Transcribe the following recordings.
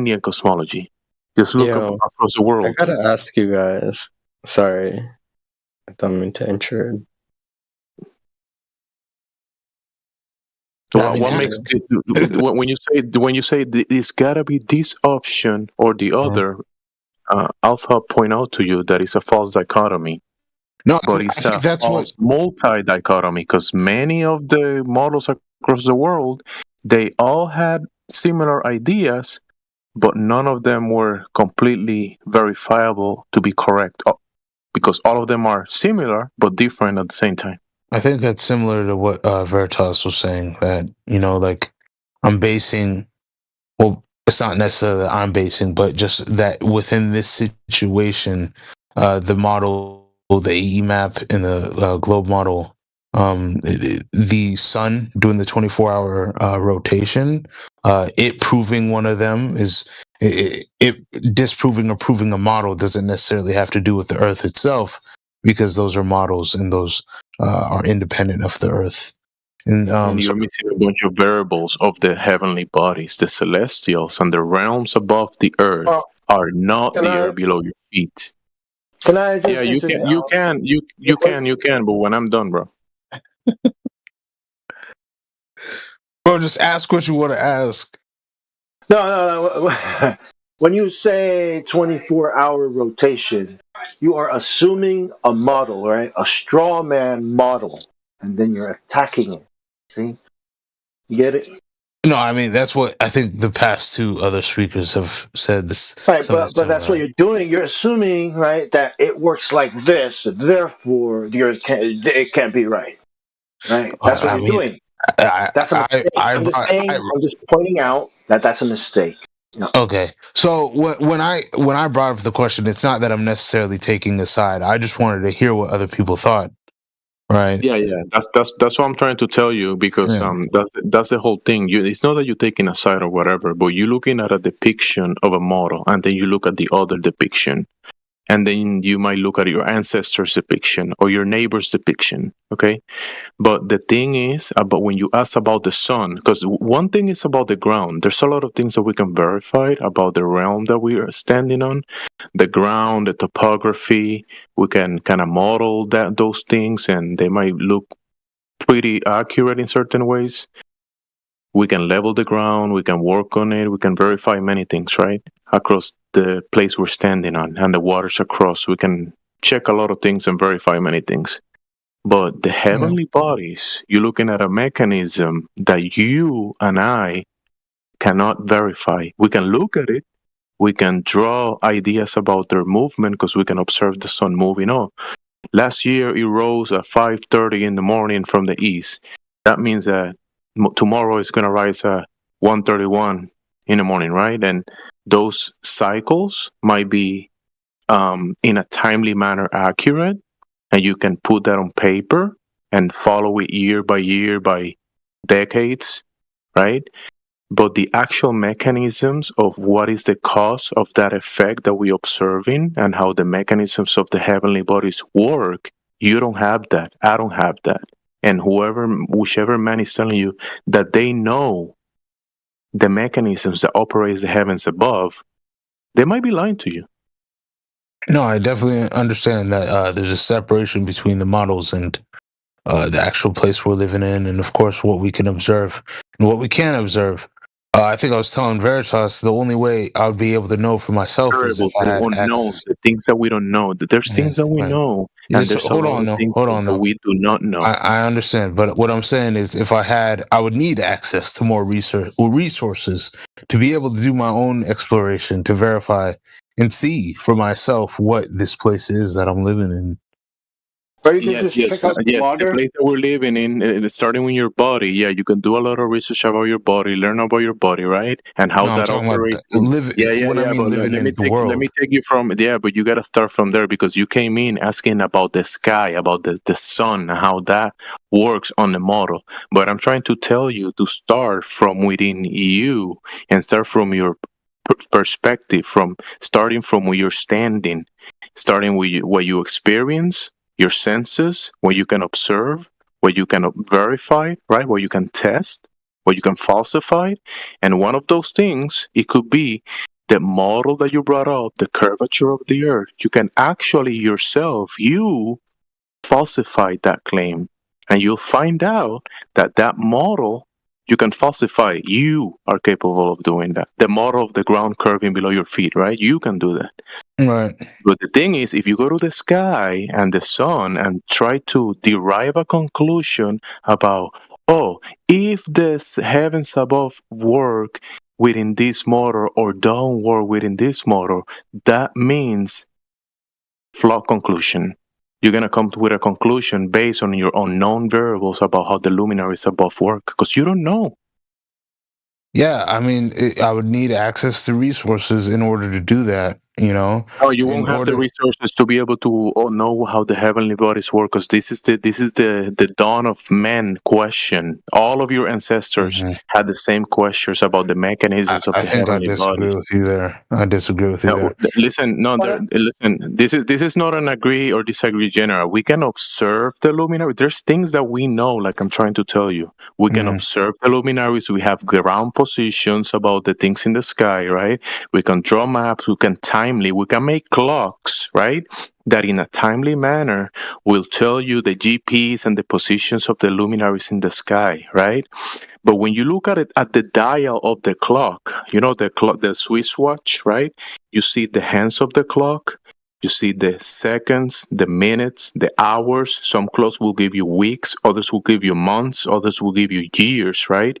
Indian cosmology. Just look Yo, across the I world. gotta ask you guys. Sorry, I don't mean to intrude. Well, what Continue. makes when you say it's gotta be this option or the Uh-huh. other? Alpha point out to you that it's a false dichotomy, No, but I it's think a that's what. false multi-dichotomy because many of the models across the world, they all had similar ideas, but none of them were completely verifiable to be correct because all of them are similar but different at the same time. I think that's similar to what Veritas was saying. That like I'm basing. Well, it's not necessarily that I'm basing, but just that within this situation, the model, the AE map, and the globe model, the sun doing the 24-hour rotation, it proving one of them is it disproving or proving a model doesn't necessarily have to do with the Earth itself, because those are models and those are independent of the Earth. And And so you're missing a bunch of variables of the heavenly bodies, the celestials, and the realms above the earth Well, are not can the I earth below your feet. can I Yeah, just inter you can, but when I'm done, bro. bro, just ask what you want to ask. no. When you say 24-hour rotation, you are assuming a model, right? A straw man model, and then you're attacking it. See, you get it? No, I mean that's what I think the past two other speakers have said. This Right, something but that's what similar. you're doing. You're assuming, right, that it works like this, therefore it can't be right. Right? That's what I you're mean, doing. I, That's a I, mistake. I, I'm just saying. I, I'm just pointing out that that's a mistake. No. okay. So when I brought up the question, it's not that I'm necessarily taking a side. I just wanted to hear what other people thought. Right? Yeah, yeah, that's what I'm trying to tell you because Yeah. that's the whole thing. It's not that you're taking a side or whatever, but you're looking at a depiction of a model, and then you look at the other depiction, and then you might look at your ancestors' depiction or your neighbor's depiction. Okay, but the thing is about when you ask about the sun, because one thing is about the ground. There's a lot of things that we can verify about the realm that we are standing on, the ground, the topography. We can kind of model those things, and they might look pretty accurate in certain ways. We can level the ground, we can work on it, we can verify many things, right? Across the place we're standing on and the waters across. We can check a lot of things and verify many things. But the Yeah. heavenly bodies, you're looking at a mechanism that you and I cannot verify. We can look at it, we can draw ideas about their movement because we can observe the sun moving on. Last year it rose at 5:30 in the morning from the east. That means that tomorrow it's going to rise at 1:31 in the morning, right? And those cycles might be in a timely manner accurate, and you can put that on paper and follow it year by year by decades, right? But the actual mechanisms of what is the cause of that effect that we're observing and how the mechanisms of the heavenly bodies work, you don't have that. I don't have that. And whichever man is telling you that they know the mechanisms that operates the heavens above, they might be lying to you. No, I definitely understand that there's a separation between the models and the actual place we're living in, and of course what we can observe and what we can't observe. I think I was telling Veritas the only way I would be able to know for myself is if Variables, I the had unknowns, access. the things that we don't know. There's Yeah, things that we right. know, and Yes, there's a hold lot on, of no, things hold on, that no. we do not know. I understand, but what I'm saying is, if I would need access to more resources to be able to do my own exploration, to verify and see for myself what this place is that I'm living in. Or you can Yes, just yes, check out the yes. The water. place that we're living in, starting with your body. Yeah, you can do a lot of research about your body, learn about your body, right, and how No, I'm that talking about operates. live. Yeah, yeah, When I yeah. mean But living in the let me world. take you from yeah. But you gotta start from there because you came in asking about the sky, about the sun, and how that works on the model. But I'm trying to tell you to start from within you and start from your perspective, from starting from where you're standing, starting with what you experience, your senses, what you can observe, what you can verify, right? What you can test, what you can falsify. And one of those things, it could be the model that you brought up, the curvature of the Earth, you can actually yourself, you falsify that claim. And you'll find out that that model, you can falsify. You are capable of doing that. The model of the ground curving below your feet, right? You can do that. Right. But the thing is, if you go to the sky and the sun and try to derive a conclusion about, oh, if the heavens above work within this model or don't work within this model, that means flawed conclusion. You're going to come with a conclusion based on your unknown variables about how the luminaries above work, because you don't know. Yeah, I mean, I would need access to resources in order to do that. You know, Oh, you in won't have the order. resources to be able to know how the heavenly bodies work, because this is the dawn of man question. All of your ancestors Mhm. had the same questions about the mechanisms of I the think I heavenly disagree bodies. with you there. I disagree with you there. Listen, no, listen. This is not an agree or disagree general. We can observe the luminary. There's things that we know, like I'm trying to tell you. We can Mhm. observe the luminaries. We have ground positions about the things in the sky, right? We can draw maps. We can make clocks, right? That in a timely manner will tell you the GPS and the positions of the luminaries in the sky, right? But when you look at it at the dial of the clock, you know the clock, the Swiss watch, right? You see the hands of the clock. You see the seconds, the minutes, the hours. Some clocks will give you weeks, others will give you months, others will give you years, right?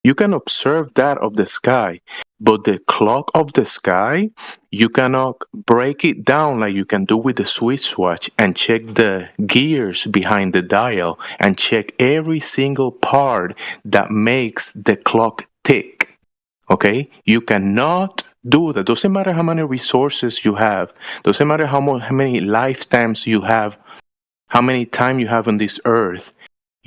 You can observe that of the sky, but the clock of the sky, you cannot break it down like you can do with the Swiss watch and check the gears behind the dial and check every single part that makes the clock tick. Okay? You cannot do that. Doesn't matter how many resources you have, doesn't matter how many lifetimes you have, how many time you have on this earth.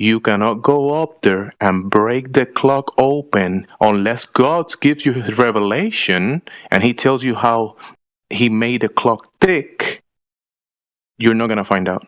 You cannot go up there and break the clock open unless God gives you his revelation and he tells you how he made the clock tick. You're not going to find out.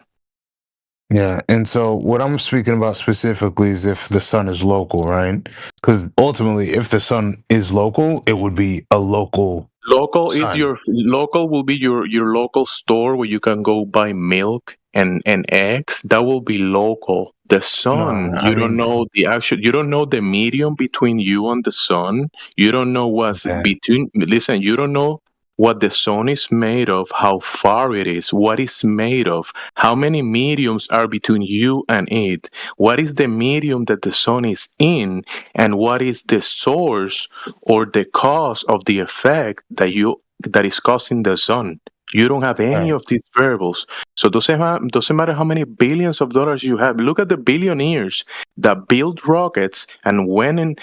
Yeah, and so what I'm speaking about specifically is if the sun is local, right? Because ultimately, if the sun is local, it would be a local sun. Local will be your local store where you can go buy milk and eggs. That will be local. The No, sun, I you don't mean, know you don't know the medium between you and the sun. You don't know what's okay, between, listen, you don't know what the sun is made of, how far it is, what it's made of, how many mediums are between you and it, what is the medium that the sun is in, and what is the source or the cause of the effect that is causing the sun. You don't have all any right. of these variables. So doesn't matter how many billions of dollars you have. Look at the billionaires that built rockets and went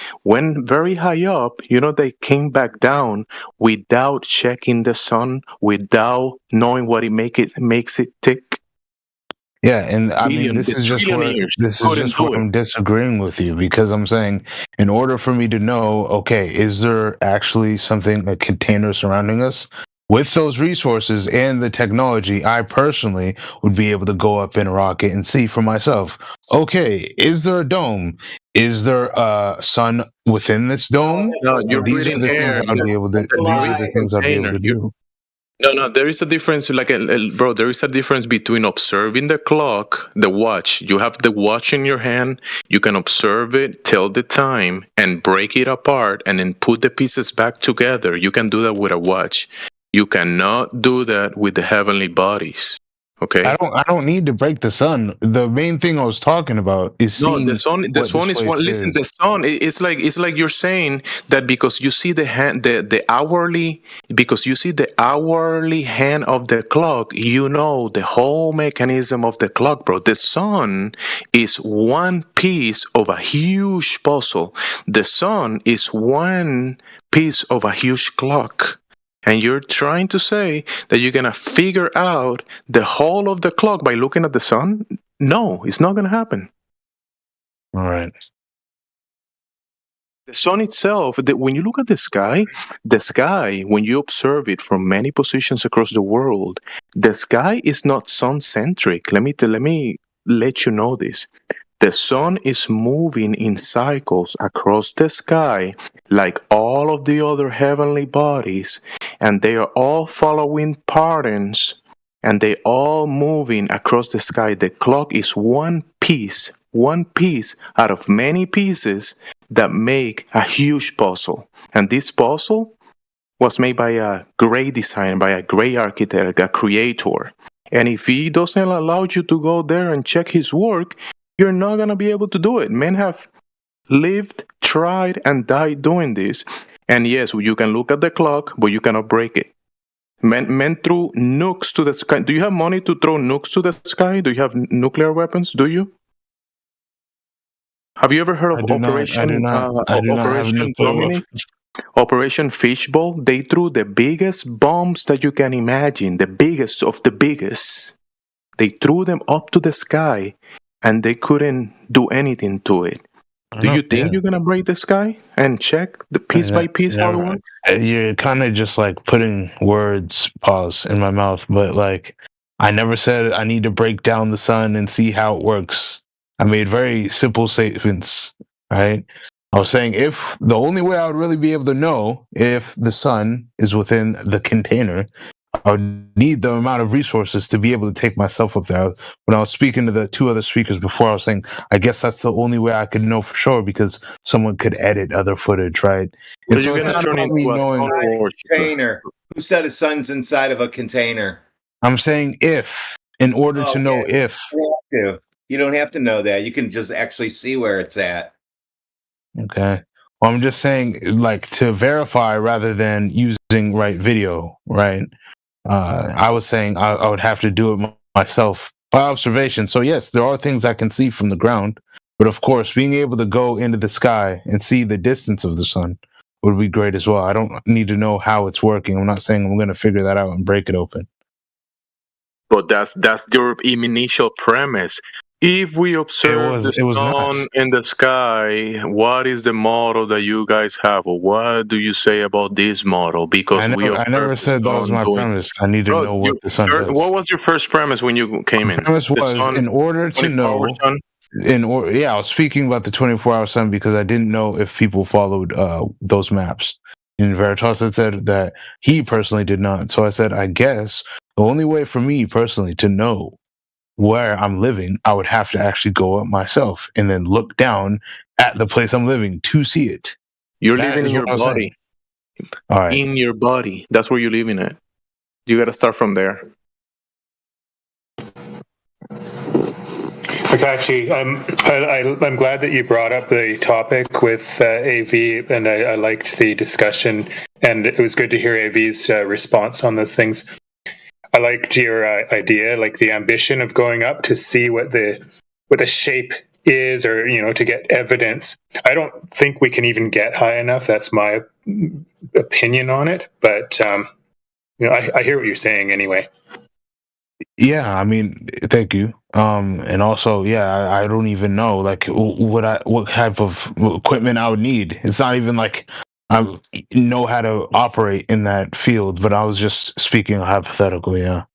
very high up. You know, they came back down without checking the sun, without knowing what it makes it tick. Yeah, and I mean, The trillionaires this is couldn't just where do it. I'm disagreeing with you because I'm saying, in order for me to know, okay, is there actually something, a container surrounding us? With those resources and the technology, I personally would be able to go up in a rocket and see for myself. Okay, is there a dome? Is there a sun within this dome? No, you're These are breathing the things air. I'd be able to. There These are is the a things I'd be able container. to do. No, there is a difference. Bro, there is a difference between observing the clock, the watch. You have the watch in your hand. You can observe it, tell the time, and break it apart, and then put the pieces back together. You can do that with a watch. You cannot do that with the heavenly bodies. Okay. I don't need to break the sun. The main thing I was talking about is No, seeing the what sun this is one. place Listen, the is. sun. It's like you're saying that because you see the hourly, because you see the hourly hand of the clock, you know the whole mechanism of the clock, bro. The sun is one piece of a huge puzzle. The sun is one piece of a huge clock. And you're trying to say that you're gonna figure out the whole of the clock by looking at the sun? No, it's not gonna happen. All right. The sun itself, when you look at the sky, when you observe it from many positions across the world, the sky is not sun-centric. Let me let you know this. The sun is moving in cycles across the sky like all of the other heavenly bodies, and they are all following patterns, and they all moving across the sky. The clock is one piece out of many pieces that make a huge puzzle. And this puzzle was made by a great designer, by a great architect, a creator. And if he doesn't allow you to go there and check his work, you're not going to be able to do it. Men have lived, tried, and died doing this. And yes, you can look at the clock, but you cannot break it. Men threw nukes to the sky. Do you have money to throw nukes to the sky? Do you have nuclear weapons? Do you? Have you ever heard of I do not have Operation nuclear Dominic? weapons. Operation Fishbowl? They threw the biggest bombs that you can imagine, the biggest of the biggest. They threw them up to the sky, and they couldn't do anything to it. Do you think you're gonna break the sky and check the piece by piece how it works? You're kind of just like putting words, pause, in my mouth, but like I never said I need to break down the sun and see how it works. I made very simple statements, right? I was saying if the only way I would really be able to know if the sun is within the container, I would need the amount of resources to be able to take myself up there. When I was speaking to the two other speakers before, I was saying, I guess that's the only way I could know for sure because someone could edit other footage, right? And so it's not about me knowing. Container. Who said a sun's inside of a container? I'm saying if, in order to know if. You don't have to know that. You can just actually see where it's at. Okay. Well, I'm just saying, like, to verify rather than using video, right? I was saying I would have to do it myself by observation. So yes, there are things I can see from the ground, but of course, being able to go into the sky and see the distance of the sun would be great as well. I don't need to know how it's working. I'm not saying I'm going to figure that out and break it open. But that's your initial premise. If we observe the sun in the sky, what is the model that you guys have, or what do you say about this model? Because I never said that was my premise. I need to know what the sun does. What was your first premise when you came in? The premise was in order to know. I was speaking about the 24-hour sun because I didn't know if people followed those maps. And Veritas had said that he personally did not. So I said, I guess the only way for me personally to know where I'm living, I would have to actually go up myself and then look down at the place I'm living to see it. You're living in your body. All right. In your body. That's where you're living at. You got to start from there. Akachi, I'm glad that you brought up the topic with AV, and I liked the discussion, and it was good to hear AV's response on those things. I liked your idea, like the ambition of going up to see what the shape is, or to get evidence. I don't think we can even get high enough. That's my opinion on it, but I hear what you're saying anyway. Yeah, I mean, thank you. And also, I don't even know what type of equipment I would need. It's not even like I know how to operate in that field, but I was just speaking hypothetically, yeah.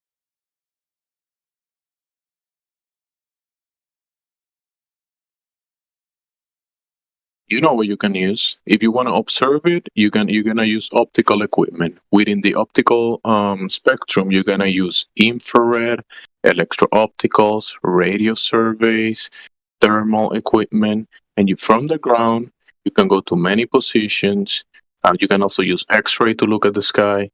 You know what you can use. If you want to observe it, you're gonna use optical equipment. Within the optical spectrum, you're gonna use infrared, electro-opticals, radio surveys, thermal equipment, and from the ground you can go to many positions. You can also use X-ray to look at the sky,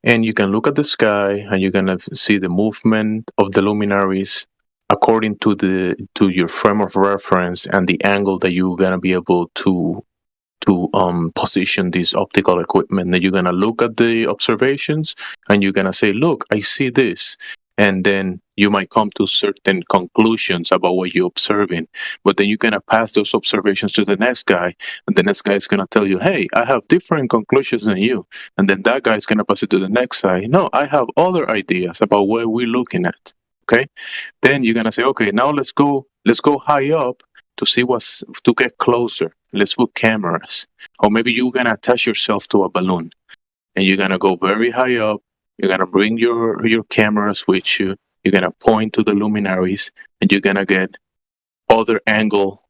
and you can look at the sky and you're gonna see the movement of the luminaries according to your frame of reference and the angle that you're gonna be able to position this optical equipment. That you're gonna look at the observations and you're gonna say, "Look, I see this," and then you might come to certain conclusions about what you're observing. But then you're gonna pass those observations to the next guy, and the next guy is gonna tell you, "Hey, I have different conclusions than you," and then that guy is gonna pass it to the next guy. "No, I have other ideas about what we're looking at." Okay, then you're gonna say, okay, now let's go high up to get closer. Let's put cameras, or maybe you're gonna attach yourself to a balloon, and you're gonna go very high up. You're gonna bring your cameras with you. You're gonna point to the luminaries, and you're gonna get other angle,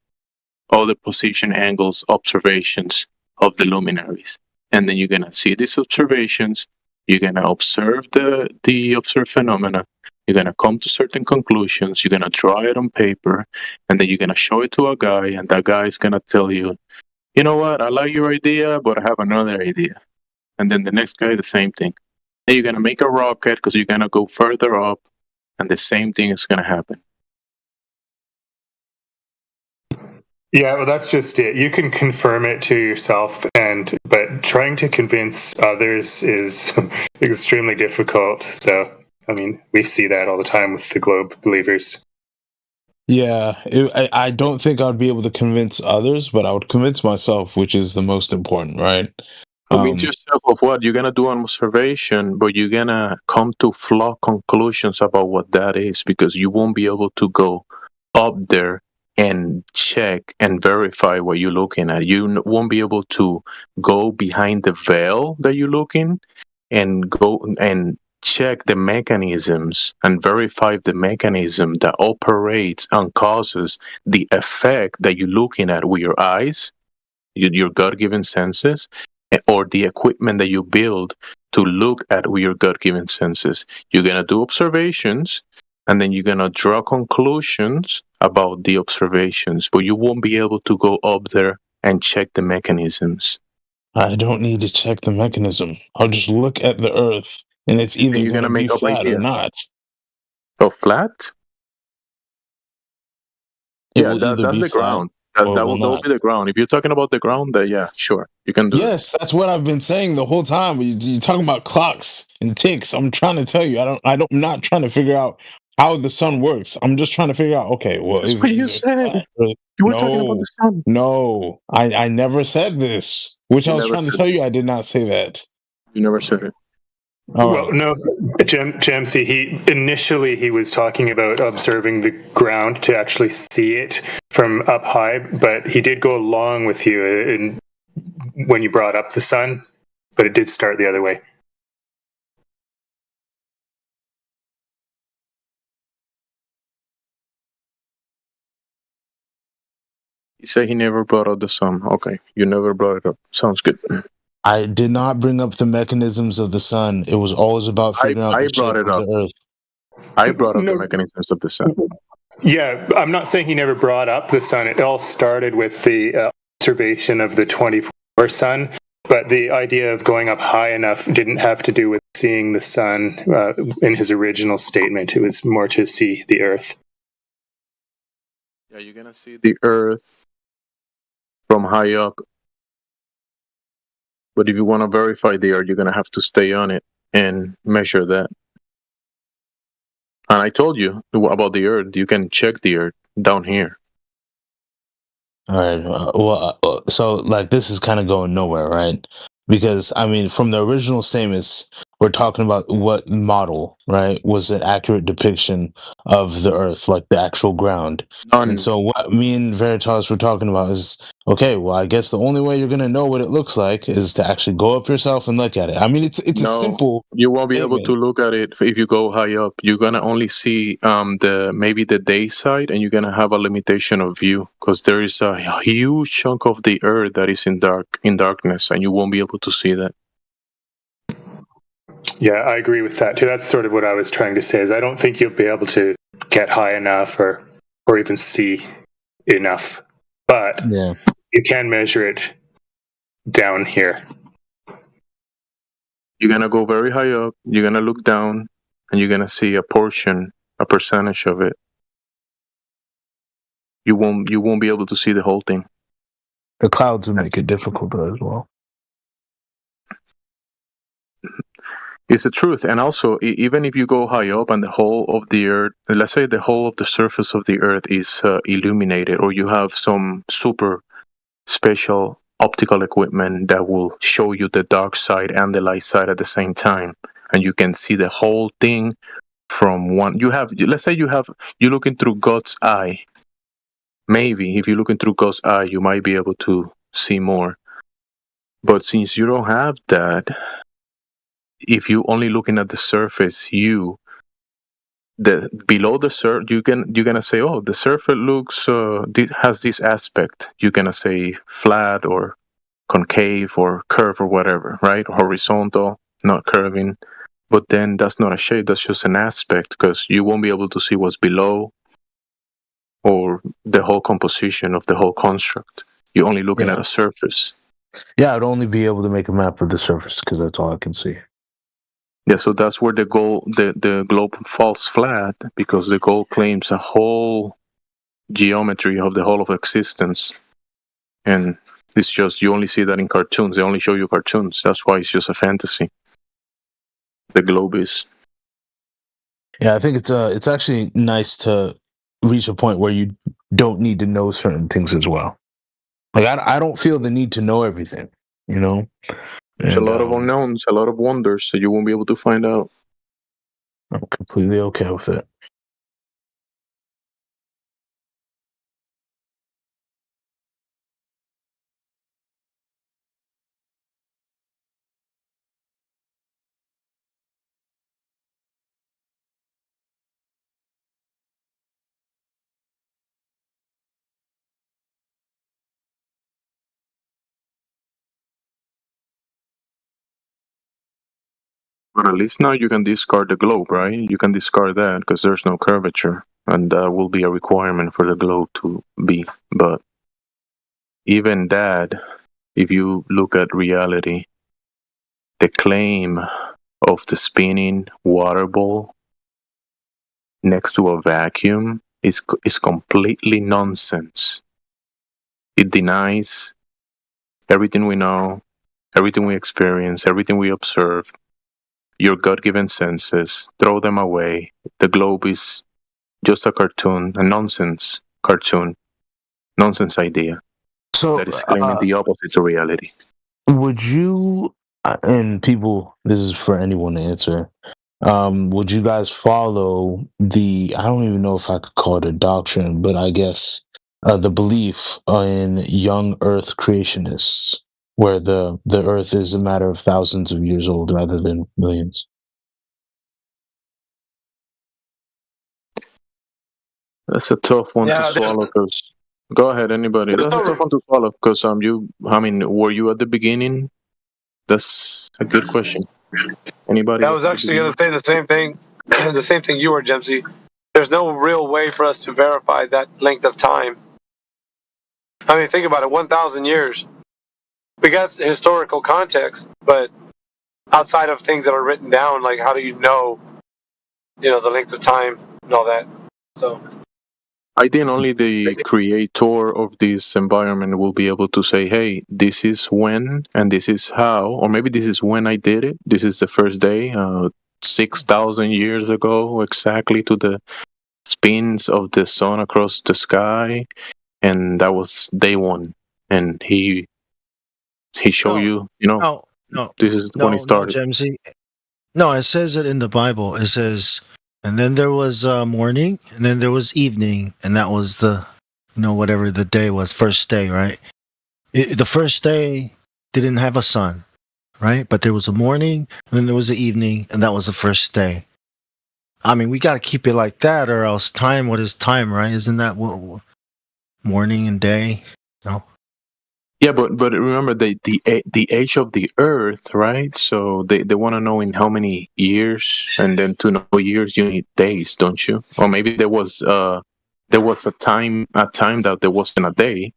other position angles, observations of the luminaries. And then you're going to see these observations. You're going to observe the observed phenomena. You're going to come to certain conclusions. You're going to draw it on paper. And then you're going to show it to a guy. And that guy is going to tell you, you know what, I like your idea, but I have another idea. And then the next guy, the same thing. Then you're going to make a rocket because you're going to go further up. And the same thing is going to happen. Yeah, well, that's just it. You can confirm it to yourself, but trying to convince others is extremely difficult. So, I mean, we see that all the time with the Globe believers. Yeah, I don't think I'd be able to convince others, but I would convince myself, which is the most important, right? Convince yourself of what you're gonna do an observation, but you're gonna come to flawed conclusions about what that is because you won't be able to go up there and check and verify what you're looking at. You won't be able to go behind the veil that you're looking and go and check the mechanisms and verify the mechanism that operates and causes the effect that you're looking at with your eyes, your God-given senses, or the equipment that you build to look at with your God-given senses. You're going to do observations, and then you're going to draw conclusions about the observations, but you won't be able to go up there and check the mechanisms. I don't need to check the mechanism. I'll just look at the Earth, and it's either You're going to be make up flat or ideas. not. Oh, flat? It Yeah, will either that's be the flat ground. or That it will will be not. the ground. If you're talking about the ground, yeah, sure, you can do it. Yes, that's what I've been saying the whole time. You're talking about clocks and ticks. I'm trying to tell you. I'm not trying to figure out how the sun works. I'm just trying to figure out. Okay, well, That's is what it you either said. flat or You were talking about the no? sun. No, I never said this. Which You I was never trying to said tell it. you. I did not say that. You never said it. All Well, right. no, Jamsey, he was talking about observing the ground to actually see it from up high, but he did go along with you when you brought up the sun, but it did start the other way. You say he never brought up the sun. Okay, you never brought it up. Sounds good. I did not bring up the mechanisms of the sun. It was always about figuring out I the brought shape it of up. the Earth. I brought up the No. mechanisms of the sun. Yeah, I'm not saying he never brought up the sun. It all started with the observation of the 24 sun, but the idea of going up high enough didn't have to do with seeing the sun in his original statement. It was more to see the Earth. Yeah, you're gonna see the Earth from high up. But if you want to verify the Earth, you're gonna have to stay on it and measure that. And I told you about the Earth. You can check the Earth down here. All right. So like this is kind of going nowhere, right? Because I mean, from the original statements, we're talking about what model, right, was an accurate depiction of the Earth, like the actual ground. And None. so what me and Veritas were talking about is, okay, well, I guess the only way you're gonna know what it looks like is to actually go up yourself and look at it. I mean, it's a No, simple you won't be able statement. to look at it if you go high up. You're gonna only see maybe the day side, and you're gonna have a limitation of view because there is a huge chunk of the Earth that is in darkness, and you won't be able to see that. Yeah, I agree with that too. That's sort of what I was trying to say. Is I don't think you'll be able to get high enough or even see enough, but Yeah. you can measure it down here. You're gonna go very high up. You're gonna look down, and you're gonna see a percentage of it. You won't be able to see the whole thing. The clouds would make it difficult as well. It's the truth. And also, even if you go high up and the whole of the Earth, let's say the whole of the surface of the Earth is illuminated, or you have some super special optical equipment that will show you the dark side and the light side at the same time, and you can see the whole thing from one. Let's say you're looking through God's eye. Maybe if you're looking through God's eye, you might be able to see more. But since you don't have that, if you're only looking at the surface, the below the surface, you're gonna say, oh, the surface looks has this aspect. You're gonna say flat or concave or curve or whatever, right? Horizontal, not curving. But then that's not a shape. That's just an aspect, because you won't be able to see what's below or the whole composition of the whole construct. You're only looking at a surface. Yeah, I'd only be able to make a map of the surface because that's all I can see. Yeah, so that's where the globe falls flat, because the globe claims a whole geometry of the whole of existence, and it's just, you only see that in cartoons. They only show you cartoons. That's why it's just a fantasy. The globe is. Yeah, I think it's actually nice to reach a point where you don't need to know certain things as well. Like I don't feel the need to know everything, you know. There's a lot of unknowns, a lot of wonders that you won't be able to find out. I'm completely okay with it. But at least now you can discard the globe, right? You can discard that because there's no curvature, and that will be a requirement for the globe to be. But even that, if you look at reality, the claim of the spinning water ball next to a vacuum is completely nonsense. It denies everything we know, everything we experience, everything we observe. Your God-given senses, throw them away. The globe is just a cartoon, a nonsense cartoon, nonsense idea So that is claiming the opposite to reality. would you, and people, this is for anyone to answer, would you guys follow I don't even know if I could call it a doctrine, but I guess the belief in young earth creationists, where the earth is a matter of thousands of years old rather than millions? That's a tough one to swallow. Because go ahead, anybody. That's a tough one to swallow because were you at the beginning? That's a good question. Anybody? I was actually going to say the same thing. The same thing you were, Jemsy. There's no real way for us to verify that length of time. I mean, think about it. 1,000 years. We got historical context, but outside of things that are written down, like how do you know, the length of time and all that? So I think only the creator of this environment will be able to say, hey, this is when and this is how, or maybe this is when I did it. This is the first day, 6,000 years ago, exactly to the spins of the sun across the sky. And that was day one. And he showed you, No, this is when he started. No, Jemsy. No, it says it in the Bible. It says, and then there was morning, and then there was evening, and that was the, whatever the day was, first day, right? The first day didn't have a sun, right? But there was a morning, and then there was the evening, and that was the first day. I mean, we got to keep it like that, or else time. What is time, right? Isn't that what morning and day? No. Yeah, but remember the age of the Earth, right? So they want to know in how many years, and then to know years you need days, don't you? Or maybe there was a time that there wasn't a day,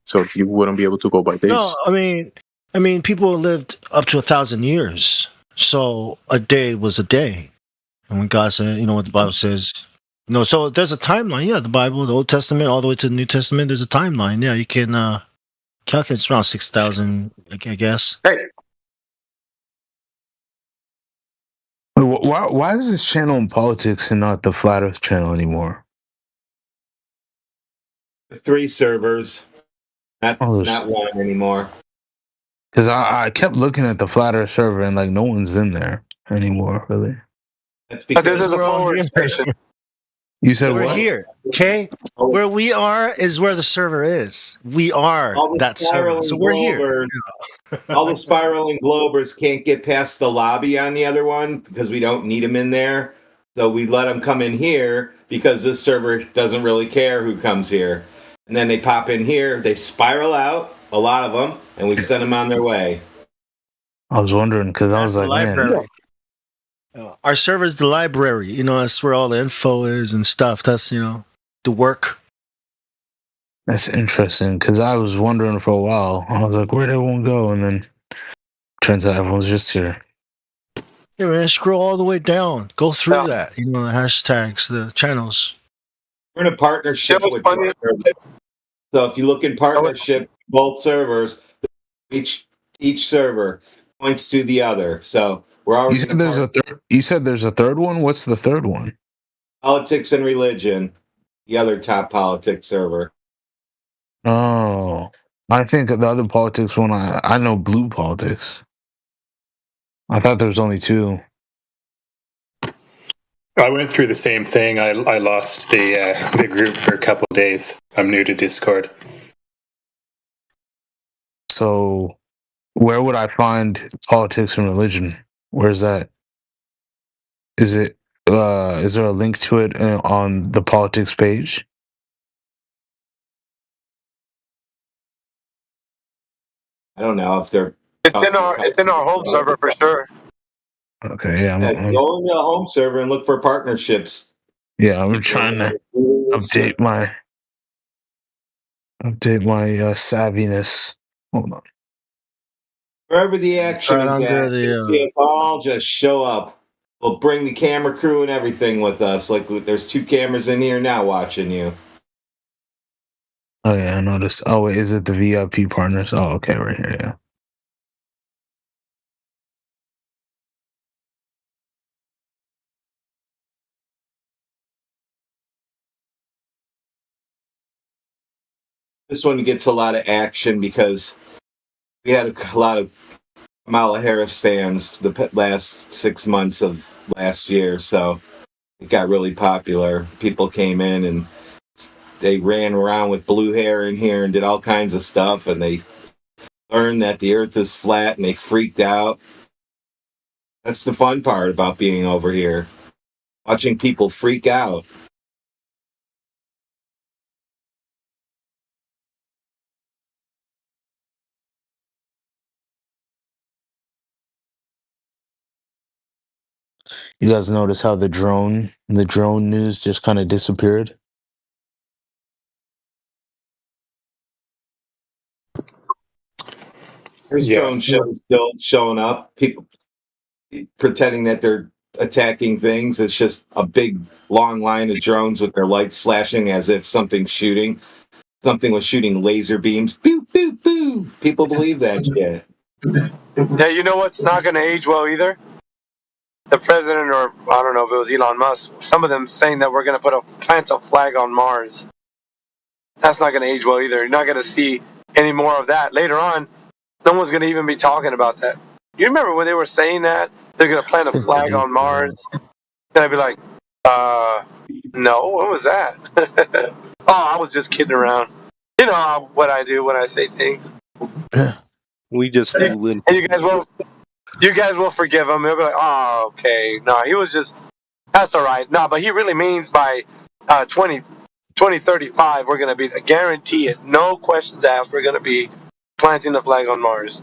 so you wouldn't be able to go by days. No, I mean, people lived up to 1,000 years, so a day was a day. And when God said, what the Bible says, so there's a timeline. Yeah, the Bible, the Old Testament, all the way to the New Testament, there's a timeline. Yeah, you can calculate. It's around 6,000, I guess. Hey, Why is this channel in politics and not the Flat Earth channel anymore? 3 servers, not one anymore. Because I kept looking at the Flat Earth server and no one's in there anymore, really. That's because this is a forward station. You said we're what? here, okay? Where we are is where the server is. We are that server, so we're here. All the spiraling globers can't get past the lobby on the other one because we don't need them in there. So we let them come in here because this server doesn't really care who comes here. And then they pop in here, they spiral out, a lot of them, and we send them on their way. I was wondering because I That's was the like, man, library. Our server's the library. That's where all the info is and stuff. That's the work. that's interesting because I was wondering for a while. I was like, where'd everyone go? And then turns out everyone's just here. Yeah, man, scroll all the way down. Go through Yeah. that. The hashtags, the channels. We're in a partnership It was with funny. So if you look in partnership, both servers, each server points to the other. So we're You already said in there's a third. You said there's a third one. What's the third one? politics and religion, the other top politics server. Oh, I think the other politics one. I know blue politics. I thought there was only two. I went through the same thing. I lost the group for a couple of days. I'm new to Discord. So, where would I find politics and religion? Where's that? Is it? Is there a link to it on the politics page? I don't know if they're. It's in our home server for sure. Okay, yeah, Yeah, go into the home server and look for partnerships. yeah. I'm trying to update my savviness. Hold on. Wherever the action Right is under at, the, you'll see us all just show up. We'll bring the camera crew and everything with us. Like there's 2 cameras in here now watching you. Oh yeah, I noticed. Oh wait, is it the VIP partners? Oh, okay, right here. Yeah. This one gets a lot of action because we had a lot of Kamala Harris fans the last 6 months of last year, so it got really popular. People came in and they ran around with blue hair in here and did all kinds of stuff, and they learned that the earth is flat and they freaked out. That's the fun part about being over here, watching people freak out. You guys notice how the drone news just kind of disappeared? There's Yeah. drone shows still showing up. People pretending that they're attacking things. It's just a big, long line of drones with their lights flashing as if something's shooting. Something was shooting laser beams. Boo, boo, boo. People believe that shit. Yeah, you know what's not going to age well either? The president, or I don't know if it was Elon Musk, some of them saying that we're going to plant a flag on Mars. That's not going to age well either. You're not going to see any more of that. Later on, no one's going to even be talking about that. You remember when they were saying that? They're going to plant a flag on Mars? And I'd be like, no, what was that? Oh, I was just kidding around. You know what I do when I say things. We just fooling. And you guys will forgive him. He'll be like, oh, okay. No, he was just, that's all right. No, but he really means by 2035, we're going to be, I guarantee it, no questions asked, we're going to be planting the flag on Mars.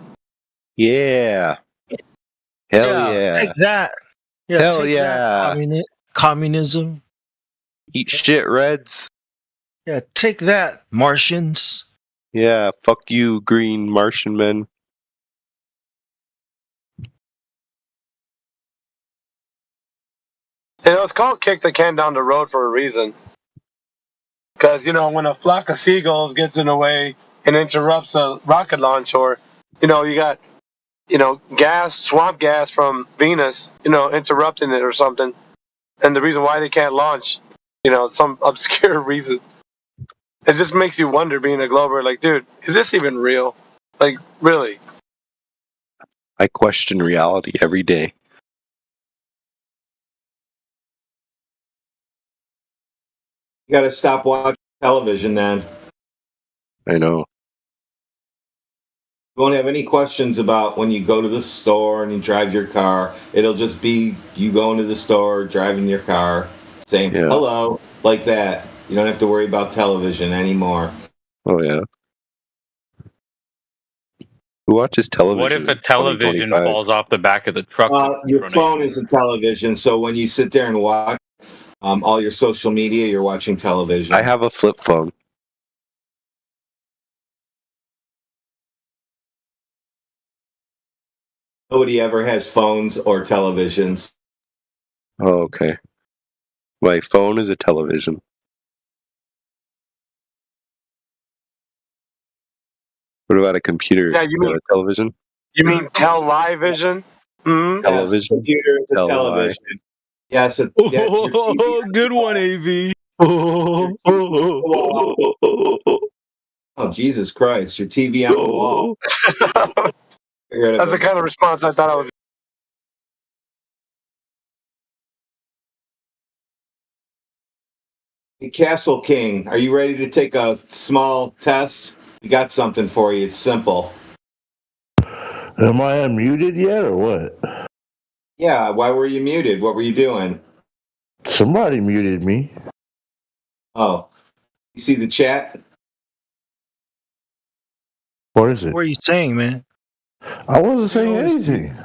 Yeah. Hell yeah. Take that. Yeah, Hell take yeah. that, communism. Eat shit, Reds. Yeah, take that, Martians. Yeah, fuck you, green Martian men. It's called kick the can down the road for a reason. Because, when a flock of seagulls gets in the way and interrupts a rocket launch, or, you got, swamp gas from Venus, interrupting it or something. And the reason why they can't launch, some obscure reason. It just makes you wonder, being a Glober, like, dude, is this even real? Like, really? I question reality every day. You got to stop watching television then. I know. You won't have any questions about when you go to the store and you drive your car. It'll just be you going to the store, driving your car, saying hello, like that. You don't have to worry about television anymore. Oh, yeah. Who watches television? What if a television falls off the back of the truck? Your phone is a television, so when you sit there and watch all your social media, you're watching television. I have a flip phone. Nobody ever has phones or televisions. Oh, okay. My phone is a television. What about a computer? Yeah, you mean a television? You mean television? Mm-hmm. Yes, computer is a television. Yes, your TV good one, AV. Oh, Jesus Christ, your TV on the wall. That's the kind of response I thought I was. Hey, Castle King, are you ready to take a small test? We got something for you. It's simple. Am I unmuted yet or what? Yeah, why were you muted? What were you doing? Somebody muted me. Oh, you see the chat? What is it? What are you saying, man? I wasn't saying anything.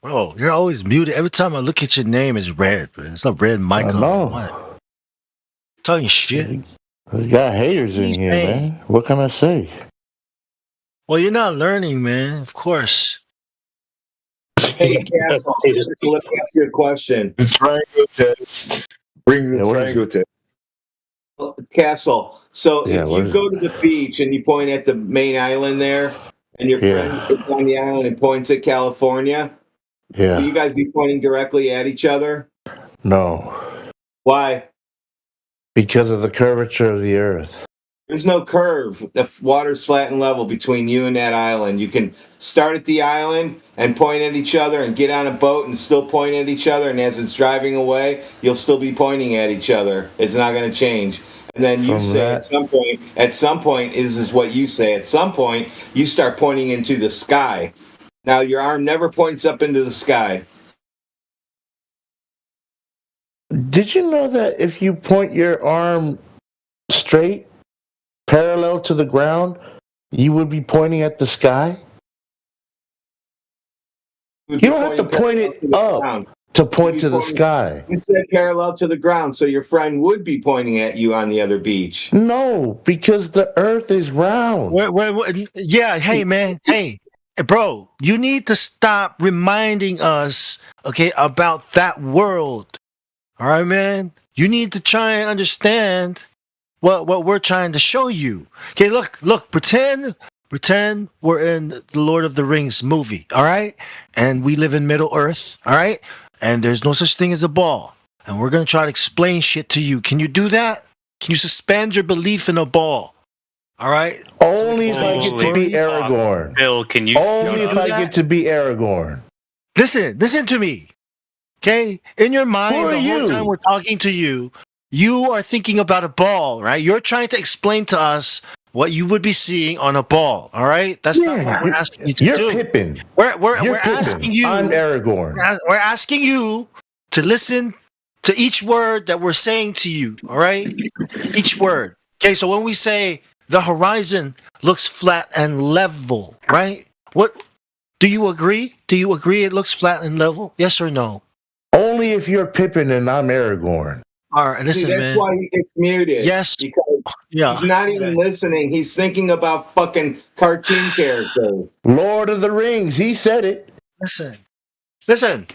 Bro, you're always muted. Every time I look at your name, it's red. Man. It's not red Michael. What? Talking shit. We got haters in here, man. What can I say? Well, you're not learning, man. Of course. Hey, Castle, let me ask you a question. The triangle test. Bring the triangle test. Castle, so if you go to the beach and you point at the main island there, and your friend is on the island and points at California, will you guys be pointing directly at each other? No. Why? Because of the curvature of the earth. There's no curve. The water's flat and level between you and that island. You can start at the island and point at each other and get on a boat and still point at each other. And as it's driving away, you'll still be pointing at each other. It's not going to change. And then you say at some point, is what you say. At some point, you start pointing into the sky. Now, your arm never points up into the sky. Did you know that if you point your arm straight, parallel to the ground, you would be pointing at the sky? You don't have to point it up to point to the sky. You said parallel to the ground, so your friend would be pointing at you on the other beach. No, because the earth is round. Yeah, hey, man. Hey, bro, you need to stop reminding us, okay, about that world. All right, man? You need to try and understand what we're trying to show you. Okay, look, pretend we're in the Lord of the Rings movie, all right? And we live in Middle Earth, all right? And there's no such thing as a ball. And we're going to try to explain shit to you. Can you do that? Can you suspend your belief in a ball? All right? Only if I get to be Aragorn. Bill, can you? Only if I get to be Aragorn. Listen to me. Okay? In your mind, the whole time we're talking to you, you are thinking about a ball, right? You're trying to explain to us what you would be seeing on a ball, all right? That's not what we're asking you to do. You're Pippin. We're asking you. I'm Aragorn. We're asking you to listen to each word that we're saying to you, all right? Each word. Okay, so when we say the horizon looks flat and level, right? What do you agree? Do you agree it looks flat and level? Yes or no? Only if you're Pippin and I'm Aragorn. All right, listen, that's why he gets muted. Yes. Because he's not even listening. He's thinking about fucking cartoon characters. Lord of the Rings. He said it. Listen.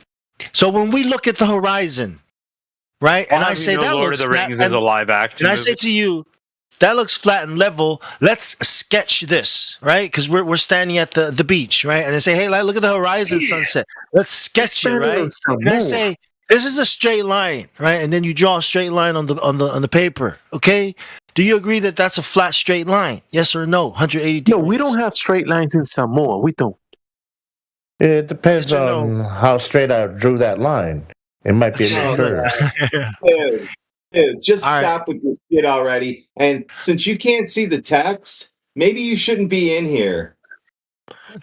So when we look at the horizon, right? And I say that Lord of the Rings is a live action. And I say to you, that looks flat and level. Let's sketch this, right? Because we're standing at the beach, right? And I say, hey, look at the horizon sunset. Let's sketch it, right? And I say, this is a straight line, right? And then you draw a straight line on the paper, okay? Do you agree that that's a flat straight line? Yes or no? 180 degrees. No, we don't have straight lines in Samoa. We don't. It depends on how straight I drew that line. It might be a little curve. Dude, just stop with this shit already. And since you can't see the text, maybe you shouldn't be in here.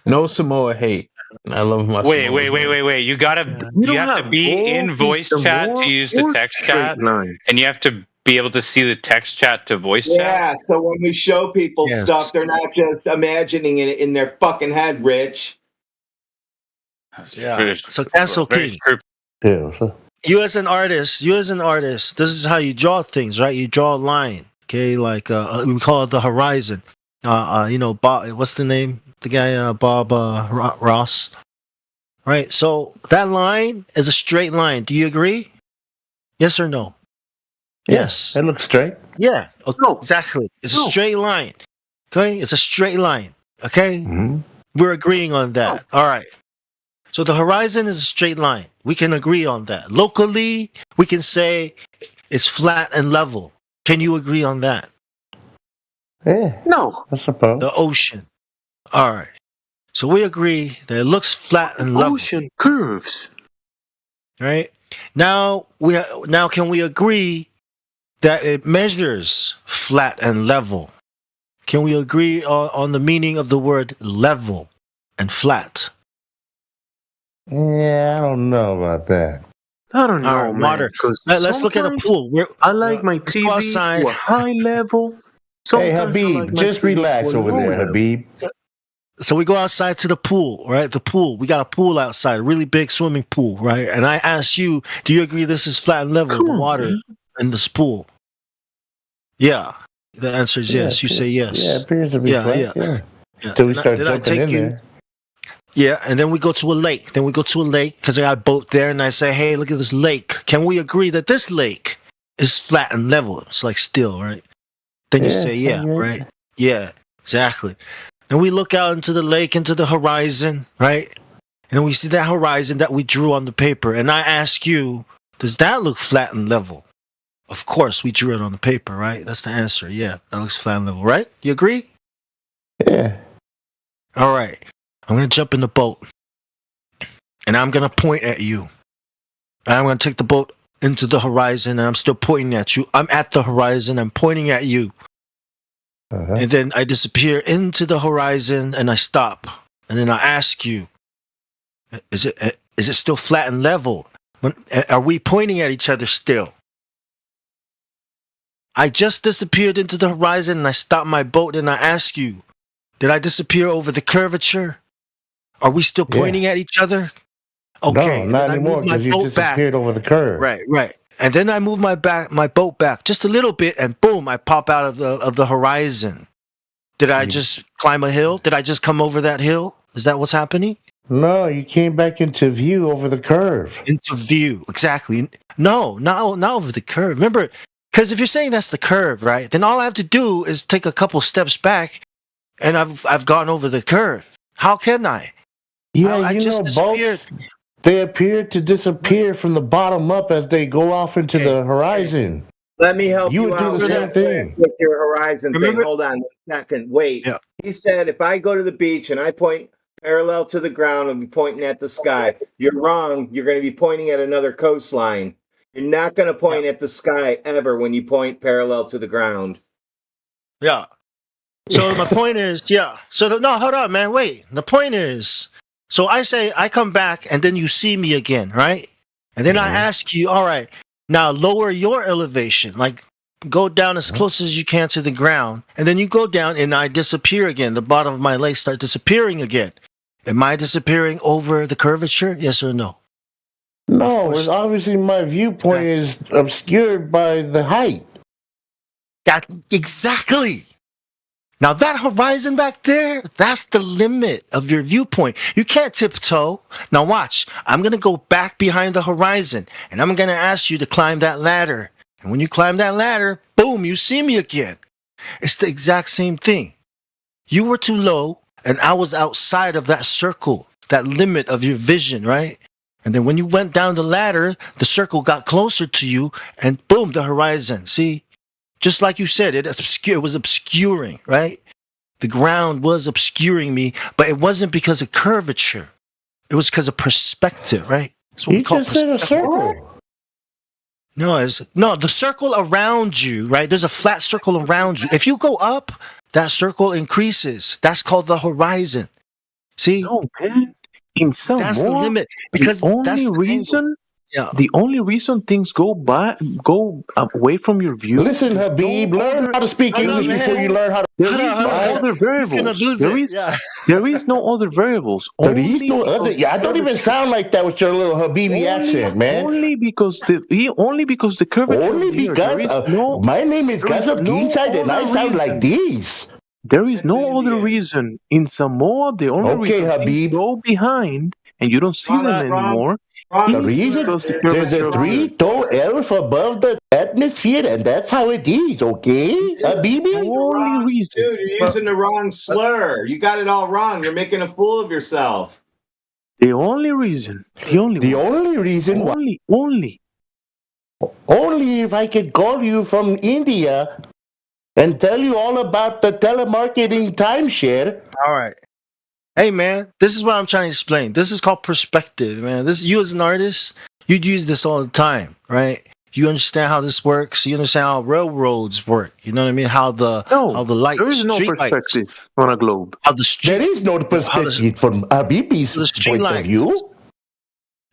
No Samoa hate. I love my Wait. Samoans. You gotta. You have to be in voice chat to use the text chat, and you have to be able to see the text chat to voice chat. Yeah, so when we show people Yes. stuff, they're not just imagining it in their fucking head, Rich. Yeah. So Cancel King, Yeah. you as an artist, this is how you draw things, right? You draw a line, okay? Like we call it the horizon. Bob, what's the name? The guy, Bob Ross, right? So that line is a straight line. Do you agree? Yes or no? Yes. It looks straight. Yeah. Okay, exactly. It's a straight line. Okay, it's a straight line. Okay, we're agreeing on that. All right. So the horizon is a straight line. We can agree on that. Locally, we can say it's flat and level. Can you agree on that? Yeah. No. I suppose. The ocean. All right. So we agree that it looks flat and level. Ocean curves. Right? Now can we agree that it measures flat and level? Can we agree on the meaning of the word level and flat? Yeah, I don't know about that. I don't know, All right, man. water. 'Cause Let's look at a sometimes pool. I like my let's go TV outside. to a high level. Hey, Sometimes I Habib, like my just TV relax to a over low there, level. Habib. So we go outside to the pool, right? The pool. We got a pool outside, a really big swimming pool, right? And I ask you, do you agree this is flat and level, Come the on, water man. in this pool? Yeah. The answer is yes. You say yes. Yeah, it appears to be Yeah, flat. yeah. Yeah. Yeah. Until we Then I- start then I jumping take in you- there. Yeah, and then we go to a lake. Because I got a boat there, and I say, hey, look at this lake. Can we agree that this lake is flat and level? It's like still, right? Then you Yeah, say, yeah, okay. right? Yeah, exactly. And we look out into the lake, into the horizon, right? And we see that horizon that we drew on the paper. And I ask you, does that look flat and level? Of course, we drew it on the paper, right? That's the answer. Yeah, that looks flat and level, right? You agree? Yeah. All right. I'm going to jump in the boat. And I'm going to point at you. And I'm going to take the boat into the horizon, and I'm still pointing at you. I'm at the horizon. I'm pointing at you. Uh-huh. And then I disappear into the horizon, and I stop. And then I ask you, is it still flat and level? Are we pointing at each other still? I just disappeared into the horizon, and I stopped my boat, and I ask you, did I disappear over the curvature? Are we still pointing at each other? Okay. No, not then I anymore move my because you boat back. disappeared over the curve. Right. And then I move my boat back just a little bit, and boom, I pop out of the horizon. Did I just climb a hill? Did I just come over that hill? Is that what's happening? No, you came back into view over the curve. Into view, exactly. No, not over the curve. Remember, because if you're saying that's the curve, right? Then all I have to do is take a couple steps back, and I've gone over the curve. How can I? Yeah, I you just know, disappeared. boats, they appear to disappear from the bottom up as they go off into the horizon. Let me help You you, would do out the same real thing. quick with your horizon Remember- thing. Hold on 1 second. Wait. Yeah. He said if I go to the beach and I point parallel to the ground, I'll be pointing at the sky. You're wrong. You're going to be pointing at another coastline. You're not going to point at the sky ever when you point parallel to the ground. Yeah. So my point is, yeah. So no, hold on, man. Wait. The point is, so I say I come back, and then you see me again, right? And then I ask you, all right, now lower your elevation, like go down as close as you can to the ground, and then you go down, and I disappear again. The bottom of my legs start disappearing again. Am I disappearing over the curvature? Yes or no? No, it's obviously my viewpoint is obscured by the height. That exactly. Now that horizon back there, that's the limit of your viewpoint. You can't tiptoe. Now watch. I'm going to go back behind the horizon, and I'm going to ask you to climb that ladder. And when you climb that ladder, boom, you see me again. It's the exact same thing. You were too low, and I was outside of that circle, that limit of your vision, right? And then when you went down the ladder, the circle got closer to you, and boom, the horizon. See? Just like you said, it was obscuring, right? The ground was obscuring me, but it wasn't because of curvature. It was because of perspective, right? That's what You we call just said a perspective. circle. No, the circle around you, right? There's a flat circle around you. If you go up, that circle increases. That's called the horizon. See? No, man. In some That's the more, limit. Because the that's only the angle. reason, Yeah. the only reason things go away from your view. Listen, there's Habib, no learn other- how to speak Hold English on, before man. you learn how to. There Hold is on, no hold on. other He's gonna variables. lose There it. is Yeah. there is no other variables. There is Only no other. because Yeah, I don't even sound like that with your little Habibi accent, man. only because the curvature Only of the earth. because There is no my name is there is Gazab no Ginside and I other sound like reason. this. There is no other reason. In Samoa, the only Okay, reason things Habib. go behind and you don't see Wrong, them wrong, anymore wrong. The is reason because the there's curvature a of the earth. three-tone elf above the atmosphere, and that's how it is. Okay, Habibi. Only reason. Dude, you're using the wrong slur. You got it all wrong. You're making a fool of yourself. The only reason. The only reason why. Only if I could call you from India and tell you all about the telemarketing timeshare. All right. Hey, man, this is what I'm trying to explain. This is called perspective, man. This, you as an artist, you'd use this all the time, right? You understand how this works. You understand how railroads work. You know what I mean? How the light. There is no perspective on a globe. How the street. There is no perspective from Habibi's point of view.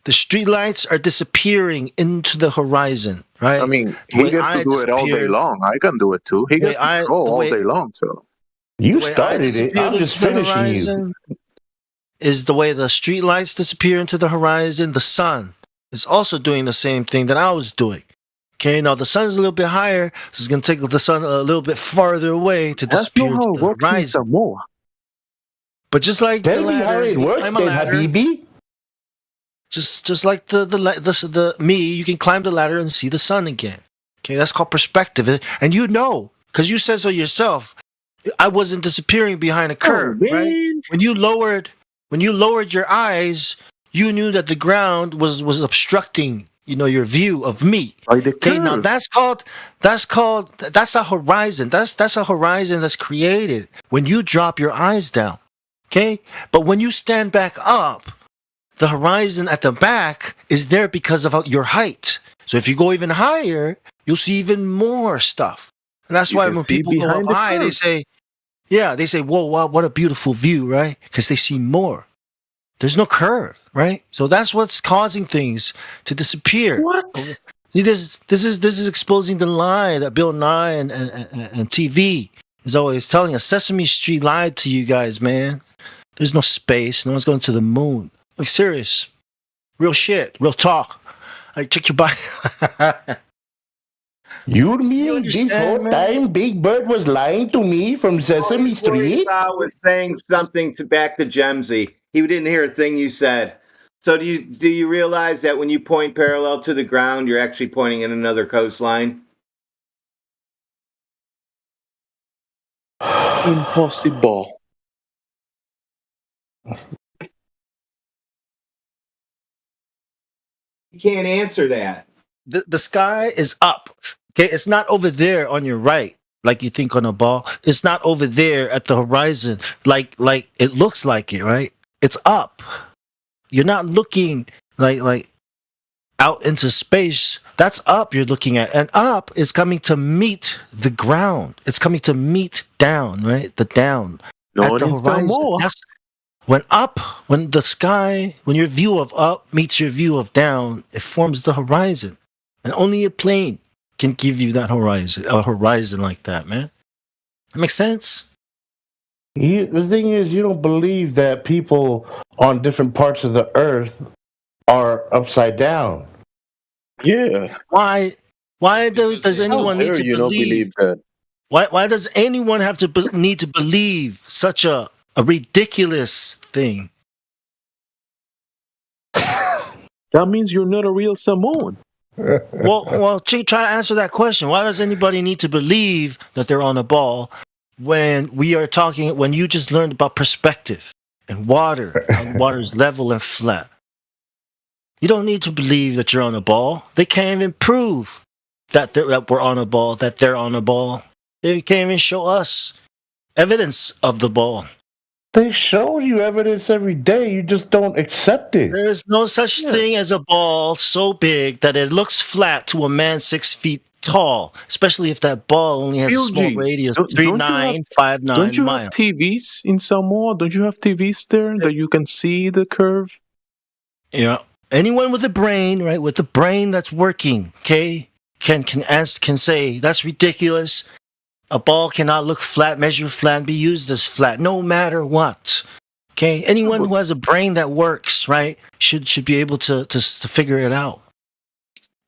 The streetlights are disappearing into the horizon, right? I mean, he gets to do it all day long. I can do it too. He gets to troll all day long, so. You started it. I'm just finishing you. Is the way the streetlights disappear into the horizon. The sun is also doing the same thing that I was doing. Okay, now the sun's a little bit higher, so it's going to take the sun a little bit farther away to disappear into the horizon. But just like tell me how it works, then, Habibi. Just like the me, you can climb the ladder and see the sun again. Okay, that's called perspective, and you know, because you said so yourself. I wasn't disappearing behind a curve, right? When you lowered your eyes, you knew that the ground was obstructing, your view of me. Okay, now that's a horizon. That's a horizon that's created when you drop your eyes down. Okay, but when you stand back up, the horizon at the back is there because of your height. So if you go even higher, you'll see even more stuff. And that's why when people go up high, they say, whoa, wow, what a beautiful view, right? Because they see more. There's no curve, right? So that's what's causing things to disappear. What? See, this is exposing the lie that Bill Nye and TV is always telling us. Sesame Street lied to you guys, man. There's no space. No one's going to the moon. Like, serious. Real shit. Real talk. Like, check your body. You mean this whole time Big Bird was lying to me from Sesame Street? I was saying something to back the Gemsy. He didn't hear a thing you said. So do you realize that when you point parallel to the ground, you're actually pointing in another coastline? Impossible. You can't answer that. The sky is up. Okay, it's not over there on your right, like you think on a ball. It's not over there at the horizon, like it looks like it, right? It's up. You're not looking like out into space. That's up you're looking at. And up is coming to meet the ground. It's coming to meet down, right? The down. At the horizon. That's when your view of up meets your view of down, it forms the horizon. And only a plane can give you that horizon, a horizon like that, man. That makes sense? The thing is, you don't believe that people on different parts of the earth are upside down. Yeah. Why does anyone need to believe that? Why does anyone have to need to believe such a ridiculous thing? That means you're not a real Samoan. Well, try to answer that question. Why does anybody need to believe that they're on a ball when you just learned about perspective and water, and water's level and flat? You don't need to believe that you're on a ball. They can't even prove that we're on a ball, that they're on a ball. They can't even show us evidence of the ball. They show you evidence every day. You just don't accept it. There is no such thing as a ball so big that it looks flat to a man 6'2", tall, especially if that ball only has a small BLG, radius, don't 3959 don't you have miles. TVs in Samoa? Don't you have TVs there that you can see the curve? Yeah. Anyone with a brain, right, with a brain that's working, okay, can say that's ridiculous. A ball cannot look flat, measure flat, and be used as flat, no matter what. Okay, anyone who has a brain that works, right, should be able to figure it out.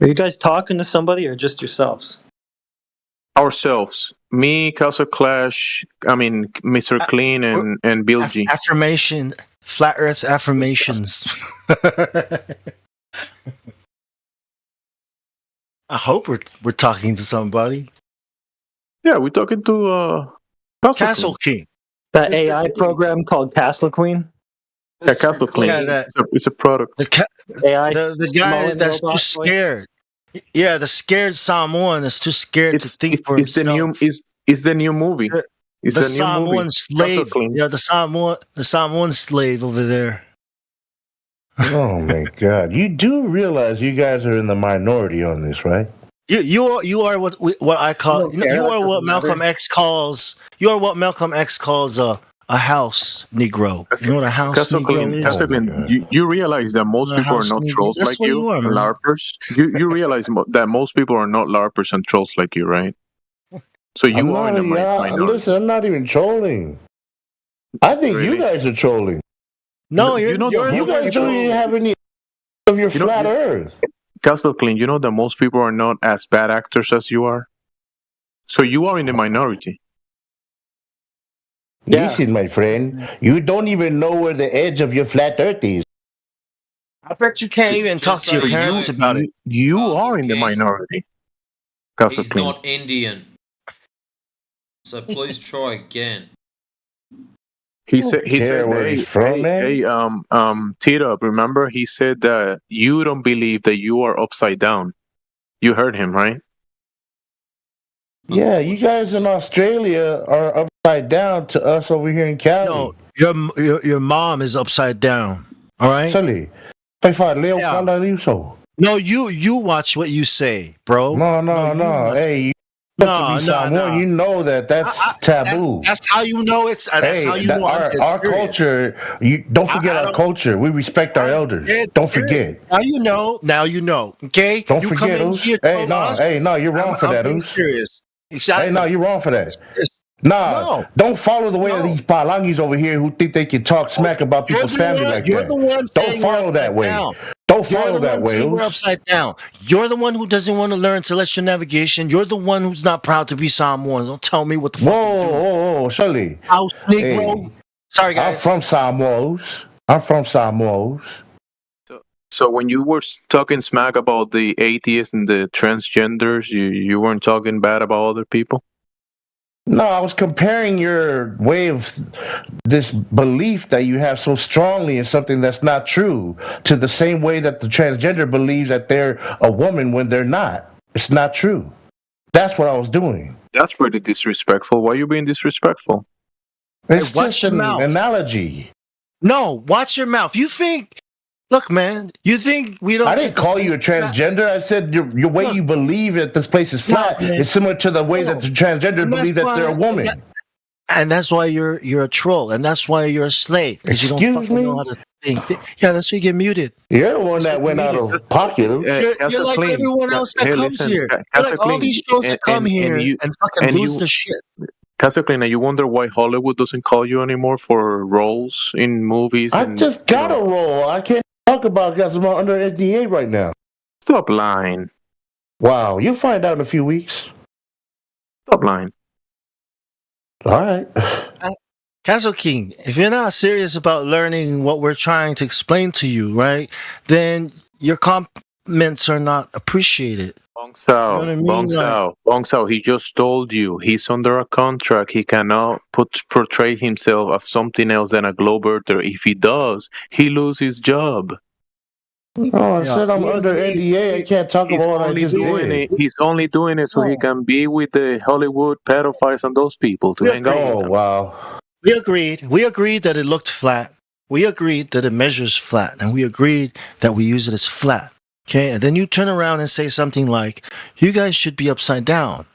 Are you guys talking to somebody or just yourselves? Ourselves, me, Casa Clash, I mean, Mr. Clean, and Bill G. Affirmation, flat Earth affirmations. I hope we're talking to somebody. Yeah, we're talking to Castle King. That AI program called Castle Queen? Yeah, Castle Queen. Yeah, it's a product. AI. The guy that's too scared. Yeah, the scared Samoan is too scared to think for himself. It's the new movie. It's the a new Samoan movie. slave. Yeah, the Samoan slave over there. Oh my God! You do realize you guys are in the minority on this, right? You are what I call you are what Malcolm X calls a house Negro. You know what a house Negro is? You realize that most people are not trolls like you, LARPers. You realize that most people are not LARPers and trolls like you, right? So you are in the minority. Listen, I'm not even trolling. I think you guys are trolling. No, you guys don't even have any of your flat Earth. Castle Clean, you know that most people are not as bad actors as you are. So you are in the minority. Listen, my friend, you don't even know where the edge of your flat Earth is. I bet you can't even talk to your parents about it. You are in the minority. Castle He's Clean. not Indian. So please try again. He said, Tito, remember he said that you don't believe that you are upside down. You heard him, right? Yeah, you guys in Australia are upside down to us over here in Cali. No, your mom is upside down. All right? No, you watch what you say, bro. No. Hey, you know that's taboo. That's how you know it's. That's how you know our culture. You don't forget our culture. We respect our elders. Don't forget. Now you know. Okay. Don't forget, Oos. Hey, no, you're wrong for that, Oos. Serious. Exactly. Hey, no, you're wrong for that. No, don't follow the way of these palangis over here who think they can talk smack about people's family like that. Don't follow that way. Don't follow that way. We're upside down. You're the one who doesn't want to learn celestial navigation. You're the one who's not proud to be Samoan. Don't tell me what the fuck. Whoa, Shirley. House Negro. Hey, sorry, guys. I'm from Samoas. So when you were talking smack about the atheists and the transgenders, you weren't talking bad about other people? No, I was comparing your way of this belief that you have so strongly in something that's not true to the same way that the transgender believes that they're a woman when they're not. It's not true. That's what I was doing. That's pretty disrespectful. Why are you being disrespectful? It's just an analogy. No, watch your mouth. You think... Look, man, you think we don't... I didn't call you a transgender. I said your way you believe that this place is flat is similar to the way that the transgender believe that they're a woman. And that's why you're a troll, and that's why you're a slave, because you don't fucking know how to think. Yeah, that's why you get muted. You're the one that went out of pocket. You're like everyone else that comes here. You're like all these shows that come here and fucking lose the shit. Casaclina, you wonder why Hollywood doesn't call you anymore for roles in movies? I just got a role. I can't talk about because I'm under NDA right now. Stop lying. Wow, you'll find out in a few weeks. Stop lying. All right. Castle King, if you're not serious about learning what we're trying to explain to you, right, then your comments are not appreciated. Bong Sao, he just told you he's under a contract. He cannot portray himself as something else than a globe earther. If he does, he loses his job. No, I said I'm under NDA. I can't talk about what I just did. He's only doing it so he can be with the Hollywood pedophiles and those people to hang out with them. Wow. We agreed that it looked flat. We agreed that it measures flat, and we agreed that we use it as flat. Okay, and then you turn around and say something like, "You guys should be upside down."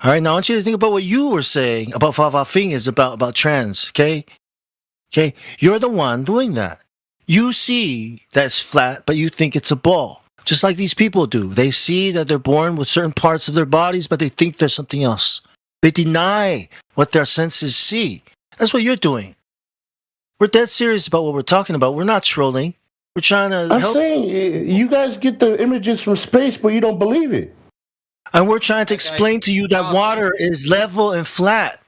All right, now I want you to think about what you were saying about Fa Fing is about trans. Okay, you're the one doing that. You see that it's flat, but you think it's a ball. Just like these people do. They see that they're born with certain parts of their bodies, but they think there's something else. They deny what their senses see. That's what you're doing. We're dead serious about what we're talking about. We're not trolling. We're trying to I'm help. saying you guys get the images from space, but you don't believe it. And we're trying to explain to you that water is level and flat.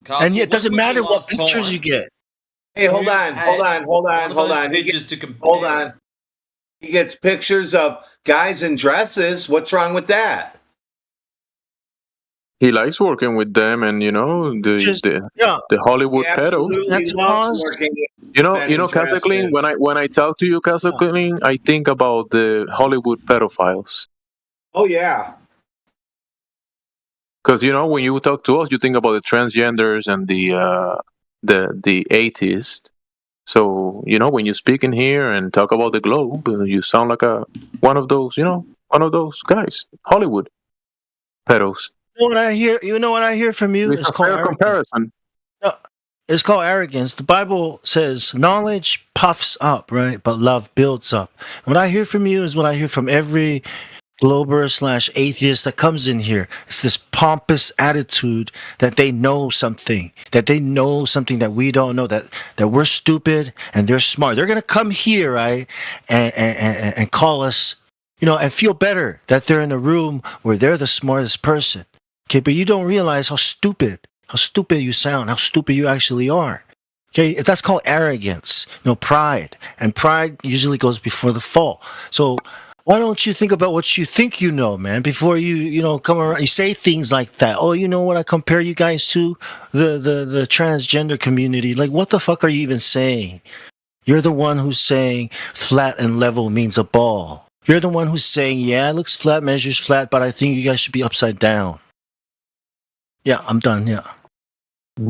And yet it doesn't matter what pictures you get. Hey, hold on. He gets pictures of guys in dresses. What's wrong with that? He likes working with them, and the Hollywood pedos. Casa Clean. When I talk to you, Casa Clean, I think about the Hollywood pedophiles. Oh yeah. Because when you talk to us, you think about the transgenders and the atheists. So when you speak in here and talk about the globe, you sound like one of those guys, Hollywood pedos. You know what I hear from you? It's a fair comparison. No, it's called arrogance. The Bible says knowledge puffs up, right? But love builds up. And what I hear from you is what I hear from every glober/atheist that comes in here. It's this pompous attitude that they know something that we don't know, that we're stupid and they're smart. They're gonna come here, right, and call us, and feel better that they're in a room where they're the smartest person. Okay, but you don't realize how stupid you sound, how stupid you actually are. Okay, that's called arrogance, pride, and pride usually goes before the fall. So why don't you think about what you think you know, man, before you come around, you say things like that. Oh, you know what I compare you guys to? The transgender community. Like, what the fuck are you even saying? You're the one who's saying flat and level means a ball. You're the one who's saying, yeah, it looks flat, measures flat, but I think you guys should be upside down. Yeah, I'm done, yeah.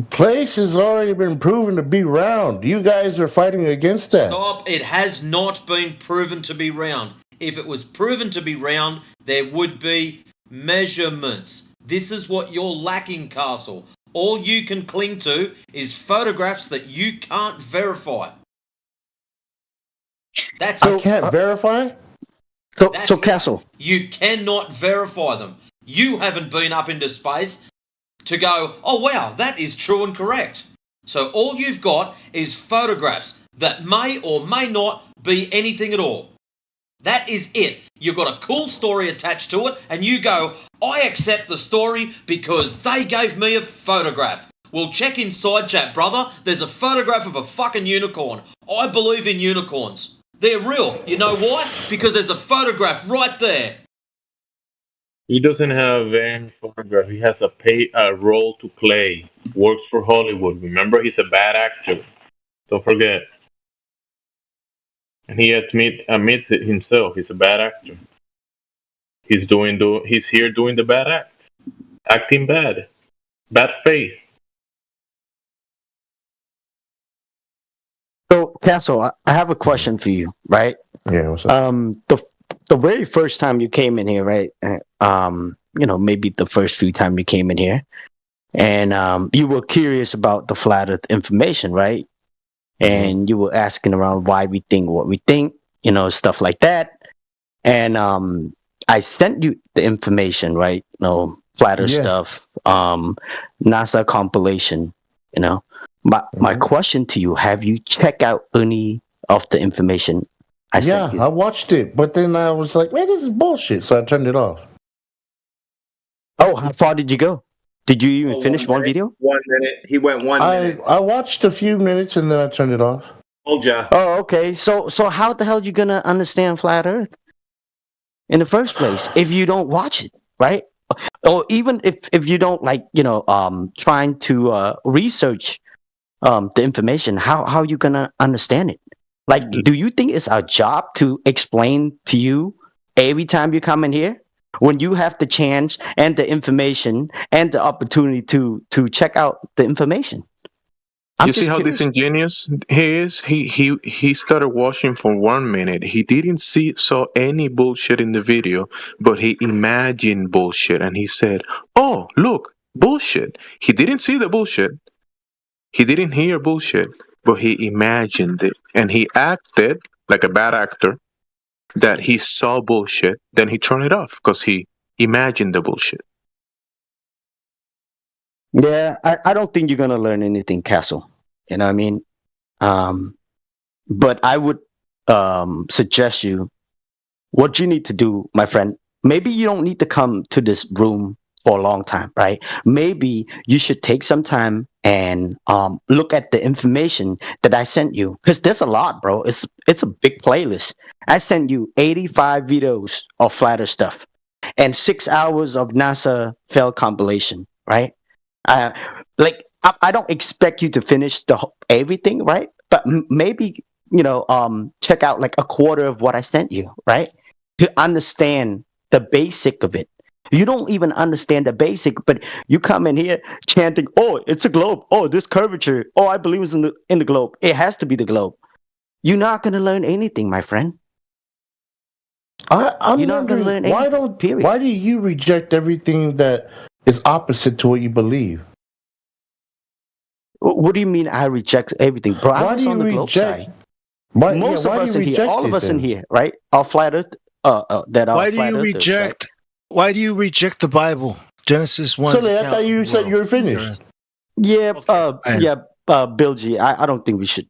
Place has already been proven to be round. You guys are fighting against that. Stop. It has not been proven to be round. If it was proven to be round, there would be measurements. This is what you're lacking, Castle. All you can cling to is photographs that you can't verify. That's I can't verify? So Castle. You cannot verify them. You haven't been up into space to go, oh wow, that is true and correct. So all you've got is photographs that may or may not be anything at all. That is it. You've got a cool story attached to it, and you go, I accept the story because they gave me a photograph. Well, check inside chat, brother. There's a photograph of a fucking unicorn. I believe in unicorns. They're real. You know why? Because there's a photograph right there. He doesn't have any photograph. He has a role to play. Works for Hollywood. Remember, he's a bad actor. Don't forget. And he admits it himself. He's a bad actor. He's here doing the bad act, acting bad, bad faith. So, Castle, I have a question for you, right? Yeah, what's up? The very first time you came in here, right? Maybe the first few times you came in here, and you were curious about the flat Earth information, right? And you were asking around why we think what we think, stuff like that. And I sent you the information, right? Flat Earth stuff, NASA compilation, My question to you, have you checked out any of the information I sent you? I watched it, but then I was like, man, this is bullshit, so I turned it off. Oh, how far did you go? Did you even finish one video? 1 minute. He went 1 minute. I watched a few minutes and then I turned it off. Told ya. Oh, okay. So how the hell are you gonna understand flat Earth in the first place if you don't watch it, right? Or even if you don't trying to research the information, how are you gonna understand it? Like, do you think it's our job to explain to you every time you come in here? When you have the chance and the information and the opportunity to check out the information. You see how disingenuous he is? He started watching for 1 minute. He didn't saw any bullshit in the video, but he imagined bullshit and he said, "Oh, look, bullshit." He didn't see the bullshit. He didn't hear bullshit, but he imagined it and he acted like a bad actor that he saw bullshit, then he turned it off because he imagined the bullshit. Yeah, I don't think you're gonna learn anything, Castle. You know what I mean? But I would suggest you what you need to do, my friend. Maybe you don't need to come to this room for a long time, right? Maybe you should take some time and look at the information that I sent you, because there's a lot, bro. It's a big playlist. I sent you 85 videos of flat Earth stuff and 6 hours of NASA fail compilation, right? I don't expect you to finish everything, right? But maybe check out like a quarter of what I sent you, right? To understand the basic of it. You don't even understand the basic, but you come in here chanting, "Oh, it's a globe. Oh, this curvature. Oh, I believe it's in the globe. It has to be the globe." You're not gonna learn anything, my friend. I'm You're not gonna wondering, learn anything. Period. why do you reject everything that is opposite to what you believe? What do you mean I reject everything, bro? I was on the globe side. Most of us in here, all of us in here, right, are flat Earth. That are Why do flat you earthers, reject? right? Why do you reject the Bible? Genesis 1. So I thought you said you were finished. Yeah, Bill G. I don't think we should,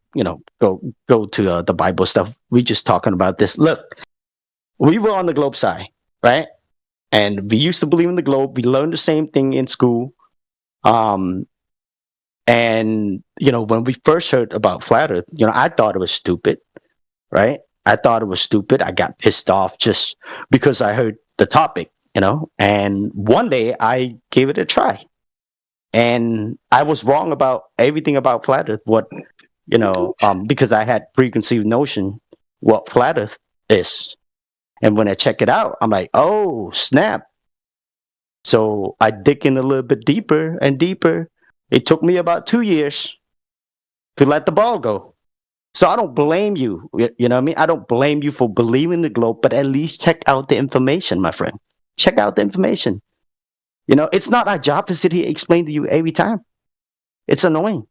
go to the Bible stuff. We're just talking about this. Look, we were on the globe side, right? And we used to believe in the globe. We learned the same thing in school. And when we first heard about flat Earth, I thought it was stupid, right? I thought it was stupid. I got pissed off just because I heard the topic, and one day I gave it a try. And I was wrong about everything about flat Earth, because I had preconceived notion what flat Earth is. And when I check it out, I'm like, oh, snap. So I dig in a little bit deeper and deeper. It took me about 2 years to let the ball go. So I don't blame you. You know what I mean? I don't blame you for believing the globe, but at least check out the information, my friend. Check out the information. It's not our job to sit here and explain to you every time. It's annoying.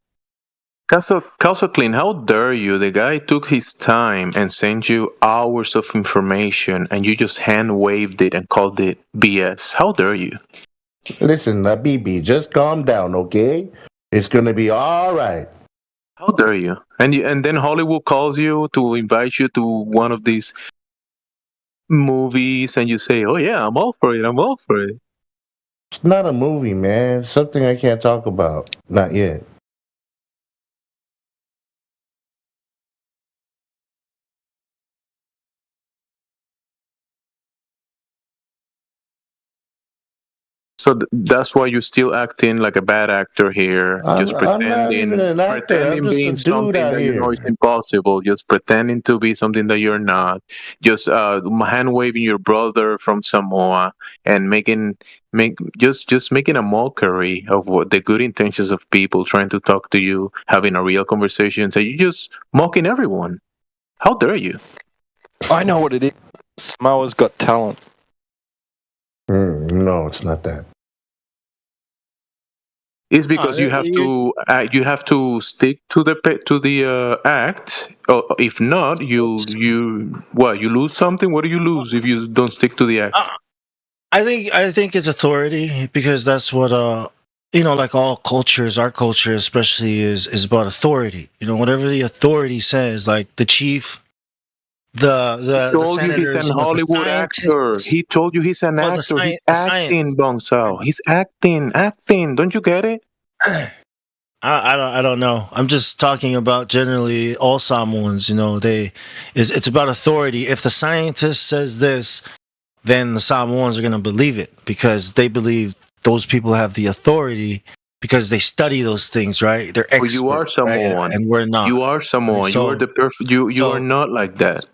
Castle Clean, how dare you? The guy took his time and sent you hours of information and you just hand waved it and called it BS. How dare you? Listen, BB, just calm down, okay? It's gonna be all right. How dare you? And then Hollywood calls you to invite you to one of these movies, and you say, "Oh yeah, I'm all for it. I'm all for it." It's not a movie, man. It's something I can't talk about. Not yet. So that's why you're still acting like a bad actor here, just pretending, I'm not even an actor. pretending I'm just being a dude something out that here. you know is impossible, just pretending to be something that you're not, just hand waving your brother from Samoa and making a mockery of what the good intentions of people trying to talk to you, having a real conversation. So you're just mocking everyone. How dare you? I know what it is. Samoa's Got Talent. No, it's not that. It's because you have to stick to the act. Or if not, you lose something. What do you lose if you don't stick to the act? I think it's authority, because that's what like all cultures, our culture especially is about authority. Whatever the authority says, like the chief, the He told you he's an senators, Hollywood actor. He told you he's an actor. He's acting, Bonsao. He's acting. Don't you get it? I don't know. I'm just talking about generally all Samoans. It's about authority. If the scientist says this, then the Samoans are going to believe it, because they believe those people have the authority because they study those things, right? They're experts. Well, you are Samoan, right? And we're not. You are Samoan. So, you are the perfect. You are not like that.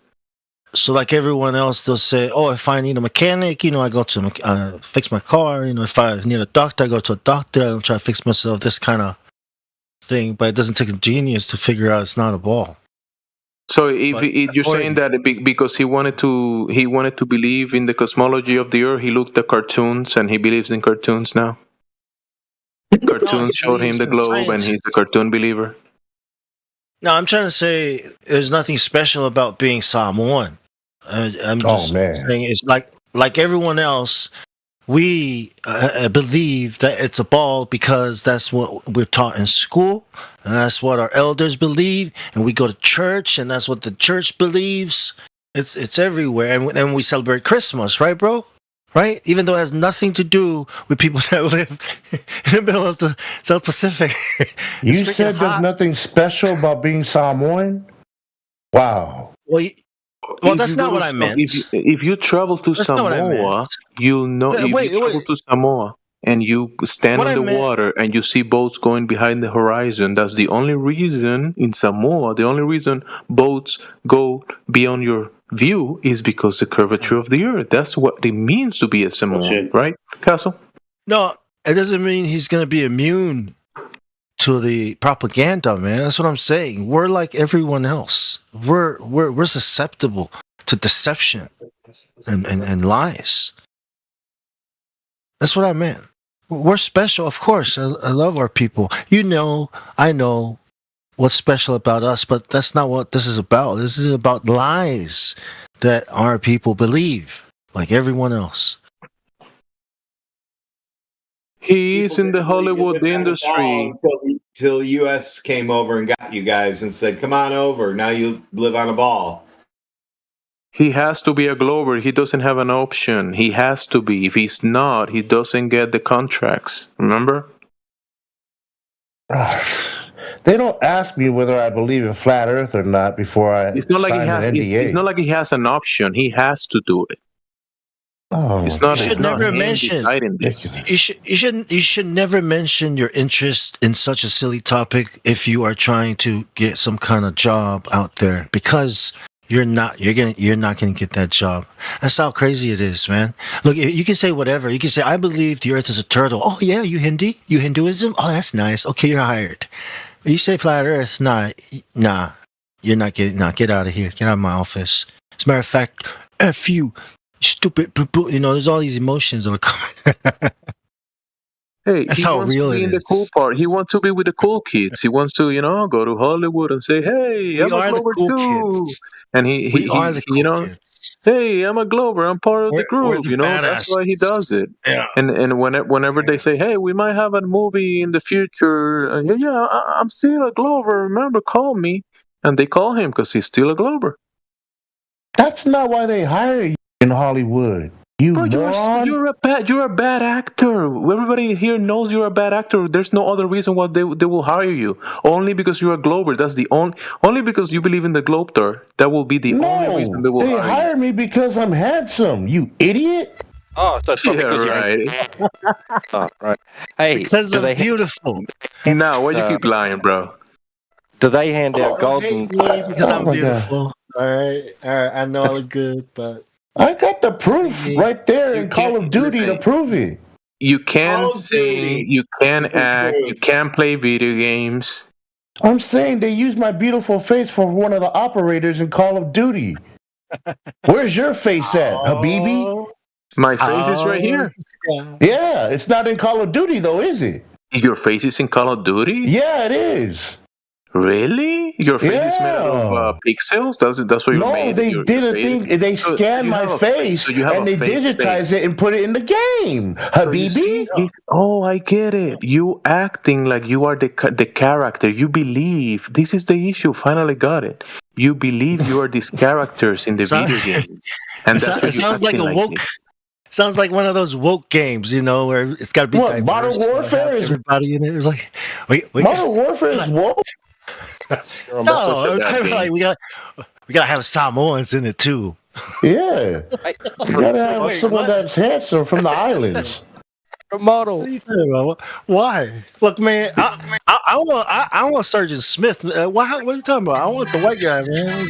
So like everyone else, they'll say, "Oh, if I need a mechanic, I go to fix my car. If I need a doctor, I go to a doctor. I don't try to fix myself." This kind of thing, but it doesn't take a genius to figure out it's not a ball. So if you're saying that because he wanted to believe in the cosmology of the Earth, he looked at cartoons and he believes in cartoons now. Cartoons showed him the globe, and he's a cartoon believer. No, I'm trying to say there's nothing special about being Samoan. I'm just saying it's like everyone else. We believe that it's a ball because that's what we're taught in school, and that's what our elders believe, and we go to church, and that's what the church believes. It's everywhere, and we celebrate Christmas, right, bro? Right? Even though it has nothing to do with people that live in the middle of the South Pacific. You said there's nothing special about being Samoan? Wow. Well, that's not what I meant. If you travel to Samoa, you'll know. If you travel to Samoa and you stand on the water and you see boats going behind the horizon, that's the only reason in Samoa. The only reason boats go beyond your view is because the curvature of the Earth. That's what it means to be a Samoan, right, Castle? No, it doesn't mean he's going to be immune to the propaganda, man. That's what I'm saying. We're like everyone else. We're susceptible to deception and lies. That's what I meant. We're special, of course. I love our people. I know what's special about us, but that's not what this is about. This is about lies that our people believe, like everyone else. He's in the Hollywood industry. Until the U.S. came over and got you guys and said, come on over. Now you live on a ball. He has to be a Glober. He doesn't have an option. He has to be. If he's not, he doesn't get the contracts. Remember? They don't ask me whether I believe in flat Earth or not before I sign an NDA. It's not like he has an option. He has to do it. Oh, it's not. You should never mention. You should never mention your interest in such a silly topic if you are trying to get some kind of job out there, because you're not gonna get that job. That's how crazy it is, man. Look, you can say whatever. You can say, I believe the Earth is a turtle. Oh yeah, you Hinduism? Oh, that's nice. Okay, you're hired. You say flat Earth? Nah, you're not getting. Nah, get out of here. Get out of my office. As a matter of fact, F you. Stupid, there's all these emotions that are coming. Hey, that's he how wants real to be it in the is. cool part. He wants to be with the cool kids. He wants to, go to Hollywood and say, "Hey, I'm a Glober too." Kids. And we are the cool kids. Hey, I'm a Glober. I'm part of the group. That's why he does it. Yeah. And whenever they say, "Hey, we might have a movie in the future," I'm still a Glober. Remember, call me. And they call him because he's still a Glober. That's not why they hire you in Hollywood. Bro, you're a bad actor. Everybody here knows you're a bad actor. There's no other reason why they will hire you. Only because you're a Glober. That's the only because you believe in the Globster. That will be the only reason they will hire me because I'm handsome. You idiot. Oh, so it's not because you're oh, right. Hey, because I'm beautiful. Now, why you keep lying, bro? Do they hand out golden? Because I'm beautiful. All right. I know I look good, but I got the proof right there in Call of Duty to prove it. You can sing, you can act, you can play video games. I'm saying they used my beautiful face for one of the operators in Call of Duty. Where's your face at, Habibi? My face is right here. Yeah, it's not in Call of Duty though, is it? Your face is in Call of Duty? Yeah, it is. Really? Your face is made out of pixels? That's what you made? No, they did a thing. They scanned my face and they digitized it and put it in the game, Habibi. Oh, I get it. You acting like you are the character. You believe. This is the issue. Finally got it. You believe you are these characters in the video game. And it sounds like a woke... Sounds like one of those woke games, where it's got to be diverse. Modern Warfare is everybody in it. It's like Modern Warfare is woke. No, like we gotta have Samoans in it too. Yeah, you gotta have someone that's handsome from the islands. model. What are you talking about? Why? Look, man, I want Sergeant Smith. What are you talking about? I want the white guy, man.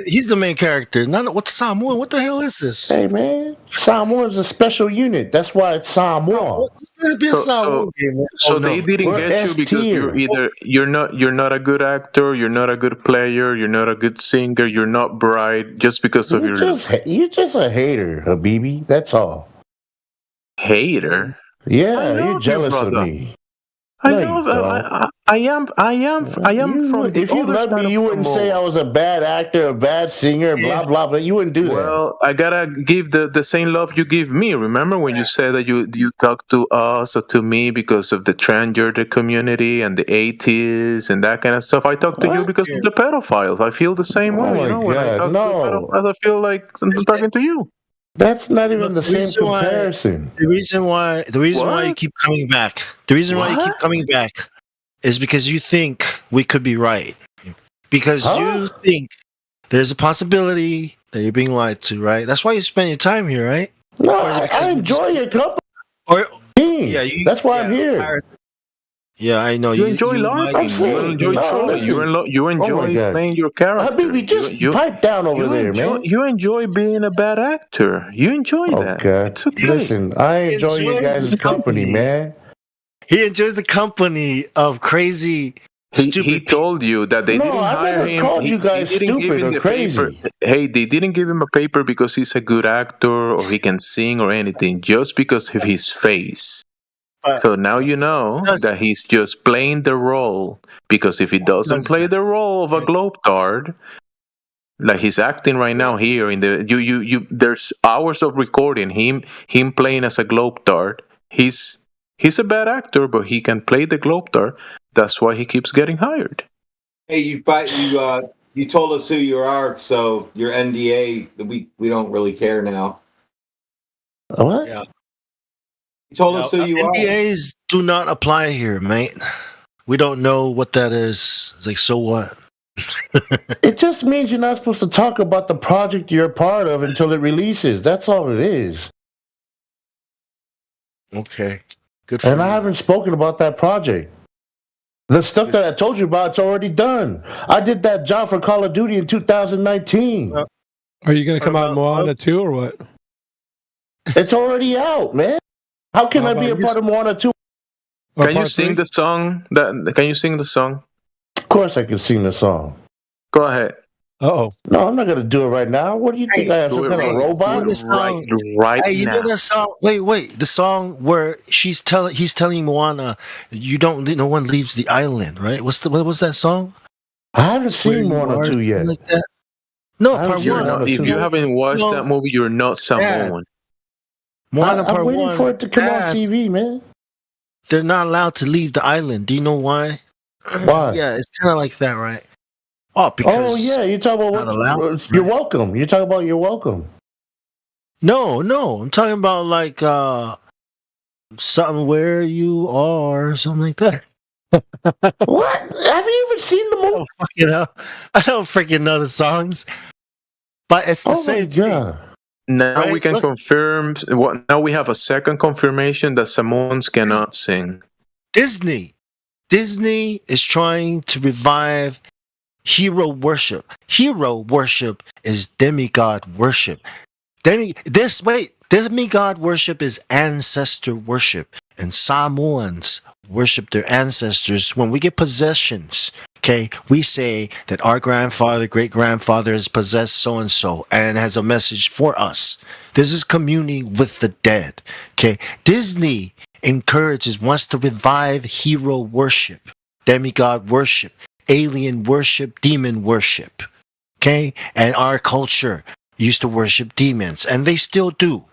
He's the main character. Not what's Samoan? What the hell is this? Hey, man, Samoan is a special unit. That's why it's Samoa. So they didn't get you because you're not a good actor, you're not a good player, you're not a good singer, you're not bright, just because of You're just a hater, Habibi. That's all. Hater? Yeah, you're jealous of me. I know. I am from the If you other loved side me, you of wouldn't Samoa. say I was a bad actor, a bad singer, blah blah blah. You wouldn't do that. Well, I gotta give the same love you give me. Remember when you said that you talked to us or to me because of the transgender community and the atheists and that kind of stuff? I talked to you because of the pedophiles. I feel the same way. my You know, when I God, talk no. to pedophiles, I feel like I'm talking to you. That's not even the same comparison. The reason why you keep coming back. The reason why you keep coming back is because you think we could be right. Because you think there's a possibility that you're being lied to, right? That's why you spend your time here, right? No, I enjoy your company. That's why I'm here. Yeah, I know. You enjoy lying. You enjoy trolling. You enjoy playing your character. Habibi, just pipe down over there, man. You enjoy being a bad actor. You enjoy that. It's okay. Listen, I enjoy you guys' company, man. He enjoys the company of crazy. He told you that they didn't hire him. Called you guys he didn't give stupid him or the crazy. paper. Hey, they didn't give him a paper because he's a good actor or he can sing or anything, just because of his face. So now you know that he's just playing the role, because if he doesn't play the role of a globe-tard, like he's acting right now here in the you there's hours of recording him playing as a globe-tard. He's a bad actor, but he can play the globe-tard. That's why he keeps getting hired. Hey, you told us who you are, so your NDA we don't really care now. What? Yeah. You told us who you are. NDAs do not apply here, mate. We don't know what that is. It's like, so what? It just means you're not supposed to talk about the project you're a part of until it releases. That's all it is. Okay. Good. And I haven't spoken about that project. The stuff that I told you about, it's already done. I did that job for Call of Duty in 2019. Are you going to come out in Moana 2 or what? It's already out, man. How can I be a part of Moana 2? Can you sing the song? Can you sing the song? Of course I can sing the song. Go ahead. Uh-oh. No, I'm not going to do it right now. What do you think? I have some kind of robot? Right hey, you now. know that song? Wait. The song where he's telling Moana, no one leaves the island, right? What was that song? I haven't seen Moana 2 yet. Like that? No, part one. If you haven't watched that movie, you're not Samoan. Moana part I'm waiting one. for it to come on TV, man. They're not allowed to leave the island. Do you know why? Why? Yeah, it's kind of like that, right? Oh, because you talk about you're welcome. You talk about you're welcome. No, I'm talking about like something where you are, something like that. What? Have you even seen the movie? I don't freaking know the songs, but it's the same. God. Now we can confirm. Now we have a second confirmation that Samoans cannot sing. Disney is trying to revive hero worship. Hero worship is demigod worship. Demigod worship is ancestor worship, and Samoans worship their ancestors. When we get possessions, okay, we say that our grandfather, great grandfather has possessed so and so and has a message for us. This is communing with the dead. Okay, Disney wants to revive hero worship, demigod worship, alien worship, demon worship. Okay, and our culture used to worship demons, and they still do.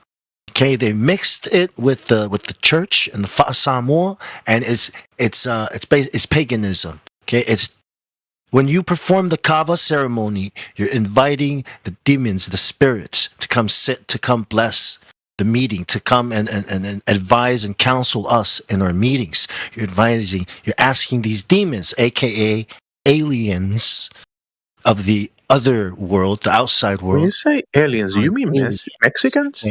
Okay, they mixed it with the church and the Samoa, and it's paganism. Okay, it's when you perform the kava ceremony, you're inviting the demons, the spirits, to come sit, to come bless the meeting, to come and advise and counsel us in our meetings. You're asking these demons, aka aliens of the other world, the outside world. When you say aliens, you mean Mexicans?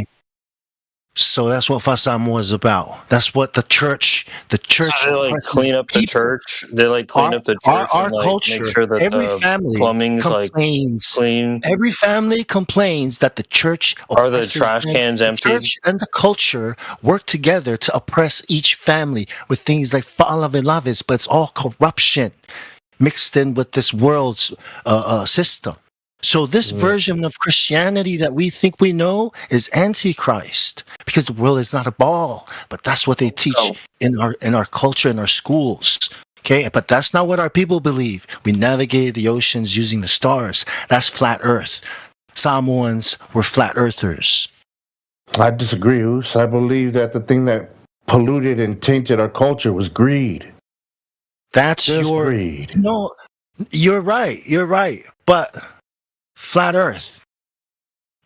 So that's what Fasamo is about. That's what the church. The church. So they like clean up the church. They like clean up the church Our and like culture. make sure that Every the family plumbing's like complains. clean. Every family complains that the church Are the oppresses trash them. cans The empty? church and the culture work together to oppress each family with things like fa'alavilavis, but it's all corruption mixed in with this world's system. So this version of Christianity that we think we know is antichrist, because the world is not a ball. But that's what they teach in our culture, in our schools. Okay, but that's not what our people believe. We navigated the oceans using the stars. That's flat Earth. Samoans were flat earthers. I disagree, Oos. I believe that the thing that polluted and tainted our culture was greed. That's Just your greed. No, you're right. You're right. But flat Earth,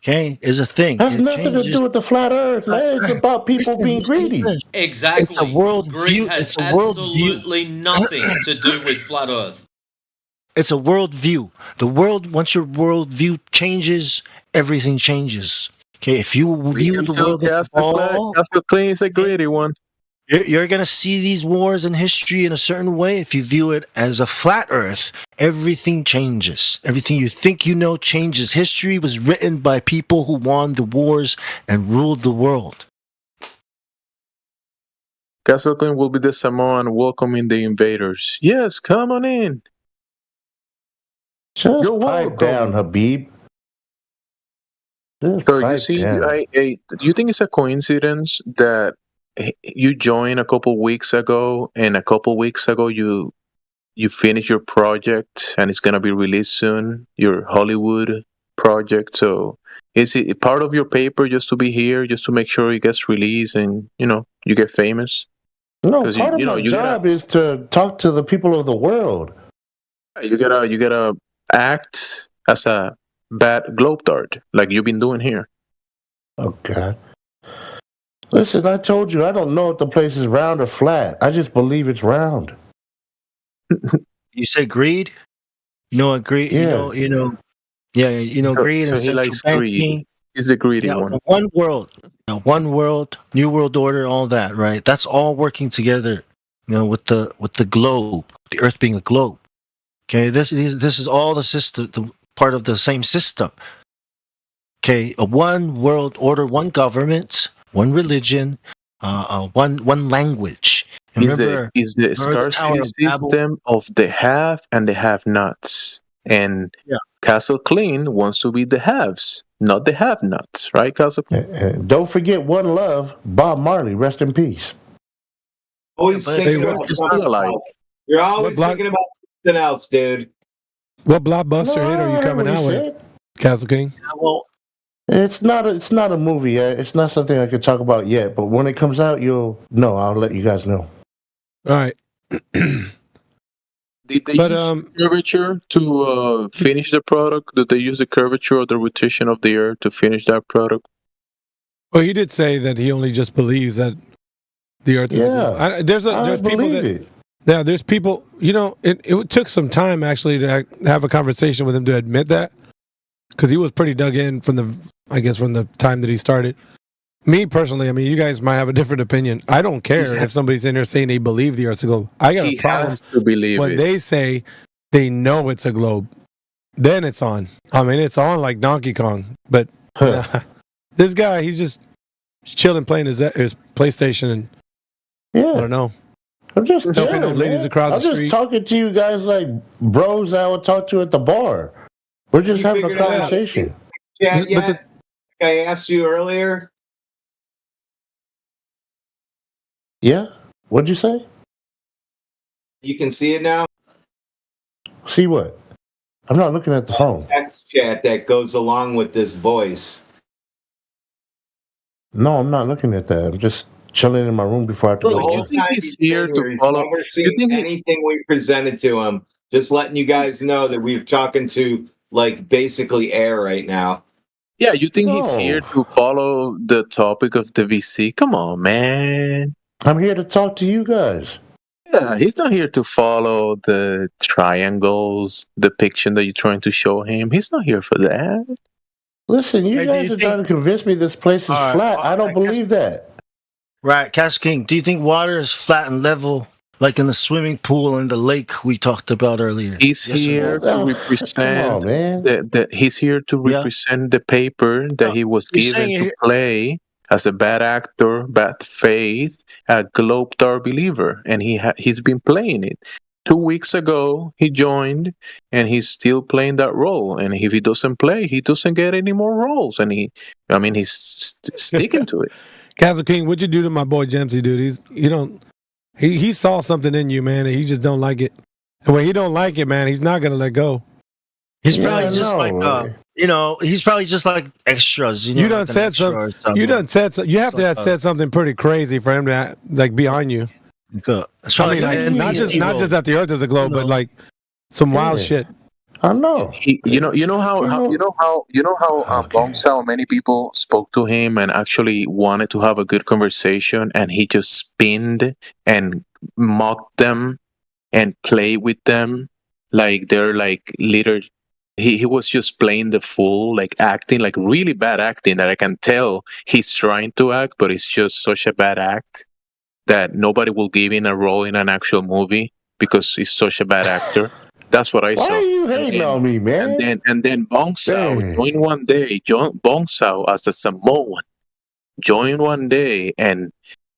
okay, is a thing. Has It nothing to changes. do with the flat Earth, man. It's about people Listen, being listen, greedy. listen. Exactly. It's a world Greed view. has It's a world view. absolutely nothing to do with flat Earth. It's a world view. The world, once your world view changes, everything changes. Okay, if you view the world as a ball, Castle Clean is a greedy one. you're going to see these wars in history in a certain way. If you view it as a flat Earth, everything changes. Everything you think you know changes. History was written by people who won the wars and ruled the world. Castle Clean will be the Samoan welcoming the invaders. Yes, come on in. Just You're pipe welcome. down, Habib. Just So you pipe see, down. do you think it's a coincidence that you joined a couple weeks ago, and a couple weeks ago you finished your project, and it's gonna be released soon, your Hollywood project? So is it part of your paper just to be here, just to make sure it gets released, and you get famous? No, 'Cause part of my job is to talk to the people of the world. you gotta act as a bad globe-dart, like you've been doing here. Okay. Listen, I told you I don't know if the place is round or flat. I just believe it's round. You say greed? You know what greed? Yeah. Greed So and he central likes greed. banking. He's the greedy Yeah, one. one world, new world order, all that, right? That's all working together, with the globe, the Earth being a globe. Okay, this is all the system, the part of the same system. Okay, a one world order, one government, one religion, one language. Is Remember the Tower scarcity of Babel? system of the have and the have-nots, and Yeah. Castle Clean wants to be the haves, not the have-nots, right, Castle Clean? Don't forget One Love, Bob Marley, rest in peace. Always but thinking if about it's something not else. You're always What block- thinking about something else, dude. What blockbuster No, hit are I you heard coming what he out with, said. Castle King? Well, It's not a movie. It's not something I could talk about yet. But when it comes out, I'll let you guys know. All right. Did they But, use curvature to finish the product? Did they use the curvature or the rotation of the Earth to finish that product? Well, he did say that he only just believes that the Earth is a globe. Yeah, There's I people believe that it. yeah, there's people. It took some time actually to have a conversation with him to admit that, because he was pretty dug in from the time that he started. Me personally, I mean, you guys might have a different opinion. I don't care if somebody's in here saying they believe the Earth's a globe. I got He a problem has to believe when it. they say they know it's a globe. Then it's on. I mean, it's on like Donkey Kong. But this guy, he's just chilling, playing his PlayStation, and Yeah, I don't know. I'm just Helping chilling, old ladies man. across I'm the just street. talking to you guys like bros I would talk to at the bar. We're just You having a figured it out. conversation. Yeah, But yeah. I asked you earlier. Yeah? What'd you say? You can see it now. See what? I'm not looking at the phone. Text chat that goes along with this voice. No, I'm not looking at that. I'm just chilling in my room before I have to The go to whole work. think time he's he's here been to here, he's follow- never you seen think he- anything we presented to him. Just letting you guys know that we're talking to like basically air right now. Yeah, you think he's No. here to follow the topic of the VC? Come on, man. I'm here to talk to you guys. Yeah, he's not here to follow the triangles depiction that you're trying to show him. He's not here for that. Listen, you Hey, do guys you are trying think? to convince me this place is All right, flat. I all don't right, believe that. right, Castle King. Do you think water is flat and level, like in the swimming pool and the lake we talked about earlier? He's Yes or here no? to Come represent on, man. he's here to Yeah. represent the paper that No, he was you're given saying to it. play as a bad actor, bad faith, a Globe Star believer, and he's been playing it. 2 weeks ago, he joined, and he's still playing that role. And if he doesn't play, he doesn't get any more roles. And he's sticking to it. Castle King, what'd you do to my boy Jemsy, dude? He saw something in you, man, and he just don't like it. And when he don't like it, man, he's not gonna let go. He's Yeah, probably I just like know. he's probably just like extras. You done like an said extra or something. You done said you have to have said something pretty crazy for him to like be on you. It's I probably mean, like an not NBC just role. at the Earth as a globe, but like some wild Yeah. shit. I know. You know how Bong Sao, many people spoke to him and actually wanted to have a good conversation, and he just spinned and mocked them and play with them like they're like little. He was just playing the fool, like acting like really bad acting that I can tell he's trying to act, but it's just such a bad act that nobody will give him a role in an actual movie because he's such a bad actor. That's what I Why saw. are you hating on me, man? And then Bong Sao Dang. joined one day. Bong Sao as a Samoan joined one day and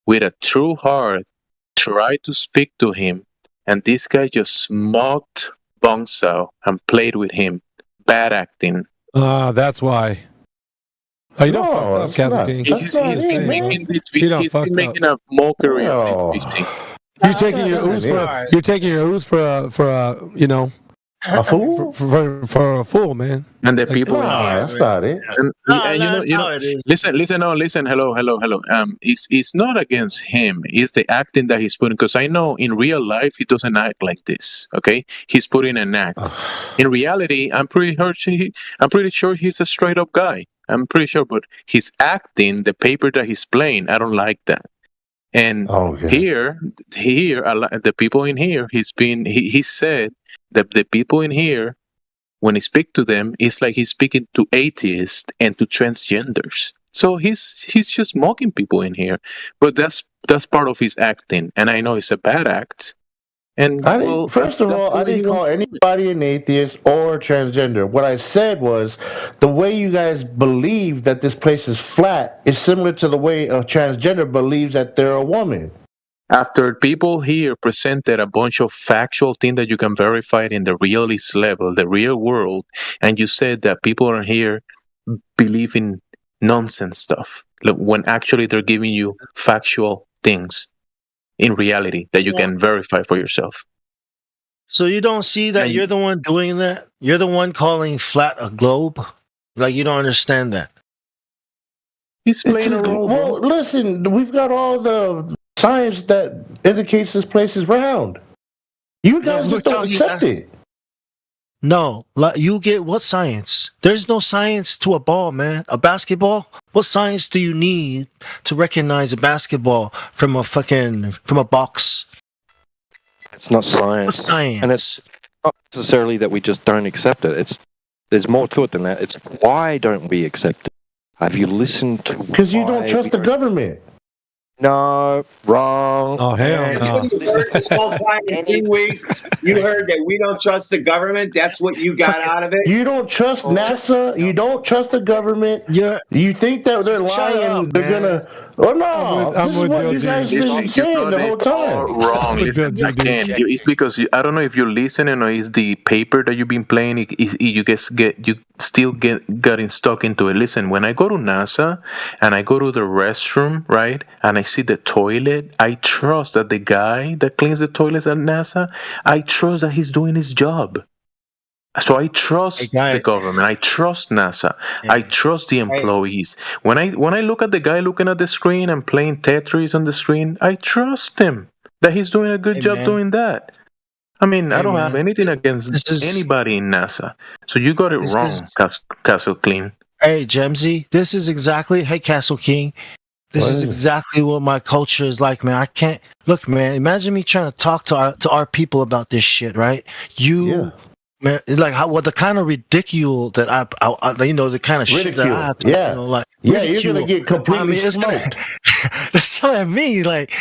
with a true heart tried to speak to him, and this guy just mocked Bong Sao and played with him. Bad acting. That's why. Oh, you don't fucked up, that's Castle not- King. He's been making this. You don't He's fucked been up. making a mockery of No. this VC. You're taking your ooze for you're taking your ooze for a A fool? for a fool, man. And the people in Nah, here. that's not it. And that's you how know, it is. listen. Hello. It's not against him. It's the acting that he's putting. Because I know in real life he doesn't act like this. Okay, he's putting an act. In reality, I'm pretty sure he's a straight up guy. I'm pretty sure, but he's acting the paper that he's playing. I don't like that. And here, the people in here, he said that the people in here, when he speak to them, it's like he's speaking to atheists and to transgenders. So he's just mocking people in here. But that's part of his acting, and I know it's a bad act. And First of all, I didn't call anybody an atheist or transgender. What I said was the way you guys believe that this place is flat is similar to the way a transgender believes that they're a woman. After people here presented a bunch of factual things that you can verify in the realist level, the real world, and you said that people are here believe in nonsense stuff, when actually they're giving you factual things in reality that you can verify for yourself. So you don't see that you're the one doing that? You're the one calling flat a globe? Like you don't understand that. He's playing a role. Well, listen, we've got all the science that indicates this place is round. You guys just don't accept it. No, like you get what science? There's no science to a ball, man. A basketball? What science do you need to recognize a basketball from a box? It's not science. What's science? And it's not necessarily that we just don't accept it. There's more to it than that. It's why don't we accept it? Have you listened to? Because you don't trust the government. No, wrong. Oh hell That's what you heard this whole time in 2 weeks. You heard that we don't trust the government. That's what you got out of it. You don't trust NASA. You don't trust the government. You think that they're lying. They're gonna. Oh no! This is what you guys been saying the whole time. Wrong. Listen, again, it's because I don't know if you're listening or it's the paper that you've been playing. You still getting stuck into it. Listen, when I go to NASA and I go to the restroom, right, and I see the toilet, I trust that the guy that cleans the toilets at NASA, I trust that he's doing his job. So I trust the government. I trust NASA. I trust the employees. When I look at the guy looking at the screen and playing Tetris on the screen, I trust him that he's doing a good job doing that. I mean, I don't have anything against anybody in NASA. So you got it wrong, Castle Clean. Hey, Jemsy, this is exactly. Hey, Castle King. This is exactly what my culture is like, man. I can't look, man. Imagine me trying to talk to our people about this shit, right? Man, like how the kind of ridicule that I you know, the kind of shit that I have to, you know, like you're ridicule. gonna get completely smoked. That's what I mean. Like,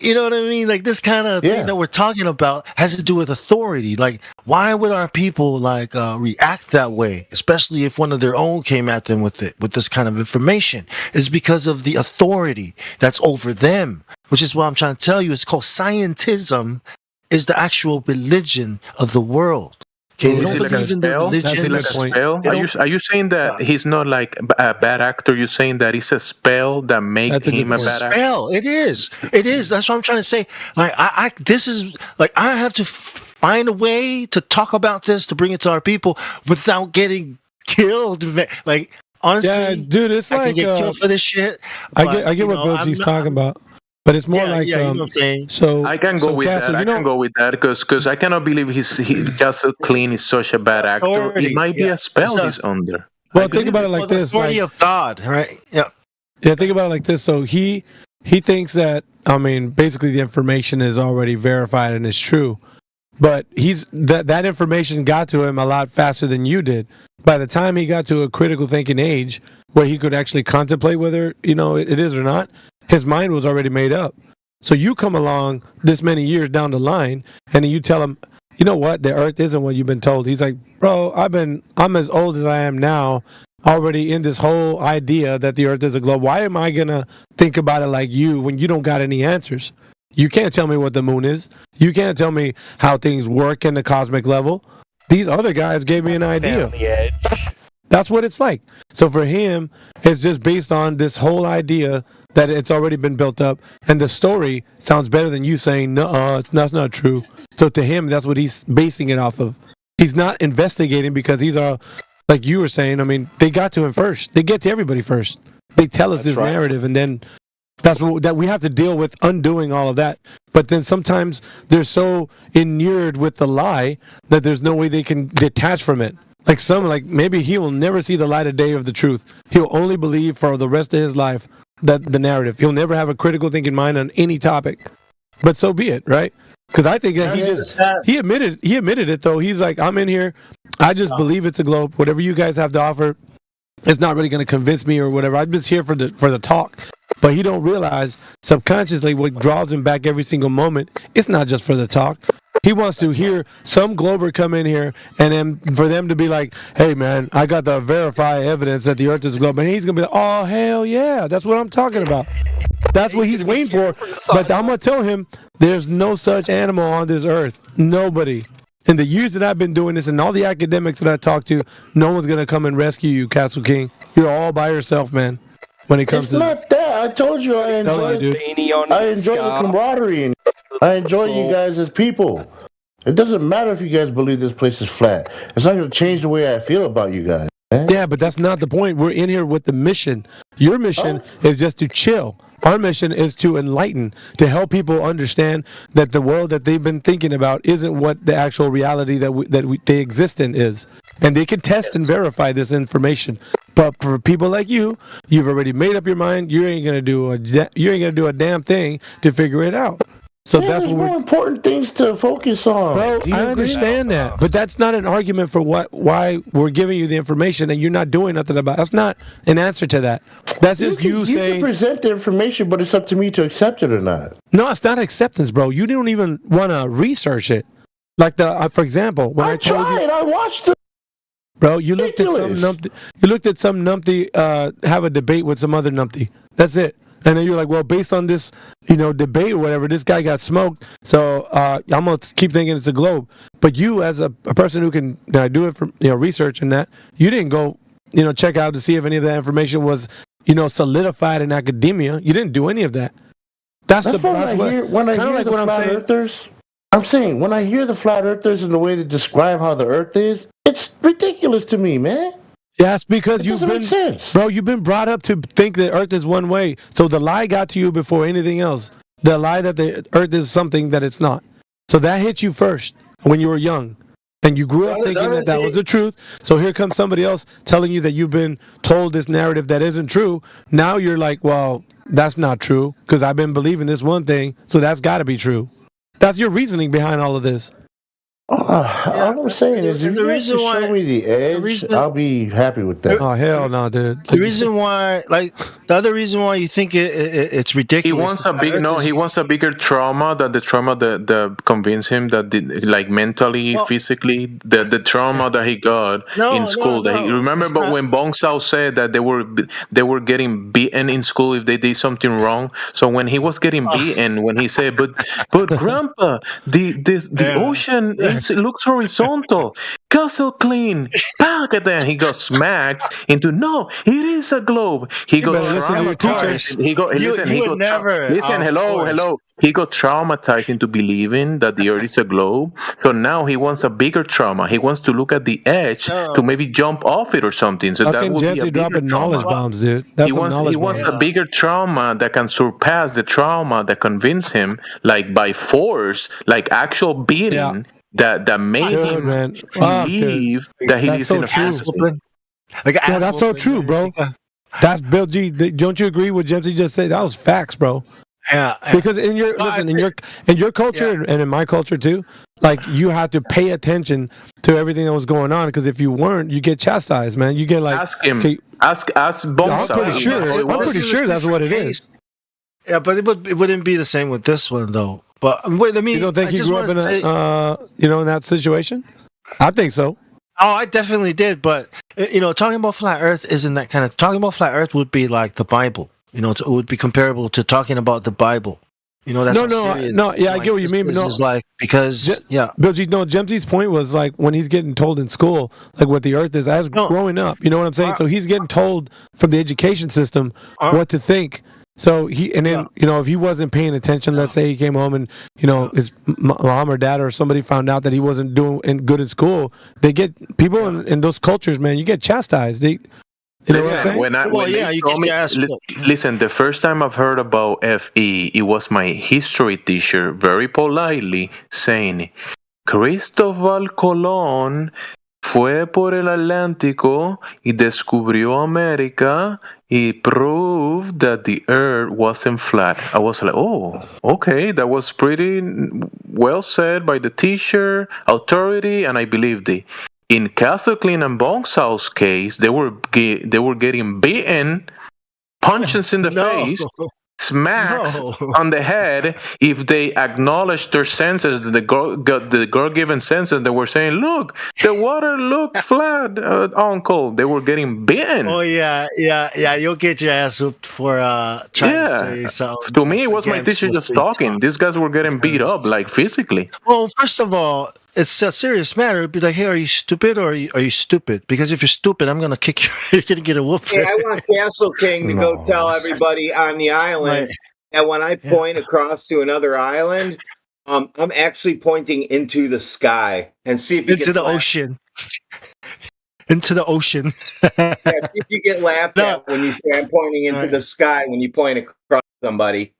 you know what I mean? Like this kind of thing that we're talking about has to do with authority. Like, why would our people like react that way, especially if one of their own came at them with this kind of information? It's because of the authority that's over them, which is what I'm trying to tell you. It's called scientism. Is the actual religion of the world. Okay, is it like a spell? Is it like a spell? Are you saying that he's not like a bad actor? You're saying that it's a spell that makes him a bad actor? Spell. It is. It is. That's what I'm trying to say. Like this is like I have to find a way to talk about this to bring it to our people without getting killed. Like honestly, yeah, dude, it's I like can get killed for this shit. I get what Bill G's talking about. But it's more like you know what I'm saying? So I can go with Castle, that. I can go with that because I cannot believe he Castle Clean is such a bad actor. It might be a spell he's under. Well, think about it like this: the authority of God, right? Yeah. Yeah, think about it like this. So he thinks that basically the information is already verified and is true, but that information got to him a lot faster than you did. By the time he got to a critical thinking age where he could actually contemplate whether it is or not, his mind was already made up. So you come along this many years down the line, and you tell him, you know what, the Earth isn't what you've been told. He's like, bro, I'm as old as I am now, already in this whole idea that the Earth is a globe. Why am I gonna think about it like you when you don't got any answers? You can't tell me what the moon is. You can't tell me how things work in the cosmic level. These other guys gave me an idea. That's what it's like. So for him, it's just based on this whole idea that it's already been built up, and the story sounds better than you saying, no, that's not true. So to him, that's what he's basing it off of. He's not investigating because he's like you were saying, they got to him first. They get to everybody first. They tell us this narrative, and then that's that we have to deal with undoing all of that. But then sometimes they're so inured with the lie that there's no way they can detach from it. Like maybe he will never see the light of day of the truth. He'll only believe for the rest of his life that the narrative. He'll never have a critical thinking mind on any topic. But so be it, right? Because I think that he admitted it though. He's like, I'm in here. I just believe it's a globe. Whatever you guys have to offer, it's not really going to convince me or whatever. I'm just here for the talk. But he don't realize subconsciously what draws him back every single moment. It's not just for the talk. He wants to hear some glober come in here and then for them to be like, hey, man, I got the verified evidence that the Earth is a globe. And he's going to be like, oh, hell yeah, that's what I'm talking about. That's what he's waiting for. But I'm going to tell him there's no such animal on this Earth. Nobody. In the years that I've been doing this and all the academics that I talk to, no one's going to come and rescue you, Castle King. You're all by yourself, man. When it comes to this. It's not that. I told you I enjoy the camaraderie and I enjoy you guys as people. It doesn't matter if you guys believe this place is flat. It's not going to change the way I feel about you guys. Man. Yeah, but that's not the point. We're in here with the mission. Your mission is just to chill. Our mission is to enlighten, to help people understand that the world that they've been thinking about isn't what the actual reality that they exist in is. And they can test and verify this information. But for people like you, you've already made up your mind. You ain't gonna do a damn thing to figure it out. So that's there's more important things to focus on. Bro, I understand that, but that's not an argument for why we're giving you the information and you're not doing nothing about it. That's not an answer to that. That's just you saying. You can present the information, but it's up to me to accept it or not. No, it's not acceptance, bro. You don't even want to research it. Like for example, when I told you, I watched it. Bro, you looked at some numpty have a debate with some other numpty. That's it. And then you're like, well, based on this, debate or whatever, this guy got smoked. So I'm gonna keep thinking it's a globe. But you, as a person who can do it from research and that, you didn't go check out to see if any of that information was solidified in academia. You didn't do any of that. That's when I hear the flat earthers. I'm saying when I hear the flat earthers and the way to describe how the Earth is, it's ridiculous to me, man. Yes, because you've been brought up to think that Earth is one way. So the lie got to you before anything else. The lie that the Earth is something that it's not. So that hit you first when you were young. And you grew up thinking that was the truth. So here comes somebody else telling you that you've been told this narrative that isn't true. Now you're like, well, that's not true because I've been believing this one thing. So that's got to be true. That's your reasoning behind all of this. All I'm saying is, if the you guys reason can show why- me the edge, reason- I'll be happy with that. Oh hell no, dude! The reason why, like, the other reason why you think it's He ridiculous. wants a big no. He wants a bigger trauma that the trauma that convinced him that like mentally, physically, the trauma that he got in school. That he remember, but when Bong Sao said that they were getting beaten in school if they did something wrong. So when he was getting beaten, when he said, "But Grandpa, the ocean looks horizontal. Castle clean." Back at that, he got smacked into no. It is a globe. He got listen to your traumatized. He got listen. He got listen. Hello. He got traumatized into believing that the Earth is a globe. So now he wants a bigger trauma. He wants to look at the edge to maybe jump off it or something. So that Fucking would be a Jesse bigger dropping knowledge trauma. bombs, dude. That's He some wants knowledge bombs. a bigger trauma that can surpass the trauma that convinced him, like by force, like actual beating that made Dude, him man. Fuck, dude. believe that he That's is so in a true. fantasy. Yeah, that's so true, bro. That's Bill G. Don't you agree with Jesse just said? That was facts, bro. Yeah. Because in your in your culture and in my culture too, like you have to pay attention to everything that was going on. Because if you weren't, you get chastised, man. You get like ask him. okay, Ask Bong I'm Sao. pretty sure. I'm pretty sure that's what it is. Yeah, but it wouldn't be the same with this one though. But wait, let me. You don't think I he just grew up in wanna say- in that situation? I think so. Oh, I definitely did, but talking about flat Earth isn't that kind of talking about flat Earth would be like the Bible. It would be comparable to talking about the Bible. That's no. Yeah, I get what you mean. But no, is like because Bill G. No, Jemsy's point was like when he's getting told in school, like what the Earth is as growing up. You know what I'm saying? So he's getting told from the education system what to think. So if he wasn't paying attention, let's say he came home and his mom or dad or somebody found out that he wasn't doing good in school, they get people in those cultures, man. You get chastised. They, you know what I'm saying? Listen, the first time I've heard about FE, it was my history teacher very politely saying, Cristóbal Colón fue por el Atlántico y descubrió América y proved that the earth wasn't flat. I was like, oh, okay, that was pretty well said by the teacher, authority, and I believed it. In Castle Clean and Bong Sao's case, they were getting beaten, punches in the face, smacks on the head if they acknowledged their senses, the God-given senses. They were saying, look, the water looked flat, uncle. They were getting beaten. Oh yeah, you'll get your ass whooped for trying to say something. To me, it was my teacher just talking. These guys were getting beat up, like physically. Well, first of all, it's a serious matter. It'd be like, hey, are you stupid or are you stupid? Because if you're stupid, I'm gonna kick you. You're gonna get a whoop. Hey, I want Castle King to go tell everybody on the island that when I point across to another island, I'm actually pointing into the sky and see if you into the ocean. Into the ocean. Yeah, see if you get laughed at when you say I'm pointing into the sky when you point across somebody.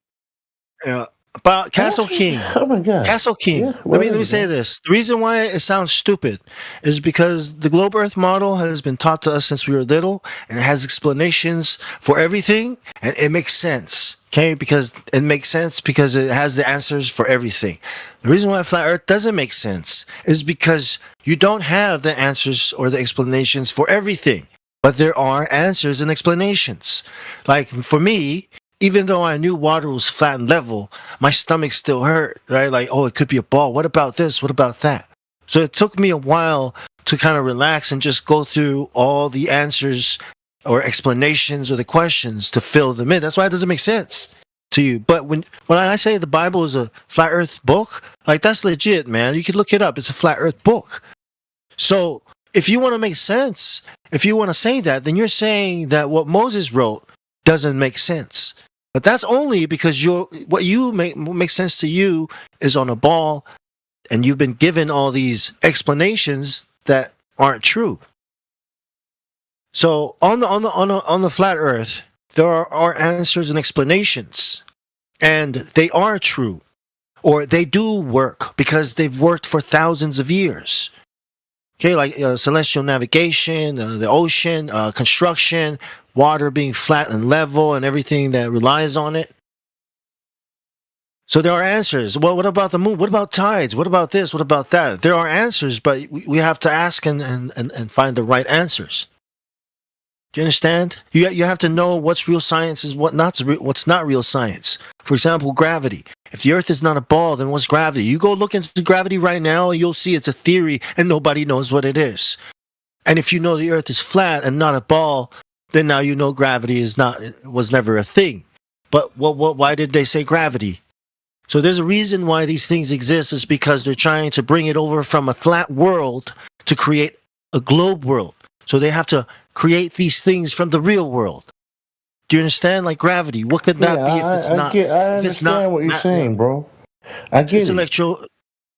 Yeah. But Castle King. Oh my God. Castle King. Let me say this. The reason why it sounds stupid is because the globe Earth model has been taught to us since we were little, and it has explanations for everything, and it makes sense. Okay, because it makes sense because it has the answers for everything. The reason why flat Earth doesn't make sense is because you don't have the answers or the explanations for everything, but there are answers and explanations. Like for me, even though I knew water was flat and level, my stomach still hurt, right? Like, oh, it could be a ball. What about this? What about that? So it took me a while to kind of relax and just go through all the answers or explanations or the questions to fill them in. That's why it doesn't make sense to you. But when I say the Bible is a flat earth book, like that's legit, man. You can look it up. It's a flat earth book. So if you want to make sense, if you want to say that, then you're saying that what Moses wrote doesn't make sense. But that's only because what makes sense to you is on a ball, and you've been given all these explanations that aren't true. So on the flat Earth, there are answers and explanations, and they are true, or they do work because they've worked for thousands of years. Okay, like celestial navigation, the ocean, construction, water being flat and level, and everything that relies on it. So there are answers. Well, what about the moon? What about tides? What about this? What about that? There are answers, but we have to ask and find the right answers. Do you understand? You have to know what's real science is what's not real science. For example, gravity. If the Earth is not a ball, then what's gravity? You go look into gravity right now, and you'll see it's a theory, and nobody knows what it is. And if you know the Earth is flat and not a ball, then now you know gravity was never a thing. But why did they say gravity? So there's a reason why these things exist, is because they're trying to bring it over from a flat world to create a globe world. So they have to create these things from the real world. Do you understand? Like gravity. What could that be if it's not? I understand what you're saying, bro. I get it.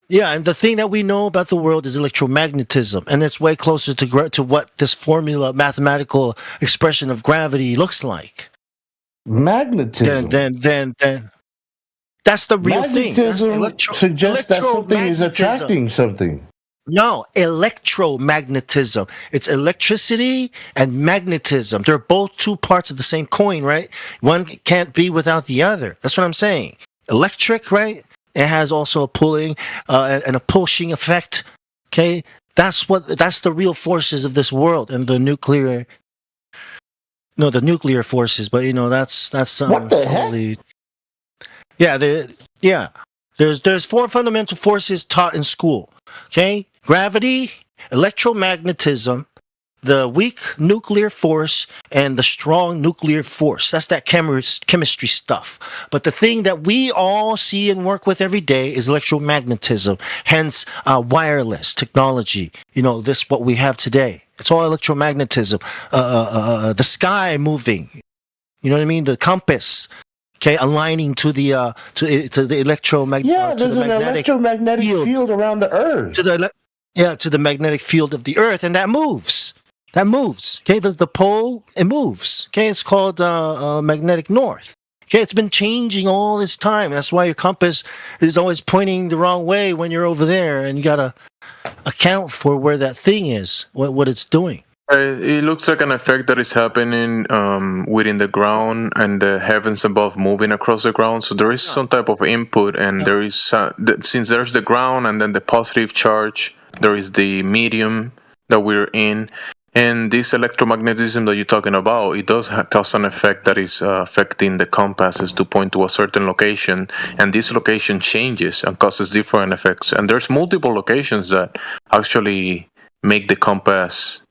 Yeah, and the thing that we know about the world is electromagnetism, and it's way closer to what this formula, mathematical expression of gravity looks like. Magnetism. Then that's the real thing. Magnetism suggests that something is attracting something. No, electromagnetism. It's electricity and magnetism. They're both two parts of the same coin, right? One can't be without the other. That's what I'm saying. Electric, right? It has also a pulling and a pushing effect. Okay, that's the real forces of this world, and the nuclear forces. But that's what the totally. Heck? There's 4 fundamental forces taught in school. Okay, gravity, electromagnetism, the weak nuclear force, and the strong nuclear force. That's that chemistry stuff. But the thing that we all see and work with every day is electromagnetism. Hence, wireless technology. This what we have today. It's all electromagnetism. The sky moving. You know what I mean? The compass. Okay, aligning to the electromagnetic. Yeah, there's an electromagnetic field around the Earth. To the magnetic field of the Earth, and that moves. Okay, the pole, it moves. Okay, it's called magnetic north. Okay, it's been changing all this time. That's why your compass is always pointing the wrong way when you're over there, and you gotta account for where that thing is, what it's doing. It looks like an effect that is happening within the ground and the heavens above moving across the ground. So there is some type of input, and there is since there's the ground and then the positive charge, there is the medium that we're in, and this electromagnetism that you're talking about, it does cause an effect that is affecting the compasses to point to a certain location, and this location changes and causes different effects. And there's multiple locations that actually make the compass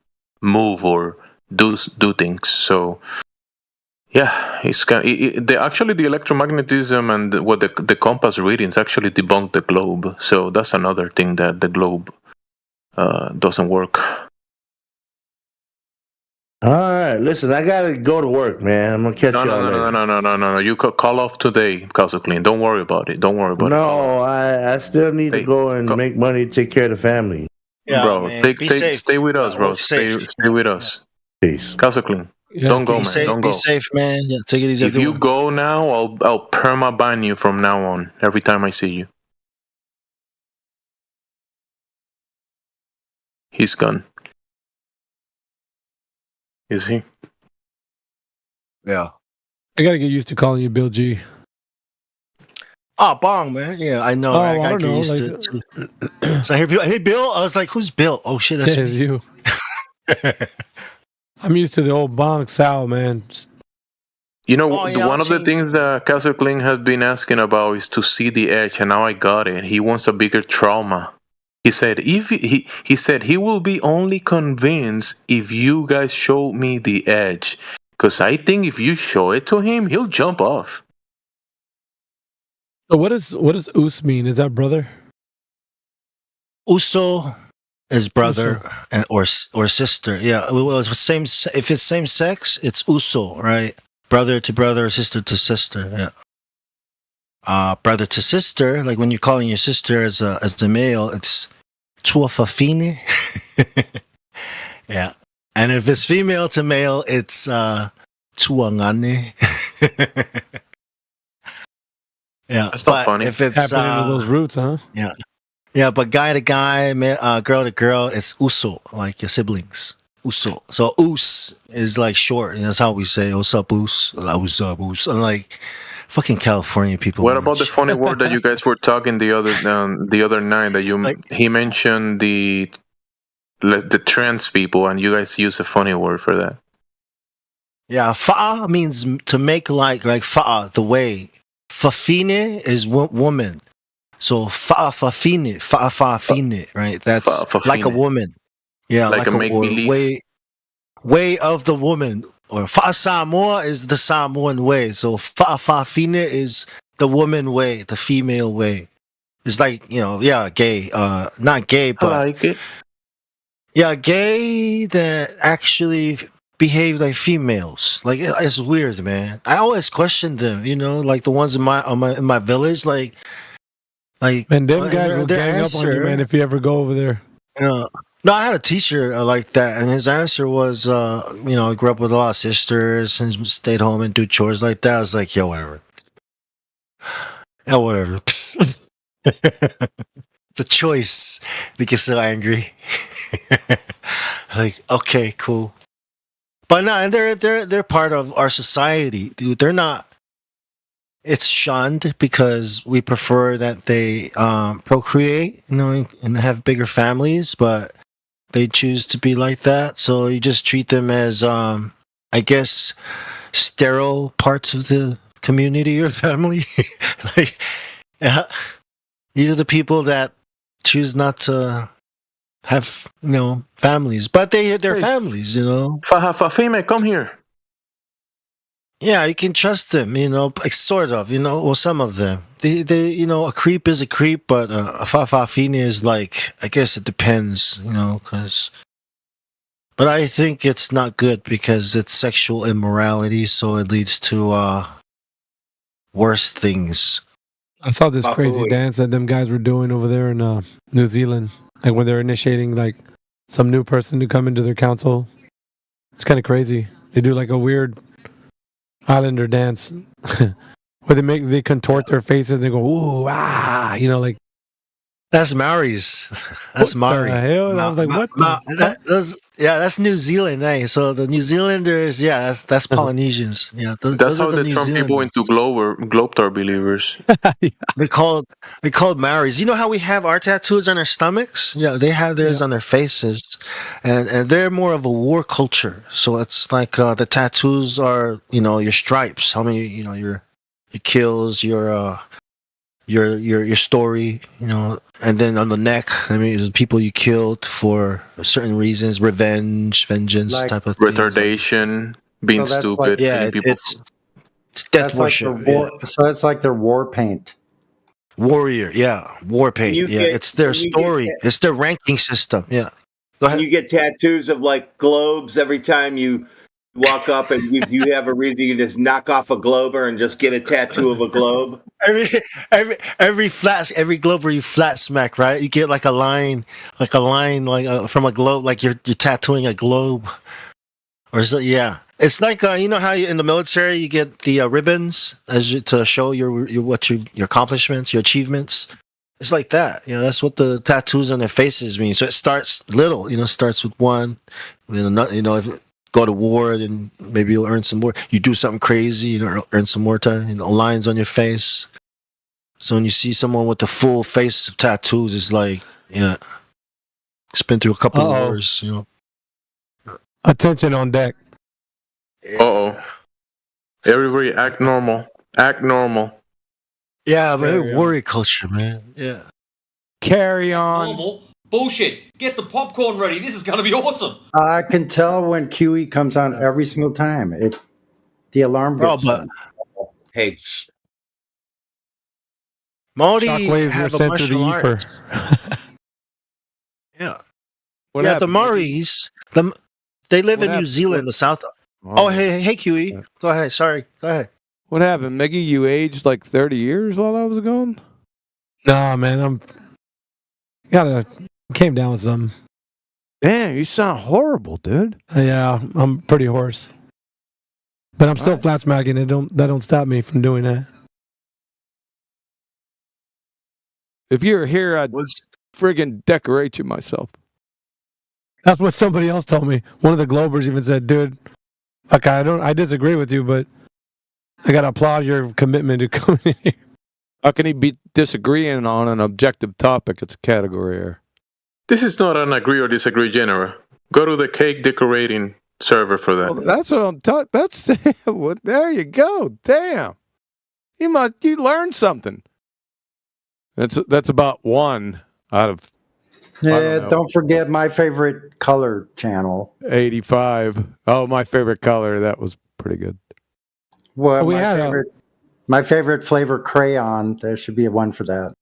move or do things. So yeah, it's actually the electromagnetism and what the compass readings actually debunk the globe. So that's another thing, that the globe doesn't work. All right, listen, I gotta go to work, man. I'm gonna catch you later. No. You could call off today, Casoclean. Don't worry about it. No, I still need to go and make money to take care of the family. Yeah, bro, stay with us, bro. Stay with us. Peace. Casoclean. Don't go, man. Don't go. Be safe, man. Yeah, take it easy. If you go now, I'll perma-ban you from now on. Every time I see you. He's gone. Is he? Yeah. I gotta get used to calling you Bill G. Oh, bong, man. Yeah, I know. I gotta get used to. So I hear people, hey, Bill. I was like, who's Bill? Oh shit, that's me. You. I'm used to the old bong Sal, man. One of the things that Casoclean has been asking about is to see the edge, and now I got it. He wants a bigger trauma. He said he said he will be only convinced if you guys show me the edge. Because I think if you show it to him, he'll jump off. So what does Us mean? Is that brother? Uso is brother or sister. Yeah, well, it's same. If it's same sex, it's Uso, right? Brother to brother, sister to sister. Yeah. Brother to sister, like when you're calling your sister as a male, it's tua fafine. Yeah. And if it's female to male, it's tuangane. Yeah, that's not funny. If it's happening with those roots, huh? Yeah, yeah. But guy to guy, girl to girl, it's uso, like your siblings. Uso. So us is like short, and that's how we say "What's up, us?" "What's up, us?" And like Fucking California people. What about the funny word that you guys were talking the other night that he mentioned the trans people and you guys use a funny word for that? Yeah, fa'a means to make like fa'a, the way. Fafine is woman. So fa'a fafine, right? That's like a woman. Yeah, like a make-believe. Way of the woman. Or fa'a Samoa is the Samoan way. So fa'a fafine is the woman way, the female way. It's like, gay. Not gay, but I like it. Yeah, gay that actually behave like females. Like it's weird, man. I always question them. Like the ones in my village, like. And them guys will gang up on you, man, if you ever go over there. No, I had a teacher like that, and his answer was, I grew up with a lot of sisters and stayed home and do chores like that. I was like, yo, whatever. Yeah, whatever. It's a choice. They get so angry. Like, okay, cool. But no, and they're part of our society, dude. They're not. It's shunned because we prefer that they procreate, and have bigger families, but they choose to be like that. So you just treat them as, I guess, sterile parts of the community or family. Like, these are the people that choose not to have, families, but they're families, Fafime, come here. Yeah, you can trust them, like sort of, well, some of them. They a creep is a creep, but a fafafine is like, I guess it depends, because. But I think it's not good because it's sexual immorality, so it leads to worse things. I saw this crazy dance that them guys were doing over there in New Zealand, like when they're initiating like some new person to come into their council. It's kind of crazy. They do like a weird Islander dance where they contort their faces and they go ooh ah, like that's Maoris. That's Maori. I was like, what? That's New Zealand, eh? So the New Zealanders, that's Polynesians. Yeah, that's how they turn people into Globetrotter believers. They called Maoris. You know how we have our tattoos on our stomachs? Yeah, they have theirs on their faces, and they're more of a war culture. So it's like the tattoos are, your stripes. How many, your kills, your story, and then on the neck, the people you killed for certain reasons, revenge, vengeance, like type of retardation, being stupid. Like, it's death worship. So it's like their war paint. Warrior, war paint. It's their story. It's their ranking system. Yeah. Go ahead. You get tattoos of like globes every time you walk up, and you have a reason you just knock off a glober and just get a tattoo of a globe. Every globe where you flat smack, right? You get like a line from a globe, like you're tattooing a globe, or so. Yeah, it's like how in the military you get the ribbons to show your accomplishments, your achievements. It's like that. That's what the tattoos on their faces mean. So it starts little. Starts with one, then if go to war, then maybe you'll earn some more. You do something crazy, earn some more time. Lines on your face. So when you see someone with the full face of tattoos, it's like, it's been through a couple of wars. Attention on deck. Everybody act normal. Act normal. Yeah, but warrior culture, man. Yeah. Carry on. Normal bullshit. Get the popcorn ready. This is going to be awesome. I can tell when QE comes on every single time. The alarm gets on. Hey, Maori shockwaves have are a sent to the martial ether. arts. Yeah. What the happened? Maoris, they live in New Zealand, the South. Oh, hey, QE. Go ahead. Sorry. Go ahead. What happened, Meggy? You aged like 30 years while I was gone? Nah, man, came down with something. Damn, you sound horrible, dude. Yeah, I'm pretty hoarse. But I'm still flat smacking. That don't stop me from doing that. If you were here, I'd friggin' decorate you myself. That's what somebody else told me. One of the Globers even said, dude, okay, I disagree with you, but I gotta applaud your commitment to coming in here. How can he be disagreeing on an objective topic? It's a category error. This is not an agree or disagree genre. Go to the cake decorating server for that. Well, that's what I'm talking. That's well, there you go. Damn, you learned something. That's about one out of. Yeah, don't forget my favorite color channel. 85. Oh, my favorite color. That was pretty good. Well, my favorite flavor crayon. There should be a one for that.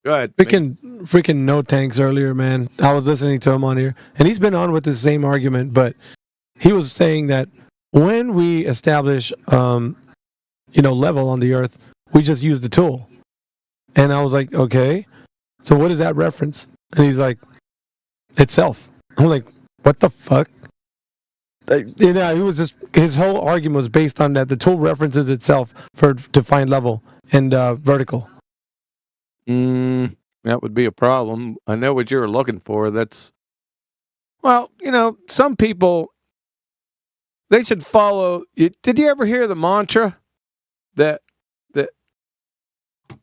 Go ahead. Freaking no tanks earlier, man. I was listening to him on here, and he's been on with the same argument, but he was saying that when we establish, level on the Earth, we just use the tool. And I was like, okay, so what is that reference? And he's like, itself. I'm like, what the fuck? He was just, his whole argument was based on that the tool references itself to find level and vertical. That would be a problem. I know what you're looking for. Some people, they should follow. Did you ever hear the mantra that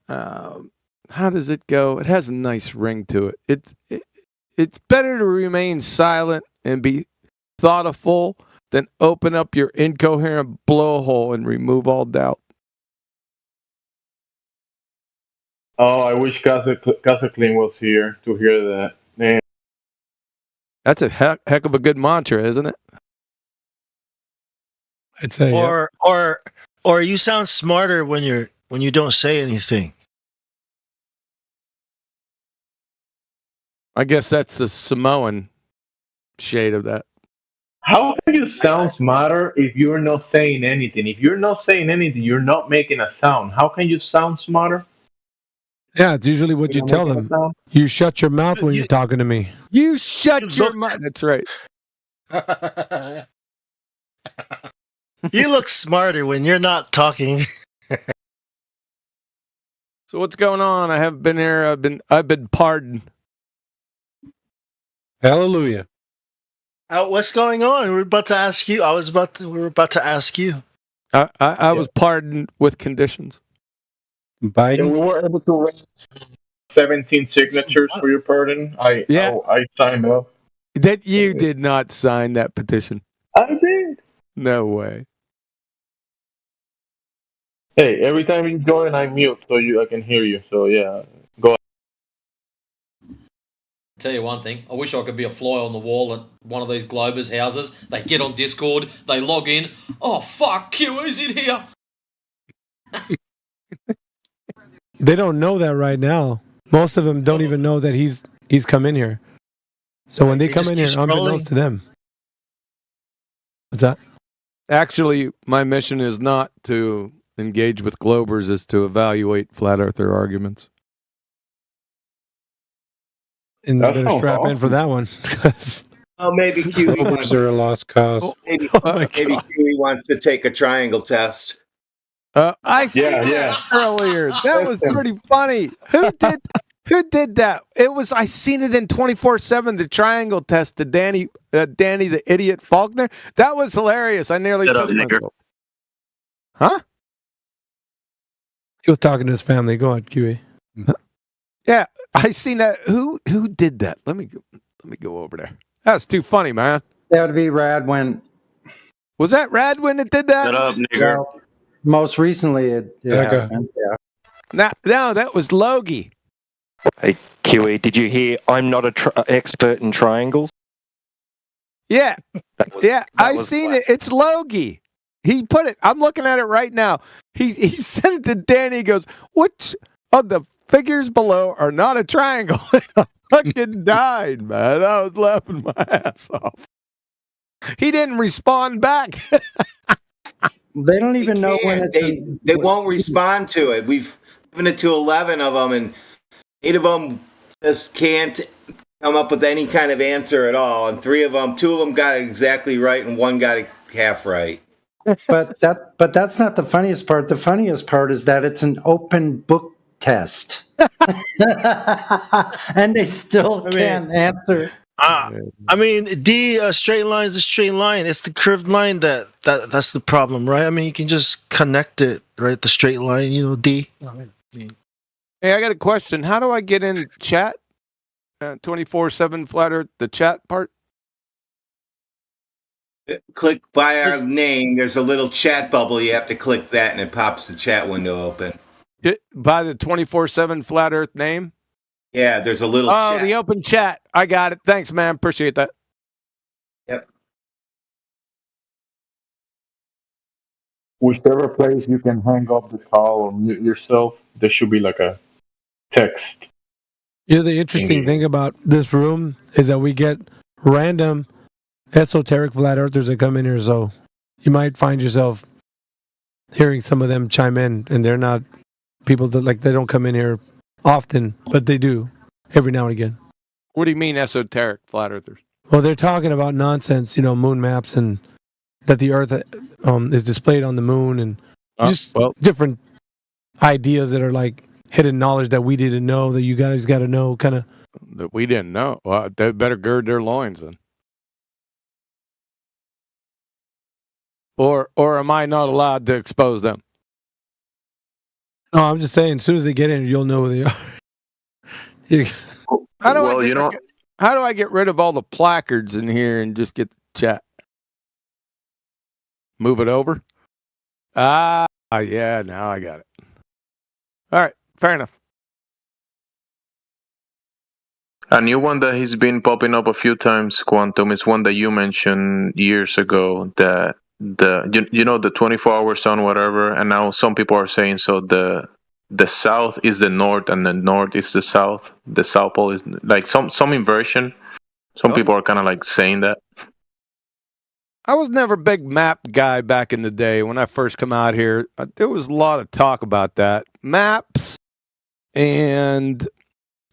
how does it go? It has a nice ring to it. It's better to remain silent and be thoughtful than open up your incoherent blowhole and remove all doubt. Oh, I wish Casaclean was here to hear that. Man. That's a heck of a good mantra, isn't it? I'd say, or you sound smarter when you don't say anything. I guess that's the Samoan shade of that. How can you sound smarter if you're not saying anything? If you're not saying anything, you're not making a sound. How can you sound smarter? Yeah, it's usually what you tell them. You shut your mouth when you're talking to me. You shut your mouth. That's right. You look smarter when you're not talking. So what's going on? I haven't been here. I've been pardoned. Hallelujah. What's going on? We were about to ask you. We were about to ask you. I was pardoned with conditions. Biden. And we were able to raise 17 signatures for your pardon. I signed up. That you did not sign that petition. I did. No way. Hey, every time you join, I mute so I can hear you. So yeah, go ahead. Tell you one thing, I wish I could be a fly on the wall at one of these Globers houses. They get on Discord, they log in. Oh fuck, QE's in here. They don't know that right now. Most of them don't even know that he's come in here. So when they come in here, unbeknownst to them. What's that? Actually, my mission is not to engage with Globers, is to evaluate flat earther arguments. And you better strap in for that one. Oh, maybe QE wants are a lost cause. maybe QE wants to take a triangle test. I saw that earlier. That was pretty funny. Who did that? I seen it in 24/7. The triangle test to Danny the idiot Faulkner. That was hilarious. I nearly pissed myself. Huh? He was talking to his family. Go on, QE. Yeah, I seen that. Who did that? Let me go over there. That's too funny, man. That would be Radwin. Was that Radwin that did that? Shut up, nigger. Well, most recently, it has been, yeah. No, that was Logie. Hey, QE, did you hear I'm not an expert in triangles? Yeah, I seen it. It's Logie. He put it. I'm looking at it right now. He sent it to Danny. He goes, which of the figures below are not a triangle? I fucking died, man. I was laughing my ass off. He didn't respond back. They don't even know when they won't respond to it. We've given it to 11 of them, and 8 of them just can't come up with any kind of answer at all. And 2 of them got it exactly right, and 1 got it half right. But that's not the funniest part. The funniest part is that it's an open book test, and they still can't answer. I mean, D straight line is a straight line. It's the curved line that's the problem, right? I mean, you can just connect it, right? The straight line, D. Hey, I got a question. How do I get in chat? 24/7 Flat Earth, the chat part? Click by our name. There's a little chat bubble. You have to click that, and it pops the chat window open. By the 24/7 Flat Earth name? Yeah, there's a little chat. The open chat. I got it. Thanks, man. Appreciate that. Yep. Whichever place you can hang up the call or mute yourself, there should be like a text. Yeah, the interesting thing about this room is that we get random esoteric flat earthers that come in here, so you might find yourself hearing some of them chime in, and they're not people that they don't come in here often, but they do every now and again. What do you mean esoteric flat earthers? Well, they're talking about nonsense, moon maps, and that the Earth is displayed on the moon, and just different ideas that are like hidden knowledge that we didn't know, that you guys got to know, kind of. That we didn't know. Well, they better gird their loins then. Or am I not allowed to expose them? No, I'm just saying, as soon as they get in, you'll know who they are. How do I get rid of all the placards in here and just get the chat? Move it over? Yeah, now I got it. All right, fair enough. A new one that has been popping up a few times, Quantum, is one that you mentioned years ago, that the 24-hour sun, whatever, and now some people are saying the south is the north and the north is the south. The South Pole is like some inversion. Some people are kind of like saying that. I was never a big map guy back in the day when I first come out here. There was a lot of talk about that. Maps and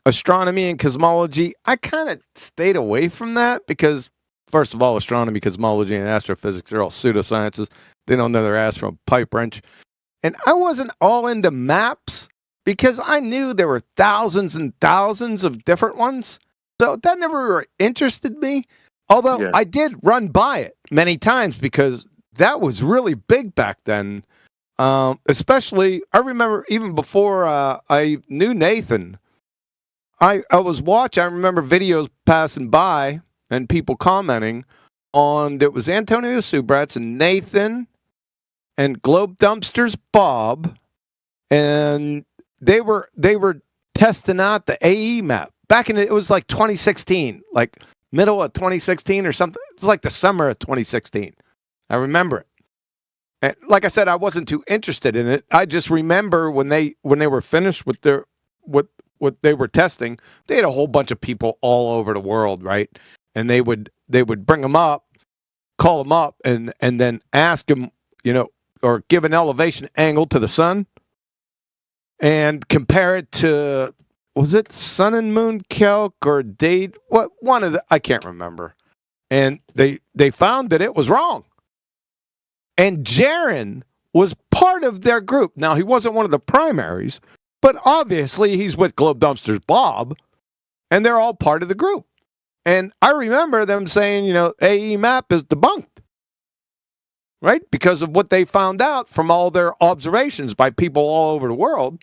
astronomy and cosmology. I kind of stayed away from that because, first of all, astronomy, cosmology, and astrophysics are all pseudosciences. They don't know their ass from a pipe wrench. And I wasn't all into maps because I knew there were thousands and thousands of different ones. So that never interested me. Although I did run by it many times because that was really big back then. Especially, I remember even before I knew Nathan, I remember videos passing by and people commenting on, it was Antonio Subrats and Nathan and Globe Dumpsters Bob, and they were testing out the AE map. Back in it was like 2016, like middle of 2016 or something. It's like the summer of 2016. I remember it. And like I said, I wasn't too interested in it. I just remember when they were finished with their what they were testing, they had a whole bunch of people all over the world, right? And they would bring them up, call them up, and then ask them, or give an elevation angle to the sun and compare it to, was it Sun and Moon Calc or date? What one of the, I can't remember. And they found that it was wrong. And Jaron was part of their group. Now, he wasn't one of the primaries, but obviously he's with Globe Dumpsters Bob, and they're all part of the group. And I remember them saying, AE map is debunked, right? Because of what they found out from all their observations by people all over the world.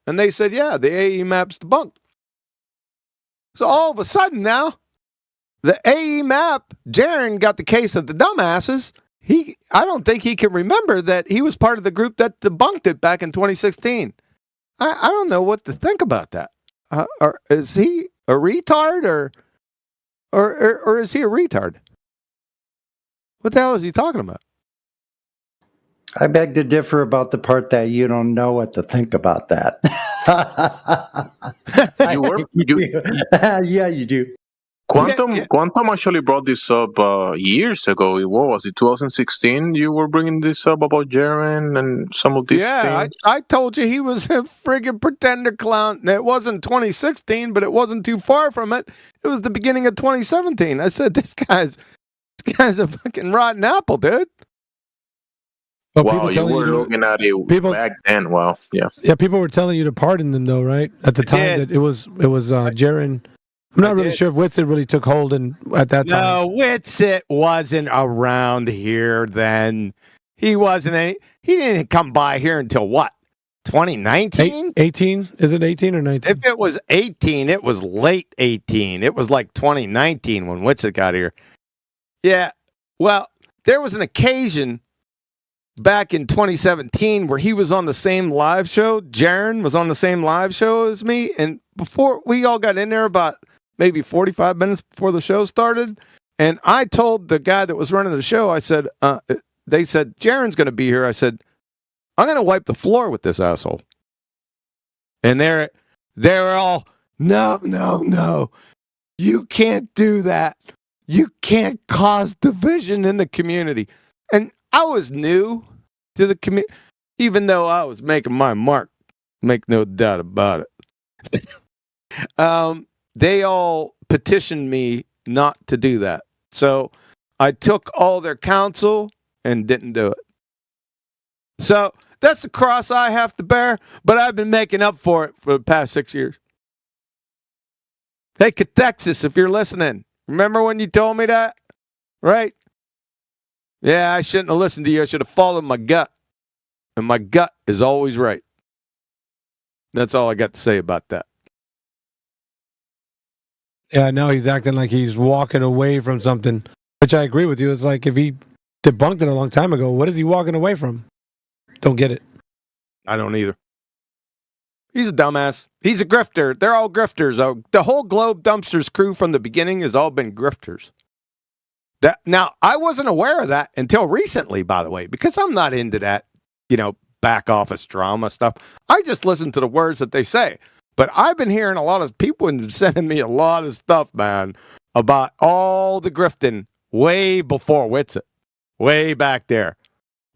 And they said, yeah, the AE map's debunked. So all of a sudden now, the AE map, Jaron got the case of the dumbasses. I don't think he can remember that he was part of the group that debunked it back in 2016. I don't know what to think about that. Or is he a retard or is he a retard? What the hell is he talking about? I beg to differ about the part that you don't know what to think about that. Yeah, you do. Quantum actually brought this up years ago. What was it, 2016? You were bringing this up about Jaron and some of these things? I told you he was a friggin' pretender clown. It wasn't 2016, but it wasn't too far from it. It was the beginning of 2017. I said, this guy's a fucking rotten apple, dude. Well, wow, you were looking at it back then. Wow, yeah. Yeah, people were telling you to pardon them, though, right? At the time that it was Jaron I'm not really sure if Whitsitt really took hold at that time. No, Whitsitt wasn't around here then. He didn't come by here until what? 2019? 18? Is it 18 or 19? If it was 18, it was late 18. It was like 2019 when Whitsitt got here. Yeah. Well, there was an occasion back in 2017 where he was on the same live show. Jaron was on the same live show as me. And before we all got in there about maybe 45 minutes before the show started, and I told the guy that was running the show, I said, they said, Jaron's going to be here. I said, I'm going to wipe the floor with this asshole. And they're all, no. You can't do that. You can't cause division in the community. And I was new to the community, even though I was making my mark. Make no doubt about it. They all petitioned me not to do that. So I took all their counsel and didn't do it. So that's the cross I have to bear, but I've been making up for it for the past 6 years. Hey, Catexas, if you're listening, remember when you told me that? Right? Yeah, I shouldn't have listened to you. I should have followed my gut. And my gut is always right. That's all I got to say about that. Yeah, now he's acting like he's walking away from something, which I agree with you. It's like if he debunked it a long time ago, what is he walking away from? Don't get it. I don't either. He's a dumbass. He's a grifter. They're all grifters. The whole Globe Dumpsters crew from the beginning has all been grifters. Now, I wasn't aware of that until recently, by the way, because I'm not into that, back office drama stuff. I just listen to the words that they say. But I've been hearing a lot of people and sending me a lot of stuff, man, about all the grifting way before Whitsitt, way back there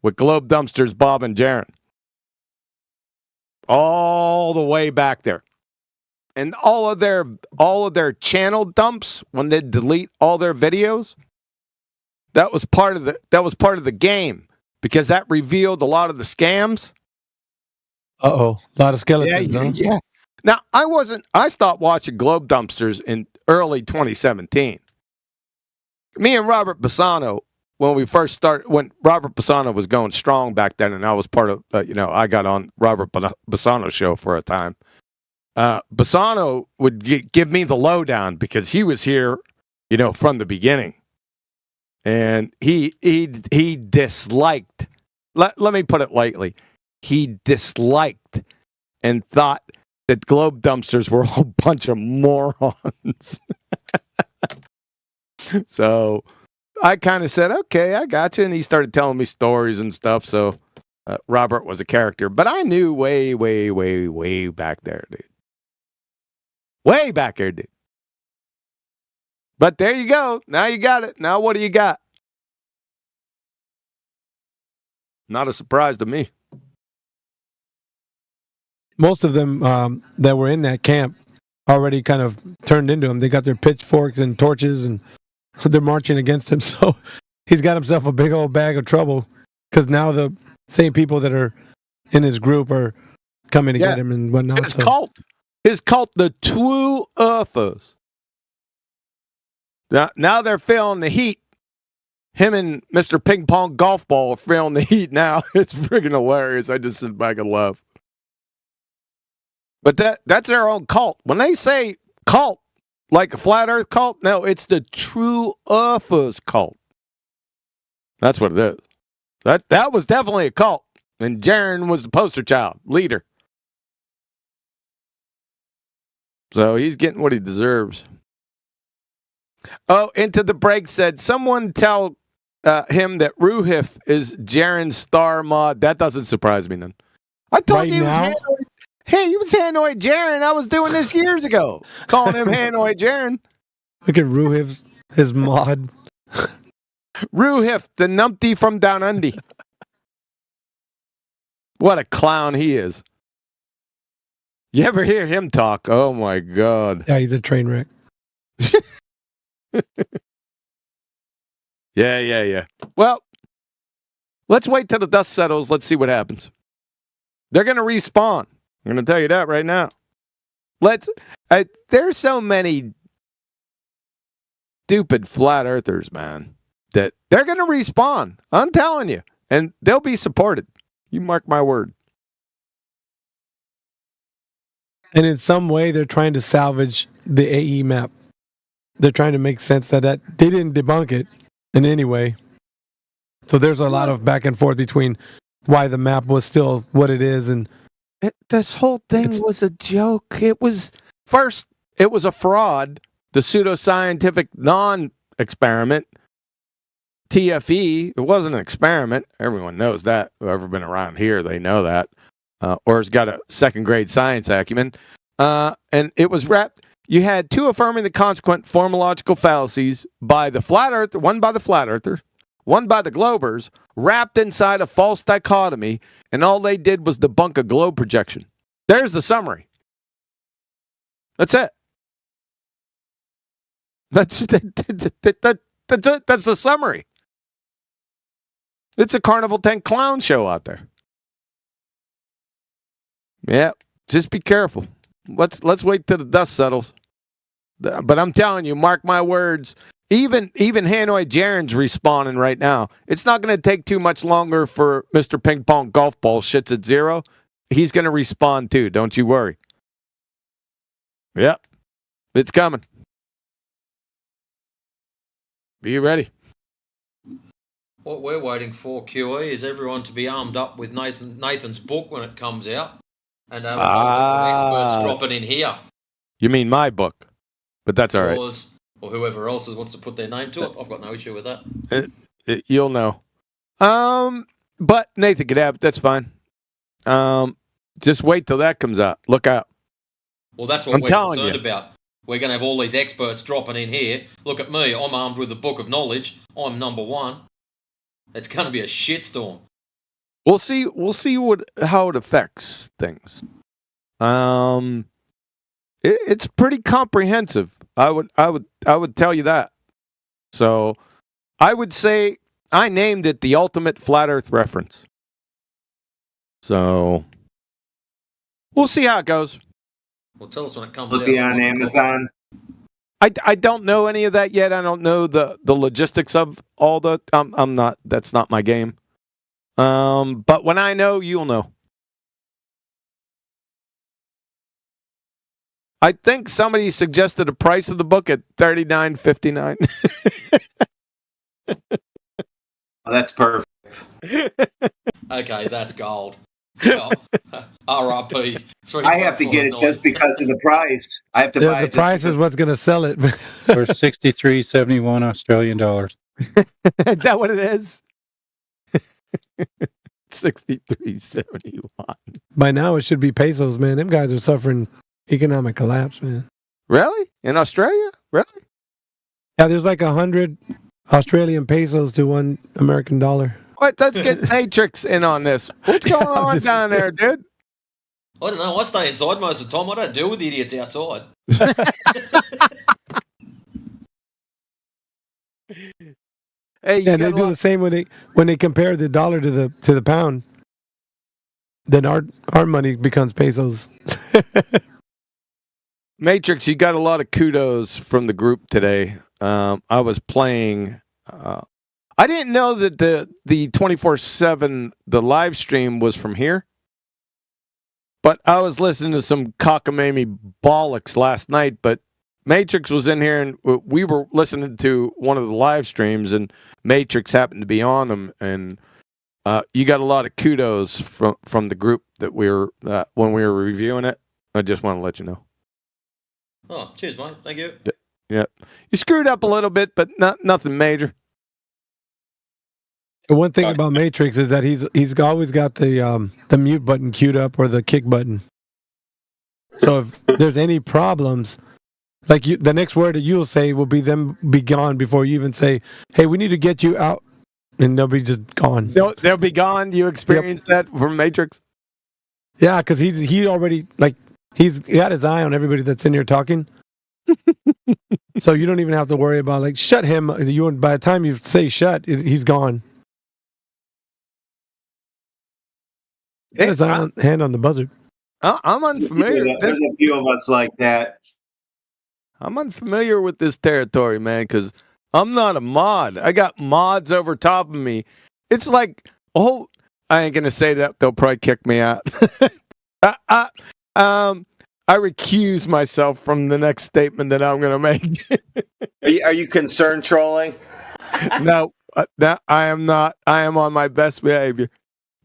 with Globe Dumpsters, Bob and Jaron. All the way back there. And all of their channel dumps when they delete all their videos, that was part of the game because that revealed a lot of the scams. Uh-oh. A lot of skeletons, yeah. Now, I stopped watching Globe Dumpsters in early 2017. Me and Robert Bassano, when we first started, when Robert Bassano was going strong back then, and I was part of, I got on Robert Bassano's show for a time. Bassano would give me the lowdown because he was here, from the beginning. And he disliked, let me put it lightly, he disliked and thought that Globe Dumpsters were a whole bunch of morons. So I kind of said, okay, I got you. And he started telling me stories and stuff. So Robert was a character. But I knew way, way, way, way back there, dude. Way back there, dude. But there you go. Now you got it. Now what do you got? Not a surprise to me. Most of them that were in that camp already kind of turned into him. They got their pitchforks and torches and they're marching against him. So he's got himself a big old bag of trouble because now the same people that are in his group are coming to get him and whatnot. His cult, the True Earthers. Now they're feeling the heat. Him and Mr. Ping Pong Golf Ball are feeling the heat now. It's freaking hilarious. I just sit back and laugh. But that's their own cult. When they say cult, like a flat earth cult, no, it's the True Earthers cult. That's what it is. That was definitely a cult. And Jaron was the poster child, leader. So he's getting what he deserves. Oh, Into the Break said, someone tell him that Ruhif is Jaron's star mod. That doesn't surprise me none. I told you he was Hanoi. Hey, he was Hanoi Jaron. I was doing this years ago. Calling him Hanoi Jaron. Look at Ruhif, his mod. Ruhif, the numpty from Down Under. What a clown he is. You ever hear him talk? Oh, my God. Yeah, he's a train wreck. Yeah. Well, let's wait till the dust settles. Let's see what happens. They're going to respawn. I'm going to tell you that right now. There's so many stupid flat earthers, man, that they're going to respawn. I'm telling you. And they'll be supported. You mark my word. And in some way, they're trying to salvage the AE map. They're trying to make sense that they didn't debunk it in any way. So there's a lot of back and forth between why the map was still what it is. And this whole thing was a joke. It was a fraud. The pseudoscientific non-experiment, TFE, it wasn't an experiment. Everyone knows that. Whoever been around here, they know that. Or has got a second-grade science acumen. And it was wrapped. You had two affirming the consequent formological fallacies by the flat earth, one by the flat earthers, one by the globers, wrapped inside a false dichotomy, and all they did was debunk a globe projection. There's the summary. That's it. That's it. That's the summary. It's a Carnival Tent clown show out there. Yeah, just be careful. Let's wait till the dust settles. But I'm telling you, mark my words. Even Hanoi Jaren's respawning right now. It's not going to take too much longer for Mr. Ping Pong Golf Ball shits at zero. He's going to respawn too. Don't you worry. Yep, it's coming. Be ready. What we're waiting for, QE, is everyone to be armed up with Nathan's book when it comes out, and have experts dropping in here. You mean my book? But that's all right. Or whoever else wants to put their name to it. I've got no issue with that. You'll know. But Nathan could have it. That's fine. Just wait till that comes out. Look out. Well, that's what we're concerned about. We're going to have all these experts dropping in here. Look at me. I'm armed with the book of knowledge. I'm number one. It's going to be a shitstorm. We'll see how it affects things. It's pretty comprehensive. I would tell you that. So, I would say I named it the ultimate flat Earth reference. So, we'll see how it goes. Well, tell us when it comes out. Will it be on Amazon? I don't know any of that yet. I don't know the logistics of all the. I'm not. That's not my game. But when I know, you'll know. I think somebody suggested a price of the book at $39.59. Oh, that's perfect. Okay, that's gold. Well, RIP. I have to get it just because of the price. I have to buy it. The price is what's going to sell it for $63.71 Australian dollars. Is that what it is? $63.71. By now, it should be pesos, man. Them guys are suffering economic collapse, man. Really? In Australia? Really? Yeah, there's like 100 Australian pesos to $1 American dollar. What? Let's get Matrix in on this. What's going on down there, dude? I don't know. I stay inside most of the time. I don't deal with idiots outside. Hey, yeah, they do the same when they compare the dollar to the pound. Then our money becomes pesos. Matrix, you got a lot of kudos from the group today. I was playing. I didn't know that the 24/7 the live stream was from here, but I was listening to some cockamamie bollocks last night. But Matrix was in here, and we were listening to one of the live streams, and Matrix happened to be on them, and you got a lot of kudos from the group that we were when we were reviewing it. I just want to let you know. Oh, cheers, mate. Thank you. Yeah, you screwed up a little bit, but nothing major. The one thing about Matrix is that he's always got the mute button queued up or the kick button. So if there's any problems, like the next word that you'll say will be them be gone before you even say, "Hey, we need to get you out," and they'll be just gone. They'll be gone. You experienced that from Matrix? Yeah, because he already he's got his eye on everybody that's in here talking. So you don't even have to worry about shut him. By the time you say shut, he's gone. He has his hand on the buzzer. I'm unfamiliar. There's a few of us like that. I'm unfamiliar with this territory, man, because I'm not a mod. I got mods over top of me. It's like, oh, I ain't gonna say that. They'll probably kick me out. I recuse myself from the next statement that I'm gonna make. Are you concerned trolling? No, I am not. I am on my best behavior,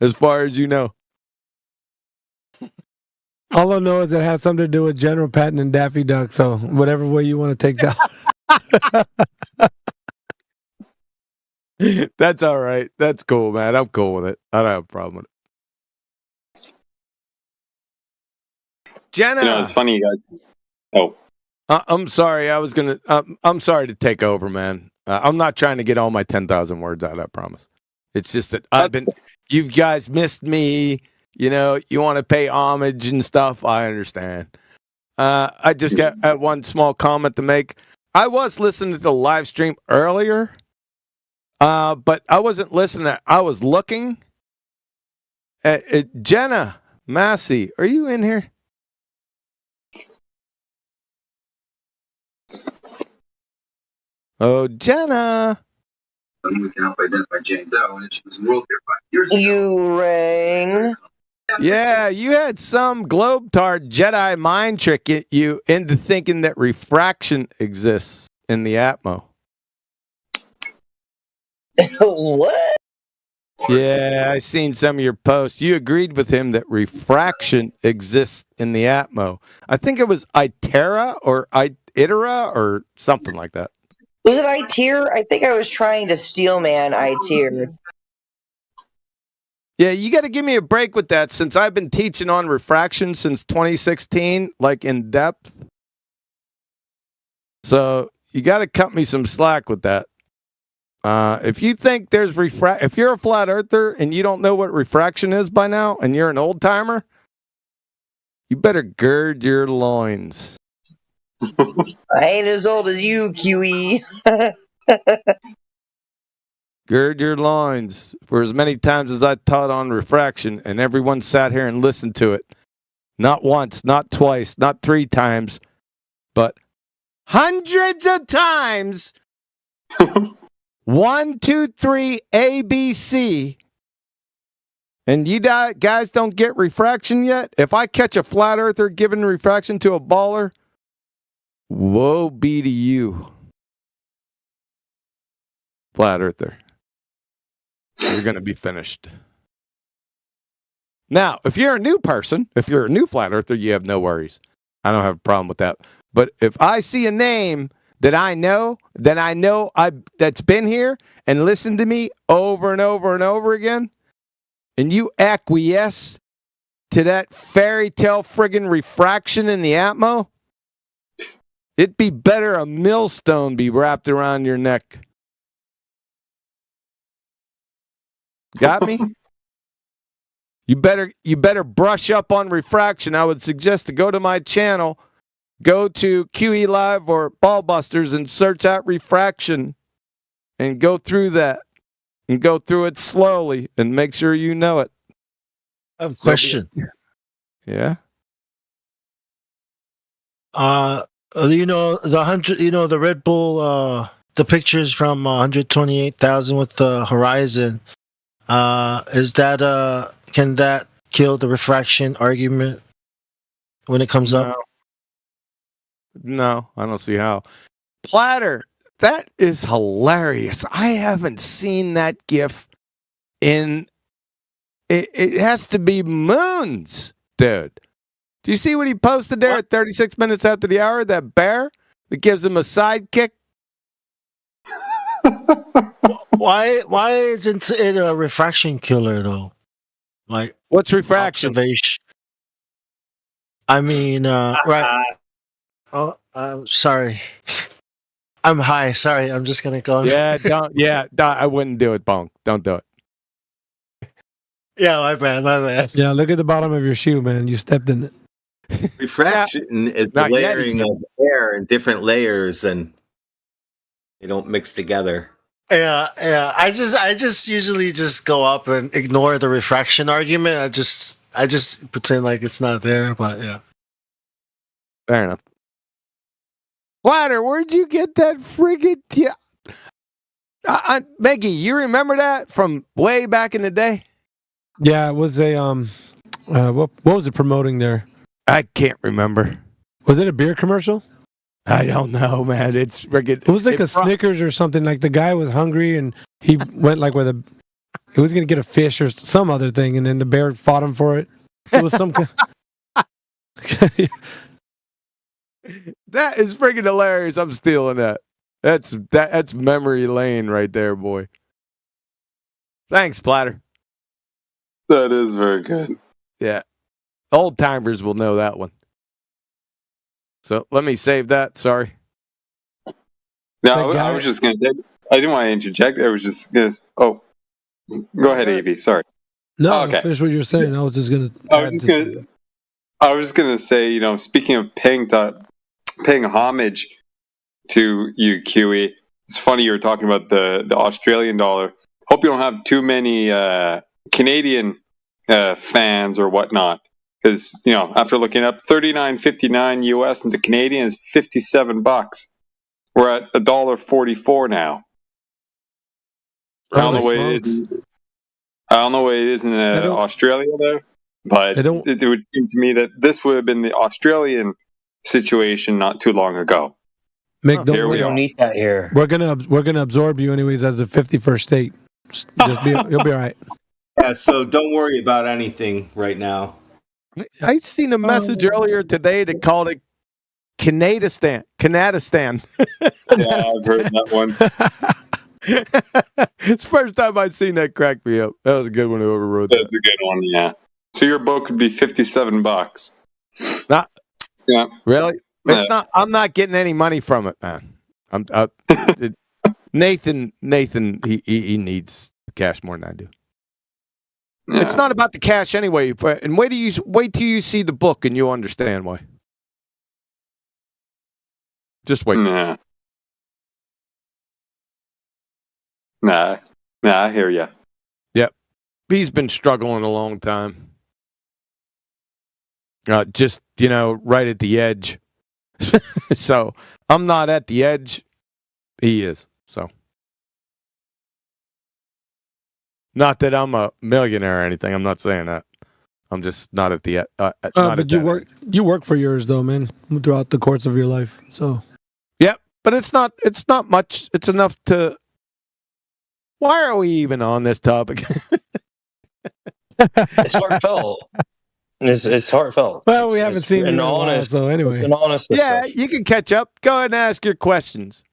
as far as you know. All I know is it has something to do with General Patton and Daffy Duck. So whatever way you want to take that. That's all right. That's cool, man. I'm cool with it. I don't have a problem with it. Jenna, it's funny, you guys. Oh, I'm sorry. I'm sorry to take over, man. I'm not trying to get all my 10,000 words out. I promise. It's just that you guys missed me. You know, you want to pay homage and stuff. I understand. I just got one small comment to make. I was listening to the live stream earlier, but I wasn't listening. I was looking. Jenna Massey, are you in here? Oh, Jenna. We can help identify Jane Doe, and she was in World War 5 years ago. You rang. Yeah, you had some globetard Jedi mind trick you into thinking that refraction exists in the Atmo. What? Yeah, I seen some of your posts. You agreed with him that refraction exists in the Atmo. I think it was Itera or Itera or something like that. Was it Iter? I think I was trying to steelman Iter. Yeah, you got to give me a break with that since I've been teaching on refraction since 2016, like in depth. So you got to cut me some slack with that. If you think there's if you're a flat earther and you don't know what refraction is by now, and you're an old timer, you better gird your loins. I ain't as old as you, QE. Gird your loins. For as many times as I taught on refraction, and everyone sat here and listened to it, not once, not twice, not 3 times, but hundreds of times. 1, 2, 3, ABC. And you guys don't get refraction yet? If I catch a flat earther giving refraction to a baller, woe be to you, flat earther. You're going to be finished. Now, if you're a new person, if you're a new flat earther, you have no worries. I don't have a problem with that. But if I see a name that I know that's been here and listened to me over and over and over again, and you acquiesce to that fairy tale friggin' refraction in the Atmo, it'd be better a millstone be wrapped around your neck. Got me? You better brush up on refraction. I would suggest to go to my channel, go to QE Live or Ballbusters and search out refraction and go through that and go through it slowly and make sure you know it. I have a question. Yeah. The Red Bull, the pictures from 128,000 with the horizon. Is that can that kill the refraction argument when it comes up? No, I don't see how. Platter, that is hilarious. I haven't seen that GIF in it has to be moons, dude. Do you see what he posted there at 36 minutes after the hour? That bear that gives him a sidekick. Why isn't it a refraction killer though? Like, what's refraction? Observation. I mean, right. Oh, I'm sorry. I'm high. Sorry, I'm just gonna go. Yeah, I wouldn't do it, Bong. Don't do it. Yeah, my bad. Yeah, look at the bottom of your shoe, man. You stepped in it. Refraction is the layering of air in different layers, and they don't mix together. Yeah. I just usually just go up and ignore the refraction argument. I just pretend like it's not there. But yeah, fair enough. Platter, where'd you get that friggin' Maggie, you remember that from way back in the day? Yeah, it was a what was it promoting there? I can't remember. Was it a beer commercial? I don't know, man. It's friggin'. It was like a Snickers or something. Like the guy was hungry and he went like with he was gonna get a fish or some other thing, and then the bear fought him for it. It was some. That is freaking hilarious. I'm stealing that. That's memory lane right there, boy. Thanks, Platter. That is very good. Yeah. Old timers will know that one. So let me save that. Sorry. No, I was just going to. I didn't want to interject. I was just going to. Oh, go ahead, Avi. Sorry. No, okay. Finish what you were saying. I was just going to. I was just going to say, speaking of paying homage to you, QE. It's funny you were talking about the Australian dollar. Hope you don't have too many Canadian fans or whatnot, because after looking up $39.59 US and the Canadian is $57. We're at $1.44 now. I don't know what it is. I don't know what it is in Australia there, but it would seem to me that this would have been the Australian situation not too long ago. Mick, we don't need that here. We're gonna absorb you anyways as the 51st state. You'll be all right. Yeah, so don't worry about anything right now. I seen a message earlier today that called it Canadistan. Yeah, I've heard that one. It's the first time I've seen that crack me up. That was a good one. Whoever wrote that. That's a good one. Yeah. So your book would be $57. Not. Yeah. Really? It's not. I'm not getting any money from it, man. Nathan. He needs cash more than I do. Yeah. It's not about the cash anyway. And wait till you see the book and you'll understand why. Just wait. Nah, I hear you. Yep. He's been struggling a long time. Just, right at the edge. So I'm not at the edge. He is. So. Not that I'm a millionaire or anything. I'm not saying that. I'm just not at the but you work for yours though, man, throughout the course of your life. So. Yep, but it's not much. It's enough to. Why are we even on this topic? It's heartfelt. It's heartfelt. Well, we haven't seen it in a while, so anyway. An honest yeah, discussion. you can catch up. Go ahead and ask your questions.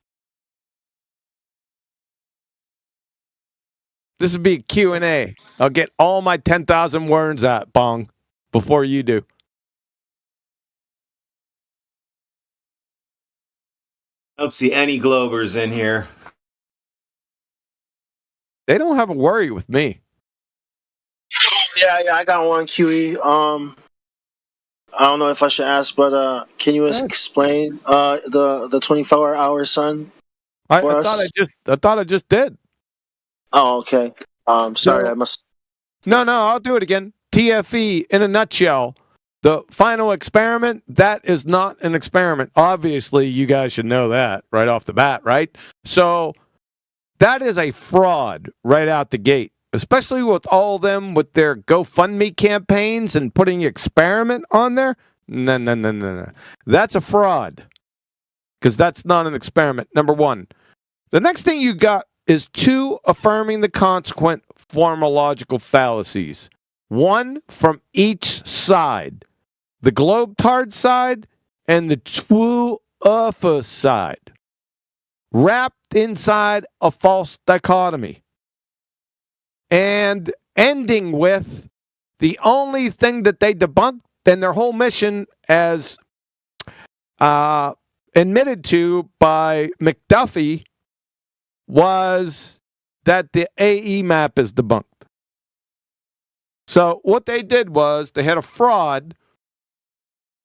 This would be a Q&A. I'll get all my 10,000 words out, Bong, before you do. I don't see any Globers in here. They don't have a worry with me. Yeah, I got one, QE. I don't know if I should ask, but can you explain the 24-hour sun for us? I thought I just did. Oh, okay. Sorry, I must. No, I'll do it again. TFE, in a nutshell, the final experiment, that is not an experiment. Obviously, you guys should know that right off the bat, right? So that is a fraud right out the gate, especially with all of them with their GoFundMe campaigns and putting experiment on there. No. That's a fraud because that's not an experiment, number one. The next thing you got is two affirming the consequent formological fallacies. One from each side. The globetard side and the Twu'ufa side. Wrapped inside a false dichotomy. And ending with the only thing that they debunked in their whole mission as admitted to by McDuffie was that the AE map is debunked. So what they did was they had a fraud,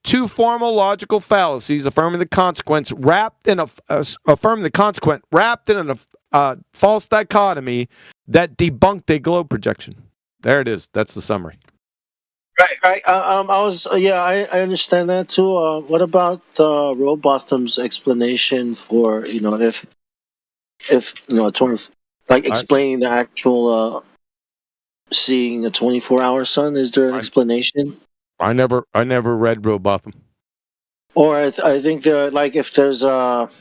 two formal logical fallacies affirming the consequence wrapped in affirming the consequent wrapped in a false dichotomy that debunked a globe projection. There it is. That's the summary. Right. I was. I understand that too. What about Rowbottom's explanation for if 20, like explaining the actual seeing the 24-hour sun? Is there an explanation? I never read Rowbotham. Or I think there, like, if there's what's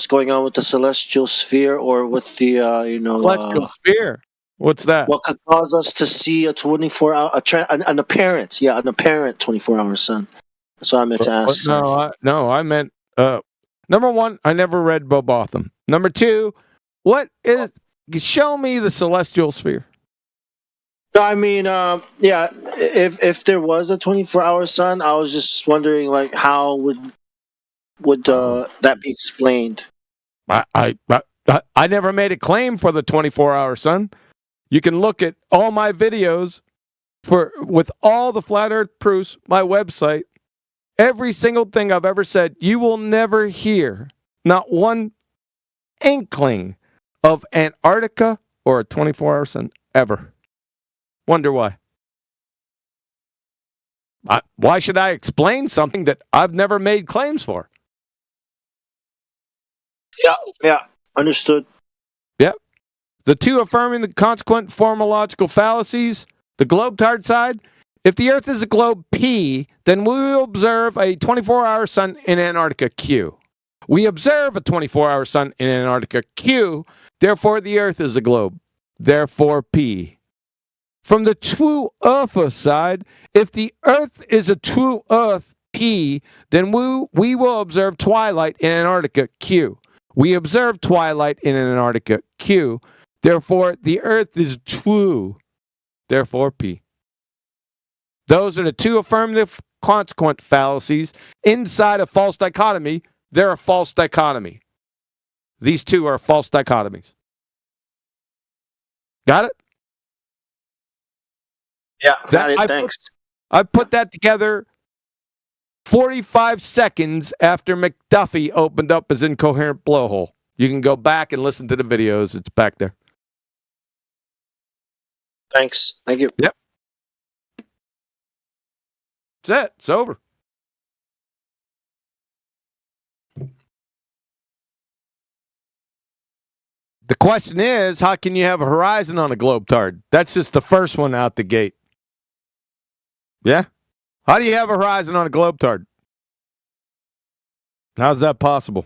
going on with the celestial sphere, or with the Celestial sphere. What's that? What could cause us to see a 24-hour an apparent 24-hour sun? That's what I meant to ask. I meant number one, I never read Rowbotham. Number two, show me the celestial sphere. I mean, if there was a 24-hour sun, I was just wondering, like, how would that be explained? I never made a claim for the 24-hour sun. You can look at all my videos with all the flat Earth proofs, my website, every single thing I've ever said. You will never hear not one inkling of Antarctica or a 24-hour sun ever. Wonder why? Why should I explain something that I've never made claims for? Yeah, understood. Yep. The two affirming the consequent formological fallacies, the globetard side. If the Earth is a globe P, then we will observe a 24-hour sun in Antarctica Q. We observe a 24-hour sun in Antarctica Q, therefore the Earth is a globe, therefore P. From the true Earth side, if the Earth is a true Earth P, then we will observe twilight in Antarctica Q. We observe twilight in Antarctica Q, therefore the Earth is true, therefore P. Those are the two affirmative consequent fallacies inside a false dichotomy. They're a false dichotomy. These two are false dichotomies. Got it? Yeah, got it. Thanks. I put that together 45 seconds after McDuffie opened up his incoherent blowhole. You can go back and listen to the videos. It's back there. Thanks. Thank you. Yep. That's it. It's over. The question is, how can you have a horizon on a globetard? That's just the first one out the gate. Yeah? How do you have a horizon on a globetard? How's that possible?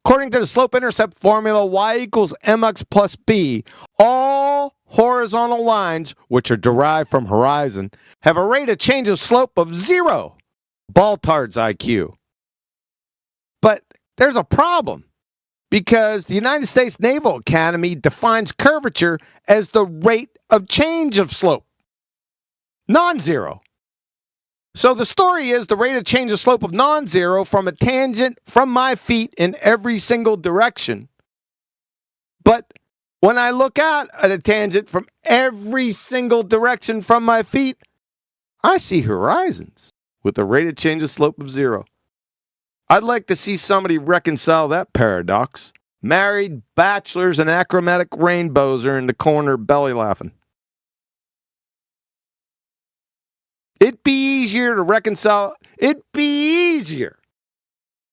According to the slope-intercept formula, y equals mx plus b, all horizontal lines, which are derived from horizon, have a rate of change of slope of 0. Baltard's IQ. But there's a problem, because the United States Naval Academy defines curvature as the rate of change of slope, non-zero. So the story is the rate of change of slope of non-zero from a tangent from my feet in every single direction. But when I look out at a tangent from every single direction from my feet, I see horizons with a rate of change of slope of 0. I'd like to see somebody reconcile that paradox. Married bachelors and achromatic rainbows are in the corner belly laughing. It'd be easier to reconcile. It'd be easier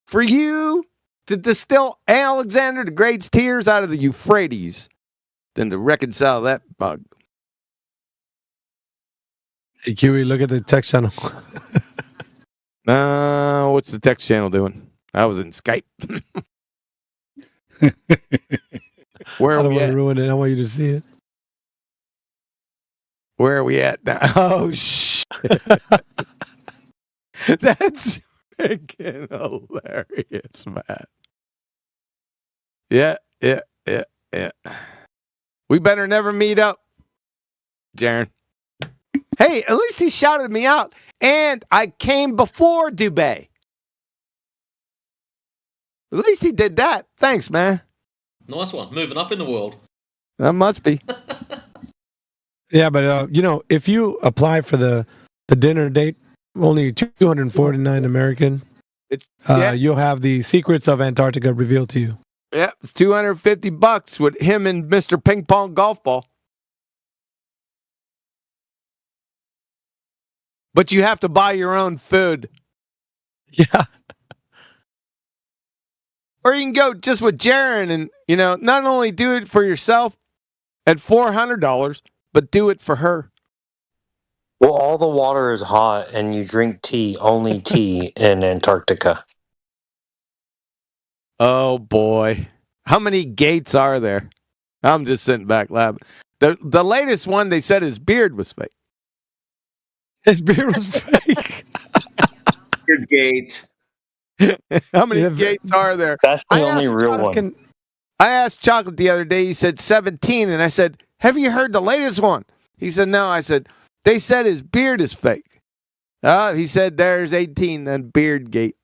for you to distill Alexander the Great's tears out of the Euphrates than to reconcile that bug. Hey, Kiwi, look at the text channel. What's the text channel doing? I was in Skype. Where I are don't we want at? to ruin it. I want you to see it. Where are we at now? Oh, shit. That's freaking hilarious, man. Yeah. We better never meet up, Jaron. Hey, at least he shouted me out, and I came before Dubé. At least he did that. Thanks, man. Nice one. Moving up in the world. That must be. Yeah, but if you apply for the dinner date, only $249 American, you'll have the secrets of Antarctica revealed to you. Yeah, it's $250 with him and Mr. Ping Pong Golf Ball. but you have to buy your own food. Yeah. Or you can go just with Jaron and, not only do it for yourself at $400, but do it for her. Well, all the water is hot, and you drink tea, only tea in Antarctica. Oh, boy. How many gates are there? I'm just sitting back laughing. The latest one, they said his beard was fake. His beard was fake? Beard gate. How many gates are there? That's the only real one. I asked Chocolate the other day. He said 17, and I said, have you heard the latest one? He said, no. I said, they said his beard is fake. He said, there's 18, then beard gate.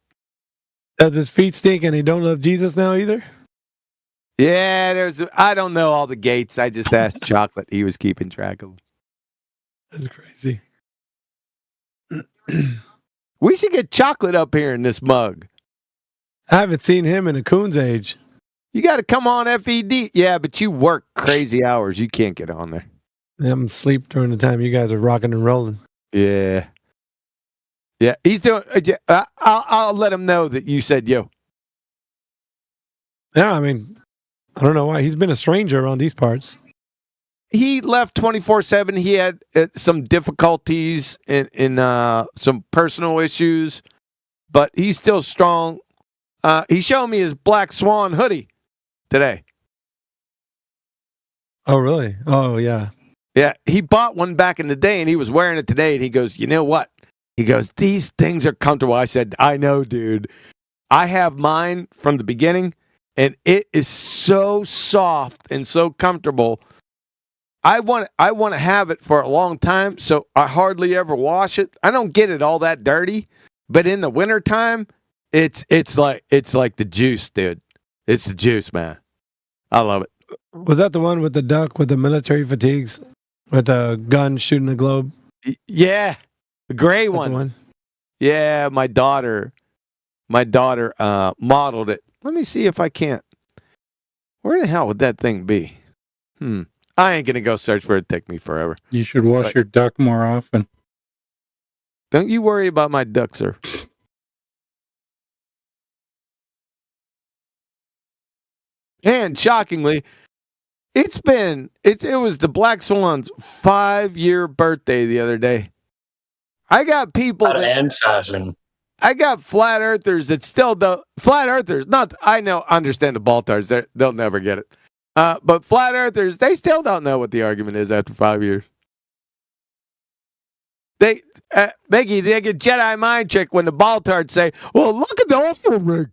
Does his feet stink and he don't love Jesus now either? Yeah, I don't know all the gates. I just asked Chocolate. He was keeping track of them. That's crazy. We should get Chocolate up here in this mug. I haven't seen him in a coon's age. You got to come on FED. Yeah, but you work crazy hours. You can't get on there. I'm asleep during the time you guys are rocking and rolling. Yeah. Yeah, he's doing. I'll let him know that you said yo. Yeah, I mean, I don't know why. He's been a stranger around these parts. He left 24/7. He had some difficulties in some personal issues, but he's still strong. He showed me his Black Swan hoodie today. Oh, really? Oh, yeah. Yeah, he bought one back in the day, and he was wearing it today, and he goes, you know what? He goes, these things are comfortable. I said, I know, dude. I have mine from the beginning, and it is so soft and so comfortable. I want to have it for a long time, so I hardly ever wash it. I don't get it all that dirty, but in the wintertime, it's like the juice, dude. It's the juice, man. I love it. Was that the one with the duck with the military fatigues with a gun shooting the globe? Yeah, the gray one. Yeah, my daughter modeled it. Let me see if I can't. Where the hell would that thing be? I ain't gonna go search for it. It'd take me forever. You should wash your duck more often. Don't you worry about my duck, sir. And shockingly, it was the Black Swan's 5-year birthday the other day. I got people and fashion. I got flat earthers that still don't. Flat earthers, understand the Baltards. They'll never get it. But flat earthers, they still don't know what the argument is after 5 years. Biggie, they get Jedi mind trick when the Baltards say, well, look at the oil rig.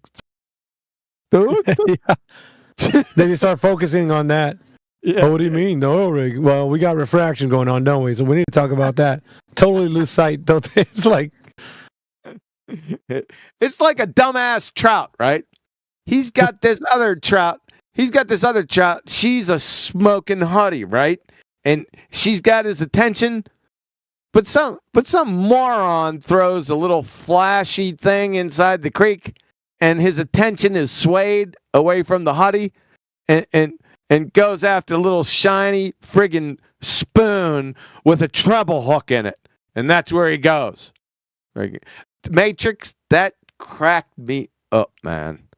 Then you start focusing on that. Yeah. Oh, what do you mean, the oil rig? Well, we got refraction going on, don't we? So we need to talk about that. Totally lose sight, don't they? It's like a dumbass trout, right? He's got this other trout. She's a smoking hottie, right? And she's got his attention. But some moron throws a little flashy thing inside the creek, and his attention is swayed away from the hottie, and goes after a little shiny friggin' spoon with a treble hook in it. And that's where he goes. Matrix, that cracked me up, man.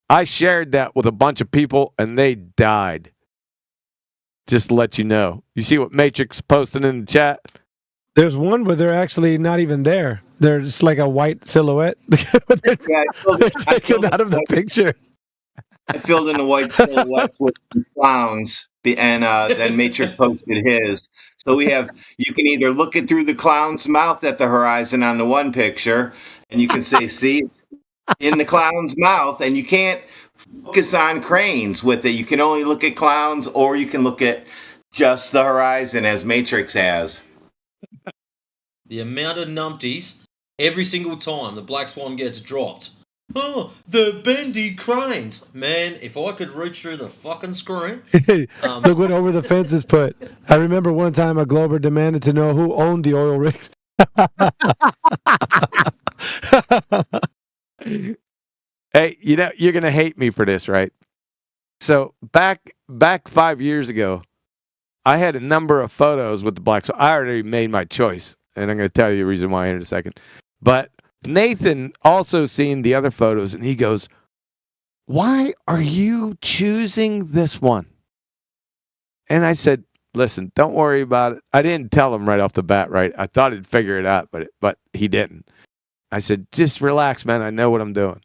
I shared that with a bunch of people, and they died. Just to let you know. You see what Matrix posted in the chat? There's one where they're actually not even there. They're just like a white silhouette. They're taken out of the picture. I filled in the white silhouette with clowns, and then Matrix posted his. So you can either look it through the clown's mouth at the horizon on the one picture, and you can say, see, it's in the clown's mouth, and you can't focus on cranes with it. You can only look at clowns, or you can look at just the horizon as Matrix has. The amount of numpties every single time the Black Swan gets dropped. Oh, the bendy cranes. Man, if I could reach through the fucking screen. Look what Over the Fence is put. I remember one time a Glober demanded to know who owned the oil rigs. Hey, you're going to hate me for this, right? So back 5 years ago, I had a number of photos with the Black Swan. I already made my choice. and I'm going to tell you the reason why in a second. But Nathan also seen the other photos, and he goes, "Why are you choosing this one?" And I said, "Listen, don't worry about it." I didn't tell him right off the bat, right? I thought he'd figure it out, but he didn't. I said, "Just relax, man. I know what I'm doing."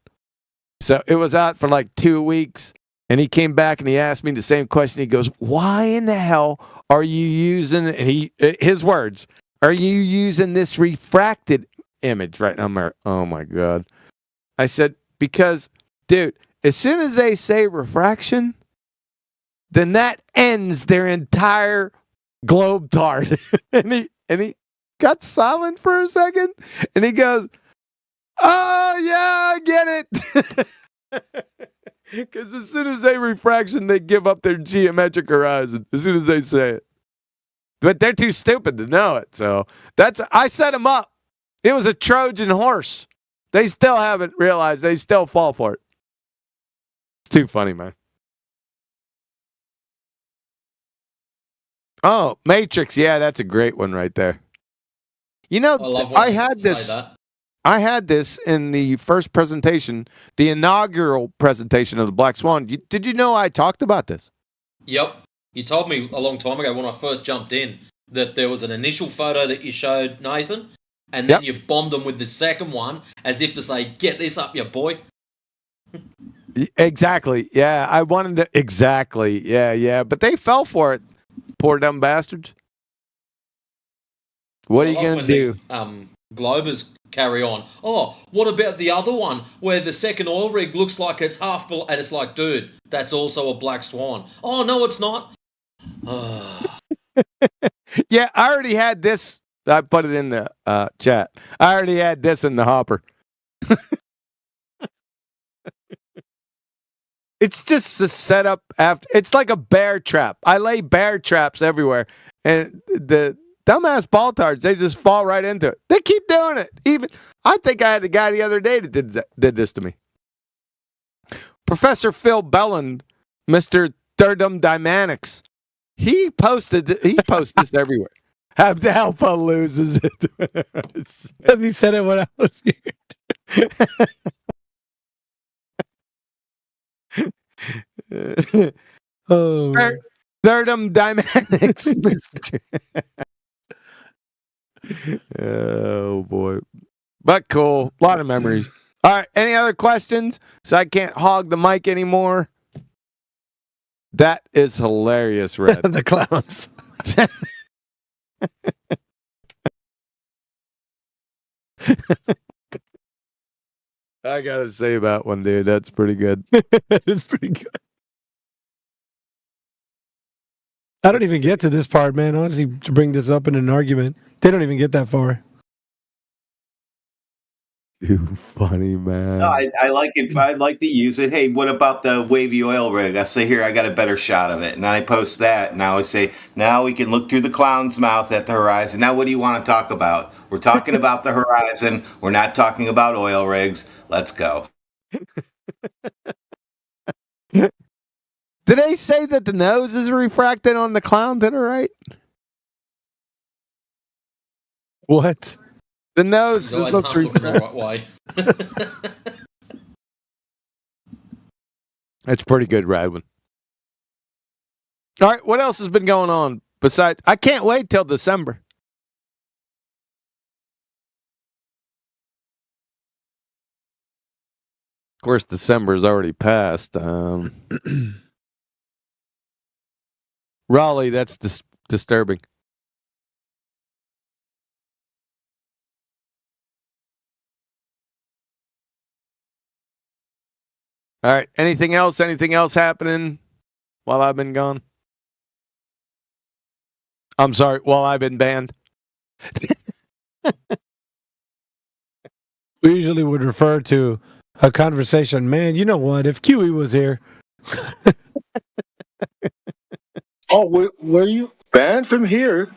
So it was out for like 2 weeks, and he came back and he asked me the same question. He goes, "Why in the hell are you using," and his words, "are you using this refracted image right now?" I'm like, oh my God. I said, "Because, dude, as soon as they say refraction, then that ends their entire globe tart." and he got silent for a second, and he goes, "Oh yeah, I get it." Because as soon as they refraction, they give up their geometric horizon. As soon as they say it, but they're too stupid to know it. So I set them up. It was a Trojan horse. They still haven't realized. They still fall for it. It's too funny, man. Oh, Matrix. Yeah, that's a great one right there. You know, I had this in the first presentation, the inaugural presentation of the Black Swan. Did you know I talked about this? Yep. You told me a long time ago when I first jumped in that there was an initial photo that you showed Nathan, and then you bombed them with the second one as if to say, "Get this up, your boy." Exactly. Yeah, I wanted to. Exactly. Yeah. But they fell for it. Poor dumb bastards. What are you going to do? Globers carry on. "Oh, what about the other one where the second oil rig looks like it's half full?" And it's like, dude, that's also a Black Swan. "Oh, no, it's not." Yeah, I already had this. I put it in the chat. I already had this in the hopper. It's just a setup after. It's like a bear trap. I lay bear traps everywhere, and the dumbass baltards, they just fall right into it. They keep doing it. Even I think I had a guy the other day that did this to me. Professor Phil Belland, Mr. Thirdum Dynamics, he posted this everywhere. Have the Alpha loses it. He said it when I was here. Thirdum Dynamics. Oh boy. But cool. A lot of memories. All right. Any other questions? So I can't hog the mic anymore. That is hilarious, Red. The clowns. I gotta say about one, dude. That's pretty good. It's pretty good. I don't even get to this part, man. Honestly, to bring this up in an argument, they don't even get that far. You funny man. No, I like it. I'd like to use it. Hey, what about the wavy oil rig? I say, here, I got a better shot of it. And then I post that. Now I say, now we can look through the clown's mouth at the horizon. Now what do you want to talk about? We're talking about the horizon. We're not talking about oil rigs. Let's go. Did they say that the nose is refracted on the clown to the right? What? The nose looks refracted the right way. That's pretty good, Radwin. All right, what else has been going on besides? I can't wait till December. Of course, December is already passed. Raleigh, that's disturbing. All right. Anything else? Anything else happening while I've been gone? I'm sorry, while I've been banned. We usually would refer to a conversation. Man, you know what? If QE was here. Oh, were you banned from here?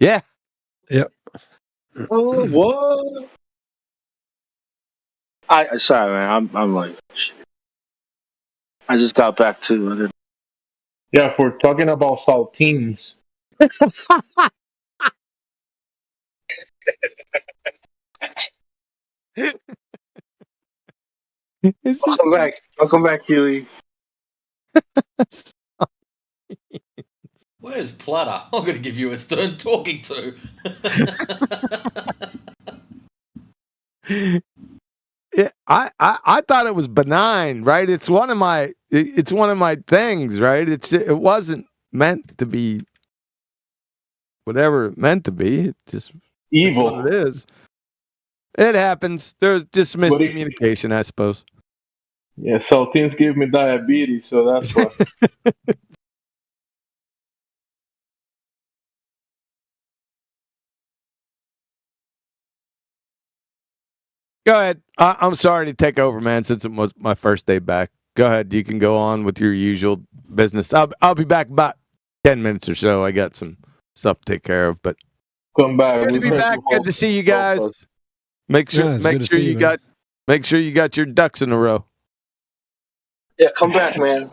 Yeah. Yep. Oh, what? I sorry, man. I'm like, shit. I just got back to it. Yeah, if we're talking about saltines. Welcome back. Welcome back, Huey. Where's Platter? I'm going to give you a stern talking to. Yeah, I thought it was benign, right? It's one of my things, right? It wasn't meant to be whatever it meant to be. It just evil. What it is. It happens. There's just miscommunication, I suppose. Yeah, saltines give me diabetes, so that's why. Go ahead. I'm sorry to take over, man, since it was my first day back. Go ahead. You can go on with your usual business. I'll be back about 10 minutes or so. I got some stuff to take care of, but come back. Good to be back. Good to see you guys. Make sure you got your ducks in a row. Yeah, come back, man.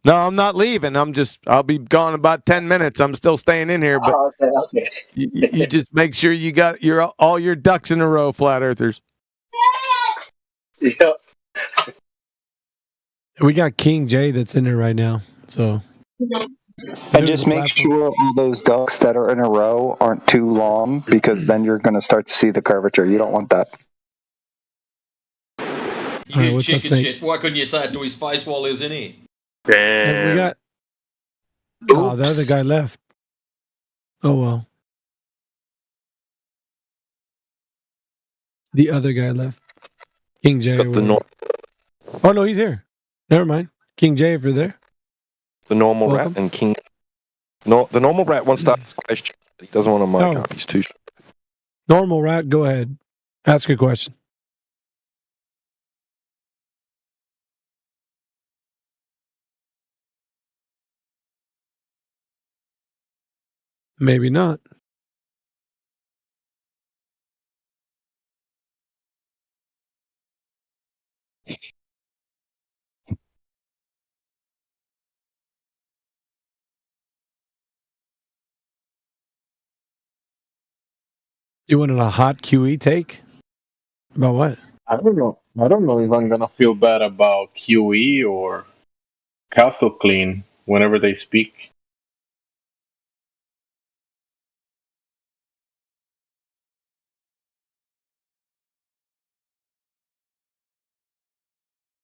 No, I'm not leaving. I'll be gone about 10 minutes. I'm still staying in here, but okay. you just make sure you got all your ducks in a row, flat earthers. Yep. We got King J that's in there right now. So and just make sure all those ducks that are in a row aren't too long, because then you're going to start to see the curvature. You don't want that. You chicken shit. Why couldn't you say it to his face while he was in here? And we got. Oh, the other guy left. Oh well. The other guy left. King J. Oh no, he's here. Never mind. King J, if you're there. The normal rat and King. No, the normal rat wants to ask a question. He doesn't want to mic up. He's too. Normal rat, go ahead. Ask your question. Maybe not. You wanted a hot QE take? About what? I don't know. I don't know if I'm gonna feel bad about QE or Castle Clean whenever they speak.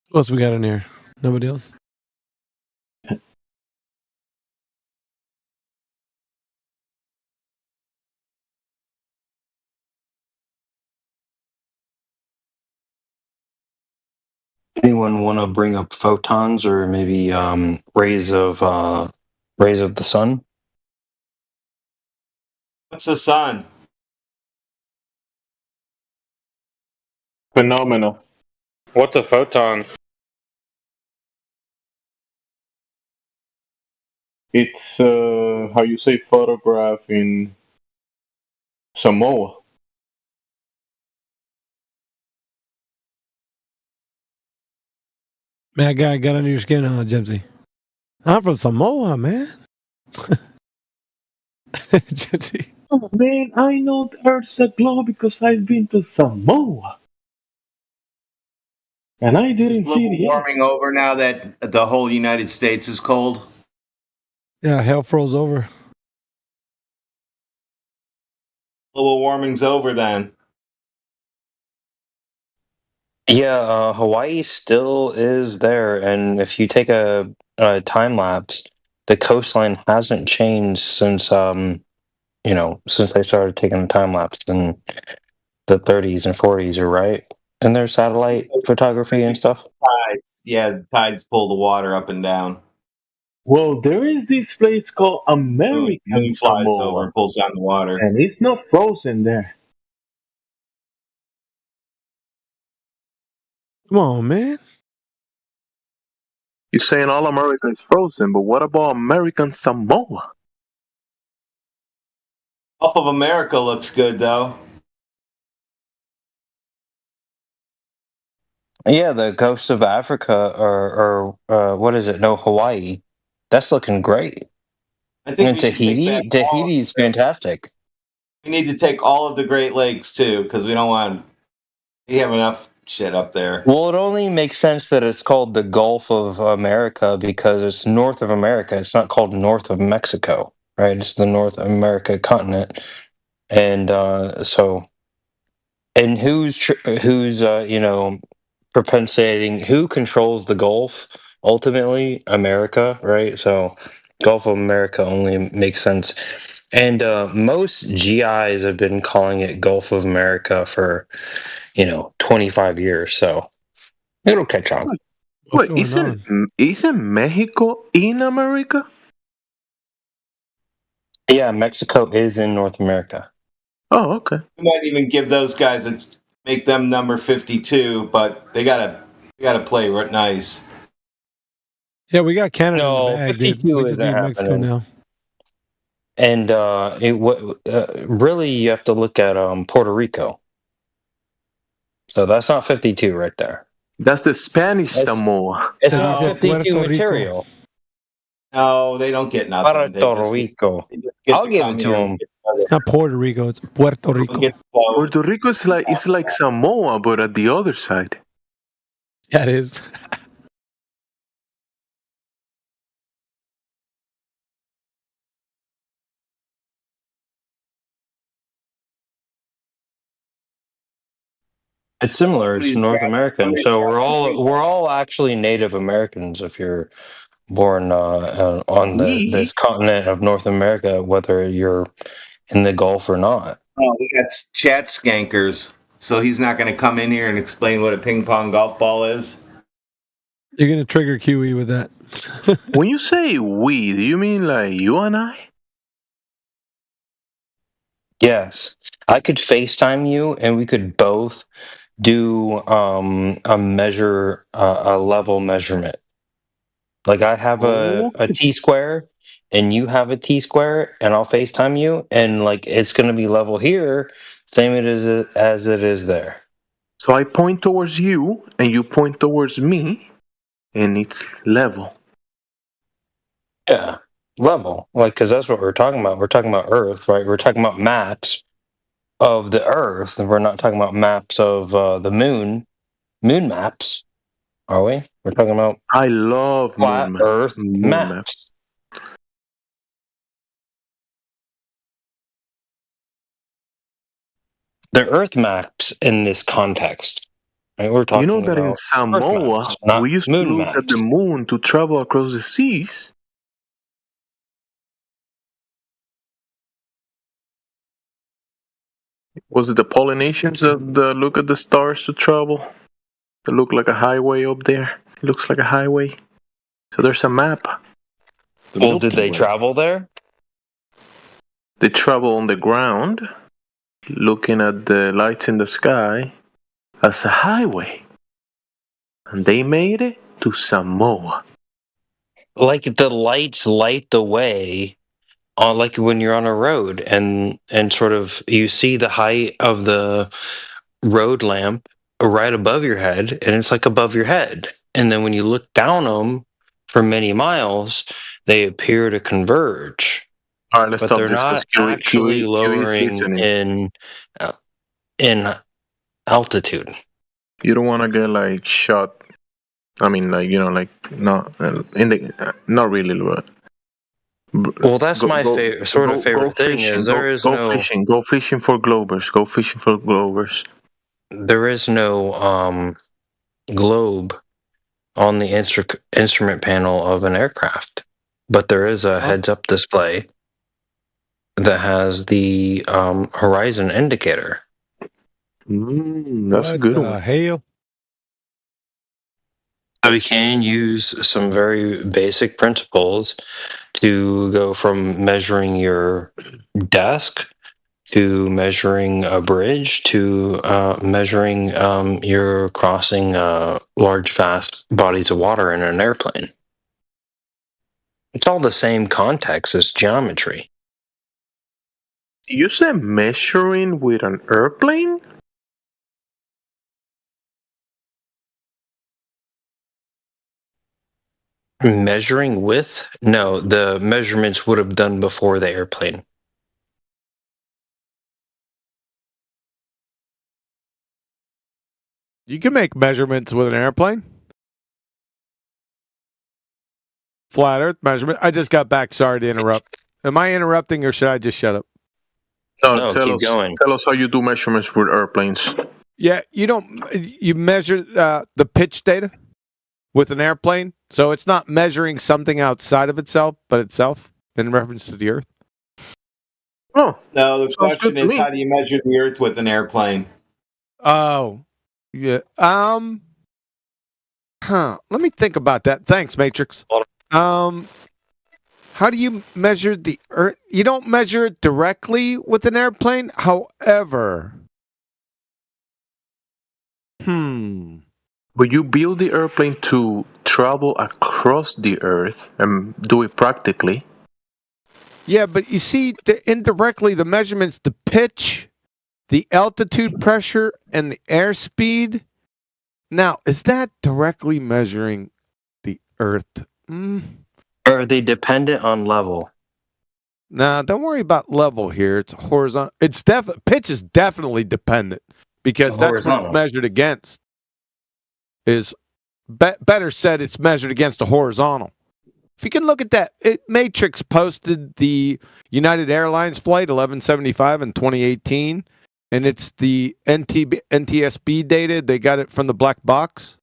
What else we got in here? Nobody else? Anyone want to bring up photons or maybe rays of the sun? What's the sun? Phenomenal. What's a photon? It's how you say photograph in Samoa. Man, that guy got under your skin, huh, Gypsy? I'm from Samoa, man. Gypsy. Oh man, I know the Earth's a globe because I've been to Samoa. And I didn't Is global see the warming over now that the whole United States is cold? Yeah, hell froze over. Global warming's over then. Yeah, Hawaii still is there, and if you take a time lapse, the coastline hasn't changed since since they started taking a time lapse in the 30s and 40s, right? And their satellite photography and stuff. Tides, yeah, tides pull the water up and down. Well, there is this place called American Moon flies Samoa, over and pulls down the water. and it's not frozen there. Come on, man. You're saying all America is frozen, but what about American Samoa? Off of America looks good though. Yeah, the coast of Africa, or what is it? No, Hawaii. That's looking great. I think and we should take Tahiti. that Tahiti's fantastic. We need to take all of the Great Lakes too, because we don't want. We have enough shit up there. Well, it only makes sense that it's called the Gulf of America because it's north of America. It's not called north of Mexico, right? It's the North America continent, and and who's propensating? Who controls the Gulf? Ultimately, America, right? So, Gulf of America only makes sense. And most GIs have been calling it Gulf of America for 25 years, so it'll catch on. Wait, isn't Mexico in America? Yeah, Mexico is in North America. Oh, okay. We might even give those guys make them number 52, but they gotta play nice. Yeah, we got Canada No, in the bag, 52 dude. We just isn't need Mexico happening. now. And really, you have to look at Puerto Rico. So that's not 52 right there. That's the Spanish Samoa. It's not 52 material. No, they don't get nothing. Puerto Rico. I'll give it to them. It's not Puerto Rico. It's Puerto Rico. Puerto Rico is like Samoa, but at the other side. Yeah, it is. It's similar. It's North American. So we're all actually Native Americans if you're born on this continent of North America, whether you're in the Gulf or not. Oh, that's chat skankers. So he's not going to come in here and explain what a ping pong golf ball is. You're gonna trigger QE with that. When you say we, do you mean like you and I? Yes, I could FaceTime you, and we could both do a level measurement. Like I have a T-square, and you have a T-square, and I'll FaceTime you, and like it's gonna be level here, same as it is there. So I point towards you, and you point towards me, and it's level. Yeah, level. Like, because that's what we're talking about. We're talking about Earth, right? We're talking about maps of the Earth, and we're not talking about maps of the moon maps, are we? We're talking about I love flat Earth maps. The Earth maps in this context. Right? We're talking. You know that in Samoa, we used to look at the moon to travel across the seas. Was it the Polynesians that look at the stars to travel? They look like a highway up there. It looks like a highway. So there's a map. Well, did they travel there? They travel on the ground, looking at the lights in the sky as a highway. And they made it to Samoa. Like the lights light the way on, like when you're on a road and sort of you see the height of the road lamp right above your head, and it's like above your head. And then when you look down them for many miles, they appear to converge. All right, let's but stop they're this. not actually lowering in altitude. You don't want to get like shot. I mean, like not in the not really. But well, that's my favorite thing. Is there is no fishing. Go fishing for Globers. Go fishing for Globers. There is no globe on the instrument panel of an aircraft, but there is a heads-up display that has the horizon indicator. That's a good one. Hell. So we can use some very basic principles to go from measuring your desk to measuring a bridge to measuring you're crossing large, vast bodies of water in an airplane. It's all the same context as geometry. You said measuring with an airplane? Measuring with? No, the measurements would have done before the airplane. You can make measurements with an airplane. Flat Earth measurement. I just got back. Sorry to interrupt. Am I interrupting or should I just shut up? No, tell us how you do measurements with airplanes. Yeah, you measure the pitch data with an airplane. So it's not measuring something outside of itself, but itself in reference to the Earth. Oh. No, the question is, how do you measure the Earth with an airplane? Oh. Yeah. Let me think about that. Thanks, Matrix. How do you measure the Earth? You don't measure it directly with an airplane. However, But you build the airplane to travel across the Earth and do it practically. Yeah, but you see, indirectly, the measurements, the pitch, the altitude pressure, and the airspeed. Now, is that directly measuring the Earth? Or are they dependent on level? Nah, don't worry about level here. It's horizontal. Pitch is definitely dependent because that's what it's measured against. Better said, it's measured against a horizontal. If you can look at that, Matrix posted the United Airlines flight 1175 in 2018, and it's the NTSB data. They got it from the black box.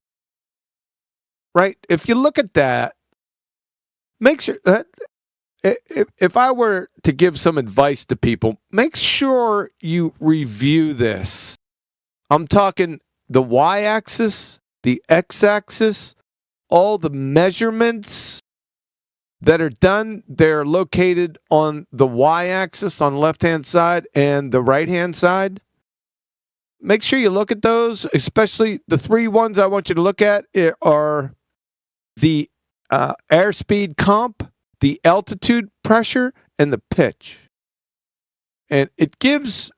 Right? If you look at that, make sure that if I were to give some advice to people, make sure you review this. I'm talking the y-axis, the x-axis, all the measurements that are done, they're located on the y-axis on the left-hand side and the right-hand side. Make sure you look at those, especially the three ones I want you to look at are the airspeed comp, the altitude pressure, and the pitch. And it gives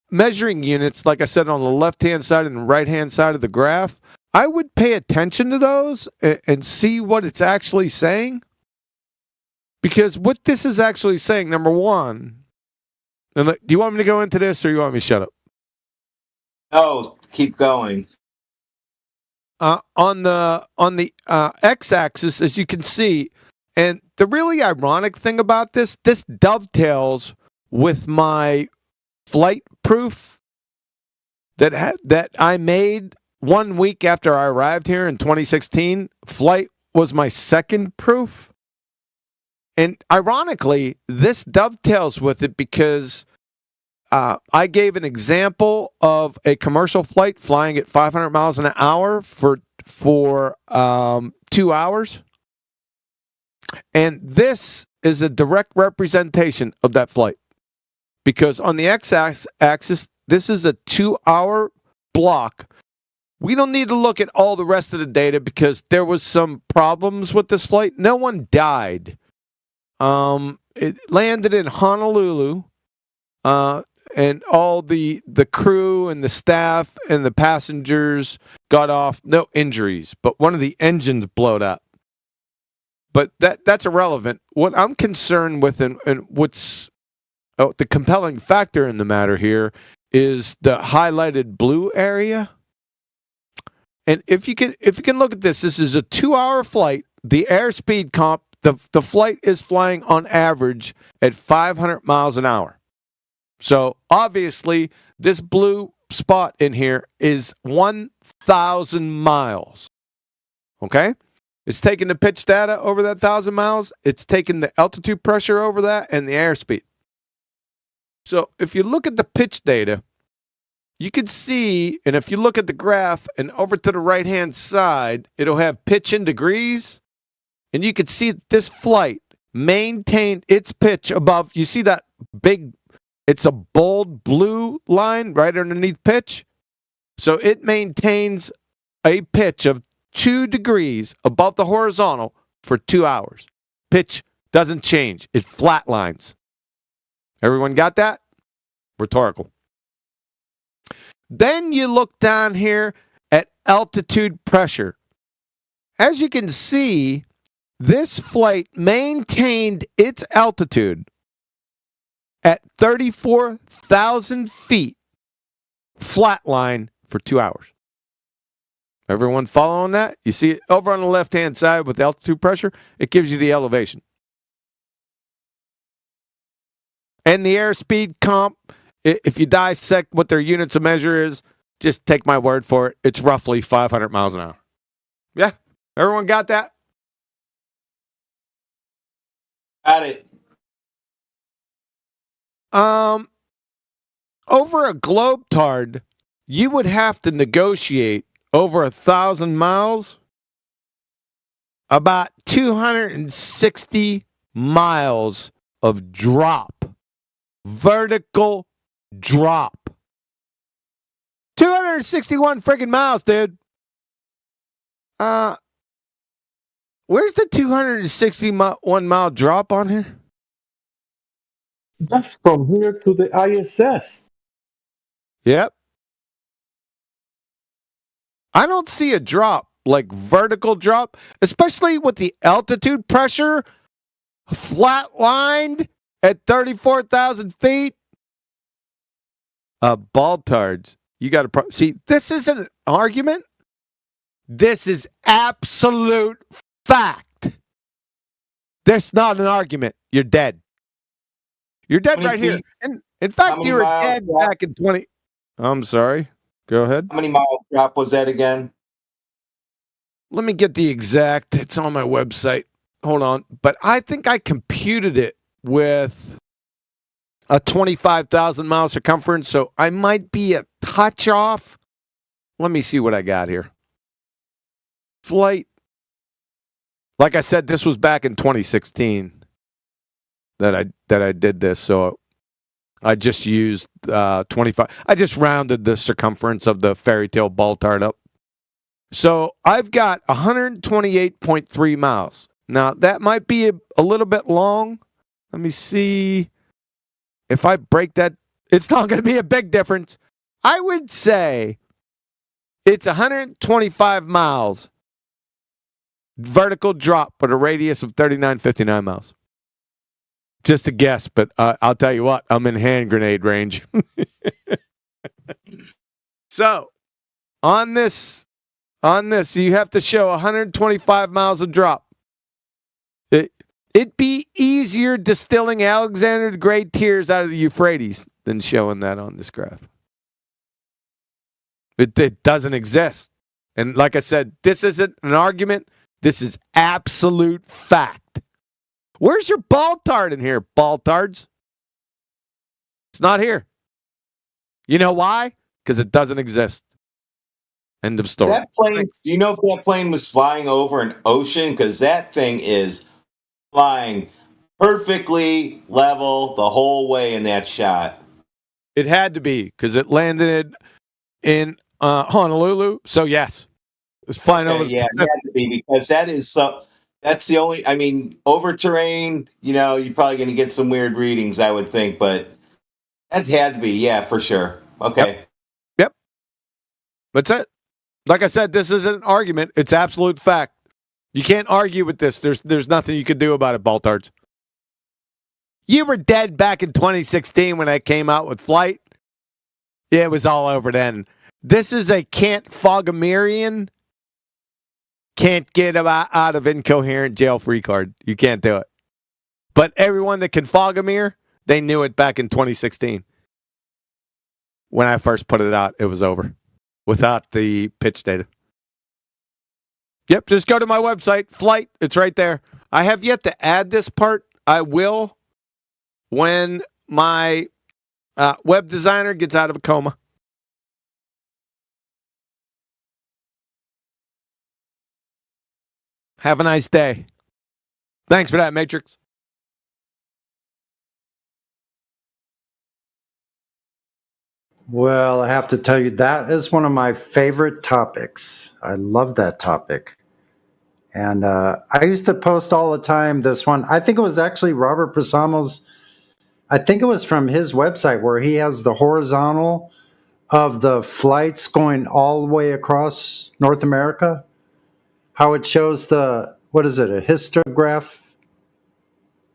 measuring units, like I said, on the left-hand side and the right-hand side of the graph. I would pay attention to those and see what it's actually saying. Because what this is actually saying, number one, and do you want me to go into this or you want me to shut up? No, keep going. On the x-axis, as you can see, and the really ironic thing about this dovetails with my flight proof that I made 1 week after I arrived here in 2016. Flight was my second proof. And ironically, this dovetails with it because I gave an example of a commercial flight flying at 500 miles an hour for 2 hours. And this is a direct representation of that flight. Because on the x-axis, this is a 2-hour block. We don't need to look at all the rest of the data because there was some problems with this flight. No one died. It landed in Honolulu, and all the crew and the staff and the passengers got off, no injuries, but one of the engines blowed up. But that's irrelevant. What I'm concerned with and what's the compelling factor in the matter here is the highlighted blue area. And if you can look at this is a 2-hour flight. The airspeed comp, the flight is flying on average at 500 miles an hour. So obviously, this blue spot in here is 1,000 miles. Okay? It's taking the pitch data over that 1,000 miles. It's taking the altitude pressure over that and the airspeed. So if you look at the pitch data, you can see, and if you look at the graph and over to the right-hand side, it'll have pitch in degrees. And you can see this flight maintained its pitch above. You see that big, it's a bold blue line right underneath pitch. So it maintains a pitch of 2 degrees above the horizontal for 2 hours. Pitch doesn't change. It flatlines. Everyone got that? Rhetorical. Then you look down here at altitude pressure. As you can see, this flight maintained its altitude at 34,000 feet flatline for 2 hours. Everyone following that? You see it over on the left-hand side with altitude pressure? It gives you the elevation. And the airspeed comp, if you dissect what their units of measure is, just take my word for it. It's roughly 500 miles an hour. Yeah? Everyone got that? Got it. Over a Globetard, you would have to negotiate over 1,000 miles, about 260 miles of drop, vertical drop. 261 friggin' miles, dude. Where's the 261 mile drop on here? That's from here to the ISS. Yep. I don't see a drop, like vertical drop, especially with the altitude pressure flatlined at 34,000 feet. Baltards, you got to see. This isn't an argument. This is absolute fact. That's not an argument. You're dead. You're dead right here. And in fact, you were dead back in 20. I'm sorry. Go ahead. How many miles drop was that again? Let me get the exact. It's on my website. Hold on. But I think I computed it with a 25,000 mile circumference, so I might be a touch off. Let me see what I got here. Flight. Like I said, this was back in 2016 that I did this, so I just used 25. I just rounded the circumference of the fairy tale Baltard up. So I've got 128.3 miles. Now, that might be a little bit long. Let me see. If I break that, it's not going to be a big difference. I would say it's 125 miles vertical drop with a radius of 39.59 miles. Just a guess, but I'll tell you what, I'm in hand grenade range. So, on this, you have to show 125 miles of drop. It'd be easier distilling Alexander the Great tears out of the Euphrates than showing that on this graph. It doesn't exist. And like I said, this isn't an argument. This is absolute fact. Where's your Baltard in here, Baltards? It's not here. You know why? Because it doesn't exist. End of story. That plane, do you know if that plane was flying over an ocean? Because that thing is flying perfectly level the whole way in that shot. It had to be because it landed in Honolulu. So yes, it was flying over. Yeah, it had to be because that is so. That's the only. I mean, over terrain. You know, you're probably going to get some weird readings, I would think, but that had to be. Yeah, for sure. Okay. Yep. That's it. Like I said, this isn't an argument. It's absolute fact. You can't argue with this. There's nothing you can do about it, Baltards. You were dead back in 2016 when I came out with Flight. Yeah, it was all over then. This is a can't Fogomirian. Can't get out of incoherent jail-free card. You can't do it. But everyone that can Fogomir, they knew it back in 2016. When I first put it out, it was over. Without the pitch data. Yep, just go to my website, Flight. It's right there. I have yet to add this part. I will when my web designer gets out of a coma. Have a nice day. Thanks for that, Matrix. Well, I have to tell you, that is one of my favorite topics. I love that topic. And I used to post all the time this one. I think it was actually Robert Prasamo's, I think it was from his website where he has the horizontal of the flights going all the way across North America. How it shows the, what is it, a histograph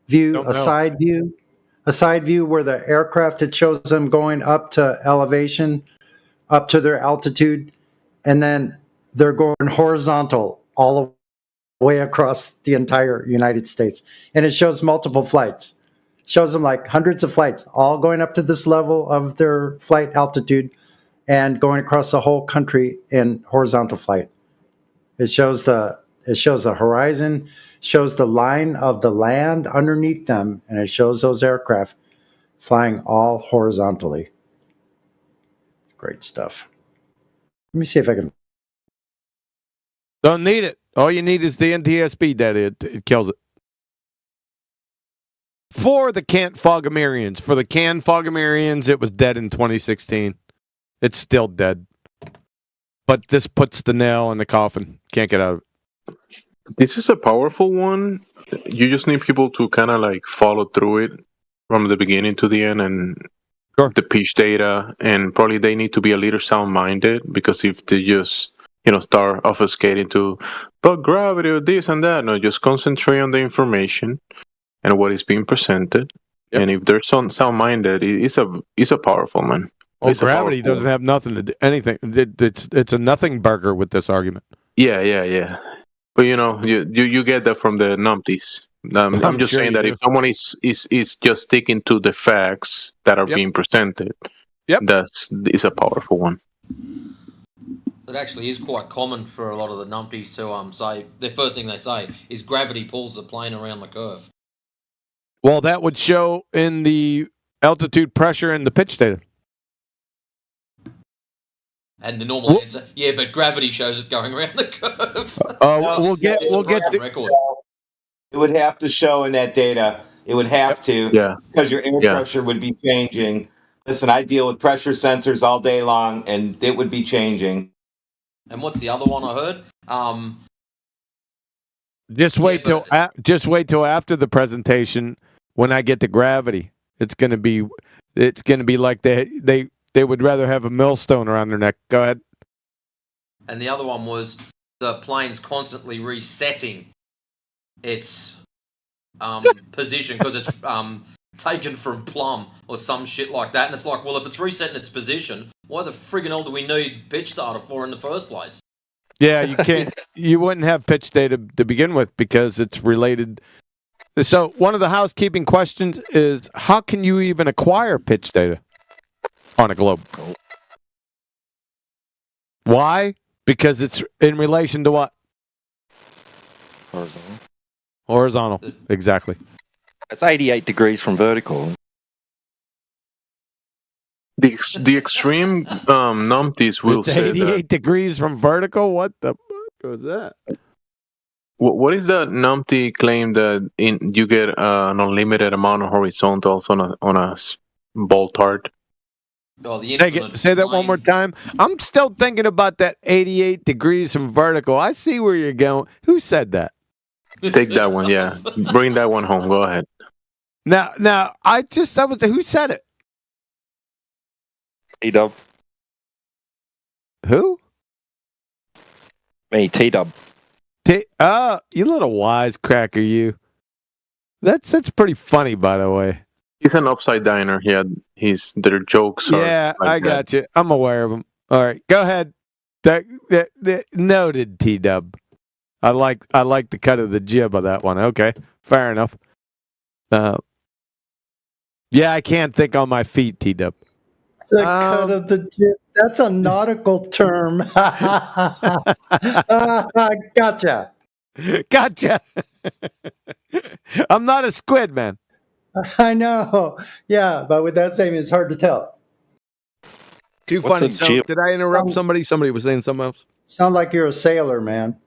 view, a side view? A side view where the aircraft, it shows them going up to elevation, up to their altitude. And then they're going horizontal all the way across the entire United States. And it shows multiple flights. Shows them like hundreds of flights, all going up to this level of their flight altitude and going across the whole country in horizontal flight. It shows the horizon, shows the line of the land underneath them, and it shows those aircraft flying all horizontally. Great stuff. Let me see if I can. Don't need it. All you need is the NTSB data. It kills it. For the Cant Fogomerians. For the Can Fogomerians, it was dead in 2016. It's still dead. But this puts the nail in the coffin. Can't get out of it. This is a powerful one. You just need people to kind of like follow through it from the beginning to the end and the pitch data. And probably they need to be a little sound-minded, because if they just, start obfuscating to, but gravity or this and that, no, just concentrate on the information and what is being presented. Yep. And if they're sound-minded, it's a powerful, man. Well, gravity doesn't have nothing to do anything. It's a nothing burger with this argument. Yeah. But you get that from the numpties. I'm just saying that if someone is just sticking to the facts that are being presented, it's a powerful one. It actually is quite common for a lot of the numpties to say the first thing they say is gravity pulls the plane around the curve. Well, that would show in the altitude, pressure, and the pitch data. And the normal answer, but gravity shows it going around the curve. We'll get the record. It would have to show in that data. It would have to, because your air pressure would be changing. Listen, I deal with pressure sensors all day long, and it would be changing. And what's the other one I heard? Just wait till after the presentation when I get to gravity. It's gonna be like they would rather have a millstone around their neck. Go ahead. And the other one was the plane's constantly resetting its position because it's taken from plumb or some shit like that. And it's like, well, if it's resetting its position, why the friggin' hell do we need pitch data for in the first place? Yeah, you can't. You wouldn't have pitch data to begin with because it's related. So one of the housekeeping questions is, how can you even acquire pitch data on a globe? Why? Because it's in relation to what? Horizontal. Exactly. It's 88 degrees from vertical. The extreme numpties will say 88 degrees from vertical? What the fuck was that? What is that numpty claim that you get an unlimited amount of horizontals on a boltard? Oh, say that one more time. I'm still thinking about that 88 degrees from vertical. I see where you're going. Who said that? Take that one, yeah. Bring that one home. Go ahead. Now, who said it? T-Dub. Who? Me, T-Dub. You little wisecracker, you. That's pretty funny, by the way. He's an upside downer. Their jokes. Yeah, like I got you. I'm aware of them. All right, go ahead. That noted, T-Dub. I like the cut of the jib of that one. Okay, fair enough. Yeah, I can't think on my feet, T-Dub. The cut of the jib. That's a nautical term. Gotcha. Gotcha. I'm not a squid, man. I know. Yeah, but with that statement, it's hard to tell. Too funny. So, did I interrupt somebody? Somebody was saying something else? Sound like you're a sailor, man.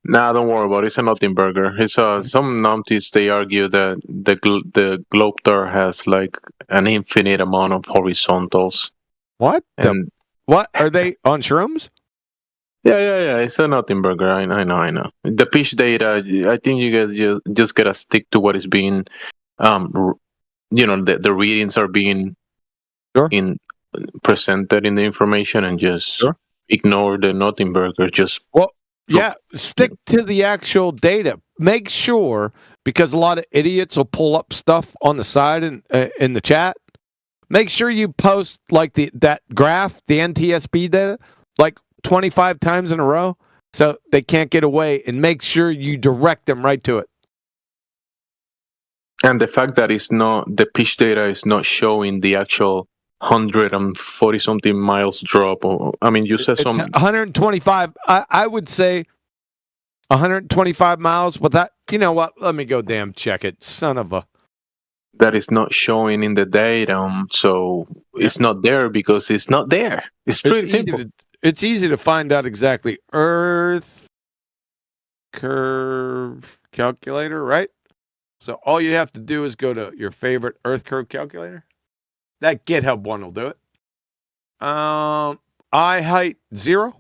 Nah, don't worry about it. It's a nothing burger. It's some numpties. They argue that the Globstar has like an infinite amount of horizontals. What? What are they on shrooms? Yeah. It's a nothing burger. I know. The pitch data. I think you guys just gotta stick to what is being, the readings are being presented in the information, and just ignore the nothing burger. Stick to the actual data. Make sure, because a lot of idiots will pull up stuff on the side in the chat. Make sure you post like that graph, the NTSB data, like 25 times in a row, so they can't get away, and make sure you direct them right to it. And the fact that the pitch data is not showing the actual 140 something miles drop. I mean, you said It's some 125. I would say 125 miles. But that, you know what? Let me go damn check it. Son of a. that is not showing in the data. So it's not there because it's not there. It's pretty simple. It's easy to find out exactly. Earth curve calculator, right? So all you have to do is go to your favorite Earth curve calculator. That GitHub one will do it. Eye height 0.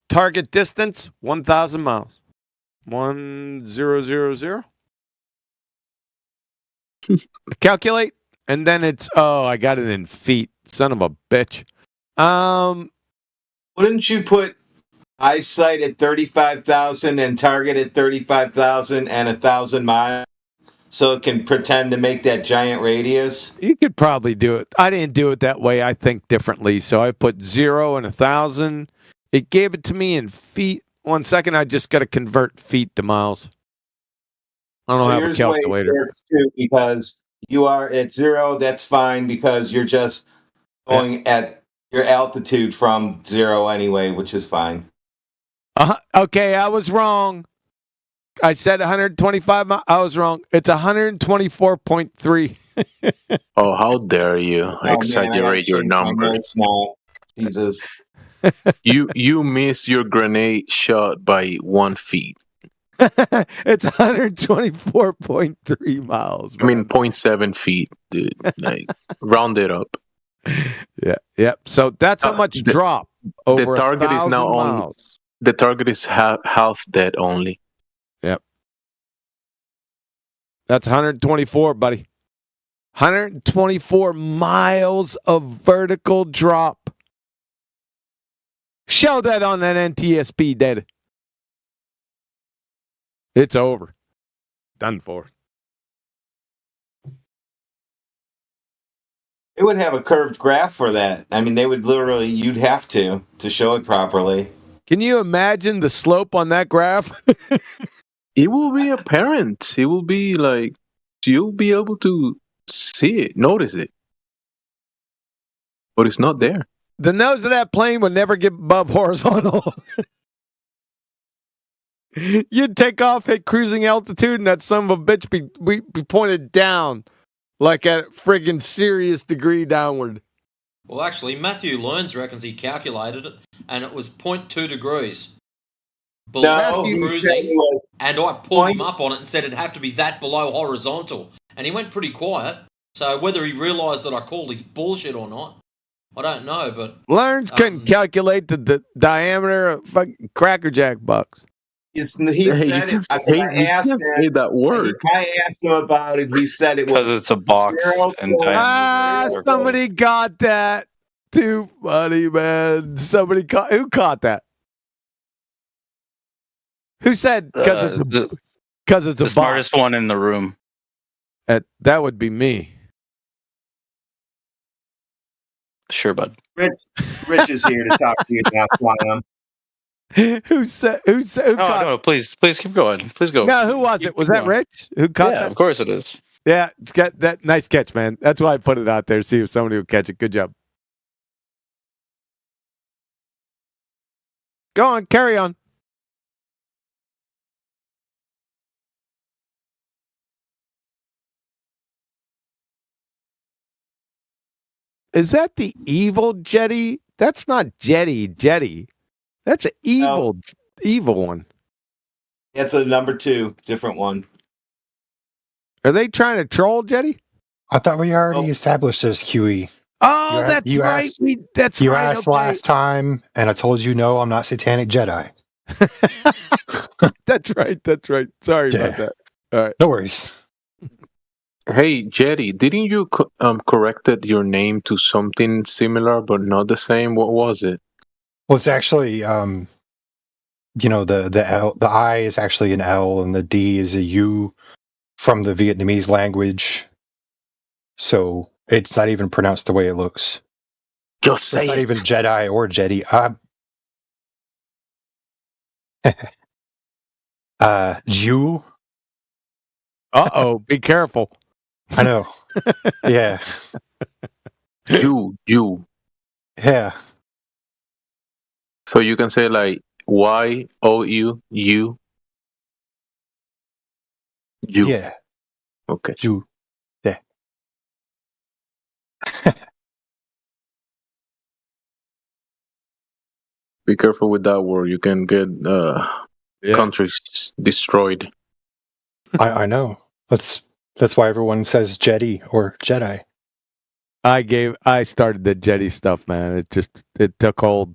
Target distance 1,000 miles. 1000. Calculate, and then it's I got it in feet. Son of a bitch. Wouldn't you put eyesight at 35,000 and target at 35,000 and 1,000 miles so it can pretend to make that giant radius? You could probably do it. I didn't do it that way. I think differently. So I put 0 and 1,000. It gave it to me in feet. 1 second. I just got to convert feet to miles. I don't have a calculator. Too, because you are at 0, that's fine because you're just going at your altitude from 0 anyway, which is fine. Okay, I was wrong. I said 125 miles. I was wrong. It's 124.3. Oh, how dare you exaggerate your numbers? Jesus. You missed your grenade shot by 1 feet. It's 124.3 miles. Bro. I mean, 0.7 feet, dude. Like, round it up. Yeah. So that's how much drop over the target is now miles. only. The target is half dead only. Yep. That's 124, buddy. 124 miles of vertical drop. Show that on that NTSB data. It's over. Done for. They would have a curved graph for that. I mean, you'd have to show it properly. Can you imagine the slope on that graph? It will be apparent. It will be like, you'll be able to see it, notice it. But it's not there. The nose of that plane would never get above horizontal. You'd take off at cruising altitude, and that son of a bitch be pointed down, like at friggin' serious degree downward. Well, actually, Matthew Learns reckons he calculated it, and it was 0.2 degrees below cruising. And I pulled him up on it and said it'd have to be that below horizontal, and he went pretty quiet. So whether he realised that I called his bullshit or not, I don't know. But Learns couldn't calculate the diameter of fucking Cracker Jack bucks. He said that word. I asked him about it. He said it was because it's a box. And somebody got that. Too funny, man. Who caught that? Who said because it's a the smartest one in the room? That would be me. Sure, bud. Rich is here to talk to you now, Quantum. Who caught? No, please keep going. Please go. No, who was it? Was that Rich? Who caught that? Yeah, of course it is. Yeah, it's got that nice catch, man. That's why I put it out there. See if somebody would catch it. Good job. Go on, carry on. Is that the evil Jetty? That's not Jetty. That's an evil one. It's a number 2, different one. Are they trying to troll Jetty? I thought we already established this, QE. Oh, that's right. You asked last time, and I told you no, I'm not Satanic Jedi. That's right. Sorry about that. All right. No worries. Hey, Jetty, didn't you corrected your name to something similar but not the same? What was it? Well, it's actually, the I is actually an L, and the D is a U from the Vietnamese language. So it's not even pronounced the way it looks. Just say It's not it. even Jedi or Jetty. Jew. Uh-oh, be careful. I know. Yeah. Jew. Yeah. So you can say like YOU, you. Jew. Yeah. Okay. Jew. Yeah. Be careful with that word. You can get countries destroyed. I know. That's why everyone says Jetty or Jedi. I started the Jetty stuff, man. It took hold.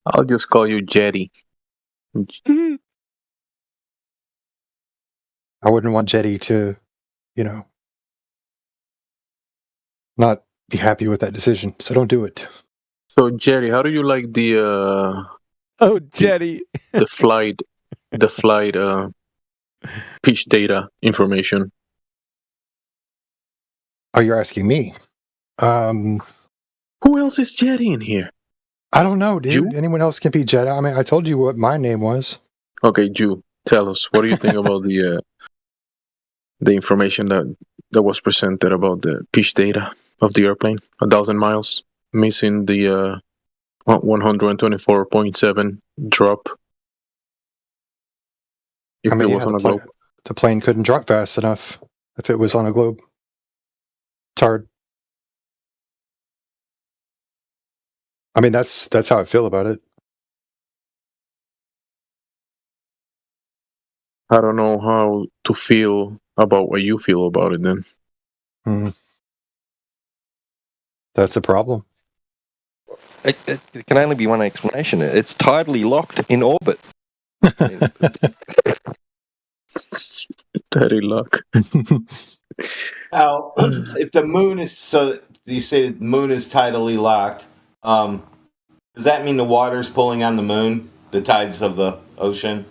I'll just call you Jetty. I wouldn't want Jetty to, not be happy with that decision. So don't do it. So Jetty, how do you like the Jetty. the flight pitch data information? Oh, you're asking me. Who else is Jetty in here? I don't know, dude. Jew? Anyone else can be Jedi. I mean, I told you what my name was. Okay, Jew, tell us, what do you think about the information that was presented about the pitch data of the airplane? 1,000 miles, missing the 124.7 drop. If I mean, it was on a globe. the plane couldn't drop fast enough if it was on a globe. It's hard. I mean, that's how I feel about it. I don't know how to feel about what you feel about it then. That's a problem. It can only be one explanation. It's tidally locked in orbit. Teddy luck. Now, if the moon is so, you say the moon is tidally locked. Does that mean the water's pulling on the moon, the tides of the ocean?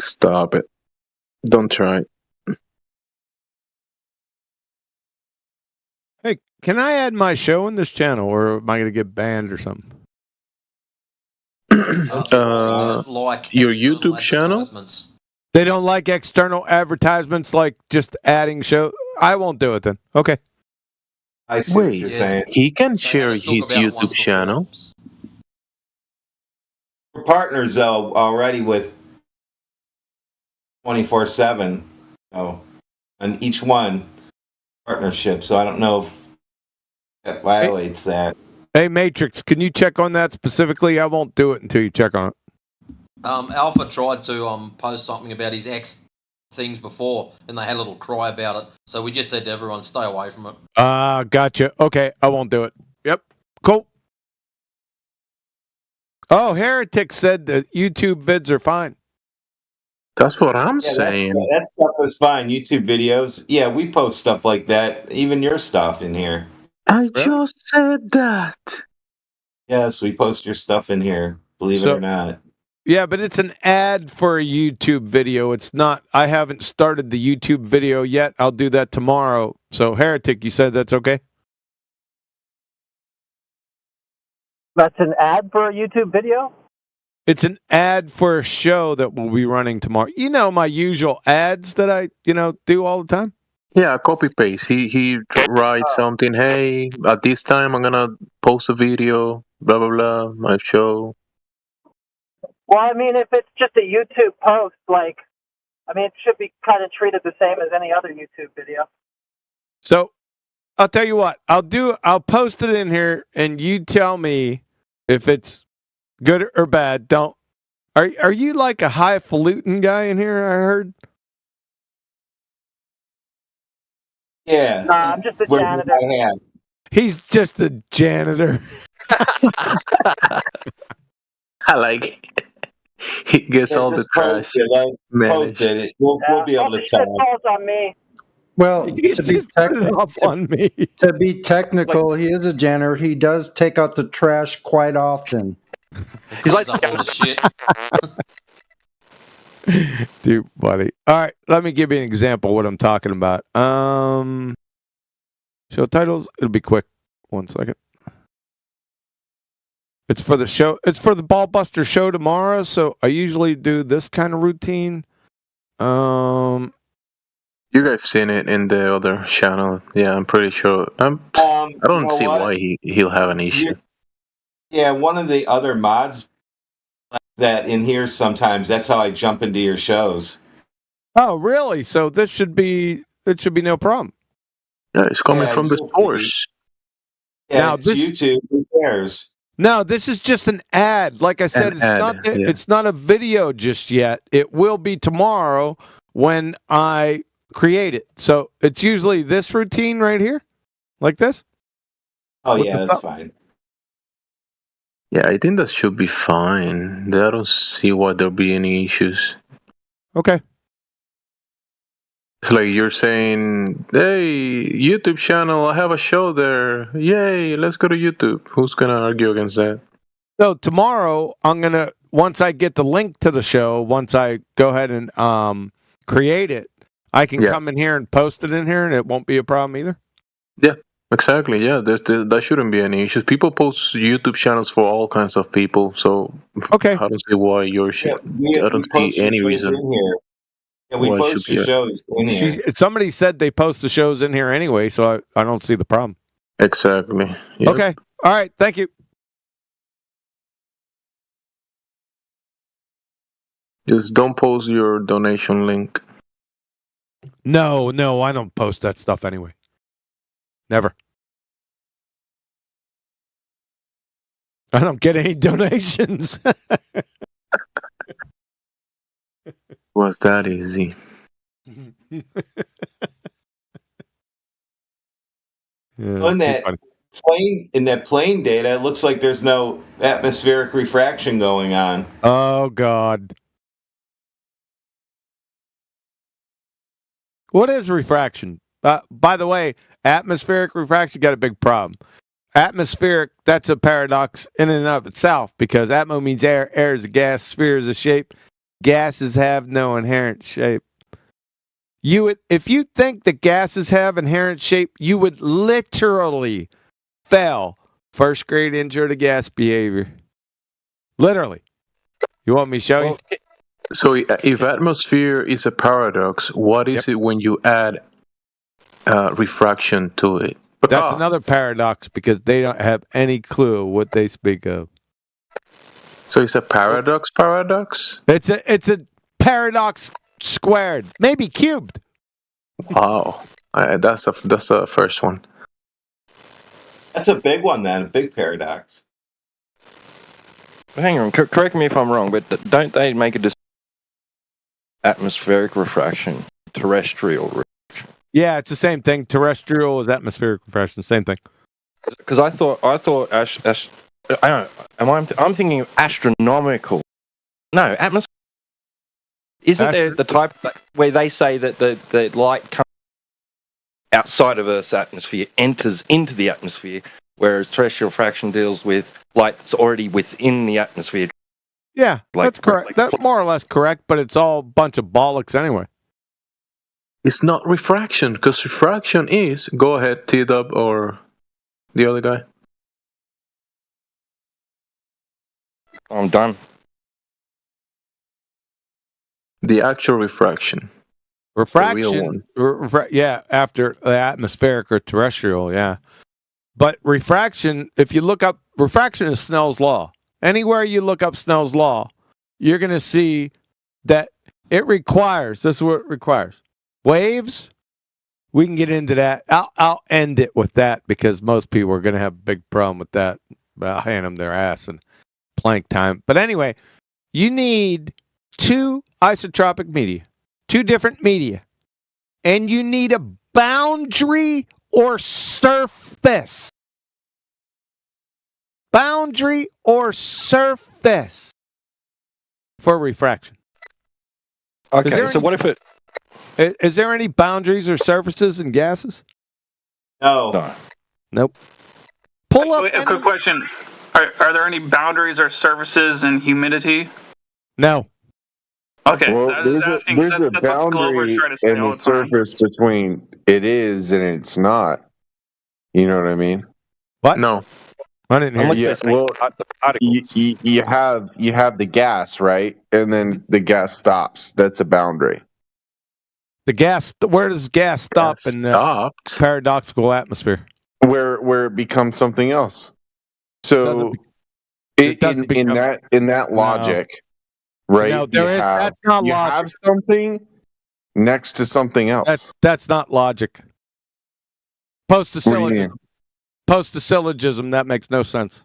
Stop it! Don't try. Hey, can I add my show in this channel, or am I going to get banned or something? Your YouTube channel? They don't like external advertisements, like just adding show. I won't do it then. Okay. I see what you're saying. He can share his YouTube channel. We're partners though already with 24/7. So, and each one partnership. So I don't know if that violates that. Hey, Matrix, can you check on that specifically? I won't do it until you check on it. Alpha tried to post something about his ex things before, and they had a little cry about it. So we just said to everyone, stay away from it. Gotcha. Okay, I won't do it. Yep. Cool. Oh, Heretic said that YouTube vids are fine. That's what I'm saying. That stuff is fine. YouTube videos. Yeah, we post stuff like that. Even your stuff in here. I just said that. Yes, we post your stuff in here. Believe it or not. Yeah, but it's an ad for a YouTube video. It's not. I haven't started the YouTube video yet. I'll do that tomorrow. So, Heretic, you said that's okay? That's an ad for a YouTube video? It's an ad for a show that will be running tomorrow. You know my usual ads that I, do all the time? Yeah, copy paste. He writes something. Hey, at this time I'm gonna post a video. Blah blah blah. My show. Well, I mean, if it's just a YouTube post, it should be kind of treated the same as any other YouTube video. So, I'll tell you what. I'll post it in here, and you tell me if it's good or bad. Are you like a highfalutin guy in here? I heard. Yeah. Nah, I'm just a janitor. He's just a janitor. I like it. He gets all the trash managed. We'll be able to tell. Falls on me. Well, to be technical, he is a janitor. He does take out the trash quite often. He's like all the shit. Dude, buddy. All right, let me give you an example of what I'm talking about. Show titles. It'll be quick. 1 second. It's for the show. It's for the Ballbuster show tomorrow. So I usually do this kind of routine. You guys seen it in the other channel? Yeah, I'm pretty sure. I don't see why he'll have an issue. Yeah, one of the other mods that in here sometimes. That's how I jump into your shows. Oh, really? So it should be no problem. Yeah, it's coming from the source. Yeah, Now, it's YouTube. Who cares? No, this is just an ad. Like I said, it's not a video just yet. It will be tomorrow when I create it. So it's usually this routine right here, like this. Oh, yeah, that's fine. Yeah, I think that should be fine. I don't see why there'll be any issues. Okay. It's like you're saying, hey, YouTube channel, I have a show there. Yay, let's go to YouTube. Who's going to argue against that? So tomorrow, once I get the link to the show, once I go ahead and create it, I can come in here and post it in here, and it won't be a problem either? Yeah, exactly. Yeah, that shouldn't be any issues. People post YouTube channels for all kinds of people, so okay. I don't see why yours should. I don't see any reason. In here. Yeah, we post your shows in here. Somebody said they post the shows in here anyway, so I don't see the problem. Exactly. Yep. Okay. All right. Thank you. Just don't post your donation link. No, I don't post that stuff anyway. Never. I don't get any donations. Was that easy? In that plane data, it looks like there's no atmospheric refraction going on. Oh, God. What is refraction? By the way, atmospheric refraction got a big problem. Atmospheric, that's a paradox in and of itself, because atmo means air, air is a gas, sphere is a shape. Gases have no inherent shape. If you think that gases have inherent shape, you would literally fail first grade intro to gas behavior. Literally. You want me to show you? So if atmosphere is a paradox, what is it when you add refraction to it? That's another paradox, because they don't have any clue what they speak of. So it's a paradox? It's a paradox squared, maybe cubed. Wow, that's the first one. That's a big one, then. A big paradox. Hang on, correct me if I'm wrong, but don't they make a atmospheric refraction, terrestrial refraction? Yeah, it's the same thing. Terrestrial is atmospheric refraction, same thing. Because I thought I'm thinking of astronomical. No, atmosphere. Isn't there the type where they say that the light comes outside of Earth's atmosphere, enters into the atmosphere, whereas terrestrial refraction deals with light that's already within the atmosphere? Yeah, that's correct. That's more or less correct, but it's all a bunch of bollocks anyway. It's not refraction, because refraction is... Go ahead, T-Dub or the other guy. I'm done. The actual refraction. Refraction, after the atmospheric or terrestrial, yeah. But refraction, if you look up, refraction is Snell's law. Anywhere you look up Snell's law, you're going to see that it requires, this is what it requires. Waves, we can get into that. I'll end it with that, because most people are going to have a big problem with that. I'll hand them their ass and plank time. But anyway, you need two isotropic media, two different media, and you need a boundary or surface. Boundary or surface for refraction. Okay, so what if it... Is there any boundaries or surfaces in gases? No. Nope. Pull up. A quick question: Are there any boundaries or surfaces in humidity? No. Okay, Well, I was just asking. there's a That's what Glover's boundary trying to say in all the the time. surface between it is and it's not. You know what I mean? What? No. I didn't hear. Unless you. they're saying the particles. You have the gas, right? And then the gas stops. That's a boundary. The gas. Where does gas stop in the paradoxical atmosphere? Where it becomes something else. So in that logic, right? No, that's not you logic. have something next to something else. That's not logic. What do you mean? Post-syllogism. Post-syllogism. That makes no sense.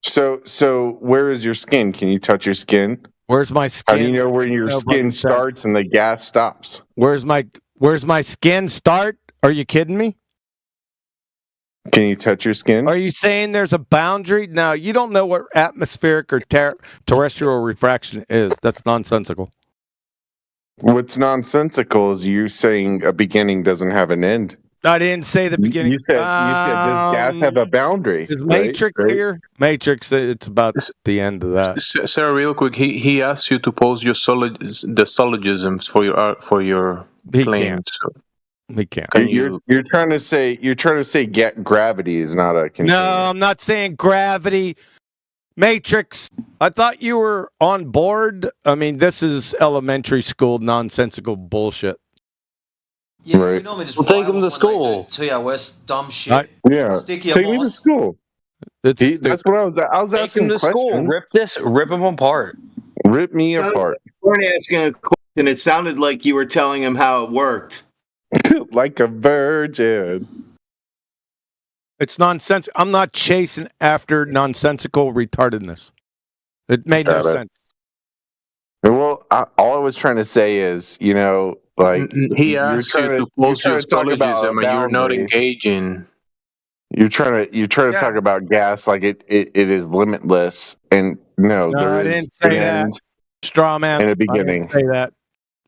So where is your skin? Can you touch your skin? Where's my skin? How do you know where your skin starts and the gas stops? Where's my skin start? Are you kidding me? Can you touch your skin? Are you saying there's a boundary? No, you don't know what atmospheric or terrestrial refraction is. That's nonsensical. What's nonsensical is you saying a beginning doesn't have an end. I didn't say the beginning. You said does gas have a boundary? Is Matrix right? here? Matrix, it's about the end of that. Sarah, real quick, he asked you to pose your the syllogisms for your claim. So he can't. You're trying to say gravity is not a container. No, I'm not saying gravity. Matrix, I thought you were on board. I mean, this is elementary school nonsensical bullshit. Yeah, right. we normally just take him to school. TOS dumb shit. Yeah, Stick your take me to mouse. school. That's what I was Take asking him to questions. school. Rip him apart. Rip me apart. You weren't asking a question. It sounded like you were telling him how it worked. Like a virgin. It's nonsense. I'm not chasing after nonsensical retardedness. It made no sense. Well, all I was trying to say is, like he asked you to pose your syllogism, and you're not engaging. You're trying to talk about gas like it is limitless, and no, there I is didn't say an that. end Straw man. and a beginning. I didn't say that.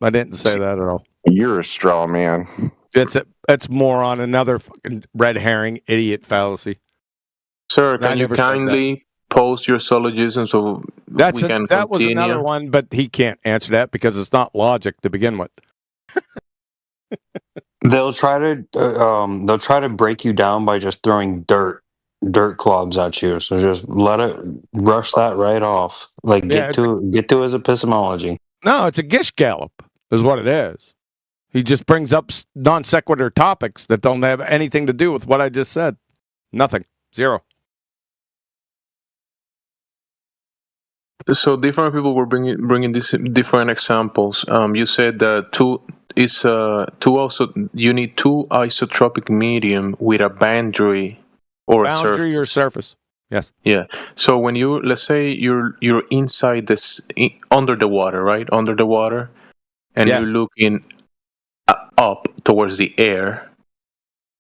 I didn't say that at all. You're a straw man. It's moron. Another fucking red herring idiot fallacy. Sir, can you kindly post your syllogism so we can continue? That was another one, but he can't answer that because it's not logic to begin with. They'll try to break you down by just throwing dirt clods at you. So just brush that right off. Like get to his epistemology. No, it's a gish gallop, is what it is. He just brings up non sequitur topics that don't have anything to do with what I just said. Nothing. Zero. So different people were bringing these different examples. You said that you need two isotropic medium with a boundary or a surface. Boundary or surface. Yes. Yeah. So when let's say you're inside under the water, right? Under the water, and you're looking up towards the air.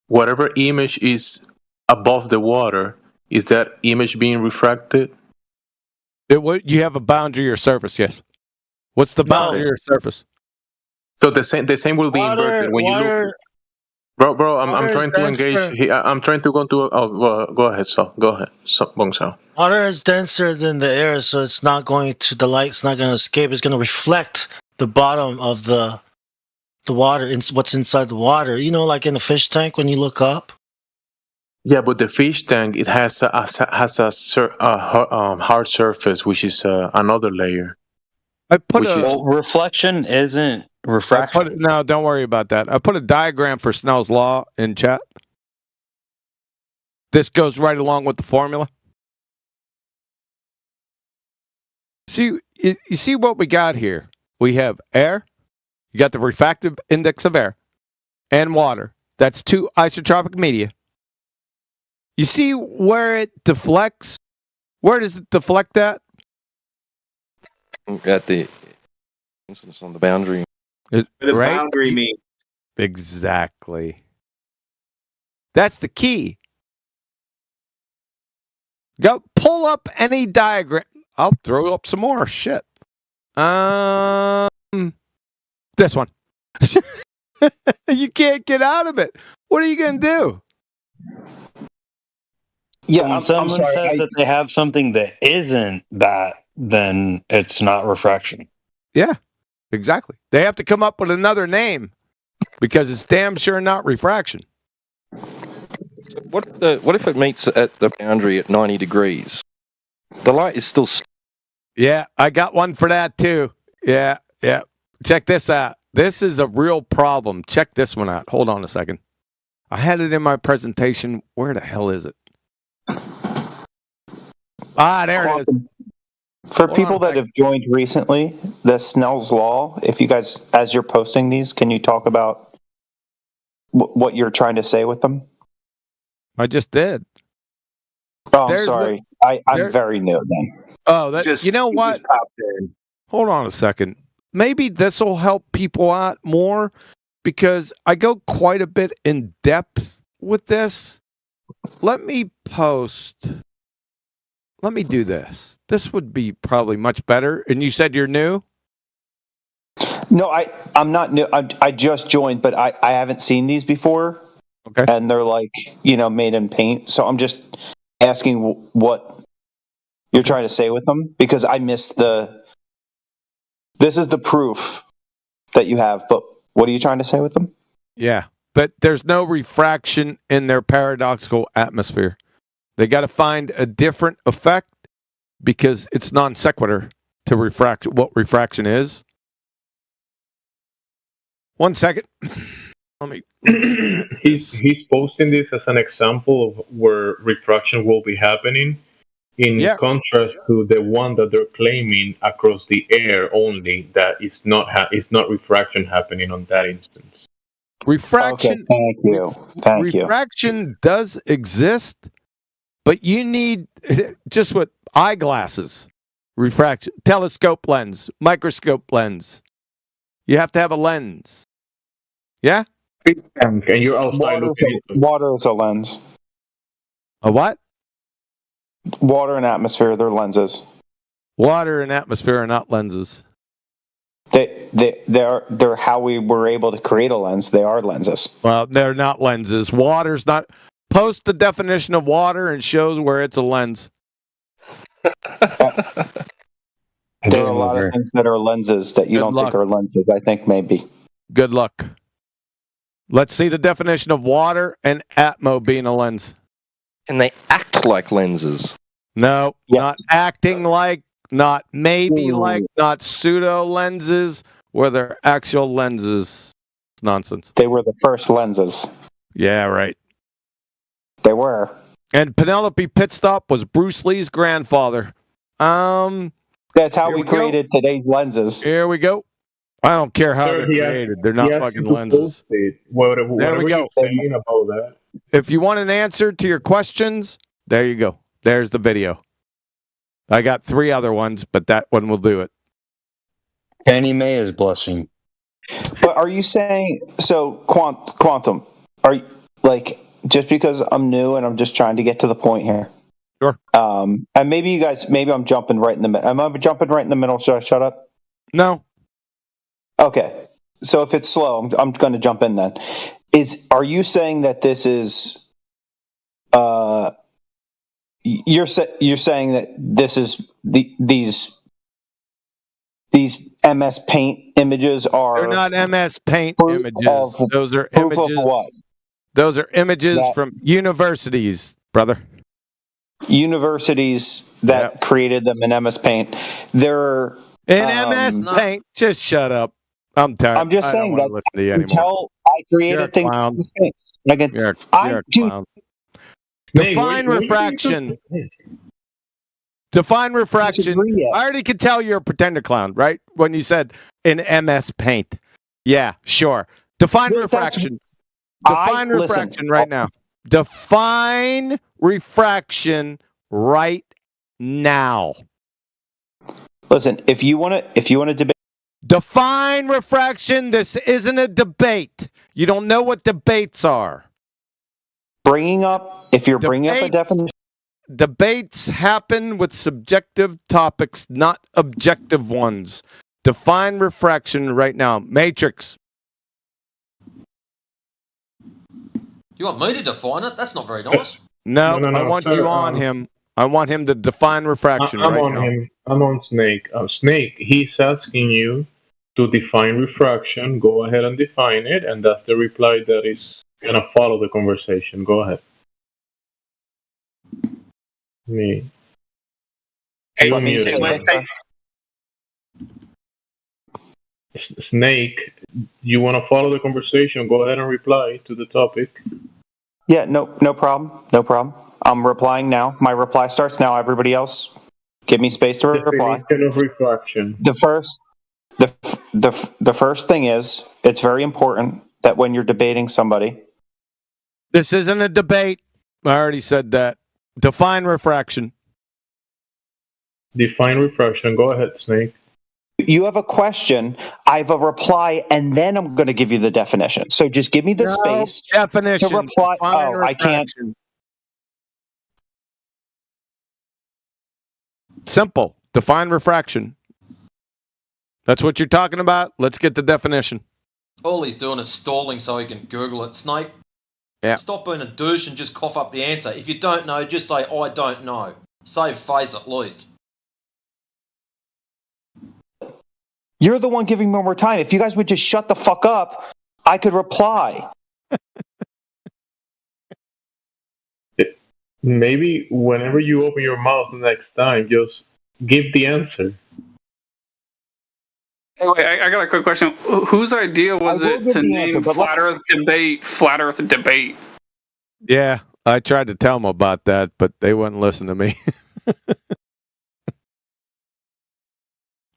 Whatever image is above the water, is that image being refracted? You have a boundary or surface, yes. What's the boundary or surface? So the same will be inverted when you look. Bro, I'm trying to engage. I'm trying to go to. Go ahead, so go ahead, Bong Sao. Water is denser than the air, so it's not going to. The light's not going to escape. It's going to reflect the bottom of the water. What's inside the water? Like in a fish tank when you look up. Yeah, but the fish tank it has a hard surface, which is another layer. Reflection isn't refraction. No, don't worry about that. I put a diagram for Snell's law in chat. This goes right along with the formula. See, you see what we got here? We have air. You got the refractive index of air and water. That's two isotropic media. You see where it deflects? Where does it deflect at? At the instance on the boundary. Boundary means. Exactly. That's the key. Go pull up any diagram. I'll throw up some more shit. This one. You can't get out of it. What are you gonna do? Yeah, when someone says that they have something that isn't that, then it's not refraction. Yeah, Exactly. They have to come up with another name because it's damn sure not refraction. What if it meets at the boundary at 90 degrees? The light is still. Yeah, I got one for that too. Yeah. Check this out. This is a real problem. Check this one out. Hold on a second. I had it in my presentation. Where the hell is it? There it is. For people that have joined recently, the Snell's Law, if you guys, as you're posting these, can you talk about what you're trying to say with them? I just did. Oh, I'm sorry. I'm very new then. Oh, you know what? Hold on a second. Maybe this will help people out more because I go quite a bit in depth with this. Let me do this. This would be probably much better. And you said you're new? No, I'm not new. I just joined, but I haven't seen these before. Okay. And they're like, made in paint. So I'm just asking what you're trying to say with them because I missed this is the proof that you have, but what are you trying to say with them? Yeah, but there's no refraction in their paradoxical atmosphere. They got to find a different effect because it's non sequitur to refract what refraction is. 1 second. He's posting this as an example of where refraction will be happening, in contrast to the one that they're claiming across the air only, that is not refraction happening on that instance. Refraction. Okay, thank you. Refraction does exist, but you need just what eyeglasses, refraction, telescope lens, microscope lens. You have to have a lens. Yeah. And you're outside looking. Water is a lens. A what? Water and atmosphere, they're lenses. Water and atmosphere are not lenses. They're how we were able to create a lens. They are lenses. Well, they're not lenses. Water's not. Post the definition of water and shows where it's a lens. There are a lot of things that are lenses that you don't think are lenses. I think maybe. Good luck. Let's see the definition of water and atmo being a lens. Can they act like lenses? No, not acting like, not maybe like, not pseudo lenses, where they're actual lenses. It's nonsense. They were the first lenses. Yeah, right. They were. And Penelope Pitstop was Bruce Lee's grandfather. That's how we created today's lenses. Here we go. I don't care how they're created. They're not fucking lenses. There we go. About that. If you want an answer to your questions, there you go. There's the video. I got 3 other ones, but that one will do it. Annie Mae is blushing. But are you saying, so quantum, are you, like, just because I'm new and I'm just trying to get to the point here? Sure. And maybe I'm jumping right in the middle. Am I jumping right in the middle? Should I shut up? No. Okay. So if it's slow, I'm going to jump in then. Are you saying that this is, you're saying that this is these MS Paint images are... They're not MS Paint images. Those are images. Of what? Those are images from universities, brother. Universities that created them in MS Paint. They're... In MS Paint, just shut up. I'm tired. I'm just saying that until I created things. You're a clown. Define refraction. Define refraction. I already could tell you're a pretender clown, right? When you said in MS Paint. Yeah, sure. Define refraction. Define refraction right now. Define refraction right now. Listen, if you want to debate. Define refraction. This isn't a debate. You don't know what debates are. Bringing up a definition. Debates happen with subjective topics, not objective ones. Define refraction right now. Matrix. You want me to define it? That's not very nice. No, I want you on him. I want him to define refraction right now. I'm on Snake. Snake, he's asking you to define refraction, go ahead and define it, and that's the reply that is going to follow the conversation. Go ahead. Me. Hey, You're muted. Snake, you want to follow the conversation? Go ahead and reply to the topic. Yeah, no problem. No problem. I'm replying now. My reply starts now. Everybody else, give me space to reply. Definition of refraction. The first thing is, it's very important that when you're debating somebody. This isn't a debate. I already said that. Define refraction. Define refraction. Go ahead, Snake. You have a question, I have a reply, and then I'm going to give you the definition. So just give me the space definition to reply. Define I can't. Simple. Define refraction. That's what you're talking about. Let's get the definition. All he's doing is stalling so he can Google it. Snake, stop being a douche and just cough up the answer. If you don't know, just say, I don't know. Save face at least. You're the one giving me more time. If you guys would just shut the fuck up, I could reply. Maybe whenever you open your mouth the next time, just give the answer. Hey, wait, I got a quick question. Whose idea was it to name Flat Earth Debate? Yeah, I tried to tell them about that, but they wouldn't listen to me.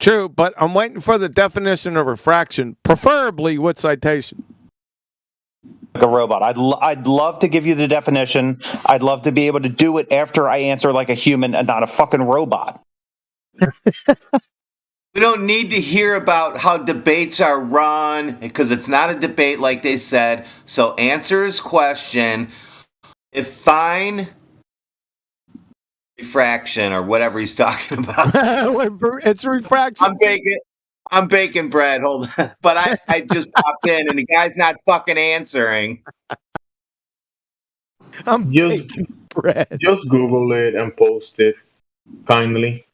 True, but I'm waiting for the definition of refraction, preferably with citation. Like a robot. I'd love to give you the definition. I'd love to be able to do it after I answer like a human and not a fucking robot. We don't need to hear about how debates are run because it's not a debate like they said. So answer his question. Define refraction or whatever he's talking about. It's refraction. I'm baking bread. Hold on. But I just popped in and the guy's not fucking answering. I'm baking bread. Just Google it and post it kindly.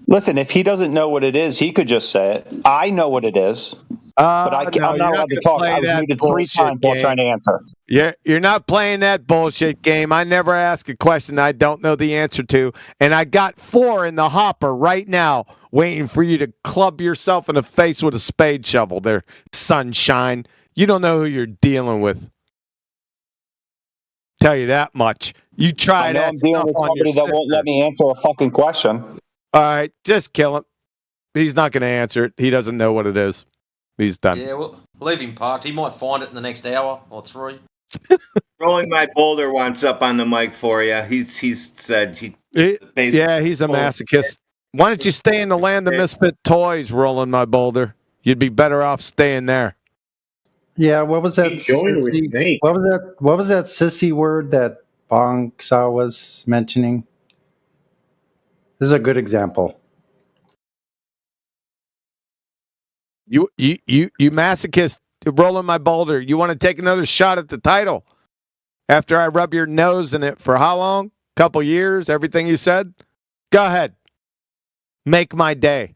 Listen, if he doesn't know what it is, he could just say it. I know what it is, but I'm not allowed to talk. I was muted 3 times while trying to answer. You're not playing that bullshit game. I never ask a question I don't know the answer to, and I got 4 in the hopper right now waiting for you to club yourself in the face with a spade shovel there, sunshine. You don't know who you're dealing with. Tell you that much. You try that. I'm dealing with somebody that won't let me answer a fucking question. All right, just kill him. He's not going to answer it. He doesn't know what it is. He's done. Yeah, well, leave him parked. He might find it in the next hour or 3. Rolling My Boulder wants up on the mic for you. He's said he's a masochist. Why don't you stay in the land of misfit toys, Rolling My Boulder? You'd be better off staying there. Yeah, what was that? What was that sissy word that Bong Sa was mentioning? This is a good example. You masochist, Rolling My Boulder. You want to take another shot at the title after I rub your nose in it for how long? Couple years? Everything you said? Go ahead. Make my day.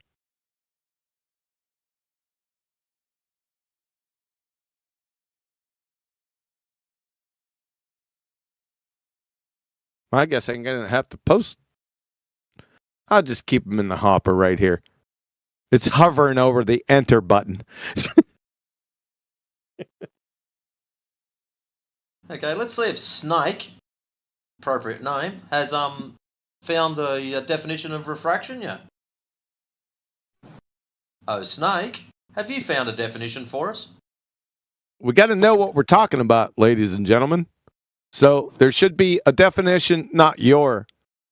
I guess I'm going to have to post. I'll just keep them in the hopper right here. It's hovering over the enter button. Okay, let's see if Snake, appropriate name, has found the definition of refraction yet. Oh, Snake, have you found a definition for us? We got to know what we're talking about, ladies and gentlemen. So there should be a definition, not your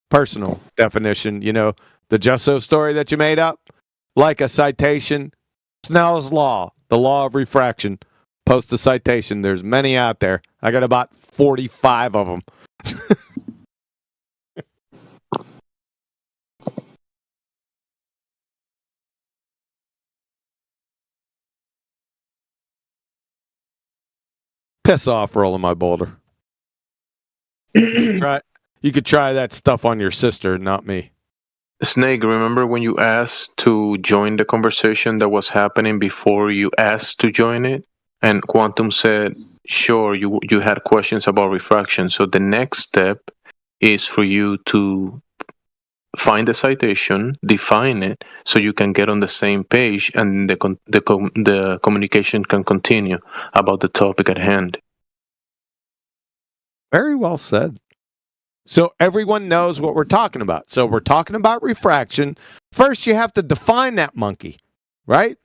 personal definition, the Jusso story that you made up, like a citation, Snell's law, the law of refraction. Post a citation. There's many out there. I got about 45 of them. Piss off, Rolling My Boulder. You could try that stuff on your sister, not me. Snake, remember when you asked to join the conversation that was happening before you asked to join it? And Quantum said, sure, you had questions about refraction. So the next step is for you to find the citation, define it, so you can get on the same page, and the communication can continue about the topic at hand. Very well said. So everyone knows what we're talking about. So we're talking about refraction. First, you have to define that monkey, right?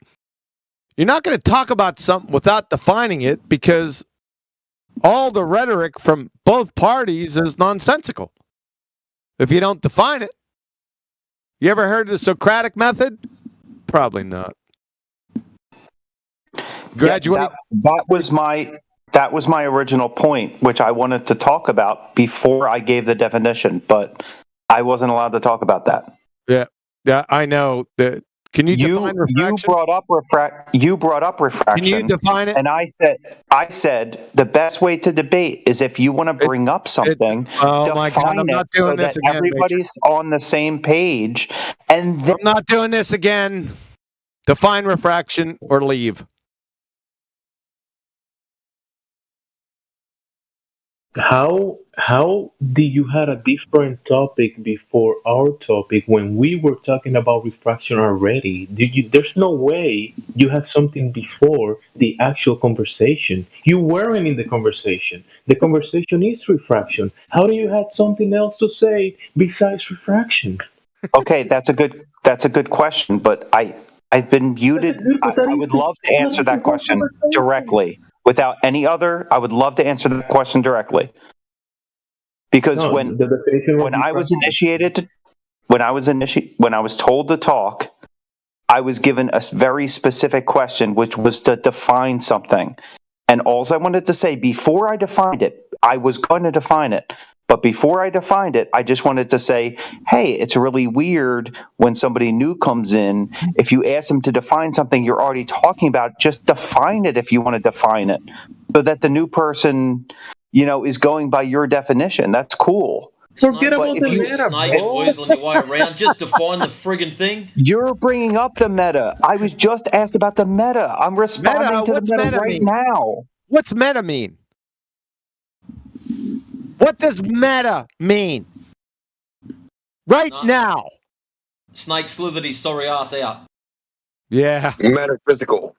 You're not going to talk about something without defining it, because all the rhetoric from both parties is nonsensical if you don't define it. You ever heard of the Socratic method? Probably not. Graduate. That was my original point, which I wanted to talk about before I gave the definition, but I wasn't allowed to talk about that. Yeah, I know. Can you define refraction? You brought up refraction. Can you define it? And I said the best way to debate is if you want to bring up something, define it so that everybody's on the same page. And I'm not doing this again. Define refraction or leave. How did you had a different topic before our topic when we were talking about refraction already? There's no way you had something before the actual conversation. You weren't in the conversation. The conversation is refraction. How do you have something else to say besides refraction? Okay, that's a good question, but I've been muted. I would love to answer that question directly. Without any other, I would love to answer the question directly. Because when I was told to talk, I was given a very specific question, which was to define something. And all I wanted to say before I defined it, I was going to define it. But before I defined it, I just wanted to say, hey, it's really weird when somebody new comes in. If you ask them to define something you're already talking about, just define it if you want to define it, so that the new person, is going by your definition. That's cool. Forget about the meta, snake and weaseling your way around. Just define the friggin' thing. You're bringing up the meta. I was just asked about the meta. I'm responding to the meta right now. What's meta mean? What does meta mean? Right now. Snake slithered his sorry ass out. Yeah. Metaphysical.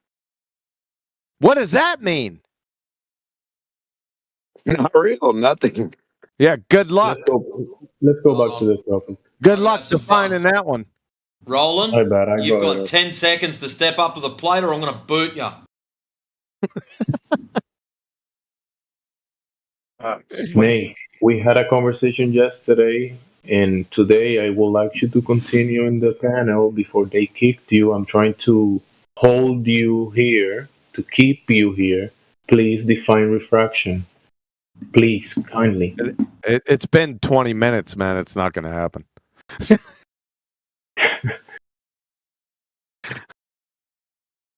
What does that mean? Not real, nothing. Yeah, good luck. Let's go back to this topic. Good luck defining that one. Roland, you've got 10 seconds to step up to the plate or I'm going to boot you. Snake, we had a conversation yesterday, and today I would like you to continue in the panel before they kicked you. I'm trying to hold you here, to keep you here. Please define refraction. Please, kindly. It's been 20 minutes, man. It's not going to happen.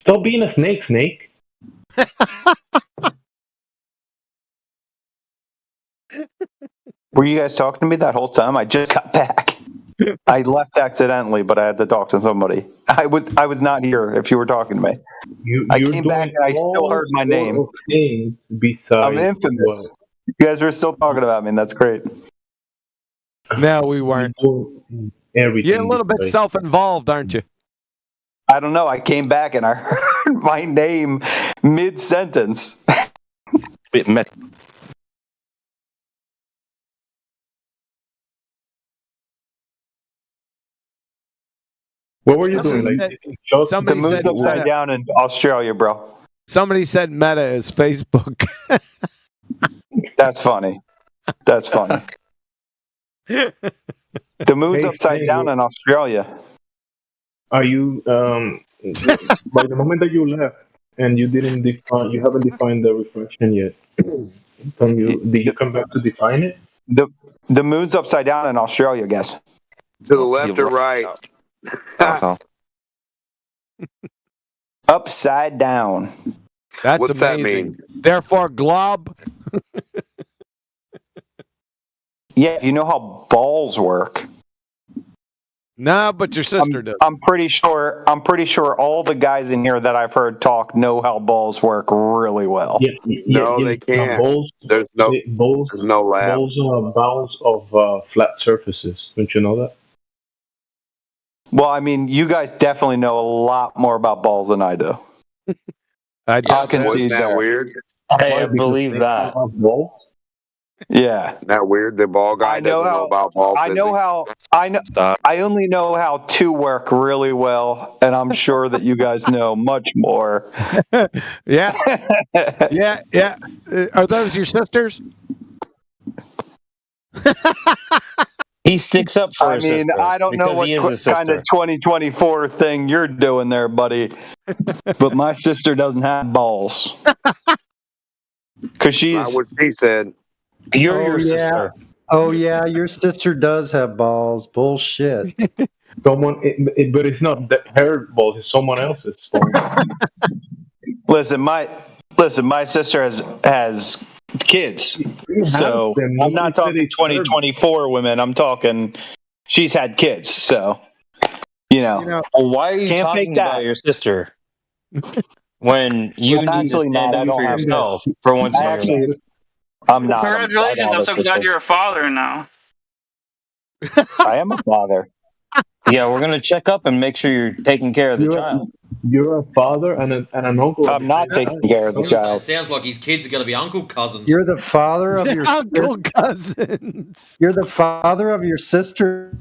Stop being a snake. Were you guys talking to me that whole time? I just got back. I left accidentally, but I had to talk to somebody. I was not here if you were talking to me. I came back and I still heard my name. I'm infamous. You guys were still talking about me, and that's great. No, we weren't. You're a little bit self-involved, aren't you? I don't know. I came back and I heard my name mid-sentence. Bit meta. What were you doing? The moon's upside down in Australia, bro. Somebody said Meta is Facebook. That's funny. That's funny. The moon's upside down in Australia. Are you by the moment that you left and you haven't defined the refraction yet? Did you come back to define it? The moon's upside down in Australia, guess. To the left or right? Upside down. That's What's amazing. that mean? Therefore, glob. Yeah, if you know how balls work. No, but your sister does. I'm pretty sure all the guys in here that I've heard talk know how balls work really well. No, they can't. There's no lab. Balls are bounds of flat surfaces. Don't you know that? Well, I mean, you guys definitely know a lot more about balls than I do. I can see Wasn't that weird? I believe that. Yeah. Isn't that weird? The ball guy doesn't know about ball physics. I only know how two work really well, and I'm sure that you guys know much more. Yeah. Are those your sisters? He sticks up for his sister. I don't know what kind of 2024 thing you're doing there, buddy, but my sister doesn't have balls. Because she's... Not what she said. You're your sister. Oh, yeah, your sister does have balls. Bullshit. But it's not her balls, it's someone else's fault. Listen, my sister has kids. So I'm not talking 2024 women. I'm talking she's had kids. So, Well, why are you talking about your sister when you need to stand up for yourself for once in your life? I'm not. Congratulations! I'm so glad you're a father now. I am a father. Yeah, we're gonna check up and make sure you're taking care of the child. You're a father and an uncle. I'm not taking care of the child. It sounds like his kids are going to be uncle cousins. You're the father of your uncle cousins. You're the father of your sister.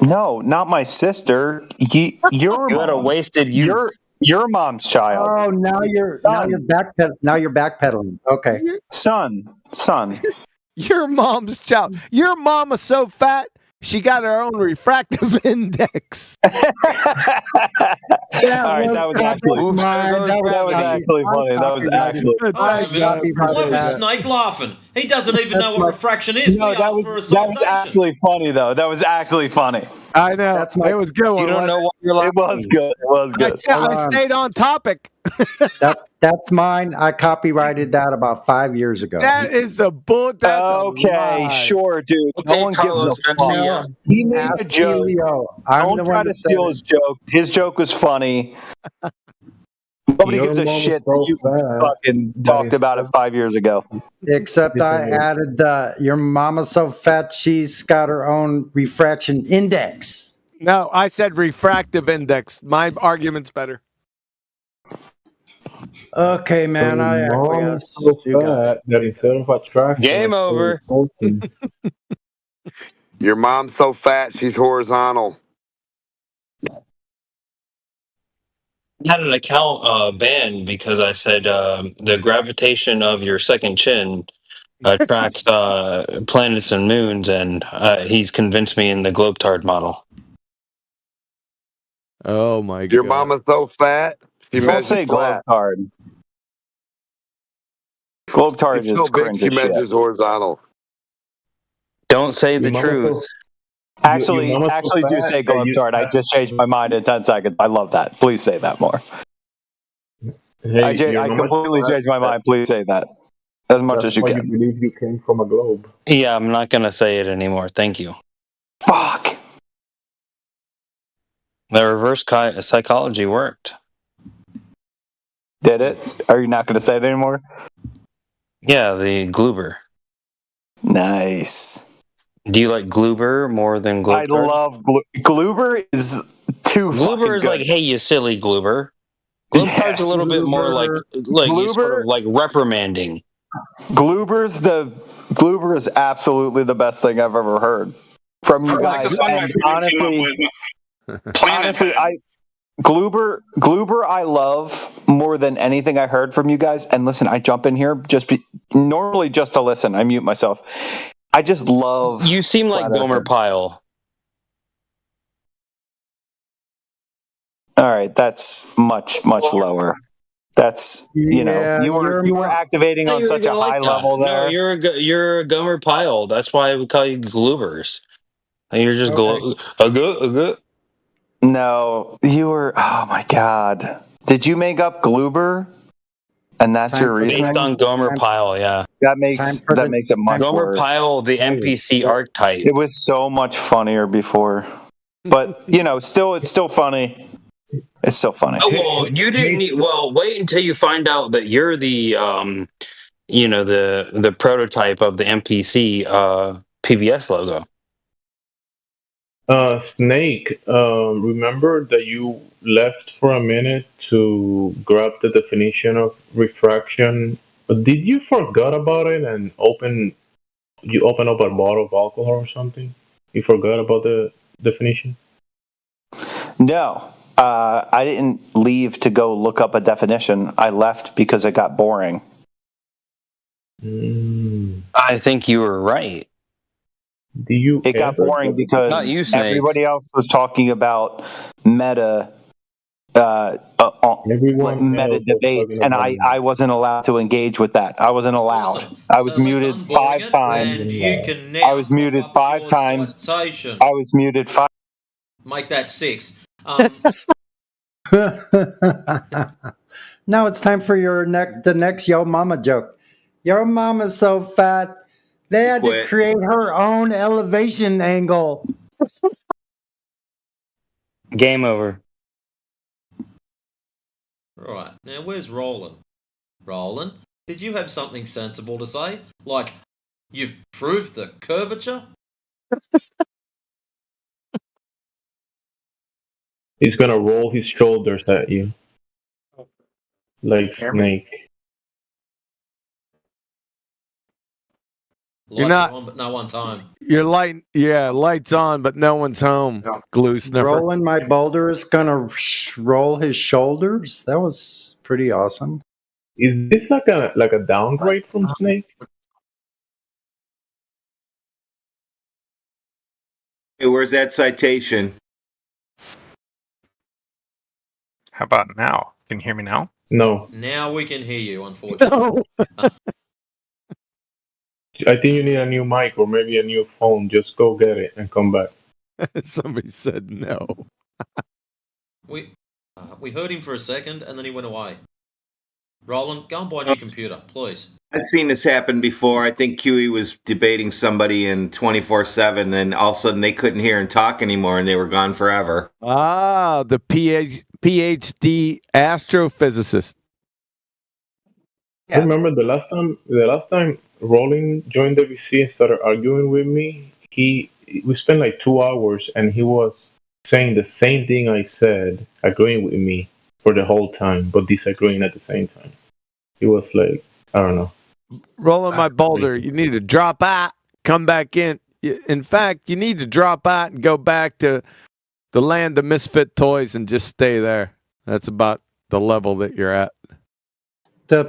No, not my sister. You're had a wasted youth. Your mom's child. Oh, now you're backpedaling. Okay, son. Your mom's child. Your mom is so fat. She got her own refractive index. All right, that was actually funny. That was actually funny. What was Snake laughing? He doesn't even know what refraction is. No, that was actually funny, though. That was actually funny. I know. It was good. You don't know what you're laughing. It was good. It was good. I stayed on topic. That's mine. I copyrighted that about 5 years ago. That is a bull. That's okay, sure, dude. Okay, no one gives a fuck. He made a joke. Don't try to steal his joke. His joke was funny. Nobody gives a shit that you fucking talked about it 5 years ago. Except I added your mama's so fat she's got her own refraction index. No, I said refractive index. My argument's better. Okay, man. I acquiesce. That instead of attraction, game over. Your mom's so fat she's horizontal. I had an account banned because I said the gravitation of your second chin attracts planets and moons, and he's convinced me in the Globetard model. Oh my god! Your mama's so fat. Don't say Globetard. Globetard is so big cringe she as shit. measures horizontal. Don't say the truth. Actually, do say Globetard. I just changed my mind in 10 seconds. I love that. Please say that more. I completely changed my mind. Please say that as much as you can. You believe you came from a globe. Yeah, I'm not going to say it anymore. Thank you. Fuck. The reverse psychology worked. Did it? Are you not going to say it anymore? Yeah, the Gloober. Nice. Do you like Gloober more than Globetard? I love Gloober is too Gloober is good. like, hey, you silly Gloober. Globetard's a little bit more like Gloober, sort of like reprimanding. Gloober is absolutely the best thing I've ever heard from you guys. And honestly, Gloober I love more than anything I heard from you guys. And listen, I jump in here normally just to listen. I mute myself. I just love. You seem like Gomer Pyle. All right, that's much lower. That's you were activating on such a high level there. No, you're a Gomer Pyle. That's why we call you Gloobers. And you're just No, you were. Oh my god! Did you make up Gloober? And that's your reason? Based on Gomer Pyle, yeah. That makes it much Gomer worse. Pyle, the NPC archetype. It was so much funnier before, but it's still funny. It's still funny. Oh well, you didn't need. Well, wait until you find out that you're the the prototype of the NPC PBS logo. Snake, remember that you left for a minute to grab the definition of refraction. But did you forget about it and open up a bottle of alcohol or something? You forgot about the definition? No, I didn't leave to go look up a definition. I left because it got boring. I think you were right. It got boring because everybody else was talking about meta debates, and I wasn't allowed to engage with that. I wasn't allowed. I was muted 5 times. I was muted 5 times. I was muted 5. Make that 6. Now it's time for the next Yo Mama joke. Your mama's so fat, they had to create her own elevation angle. Game over. Right, now where's Roland? Roland, did you have something sensible to say? Like, you've proved the curvature? He's gonna roll his shoulders at you. Like Snake. You're not on, but no one's home. You're lights on, but no one's home. Glue sniffer. Roland, my boulder is gonna roll his shoulders. That was pretty awesome. Is this like a downgrade from Snake? Hey, where's that citation? How about now? Can you hear me now? No. Now we can hear you, unfortunately. I think you need a new mic or maybe a new phone. Just go get it and come back. Somebody said no. We heard him for a second and then he went away. Roland, go and buy a new computer, please. I've seen this happen before. I think QE was debating somebody in 24/7, and all of a sudden they couldn't hear and talk anymore, and they were gone forever. Ah, the PhD astrophysicist. I remember the last time Roland joined the VC and started arguing with me, we spent like 2 hours and he was saying the same thing I said, agreeing with me for the whole time, but disagreeing at the same time. He was like, I don't know. Rolling my boulder, you need to drop out, come back in. In fact, you need to drop out and go back to the land of misfit toys and just stay there. That's about the level that you're at. The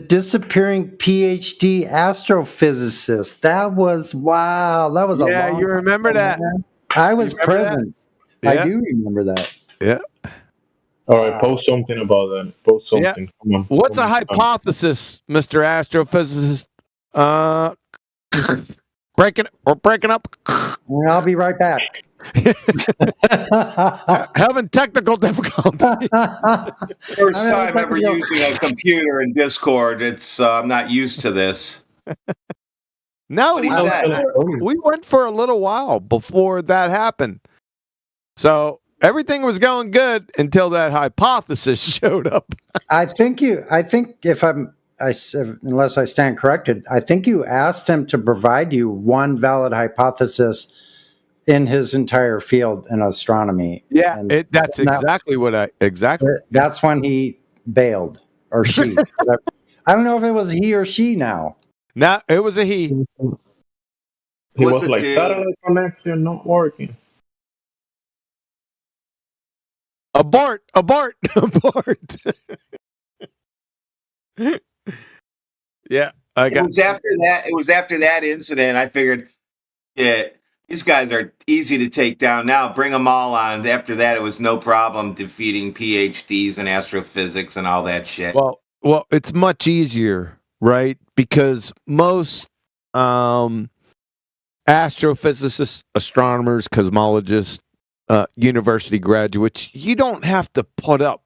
disappearing PhD astrophysicist. That was wow. That was a long you remember that? I was present. Yeah. I do remember that. Yeah. All right, post something about that. Post something. Yeah. Come on. What's a hypothesis, Mr. Astrophysicist? We're breaking up. I'll be right back. Having technical difficulties. First time ever using a computer in Discord. It's I'm not used to this. No, What he said. we went for a little while before that happened. So everything was going good until that hypothesis showed up. I think unless I stand corrected, I think you asked him to provide you one valid hypothesis in his entire field in astronomy. Yeah, that's exactly what That's when he bailed, or she. I don't know if it was he or she now. No, it was a he. He was like, satellite connection not working. Abort! Yeah, It was after that incident. I figured, yeah, these guys are easy to take down now. Bring them all on. After that, it was no problem defeating PhDs in astrophysics and all that shit. Well, it's much easier, right? Because most astrophysicists, astronomers, cosmologists, university graduates, you don't have to put up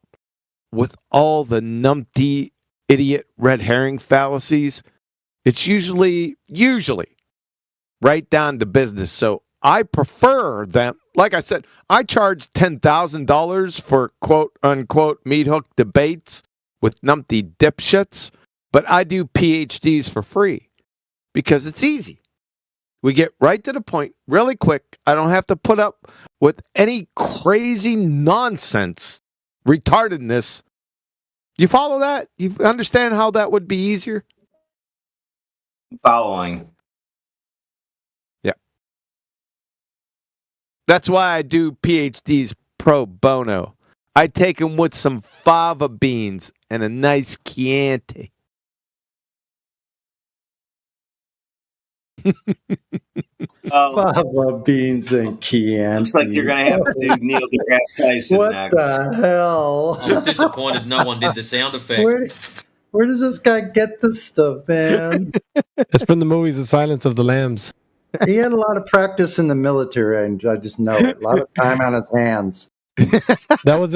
with all the numpty, idiot red herring fallacies It's usually right down to business. So I prefer them. Like I said, I charge $10,000 for quote unquote meat hook debates with numpty dipshits, but I do PhDs for free because it's easy. We get right to the point really quick. I don't have to put up with any crazy nonsense, retardedness. You follow that? You understand how that would be easier? Following. Yeah. That's why I do PhDs pro bono. I take them with some fava beans and a nice Chianti. Fava beans and Chianti. Looks like you're going to have to do Neil deGrasse Tyson What next. the hell? I was disappointed no one did the sound effect. Where does this guy get this stuff, man? It's from the movies The Silence of the Lambs. He had a lot of practice in the military, and I just know it. A lot of time on his hands. That was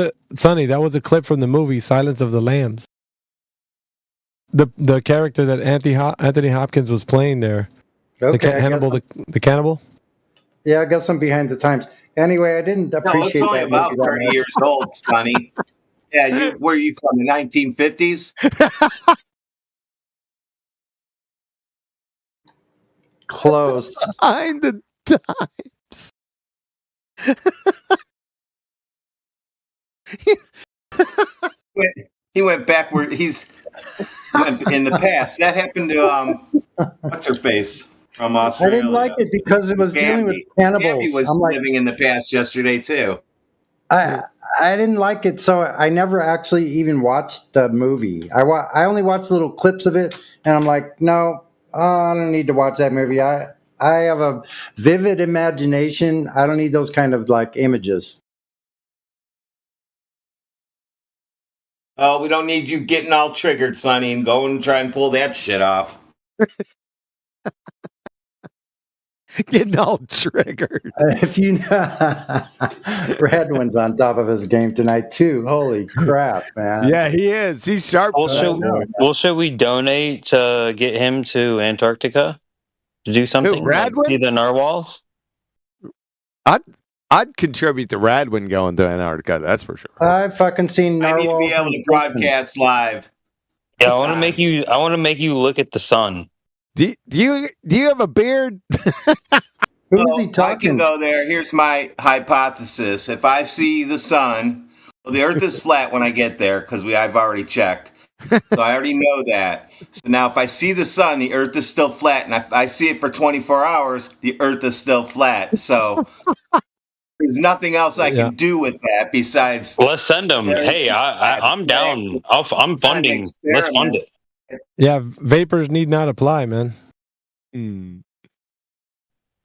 a clip from the movie Silence of the Lambs. The character that Anthony Hopkins was playing there. Okay, the cannibal. Yeah, I guess I'm behind the times. Anyway, I didn't appreciate it's only that about movie 30 years old, Sonny. Yeah, where are you from? The 1950s? Close. Behind the times. He went backward. Went in the past. That happened to what's her face from Australia. I didn't like it because it was dealing with cannibals. Gabby was living in the past yesterday too. I didn't like it, so I never actually even watched the movie. I only watched little clips of it, and I'm like, no, I don't need to watch that movie. I have a vivid imagination. I don't need those kind of like images. Oh, we don't need you getting all triggered, Sonny, and go and try and pull that shit off. Getting all triggered. If you know, Radwin's on top of his game tonight too. Holy crap, man! Yeah, he is. He's sharp. Should we donate to get him to Antarctica to do something? Radwin? See the narwhals? I'd contribute to Radwin going to Antarctica. That's for sure. I've fucking seen narwhals. I need to be able to broadcast live. Yeah, I want to make you look at the sun. Do you have a beard? Who is he talking? I can go there. Here's my hypothesis. If I see the sun, well, the Earth is flat when I get there because I've already checked. So I already know that. So now if I see the sun, the Earth is still flat. And if I see it for 24 hours, the Earth is still flat. So there's nothing else I can do with that besides... Let's send them. Hey, I'm down. I'm funding. Let's fund it. Yeah, vapors need not apply, man.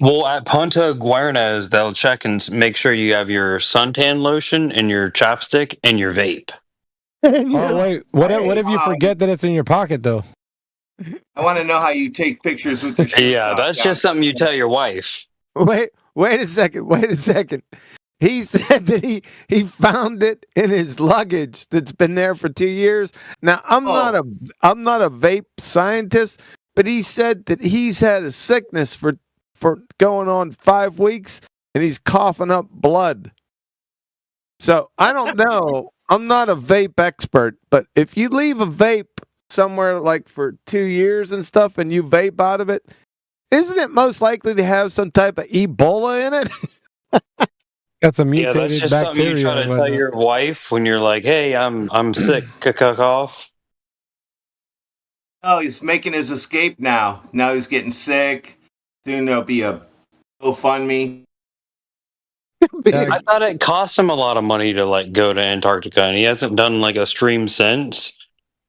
Well, at Punta Guarnes, they'll check and make sure you have your suntan lotion and your chapstick and your vape. Oh, wait. What if you forget that it's in your pocket, though? I want to know how you take pictures with your shirt. Yeah, that's just something you tell your wife. Wait a second. He said that he found it in his luggage that's been there for 2 years. Now I'm not a vape scientist, but he said that he's had a sickness for going on 5 weeks and he's coughing up blood. So I don't know. I'm not a vape expert, but if you leave a vape somewhere like for 2 years and stuff and you vape out of it, isn't it most likely to have some type of Ebola in it? Got some mutated that's just something you try to tell your wife when you're like, "Hey, I'm sick." Cough. Oh, he's making his escape now. Now he's getting sick. Soon there'll be a GoFundMe. I thought it cost him a lot of money to like go to Antarctica, and he hasn't done like a stream since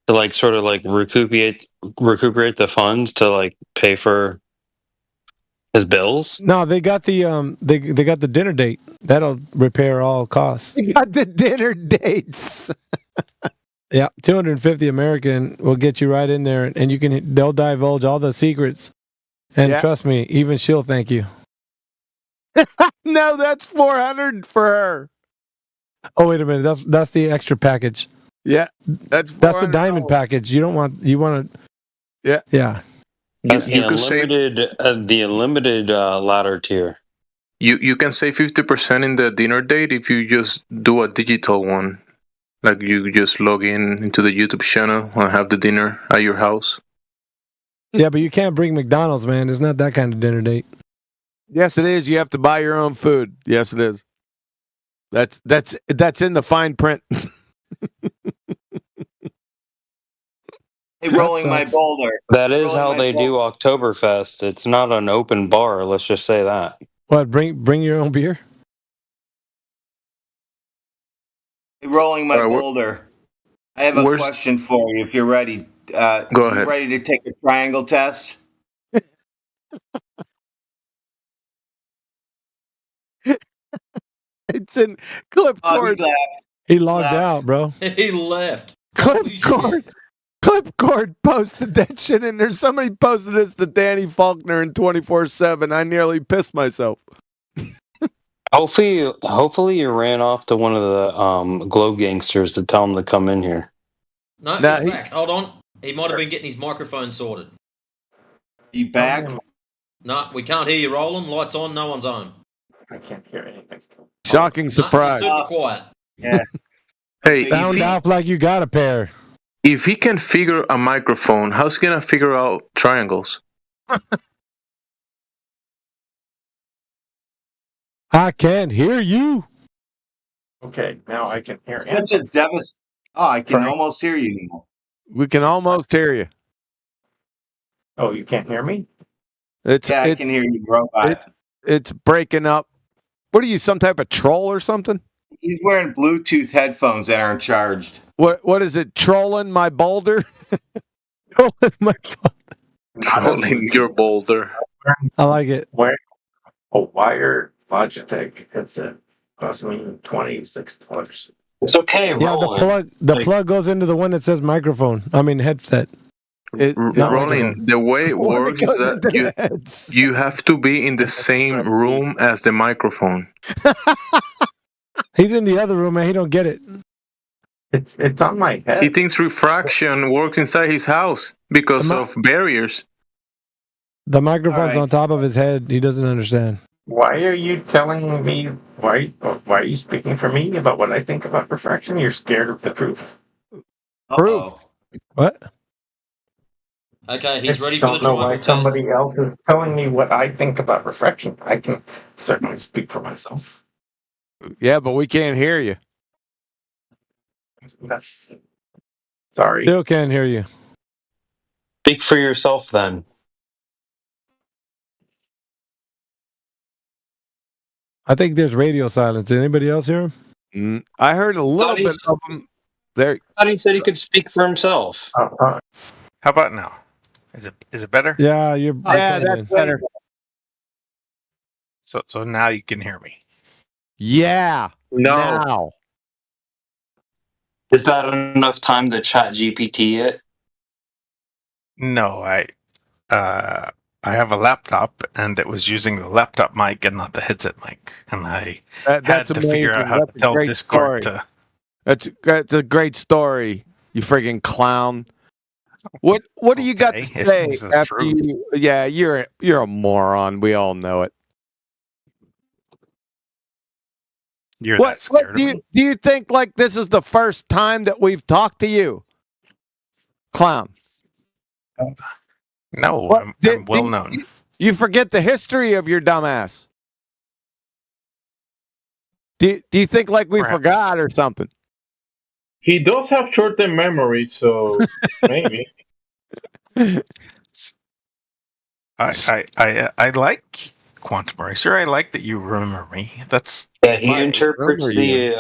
to like sort of like recuperate the funds to like pay for his bills. No, they got the they got the dinner date. That'll repair all costs. They got the dinner dates. Yeah, 250 American will get you right in there, and they'll divulge all the secrets. And trust me, even she'll thank you. No, that's 400 for her. Oh, wait a minute. That's the extra package. Yeah, that's the diamond package. You want. Yeah. Yeah. That's the unlimited ladder tier. You can save 50% in the dinner date if you just do a digital one. Like you just log in into the YouTube channel and have the dinner at your house. Yeah, but you can't bring McDonald's, man. It's not that kind of dinner date. Yes, it is. You have to buy your own food. Yes, it is. That's in the fine print. Hey, rolling my boulder. That is how they do Oktoberfest. It's not an open bar. Let's just say that. What? Bring your own beer? Hey, rolling my boulder. I have a question for you if you're ready. Go ahead. Ready to take a triangle test? It's in Clipcord. He logged out, bro. He left. Clipcord posted that shit in there. Somebody posted this to Danny Faulkner in 24/7. I nearly pissed myself. Hopefully you ran off to one of the Globe gangsters to tell him to come in here. No, he's back. Hold on. He might have been getting his microphone sorted. You back? No, we can't hear you, Roland. Lights on, no one's on. I can't hear anything. Shocking surprise. Super quiet. Yeah. Hey, Sound off like you got a pair. If he can figure a microphone, how's he gonna figure out triangles? I can't hear you. Okay, now I can hear Such a devastating. Oh, I can almost hear you now. We can almost hear you. Oh, you can't hear me? I can hear you, robot. It's breaking up. What are you, some type of troll or something? He's wearing Bluetooth headphones that aren't charged. What is it? Trolling my boulder? Trolling my Trolling your boulder. I like it. A wired Logitech headset cost me $26. It's okay, Yeah, the plug goes into the one that says microphone. I mean headset. Rolling, the way it works is that you have to be in the same room as the microphone. He's in the other room, man. He don't get it. It's on my head. He thinks refraction works inside his house because of barriers. The microphone's on top of his head. He doesn't understand. Why are you telling me? Why are you speaking for me about what I think about refraction? You're scared of the truth. Proof. What? Okay, he's ready for the I don't know why triangle test. somebody else is telling me what I think about refraction. I can certainly speak for myself. Yeah, but we can't hear you. Sorry. Still can't hear you. Speak for yourself, then. I think there's radio silence. Did anybody else hear him? I heard a little bit of him there. I thought he said he could speak for himself. How about now? Is it better? Yeah, that's better. So now you can hear me. Yeah. No. Now. Is that enough time to chat GPT it? No, I have a laptop, and it was using the laptop mic and not the headset mic, and I had to figure out how to tell Discord to. That's a great story. You friggin' clown. What do you got to say after you? Yeah, you're a moron. We all know it. You're that scared of me? Do you think like this is the first time that we've talked to you, clown? No, I'm well known. You forget the history of your dumbass. Do you think like we forgot or something? He does have short-term memory, so maybe. I like Quantum Eraser. I like that you remember me. That's he interprets he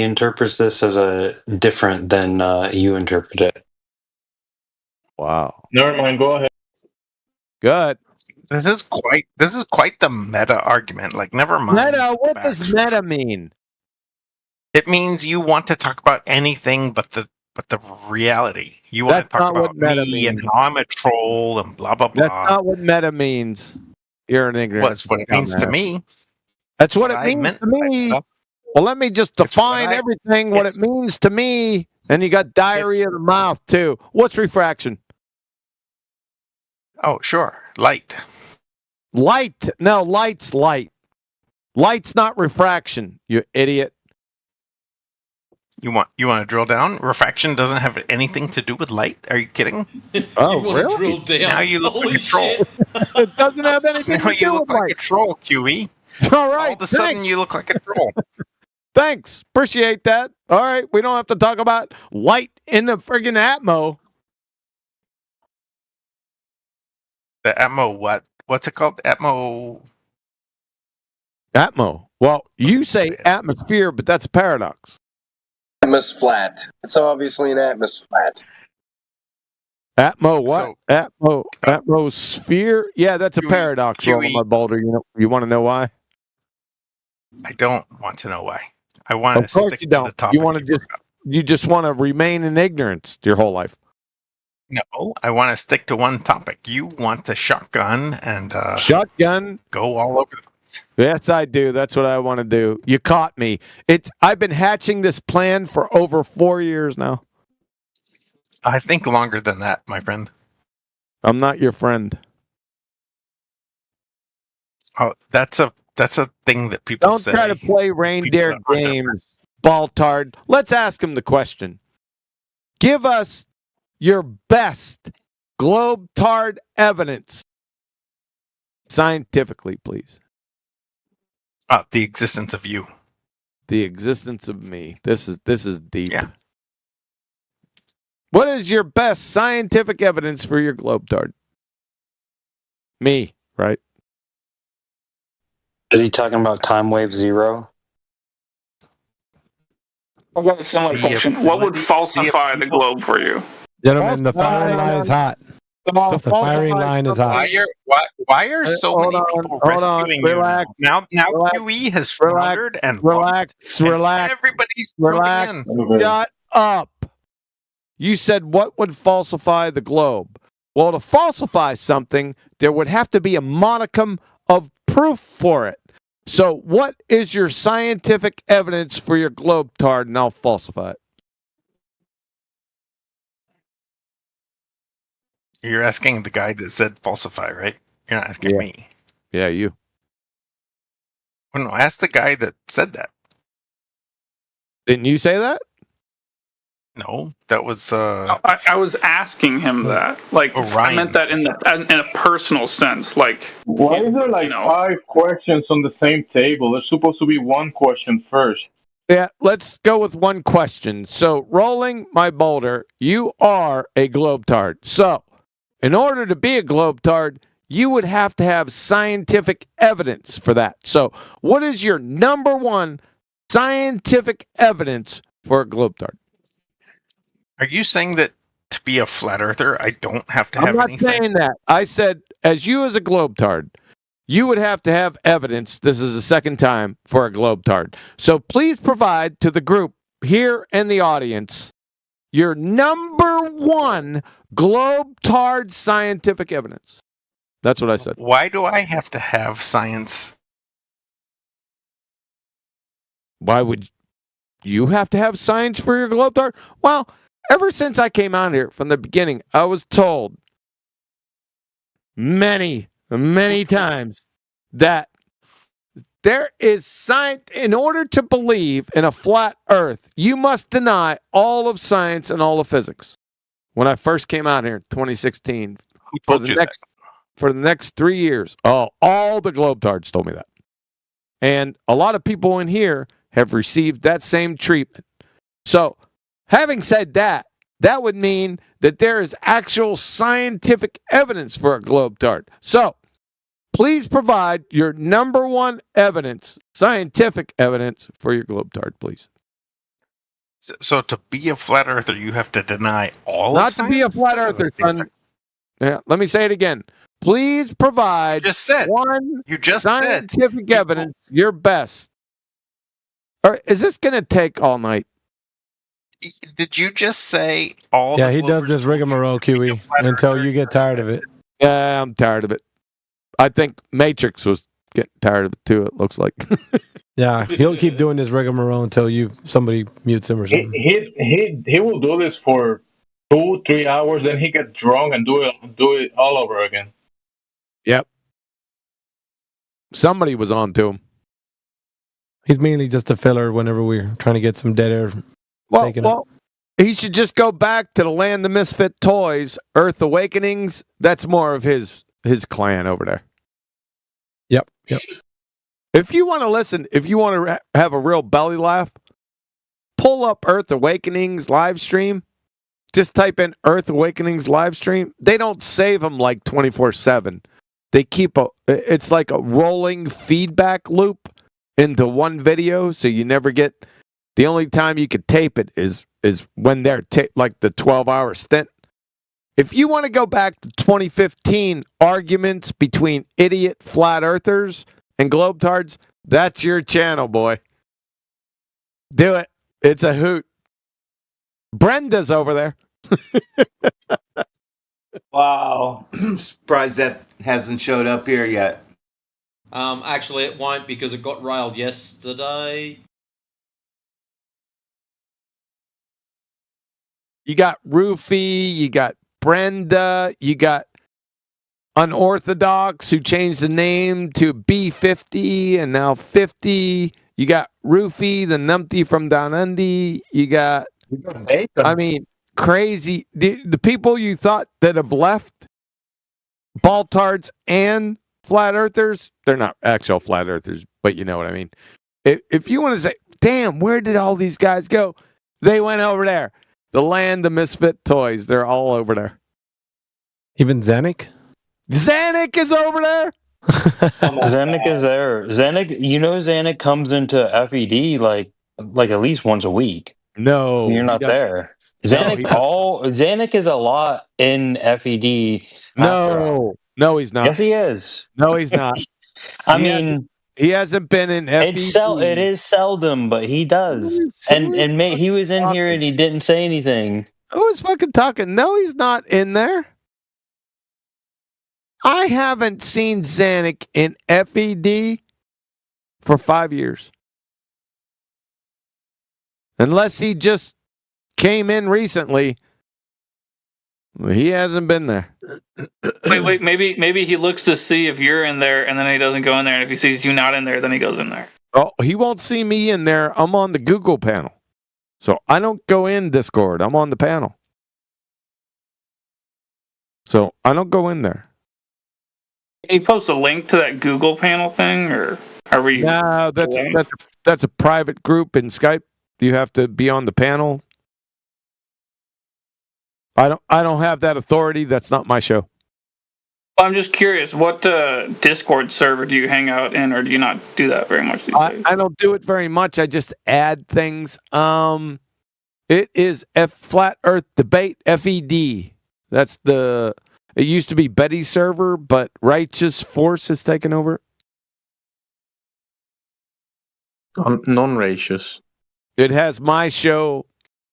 interprets this as a different than you interpret it. Wow. Never mind. Go ahead. Good. This is quite the meta argument. Like, never mind. Meta. What does meta mean? It means you want to talk about anything but the reality. You want to talk about me and how I'm a troll and blah blah blah. That's not what meta means. You're an ignorant. What's what it means to me? That's what it means to me. Well, let me just define everything. What it means to me. And you got diarrhea of the mouth too. What's refraction? Oh, sure. Light. Light. No, light's light. Light's not refraction, you idiot. You want to drill down? Refraction doesn't have anything to do with light? Are you kidding? Oh, you really? Drill down. Now you look like a troll. It doesn't have anything now to do you look with like a troll, QE. All right. All of a sudden, you look like a troll. Thanks. Appreciate that. All right. We don't have to talk about light in the friggin' Atmo. The Atmo what? What's it called? Atmo. Atmo. Well, you say atmosphere, but that's a paradox. Atmos flat. It's obviously an Atmos flat. Atmo what? So, atmosphere? Yeah, that's a paradox, Roland my Boulder. You want to know why? I don't want to know why. I want to stick to the topic. You just want to remain in ignorance your whole life. No, I want to stick to one topic. You want the shotgun and shotgun go all over the place. Yes, I do. That's what I want to do. You caught me. I've been hatching this plan for over 4 years now. I think longer than that, my friend. I'm not your friend. Oh, that's a thing that people say. Don't try to play reindeer games, Baltard. Let's ask him the question. Give us your best globe-tard evidence. Scientifically, please. The existence of you. The existence of me. This is deep. Yeah. What is your best scientific evidence for your globe-tard? Me, right? Is he talking about time wave zero? I've got a similar question. What would falsify the globe for you? Gentlemen, the firing line is hot. The firing line is hot. Why are so many people rescuing you? Now QE has floundered and relax. Everybody's relax. Shut up. You said what would falsify the globe? Well, to falsify something, there would have to be a modicum of proof for it. So what is your scientific evidence for your globe-tard, and I'll falsify it? You're asking the guy that said falsify, right? You're not asking me. Yeah, you. Well, no, ask the guy that said that. Didn't you say that? No, that was. I was asking him that. Like, I meant that in a personal sense. Like, why is there like 5 questions on the same table? There's supposed to be one question first. Yeah, let's go with one question. So, rolling my boulder, you are a globe-tard. So, in order to be a globe-tard, you would have to have scientific evidence for that. So, what is your number one scientific evidence for a globe-tard? Are you saying that to be a flat earther, I don't have to have anything? I'm not saying that. I said, as you as a globe-tard, you would have to have evidence. This is the second time for a globe-tard. So please provide to the group here and the audience your number one globe-tard scientific evidence. That's what I said. Why do I have to have science? Why would you have to have science for your globe-tard? Well, ever since I came out here from the beginning, I was told many times that there is science. In order to believe in a flat earth, you must deny all of science and all of physics. When I first came out here in 2016, for the next 3 years, all the globe-tards told me that. And a lot of people in here have received that same treatment. So, having said that, that would mean that there is actual scientific evidence for a globe-tard. So, please provide your number one evidence, scientific evidence for your globe-tard, please. So to be a flat earther, you have to deny all Not of science? to be a flat earther, son. Yeah, let me say it again. Please provide one scientific evidence, your best. Or is this going to take all night? Did you just say all? Yeah, he does this rigmarole, QE, until you get tired of it. Yeah, I'm tired of it. I think Matrix was getting tired of it too, it looks like. Yeah, he'll keep doing this rigmarole until somebody mutes him or something. He will do this for 2-3 hours, then he get drunk and do it all over again. Yep. Somebody was on to him. He's mainly just a filler whenever we're trying to get some dead air. Well, he should just go back to the Land of Misfit Toys, Earth Awakenings. That's more of his clan over there. Yep. If you want to listen, if you want to have a real belly laugh, pull up Earth Awakenings live stream. Just type in Earth Awakenings live stream. They don't save them like 24/7. They keep it's like a rolling feedback loop into one video, so you never get. The only time you could tape it is when they're like the 12-hour stint. If you want to go back to 2015 arguments between idiot flat earthers and globetards, that's your channel, boy. Do it. It's a hoot. Brenda's over there. Wow. Surprised that hasn't showed up here yet. Actually, it won't because it got railed yesterday. You got Roofy, you got Brenda, you got Unorthodox, who changed the name to B50 and now 50. You got Roofy, the numpty from Down Under. You got, I mean, crazy. The people you thought that have left, Baltards and Flat Earthers, they're not actual Flat Earthers, but you know what I mean. If you want to say, damn, where did all these guys go? They went over there. The Land of Misfit Toys. They're all over there. Even Zanuck? Zanuck is over there? Zanuck is there. Zanuck comes into FED like at least once a week. No. You're not there. Zanuck is a lot in FED. No, he's not. Yes, he is. No, he's not. He hasn't been in FED. It is seldom, but he does. He was in here and he didn't say anything. Who's fucking talking? No, he's not in there. I haven't seen Zanuck in FED for 5 years. Unless he just came in recently. He hasn't been there. Wait, maybe he looks to see if you're in there, and then he doesn't go in there. And if he sees you not in there, then he goes in there. Oh, he won't see me in there. I'm on the Google panel. So I don't go in Discord. I'm on the panel. So I don't go in there. Can you post a link to that Google panel thing, or are we? No, that's a private group in Skype. You have to be on the panel. I don't have that authority. That's not my show. I'm just curious, what Discord server do you hang out in, or do you not do that very much these days? I don't do it very much. I just add things. It is Flat Earth Debate, FED. That's it used to be Betty's server, but Righteous Force has taken over. Non-righteous. It has my show.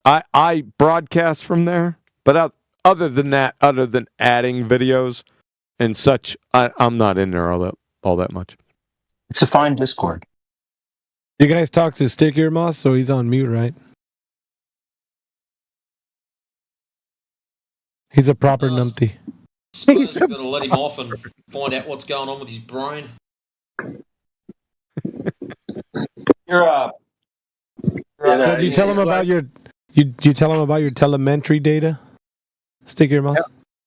I broadcast from there. But other than that, other than adding videos and such, I'm not in there all that much. It's a fine Discord. You guys talk to Stick Ear Moss, so he's on mute, right? He's a proper numpty. Suppose you've got to let him off and find out what's going on with his brain. You're up. Did you tell him about your? You tell him about your telemetry data? Stick Ear Moss.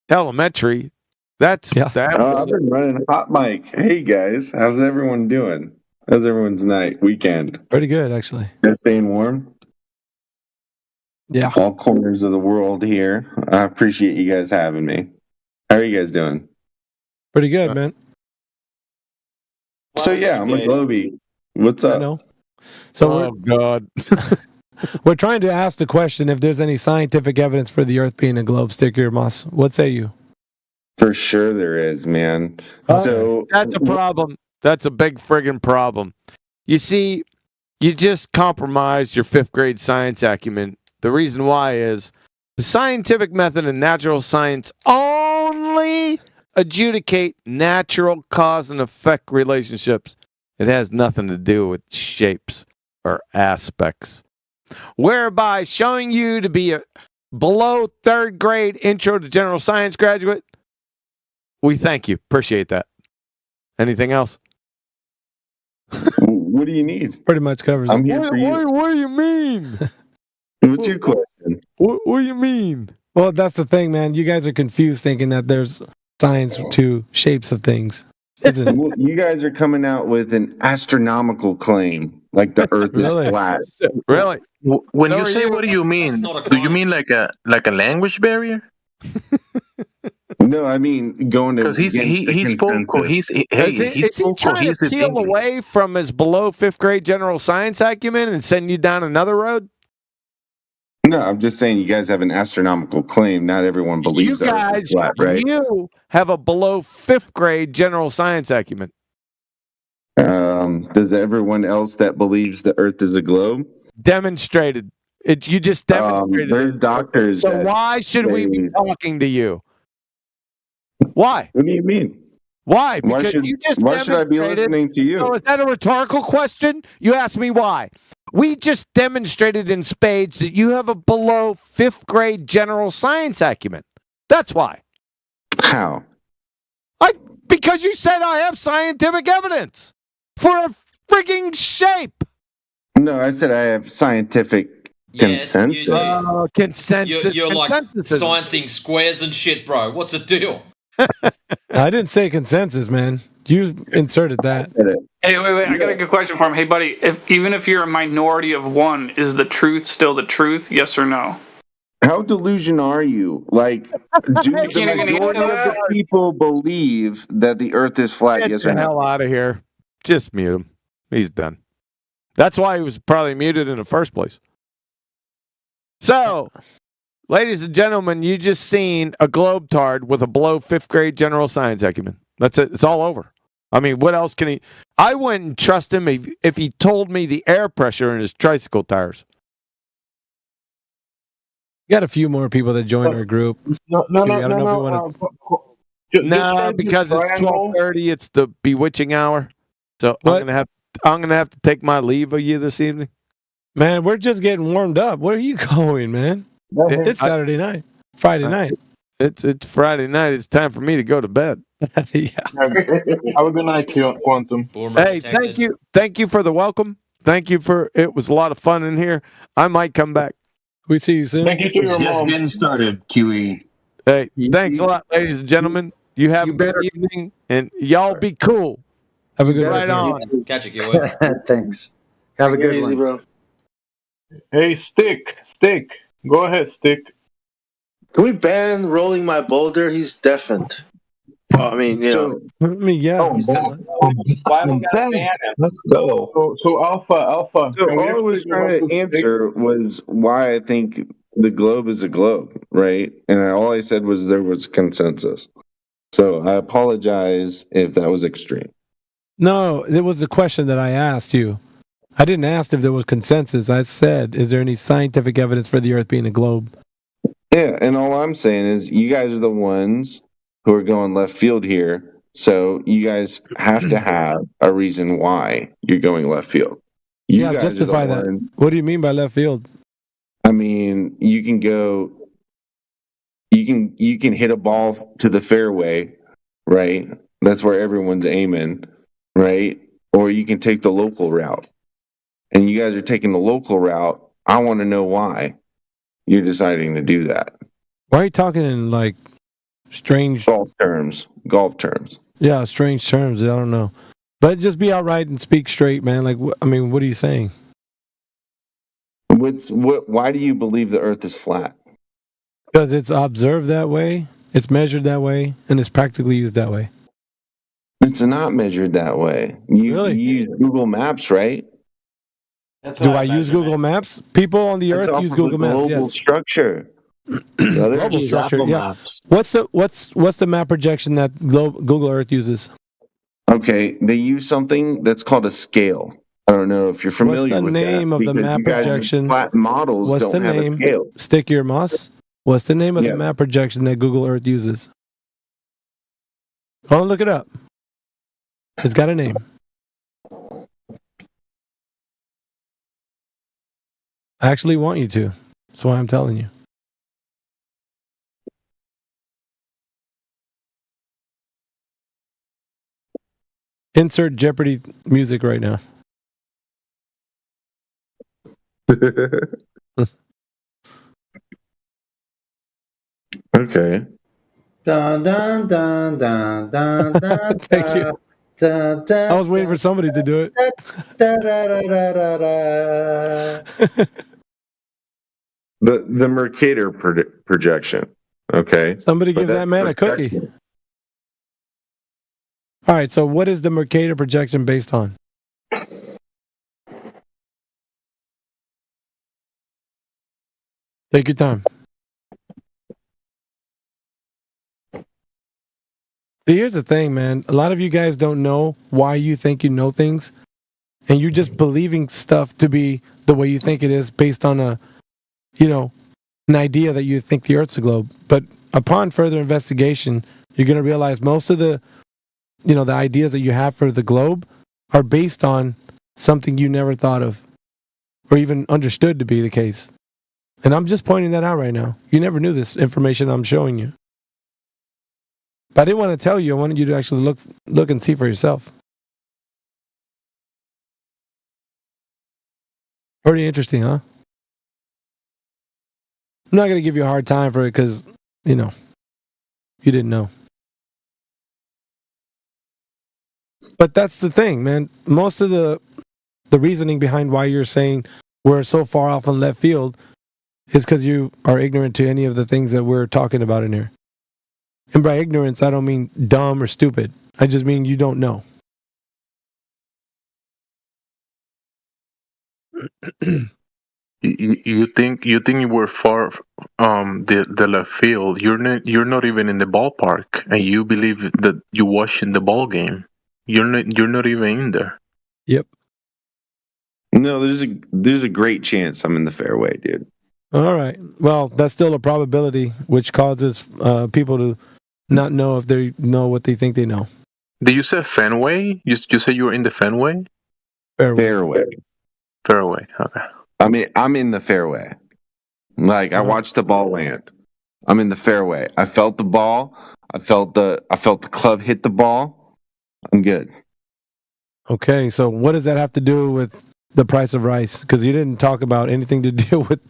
Telemetry. I've been running hot mic. Hey guys, how's everyone doing? How's everyone's weekend? Pretty good, actually. Staying warm. Yeah. All corners of the world here. I appreciate you guys having me. How are you guys doing? Pretty good, man. So yeah, I'm a Globey. What's up? I know. So God. We're trying to ask the question if there's any scientific evidence for the Earth being a globe. Stick Ear Moss. What say you? For sure there is, man. So that's a problem. That's a big friggin' problem. You see, you just compromised your 5th grade science acumen. The reason why is the scientific method and natural science only adjudicate natural cause and effect relationships. It has nothing to do with shapes or aspects. Whereby showing you to be below third grade intro to general science graduate, we thank you. Appreciate that. Anything else? What do you need? Pretty much covers I'm it. here for you. What do you mean? What's your question? What do you mean? Well, that's the thing, man. You guys are confused thinking that there's science to shapes of things. Isn't it? Well, you guys are coming out with an astronomical claim, like the Earth is flat. Really? When So you are say you- what do you mean? not a Do you mean like a language barrier? No, I mean going to Because he spoke. He's Is he trying to peel away from his below fifth grade general science acumen and send you down another road? No, I'm just saying you guys have an astronomical claim. Not everyone You believes the Earth guys, is flat, right? you have a below fifth grade general science acumen. Does everyone else that believes the Earth is a globe? Demonstrated. You just demonstrated there's it. doctors. So that why should we be say- talking to you? Why? What do you mean? Why? Why Because should you just why should I be demonstrated- listening to you? So is that a rhetorical question? You ask me why. We just demonstrated in spades that you have a below fifth grade general science acumen. That's why. How? Because you said I have scientific evidence for a frigging shape. No, I said I have scientific consensus. Consensus. You're like Consensus. sciencing squares and shit, bro. What's the deal? I didn't say consensus, man. You inserted that. Hey, wait. I got a good question for him. Hey, buddy, even if you're a minority of one, is the truth still the truth? Yes or no? How delusional are you? Like, do the majority of the people believe that the Earth is flat? Get Yes the or no? hell out of here. Just mute him. He's done. That's why he was probably muted in the first place. So, ladies and gentlemen, you just seen a globetard with a below fifth grade general science acumen. That's it. It's all over. I mean, what else can he? I wouldn't trust him if he told me the air pressure in his tricycle tires. We got a few more people that joined our group. No, I don't know if you wanna- No, because it's 12:30. It's the bewitching hour. So I'm gonna have to take my leave of you this evening. Man, we're just getting warmed up. Where are you going, man? It's Saturday night, Friday night. It's Friday night. It's time for me to go to bed. Yeah. Have a good night, Quantum. Hey, thank you for the welcome. Thank you for it. Was a lot of fun in here. I might come back. We see you soon. Thank you to your Just mom. getting started, QE. Hey, thanks a lot, ladies and gentlemen. You have a good evening, and y'all be cool. Have a good right on. Catch it, QE. Thanks. Have a good Easy, one. bro. Hey, Stick. Go ahead, Stick. Can we ban rolling my boulder? He's deafened. I mean, you know. I mean, yeah. Why we gotta ban him? Let's go. So Alpha. So can we all I was explain trying what to answer was why I think the globe is a globe, right? And all I said was there was consensus. So I apologize if that was extreme. No, it was the question that I asked you. I didn't ask if there was consensus. I said, is there any scientific evidence for the Earth being a globe? Yeah, and all I'm saying is you guys are the ones who are going left field here. So you guys have to have a reason why you're going left field. You Yeah, guys are the justify that. ones- What do you mean by left field? I mean, you can go you can hit a ball to the fairway, right? That's where everyone's aiming, right? Or you can take the local route. And you guys are taking the local route. I want to know why you're deciding to do that. Why are you talking in like strange golf terms? Yeah, strange terms. I don't know. But just be outright and speak straight, man. Like, I mean, what are you saying? Why do you believe the Earth is flat? Because it's observed that way, it's measured that way, and it's practically used that way. It's not measured that way. You use Google Maps, right? Do I use Google Maps? People on the That's Earth off use of Google a Maps. global Yes. structure. Global structure. Yeah. What's the map projection that Google Earth uses? Okay, they use something that's called a scale. I don't know if you're familiar with that. What's the name of the because map you guys' projection? Flat models What's don't the have name? a scale. Stick your moss. What's the name of the map projection that Google Earth uses? Go and look it up. It's got a name. I actually want you to. That's why I'm telling you. Insert Jeopardy music right now. Okay. Dun, dun, dun, dun, dun, dun, Thank you. dun, dun, I was waiting for somebody to do it. The Mercator projection. Okay. Somebody gives that man a cookie. All right, so what is the Mercator projection based on? Take your time. See, here's the thing, man. A lot of you guys don't know why you think you know things, and you're just believing stuff to be the way you think it is based on an idea that you think the Earth's a globe. But upon further investigation, you're going to realize most of the ideas that you have for the globe are based on something you never thought of or even understood to be the case. And I'm just pointing that out right now. You never knew this information I'm showing you. But I didn't want to tell you. I wanted you to actually look and see for yourself. Pretty interesting, huh? I'm not going to give you a hard time for it because, you didn't know. But that's the thing, man. Most of the reasoning behind why you're saying we're so far off on left field is because you are ignorant to any of the things that we're talking about in here. And by ignorance, I don't mean dumb or stupid. I just mean you don't know. You think we're far the left field. You're not even in the ballpark, and you believe that you're watching the ball game. You're not even in there. Yep. No, there's a great chance I'm in the fairway, dude. All right. Well, that's still a probability, which causes people to not know if they know what they think they know. Did you say Fenway? You say you were in the Fenway? Fairway. Fairway. Okay. I mean, I'm in the fairway. Like, I watched the ball land. I'm in the fairway. I felt the ball. I felt the club hit the ball. I'm good. Okay, so what does that have to do with the price of rice? Because you didn't talk about anything to do with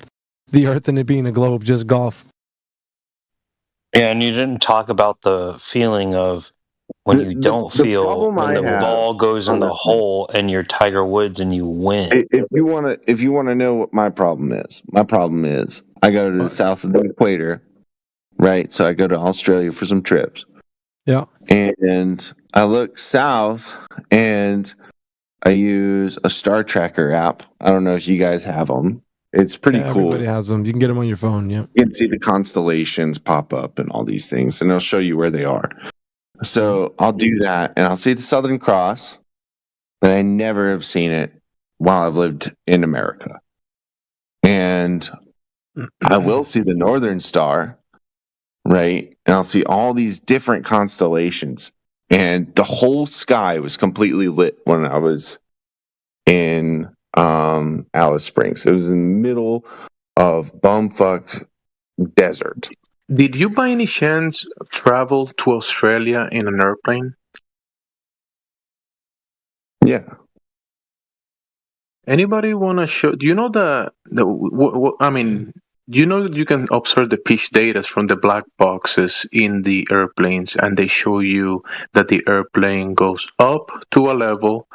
the Earth and it being a globe, just golf. Yeah, and you didn't talk about the feeling of when you don't feel when the ball goes in the hole and you're Tiger Woods and you win. If you want to know what my problem is I go to the south of the equator, right? So I go to Australia for some trips. Yeah. And I look south and I use a Star Tracker app. I don't know if you guys have them. It's pretty cool. Everybody has them. You can get them on your phone. Yeah. You can see the constellations pop up and all these things, and it'll show you where they are. So I'll do that, and I'll see the Southern Cross, but I never have seen it while I've lived in America. And I will see the Northern Star, right? And I'll see all these different constellations, and the whole sky was completely lit when I was in Alice Springs. It was in the middle of bumfucked desert. Did you by any chance travel to Australia in an airplane? Yeah. Anybody want to show? Do you know you can observe the pitch data from the black boxes in the airplanes, and they show you that the airplane goes up to a level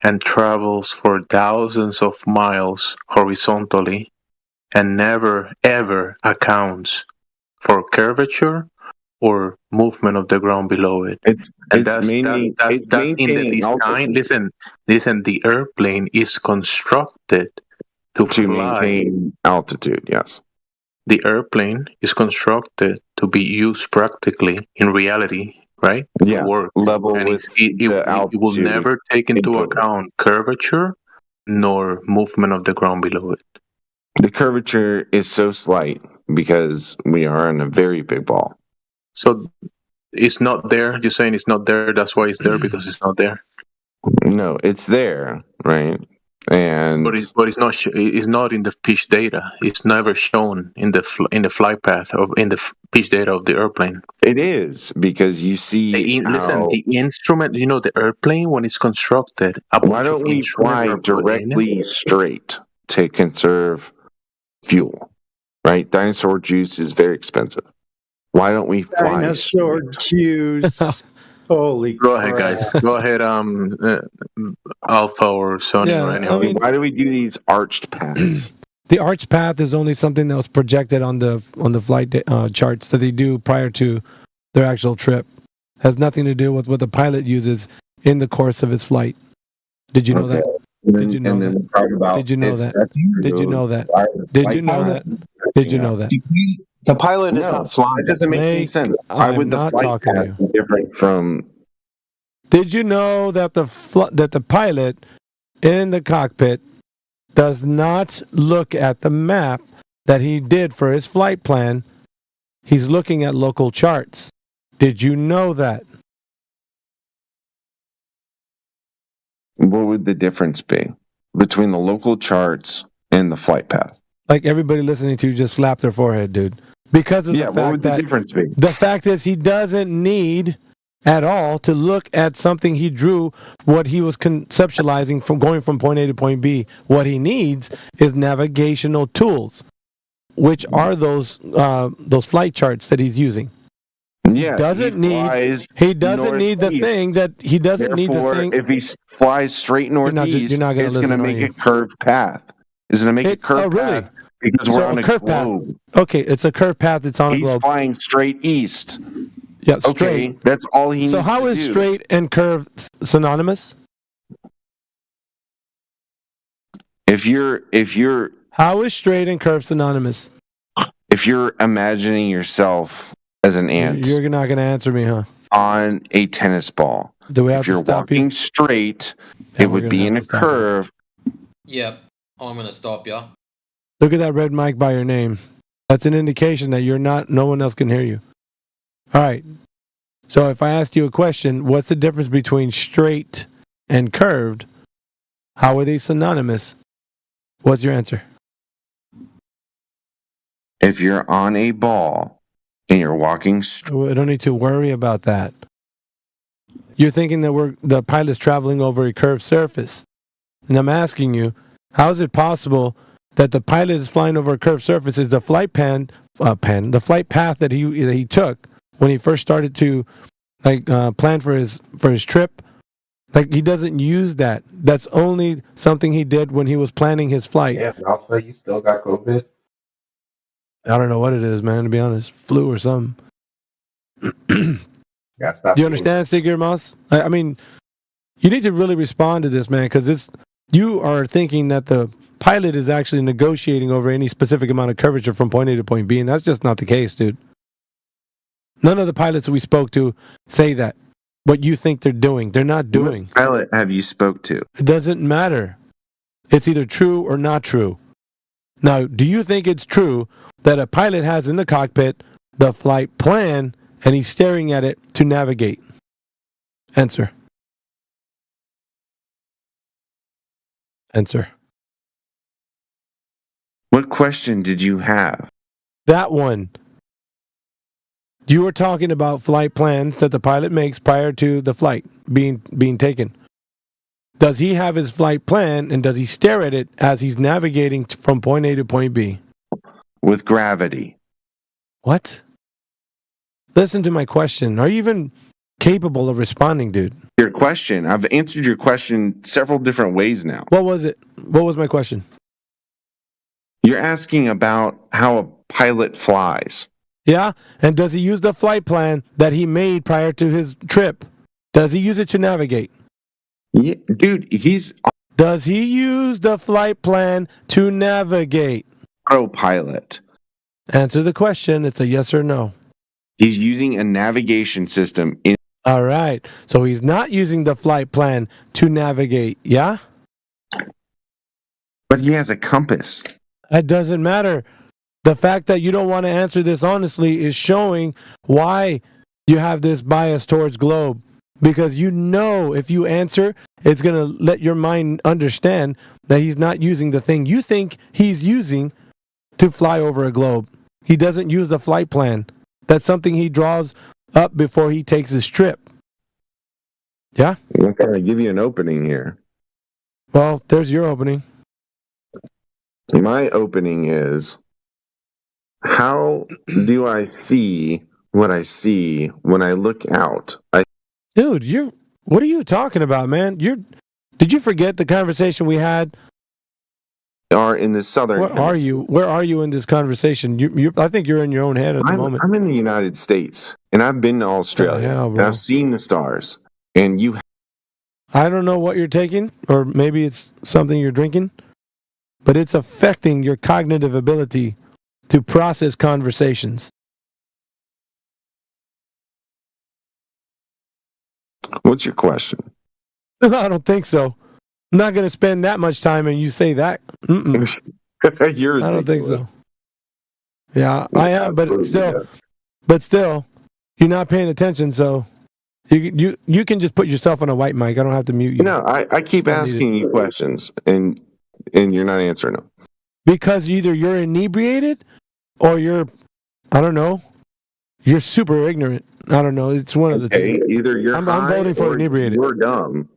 and travels for thousands of miles horizontally and never ever accounts for curvature or movement of the ground below it. It's mainly in the design. Listen, the airplane is constructed to maintain altitude, yes. The airplane is constructed to be used practically in reality, right? Yeah, to work. Level and with it will never take into account curvature nor movement of the ground below it. The curvature is so slight because we are in a very big ball. So it's not there. You're saying it's not there. That's why it's there, because it's not there. No, it's there, right? And but it's not it's not in the pitch data. It's never shown in the flight path in the pitch data of the airplane. It is, because you see listen, the instrument, the airplane when it's constructed. Why don't we fly directly straight to conserve fuel? Right, dinosaur juice is very expensive. Why don't we fly dinosaur juice? Holy Go ahead, guys. Go ahead, Alpha or Sony or anyone. Why do we do these arched paths? The arched path is only something that was projected on the flight charts that they do prior to their actual trip. Has nothing to do with what the pilot uses in the course of his flight. Did you know that? Did you know that? Did you know that? Did you know that? Did you know that? Did you know that? The pilot is not flying. It doesn't make any sense. Why would the flight path be different from? Did you know that the pilot in the cockpit does not look at the map that he did for his flight plan? He's looking at local charts. Did you know that? What would the difference be between the local charts and the flight path? Like everybody listening to you just slap their forehead, dude. Because of the fact what would the difference be? The fact is he doesn't need at all to look at something he drew, what he was conceptualizing from going from point A to point B. What he needs is navigational tools, which are those flight charts that he's using. Yeah, he doesn't need the thing that he doesn't need the thing. If he flies straight northeast, it's going to make a curved path. It's going to make a curved path because we're on a globe. Path. Okay, it's a curved path. It's on a globe. He's flying straight east. Yeah, straight. Okay, that's all he needs to do. So how is straight and curved synonymous? If you're how is straight and curved synonymous? If you're imagining yourself as an ant, you're not going to answer me, huh? On a tennis ball. Do we have if you're walking straight, it would be in a curve. Yep, I'm going to stop you. Look at that red mic by your name. That's an indication that you're not. No one else can hear you. All right. So if I asked you a question, what's the difference between straight and curved? How are they synonymous? What's your answer? If you're on a ball and you're walking straight, we don't need to worry about that. You're thinking that the pilot's traveling over a curved surface. And I'm asking you, how is it possible that the pilot is flying over a curved surface? Is the flight the flight path that he took when he first started to plan for his trip? Like, he doesn't use that. That's only something he did when he was planning his flight. Yeah, Alpha, you still got COVID? I don't know what it is, man, to be honest. Flu or something. Do you understand, Sigurd Moss? I mean, you need to really respond to this, man, because you are thinking that the pilot is actually negotiating over any specific amount of curvature from point A to point B, and that's just not the case, dude. None of the pilots we spoke to say that. What you think they're doing, they're not doing. What pilot have you spoke to? It doesn't matter. It's either true or not true. Now, do you think it's true that a pilot has in the cockpit the flight plan and he's staring at it to navigate? Answer. Answer. What question did you have? That one. You were talking about flight plans that the pilot makes prior to the flight being taken. Does he have his flight plan, and does he stare at it as he's navigating from point A to point B? With gravity. What? Listen to my question. Are you even capable of responding, dude? Your question. I've answered your question several different ways now. What was it? What was my question? You're asking about how a pilot flies. Yeah? And does he use the flight plan that he made prior to his trip? Does he use it to navigate? Yeah, dude, Does he use the flight plan to navigate? Autopilot. Answer the question. It's a yes or no. He's using a navigation system. All right. So he's not using the flight plan to navigate, yeah? But he has a compass. It doesn't matter. The fact that you don't want to answer this honestly is showing why you have this bias towards globe. Because you know if you answer it's going to let your mind understand that he's not using the thing you think he's using to fly over a globe. He doesn't use the flight plan. That's something he draws up before he takes his trip. Yeah? I'm going to give you an opening here. Well, there's your opening. My opening is, how do I see what I see when I look out? Dude, what are you talking about, man? Did you forget the conversation we had? Are in the southern Where are you? Where are you in this conversation? I think you're in your own head at the moment. I'm in the United States, and I've been to Australia, and I've seen the stars, and you... I don't know what you're taking, or maybe it's something you're drinking, but it's affecting your cognitive ability to process conversations. What's your question? I don't think so. I'm not going to spend that much time and you say that. You're ridiculous. I don't think so. Yeah, I am, but still, you're not paying attention, so you can just put yourself on a white mic. I don't have to mute you. No, I keep asking you questions, and you're not answering them. Because either you're inebriated or you're, I don't know, you're super ignorant. I don't know. It's one of the two. Either you're I'm voting for inebriated. You're dumb.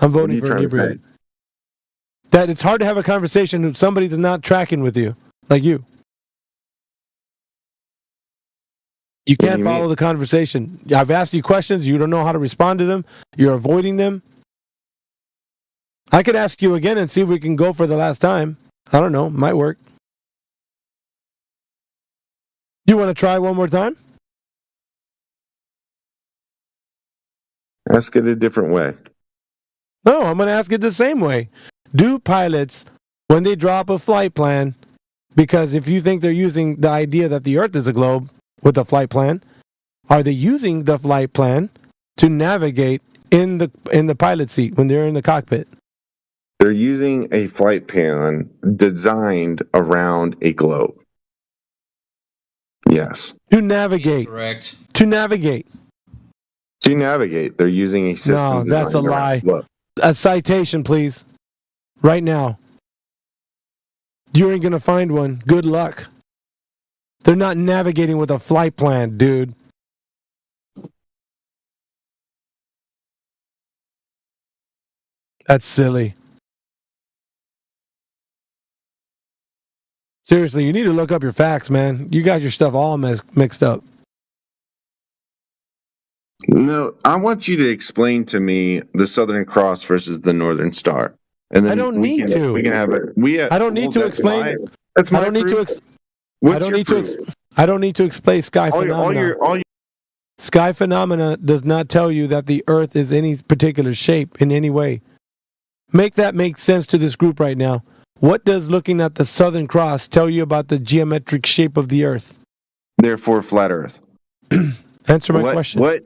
I'm voting for inebriated. That it's hard to have a conversation if somebody's not tracking with you, like you. You can't follow the conversation. I've asked you questions. You don't know how to respond to them. You're avoiding them. I could ask you again and see if we can go for the last time. I don't know. Might work. You want to try one more time? Ask it a different way. No, I'm going to ask it the same way. Do pilots, when they drop a flight plan, because if you think they're using the idea that the Earth is a globe with a flight plan, are they using the flight plan to navigate in the pilot seat when they're in the cockpit? They're using a flight plan designed around a globe. Yes. To navigate. Correct. To navigate. To navigate, they're using a system. No, that's a lie. A citation, please. Right now. You ain't going to find one. Good luck. They're not navigating with a flight plan, dude. That's silly. Seriously, you need to look up your facts, man. You got your stuff all mixed up. No, I want you to explain to me the Southern Cross versus the Northern Star. And then I don't need to. We can have it. I don't need to explain. That's my I don't need proof. to. I don't need to explain sky phenomena. Sky phenomena does not tell you that the Earth is any particular shape in any way. Make that make sense to this group right now. What does looking at the Southern Cross tell you about the geometric shape of the Earth? Therefore, flat Earth. Answer my question. What?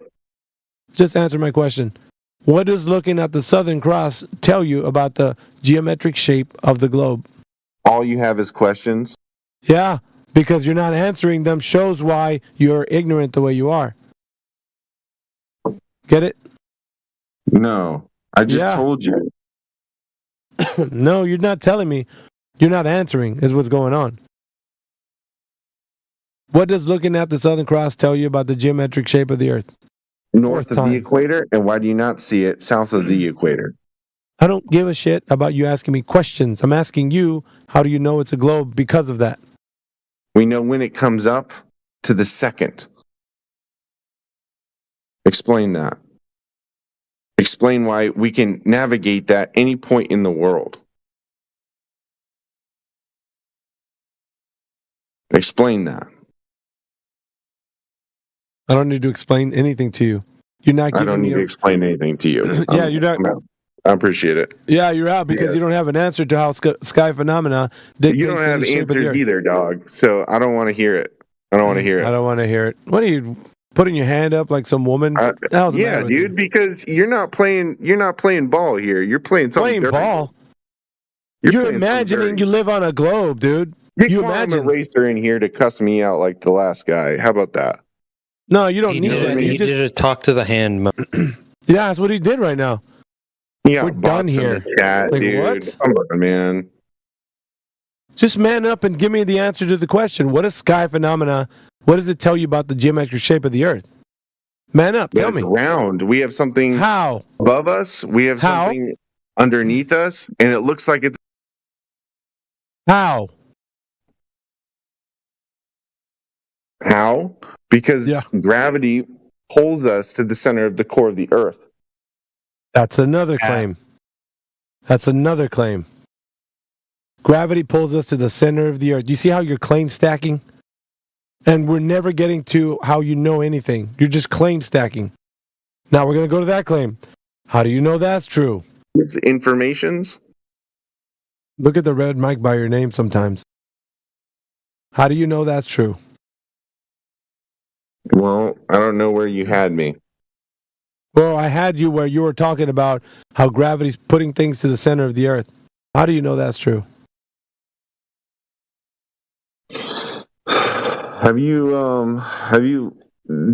Just answer my question. What does looking at the Southern Cross tell you about the geometric shape of the globe? All you have is questions? Yeah, because you're not answering them shows why you're ignorant the way you are. Get it? No, I just told you. No, you're not telling me. You're not answering is what's going on. What does looking at the Southern Cross tell you about the geometric shape of the Earth? North of the equator, and why do you not see it south of the equator? I don't give a shit about you asking me questions. I'm asking you, how do you know it's a globe because of that? We know when it comes up to the second. Explain that. Explain why we can navigate that any point in the world. Explain that. I don't need to explain anything to you. You're not giving I don't need to explain anything to you. Yeah, you're not. I appreciate it. Yeah, you're out because you don't have an answer to how sky phenomena dictates You don't have the shape of the answers Earth. either, dog. So I don't want to hear it. I don't want to hear it. I don't want to hear it. What are you putting your hand up like some woman? Yeah, dude, because you're not playing ball here. You're playing something playing ball. You're imagining you live on a globe, dude. You imagine a racer in here to cuss me out like the last guy. How about that? No, you don't need that. He did a talk to the hand. Yeah, that's what he did right now. Yeah, We're done here. Chat, like, dude. what? Come on, man. Just man up and give me the answer to the question. What is sky phenomena? What does it tell you about the geometric shape of the Earth? Man up, tell me. Round. We have something above us. We have something underneath us, and it looks like it's how? How? Because gravity pulls us to the center of the core of the Earth. That's another claim. That's another claim. Gravity pulls us to the center of the Earth. You see how you're claim stacking? And we're never getting to how you know anything. You're just claim stacking. Now we're going to go to that claim. How do you know that's true? It's informations. Look at the red mic by your name sometimes. How do you know that's true? Well, I don't know where you had me. Well, I had you where you were talking about how gravity's putting things to the center of the Earth. How do you know that's true? Have you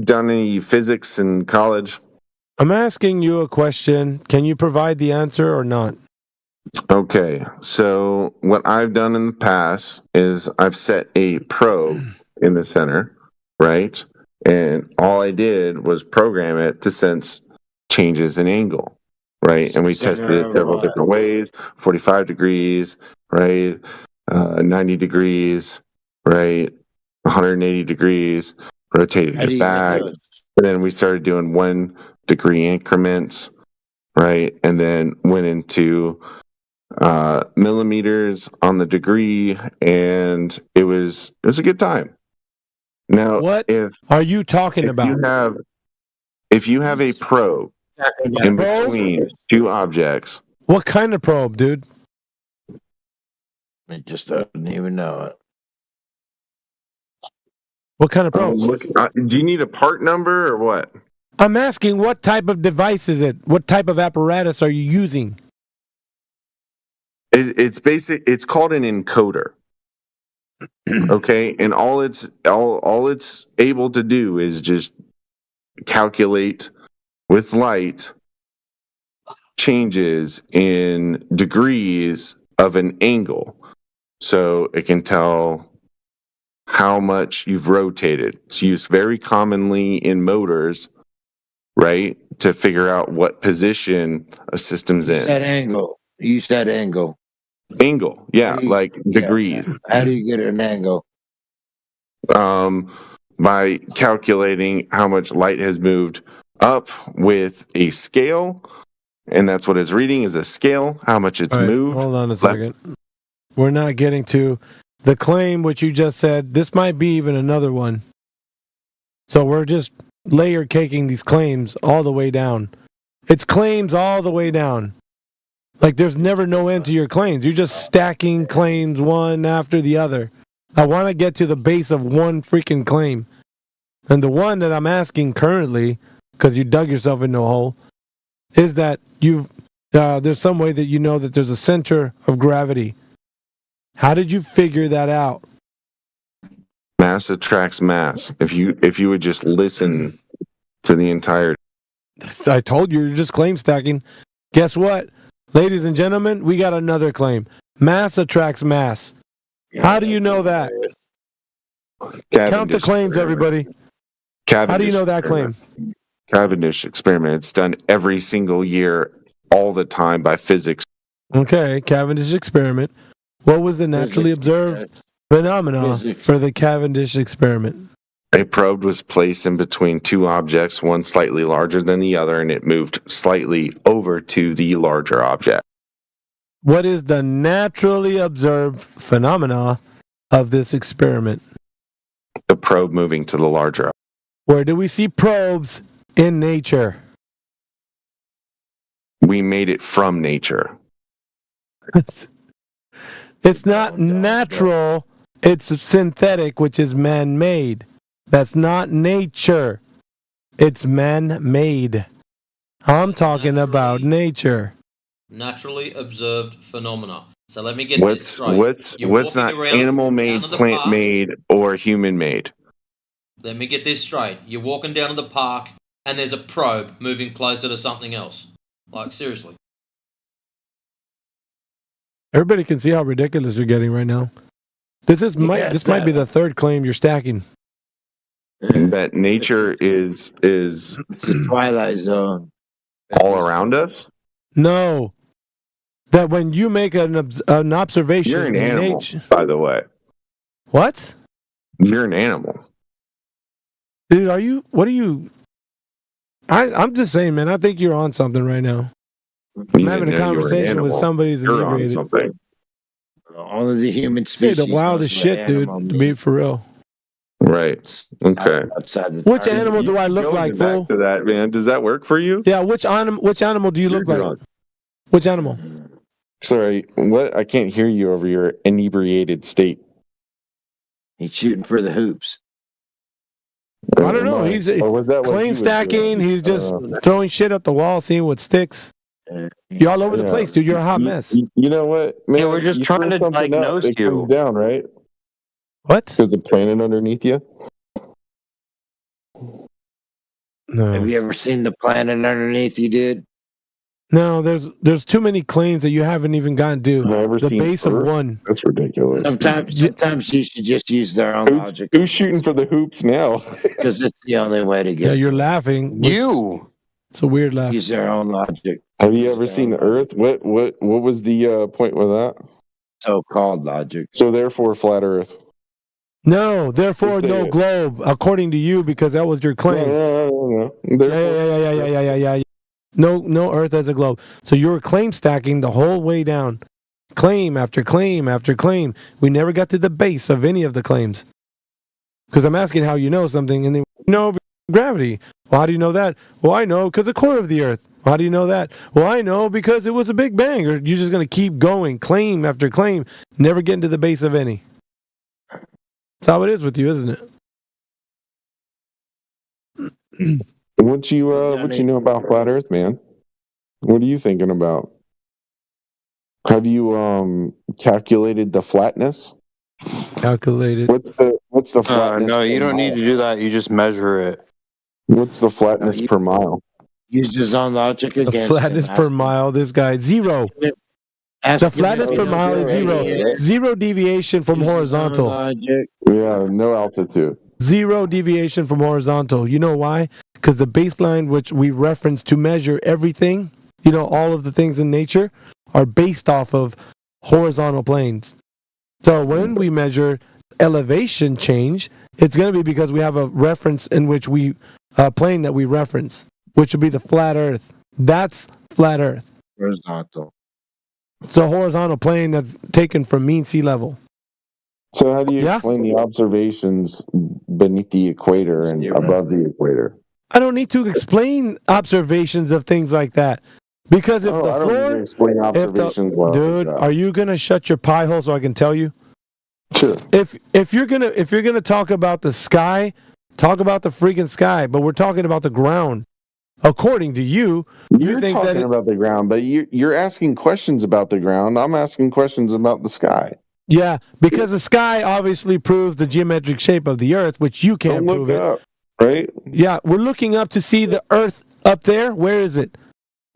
done any physics in college? I'm asking you a question. Can you provide the answer or not? Okay, so what I've done in the past is I've set a probe in the center, right? And all I did was program it to sense changes in angle, right? And we tested it several different ways, 45 degrees, right? 90 degrees, right? 180 degrees, rotated it back. And then we started doing 1 degree increments, right? And then went into millimeters on the degree, and it was a good time. Now, what are you talking about? If you have a probe in between two objects, what kind of probe, dude? It just doesn't even know it. What kind of probe? Do you need a part number or what? I'm asking what type of device is it? What type of apparatus are you using? It's basic. It's called an encoder. Okay, and all it's able to do is just calculate with light changes in degrees of an angle, so it can tell how much you've rotated. It's used very commonly in motors, right, to figure out what position a system's in. That angle. You said angle. Angle, yeah, like degrees. How do you get an angle? By calculating how much light has moved up with a scale, and that's what it's reading is a scale, how much it's moved. Hold on a second. We're not getting to the claim which you just said. This might be even another one. So we're just layer caking these claims all the way down. It's claims all the way down. Like there's never no end to your claims. You're just stacking claims one after the other. I want to get to the base of one freaking claim. And the one that I'm asking currently, because you dug yourself into a hole, is that there's some way that you know that there's a center of gravity. How did you figure that out? Mass attracts mass. If you would just listen to the entire... I told you, you're just claim stacking. Guess what? Ladies and gentlemen, we got another claim. Mass attracts mass. How do you know that? Count the claims, everybody. How do you know that claim? Cavendish experiment. It's done every single year, all the time by physics. Okay, Cavendish experiment. What was the naturally observed phenomena for the Cavendish experiment? A probe was placed in between two objects, one slightly larger than the other, and it moved slightly over to the larger object. What is the naturally observed phenomena of this experiment? The probe moving to the larger object. Where do we see probes in nature? We made it from nature. It's not natural, it's synthetic, which is man-made. That's not nature. It's man-made. I'm talking about nature. Naturally observed phenomena. So let me get this straight. What's not animal-made, plant-made, or human-made? Let me get this straight. You're walking down to the park, and there's a probe moving closer to something else. Like, seriously. Everybody can see how ridiculous you're getting right now. This might be the third claim you're stacking. That nature is It's the Twilight Zone. all around us. No, that when you make an observation, You're an in animal, nature, by the way. what? You're an animal. Dude, what are you? I'm just saying, man. I think you're on something right now. I'm having a conversation with somebody who's You're on inebriated. something. Only the human Say species. the wildest knows what shit, dude. animal To be means. for real. Right. Okay. Outside the Which target. animal do I look Going like, back fool? to that, man. Does that work for you? Yeah, which animal do you look like? drunk. Which animal? Sorry, what? I can't hear you over your inebriated state. He's shooting for the hoops. I don't know. He's claim stacking. He's just throwing shit at the wall, seeing what sticks. You're all over the place, dude. You're a hot mess. You know what, man? Yeah, we're just you trying throw to something up, diagnose it you. comes down, right? What? Because the planet underneath you. No. Have you ever seen the planet underneath you, dude? No, there's too many claims that you haven't even gotten to. The base of one. That's ridiculous. Sometimes you should just use their own logic. Who's shooting for the hoops now? Because it's the only way to get. Yeah, you're laughing. It's a weird laugh. Use their own logic. Have you ever seen the Earth? What was the point with that? So-called logic. So therefore, flat Earth. No, therefore no globe, according to you, because that was your claim. No. Yeah. No Earth as a globe. So you were claim stacking the whole way down. Claim after claim after claim. We never got to the base of any of the claims. Because I'm asking how you know something, and then no gravity. Well, how do you know that? Well, I know because the core of the Earth. How do you know that? Well, I know because it was a Big Bang. Or you're just going to keep going, claim after claim, never getting to the base of any. That's how it is with you, isn't it? What you know about flat Earth, man? What are you thinking about? Have you calculated the flatness? Calculated. What's the flatness? No, you don't need to do that. You just measure it. What's the flatness per mile? Use his own logic The against flatness per mile, this guy, 0. The flatness per mile is 0. 0 deviation from horizontal. Yeah, no altitude. 0 deviation from horizontal. You know why? Because the baseline which we reference to measure everything, all of the things in nature, are based off of horizontal planes. So when we measure elevation change, it's going to be because we have a reference in which plane that we reference, which would be the flat Earth. That's flat Earth. Horizontal. It's a horizontal plane that's taken from mean sea level. So how do you explain the observations beneath the equator and above the equator? I don't need to explain observations of things like that. Because if the I don't floor, need to explain observations. dude, are you gonna shut your pie hole so I can tell you? Sure. If you're gonna talk about the sky, talk about the freaking sky. But we're talking about the ground. According to you, You're think talking that about the ground, but you're asking questions about the ground. I'm asking questions about the sky. Yeah, because the sky obviously proves the geometric shape of the Earth, which you can't prove it. Up, right? Yeah, we're looking up to see the Earth up there. Where is it?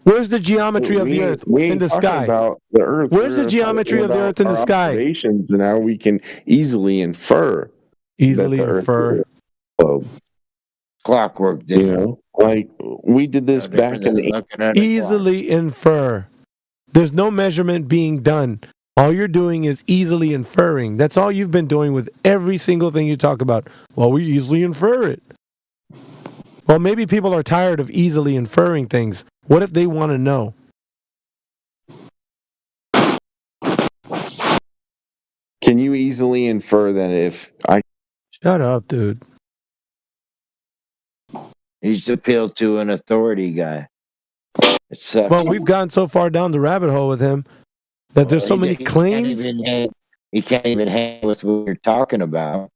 Where's the geometry of the Earth in the sky? About the Earth. Where's the geometry of the Earth in the sky? Observations, and now we can easily infer. Clockwork, dude. Like we did this back in the easily infer. There's no measurement being done. All you're doing is easily inferring. That's all you've been doing with every single thing you talk about. Well, we easily infer it. Well, maybe people are tired of easily inferring things. What if they want to know? Can you easily infer that if I... Shut up, dude. He's appealed to an authority guy. It sucks. Well, we've gone so far down the rabbit hole with him that there's so many claims. He can't even hang with what we're talking about.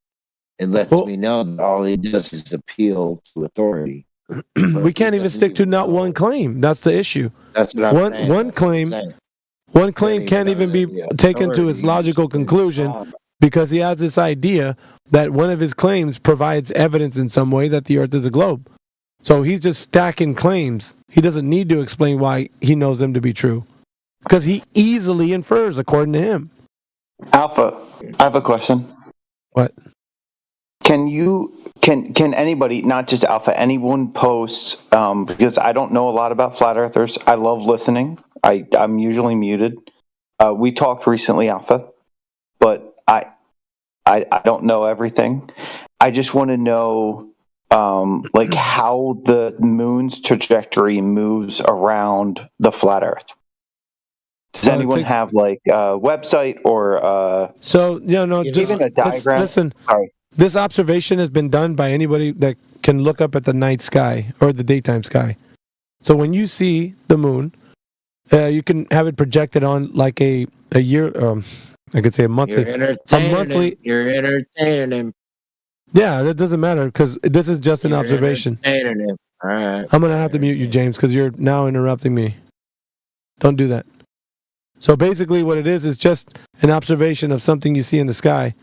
It lets me know that all he does is appeal to authority. We can't even stick to not one claim. That's the issue. That's what I'm saying. One claim can't even be taken to its logical conclusion because he has this idea that one of his claims provides evidence in some way that the Earth is a globe. So he's just stacking claims. He doesn't need to explain why he knows them to be true. because he easily infers, according to him. Alpha, I have a question. What? Can anybody, not just Alpha, anyone post, because I don't know a lot about flat earthers. I love listening. I'm usually muted. We talked recently, Alpha, but I don't know everything. I just want to know like how the moon's trajectory moves around the flat earth. Does anyone have like a website or so just even a diagram? Listen, sorry. This observation has been done by anybody that can look up at the night sky or the daytime sky. So when you see the moon, you can have it projected on like a year. I could say a monthly. You're entertaining him. Yeah, that doesn't matter because this is just an observation. Entertaining him. All right. I'm gonna have to mute you, James, because you're now interrupting me. Don't do that. So basically, what it is just an observation of something you see in the sky.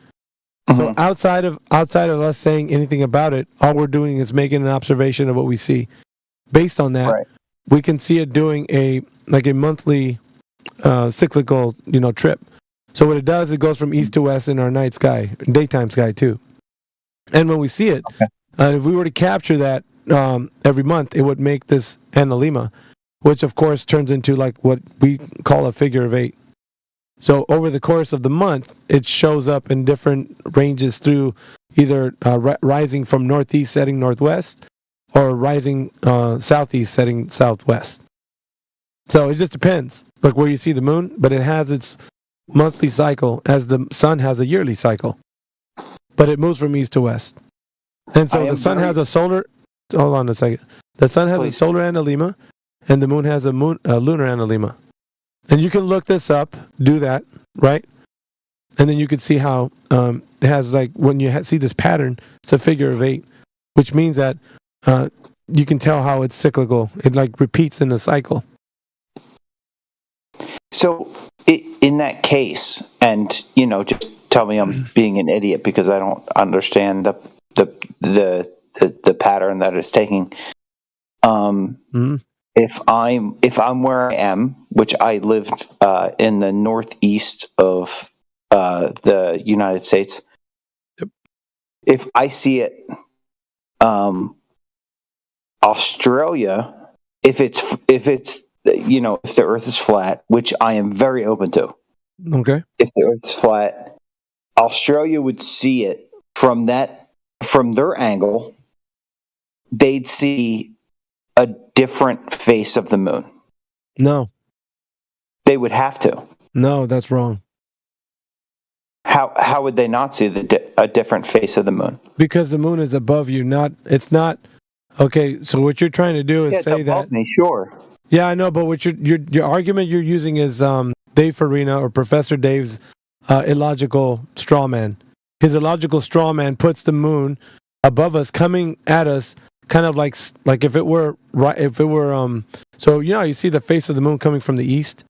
So outside of us saying anything about it, all we're doing is making an observation of what we see. Based on that, we can see it doing a monthly cyclical, trip. So what it does, it goes from east to west in our night sky, daytime sky too. And when we see it, if we were to capture that every month, it would make this analemma, which of course turns into like what we call a figure of 8. So over the course of the month, it shows up in different ranges through either rising from northeast setting northwest or rising southeast setting southwest. So it just depends, like where you see the moon, but it has its monthly cycle as the sun has a yearly cycle. But it moves from east to west. And so the sun has a solar... Hold on a second. The sun has a solar analemma, and the moon has a lunar analemma. And you can look this up, do that, right? And then you can see how it has, like, when you see this pattern, it's a figure of 8, which means that you can tell how it's cyclical. It, like, repeats in the cycle. So, in that case, and, just tell me I'm being an idiot because I don't understand the pattern that it's taking. If I'm where I am, which I lived in the northeast of the United States, if I see it, Australia, if the Earth is flat, which I am very open to. Okay. If the Earth is flat, Australia would see it from their angle. They'd see a different face of the moon. No. They would have to. No, that's wrong. How would they not see a different face of the moon? Because the moon is above you. It's not. Okay, so what you're trying to do is say that. Me, sure. Yeah, I know, but what your argument you're using is Dave Farina or Professor Dave's illogical straw man. His illogical straw man puts the moon above us, coming at us, kind of like if it were so you see the face of the moon coming from the east.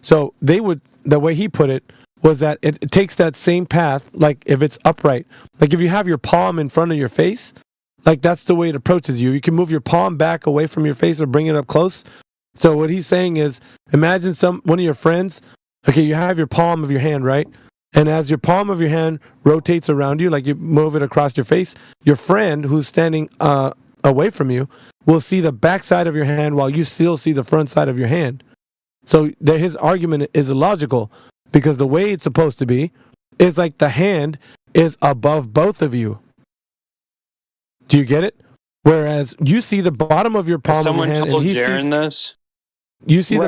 So the way he put it was that it takes that same path, like if it's upright, like if you have your palm in front of your face, like that's the way it approaches you. You can move your palm back away from your face or bring it up close. So what he's saying is, imagine one of your friends. Okay, you have your palm of your hand, right? And as your palm of your hand rotates around you, like you move it across your face, your friend who's standing away from you will see the back side of your hand while you still see the front side of your hand. So his argument is illogical because the way it's supposed to be is like the hand is above both of you. Do you get it? Whereas you see the bottom of your palm of your hand, and he sees this. You see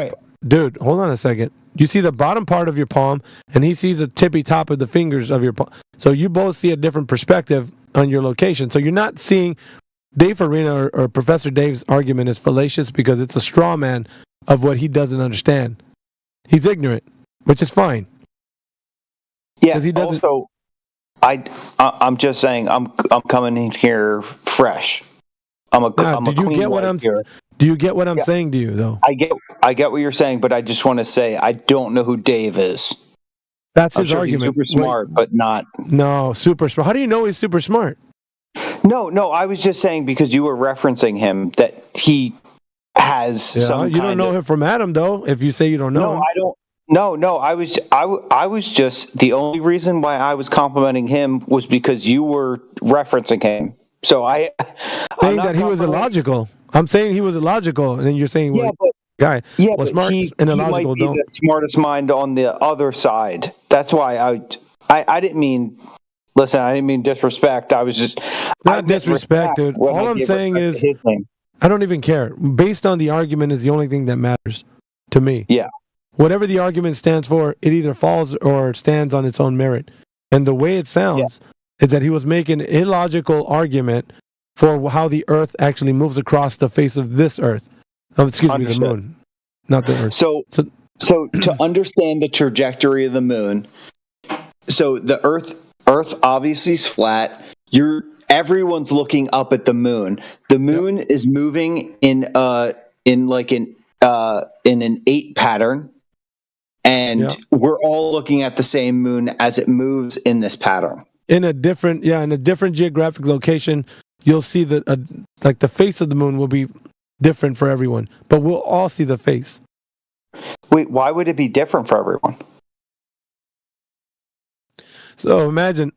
dude, hold on a second. You see the bottom part of your palm, and he sees the tippy top of the fingers of your palm. So you both see a different perspective on your location. So you're not seeing Dave Farina or Professor Dave's argument is fallacious because it's a straw man of what he doesn't understand. He's ignorant, which is fine. Yeah. He doesn't. Also, I'm just saying I'm coming in here fresh. Do you get what I'm saying to you though? I get what you're saying, but I just want to say I don't know who Dave is. That's his argument. He's super smart, but not. No, super smart. How do you know he's super smart? No. I was just saying because you were referencing him that he has some. You don't know him from Adam, though. If you say you don't know him. I don't. No. I was just the only reason why I was complimenting him was because you were referencing him. So saying that he was illogical. I'm saying he was illogical, and then you're saying, guy was smart and illogical. He might be the smartest mind on the other side. That's why I didn't mean. Listen, I didn't mean disrespect. I was just not disrespect, dude. All I'm saying is I don't even care. Based on the argument is the only thing that matters to me. Yeah. Whatever the argument stands for, it either falls or stands on its own merit. And the way it sounds is that he was making an illogical argument for how the Earth actually moves across the face of this Earth. Excuse me, the moon, not the Earth. So to understand the trajectory of the moon, so the Earth obviously is flat. Everyone's looking up at the moon. The moon is moving in an 8 pattern. And we're all looking at the same moon as it moves in this pattern. In a different geographic location, you'll see that the face of the moon will be different for everyone, but we'll all see the face. Wait, why would it be different for everyone? So imagine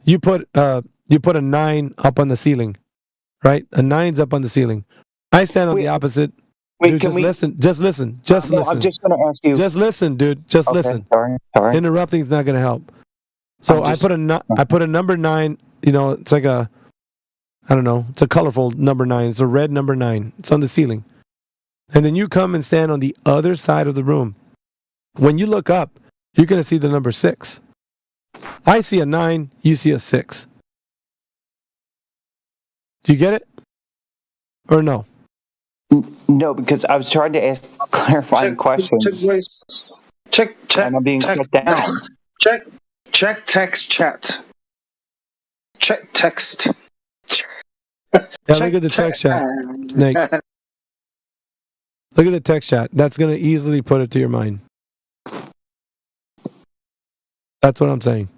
you put a 9 up on the ceiling, right? A 9's up on the ceiling. I stand on the opposite. Wait, dude, listen. I'm just going to ask you. Just listen, dude. Just listen. Sorry. Interrupting is not going to help. So I put a number 9. It's like I don't know. It's a colorful number 9. It's a red number 9. It's on the ceiling. And then you come and stand on the other side of the room. When you look up, you're going to see the number 6. I see a 9. You see a 6. Do you get it? Or no? No, because I was trying to ask clarifying questions. Check. And I'm being shut down. Check text chat. Check text. Look at the text chat, Snake. Look at the text chat. That's going to easily put it to your mind. That's what I'm saying.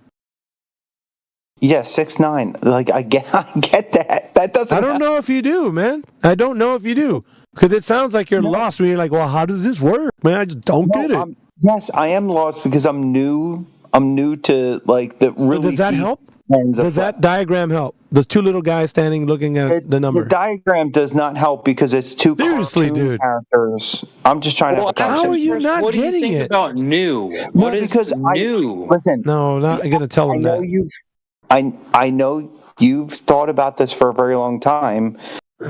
Yeah, 6'9". Like I get that. That doesn't. I don't know if you do, man. I don't know if you do. Because it sounds like you're lost when you're like, well, how does this work? Man, I just don't get it. Yes, I am lost because I'm new. I'm new to like the really. Does that help? Does that diagram help? Those 2 little guys standing looking at the number. The diagram does not help because it's 2 cartoon characters. I'm just trying to. How are you not what getting do you think it? about new? What is new? Listen. No, not going to tell them that. I know you've thought about this for a very long time,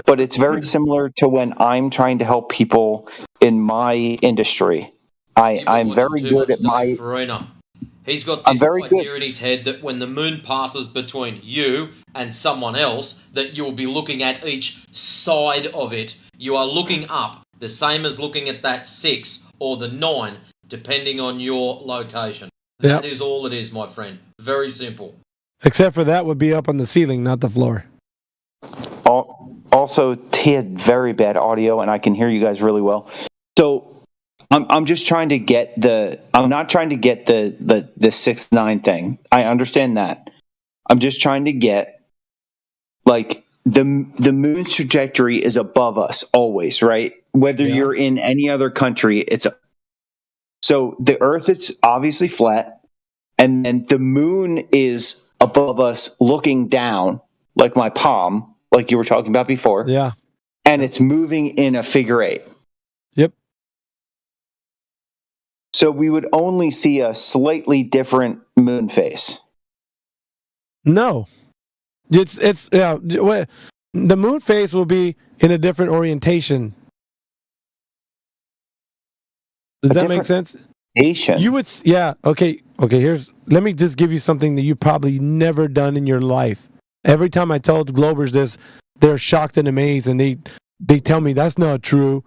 but it's very similar to when I'm trying to help people in my industry. I'm very good at my. Farina. He's got this idea in his head that when the moon passes between you and someone else, that you'll be looking at each side of it. You are looking up, the same as looking at that 6 or the 9, depending on your location. That is all it is, my friend. Very simple. Except for that would be up on the ceiling, not the floor. Also, he had very bad audio, and I can hear you guys really well. So I'm just trying to get I'm not trying to get the 6'9" thing. I understand that. I'm just trying to get like the moon's trajectory is above us always, right? Whether you're in any other country, so the Earth is obviously flat, and then the moon is above us looking down like my palm, like you were talking about before. Yeah. And it's moving in a figure 8. Yep. So we would only see a slightly different moon face. No. The moon face will be in a different orientation. Does that make sense? You would, okay. Let me just give you something that you probably never done in your life. Every time I tell the Globers this, they're shocked and amazed, and they tell me that's not true.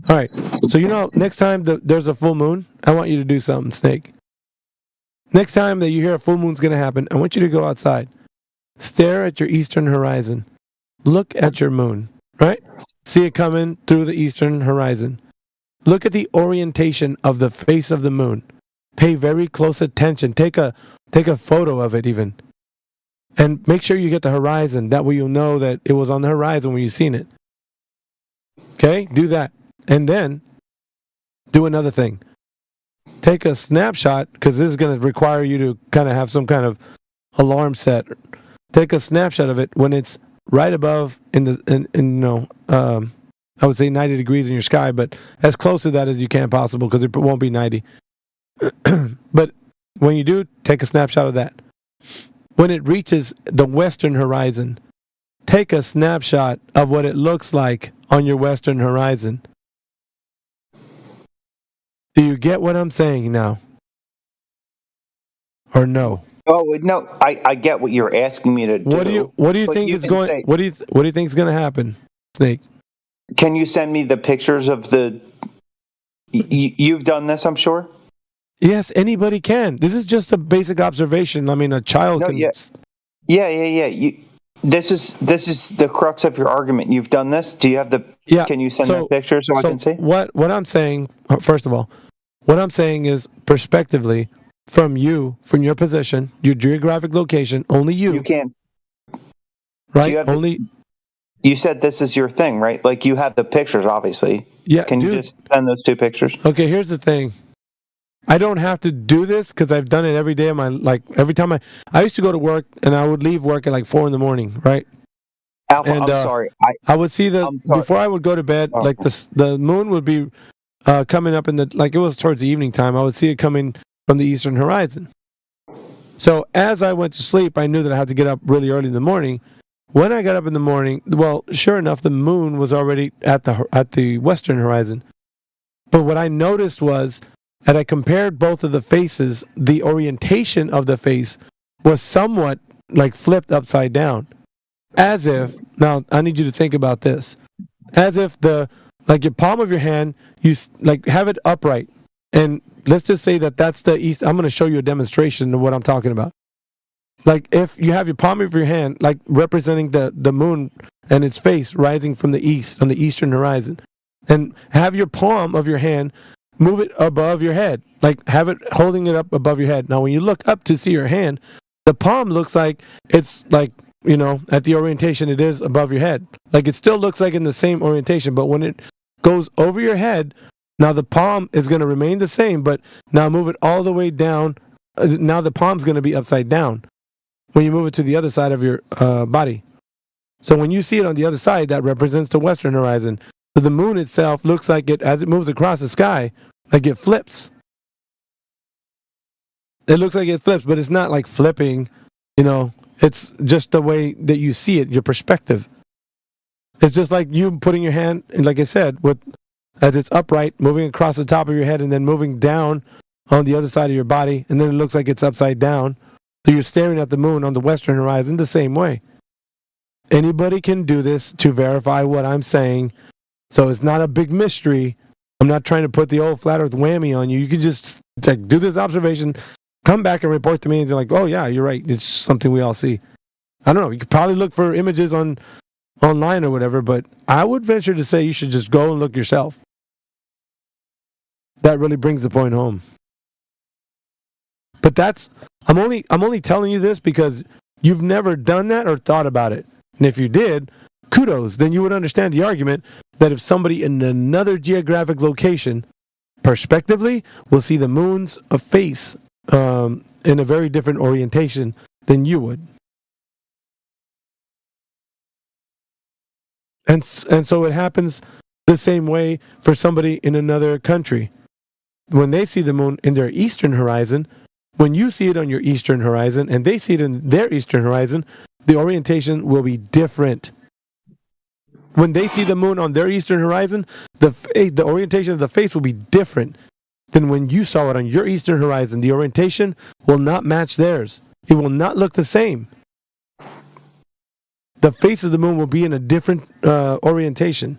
All right, so next time there's a full moon, I want you to do something, Snake. Next time that you hear a full moon's going to happen, I want you to go outside, stare at your eastern horizon, look at your moon, right? See it coming through the eastern horizon. Look at the orientation of the face of the moon. Pay very close attention. Take a photo of it even. And make sure you get the horizon. That way you'll know that it was on the horizon when you seen it. Okay, do that. And then do another thing. Take a snapshot, because this is going to require you to kind of have some kind of alarm set. Take a snapshot of it when it's right above I would say 90 degrees in your sky, but as close to that as you can possible, because it won't be 90. But when you do, take a snapshot of that. When it reaches the western horizon, take a snapshot of what it looks like on your western horizon. Do you get what I'm saying now? Or no? Oh no, I get what you're asking me to do. What do you think is going? What do you think is going to happen, Snake? Can you send me the pictures of the? You've done this, I'm sure. Yes, anybody can. This is just a basic observation. I mean, a child can. Yeah. This is the crux of your argument. You've done this. Do you have the? Yeah. Can you send the picture so I can see? What I'm saying, first of all, what I'm saying is prospectively, from your position, your geographic location, only you. You can't. Right. You said this is your thing, right? Like you have the pictures, obviously. Yeah. Can you just send those 2 pictures? Okay. Here's the thing. I don't have to do this because I've done it every day of every time I used to go to work and I would leave work at 4 a.m, right? Alpha, I'm sorry. I would see before I would go to bed, the moon would be coming up it was towards the evening time. I would see it coming from the eastern horizon. So as I went to sleep, I knew that I had to get up really early in the morning. When I got up in the morning, well, sure enough, the moon was already at the western horizon. But what I noticed was, and I compared both of the faces, the orientation of the face was somewhat flipped upside down. As if, now I need you to think about this, as if your palm of your hand, you have it upright. And let's just say that's the east. I'm going to show you a demonstration of what I'm talking about. If you have your palm of your hand, representing the moon and its face rising from the east on the eastern horizon, and have your palm of your hand, move it above your head, have it holding it up above your head. Now, when you look up to see your hand, the palm looks like it's at the orientation it is above your head. It still looks like in the same orientation, but when it goes over your head, now the palm is going to remain the same, but now move it all the way down. Now the palm's going to be upside down when you move it to the other side of your body. So when you see it on the other side, that represents the western horizon. So the moon itself looks like as it moves across the sky, it flips. It looks like it flips, but it's not flipping, it's just the way that you see it, your perspective. It's just like you putting your hand, like I said, as it's upright, moving across the top of your head and then moving down on the other side of your body, and then it looks like it's upside down. So you're staring at the moon on the western horizon the same way. Anybody can do this to verify what I'm saying. So it's not a big mystery. I'm not trying to put the old flat earth whammy on you. You can just do this observation, come back and report to me, and you're like, oh yeah, you're right. It's something we all see. I don't know. You could probably look for images online or whatever, but I would venture to say you should just go and look yourself. That really brings the point home. But I'm only telling you this because you've never done that or thought about it. And if you did, kudos, then you would understand the argument that if somebody in another geographic location, prospectively, will see the moon's face in a very different orientation than you would. And so it happens the same way for somebody in another country. When they see the moon in their eastern horizon, when you see it on your eastern horizon and they see it in their eastern horizon, the orientation will be different. When they see the moon on their eastern horizon, the orientation of the face will be different than when you saw it on your eastern horizon. The orientation will not match theirs. It will not look the same. The face of the moon will be in a different orientation.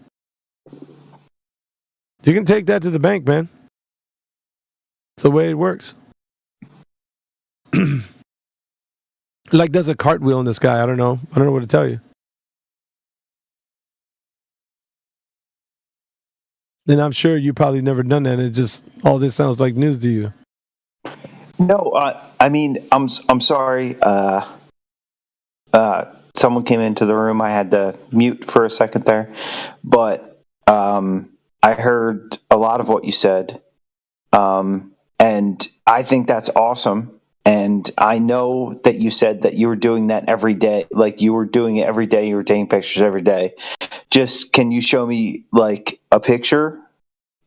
You can take that to the bank, man. It's the way it works. Does a cartwheel in the sky. I don't know what to tell you. And I'm sure you probably never done that. It just all this sounds like news to you. No, I mean, I'm sorry. Someone came into the room. I had to mute for a second there, but I heard a lot of what you said, and I think that's awesome. And I know that you said that you were doing that every day, like you were doing it every day. You were taking pictures every day. Just can you show me like a picture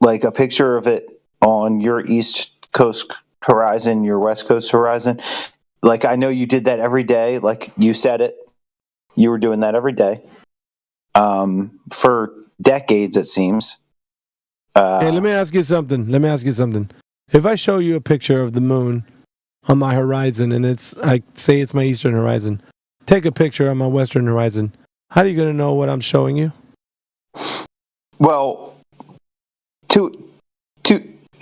of it on your East Coast horizon, your West Coast horizon? Like I know you did that every day. Like you said it, you were doing that every day for decades, it seems. Hey, let me ask you something. If I show you a picture of the moon on my horizon, and I say it's my eastern horizon, take a picture on my western horizon, how are you going to know what I'm showing you? Well, two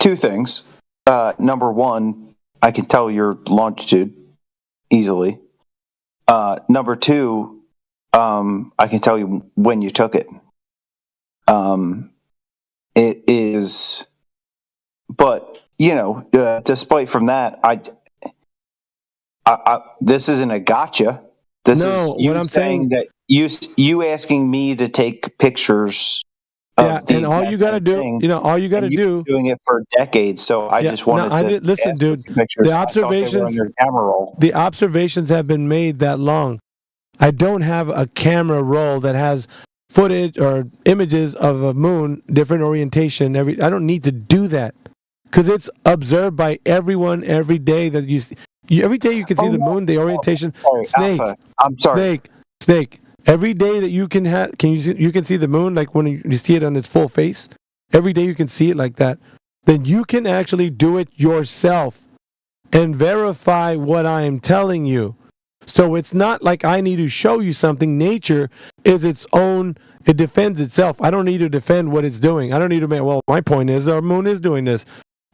things. Number one, I can tell your longitude easily. Number two, I can tell you when you took it. It is, but despite from that, I this isn't a gotcha. This is you what I'm saying that you asking me to take pictures. And all you got to do, all you got to do, doing it for decades. So I just wanted to listen, dude. The observations have been made that long. I don't have a camera roll that has footage or images of a moon, different orientation. I don't need to do that because it's observed by everyone every day that you see. Every day you can see the moon, the orientation. Snake. Alpha. I'm sorry. Snake. Every day that you can you can see the moon, like when you see it on its full face. Every day you can see it like that. Then you can actually do it yourself and verify what I am telling you. So it's not like I need to show you something. Nature is its own. It defends itself. I don't need to defend what it's doing. I don't need to make. Well, my point is our moon is doing this.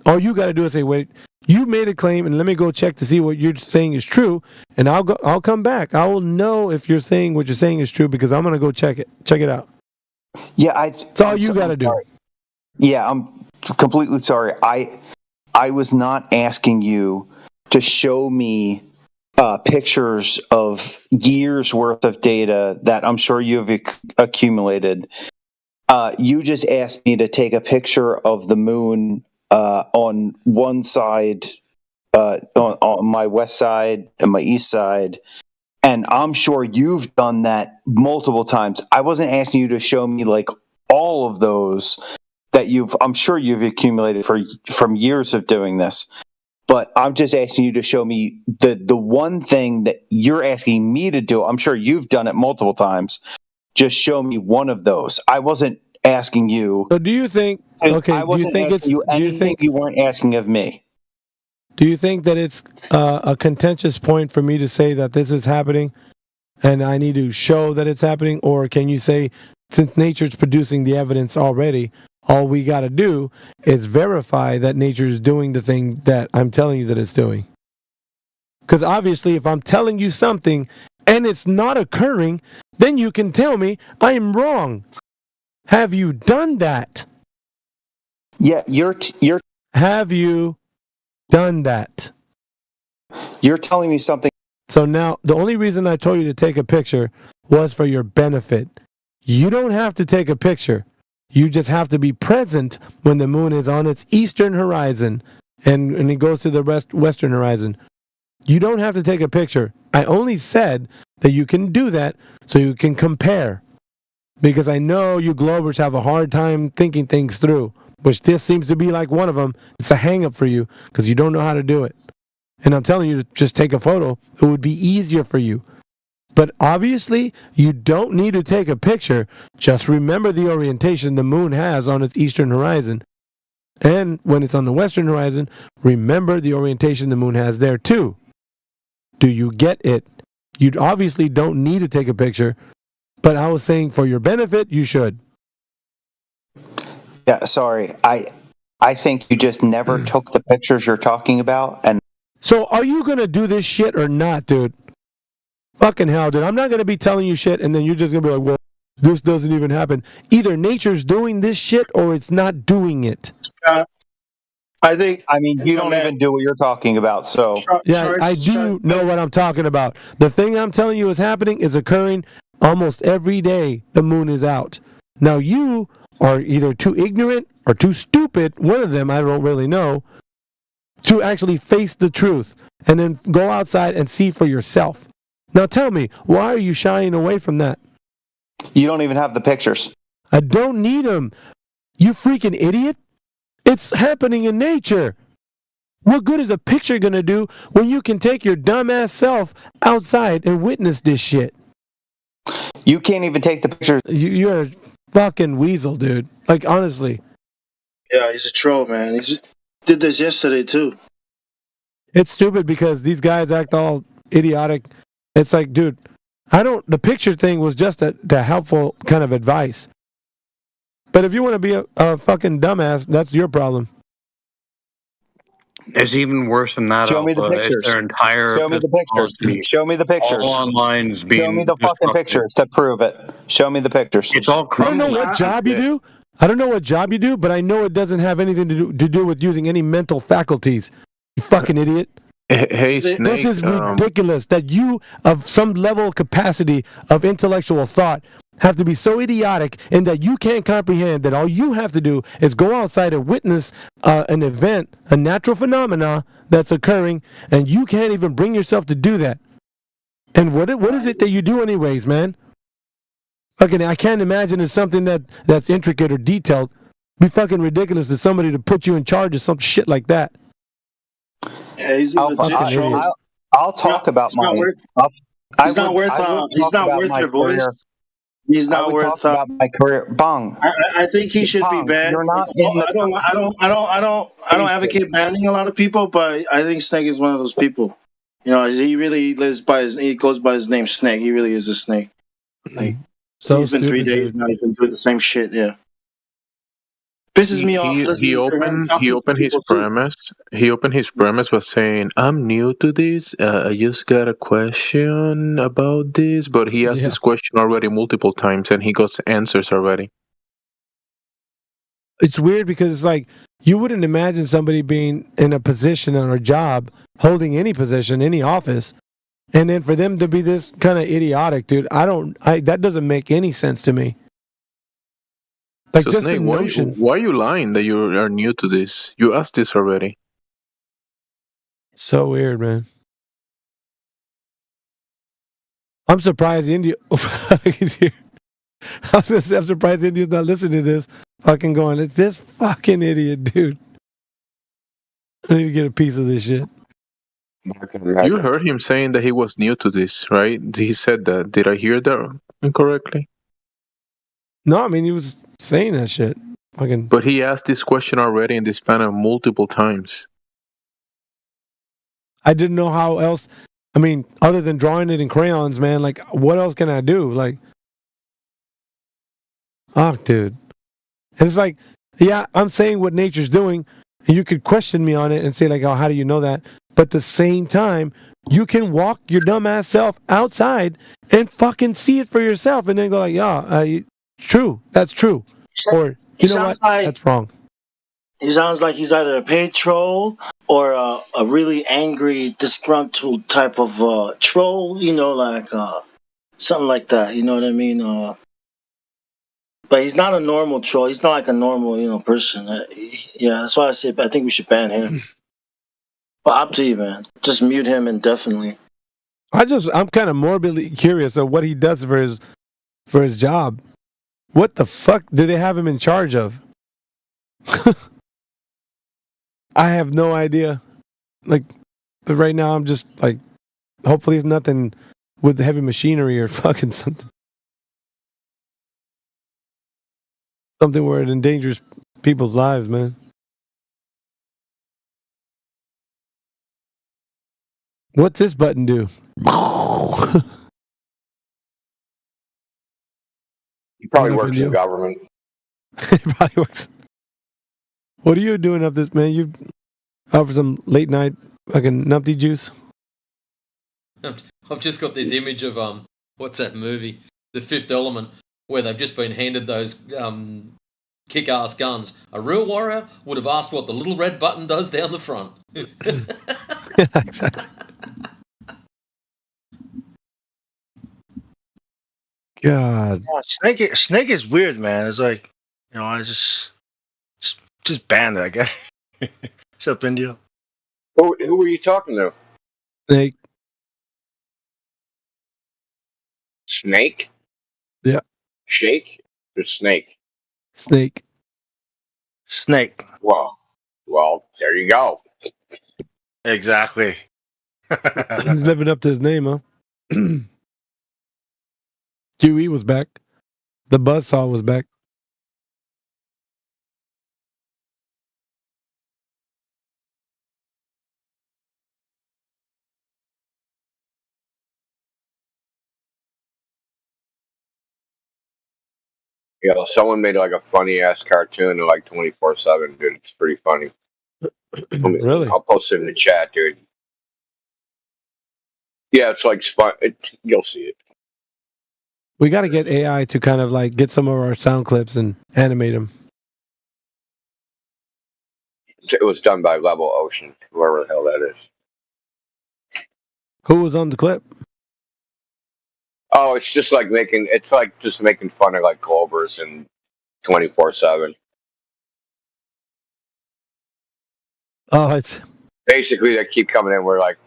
All you got to do is say, wait. You made a claim, and let me go check to see what you're saying is true, and I'll come back. I will know if you're saying what you're saying is true because I'm gonna go check it out. Yeah, that's all you got to do. Yeah, I'm completely sorry. I was not asking you to show me pictures of years worth of data that I'm sure you've accumulated. You just asked me to take a picture of the moon on one side, on my west side and my east side, and I'm sure you've done that multiple times. I wasn't asking you to show me like all of those that I'm sure you've accumulated from years of doing this, but I'm just asking you to show me the one thing that you're asking me to do. I'm sure you've done it multiple times. Just show me one of those. I wasn't asking you. So do you think? Okay. I wasn't do you think asking you anything you weren't asking of me. Do you think that it's a contentious point for me to say that this is happening, and I need to show that it's happening, or can you say, since nature's producing the evidence already, all we got to do is verify that nature is doing the thing that I'm telling you that it's doing? Because obviously, if I'm telling you something and it's not occurring, then you can tell me I'm wrong. Have you done that? Yeah, you're. Have you done that? You're telling me something. So now, the only reason I told you to take a picture was for your benefit. You don't have to take a picture. You just have to be present when the moon is on its eastern horizon and it goes to the western horizon. You don't have to take a picture. I only said that you can do that so you can compare. Because I know you Globers have a hard time thinking things through, which this seems to be like one of them. It's a hang-up for you because you don't know how to do it. And I'm telling you to just take a photo. It would be easier for you. But obviously, you don't need to take a picture. Just remember the orientation the moon has on its eastern horizon. And when it's on the western horizon, remember the orientation the moon has there too. Do you get it? You obviously don't need to take a picture, but I was saying for your benefit, you should. Yeah, sorry. I think you just never took the pictures you're talking about. And so are you going to do this shit or not, dude? Fucking hell, dude. I'm not going to be telling you shit and then you're just going to be like, well, this doesn't even happen. Either nature's doing this shit or it's not doing it. I mean, you don't even do what you're talking about, so. Yeah, I do know what I'm talking about. The thing I'm telling you is happening is occurring almost every day the moon is out. Now, you are either too ignorant or too stupid, one of them, I don't really know, to actually face the truth and then go outside and see for yourself. Now tell me, why are you shying away from that? You don't even have the pictures. I don't need them. You freaking idiot. It's happening in nature. What good is a picture going to do when you can take your dumbass self outside and witness this shit? You can't even take the pictures. You're a fucking weasel, dude. Like, honestly. Yeah, he's a troll, man. He did this yesterday, too. It's stupid because these guys act all idiotic. It's like, dude, the picture thing was just a helpful kind of advice. But if you want to be a fucking dumbass, that's your problem. It's even worse than that. Show me the pictures. It's their entire Show me the pictures. policy. Show me the pictures. All online is being Show me the fucking pictures to prove it. Show me the pictures. It's all I don't know what job you do. I don't know what job you do, but I know it doesn't have anything to do with using any mental faculties. You fucking idiot. Hey, Snake. This is ridiculous that you, of some level of capacity of intellectual thought, have to be so idiotic and that you can't comprehend that all you have to do is go outside and witness an event, a natural phenomena that's occurring, and you can't even bring yourself to do that. And what is it that you do anyways, man? Fucking, I can't imagine it's something that's intricate or detailed. It'd be fucking ridiculous to somebody to put you in charge of some shit like that. Yeah, he's I'll talk about my. He's not worth your voice. He's not worth about my career. Bong. I think he should be banned. You're not I don't advocate banning a lot of people, but I think Snake is one of those people. You know, he really he goes by his name Snake. He really is a snake. Like, so he's been 3 days now. He's been doing the same shit. Yeah. Pisses me off. He opened his premise. He opened his premise by saying, "I'm new to this. I just got a question about this." But he asked this question already multiple times, and he got answers already. It's weird because it's like you wouldn't imagine somebody being in a position or a job, holding any position, any office, and then for them to be this kind of idiotic, dude. That doesn't make any sense to me. Like, so, just Snake, the notion. why are you lying that you are new to this? You asked this already. So weird, man. I'm surprised India. He's here. I'm surprised India's not listening to this. Fucking going, it's this fucking idiot, dude. I need to get a piece of this shit. You heard him saying that he was new to this, right? He said that. Did I hear that incorrectly? No, I mean, he was saying that shit. Fucking. But he asked this question already in this panel multiple times. I didn't know how else. I mean, other than drawing it in crayons, man, like, what else can I do? Like, dude. And it's like, yeah, I'm saying what nature's doing, and you could question me on it and say, like, oh, how do you know that? But at the same time, you can walk your dumbass self outside and fucking see it for yourself and then go, like, yeah, true, that's true. Or, you know what, that's wrong. He sounds like he's either a paid troll or a really angry, disgruntled type of troll, you know, like something like that, you know what I mean? But he's not a normal troll. He's not like a normal, you know, person. Yeah, that's why I say I think we should ban him. But up to you, man. Just mute him indefinitely. I'm kind of morbidly curious of what he does for his job. What the fuck do they have him in charge of? I have no idea. Like, but right now I'm just like, hopefully it's nothing with heavy machinery or fucking something. Something where it endangers people's lives, man. What's this button do? He probably works in the government. He probably works. What are you doing up this, man? You out for some late night fucking numpty juice? I've just got this image of what's that movie, The Fifth Element, where they've just been handed those kick-ass guns. A real warrior would have asked what the little red button does down the front. Yeah, exactly. God. Snake is weird, man. It's like, You know, I just banned it, I guess. Except India. Who were you talking to? Snake. Snake? Yeah. Shake? Or snake? Snake. Snake. Well, there you go. Exactly. He's living up to his name, huh? QE was back. The Buzzsaw was back. Yeah, someone made like a funny ass cartoon of like 24/7, dude. It's pretty funny. Really? I'll post it in the chat, dude. Yeah, it's like you'll see it. We got to get AI to kind of like get some of our sound clips and animate them. It was done by Level Ocean, whoever the hell that is. Who was on the clip? Oh, it's just like making fun of like Clovers and 24/7. Oh, it's basically they keep coming in. We're like,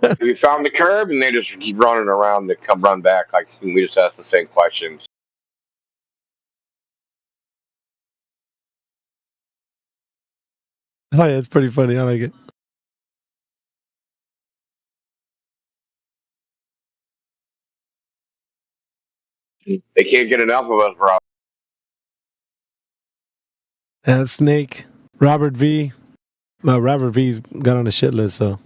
have you found the curb? And they just keep running around to come run back. Like we just ask the same questions. Oh yeah, it's pretty funny. I like it. They can't get enough of us, bro. And Snake, Robert V. Well, Robert V's got on a shit list, so.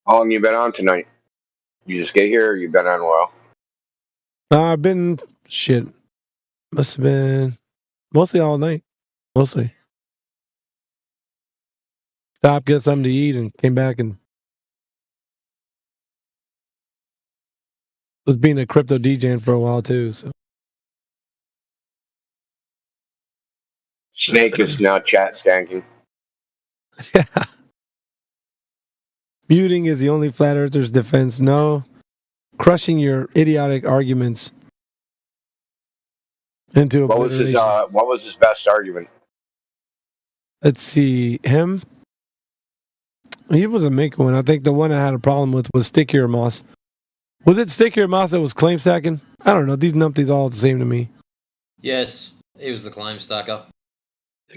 How long you been on tonight? You just get here, or you been on a while? I've been shit. Must have been mostly all night. Mostly. Stopped, get something to eat, and came back and was being a crypto DJ for a while too. So. Snake is now chat skanking. Yeah. Muting is the only flat earther's defense. No. Crushing your idiotic arguments into a What was his best argument? Let's see. Him? He wasn't making one. I think the one I had a problem with was Stickier Moss. Was it Stickier Moss that was claim stacking? I don't know. These numpties all the same to me. Yes, he was the claim stacker.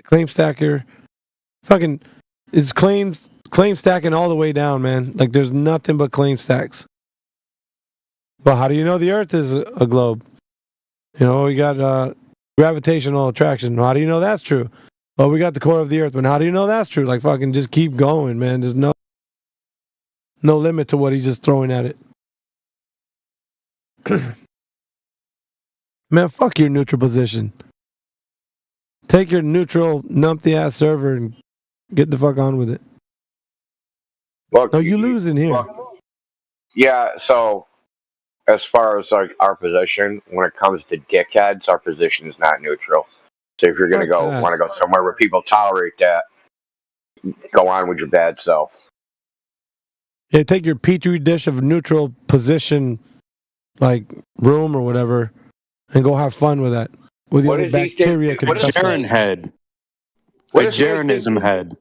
Claim stacker. Fucking is claim stacking all the way down, man. Like there's nothing but claim stacks. Well, how do you know the Earth is a globe? You know, we got gravitational attraction. How do you know that's true? Well, we got the core of the Earth, but how do you know that's true? Like fucking just keep going, man. There's no limit to what he's just throwing at it. Man, fuck your neutral position. Take your neutral numpty ass server and get the fuck on with it. Look, no, you lose in here. Yeah, so as far as like our position, when it comes to dickheads, our position is not neutral. So if you're gonna want to go somewhere where people tolerate that, go on with your bad self. Yeah, take your petri dish of neutral position, like room or whatever, and go have fun with that. With your bacteria. What is Jaren head? What a does Snake Jarenism head.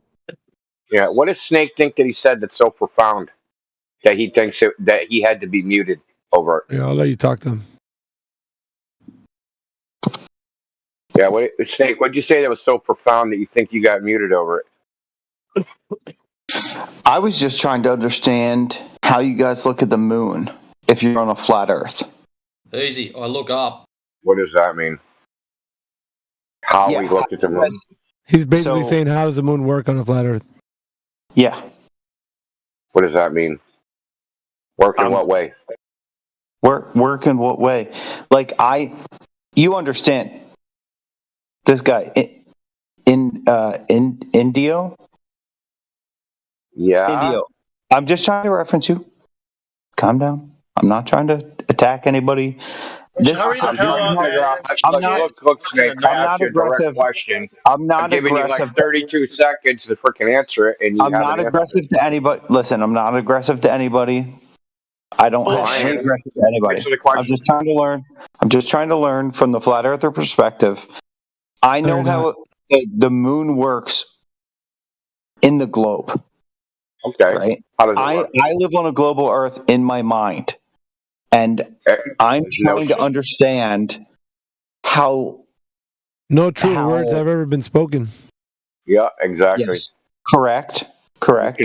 Yeah, what does Snake think that he said that's so profound that he thinks that he had to be muted over it? Yeah, I'll let you talk to him. Yeah, Snake, what'd you say that was so profound that you think you got muted over it? I was just trying to understand how you guys look at the moon if you're on a flat Earth. Easy, I look up. What does that mean? How we look at the moon? He's basically saying, how does the moon work on a flat Earth? Yeah. What does that mean? Work in what way? Work in what way? Like you understand this guy in Indio? Yeah. Indio. I'm just trying to reference you. Calm down. I'm not trying to attack anybody. I'm not aggressive. I'm not giving aggressive. You like 32 seconds to freaking answer it, and I'm not aggressive to anybody. Listen, I'm not aggressive to anybody. I don't have any Ryan, aggression to anybody. answer the question. I'm just trying to learn. I'm just trying to learn from the flat earther perspective. I know how the moon works in the globe. Okay. Right? How does it work? I live on a global Earth in my mind, and I'm trying to understand how. No true words have ever been spoken. Yeah, exactly. Yes, correct. You're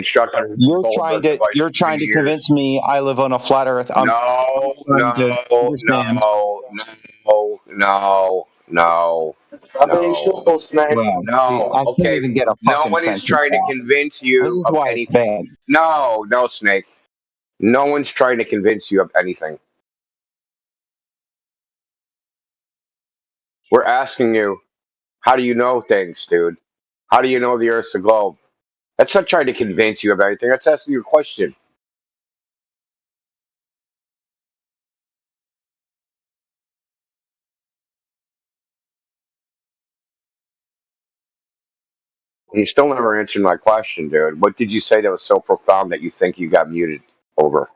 trying to convince me I live on a flat Earth. No. I can't Okay. even get a No fucking one is sentence trying to out. convince This you is of why it's bad. anything. No, Snake. No one's trying to convince you of anything. We're asking you, how do you know things, dude? How do you know the Earth's a globe? That's not trying to convince you of anything. That's asking you a question. You still never answered my question, dude. What did you say that was so profound that you think you got muted over?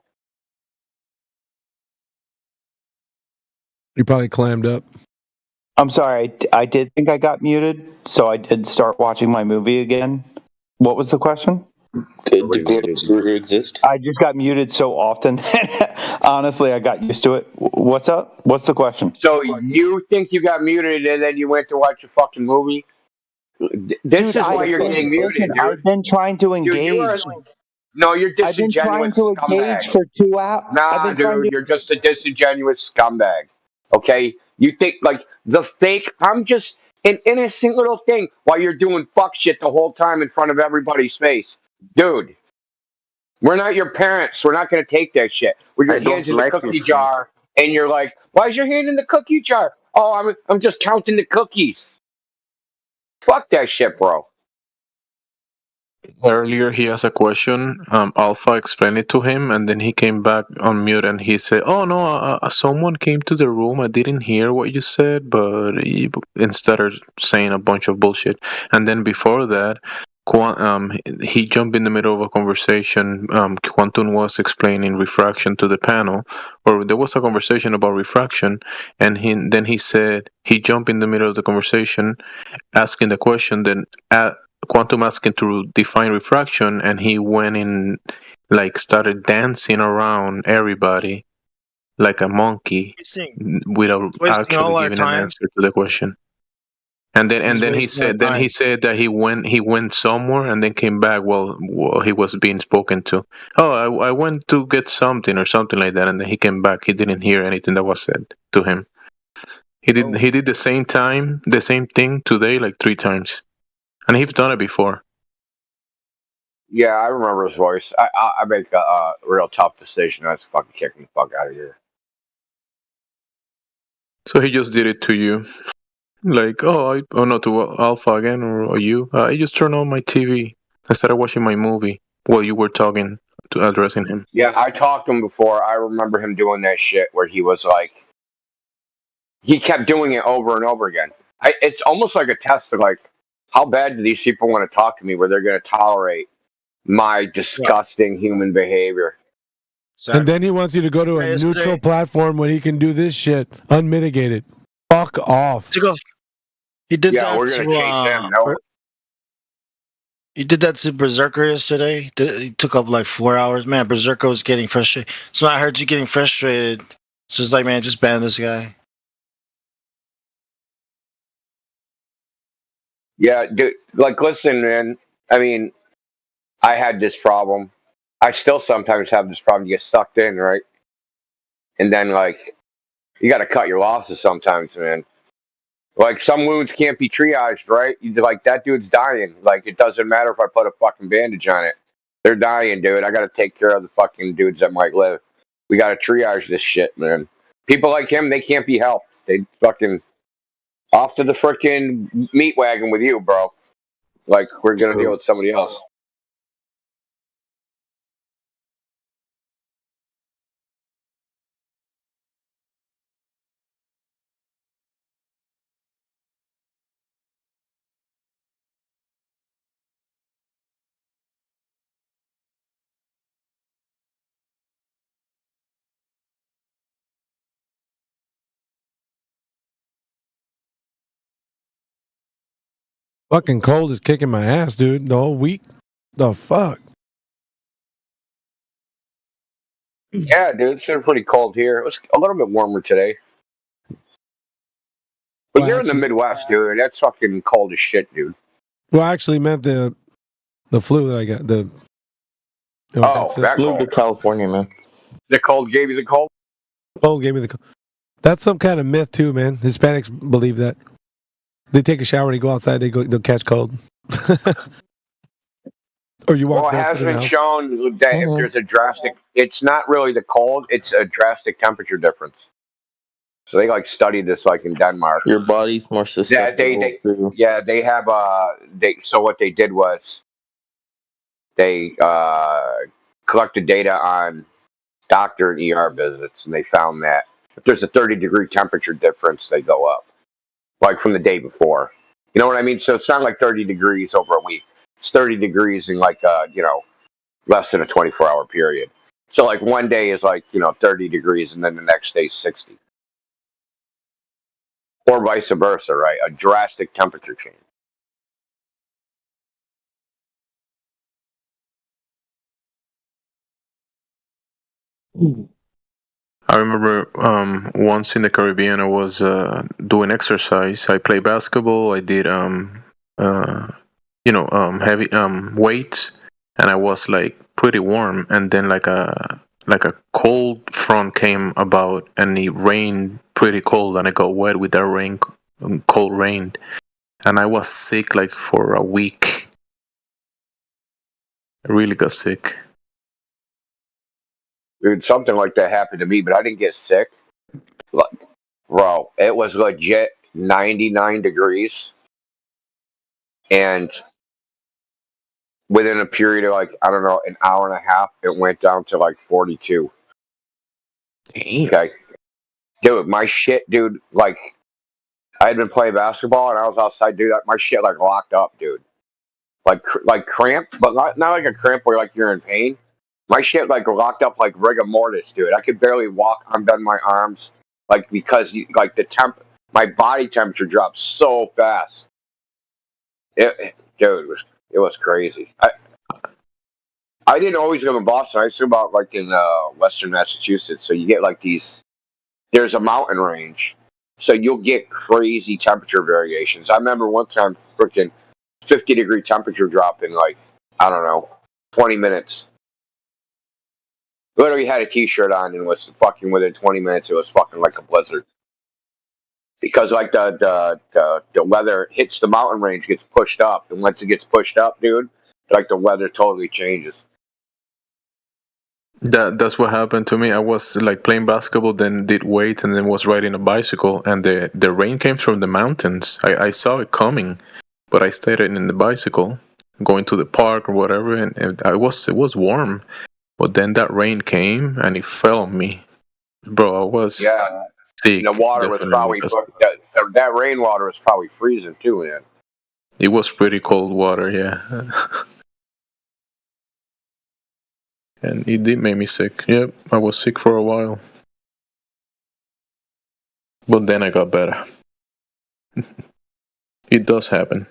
You probably clammed up. I'm sorry. I did think I got muted, so I did start watching my movie again. What was the question? Do globes exist? I just got muted so often that honestly, I got used to it. What's up? What's the question? So you think you got muted and then you went to watch a fucking movie? This is why you're getting muted, dude. I've been trying to engage. No, you're I've been trying disingenuous to scumbag. engage for 2 hours. Nah, dude, you're just a disingenuous scumbag. Okay? You think like the fake I'm just an innocent little thing while you're doing fuck shit the whole time in front of everybody's face. Dude, we're not your parents. We're not gonna take that shit. With your hands in the cookie jar and you're like, why is your hand in the cookie jar? Oh, I'm just counting the cookies. Fuck that shit, bro. Earlier, he asked a question. Alpha explained it to him, and then he came back on mute and he said, "Oh no, someone came to the room. I didn't hear what you said," but instead of saying a bunch of bullshit. And then before that, he jumped in the middle of a conversation. Quantum was explaining refraction to the panel, or there was a conversation about refraction, and then he said he jumped in the middle of the conversation, asking the question. Then Quantum asked him to define refraction, and he went in, like, started dancing around everybody like a monkey without actually giving an answer to the question. And then he said that he went somewhere and then came back while he was being spoken to. Oh, I went to get something or something like that, and then he came back. He didn't hear anything that was said to him. He did the same thing today like 3 times, and he's done it before. Yeah, I remember his voice. I make a real tough decision. I was fucking kicking the fuck out of here. So he just did it to you. Like, not to Alpha again or you. I just turned on my TV. I started watching my movie while you were talking to addressing him. Yeah, I talked to him before. I remember him doing that shit where he was like, he kept doing it over and over again. It's almost like a test of like, how bad do these people want to talk to me where they're going to tolerate my disgusting human behavior? And then he wants you to go to a neutral platform when he can do this shit unmitigated. Fuck off. He did Yeah, that we're going to change them. No. He did that to Berserker yesterday. It took up like 4 hours. Man, Berserker was getting frustrated. So I heard you getting frustrated. So it's like, man, just ban this guy. Yeah, dude. Like, listen, man. I mean, I had this problem. I still sometimes have this problem. You get sucked in, right? And then, like, you got to cut your losses sometimes, man. Like, some wounds can't be triaged, right? Like, that dude's dying. Like, it doesn't matter if I put a fucking bandage on it. They're dying, dude. I got to take care of the fucking dudes that might live. We got to triage this shit, man. People like him, they can't be helped. They fucking off to the freaking meat wagon with you, bro. Like, we're going to deal with somebody else. Fucking cold is kicking my ass, dude. The whole week. The fuck? Yeah, dude, it's been pretty cold here. It was a little bit warmer today. But Well, you're in the Midwest, dude. That's fucking cold as shit, dude. Well, I actually meant the flu that I got. That cold. to California, man. The cold gave you the cold? Cold gave me the cold. That's some kind of myth too, man. Hispanics believe that. They take a shower, they go outside, they'll catch cold. Or you walk. Well, it has been shown that if there's a drastic, it's not really the cold; it's a drastic temperature difference. So they studied this in Denmark. Your body's more susceptible. They have So what they did was they collected data on doctor and ER visits, and they found that if there's a 30-degree temperature difference, they go up, from the day before. You know what I mean? So it's not 30 degrees over a week. It's 30 degrees in less than a 24-hour period. So one day is 30 degrees, and then the next day 60. Or vice versa, right? A drastic temperature change. I remember once in the Caribbean, I was doing exercise. I played basketball. I did heavy weights, and I was pretty warm. And then a cold front came about, and it rained pretty cold, and I got wet with that rain, cold rain, and I was sick for a week. I really got sick. Dude, something like that happened to me, but I didn't get sick. Bro, it was legit 99 degrees. And within a period of an hour and a half, it went down to 42. Damn. Okay. Dude, my shit, dude, I had been playing basketball and I was outside, dude, my shit locked up, dude. Cramped, but not a cramp where you're in pain. My shit locked up rigor mortis, dude. I could barely walk, unbend my arms, because my body temperature dropped so fast. It was crazy. I didn't always live in Boston. I used to live about in Western Massachusetts. So you get there's a mountain range, so you'll get crazy temperature variations. I remember one time freaking 50-degree temperature drop in 20 minutes. Literally had a t-shirt on and was fucking within 20 minutes. It was fucking like a blizzard. Because the weather hits the mountain range, gets pushed up, and once it gets pushed up, dude, the weather totally changes. That's what happened to me. I was playing basketball, then did weights, and then was riding a bicycle, and the rain came from the mountains. I saw it coming, but I stayed in the bicycle, going to the park or whatever, and it was warm. But then that rain came and it fell on me, bro. I was sick. The water was probably that rainwater was probably freezing too, man. It was pretty cold water, yeah. And it did make me sick. Yep, I was sick for a while. But then I got better. It does happen.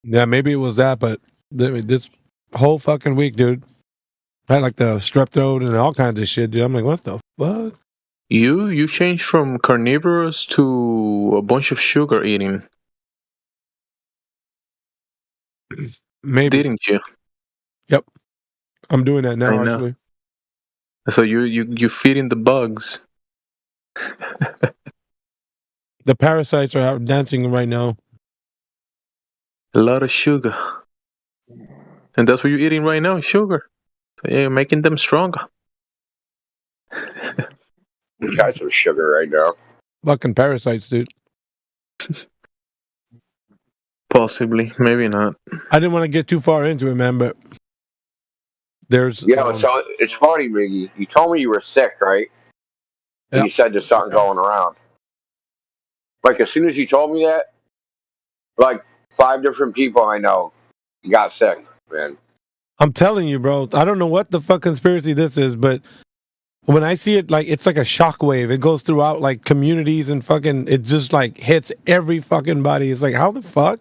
Yeah, maybe it was that, but this whole fucking week, dude, I had the strep throat and all kinds of shit, dude. I'm like, what the fuck? You changed from carnivorous to a bunch of sugar eating. Maybe. Didn't you? Yep. I'm doing that now, actually. So you feeding the bugs. The parasites are out dancing right now. A lot of sugar. And that's what you're eating right now, sugar. So yeah, you're making them stronger. You guys are sugar right now. Fucking parasites, dude. Possibly, maybe not. I didn't want to get too far into it, man, but there's... Yeah, so it's funny, Miggy. You told me you were sick, right? Yep. You said there's something going around. As soon as you told me that, 5 different people I know got sick, man. I'm telling you, bro. I don't know what the fuck conspiracy this is, but when I see it, like it's like a shockwave. It goes throughout like communities and fucking. It just like hits every fucking body. It's like, how the fuck?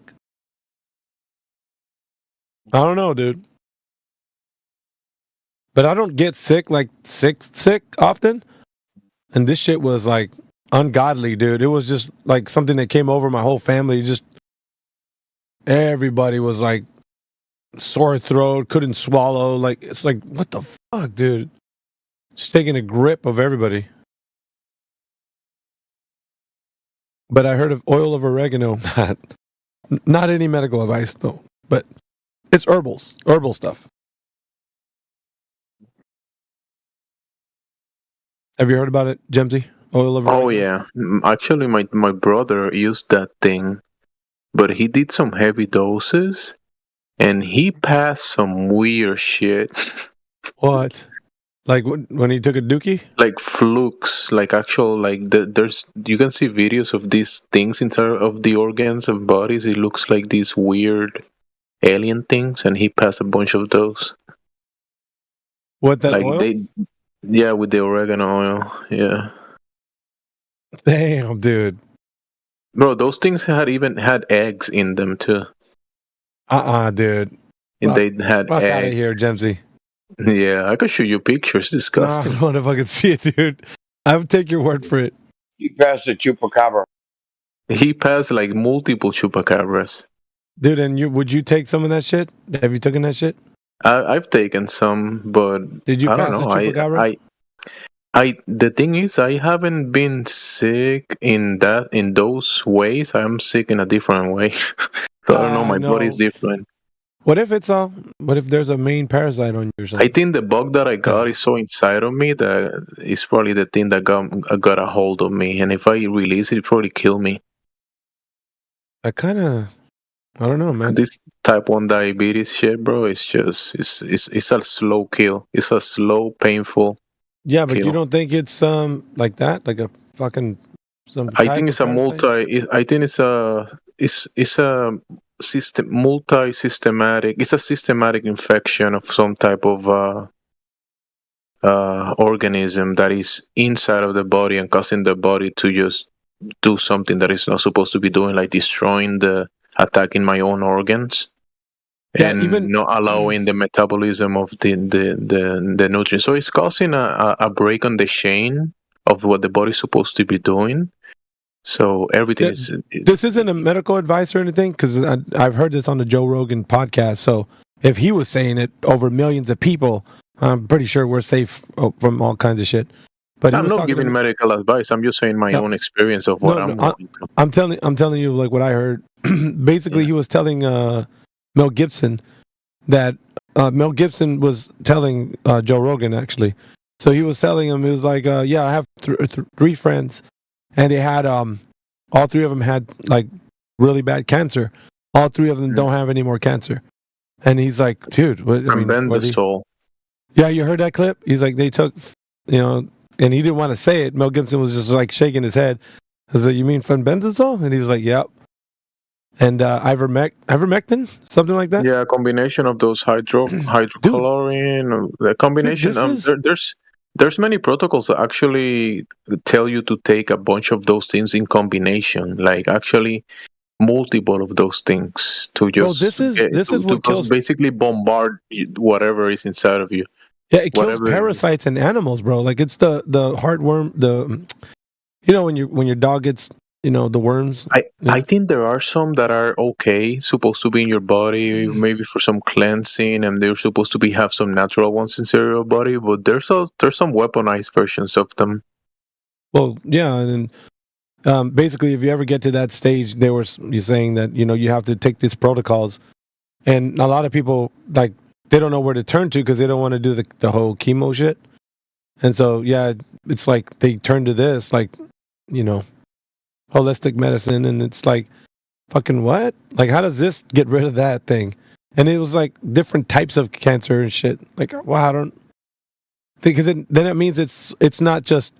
I don't know, dude. But I don't get sick often. And this shit was like ungodly, dude. It was just like something that came over my whole family. Just everybody was like sore throat, couldn't swallow. Like it's like, what the fuck, dude? Just taking a grip of everybody. But I heard of oil of oregano. Not any medical advice though, but it's herbal stuff. Have you heard about it, Jemsy? Oil of oregano? Oh yeah, actually, my brother used that thing, but he did some heavy doses, and he passed some weird shit. What? Like when he took a dookie? Like flukes, like actual, like there's you can see videos of these things inside of the organs of bodies. It looks like these weird alien things, and he passed a bunch of those. What, that like oil? Yeah, with the oregano oil. Yeah. Damn, dude. Bro, those things had eggs in them too. Dude. And they had Fuck out of eggs. here, Jemsy. Yeah, I could show you pictures. It's disgusting. No, I don't want to fucking see it, dude. I would take your word for it. He passed the chupacabra. He passed like multiple chupacabras. Dude, and would you take some of that shit? Have you taken that shit? I've taken some, but did you I pass don't know. the chupacabra? The thing is, I haven't been sick in those ways. I'm sick in a different way. So I don't know. My body's different. What if there's a main parasite on you or something? I think the bug that I got is so inside of me that it's probably the thing that got a hold of me. And if I release it, it'd probably kill me. I don't know, man. This type 1 diabetes shit, bro, it's just it's a slow kill. It's a slow, painful. Yeah, but kill. you don't think it's like that, like a fucking some? I think it's a multi-systematic. It's a systematic infection of some type of organism that is inside of the body and causing the body to just do something that it's not supposed to be doing, like attacking my own organs. Yeah, and not allowing the metabolism of the nutrients. So it's causing a break on the chain of what the body's supposed to be doing. So everything is. This isn't a medical advice or anything, because I've heard this on the Joe Rogan podcast. So if he was saying it over millions of people, I'm pretty sure we're safe from all kinds of shit. But I'm not giving medical advice. I'm just saying my own experience of what I'm going through. I'm telling you like what I heard. Basically, he was telling Mel Gibson that Mel Gibson was telling Joe Rogan, actually. So he was telling him, he was like, yeah, I have three friends, and they had all three of them had like really bad cancer. All three of them don't have any more cancer. And he's like, dude, Bendazole. Yeah, you heard that clip? He's like, they took, and he didn't want to say it. Mel Gibson was just like shaking his head. I was like, you mean fenbendazole? And he was like, yep. And ivermectin, something like that. Yeah, a combination of those hydrochlorine. The combination. There's many protocols that actually tell you to take a bunch of those things in combination, like actually multiple of those things to just. This is what kills. Basically, bombard whatever is inside of you. Yeah, it kills parasites in animals, bro. Like it's the heartworm, when your dog gets. The worms. I think there are some that are okay, supposed to be in your body, maybe for some cleansing, and they're supposed to have some natural ones inside your body. But there's some weaponized versions of them. Well, yeah, and basically, if you ever get to that stage, you're saying that you have to take these protocols, and a lot of people like they don't know where to turn to because they don't want to do the whole chemo shit, and so yeah, it's like they turn to this, like holistic medicine, and it's like fucking what? Like how does this get rid of that thing? And it was like different types of cancer and shit. Like wow, I don't because then it means it's not just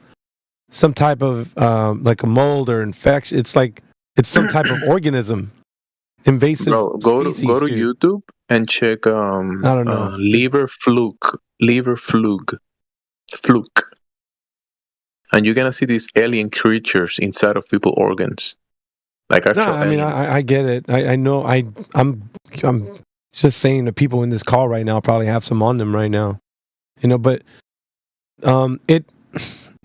some type of like a mold or infection. It's like it's some type of organism, invasive. Bro, go to YouTube and check. I don't know. Liver fluke. and you're gonna see these alien creatures inside of people's organs, like actual. No, I mean, I get it. I know. I'm just saying the people in this call right now probably have some on them right now, But it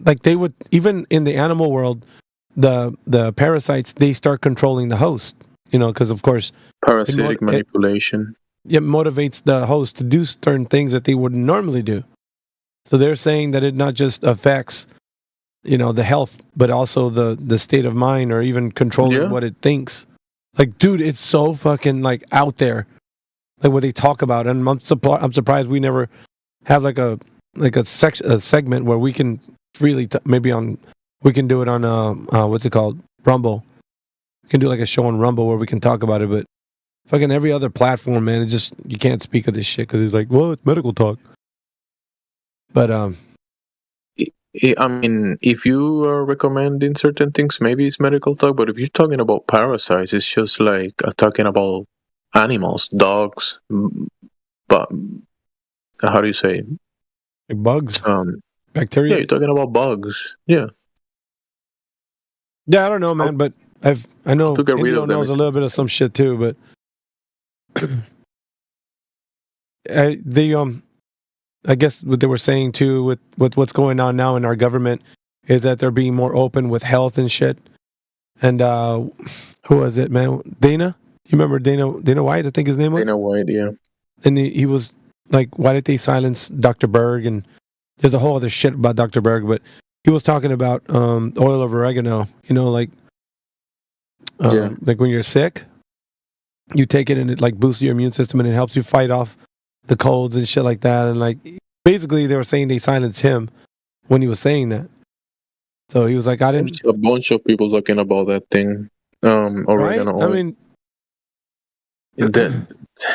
like they would, even in the animal world, the parasites, they start controlling the host. Because of course parasitic manipulation. It motivates the host to do certain things that they wouldn't normally do. So they're saying that it not just affects, the health, but also the state of mind, or even controlling what it thinks. Like, dude, it's so fucking like out there, like what they talk about. And I'm surprised we never have like a segment where we can freely we can do it on what's it called, Rumble. We can do like a show on Rumble where we can talk about it, but fucking every other platform, man, it's just, you can't speak of this shit because it's like, well, it's medical talk. But I mean, if you are recommending certain things, maybe it's medical talk. But if you're talking about parasites, it's just like talking about animals, dogs, but how do you say? Like bugs, bacteria. Yeah, you're talking about bugs. Yeah. Yeah, I don't know, man, but I know to get rid Indio of them. knows a little bit of some shit too, but I guess what they were saying too with what's going on now in our government is that they're being more open with health and shit. And who was it, man? Dana? You remember Dana White, I think his name was? Dana White, yeah. And he was like, why did they silence Dr. Berg? And there's a whole other shit about Dr. Berg, but he was talking about oil of oregano, like when you're sick, you take it and it like boosts your immune system and it helps you fight off the colds and shit like that. And like basically they were saying they silenced him when he was saying that. So he was like, I didn't. There's a bunch of people talking about that thing. Oregano Right? oil. I mean, the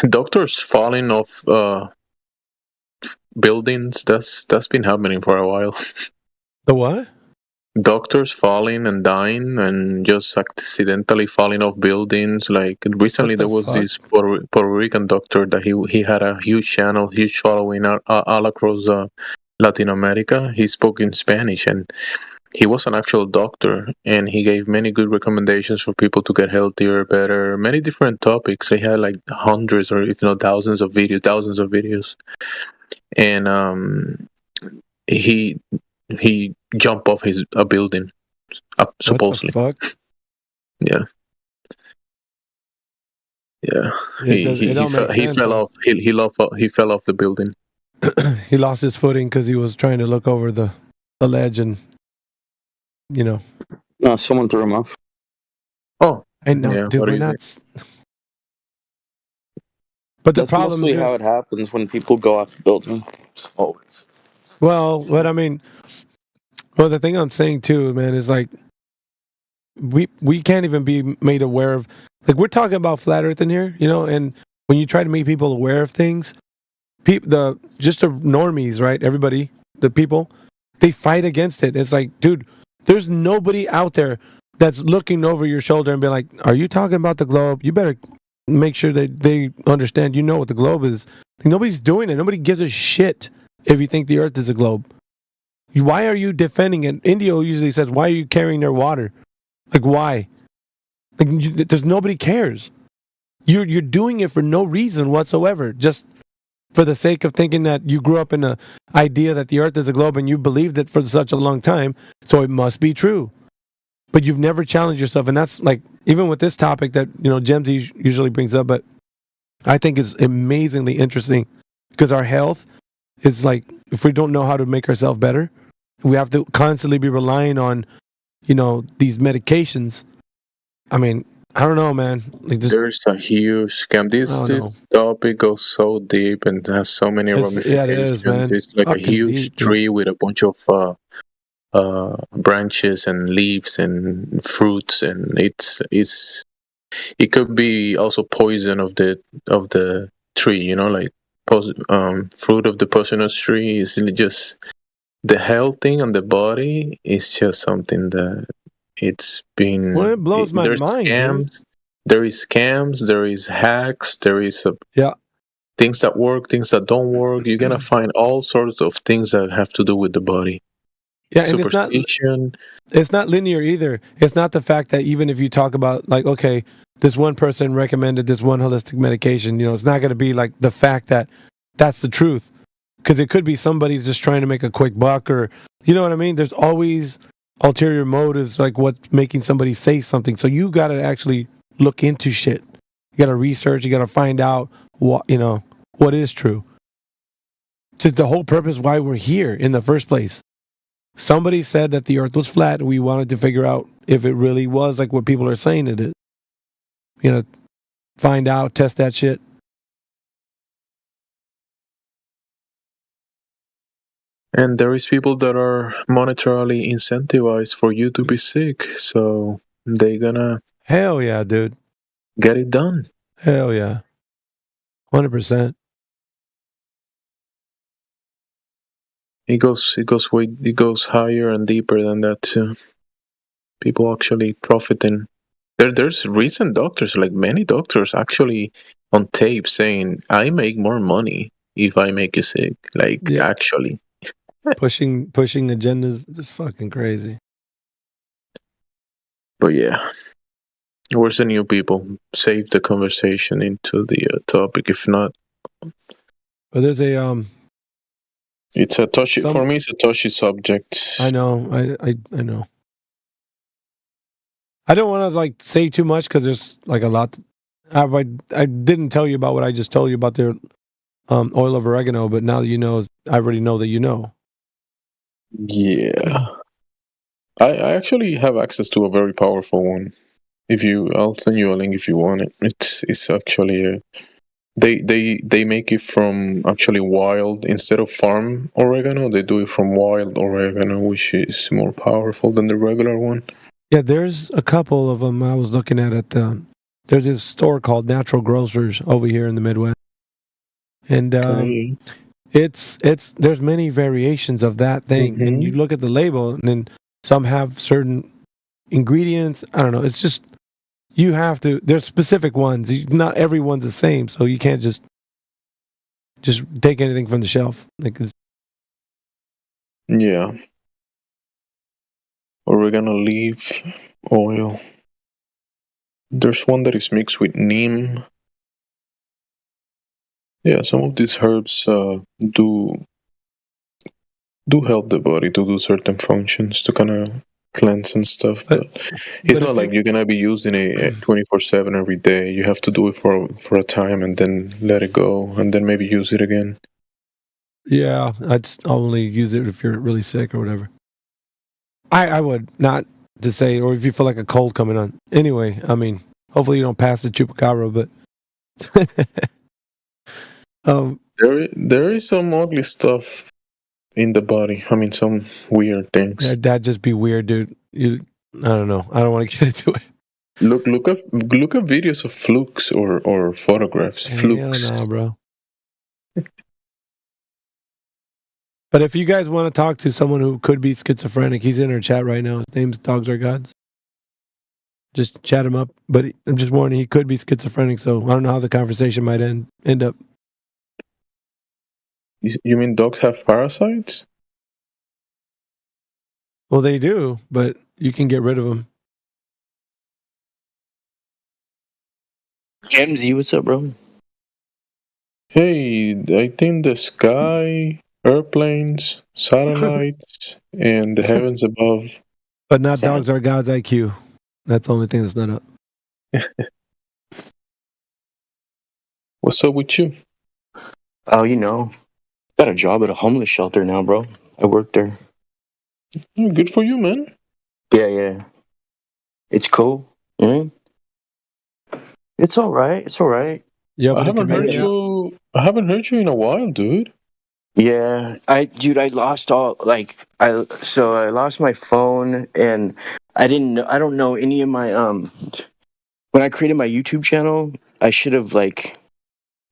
doctors falling off buildings, that's been happening for a while. The what? Doctors falling and dying and just accidentally falling off buildings. Like recently there was this Puerto Rican doctor that he had a huge channel, huge following all across Latin America. He spoke in Spanish and he was an actual doctor, and he gave many good recommendations for people to get healthier, better, many different topics. He had like hundreds or if not thousands of videos. And he jumped off a building, supposedly. What the fuck? Yeah. He fell off. He fell off the building. He lost his footing because he was trying to look over the ledge and, No, someone threw him off. Oh, I know, dude. We're not. But that's problem mostly how it happens when people go off the building. Always. Well, what I mean, the thing I'm saying too, man, is like we can't even be made aware of. Like we're talking about flat Earth in here, and when you try to make people aware of things, just the normies, right? Everybody, the people, they fight against it. It's like, dude, there's nobody out there that's looking over your shoulder and be like, "Are you talking about the globe? You better make sure that they understand. You know what the globe is." Like, nobody's doing it. Nobody gives a shit if you think the Earth is a globe. Why are you defending it? Indio usually says, "Why are you carrying their water?" Like, why? Like, there's nobody cares. You're doing it for no reason whatsoever, just for the sake of thinking that you grew up in the idea that the Earth is a globe and you believed it for such a long time, so it must be true. But you've never challenged yourself, and that's like even with this topic that Gemsy usually brings up, but I think it's amazingly interesting because our health is like, if we don't know how to make ourselves better, we have to constantly be relying on these medications. I mean, I don't know, man. Like there's a huge scam. This topic goes so deep and has so many ramifications. Yeah, it is, man. It's like fucking a huge tree with a bunch of branches and leaves and fruits, and it could be also poison of the tree. Like fruit of the poisonous tree is just the health thing on the body is just something that it's been. Well, it blows my mind. Scams. There is scams. There is hacks. There is things that work, things that don't work. You're gonna find all sorts of things that have to do with the body. Yeah, and superstition. It's not linear either. It's not the fact that even if you talk about like, okay, this one person recommended this one holistic medication, it's not going to be like the fact that that's the truth, because it could be somebody's just trying to make a quick buck, or you know what I mean. There's always ulterior motives, like what's making somebody say something. So you got to actually look into shit. You got to research. You got to find out what is true. Just the whole purpose why we're here in the first place. Somebody said that the earth was flat, and we wanted to figure out if it really was like what people are saying it is. Find out, test that shit. And there is people that are monetarily incentivized for you to be sick, so they gonna... Hell yeah, dude. Get it done. Hell yeah. 100%. It goes higher and deeper than that too. People actually profiting. There's recent doctors, like many doctors, actually on tape saying, "I make more money if I make you sick." Like actually, pushing agendas, just fucking crazy. But yeah, where's the new people? Save the conversation into the topic. If not, but there's a It's a touchy for me. It's a touchy subject. I know. I know. I don't want to like say too much because there's like a lot. I didn't tell you about what I just told you about the oil of oregano, but now that you know, I already know that you know. Yeah, I actually have access to a very powerful one. I'll send you a link if you want it. It's actually They make it from actually wild, instead of farm oregano, they do it from wild oregano, which is more powerful than the regular one. Yeah, there's a couple of them I was looking at there's this store called Natural Grocers over here in the Midwest. And there's many variations of that thing. And you look at the label, and then some have certain ingredients. I don't know. It's just, you have to, there's specific ones. Not everyone's the same, so you can't just take anything from the shelf. Yeah. Oregano leaf oil. There's one that is mixed with neem. Yeah, some of these herbs do help the body to do certain functions, to kind of cleanse and stuff. But it's not like you're gonna be using it 24/7 every day. You have to do it for a time and then let it go, and then maybe use it again. Yeah, I'll only use it if you're really sick or whatever. I would not to say, or if you feel like a cold coming on. Anyway, I mean, hopefully you don't pass the chupacabra, but there is some ugly stuff in the body. I mean, some weird things. That'd just be weird, dude. I don't know. I don't want to get into it. Look up videos of flukes or photographs. Flukes. Hell no, bro. But if you guys want to talk to someone who could be schizophrenic, he's in our chat right now. His name's Dogs Are Gods. Just chat him up. But I'm just warning, he could be schizophrenic, so I don't know how the conversation might end up. You mean dogs have parasites? Well, they do, but you can get rid of them. Jamesy, what's up, bro? Hey, I think the sky, airplanes, satellites, and the heavens above. But not Dogs Are God's IQ. That's the only thing that's not up. What's up with you? Oh, got a job at a homeless shelter now, bro. I work there. Good for you, man. Yeah. It's cool. It's all right. Yeah, I haven't heard you in a while, dude. Yeah, I lost all I lost my phone, and I don't know any of my when I created my YouTube channel, I should have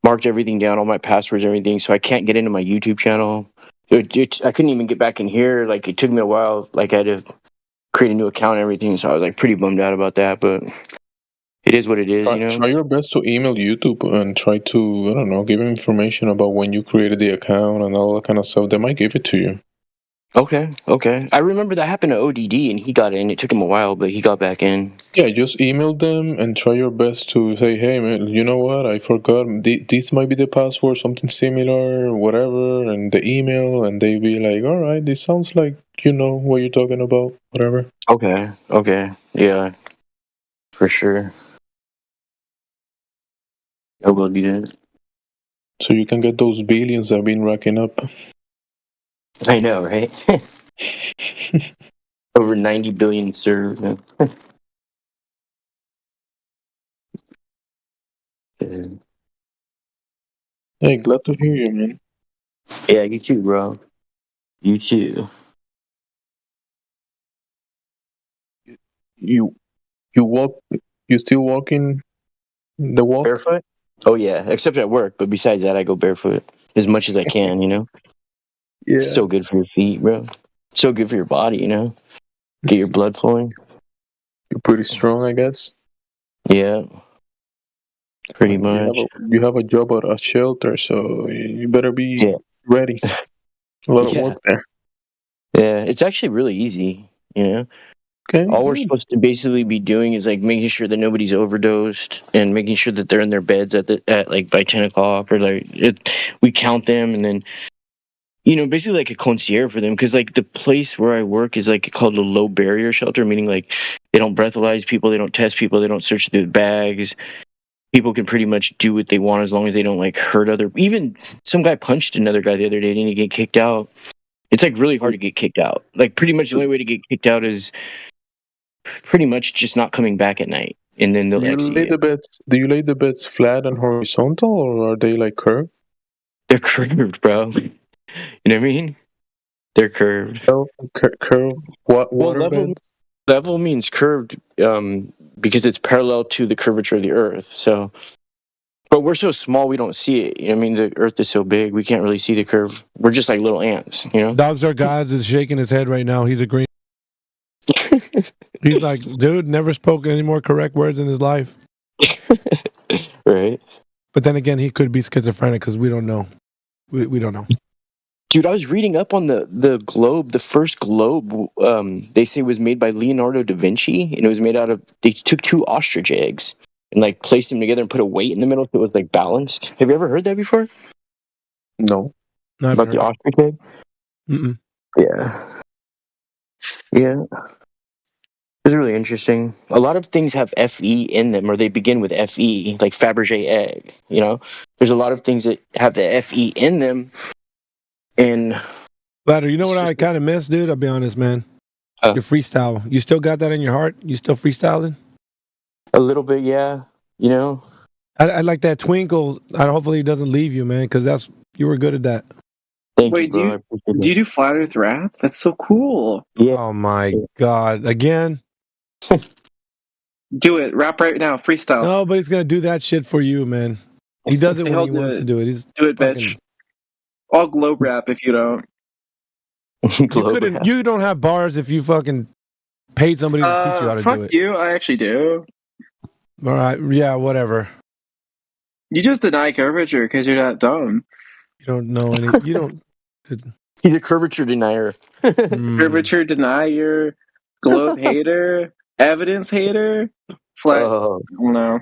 marked everything down, all my passwords, everything, so I can't get into my YouTube channel. I couldn't even get back in here. It took me a while. I had to create a new account and everything, so I was pretty bummed out about that, but it is what it is, Try your best to email YouTube and try to, I don't know, give them information about when you created the account and all that kind of stuff. They might give it to you. Okay. I remember that happened to ODD, and he got in. It took him a while, but he got back in. Yeah, just email them and try your best to say, hey, man, you know what? I forgot. This might be the password, something similar, whatever, and the email, and they be like, all right, this sounds like you know what you're talking about, whatever. Okay. Yeah, for sure. I will do that. So you can get those billions that have been racking up. I know, right? Over 90 billion served. Hey, glad to hear you, man. Yeah, you too, bro. You too. You walk. You still walking the walk? Barefoot? Oh yeah, except at work. But besides that, I go barefoot as much as I can. Yeah. It's so good for your feet, bro. So good for your body. Get your blood flowing. You're pretty strong, I guess. Yeah, pretty much. You have a job at a shelter, so you better be ready. A lot of work there. Yeah, it's actually really easy. Okay. All we're supposed to basically be doing is like making sure that nobody's overdosed and making sure that they're in their beds at like by 10 o'clock or we count them, and then basically like a concierge for them, because like the place where I work is like called a low barrier shelter, meaning like they don't breathalyze people, they don't test people, they don't search through bags. People can pretty much do what they want as long as they don't like hurt other. Even some guy punched another guy the other day, didn't he get kicked out? It's like really hard to get kicked out. Like pretty much the only way to get kicked out is pretty much just not coming back at night, and then they'll Do you lay the beds flat and horizontal, or are they like curved? They're curved, bro. You know what I mean? They're curved. Oh, curved. Water beds? Level means curved, because it's parallel to the curvature of the Earth. So, but we're so small we don't see it. I mean, the Earth is so big we can't really see the curve. We're just like little ants. Dogs Are Gods is shaking his head right now. He's agreeing. He's like, dude, never spoke any more correct words in his life. Right. But then again, he could be schizophrenic because we don't know. We don't know. Dude, I was reading up on the globe. The first globe, they say, was made by Leonardo da Vinci, and it was made out of. They took 2 ostrich eggs and like placed them together and put a weight in the middle so it was like balanced. Have you ever heard that before? No. About the ostrich egg? Mm-mm. Yeah. It's really interesting. A lot of things have FE in them, or they begin with FE, like Fabergé egg. There's a lot of things that have the FE in them. And Ladder, you know what I kind of miss, dude? I'll be honest, man. Your freestyle. You still got that in your heart? You still freestyling? A little bit, yeah. I like that twinkle. Hopefully it doesn't leave you, man, because you were good at that. Wait, do you do flat earth rap? That's so cool. Yeah. Oh my God. Again? Do it. Rap right now. Freestyle. No, but he's going to do that shit for you, man. He does it when he wants to do it. Do it, bitch. I'll globe rap if you don't. You don't have bars if you fucking paid somebody to teach you how to do it. Fuck you. I actually do. All right. Yeah, whatever. You just deny curvature because you're that dumb. You don't know any. You don't. He's a curvature denier. Curvature denier, globe hater, evidence hater, flat. No.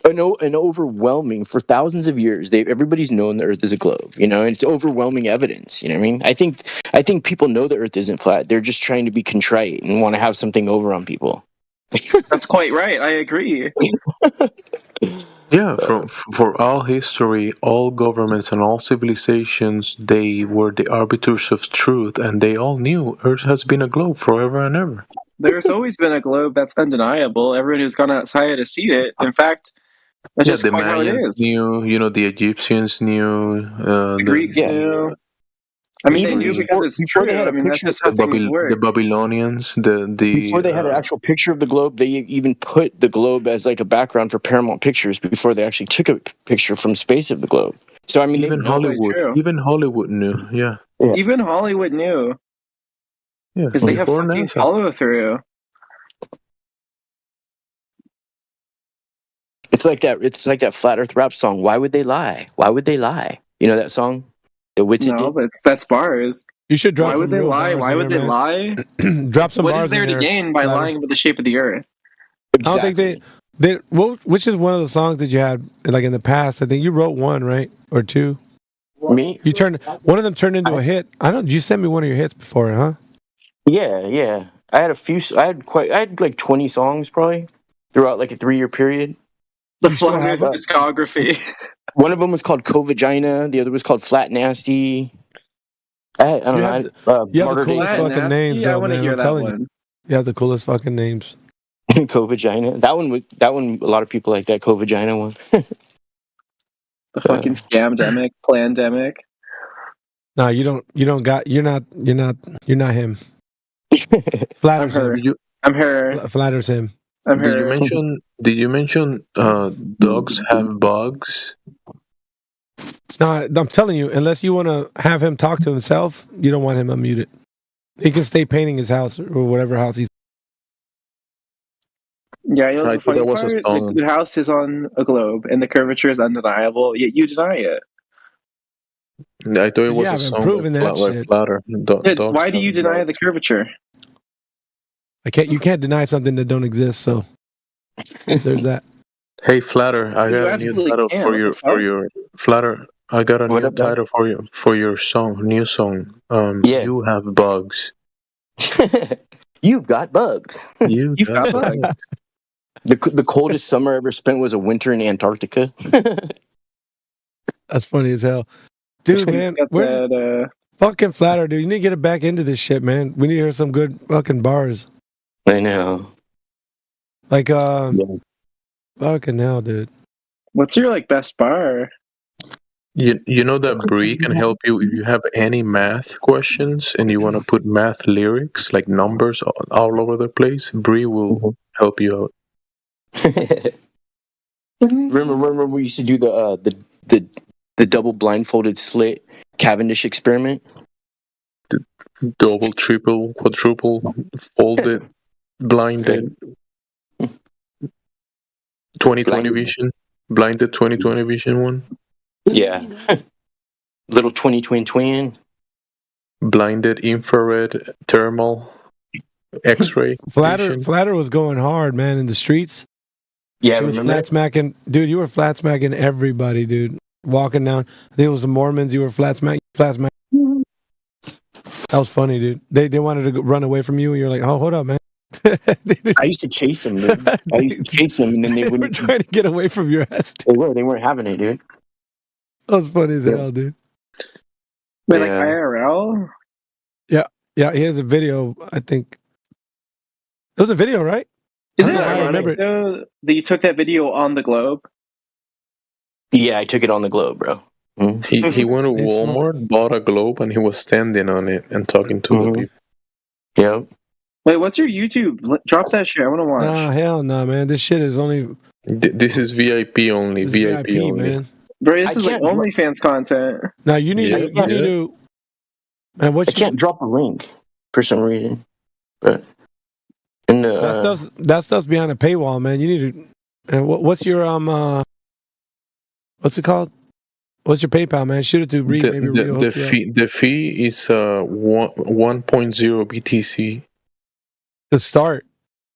An overwhelming, for thousands of years, everybody's known the Earth is a globe, and it's overwhelming evidence. You know what I mean? I think people know the Earth isn't flat. They're just trying to be contrite and want to have something over on people. That's quite right. I agree. Yeah, for all history, all governments and all civilizations, they were the arbiters of truth, and they all knew Earth has been a globe forever and ever. There's always been a globe. That's undeniable. Everyone who's gone outside has seen it. In fact, that's just the quite how it Mayans is. knew, the Egyptians knew, The Greeks knew. I mean, they knew because it's true. I mean, that's just how things work. The Babylonians, before they had an actual picture of the globe, they even put the globe as like a background for Paramount Pictures before they actually took a picture from space of the globe. So I mean, even Hollywood knew. Yeah. Even Hollywood knew. Yeah, because they have fucking follow through. It's like that flat Earth rap song. Why would they lie? Why would they lie? You know that song, The Wits. No, but that's bars. You should drop. Why would they lie? Why would they lie? Drop some What bars is there in to there, gain by Flatter. lying about the shape of the Earth? I don't think they. Well, which is one of the songs that you had like in the past? I think you wrote one, right, or two. Me? You turned one of them turned into a hit. I don't. You sent me one of your hits before, huh? Yeah. I had a few. I had like 20 songs probably throughout like a 3-year period. The Flatter discography. One of them was called Co-Vagina. The other was called Flat Nasty. I don't know. You have the Murder coolest Days. fucking names, though, I want to man. hear I'm that telling one. you, you have the coolest fucking names. Co-Vagina. That one. A lot of people like that Co-Vagina one. The fucking scamdemic, plandemic. No, you don't. You don't got. You're not him. Flatters I'm her. him. I'm her. Flatters him. I'm Did you her. mention? Did you mention dogs have bugs? No, I'm telling you, unless you want to have him talk to himself, you don't want him unmuted. He can stay painting his house or whatever house he's. Yeah, you know I the thought funny that was a part? song. The house is on a globe, and the curvature is undeniable. Yet you deny it. I thought it was Yeah, a I've been song proving that like shit. Flatter. Yeah, Dogs why do have you deny bugs. the curvature? You can't deny something that don't exist. So there's that. Hey Flatter, I You got a new absolutely title can. for What the your fuck? Flatter. I got a What new up, dog? title for your song, new song. Yeah. You have bugs. You've got bugs. You've got bugs. The coldest summer I ever spent was a winter in Antarctica. That's funny as hell, dude. Man, Got where's that, fucking Flatter, dude? You need to get it back into this shit, man. We need to hear some good fucking bars. I know. Like fucking hell, dude. What's your like best bar? You know that Bree can help you if you have any math questions and you want to put math lyrics like numbers all over the place. Bree will help you out. Remember we used to do the double blindfolded slit Cavendish experiment? Double, triple, quadruple, folded, blinded, 20/20 vision, blinded 20/20 vision one. Yeah. Little 20/20. Blinded, infrared, thermal, X-ray. Flatter was going hard, man, in the streets. Yeah, he was remember flat smacking, dude. You were flat smacking everybody, dude. Walking down, I think it was the Mormons. You were flat smack. That was funny, dude. They wanted to run away from you, and you're like, "Oh, hold up, man." I used to chase them, dude. I used to chase them, and then they were wouldn't. trying to get away from your ass. They weren't having it, dude. That was funny as hell, dude. Wait, like IRL? Yeah. He has a video. I think it was a video, right? Isn't it I ironic remember. though that you took that video on the globe? Yeah, I took it on the globe, bro. He went to Walmart, bought a globe, and he was standing on it and talking to the people. Yep. Wait, what's your YouTube? Drop that shit. I want to watch. Nah, hell no, man. This shit is only. This is VIP only. This is VIP only. man. Bro, this is like OnlyFans content. Now you need to. You need to. Man, I can't drop a link for some reason, but in the that stuff's behind a paywall, man. You need to. And what's your what's it called? What's your PayPal, man? Shoot it to Reed. Maybe Reed will hook you up. The fee is 1.0 BTC to start,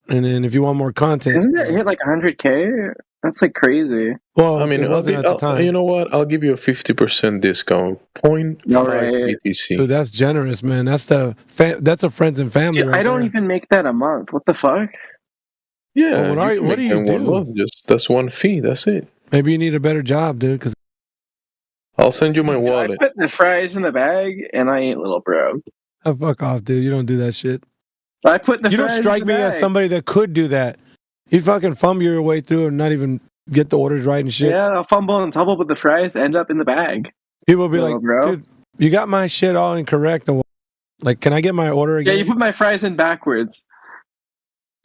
and then if you want more content, Isn't that hit like 100K? That's like crazy. Well, I mean, it wasn't at the time. you know what? I'll give you a 50% discount. 0.5 BTC. Dude, that's generous, man. That's that's a friends and family. Dude, right I don't there. even make that a month. What the fuck? Yeah. Well, what do you do? That's one fee. That's it. Maybe you need a better job, dude. Because I'll send you my I wallet. put the fries in the bag, and I ain't little bro. oh, fuck off, dude. You don't do that shit. I put the You don't fries strike in the me bag. as somebody that could do that. You fucking fumble your way through and not even get the orders right and shit. Yeah, I'll fumble and tumble, but the fries end up in the bag. People will be Little like, bro. dude, you got my shit all incorrect. And like, can I get my order Yeah, again? you put my fries in backwards.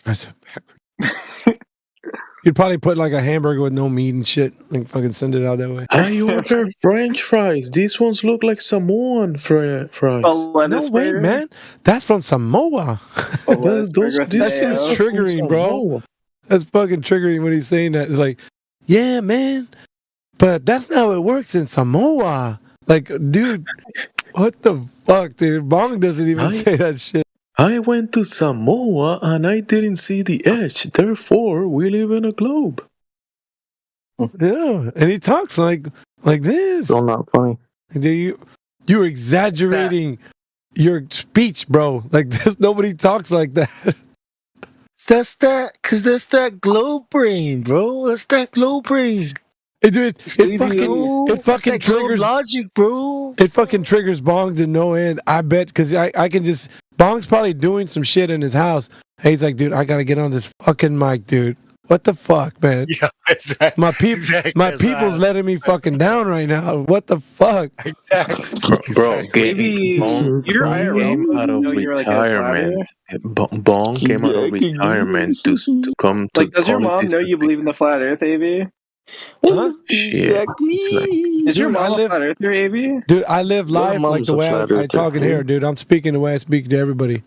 I said backwards. You'd probably put like a hamburger with no meat and shit, and fucking send it out that way. I ordered French fries. These ones look like Samoan fries. No way, man. That's from Samoa. That shit's triggering, bro. That's fucking triggering when he's saying that. It's like, yeah, man, but that's not how it works in Samoa. Like, dude, What the fuck, dude? Bong doesn't even say that shit. I went to Samoa and I didn't see the edge. Therefore, we live in a globe. Yeah, and he talks like this. Still not funny. You're exaggerating your speech, bro. Like this, nobody talks like that. That's that globe brain, bro. That's that globe brain. Hey, dude, it fucking triggers logic, bro. It fucking triggers Bong to no end. I bet because I can just Bong's probably doing some shit in his house. And he's like, dude, I gotta get on this fucking mic, dude. What the fuck, man? Yeah, exactly. My people's letting me fucking down right now. What the fuck? Exactly. Bro, Maybe your IRL came out of retirement. Bong came out of retirement to come to. Like, does your mom know you believe in the flat Earth, AB? Huh? Shit. Is your mom a flat Earther, AB? Dude, I live life like the way I talk in here, dude. I'm speaking the way I speak to everybody.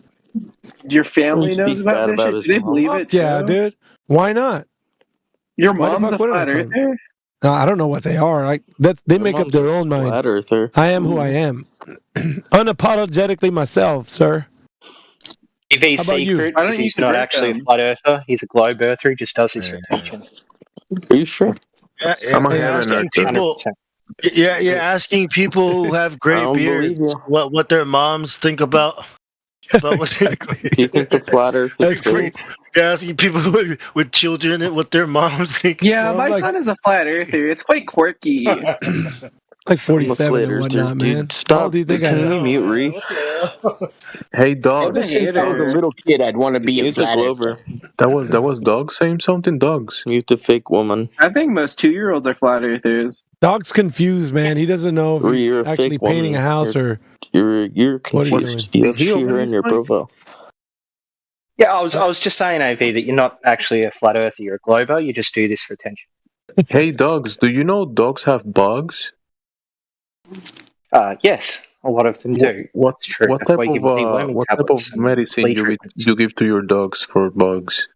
Your family knows about this shit? Do they believe it too? Yeah, dude. Why not? Your Why the mom's a fuck wouldn't I flat tell them? Earther? No, I don't know what they are. Like they make up their own mind. Flat earther. I am who I am. Unapologetically myself, sir. If he's How about you? secret, Why don't because you he's eat the not grape actually a then? flat earther, he's a globe earther, he just does this for attention. Are you sure? I'm a You're heaven asking earther. people. Yeah, you're asking people who have gray don't believe beards you. what their moms think about what their Do you think the flat earth is fake? You're asking people with children and what their moms think. Yeah, Well, my like- son is a flat Earther. It's quite quirky. Like 47 and I'm a flat whatnot, earther, man. dude. Stop. How old do you think I Can you am? mute Ree? Hey, dog. Ever since I was a little kid, I'd want to be a Mute the flat Glover. earther. That was dog saying something. Dogs. Mute the fake woman. I think most 2-year-olds are flat Earthers. Dog's confused, man. He doesn't know if Ree, you're he's a actually fake painting woman. a house or You're what are you confused. doing? You have Is he she over her in his your mic? profile. Yeah, I was just saying, AV, that you're not actually a flat earther, you're a glober, you just do this for attention. Hey, dogs. Do you know dogs have bugs? Yes, a lot of them do. What It's true. what That's type why you of give deworming what type of tablets and medicine flea you treatments. you give to your dogs for bugs?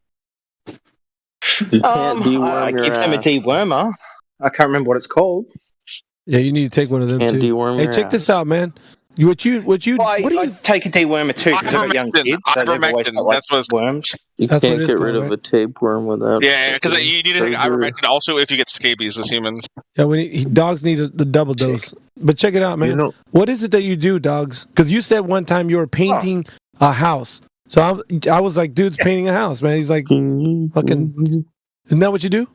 You can't deworm I your give them a ass. dewormer. I can't remember what it's called. Yeah, you need to take one of them Can't too. deworm Hey, your check this ass. out, man. What you Well, what do you I take a dewormer too because I've got young Ivermectin. kids, so they've always Ivermectin. got like That's what it's. worms. You That's what can't it is get called, rid of right? a tapeworm without Yeah, because you need to take surgery. ivermectin also if you get scabies as humans. Yeah, dogs need the double dose. But check it out, man. You know, What is it that you do, dogs? Because you said one time you were painting a house. So I was like, dude's painting a house, man. He's like, fucking, isn't that what you do?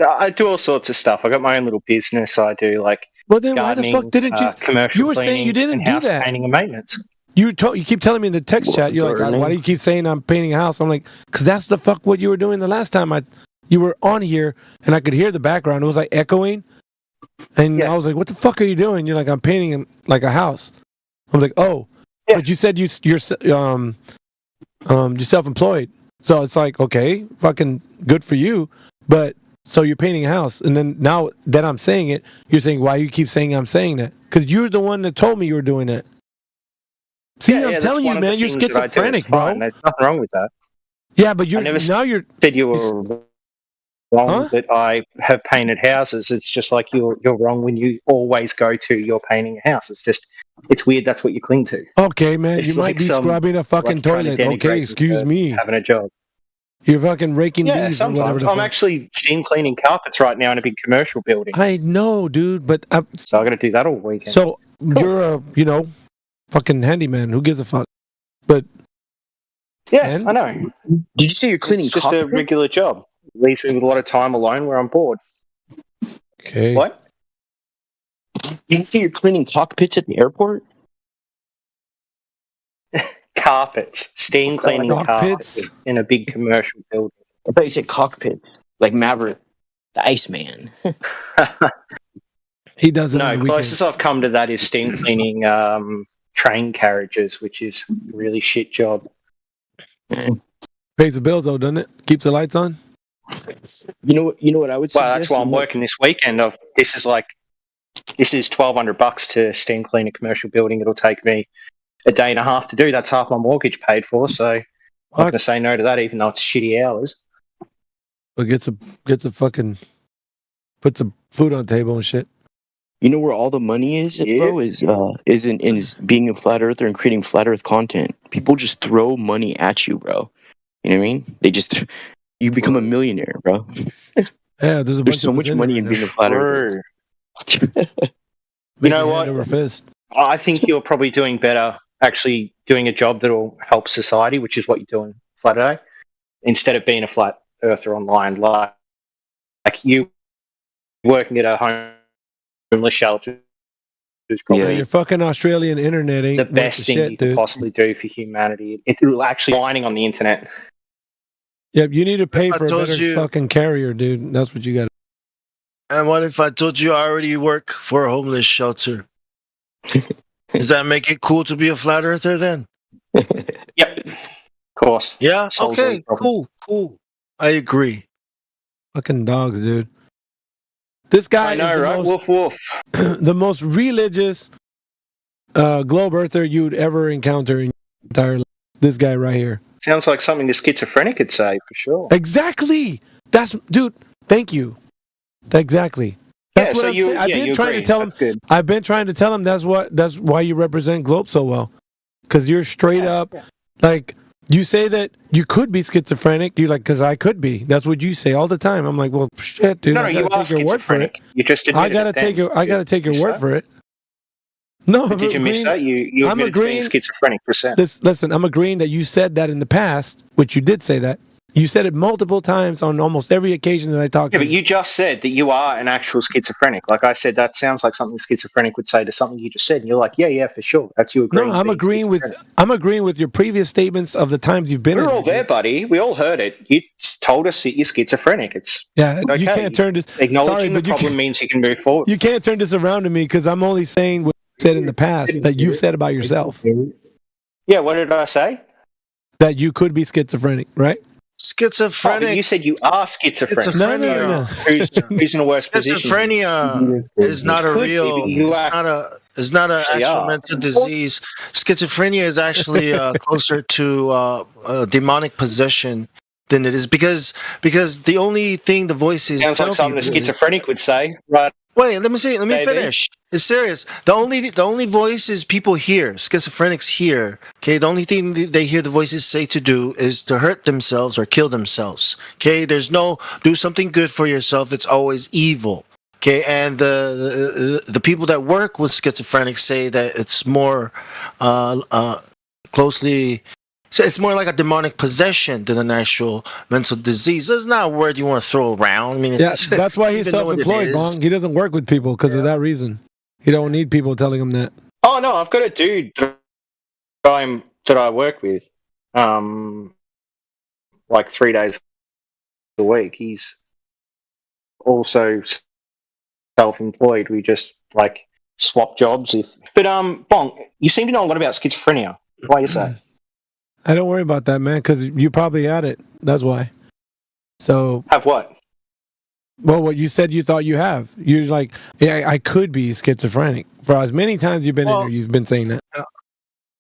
I do all sorts of stuff. I got my own little business. I do like Well, then gardening, why the fuck didn't you? commercial You were saying cleaning, you didn't and do house that. painting and maintenance. You keep telling me in the text chat. You're like, gardening. why do you keep saying I'm painting a house? I'm like, because that's the fuck what you were doing the last time you were on here, and I could hear the background. It was like echoing, and I was like, what the fuck are you doing? You're like, I'm painting like a house. I'm like, oh, but you said you're self-employed, so it's like, okay, fucking good for you, but. So you're painting a house, and then now that I'm saying it, you're saying, why you keep saying I'm saying that? Because you're the one that told me you were doing that. See, I'm that's telling you, one of the man, you're things that I do. schizophrenic, It's fine. bro. There's nothing wrong with that. Yeah, but I never you're said you were wrong that I have painted houses. It's just like you're wrong when you always go to you're painting a house. It's weird. That's what you cling to. Okay, man, It's you might like be some- scrubbing a fucking like trying to toilet. Okay, denigrate excuse for me. having a job. You're fucking raking Yeah, leaves or whatever. sometimes the I'm fuck. actually steam cleaning carpets right now in a big commercial building. I know, dude, but So I got to do that all weekend. so you're a fucking handyman. Who gives a fuck? But yeah, I know. Did you say you're cleaning It's just a cockpits? regular job. It leaves me with a lot of time alone where I'm bored. okay, What? Did you say you're cleaning cockpits at the airport? Carpets, steam cleaning Cockpits? carpets in a big commercial building. I thought you said cockpits, like Maverick, the Iceman. he does it. No, on the weekends. closest I've come to that is steam cleaning train carriages, which is a really shit job. Pays the bills though, doesn't it? Keeps the lights on. You know what I would suggest? Well, that's why I'm working this weekend. This is $1,200 to steam clean a commercial building. It'll take me a day and a half to do. That's half my mortgage paid for. So I'm not going to say no to that, even though it's shitty hours. But gets a fucking puts some food on the table and shit. You know where all the money is, bro? Is in being a flat earther and creating flat Earth content. People just throw money at you, bro. You know what I mean? You become a millionaire, bro. Yeah, there's so much money in being a flat earther. You know what? I think you're probably doing better actually doing a job that will help society, which is what you're doing Flat Earth, instead of being a flat earther online. Like you working at a homeless shelter is probably Your fucking Australian internet ain't the worth best thing shit, you could dude. possibly do for humanity. It's actually mining on the internet. Yep, you need to pay I for a told better you- fucking carrier, dude. That's what you got. And what if I told you I already work for a homeless shelter? Does that make it cool to be a flat earther then? Yep, of course. Yeah. Solves all Okay. your problems. Cool. I agree. Fucking dogs, dude. This guy I know, is the right? most, Woof woof. the most religious globe earther you'd ever encounter in your entire life. This guy right here. Sounds like something the schizophrenic could say for sure. Exactly. That's dude. Thank you. Exactly. That's what I'm saying. I've been trying to tell him. I've been trying to tell him that's why you represent Globe so well, because you're straight up like you say that you could be schizophrenic. You're like, because I could be. That's what you say all the time. I'm like, well, shit, dude. No, I you gotta are take your word for it. schizophrenic. You just admitted I gotta it take then. your. I gotta take your word for it. No, I'm Did you miss that? agreeing- You I'm admitted to being agreeing- schizophrenic percent. Listen, I'm agreeing that you said that in the past, which you did say that. You said it multiple times on almost every occasion that I talked Yeah, to but you. you just said that you are an actual schizophrenic. Like I said, that sounds like something schizophrenic would say to something you just said. And you're like, yeah, for sure. That's you agreeing. No, I'm agreeing with your previous statements of the times you've been We're in all it. there, buddy. We all heard it. You told us that you're schizophrenic. It's Yeah, okay. you can't turn this. Acknowledging Sorry, the but you problem can't- means you can move forward. You can't turn this around to me because I'm only saying what you said in the past that you've said about yourself. Yeah, what did I say? That you could be schizophrenic, right? Schizophrenic. Oh, but you said you are schizophrenic. No. Who's in a worse position? Schizophrenia is not a Could be, real. but you It's not an actually actual are. mental disease. Schizophrenia is actually closer to demonic possession than it is because the only thing the voices Sounds tell like something a people is- schizophrenic would say, right? Wait, let me Maybe. finish. It's serious. The only voices people hear, schizophrenics hear, okay, the only thing they hear the voices say to do is to hurt themselves or kill themselves. Okay, there's no do something good for yourself. It's always evil. Okay, and the people that work with schizophrenics say that it's more closely. So it's more like a demonic possession than an actual mental disease. That's not a word you want to throw around. I mean, Yeah, that's why he's even though it self-employed, is. Bong. He doesn't work with people because of that reason. He don't need people telling him that. Oh no, I've got a dude that I work with, like 3 days a week. He's also self-employed. We just like swap jobs. But Bong, you seem to know a lot about schizophrenia. Why is that? I don't worry about that, man, because you probably had it. That's why. So Have what? well, what you said you thought you have. You're like, yeah, I could be schizophrenic. For as many times you've been in here, you've been saying that.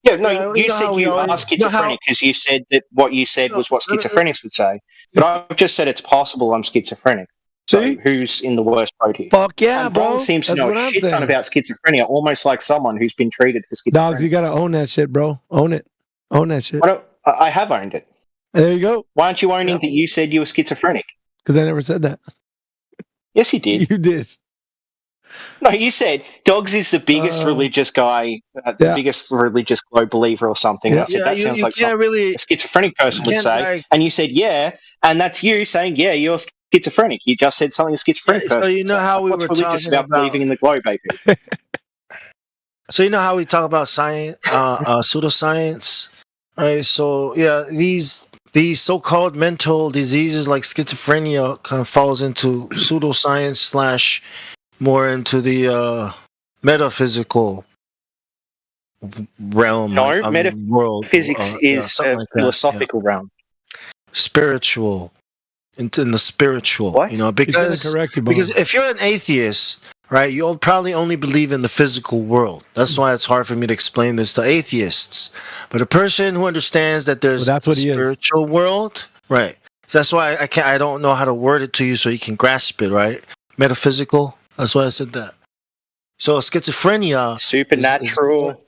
Yeah, no, you you know said how we you are always- you know how- schizophrenic because you said that what you said was what schizophrenics would say. But I've just said it's possible I'm schizophrenic. So who's in the worst boat here? Fuck yeah, and Bong bro. seems to That's know what a I'm shit ton saying. about schizophrenia, almost like someone who's been treated for schizophrenia. Dogs, you gotta own that shit, bro. Own it. Own that shit. I have owned it. There you go. Why aren't you owning that you said you were schizophrenic? Because I never said that. Yes, you did. You did. No, you said Dogs is the biggest religious guy, the biggest religious globe believer or something. Yeah. I said Yeah, that you- sounds you like can't something really- a schizophrenic person you would can't, say. like- And you said, yeah, and that's you saying, yeah, you're schizophrenic. You just said something a schizophrenic So person you would know say. how Like, we what's were religious talking about about- believing in the globe, baby? So you know how we talk about science, pseudoscience, right? So yeah, these so-called mental diseases like schizophrenia kind of falls into pseudoscience / more into the metaphysical realm. No, I mean, world. metaphysics yeah, is something a like that, philosophical realm. spiritual, into in the spiritual. What? You know, He's gonna because correct you, Bong. if you're an atheist, right, you'll probably only believe in the physical world. That's why it's hard for me to explain this to atheists. But a person who understands that there's Well, that's what a he is. spiritual world, right? So that's why I don't know how to word it to you so you can grasp it, right? Metaphysical. That's why I said that. So schizophrenia, supernatural,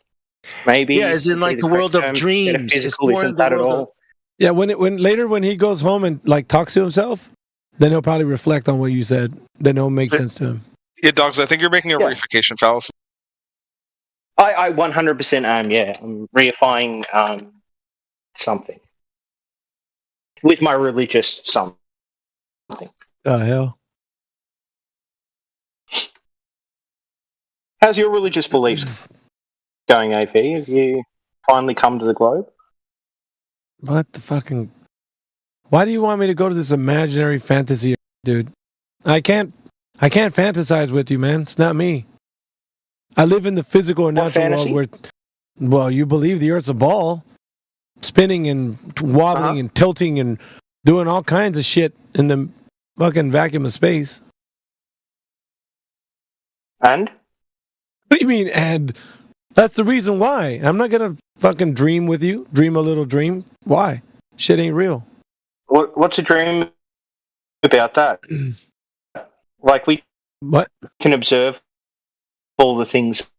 maybe. yeah, is in like the world of dreams. Metaphysical It's more in isn't the that at world of, all. Yeah, when later when he goes home and like talks to himself, then he'll probably reflect on what you said. Then it'll make sense to him. Yeah, dogs. I think you're making a reification fallacy. I 100% am. Yeah, I'm reifying something with my religious something. The hell. How's your religious beliefs going, AV? Have you finally come to the globe? What the fucking? Why do you want me to go to this imaginary fantasy, dude? I can't fantasize with you, man. It's not me. I live in the physical and natural world where, well, you believe the Earth's a ball, spinning and wobbling and tilting and doing all kinds of shit in the fucking vacuum of space. And? What do you mean, and? That's the reason why. I'm not gonna fucking dream with you. Dream a little dream. Why? Shit ain't real. What's a dream about that? Like we can observe all the things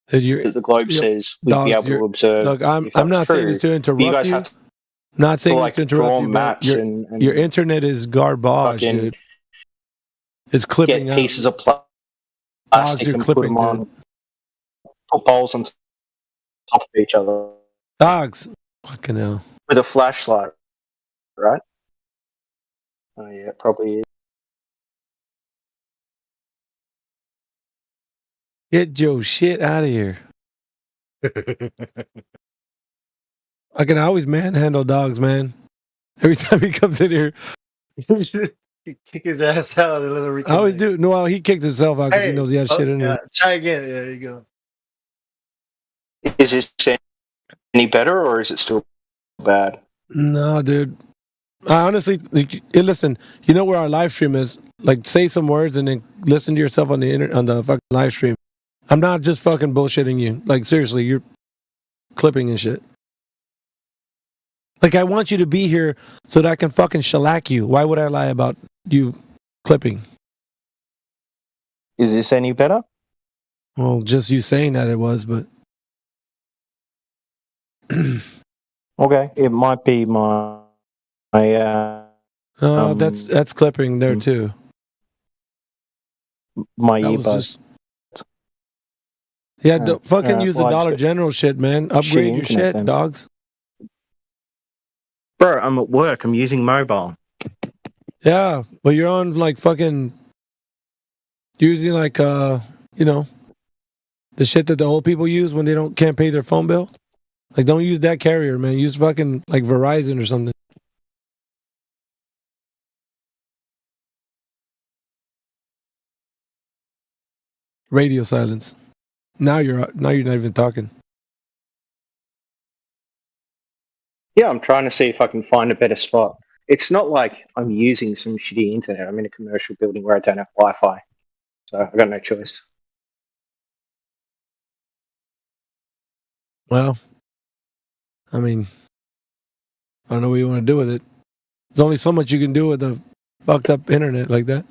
that the globe says we'd be able to observe. Look, I'm not saying this to interrupt you. You guys have to not saying like, this to interrupt draw you. maps Your, and your internet is garbage, dude. It's clipping get pieces of Dogs, plastic you're and put clipping, them on, put poles on top of each other. Dogs. Fucking hell. With a flashlight, right? Oh yeah, it probably is. Get your shit out of here. I can always manhandle dogs, man. Every time he comes in here. kick his ass out. A little I always do. No, well, he kicked himself out because he knows he had shit in yeah. him. Try again. There you go. Is this any better or is it still bad? No, dude. I honestly, listen. You know where our live stream is? Like, say some words and then listen to yourself on the fucking live stream. I'm not just fucking bullshitting you. Like, seriously, you're clipping and shit. Like, I want you to be here so that I can fucking shellac you. Why would I lie about you clipping? Is this any better? Well, just you saying that it was, but okay, it might be my that's clipping there too. My That was earbuds. just- Yeah, fucking use the well, I Dollar just- General shit, man. Upgrade your internet shit, then. dogs. Bro, I'm at work. I'm using mobile. Yeah, but you're on like fucking using like you know, the shit that the old people use when they can't pay their phone bill. Like, don't use that carrier, man. Use fucking like Verizon or something. Radio silence. Now you're not even talking. Yeah, I'm trying to see if I can find a better spot. It's not like I'm using some shitty internet. I'm in a commercial building where I don't have Wi-Fi, so I've got no choice. Well, I mean, I don't know what you want to do with it. There's only so much you can do with a fucked up internet like that.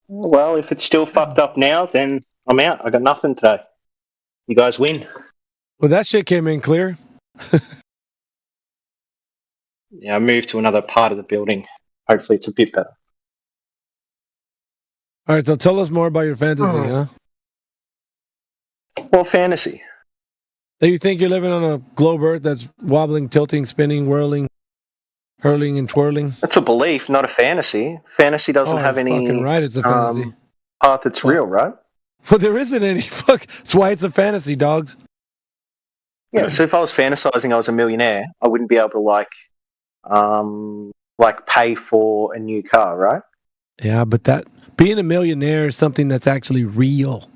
Well, if it's still fucked up now, then I'm out. I got nothing today. You guys win. Well, that shit came in clear. Yeah, I moved to another part of the building. Hopefully, it's a bit better. All right, so tell us more about your fantasy, huh? Well, fantasy. Do you think you're living on a globe Earth that's wobbling, tilting, spinning, whirling, hurling, and twirling? That's a belief, not a fantasy. Fantasy doesn't have any fucking right, it's a fantasy. part that's real, right? Well, there isn't any. Fuck. That's why it's a fantasy, dogs. Yeah. So if I was fantasizing, I was a millionaire, I wouldn't be able to like pay for a new car, right? Yeah, but that being a millionaire is something that's actually real.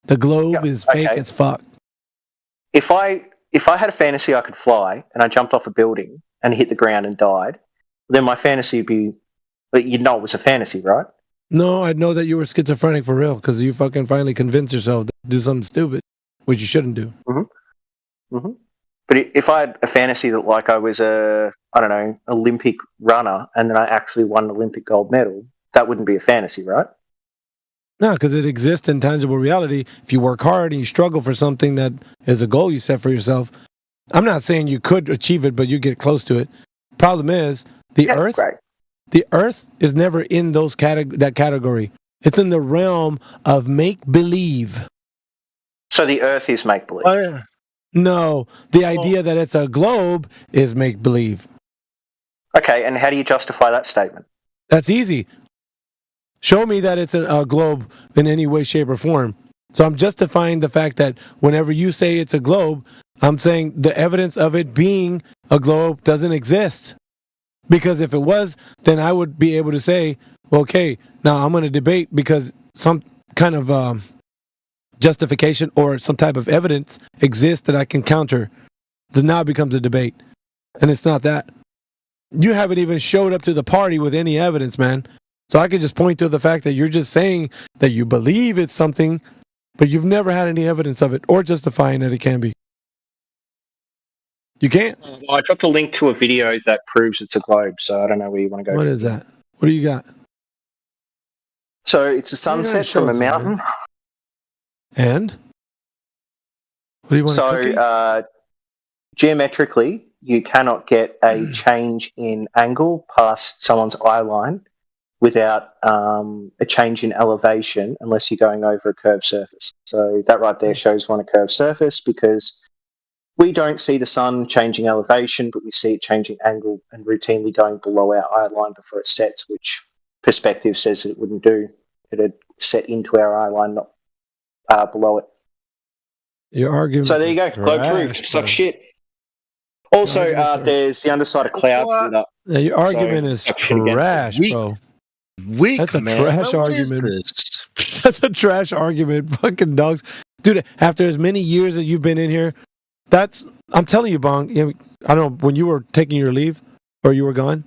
The globe is fake as fuck. If I had a fantasy I could fly and I jumped off a building and hit the ground and died, then my fantasy would be, but you'd know it was a fantasy, right? No, I'd know that you were schizophrenic for real because you fucking finally convinced yourself to do something stupid, which you shouldn't do. But if I had a fantasy that like I was Olympic runner and then I actually won an Olympic gold medal, that wouldn't be a fantasy, right? No, because it exists in tangible reality. If you work hard and you struggle for something that is a goal you set for yourself, I'm not saying you could achieve it, but you get close to it. Problem is, the Earth is never in that category. It's in the realm of make-believe. So the Earth is make-believe? Oh, yeah. No, the idea that it's a globe is make-believe. Okay, and how do you justify that statement? That's easy. Show me that it's a globe in any way, shape, or form. So I'm justifying the fact that whenever you say it's a globe, I'm saying the evidence of it being a globe doesn't exist. Because if it was, then I would be able to say, okay, now I'm going to debate because some kind of justification or some type of evidence exists that I can counter. Then now it becomes a debate. And it's not that. You haven't even showed up to the party with any evidence, man. So I could just point to the fact that you're just saying that you believe it's something, but you've never had any evidence of it or justifying that it can be. You can't. Well, I dropped a link to a video that proves it's a globe, so I don't know where you want to go. What is that? What do you got? So it's a sunset from a mountain. And? What do you want So geometrically, you cannot get a change in angle past someone's eye line without a change in elevation unless you're going over a curved surface. So that right there shows on a curved surface because we don't see the sun changing elevation, but we see it changing angle and routinely going below our eye line before it sets, which perspective says it wouldn't do. It'd set into our eye line, not below it. Your argument. So there you go. Globe proof. Sucks shit. Also, there's the underside of clouds lit up. Yeah, your argument is trash, bro. That's a trash argument. That's a trash argument. Fucking dogs. Dude, after as many years that you've been in here, I'm telling you, Bong, I don't know, when you were taking your leave or you were gone,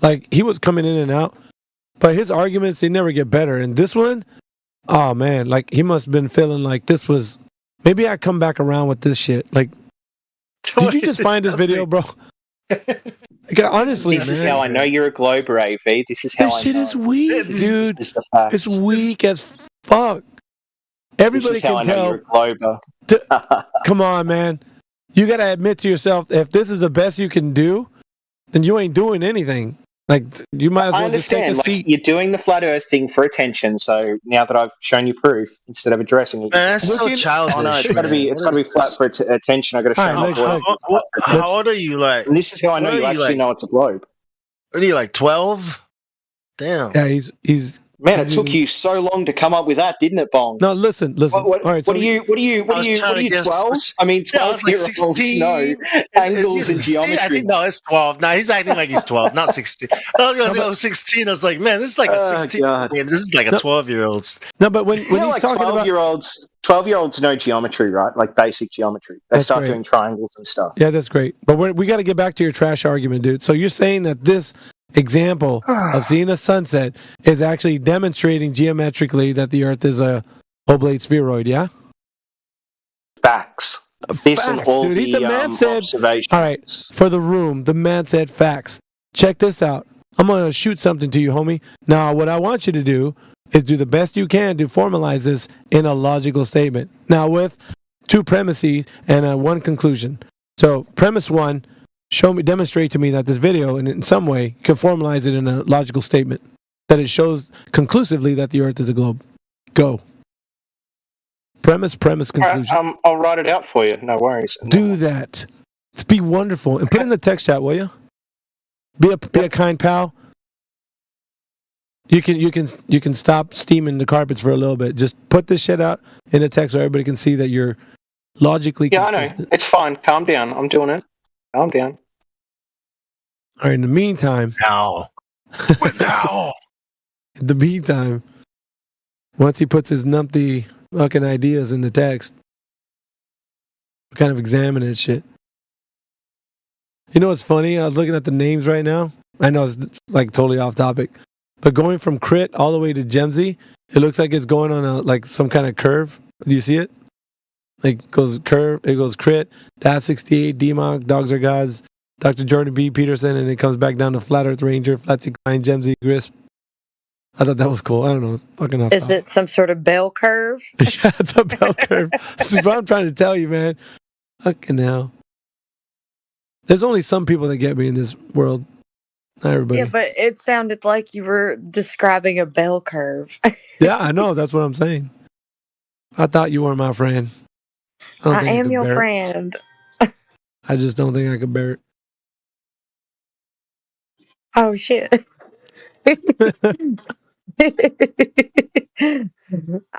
like, he was coming in and out, but his arguments, they never get better. And this one, oh, man, like, he must have been feeling like this was, maybe I come back around with this shit. Like, did you just find this video, bro? Like, honestly, this is how I know you're a glober, AV. This is how this I shit know. is weak, dude. This is the fact. It's weak as fuck. Everybody this is how can I know tell. you're a glober. Come on, man. You got to admit to yourself, if this is the best you can do, then you ain't doing anything. Like, you might as well I understand. just take a seat. You're doing the flat Earth thing for attention. So now that I've shown you proof, instead of addressing it, that's so childish. Oh no, it's got to be flat for attention. I got to show you. How old are you? Like, and this is how I know you actually know it's a globe. What are you, like 12? Damn. Yeah, he's. Man, it took you so long to come up with that, didn't it, Bong? No, listen. What are you? 12? I mean, 12-year-olds know angles and geometry. I think no, it's 12. Now he's acting like he's 12, not 16. I was gonna say 16. I was like, man, this is like a 16. Man, this is like a 12-year-old. No, but when he's like talking 12-year-olds know geometry, right? Like basic geometry. They start doing triangles and stuff. Yeah, that's great. But we got to get back to your trash argument, dude. So you're saying that this example of seeing a sunset is actually demonstrating geometrically that the Earth is a oblate spheroid, yeah? Facts. This and all dude. the observations. All right, for the room, the man said facts. Check this out. I'm going to shoot something to you, homie. Now, what I want you to do is do the best you can to formalize this in a logical statement. Now, with two premises and one conclusion. So, premise one, demonstrate to me that this video, and in some way, can formalize it in a logical statement that it shows conclusively that the Earth is a globe. Go. Premise, conclusion. Right, I'll write it out for you. No worries. Do that. Be wonderful, and put it in the text chat, will you? Be a kind pal. You can stop steaming the carpets for a little bit. Just put this shit out in the text so everybody can see that you're logically consistent. I know. It's fine. Calm down. I'm doing it. Calm down. All right, in the meantime. Now. In the meantime, once he puts his numpty fucking ideas in the text, we kind of examine that shit. You know what's funny? I was looking at the names right now. I know it's like totally off topic, but going from Crit all the way to Gemsy, it looks like it's going on some kind of curve. Do you see it? Like it goes Crit, Dad 68, D-Monk, Dogs Are Gods, Dr. Jordan B. Peterson, and it comes back down to Flat Earth Ranger, Flat 69, Gemsy, Grisp. I thought that was cool. I don't know. It's fucking off. Is it some sort of bell curve? Yeah, it's a bell curve. This is what I'm trying to tell you, man. Fucking hell. There's only some people that get me in this world. Not everybody. Yeah, but it sounded like you were describing a bell curve. Yeah, I know. That's what I'm saying. I thought you were my friend. don't I think am could your bear it. friend. I just don't think I could bear it. Oh shit. I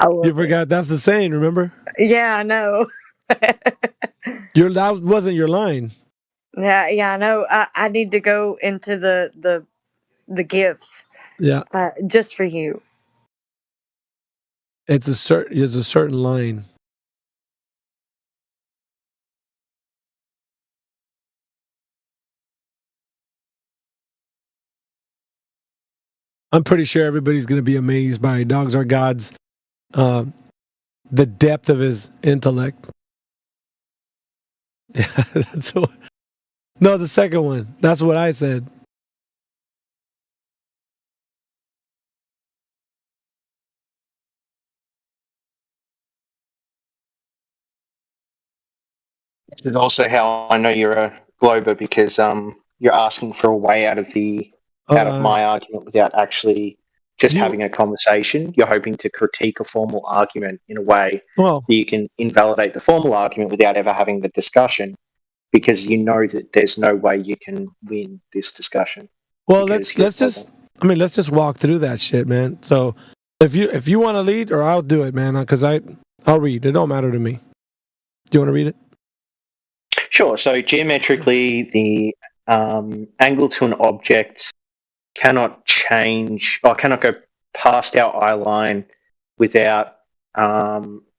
love You forgot that's the saying, remember? Yeah, I know. That wasn't your line. Yeah, I know. I need to go into the gifts. Yeah. Just for you. It's a certain line. I'm pretty sure everybody's going to be amazed by Dogs Are Gods, the depth of his intellect. Yeah, no, the second one. That's what I said. This is also how I know you're a Glober, because you're asking for a way out of my argument without actually just having a conversation. You're hoping to critique a formal argument in a way that you can invalidate the formal argument without ever having the discussion, because you know that there's no way you can win this discussion. Well, let's just walk through that shit, man. So if you want to lead, or I'll do it, man, because I'll read. It don't matter to me. Do you want to read it? Sure. So geometrically, the angle to an object cannot change, or cannot go past our eye line without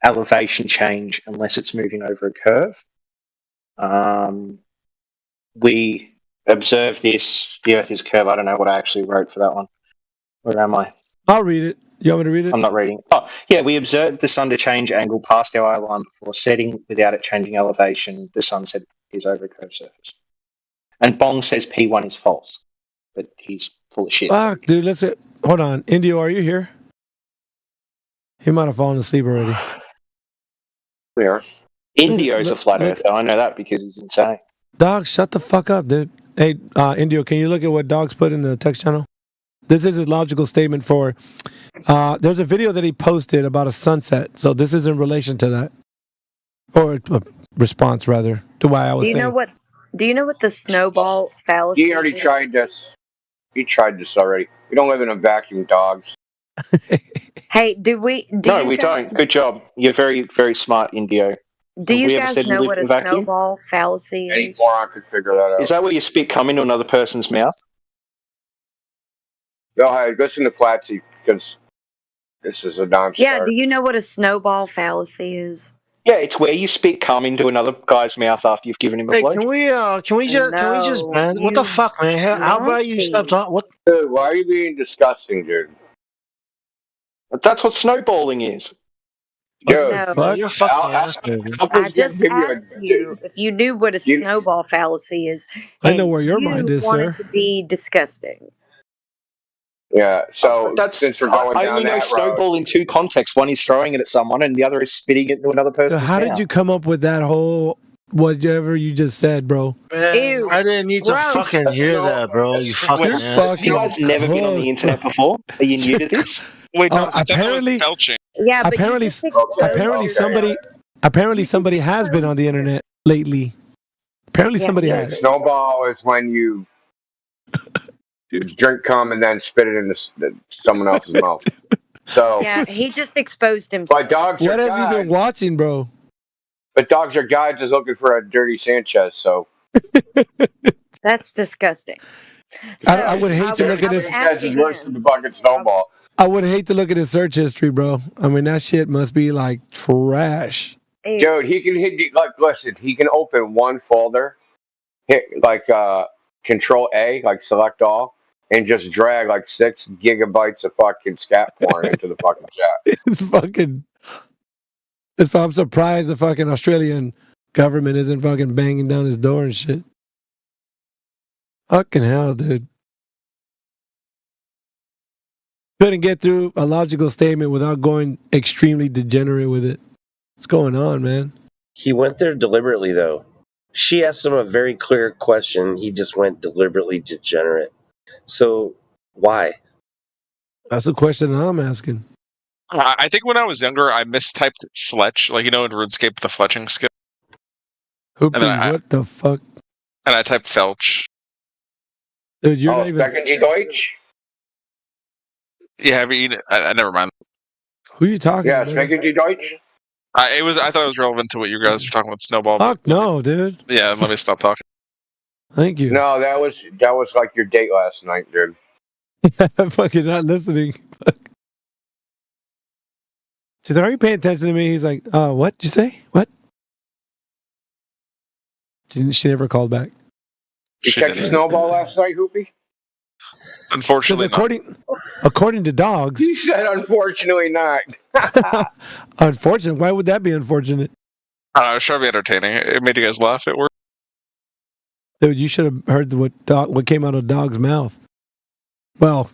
elevation change unless it's moving over a curve. We observe this. The Earth is curved. I don't know what I actually wrote for that one. Where am I? I'll read it. You want me to read it? I'm not reading. Oh, yeah. We observe the sun to change angle past our eye line before setting without it changing elevation. The sunset is over a curved surface. And Bong says P1 is false, but he's full of shit. Fuck, dude. Hold on. Indio, are you here? He might have fallen asleep already. Where? Indio's a flat earther. I know that because he's insane. Dog, shut the fuck up, dude. Hey, Indio, can you look at what Dog's put in the text channel? This is his logical statement for. There's a video that he posted about a sunset, so this is in relation to that, or a response rather to why I was. Do you know what the snowball fallacy? He already tried this. He tried this already. We don't live in a vacuum, dogs. Hey, we don't. Good job. You're very, very smart, Indio. Do you guys know what a snowball fallacy is? Any moron could figure that out. Is that where you spit cum into another person's mouth? Go ahead, listen to Flatsy, because this is a non-starter. Yeah, do you know what a snowball fallacy is? Yeah, it's where you spit cum into another guy's mouth after you've given him a blow. Can we just man? What the fuck, man? How about you stop talking? What? Dude, why are you being disgusting, dude? That's what snowballing is. Dude, No. You're fucking ass, baby. I just asked you if you knew what a snowball fallacy is. I know where your mind is, wanted sir. to be disgusting. Yeah, so since we're going I down only know that snowball in two contexts. One is throwing it at someone, and the other is spitting it into another person's How mouth. did you come up with that whole whatever you just said, bro? Man, Ew. I didn't need to fucking hear that, bro. You fucking ass. You guys never been on the internet before? Are you new to this? Wait, apparently, Yeah, but apparently, you just exposed apparently somebody has been on the internet lately. Apparently, somebody has. Snowball is when you drink cum and then spit it into someone else's mouth. So Yeah, he just exposed himself. but dogs What are has he been guides. watching, bro? But dogs are guides is looking for a dirty Sanchez. So That's disgusting. I would hate to look at his. Sanchez is worse than the fucking Snowball. I would hate to look at his search history, bro. I mean, that shit must be like trash. Dude, he can hit listen, he can open one folder, hit Control A, like select all, and just drag like 6 gigabytes of fucking scat porn into the fucking chat. It's fucking. I'm surprised the fucking Australian government isn't fucking banging down his door and shit. Fucking hell, dude. couldn't get through a logical statement without going extremely degenerate with it. What's going on, man? He went there deliberately, though. She asked him a very clear question. He just went deliberately degenerate. So, why? That's the question I'm asking. I think when I was younger, I mistyped Fletch, like in RuneScape, the fletching skill. Hoopy, what the fuck? And I typed Felch. Dude, you're not even. Sprechen Sie Deutsch? Yeah, I never mind. Who are you talking Yeah, about? sprechen Sie Deutsch? I thought it was relevant to what you guys were talking about Snowball. Fuck no, dude. Yeah, let me stop talking. Thank you. No, that was like your date last night, dude. I'm fucking not listening. She's like, are you paying attention to me? He's like, what did you say? What? She never called back. You catch a snowball last night, Hoopy? Unfortunately, according to dogs. He said, unfortunately not. Unfortunate? Why would that be unfortunate? I was trying to be entertaining. It made you guys laugh. It worked. Dude, you should have heard what came out of dog's mouth. Well,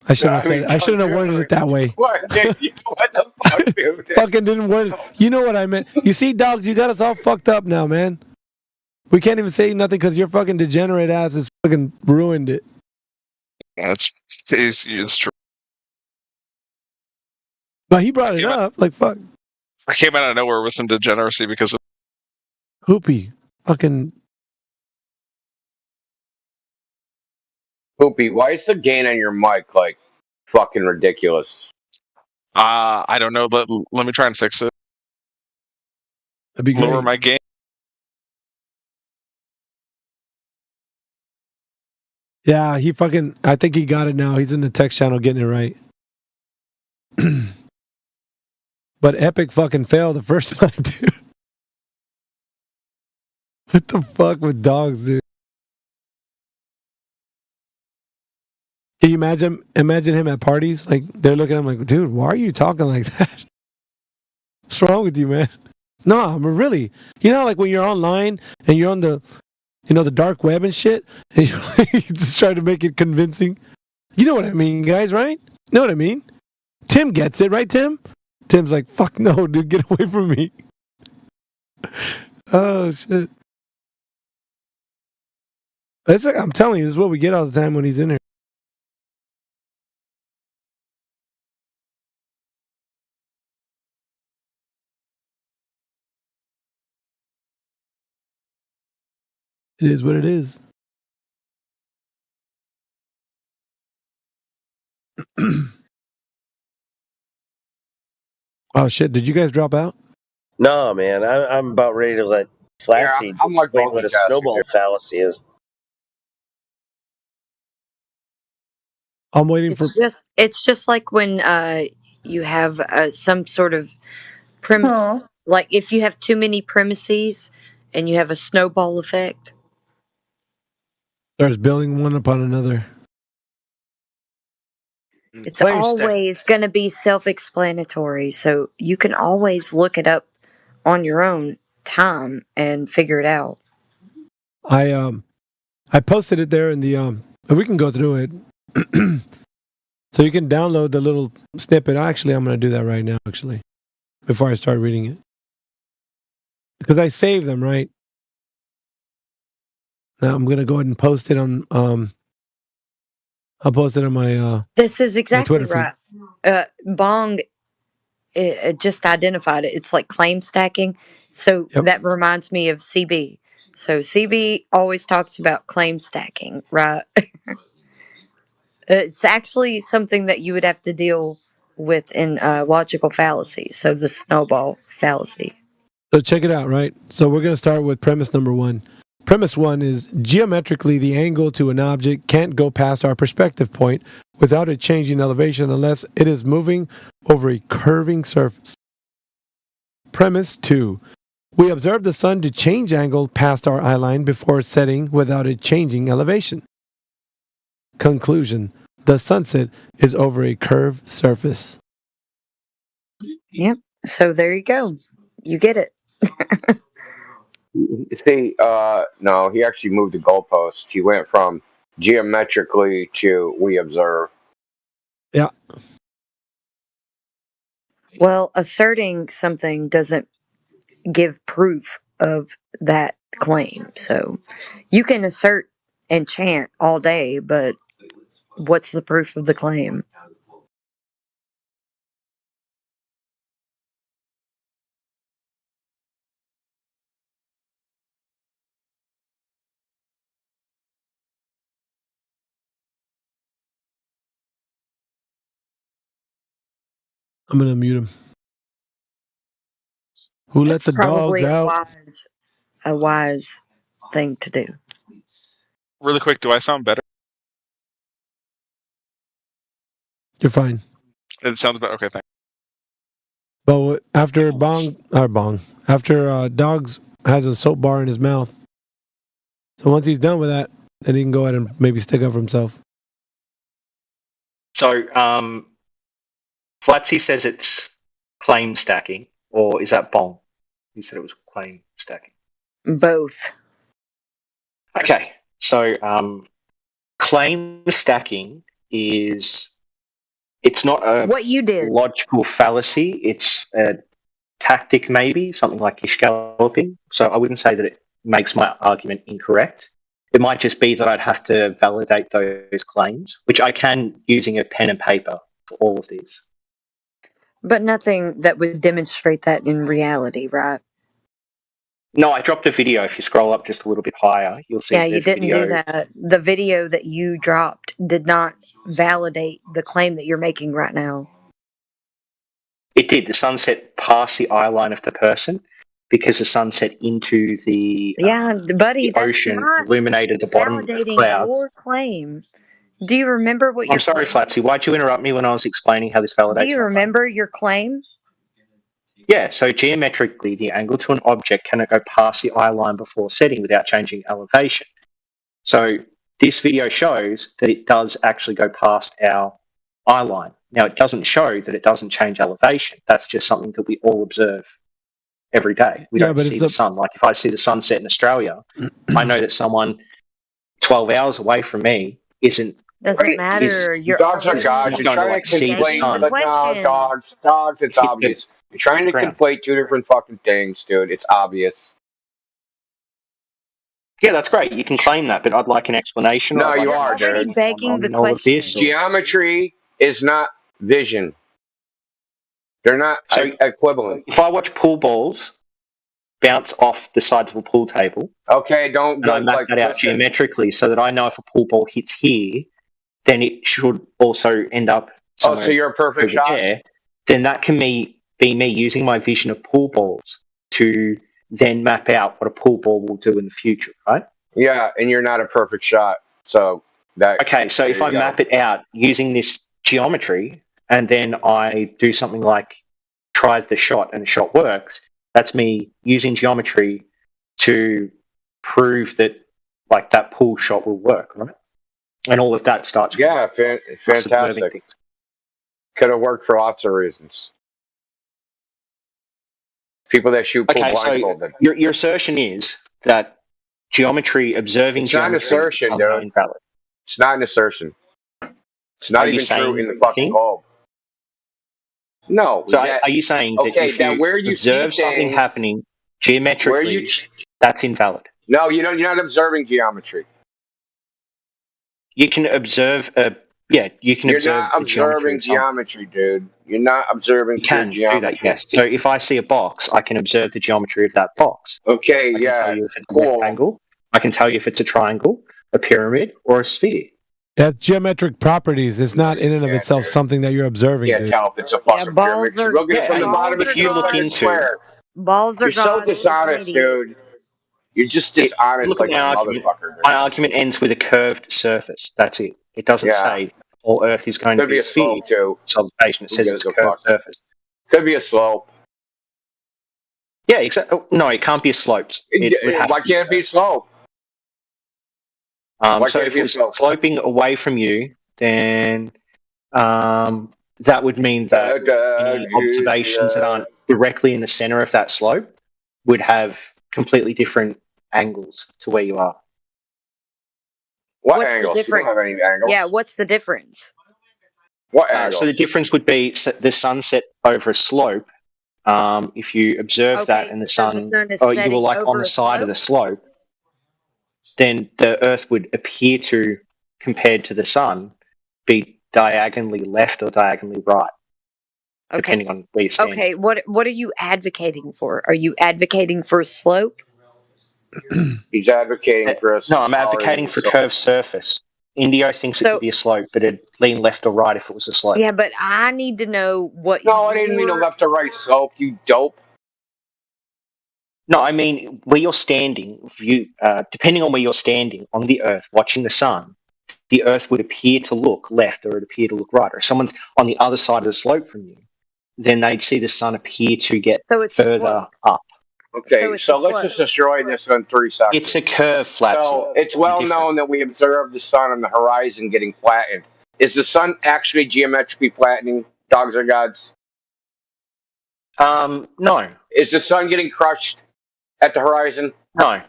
I shouldn't have said it. I shouldn't have worded it that way. What the fuck, dude? Fucking didn't word it. You know what I meant. You see, dogs, you got us all fucked up now, man. We can't even say nothing because your fucking degenerate ass has fucking ruined it. Yeah, it's true. But he brought it up. Like, fuck. I came out of nowhere with some degeneracy because of Hoopy. Fucking. Hoopy, why is the gain on your mic like fucking ridiculous? I don't know, but let me try and fix it. That'd be Lower great. my gain. Yeah, I think he got it now. He's in the text channel getting it right. But Epic fucking failed the first time, dude. What the fuck with dogs, dude? Can you imagine him at parties? Like, they're looking at him like, dude, why are you talking like that? What's wrong with you, man? No, I mean, really. You know, like when you're online and you're on the dark web and shit, and you just try to make it convincing. You know what I mean, guys, right? Know what I mean? Tim gets it, right, Tim? Tim's like, fuck no, dude, get away from me. Oh, shit. It's like, I'm telling you, this is what we get all the time when he's in here. It is what it is. Oh shit! Did you guys drop out? No, man. I'm about ready to let Flatseed explain what a snowball fallacy is. I'm waiting for. It's just like when you have some sort of premise, like if you have too many premises and you have a snowball effect. Starts building one upon another. It's always going to be self-explanatory, so you can always look it up on your own time and figure it out. I posted it there in the we can go through it. So you can download the little snippet. Actually, I'm going to do that right now, actually, before I start reading it. Because I saved them, right? Now I'm going to go ahead and post it on I'll post it on my This is exactly Twitter right. Bong it just identified it. It's like claim stacking. So that reminds me of CB. So CB always talks about claim stacking, right? It's actually something that you would have to deal with in logical fallacy. So the snowball fallacy. So check it out, right? So we're going to start with premise number 1. Premise 1 is geometrically the angle to an object can't go past our perspective point without it changing elevation unless it is moving over a curving surface. Premise 2. We observe the sun to change angle past our eye line before setting without it changing elevation. Conclusion. The sunset is over a curved surface. Yep. So there you go. You get it. See, no, he actually moved the goalpost. He went from geometrically to we observe. Yeah. Well, asserting something doesn't give proof of that claim. So you can assert and chant all day, but what's the proof of the claim? I'm gonna mute him. Who let That's the dogs probably out? a wise thing to do. Really quick, do I sound better? You're fine. It sounds better. Okay, thanks. But after after Dogs has a soap bar in his mouth. So once he's done with that, then he can go ahead and maybe stick up for himself. So, Flatsy says it's claim stacking, or is that Bong? He said it was claim stacking. Both. Okay, so claim stacking is, it's not a what you did. logical fallacy, it's a tactic maybe, something like scalloping. So I wouldn't say that it makes my argument incorrect. It might just be that I'd have to validate those claims, which I can using a pen and paper for all of these. But nothing that would demonstrate that in reality, right? No, I dropped a video. If you scroll up just a little bit higher, you'll see. Yeah, you didn't do that. The video that you dropped did not validate the claim that you're making right now. It did. The sun set past the eye line of the person because the sun set into the buddy, the ocean, illuminated the bottom of validating clouds. your claim. Do you remember what I'm sorry, Flatsy. Why'd you interrupt me when I was explaining how this validates? Do you remember your claim? Yeah, so geometrically, the angle to an object cannot go past the eye line before setting without changing elevation. So this video shows that it does actually go past our eye line. Now, it doesn't show that it doesn't change elevation. That's just something that we all observe every day. We don't see the sun. Like if I see the sunset in Australia, I know that someone 12 hours away from me isn't. Doesn't matter. You're dogs are gods. You're trying to conflate, but no, dogs. It's obvious. You're trying to conflate two different fucking things, dude. It's obvious. Yeah, that's great. You can claim that, but I'd like an explanation. No, you are, dude. Begging the question. Geometry is not vision. They're not equivalent. If I watch pool balls bounce off the sides of a pool table, okay, don't I map that out geometrically so that I know if a pool ball hits here, then it should also end up. Oh, so you're a perfect shot. There, then that can be me using my vision of pool balls to then map out what a pool ball will do in the future, right? Yeah, and you're not a perfect shot, so that. Okay, so if I map it out using this geometry, and then I do something like try the shot and the shot works, that's me using geometry to prove that like that pool shot will work, right? And all of that starts. Yeah, fantastic. Could have worked for lots of reasons. People that shoot pool blindfolded. So your assertion is that geometry, observing geometry, it's not an assertion, dude. Invalid. It's not an assertion. It's not even true in the fucking globe. No. So are you saying that if you observe something happening geometrically, that's invalid? No, you're not observing geometry. You can observe you can observe not observing geometry, dude. You're not observing geometry. Do that, yes. So if I see a box, I can observe the geometry of that box. Okay, I can tell you if it's a rectangle. I can tell you if it's a triangle, a pyramid, or a sphere. Yeah, geometric properties. It's not in and of itself something that you're observing. Yeah, tell if it's a fucking pyramid. Look at it from the bottom of the fucking square. Balls are You're so dishonest, dude. You're just dishonest like a motherfucker. My argument ends with a curved surface. That's it. It doesn't say all Earth is going to be a sphere. Too. Observation. It says it's a curved surface. Could be a slope. Yeah, exactly. No, it can't be a slope. Why can't it be a slope? So if it's sloping away from you, then that would mean that any observations that aren't directly in the center of that slope would have completely different angles to where you are. What what's angles? the difference? You don't have any angles. Yeah, what's the difference? What angle? So the difference would be the sun set over a slope. If you observe that and the so sun, is or you were setting like on over the a side of the slope, then the Earth would appear to, compared to the sun, be diagonally left or diagonally right, depending on where you're standing. Okay, what are you advocating for? Are you advocating for a slope? He's advocating for us. No, I'm advocating for curved surface. Indio thinks it could be a slope, but it'd lean left or right if it was a slope. Yeah, but I need to know what. No, I didn't mean a left or right slope. You dope. No, I mean where you're standing. Depending on where you're standing on the Earth, watching the sun, the Earth would appear to look left or it appear to look right. Or if someone's on the other side of the slope from you, then they'd see the sun appear to get further up. Okay, so let's just destroy this in 3 seconds. It's a curved flat So slope. it's well known that we observe the sun on the horizon getting flattened. Is the sun actually geometrically flattening, dogs or gods? No. Is the sun getting crushed at the horizon? No.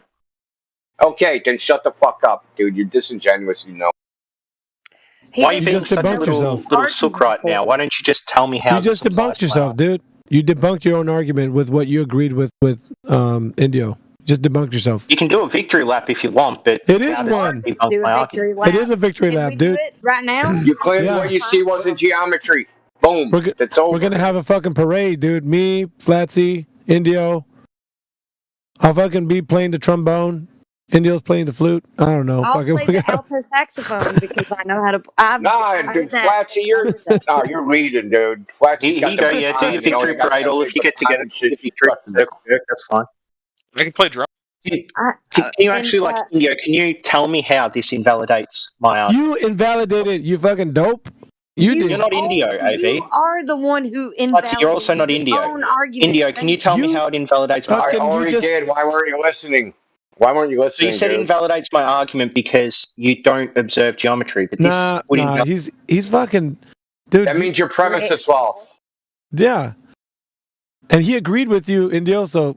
Okay, then shut the fuck up, dude. You're disingenuous, you know. Why are you being such a little sook right now? Why don't you just tell me how You just debunked yourself, dude. You debunked your own argument with what you agreed with Indio. Just debunked yourself. You can do a victory lap if you want, but it is one. Do a victory lap. It is a victory lap, dude. Right now? You claimed what you see wasn't geometry. Boom. That's over. We're gonna have a fucking parade, dude. Me, Flatsy, Indio. I'll fucking be playing the trombone. Indio's playing the flute. I don't know. I'll play the alto saxophone because I know how to. Dude, Flatsy, you're leading, dude. Flatsy, Here you go. Yeah, do your victory parade. All if you get together, victory circle jerk. That's fine. I can play drum. Can you actually, Indio? Can you tell me how this invalidates my argument? You invalidated. You fucking dope. You're not Indio, AV. You are the one who invalidated. You're also not Indio. Indio, can you tell me how it invalidates my I argument? already did. Why weren't you listening? Why weren't you listening? So you said it invalidates my argument because you don't observe geometry, but this would invalidate. He's fucking dude. That means your premise is false. Yeah, and he agreed with you, Indio. So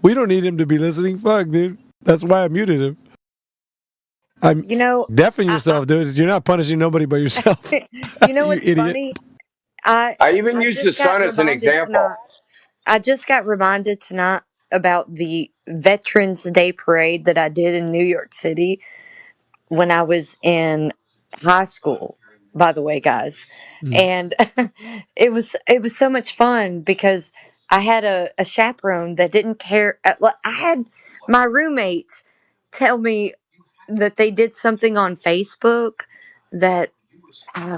we don't need him to be listening. Fuck, dude. That's why I muted him. Deafen yourself, dude. You're not punishing nobody but yourself. You know what's funny? I even used the sun as an example. I just got reminded tonight about the Veterans Day parade that I did in New York City when I was in high school, by the way, guys. And it was so much fun because I had a chaperone that didn't care. I had my roommates tell me that they did something on Facebook that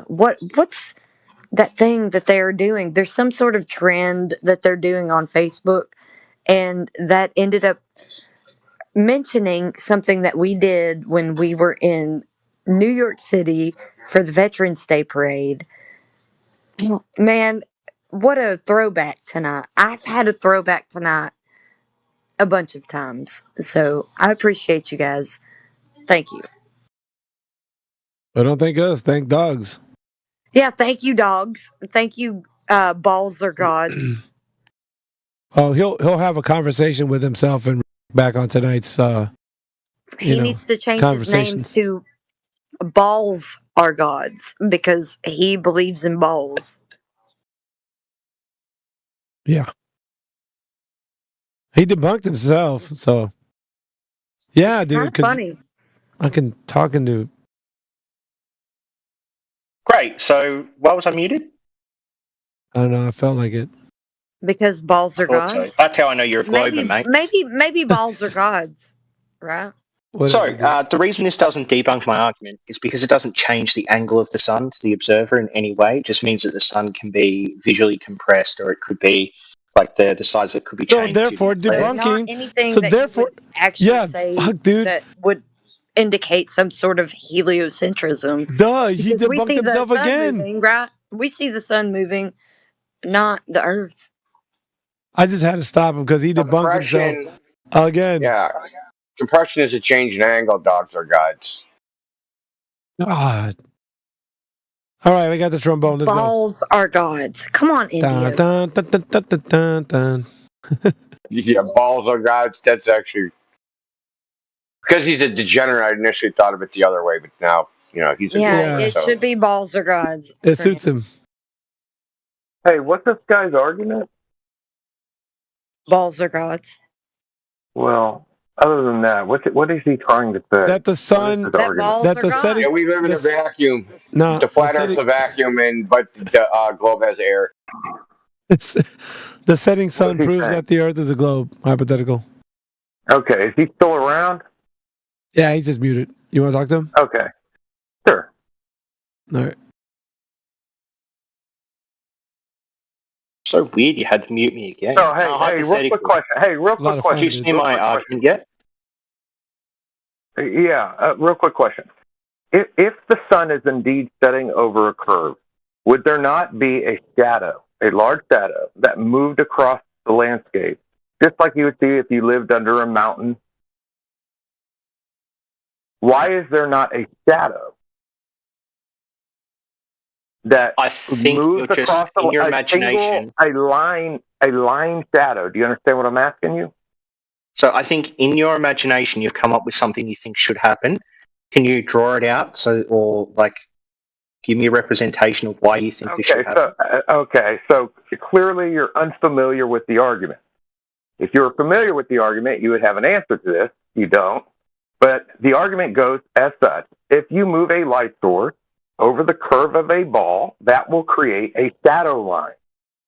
what's that thing that they're doing? There's some sort of trend that they're doing on Facebook, and that ended up mentioning something that we did when we were in New York City for the Veterans Day parade. Man, what a throwback tonight. I've had a throwback tonight a bunch of times. So I appreciate you guys. Thank you. But don't thank us. Thank dogs. Yeah, thank you, dogs. Thank you, balls or gods. Oh, he'll have a conversation with himself and back on tonight's. He needs to change his names to balls are gods because he believes in balls. Yeah. He debunked himself, so yeah, dude. Kind of funny. I can talk into. Great. So why was I muted? I don't know. I felt like it. Because balls are gods. So. That's how I know you're a Glober, mate. Maybe balls are gods, right? The reason this doesn't debunk my argument is because it doesn't change the angle of the sun to the observer in any way. It just means that the sun can be visually compressed, or it could be like the size of it could be changed. So therefore, debunking. Not anything that you would actually say that would indicate some sort of heliocentrism. Duh, he debunked himself again. Moving, right? We see the sun moving, not the Earth. I just had to stop him because he debunked himself again. Yeah. Compression is a change in angle, dogs are gods. God. All right, I got the trombone. Let's balls are gods. Come on, India. Dun, dun, dun, dun, dun, dun, dun. Yeah, balls are gods. That's actually because he's a degenerate. I initially thought of it the other way, but now he's a Yeah, dweller. it So should be balls or gods. It for suits him. Hey, what's this guy's argument? Balls or gods. Well, other than that, what is he trying to say? That the sun, What is his argument? that the setting. yeah, we live in a vacuum. No, The flat the Earth's setting, a vacuum, but the globe has air. the setting sun he proves saying? that the Earth is a globe. Hypothetical. Okay, is he still around? Yeah, he's just muted. You want to talk to him? Okay, sure. All right. So weird you had to mute me again. So hey, real quick question. Did you see my argument yet? Yeah, real quick question. If the sun is indeed setting over a curve, would there not be a shadow, a large shadow, that moved across the landscape, just like you would see if you lived under a mountain? Why is there not a shadow that moves you're just across in your a imagination. a line shadow? Do you understand what I'm asking you? So I think in your imagination you've come up with something you think should happen. Can you draw it out or give me a representation of why you think this should happen? So clearly you're unfamiliar with the argument. If you were familiar with the argument, you would have an answer to this. You don't. But the argument goes as such. If you move a light source over the curve of a ball, that will create a shadow line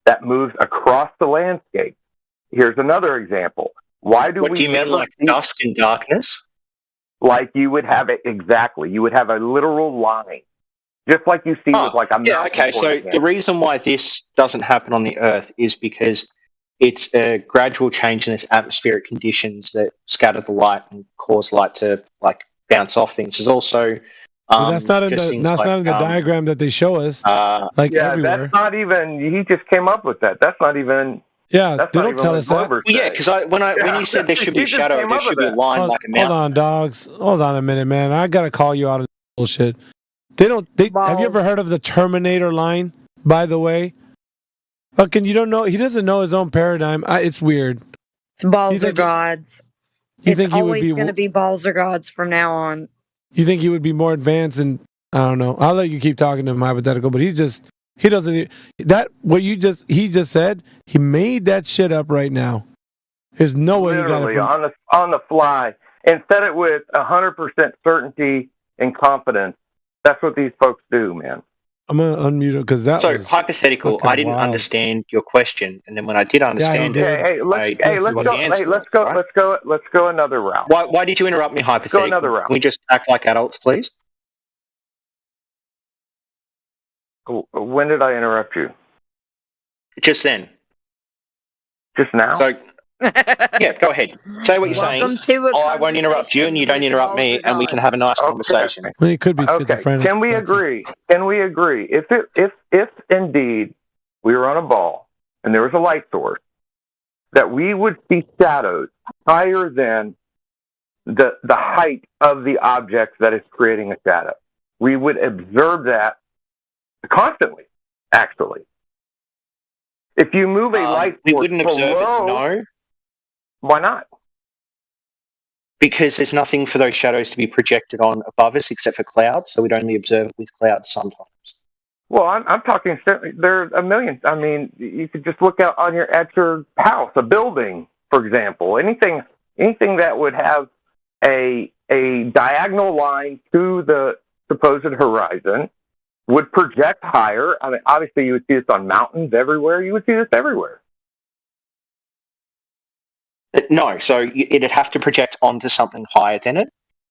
that moves across the landscape. Here's another example. What do you mean, like dusk and darkness? Like you would have it exactly. You would have a literal line, just like you see with like a mountain. Yeah, okay. So the reason why this doesn't happen on the Earth is because it's a gradual change in its atmospheric conditions that scatter the light and cause light to bounce off things. There's also that's not in the diagram that they show us. Everywhere. That's not even. He just came up with that. That's not even. Yeah, that's they not don't even tell what us that. Glover Well, yeah, because when you said there should be a shadow, there should be a line like a mountain. Hold on, dogs. Hold on a minute, man. I gotta call you out of bullshit. Have you ever heard of the Terminator line? By the way, fucking, you don't know. He doesn't know his own paradigm. It's weird. It's balls or gods. It's always going to be balls or gods from now on. You think he would be more advanced? And I don't know. I'll let you keep talking to him hypothetical, but he doesn't. He just said, he made that shit up right now. There's no way he got it on the fly and said it with 100% certainty and confidence. That's what these folks do, man. I'm gonna unmute it because hypothetical. I didn't understand your question, and then when I did understand let's go another route. Why did you interrupt me? Hypothetical. Go another route. Can we just act like adults, please? When did I interrupt you? Just then. Just now? So, yeah, go ahead. Say what you're saying. I won't interrupt you, and you don't interrupt me, and we can have a nice conversation. Well, it could be schizophrenic. Can we agree? Can we agree? If indeed we were on a ball and there was a light source, that we would see shadows higher than the height of the object that is creating a shadow. We would observe that constantly, actually. If you move a light source we wouldn't observe below, it, no. Why not? Because there's nothing for those shadows to be projected on above us except for clouds, so we'd only observe it with clouds sometimes. Well, I'm talking. There's a million. I mean, you could just look out at your house, a building, for example. Anything that would have a diagonal line to the supposed horizon would project higher. I mean, obviously, you would see this on mountains everywhere. You would see this everywhere. No, so it'd have to project onto something higher than it.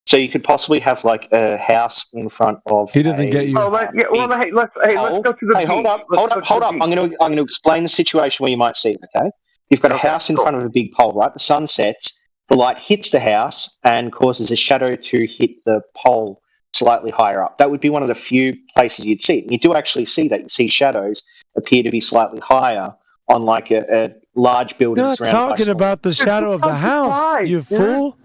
So you could possibly have like a house in front of. He doesn't get you. Let's go to the beach. Hold up. I'm going to explain the situation where you might see it. Okay, you've got a house in front of a big pole, right? The sun sets, the light hits the house and causes a shadow to hit the pole slightly higher up. That would be one of the few places you'd see it. And you do actually see that. You see shadows appear to be slightly higher on like a large building. You're not talking about the shadow of the house, you fool.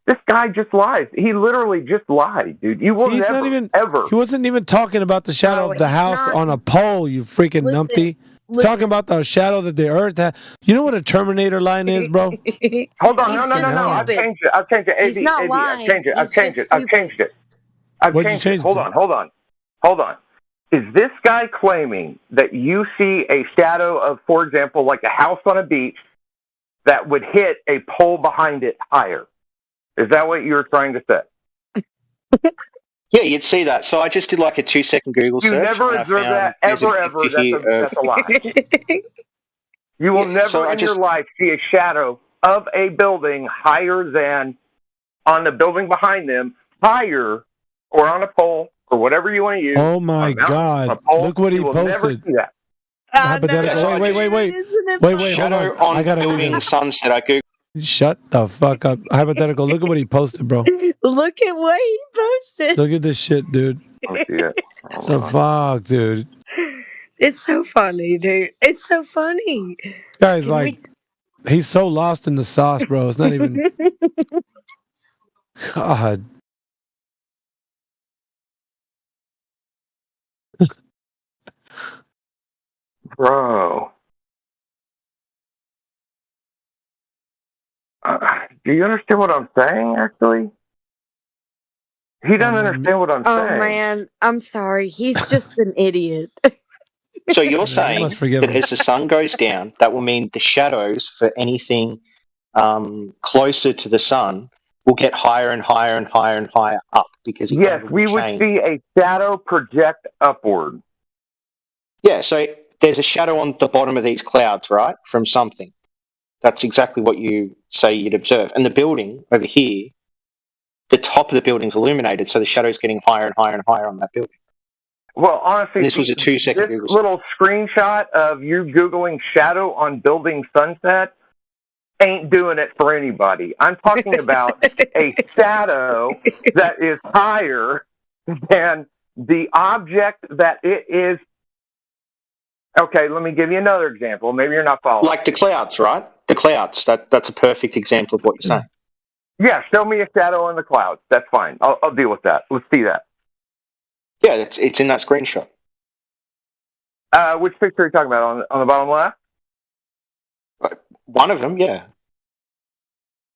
This guy just lies. He literally just lied, dude. You will ever. He wasn't even talking about the shadow of the house on a pole, you freaking numpty. He's talking about the shadow that the earth had. You know what a Terminator line is, bro? Hold on. No. I've changed it. He's not lying. I've changed it. I've What'd you changed it. change Hold to? on. Is this guy claiming that you see a shadow of, for example, like a house on a beach that would hit a pole behind it higher? Is that what you were trying to say? Yeah, you'd see that. So I just did like a 2-second Google You search. never and I observe found that there's a ever. picture here That's a lie. You will Yeah, so never I in your just- life see a shadow of a building higher than on the building behind them, higher or on a pole or whatever you want to use. Oh my on a mountain, God! on a pole. Look what he You will never posted. see that. Hypothetical. Yeah, so I Wait, just- hold Shadow on. I on gotta read building it. sunset. I Googled. Shut the fuck up. Hypothetical. Look at what he posted, bro. Look at what he posted. Look at this shit, dude. Oh shit! The fuck, dude. It's so funny, dude. It's so funny. Guy's Can like, he's so lost in the sauce, bro. It's not even. God. Bro. Do you understand what I'm saying, actually? He doesn't understand what I'm Oh saying. man, I'm sorry. He's just an idiot. So you're saying must forgive that him. as the sun goes down, that will mean the shadows for anything closer to the sun will get higher and higher and higher and higher up because the Yes, angle we will would change. see a shadow project upward. Yeah, so there's a shadow on the bottom of these clouds, right, from something. That's exactly what you say you'd observe. And the building over here, the top of the building's illuminated, so the shadow's getting higher and higher and higher on that building. Well, honestly, And this was a 2-second this Google search. little screenshot of you Googling shadow on building sunset ain't doing it for anybody. I'm talking about a shadow that is higher than the object that it is. Okay, let me give you another example. Maybe you're not following. Like the clouds, right? The clouds. That's a perfect example of what you're saying. Yeah, show me a shadow on the clouds. That's fine. I'll deal with that. Let's see that. Yeah, it's in that screenshot. Which picture are you talking about? On the bottom left? One of them, yeah.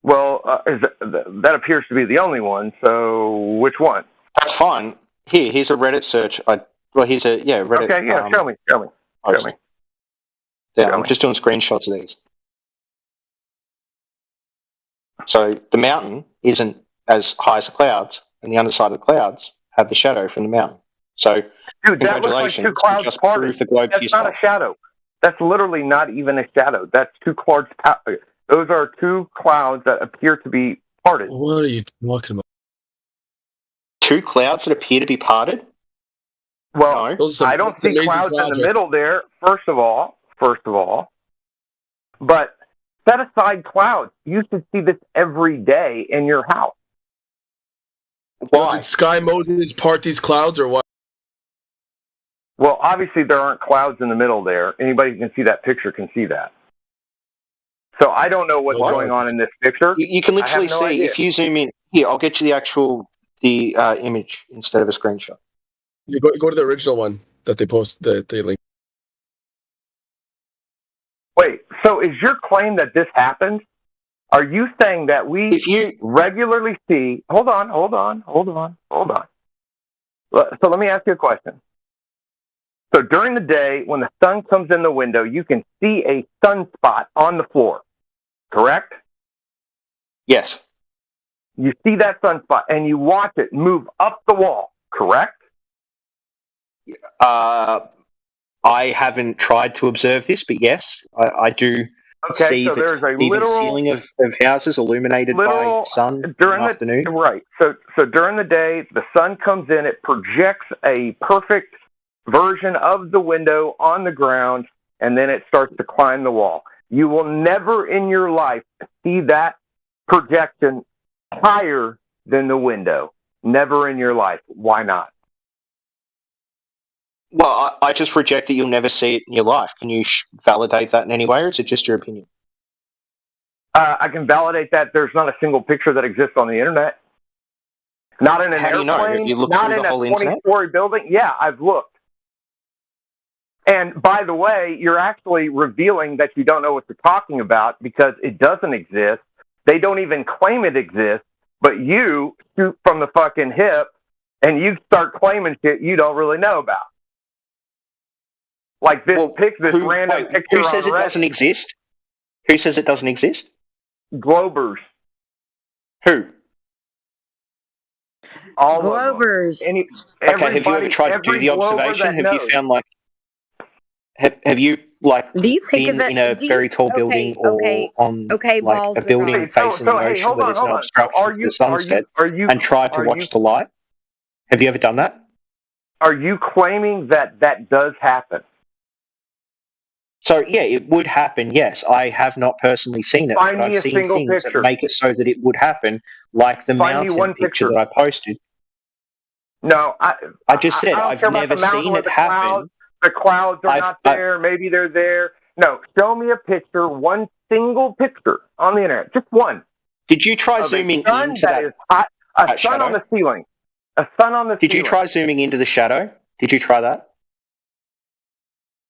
Well, that appears to be the only one. So which one? That's fine. Here's a Reddit search. Here's a Reddit. Okay, yeah. Show me. Yeah, I'm just doing screenshots of these. So the mountain isn't as high as the clouds, and the underside of the clouds have the shadow from the mountain. So, dude, that looks like two congratulations, clouds you just parted. proved the globe to That's yourself. not a shadow. That's literally not even a shadow. That's two clouds. Those are two clouds that appear to be parted. What are you talking about? Two clouds that appear to be parted? Well, no. I don't see clouds in the middle there, first of all. But set aside clouds. You should see this every day in your house. Why? Did Sky Moses part these clouds or what? Well, obviously there aren't clouds in the middle there. Anybody who can see that picture can see that. So I don't know what's going on in this picture. You can literally I have no see, idea. if you zoom in, here, I'll get you the image instead of a screenshot. You go to the original one that they post, the link. Wait, so is your claim that this happened? Are you saying that we regularly see... Hold on. So let me ask you a question. So during the day, when the sun comes in the window, you can see a sunspot on the floor, correct? Yes. You see that sunspot, and you watch it move up the wall, correct? I haven't tried to observe this, but yes, I do see so there's a even literal ceiling of houses illuminated by sun during in the afternoon. Right. So during the day, the sun comes in, it projects a perfect version of the window on the ground, and then it starts to climb the wall. You will never in your life see that projection higher than the window. Never in your life. Why not? Well, I just reject that you'll never see it in your life. Can you validate that in any way, or is it just your opinion? I can validate that there's not a single picture that exists on the internet. Not in an How do you know? airplane, Have you looked not through in the a whole internet? 20-story building. Yeah, I've looked. And by the way, you're actually revealing that you don't know what you're talking about because it doesn't exist. They don't even claim it exists, but you shoot from the fucking hip and you start claiming shit you don't really know about. Like this random picture who says on it Reddit. doesn't exist? Who says it doesn't exist? Globers. Who? All Globers. of them. Okay, have you ever tried to do the observation? Have you found like have you like Do you think been of that? in a very tall building or on like balls a are building gone. facing the ocean where there's no obstruction to the sunset and tried to watch the light? Have you ever done that? Are you claiming that that does happen? So yeah, it would happen. Yes, I have not personally seen it, Find but me I've a seen single things picture. that make it so that it would happen, like the Find me one mountain picture picture. that I posted. No, I just said I don't I've care about never the mountain seen or it the happen. clouds. The clouds are not there. Maybe they're there. No, show me a picture, one single picture on the internet, just one. Did you try of zooming a sun into that? is hot, a that sun on shadow? the ceiling. A sun on the Did ceiling. you try zooming into the shadow? Did you try that?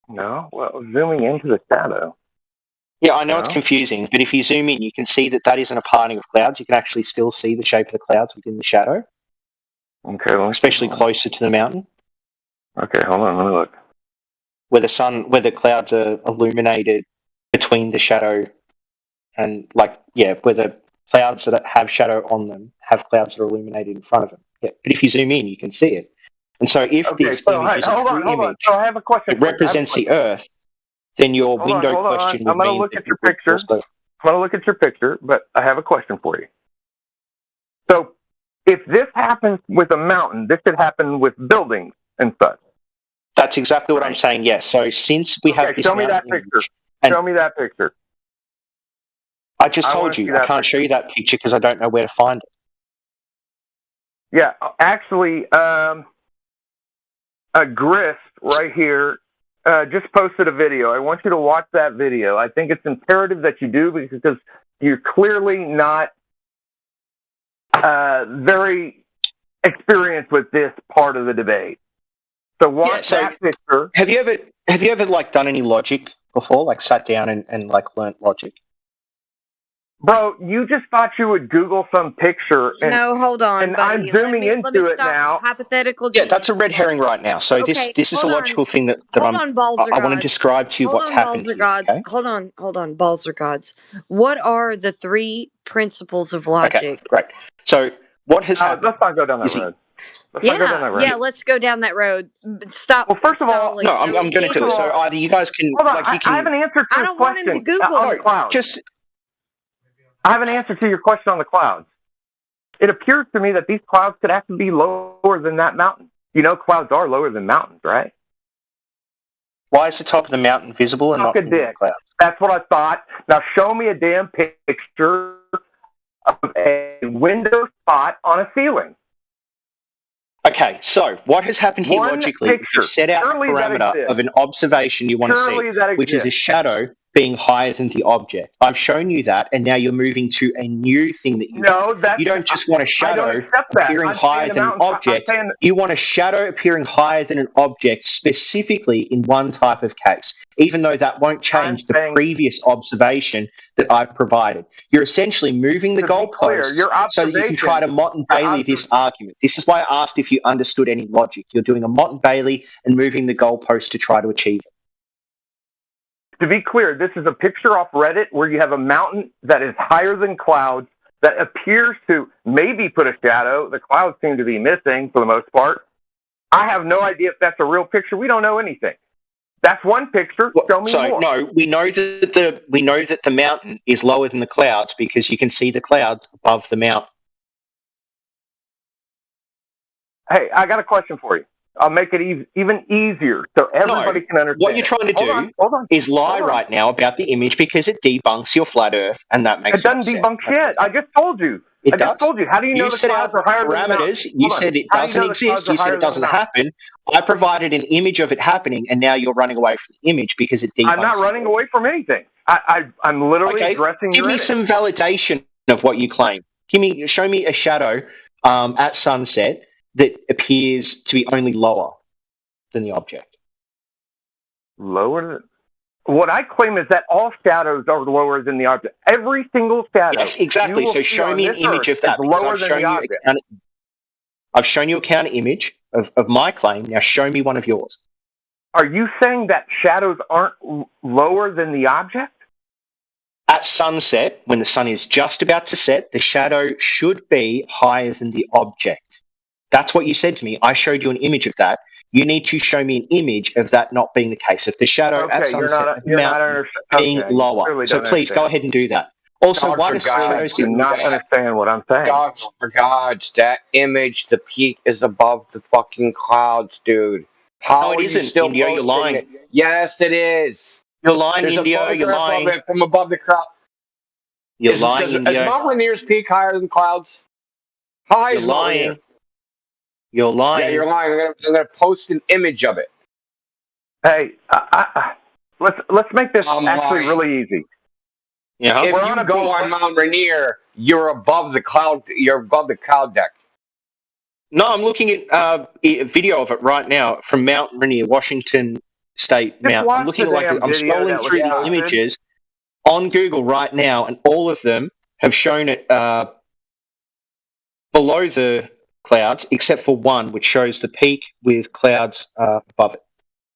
No, well, zooming into the shadow. Yeah, I know No. it's confusing, but if you zoom in, you can see that that isn't a parting of clouds. You can actually still see the shape of the clouds within the shadow. Okay, especially closer to the mountain. Okay, hold on, let me look. Where the clouds are illuminated between the shadow and where the clouds that have shadow on them have clouds that are illuminated in front of them. Yeah, but if you zoom in, you can see it. And so if this image is a true image, So I have a question. it represents the Earth, then your Hold on, window hold on. question I'm would going to mean look that at your it would picture. also- I'm going to look at your picture, but I have a question for you. So if this happens with a mountain, this should happen with buildings and such. That's exactly what I'm saying, yes. So since we have this show me that mountain picture. and- Show me that picture. I just I told wanna see you, I that can't show you that picture because I don't know where to find it. Yeah, actually, a Grist right here just posted a video. I want you to watch that video. I think it's imperative that you do because you're clearly not very experienced with this part of the debate. So watch that picture. Have you ever like done any logic before? Like sat down and like learnt logic? Bro, you just thought you would Google some picture. And, No, hold on, and buddy. I'm zooming let me into it stop. now. Hypothetical. Yeah, that's a red herring right now. So Okay, this is a hold logical on. thing that Hold on, balls are I want to gods. describe to you Hold what's on, happened balls are here. gods. Okay? Hold on, balls are gods. What are the 3 principles of logic? Okay, great. So what has happened? Let's not go down that road. Let's not go down that road. Yeah, let's go down that road. Stop. Well, first of all, No, I'm going to do it. So either you guys can, hold on, like, you can. I have an answer to I your don't want question him to Google on it. the clouds. Just, I have an answer to your question on the clouds. It appears to me that these clouds could actually be lower than that mountain. You know, clouds are lower than mountains, right? Why is the top of the mountain visible and Suck not a in the dick. clouds? That's what I thought. Now show me a damn picture of a window spot on a ceiling. Okay, so what has happened here One logically is picture. you've set out Surely a that parameter exists. of an observation you want Surely to see, that which is a exists. shadow being higher than the object. I've shown you that, and now you're moving to a new thing that you want. You don't just want a shadow appearing higher than an object. You want a shadow appearing higher than an object specifically in one type of case, even though that won't change the previous observation that I've provided. You're essentially moving the goalposts so that you can try to Mott and Bailey this argument. This is why I asked if you understood any logic. You're doing a Mott and Bailey and moving the goalposts to try to achieve it. To be clear, this is a picture off Reddit where you have a mountain that is higher than clouds that appears to maybe put a shadow. The clouds seem to be missing for the most part. I have no idea if that's a real picture. We don't know anything. That's one picture. Show me more. No, we know that the mountain is lower than the clouds because you can see the clouds above the mountain. Hey, I got a question for you. I'll make it even easier so everybody can understand. What you're trying to do is lie right now about the image because it debunks your flat Earth, and that makes it doesn't debunk shit. I just told you. It I does. just told you. How do you know the set clouds out are higher than the mountain? parameters. You said it doesn't exist. You said it doesn't happen. I provided an image of it happening, and now you're running away from the image because it debunks. I'm not running away from anything. I'm literally addressing Give your me image. some validation of what you claim. Show me a shadow at sunset that appears to be only lower than the object. Lower than... What I claim is that all shadows are lower than the object. Every single shadow. Yes, exactly. So show me an image of that. Lower than the object. I've shown you a counter image of my claim. Now show me one of yours. Are you saying that shadows aren't lower than the object? At sunset, when the sun is just about to set, the shadow should be higher than the object. That's what you said to me. I showed you an image of that. You need to show me an image of that not being the case. If the shadow at sunset being lower. So please go ahead and do that. Also, why does shadows get not understand what I'm saying? God, for gods, that image, the peak is above the fucking clouds, dude. How No, it are isn't, you still Indio, you're posting lying. it? Yes, it is. You're lying, There's Indio, a you're photograph lying. of it from above the cloud. You're lying, Is Indio. Mount Rainier's peak higher than clouds? How high You're is Mount lying. Rainier? You're lying. Yeah, you're lying. I'm gonna post an image of it. Hey, let's make this actually really easy. Yeah. If you go on Mount Rainier, you're above the cloud. You're above the cloud deck. No, I'm looking at a video of it right now from Mount Rainier, Washington State Mount. I'm looking at I'm scrolling through the images on Google right now, and all of them have shown it below the clouds, except for one, which shows the peak with clouds above it.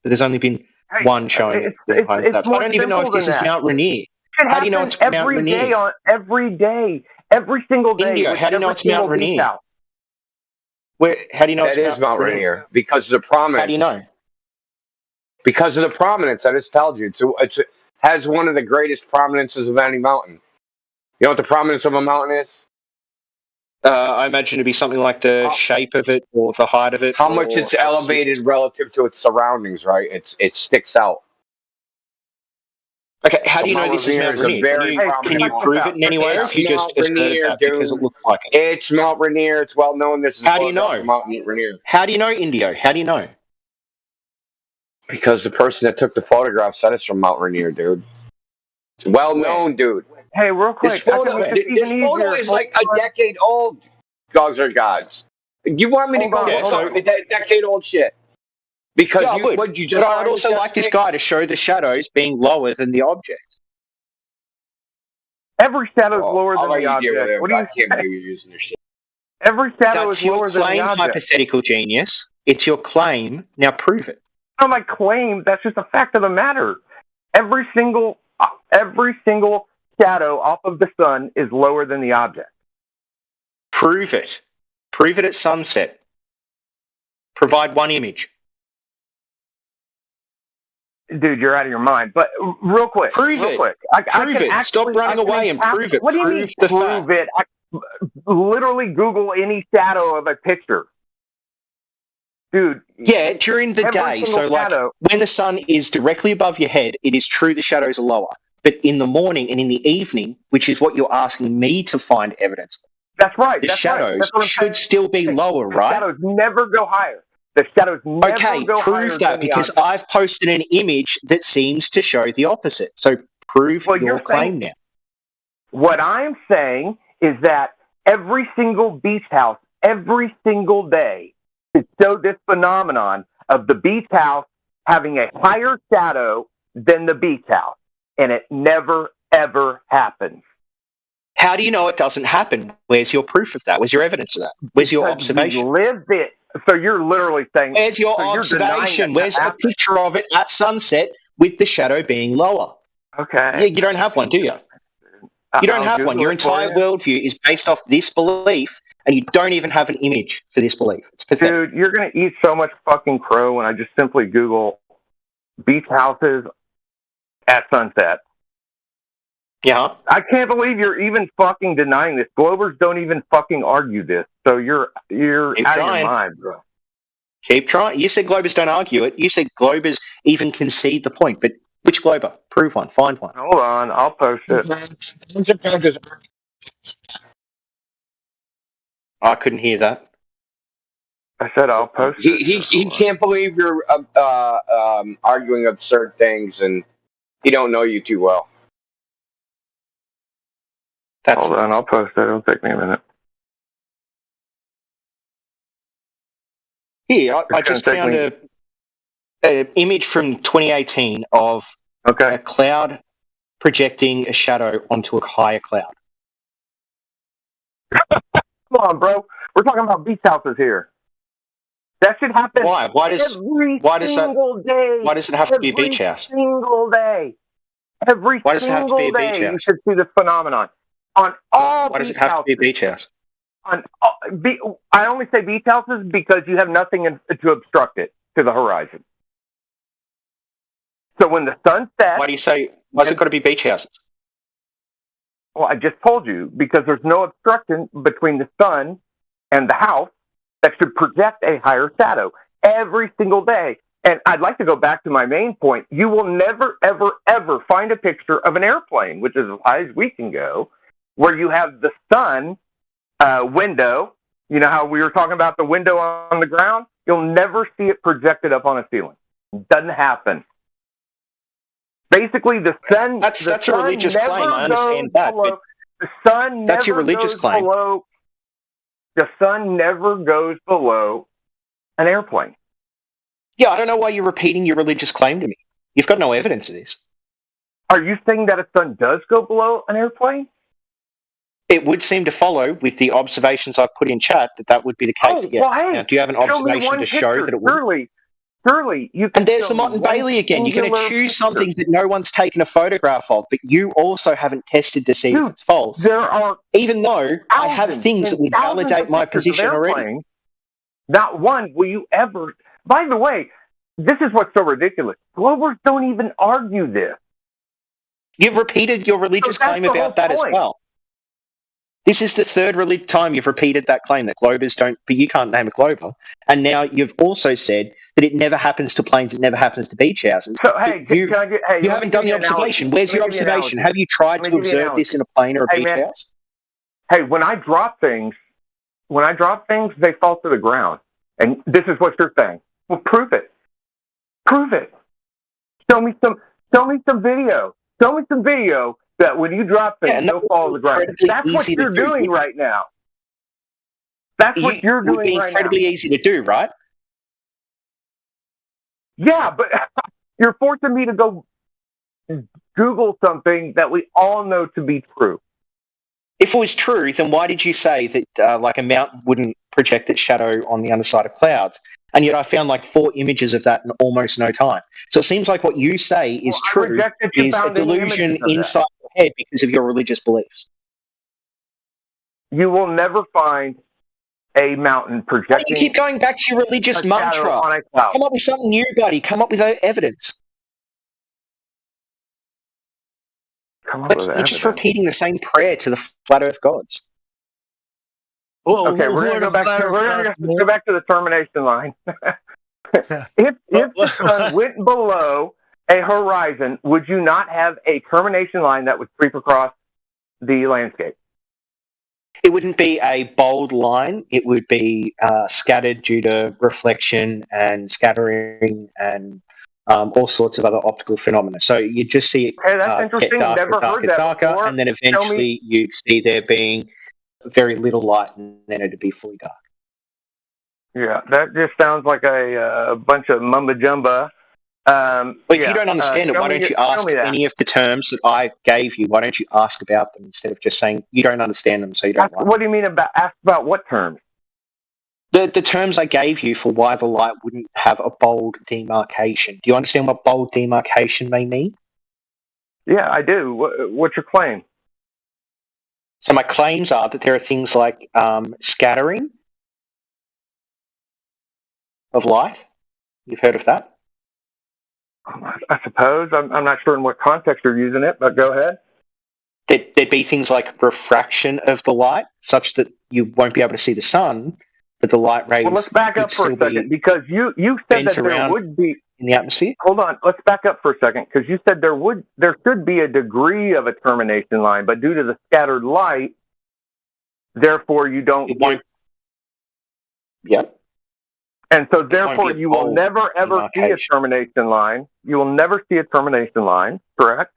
But there's only been one showing it behind clouds. I don't even know if this is Mount Rainier. How do you know it's Mount Rainier? Every day, every single day. Indio, how do you know it's Mount Rainier? How do you know that is Mount Rainier? Because of the prominence. How do you know? Because of the prominence. I just told you. It has one of the greatest prominences of any mountain. You know what the prominence of a mountain is? I imagine to be something like the shape of it or the height of it. How much it's elevated relative to its surroundings, right? It sticks out. Okay, how do you know this is Mount Rainier? Can you prove it in any way, or if you just asserted that because it looked like it? It's Mount Rainier. It's well known. This is how do you know? Mount Rainier. How do you know, Indio? How do you know? Because the person that took the photograph said it's from Mount Rainier, dude. It's well known, dude. Hey, real quick. This photo is like a decade old. Gods are gods. You want me to go look at decade old shit? Because but I'd also like this guy to show the shadows being lower than the object. Every shadow is lower than the object. What do you can't believe you're using your shit. Every shadow is lower than the claim, object. hypothetical genius. It's your claim. Now prove it. Not my claim. That's just a fact of the matter. Every single shadow off of the sun is lower than the object. Prove it. Prove it at sunset. Provide one image. Dude, you're out of your mind. But real quick. Prove it. Prove it. Stop running away and prove it. What do you mean prove it? Literally Google any shadow of a picture. Dude. Yeah, during the day. So like when the sun is directly above your head, it is true the shadows are lower. But in the morning and in the evening, which is what you're asking me to find evidence of. That's right. The shadows should still be lower, right? The shadows never go higher. The shadows never go higher. Okay, prove that because I've posted an image that seems to show the opposite. So prove your claim now. What I'm saying is that every single beach house, every single day, to show this phenomenon of the beach house having a higher shadow than the beach house. And it never, ever happens. How do you know it doesn't happen? Where's your proof of that? Where's your evidence of that? Where's your observation? We lived it. So you're literally saying... Where's your observation? Where's a picture of it at sunset with the shadow being lower? Okay. Yeah, you don't have one, do you? You don't have one. Your entire worldview is based off this belief, and you don't even have an image for this belief. It's pathetic. Dude, you're going to eat so much fucking crow when I just simply Google beach houses at sunset. Yeah. I can't believe you're even fucking denying this. Globers don't even fucking argue this. So you're out of your mind, bro. Keep trying. You said Globers don't argue it. You said Globers even concede the point. But which Glober? Prove one. Find one. Hold on. I'll post it. I couldn't hear that. I said I'll post it. He can't believe you're arguing absurd things, and he don't know you too well. Hold on, I'll post it. It'll take me a minute. Here, I just found an image from 2018 of a cloud projecting a shadow onto a higher cloud. Come on, bro. We're talking about beach houses here. That should happen. Why? Why does single day? Why does it have to be a beach house? Every single day. Every Why does it have to be single a beach day, you house? should see this phenomenon on all. Why does it have to be a beach house? I only say beach houses because you have nothing to obstruct it to the horizon. So when the sun sets, Why is it got to be beach houses? Well, I just told you, because there's no obstruction between the sun and the house that should project a higher shadow every single day. And I'd like to go back to my main point. You will never, ever, ever find a picture of an airplane, which is as high as we can go, where you have the sun window. You know how we were talking about the window on the ground? You'll never see it projected up on a ceiling. It doesn't happen. Basically, the sun. That's a religious claim. I understand that. Below, the sun that's your never religious goes claim. Below. The sun never goes below an airplane. Yeah, I don't know why you're repeating your religious claim to me. You've got no evidence of this. Are you saying that a sun does go below an airplane? It would seem to follow, with the observations I've put in chat, that would be the case. Well, hey, now, do you have an observation to show that it would? Surely, you can. And there's the Mott and Bailey again. You're going to choose something that no one's taken a photograph of, but you also haven't tested to see if it's false. There are, even though I have things that would validate my position already. Not one will you ever. By the way, this is what's so ridiculous. Globers don't even argue this. You've repeated your religious claim about that as well. This is the third time you've repeated that claim that Globers don't, but you can't name a Glober. And now you've also said that it never happens to planes, it never happens to beach houses. So, hey, you haven't done the observation. Where's your observation? Have you tried to observe this in a plane or a beach house? Hey, when I drop things, they fall to the ground. And this is what you're saying. Well, prove it. Prove it. Show me some video. Show me some video that when you drop things, they'll fall to the ground. That's what you're doing right now. That's what you're doing right now. It would be incredibly easy to do, right? Yeah, but you're forcing me to go Google something that we all know to be true. If it was true, then why did you say that like a mountain wouldn't project its shadow on the underside of clouds? And yet I found like 4 images of that in almost no time. So it seems like what you say is true is a delusion inside your head because of your religious beliefs. You will never find a mountain projecting. Why do you keep going back to your religious mantra? Come up with something new, buddy. Come up with evidence. You're just repeating the same prayer to the flat Earth gods. Okay, we're going to go back to the termination line. If the sun went below a horizon, would you not have a termination line that would sweep across the landscape? It wouldn't be a bold line. It would be scattered due to reflection and scattering and all sorts of other optical phenomena. So you just see it get darker, and then eventually you'd see there being very little light, and then it'd be fully dark. Yeah, that just sounds like a bunch of mumbo jumbo. But if you don't understand it, why don't you ask any of the terms that I gave you? Why don't you ask about them instead of just saying you don't understand them, so you don't like them? What do you mean ask about what terms? The terms I gave you for why the light wouldn't have a bold demarcation. Do you understand what bold demarcation may mean? Yeah, I do. What's your claim? So my claims are that there are things like scattering of light. You've heard of that? I suppose. I'm not sure in what context you're using it, but go ahead. There'd be things like refraction of the light, such that you won't be able to see the sun, but the light rays. Well, let's back up for a second, because you said that there would be in the atmosphere. Hold on, let's back up for a second, because you said there should be a degree of a termination line, but due to the scattered light, therefore you don't. It won't. Yeah. And so, therefore, you will never, ever see a termination line. You will never see a termination line, correct?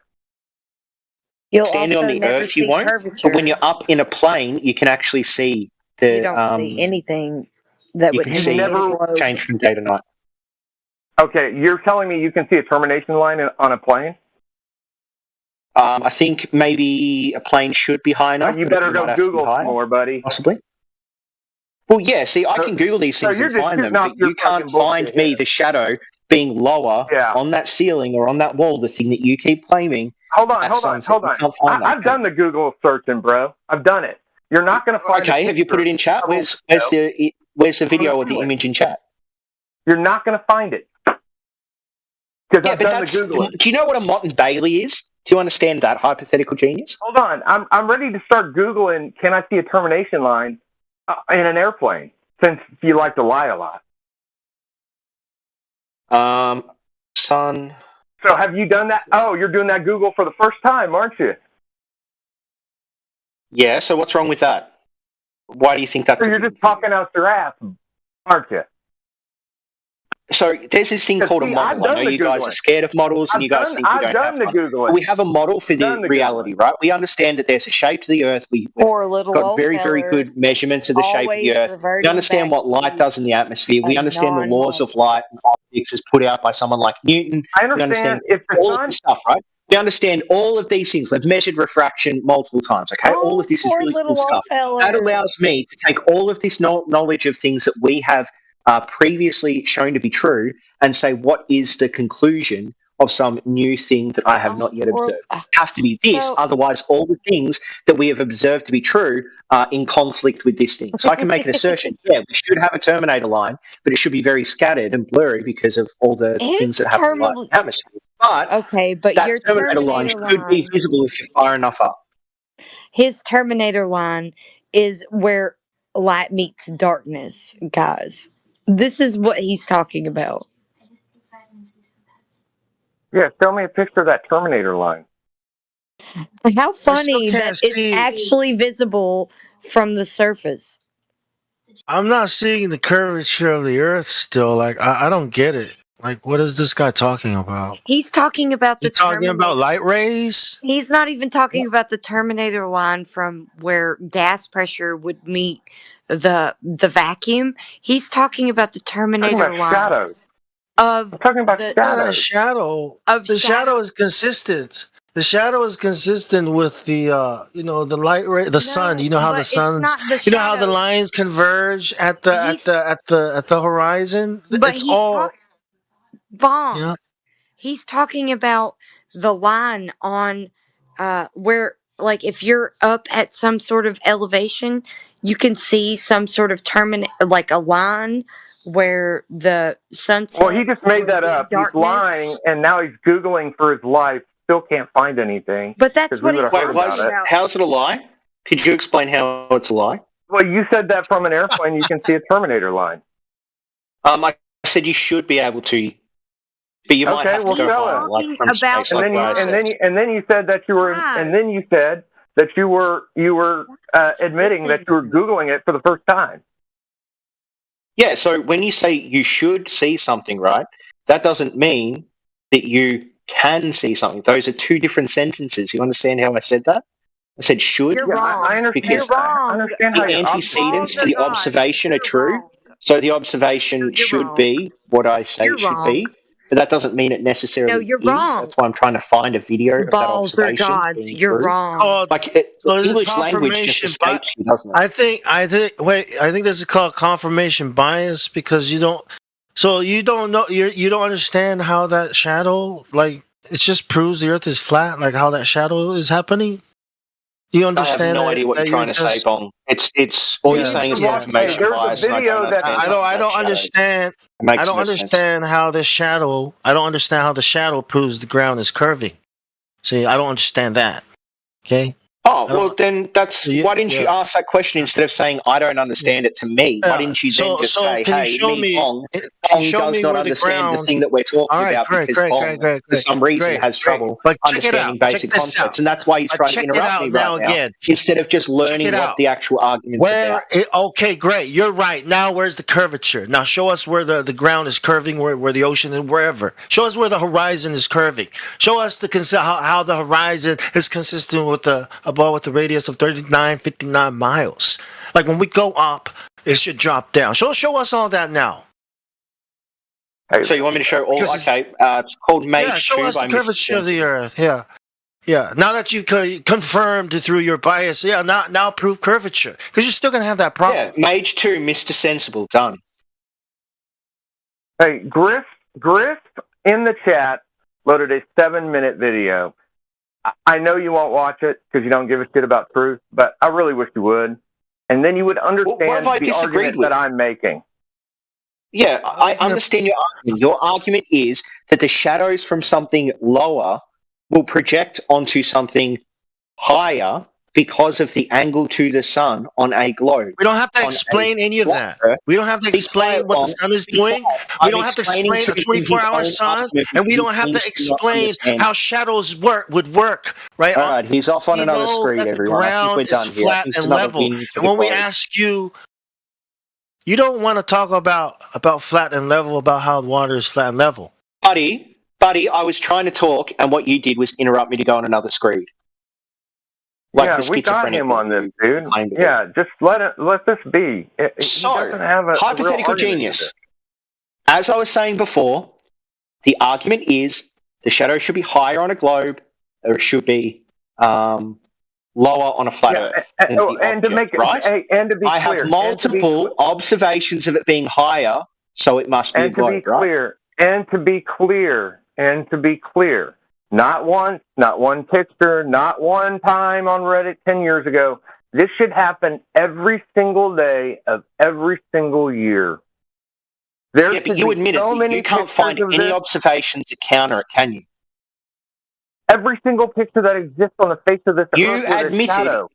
You'll Standing also on the never Earth, you see won't. curvature. But when you're up in a plane, you can actually see the. You don't see anything that you would can see never change from day to night. Okay, you're telling me you can see a termination line on a plane? I think maybe a plane should be high enough. You better go Google some more, buddy. Possibly. Well, yeah. See, I can Google these things and find them, but you can't find me the shadow being lower on that ceiling or on that wall. The thing that you keep claiming. Hold on. I've done the Google searching, bro. I've done it. You're not going to find. Okay, have you put it in chat? Where's the video or the image in chat? You're not going to find it. Because I've done the Google. Do you know what a Motte and Bailey is? Do you understand that, hypothetical genius? Hold on. I'm ready to start Googling, can I see a termination line in an airplane, since you like to lie a lot. Son. So have you done that? Oh, you're doing that Google for the first time, aren't you? Yeah, so what's wrong with that? Why do you think that? So you're just talking out your ass, aren't you? So there's this thing called a model. I know you guys are scared of models, and you guys think we don't have one. We have a model for the reality, right? We understand that there's a shape to the Earth. We've got very, very good measurements of the shape of the Earth. We understand what light does in the atmosphere. We understand the laws of light and optics as put out by someone like Newton. I understand if all of this stuff, right? We understand all of these things. We've measured refraction multiple times, okay? All of this is really cool stuff. That allows me to take all of this knowledge of things that we have previously shown to be true and say, what is the conclusion of some new thing that I have not yet observed? It have to be this, otherwise all the things that we have observed to be true are in conflict with this thing. So I can make an assertion, yeah, we should have a terminator line, but it should be very scattered and blurry because of all the things that happen in the atmosphere. But that your terminator line should be visible if you're far enough up. His terminator line is where light meets darkness, guys. This is what he's talking about. Yeah, show me a picture of that terminator line. How funny that it's actually visible from the surface. I'm not seeing the curvature of the Earth still. Like, I don't get it. Like, what is this guy talking about? He's talking about the talking about light rays? He's not even talking about the terminator line from where gas pressure would meet the vacuum. He's talking about the terminator line shadows. I'm talking about the shadow. The shadow is consistent. The shadow is consistent with the the light ray, the sun. You know how the sun's, you know how the lines converge at the horizon. But it's all bomb. Yeah. He's talking about the line on where, like, if you're up at some sort of elevation, you can see some sort of like a line where the sunset. Well, he just made that up. Darkness. He's lying, and now he's Googling for his life. Still can't find anything. But that's what he's talking about. How's it a lie? Could you explain how it's a lie? Well, you said that from an airplane you can see a terminator line. I said you should be able to. But you might have to go higher, like from space, and then you said that you were, and then you said that you were admitting that you were Googling it for the first time. Yeah. So when you say you should see something, right? That doesn't mean that you can see something. Those are two different sentences. You understand how I said that? I said should. You're wrong. I understand. Because I understand the antecedents to the observation are true. So the observation should be what I say it should be. But that doesn't mean it necessarily you're is. Wrong. That's why I'm trying to find a video of that observation. Gods, you're true. wrong. Like English language just escapes you, doesn't it? I think this is called confirmation bias because you don't know you don't understand how that shadow, like, it just proves the Earth is flat, like how that shadow is happening. You understand? I have no idea what you're trying to say, Bong. It's all you're saying is confirmation bias. I don't understand. I don't understand how the shadow. I don't understand how the shadow proves the ground is curving. See, I don't understand that. Okay. Oh, well, then why didn't you ask that question instead of saying, I don't understand it to me? Why didn't you then just say, hey, Bong does not understand the thing that we're talking about because Bong, for some reason, has trouble understanding basic concepts. And that's why he's trying to interrupt me right now, instead of just learning what the actual argument's about. Okay, great. You're right. Now, where's the curvature? Now, show us where the ground is curving, where the ocean is, wherever. Show us where the horizon is curving. Show us how the horizon is consistent with the with the radius of 59 miles. Like when we go up, it should drop down. Show us all that now. So you want me to show all? Okay, it's called Mage Show us the curvature of the Earth. Yeah. Yeah. Now that you've confirmed through your bias, yeah. Now prove curvature because you're still gonna have that problem. Yeah, Mage 2, Mr. Sensible, done. Hey, Griff in the chat loaded a 7-minute video. I know you won't watch it because you don't give a shit about truth, but I really wish you would. And then you would understand the argument that I'm making. Yeah, I understand your argument. Your argument is that the shadows from something lower will project onto something higher because of the angle to the sun on a globe. We don't have to explain any of that. We don't have to explain what the sun is doing. We don't have to explain a 24-hour sun, and we don't have to explain how shadows would work. Right? All right, he's off on another screen, everyone. I think we're done here. Flat and level. And when we ask you, you don't want to talk about flat and level, about how the water is flat and level. Buddy, I was trying to talk, and what you did was interrupt me to go on another screen. Yeah, we got him on this, dude. Yeah, just let this be. So, hypothetical genius. As I was saying before, the argument is the shadow should be higher on a globe, or it should be lower on a flat Earth. And to be clear, I have multiple observations of it being higher, so it must be a globe, right? And to be clear. Not once, not one picture, not one time on Reddit 10 years ago. This should happen every single day of every single year. Yeah, but you admit it. You can't find any observations to counter it, can you? Every single picture that exists on the face of this earth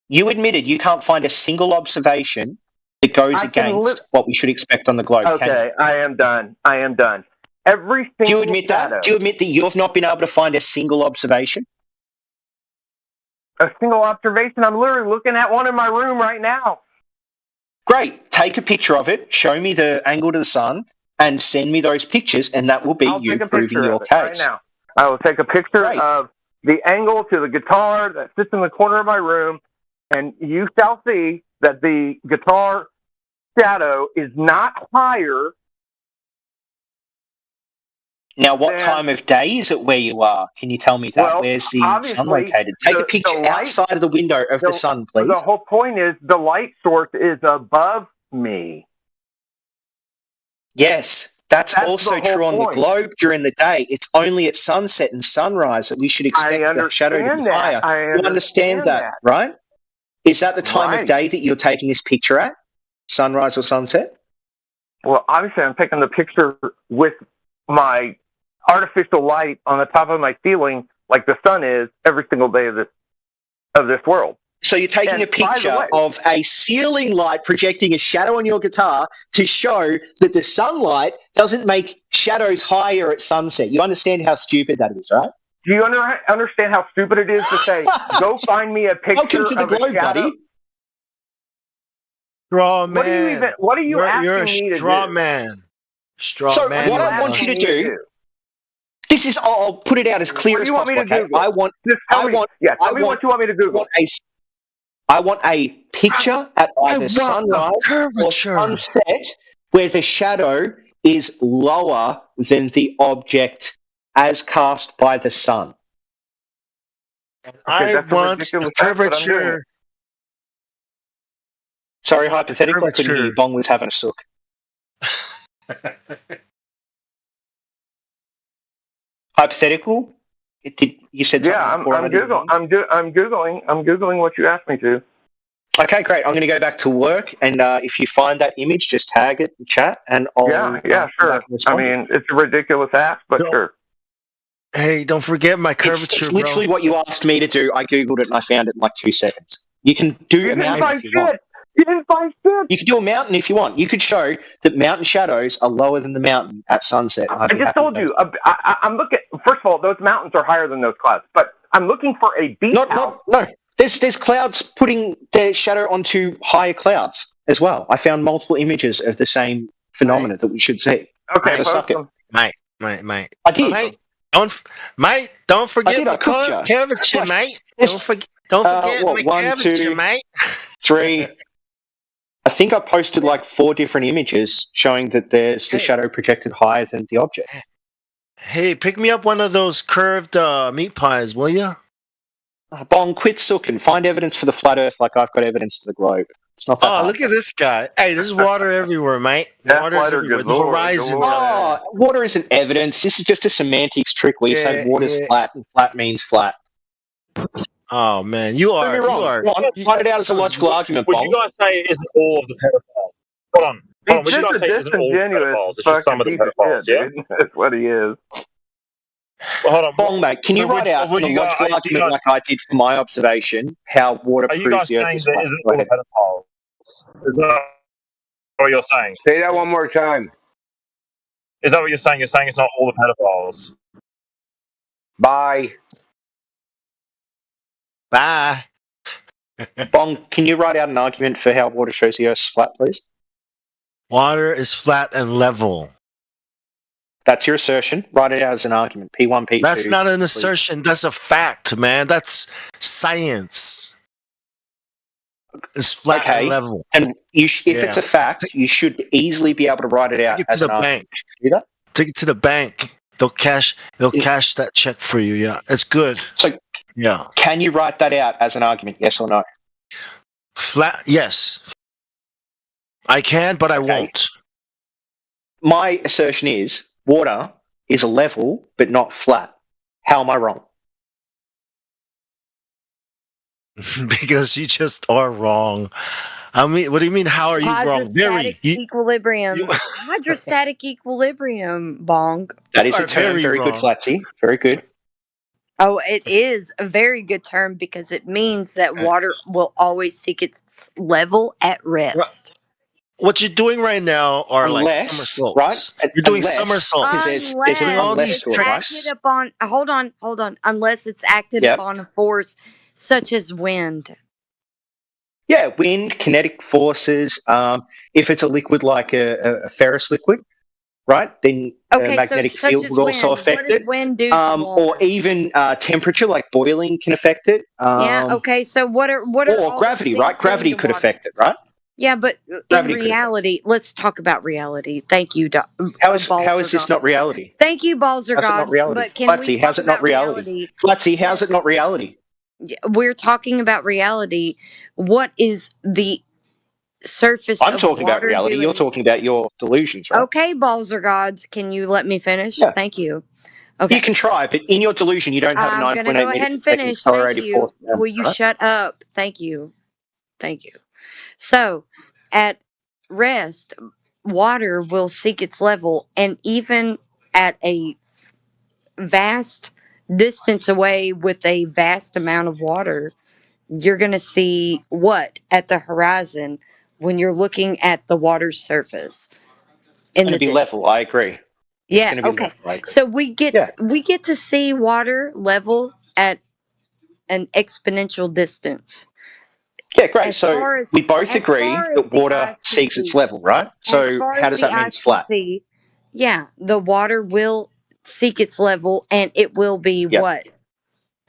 You admitted you can't find a single observation that goes against what we should expect on the globe, can you? Okay, I am done. Every single Do you admit that? Do you admit that you have not been able to find a single observation? A single observation? I'm literally looking at one in my room right now. Great. Take a picture of it, show me the angle to the sun, and send me those pictures, and that will be you proving your case. Right now. I will take a picture of the angle to the guitar that sits in the corner of my room, and you shall see that the guitar shadow is not higher. Now, what time of day is it where you are? Can you tell me that? Well, where's the sun located? Take a picture outside of the window of the sun, please. The whole point is the light source is above me. Yes, that's also true on the globe during the day. It's only at sunset and sunrise that we should expect the shadow to be higher. You understand that, right? Is that the time of day that you're taking this picture at? Sunrise or sunset? Well, obviously I'm taking the picture with my artificial light on the top of my ceiling like the sun is every single day of this world. So you're taking a picture of a ceiling light projecting a shadow on your guitar to show that the sunlight doesn't make shadows higher at sunset. You understand how stupid that is, right? Do you understand how stupid it is to say, go find me a picture of a shadow? Buddy. Straw man. What are you asking you're me to do? You're a straw man. So what I want you to do, this is, I'll put it out as clear as possible. Okay? I want what you want me to Google. I want a picture at either sunrise or sunset where the shadow is lower than the object as cast by the sun. I want curvature. Sorry, hypothetical. I couldn't hear you. Bong was having a sook. Hypothetical? You said something before. I'm googling what you asked me to. Okay, great. I'm going to go back to work, and if you find that image, just tag it in chat, and I'll. Yeah, sure. I mean, it's a ridiculous ask, but sure. Hey, don't forget my curvature. It's literally what you asked me to do. I googled it and I found it in like 2 seconds. You can do a mountain if you want. You didn't find shit. You can do a mountain if you want. You could show that mountain shadows are lower than the mountain at sunset. I just told you. I'm looking. First of all, those mountains are higher than those clouds. But I'm looking for a beach house. No. There's clouds putting their shadow onto higher clouds as well. I found multiple images of the same phenomenon that we should see. Okay, suck it. Mate. I did. Don't forget my curvature, mate. Don't forget my curvature, mate. 3. I think I posted like 4 different images showing that there's the shadow projected higher than the object. Hey, pick me up one of those curved meat pies, will ya? Bong, quit sooking. Find evidence for the flat Earth like I've got evidence for the globe. It's not that Oh, hard. look at this guy. Hey, there's water everywhere, mate. Water's everywhere. The horizon's Oh, water isn't evidence. This is just a semantics trick where you say water's flat and flat means flat. Oh man, you Don't are. be wrong. You are. Come on, write it out as a logical argument, Would Bong. you guys say it isn't all of the pedophiles? Hold on. Hold on. Would you guys say it isn't all of the pedophiles? It's just some of the pedophiles, yeah? That's what he is. Well, hold on. Bong, mate, can you write out in a logical argument like I did for my observation how water Are you proves guys the Earth saying is that flat? isn't Go all the ahead. pedophiles? Is that what you're saying? Say that one more time. Is that what you're saying? You're saying it's not all the pedophiles? Bye. Bye. Bong, can you write out an argument for how water shows the Earth's flat, please? Water is flat and level. That's your assertion. Write it out as an argument. P1, P2. That's not an please. assertion. That's a fact, man. That's science. It's flat Okay. and level. And if it's a fact, you should easily be able to write it out Take it as to an the argument. bank. Do that? Take it to the bank. They'll cash that check for you. Yeah, it's good. So, yeah. Can you write that out as an argument? Yes or no? Flat. Yes. I can, but I won't. My assertion is water is level but not flat. How am I wrong? Because you just are wrong. I mean, what do you mean? How are you wrong? Hydrostatic equilibrium. Hydrostatic equilibrium, Bong. That is a term. Very good, Flatsy. Very good. Oh, it is a very good term because it means that water will always seek its level at rest. What you're doing right now are like Unless, somersaults. right? You're doing Unless- somersaults. Because there's Unless all these it's to it, right? acted upon. Hold on. Unless it's acted Yep. upon a force such as wind. Yeah, wind, kinetic forces. If it's a liquid like a ferrous liquid, right, then Okay, magnetic so field such as would also wind. affect What does it. wind do to water? Or even temperature, like boiling, can affect it. Yeah. Okay. So what are Or all gravity, those right? things doing Gravity to could water? affect it, right? Yeah, but Gravity in could affect reality, let's talk about reality. Thank you, How is this not reality? Thank you, balls or How's it not gods. reality? But can we Flatsy, talk how's it not about reality? Flatsy, how's it not reality? We're talking about reality. What is the surface I'm of talking about water reality. doing? You're talking about your delusions, right? Okay, balls or gods. Can you let me finish? Yeah. Thank you. Okay. You can try, but in your delusion, you don't have I'm a going to 9.8 go meters ahead and per second finish. Thank accelerated you. force. Will you right? shut up? Thank you. Thank you. So, at rest, water will seek its level, and even at a vast distance away with a vast amount of water, you're going to see what at the horizon when you're looking at the water's surface It's in going the to be distance. level. I agree. Yeah. It's going to be Okay. level. I agree. So we get to see water level at an exponential distance. Yeah, great. As So far as- we both as agree far that as the water eyes can seeks its see. level, right? As So far how as does the that mean eyes it's can flat? see, yeah, the water will seek its level, and it will be Yep. what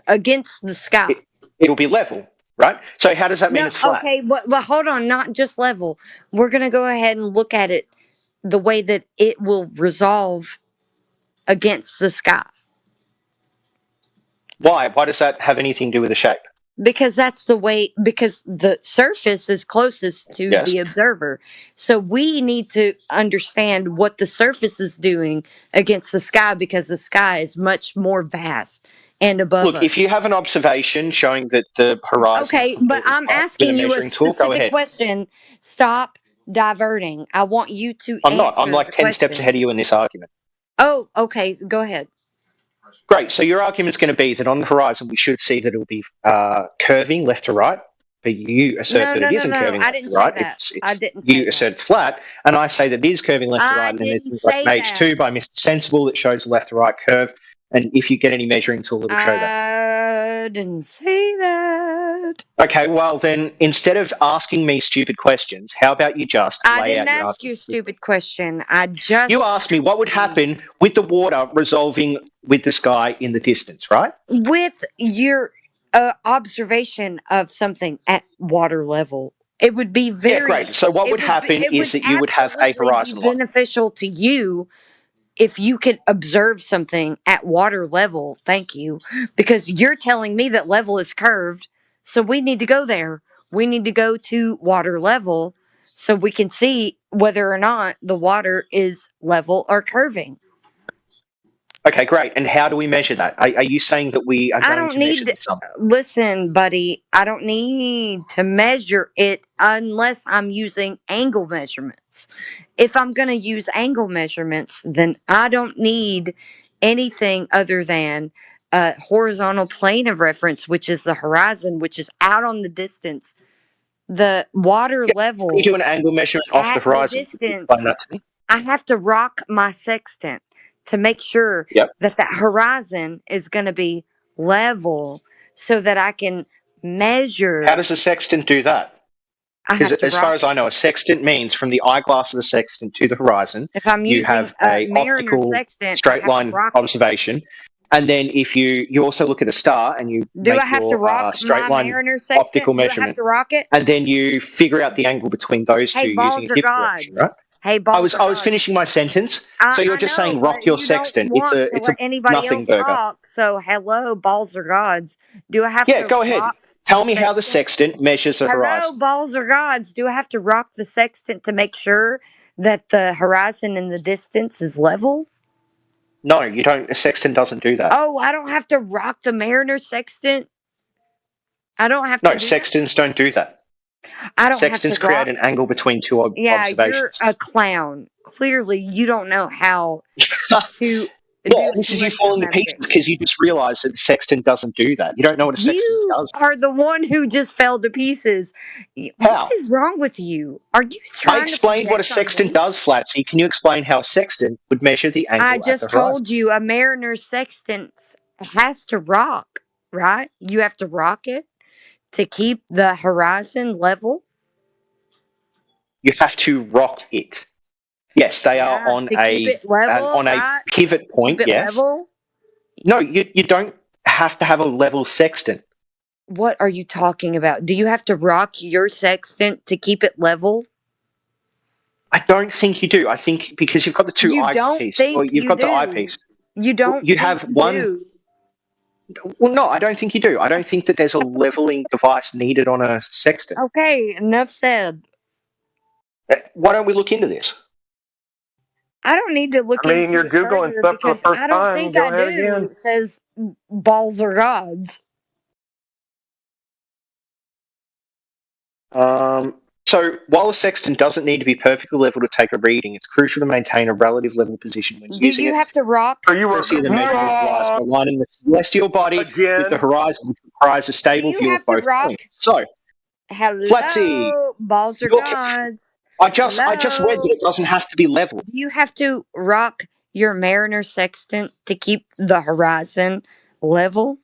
against the sky. It'll be level, right? So how does that mean No, it's flat? okay, but hold on, not just level. We're gonna go ahead and look at it the way that it will resolve against the sky. Why? Why does that have anything to do with the shape? Because that's the way, because the surface is closest to Yes. the observer. So we need to understand what the surface is doing against the sky because the sky is much more vast and above Look, us. if you have an observation showing that the horizon. Okay, but I'm asking you a specific question. Stop diverting. I want you to I'm not. I'm answer like the 10 steps question. ahead of you in this argument. Oh, okay. Go ahead. Great. So your argument's going to be that on the horizon we should see that it will be curving left to right, but you assert that it isn't curving I left didn't to right. say that. I didn't You say that. assert it's flat, and I say that it is curving left to I right. And then there's didn't things like say MH2 by Mr. Sensible that shows the left to right curve. And if you get any measuring tool, it'll show that. I didn't say that. Okay, well then, instead of asking me stupid questions, how about you just I lay didn't out your ask you a argument? stupid question. I just You asked me what would happen with the water resolving with the sky in the distance, right? with your observation of something at water level. It would be very Yeah, great. So what would happen is that you would have a absolutely horizon be line. beneficial to you if you could observe something at water level, thank you, because you're telling me that level is curved, so we need to go there. We need to go to water level so we can see whether or not the water is level or curving. Okay, great. And how do we measure that? Are you saying that we are I going don't to measure need, something? listen, buddy, I don't need to measure it unless I'm using angle measurements. If I'm going to use angle measurements, then I don't need anything other than a horizontal plane of reference, which is the horizon, which is out on the distance. The water You level do an angle measurement off the at the horizon. Can you distance, explain that to me? I have to rock my sextant to make sure Yep. that horizon is going to be level so that I can measure. How does a sextant do that? I Because have to as far rock as I know, a sextant means from the eyeglass of the sextant to the horizon, if I'm you using have a a Mariner optical sextant, I straight have to line rock it. observation. And then if you also look at a star and you Do I make have to your rock straight my line Mariner optical sextant? Do I have measurement, to rock it? and then you figure out the angle between those Hey, two using a balls are different direction, gods. right? Hey, I balls are was gods. finishing my sentence. So you're I just know, saying rock but your you don't sextant. want to It's a let anybody nothing else burger. talk. So, hello, balls are gods. Do I have Yeah, to go ahead. rock Tell the me how the sextant? sextant measures the Hello, horizon. balls or gods. Do I have to rock the sextant to make sure that the horizon in the distance is level? No, you don't. A sextant doesn't do that. Oh, I don't have to rock the Mariner sextant. I don't have No, to do that. sextants don't do that. I don't have to Sextants create rock. an angle between two Yeah, you're observations. a clown. Clearly, you don't know how to Yeah, do this is you celestial falling to pieces navigation. because you just realised that the sextant doesn't do that. You don't know what a sextant You does. are the one who just fell to pieces. What How? is wrong with you? Are you I trying to explained what a project on sextant me? does, Flatsy. Can you explain how a sextant would measure the I angle at the just horizon? told you a Mariner sextant has to rock, right? You have to rock it to keep the horizon level. You have to rock it. Yes, they are Yeah, to keep it level, on a right? pivot To point. keep it Yes. level. No, you don't have to have a level sextant. What are you talking about? Do you have to rock your sextant to keep it level? I don't think you do. I think because you've got the two You don't eyepiece, or think you've you got the do. eyepiece. You don't You think have you one. do. Well, no, I don't think you do. I don't think that there's a leveling device needed on a sextant. Okay, enough said. Why don't we look into this? I don't need to look I mean, into you're it Googling further stuff for the because first I don't time. think Go I ahead do, again. says balls or gods. So while a sextant doesn't need to be perfectly level to take a reading, it's crucial to maintain a relative level position when Do using you it. have to rock? So you were Accuracy of the measurement relies on wrong aligning the celestial body with the again. horizon, which requires a Do stable you view of have to both rock? points. So, Flatsy, Hello, balls or gods. I just read that Hello. it doesn't have to be level. Do you have to rock your Mariner sextant to keep the horizon level?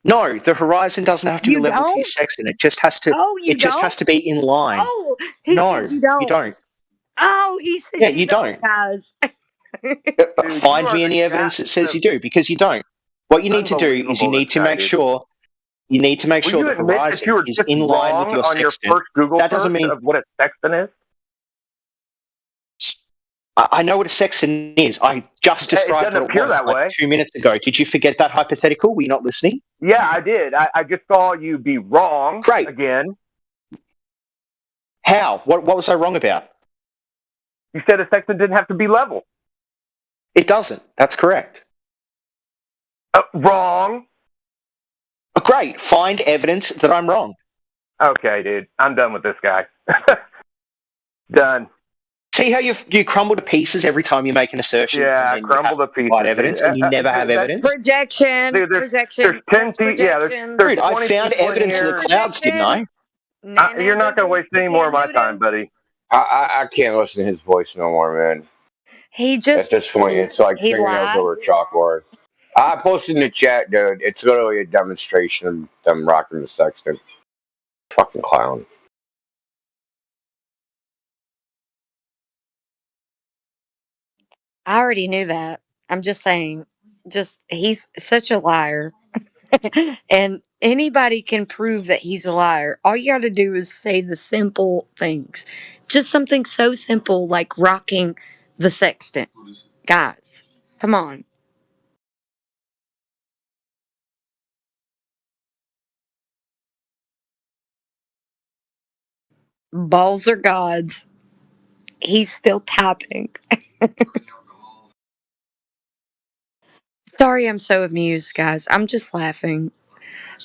No, the horizon doesn't have to be You level to your don't? sextant. It just has to. Oh, you It just don't? has to be in line. Oh, he No, said you you don't. don't. Oh, he said Yeah, you you don't, don't. guys. Dude, Find you are me the any evidence that says absolute you do, because you don't. What you need to do is you unbelievable. need This to guy, make dude. sure Will you the admit that horizon you were is just in line with wrong your on your sextant. first Google That doesn't search mean of what a sextant is? I know what a sextant is. I just It described doesn't what it appear was that like way. 2 minutes ago. Did you forget that hypothetical? Were you not listening? Yeah, I did. I just saw you be wrong Great. again. How? What was I wrong about? You said a sextant didn't have to be level. It doesn't. That's correct. Wrong. Oh, great. Find evidence that I'm wrong. Okay, dude. I'm done with this guy. Done. See how you crumble to pieces every time you make an assertion? Yeah, and then crumble you have to to provide pieces. evidence, and you never have evidence? Projection. Dude, Projection. there's 10 That's feet. Yeah, projection. there's Dude, I 20 found people in evidence of here. the clouds, didn't I? You're not going to waste any more of my time, buddy. I can't listen to his voice no more, man. He just At this point, it's like he fingernails lied. over a chalkboard. I posted in the chat, dude. It's literally a demonstration of them rocking the sextant. Fucking clown. I already knew that. I'm just saying, just he's such a liar. And anybody can prove that he's a liar. All you got to do is say the simple things. Just something so simple like rocking The sextant. Guys, come on. Balls are gods. He's still tapping. Sorry, I'm so amused, guys. I'm just laughing.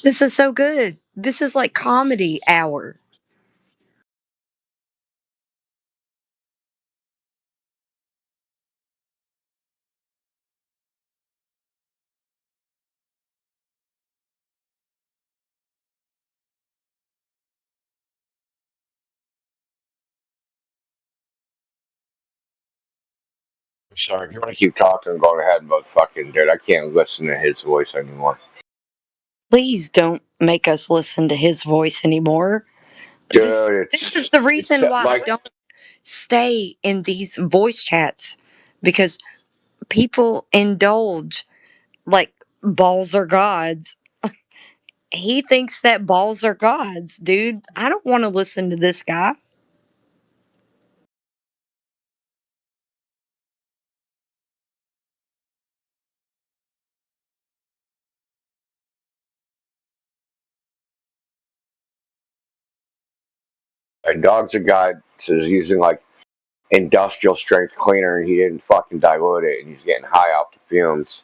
This is so good. This is like comedy hour. Sorry, if you want to keep talking, go ahead, but fucking dude, I can't listen to his voice anymore. Please don't make us listen to his voice anymore. Dude, This is the reason why I like don't stay in these voice chats, because people indulge like balls are gods. He thinks that balls are gods, dude. I don't want to listen to this guy. a dog's a guy says using like industrial strength cleaner and he didn't fucking dilute it and he's getting high off the fumes.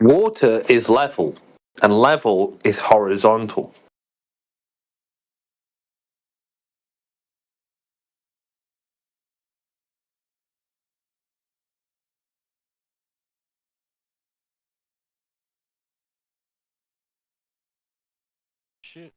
Water is level, and level is horizontal. Shit.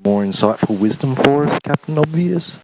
More insightful wisdom for us, Captain Obvious?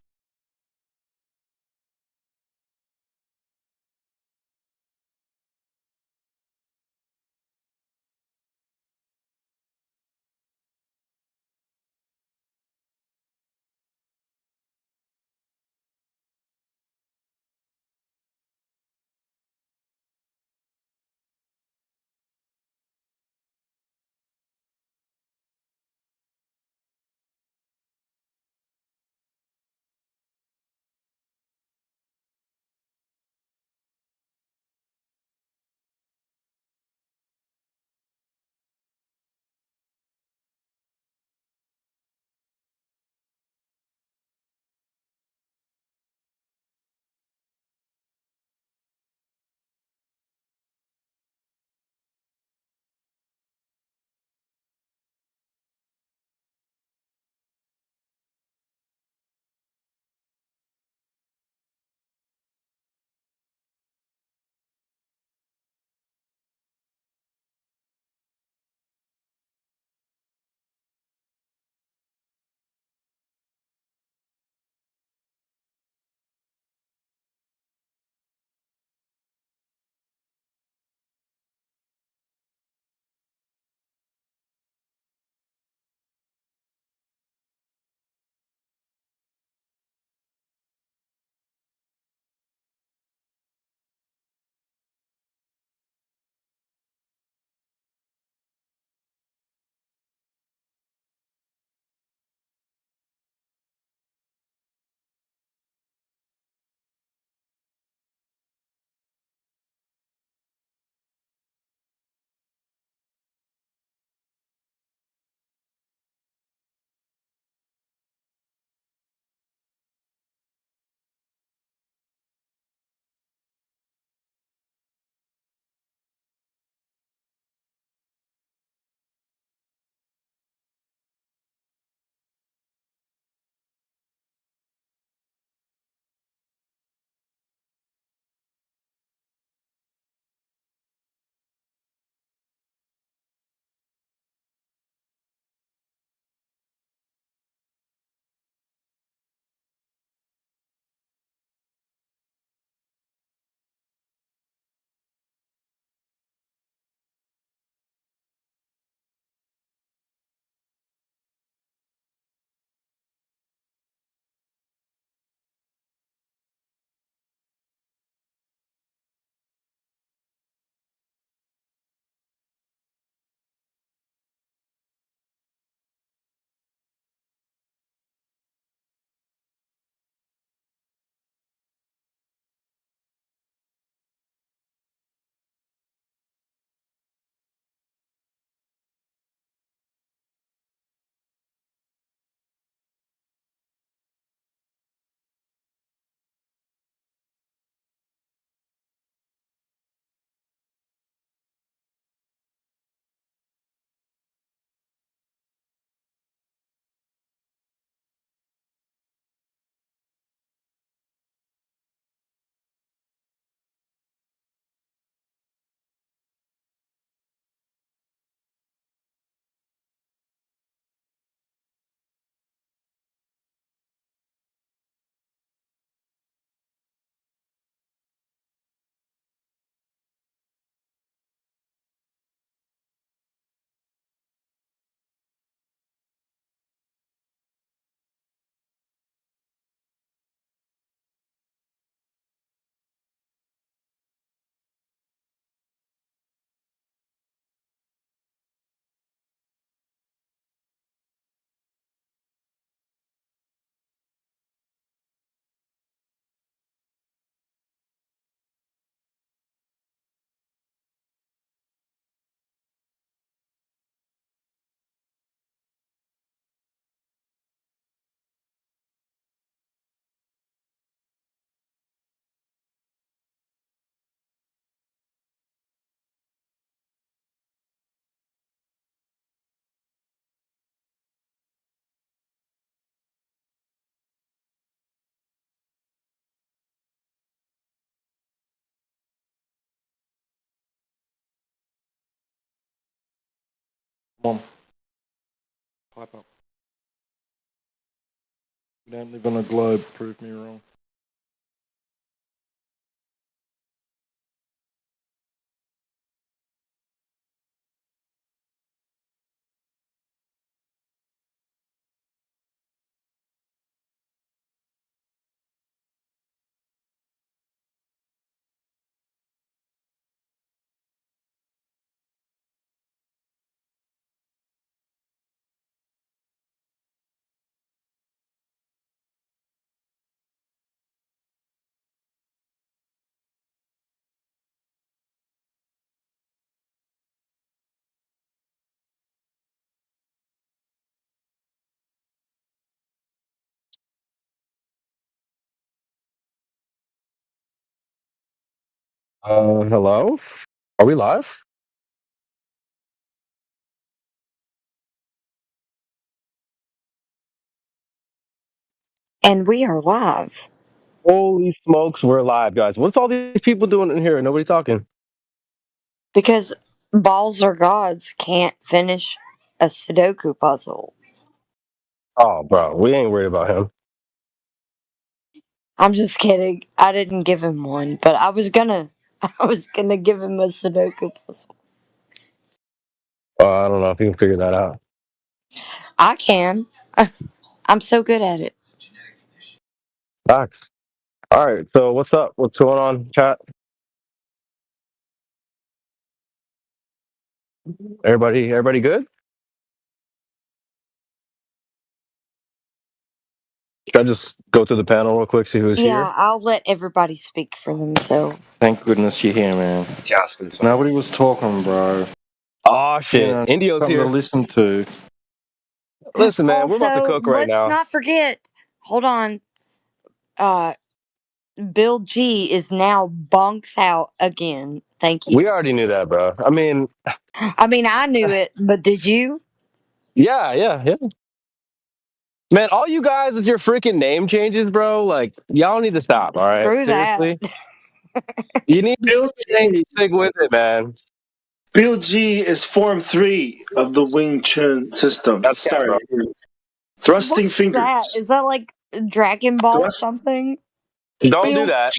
Come on. Pipe up. We don't live on a globe. Prove me wrong. Hello? Are we live? And we are live. Holy smokes, we're live, guys. What's all these people doing in here? Nobody talking. Because balls or gods can't finish a Sudoku puzzle. Oh, bro, we ain't worried about him. I'm just kidding. I didn't give him one, but I was gonna give him a Sudoku puzzle. I don't know if you can figure that out. I can. I'm so good at it. Facts. All right, so what's up? What's going on, chat? Everybody good? Should I just go to the panel real quick, see who's Yeah, here? I'll let everybody speak for themselves. Thank goodness you're here, man. Nobody was talking, bro. Oh shit, Indio's something here. to listen to. Listen, man, we're about to Also, cook right let's now. not forget. Hold on. Bill G is now bonks out again. Thank you. We already knew that, bro. I mean, I knew it, but did you? yeah. Man, all you guys with your freaking name changes, bro, like, y'all need to stop, all right? Screw that. Seriously? You need Bill to stick with it, man. Bill G is Form 3 of the Wing Chun system. That's cat, bro. Sorry. Thrusting What's fingers. that? Is that like Dragon Ball Thrust- something? Don't do that.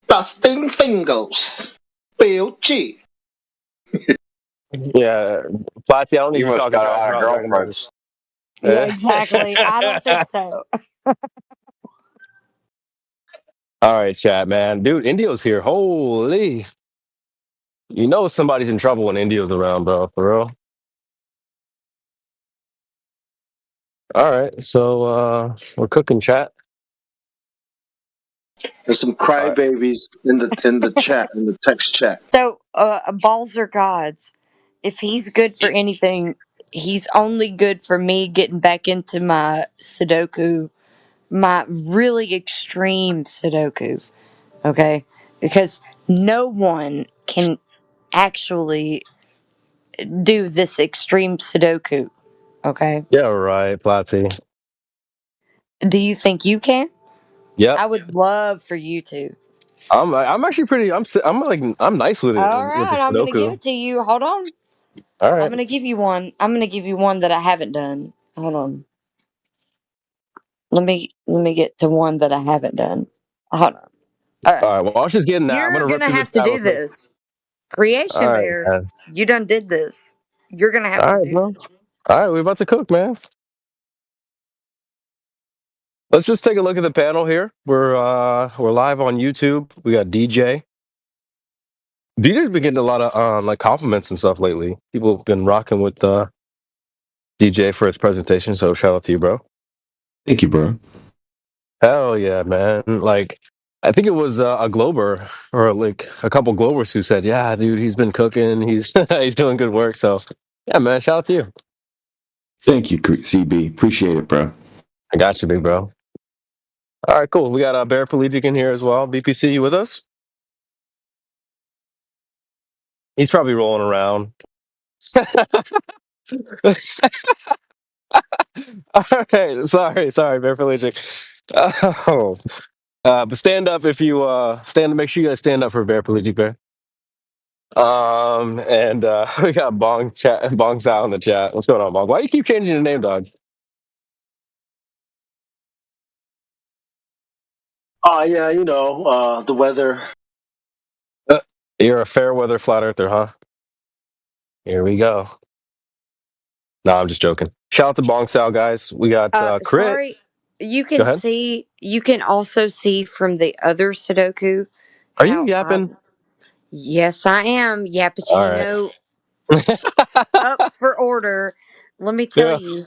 Thrusting fingers. Bill G. Yeah, Platsy, I don't think You you're must talking got a trash lot of about Dragon Ball. girlfriends. Yeah, exactly. I don't think so. All right, chat, man. Dude, Indio's here. Holy. You know somebody's in trouble when Indio's around, bro, for real. All right, so we're cooking, chat. There's some crybabies in the chat, in the text chat. So, balls or gods. If he's good for anything, he's only good for me getting back into my Sudoku, my really extreme Sudoku. Okay? Because no one can actually do this extreme Sudoku. Okay? Yeah, right, Platsy. Do you think you can? Yep. I would love for you to. I'm actually pretty. I'm nice with it All with the right, I'm gonna give Sudoku. it to you. Hold on. All I'm right. gonna give you one. I'm gonna give you one that I haven't done. Hold on. Let me get to one that I haven't done. Hold on. All right. All right. Well, I was just getting that. I'm You're gonna rip gonna through the have to chat real do quick. this. Creation All right, Bear, man. you done did this. You're gonna have All to right, do bro. this. All right, we're about to cook, man. Let's just take a look at the panel here. We're live on YouTube. We got DJ. DJ's been getting a lot of like compliments and stuff lately. People have been rocking with DJ for his presentation. So shout out to you, bro. Thank you, bro. Hell yeah, man! Like, I think it was a Glober or like a couple Globers who said, "Yeah, dude, he's been cooking. He's he's doing good work." So, yeah, man, shout out to you. Thank you, CB. Appreciate it, bro. I got you, big bro. All right, cool. We got Bear Pelagic in here as well. BPC, you with us? He's probably rolling around. All right, sorry, Bear Pelagic. Oh, but stand up if you stand. Make sure you guys stand up for Bear Pelagic Bear. And we got Bong Sal in the chat. What's going on, Bong? Why do you keep changing your name, dog? Yeah, the weather. You're a fair weather flat earther, huh? Here we go. No, I'm just joking. Shout out to Bong Sal, guys. We got Crit. Sorry, you Go can ahead. see. You can also see from the other Sudoku. Are you yapping? Yes, I am. Yappuccino. Up for order. Let me tell you,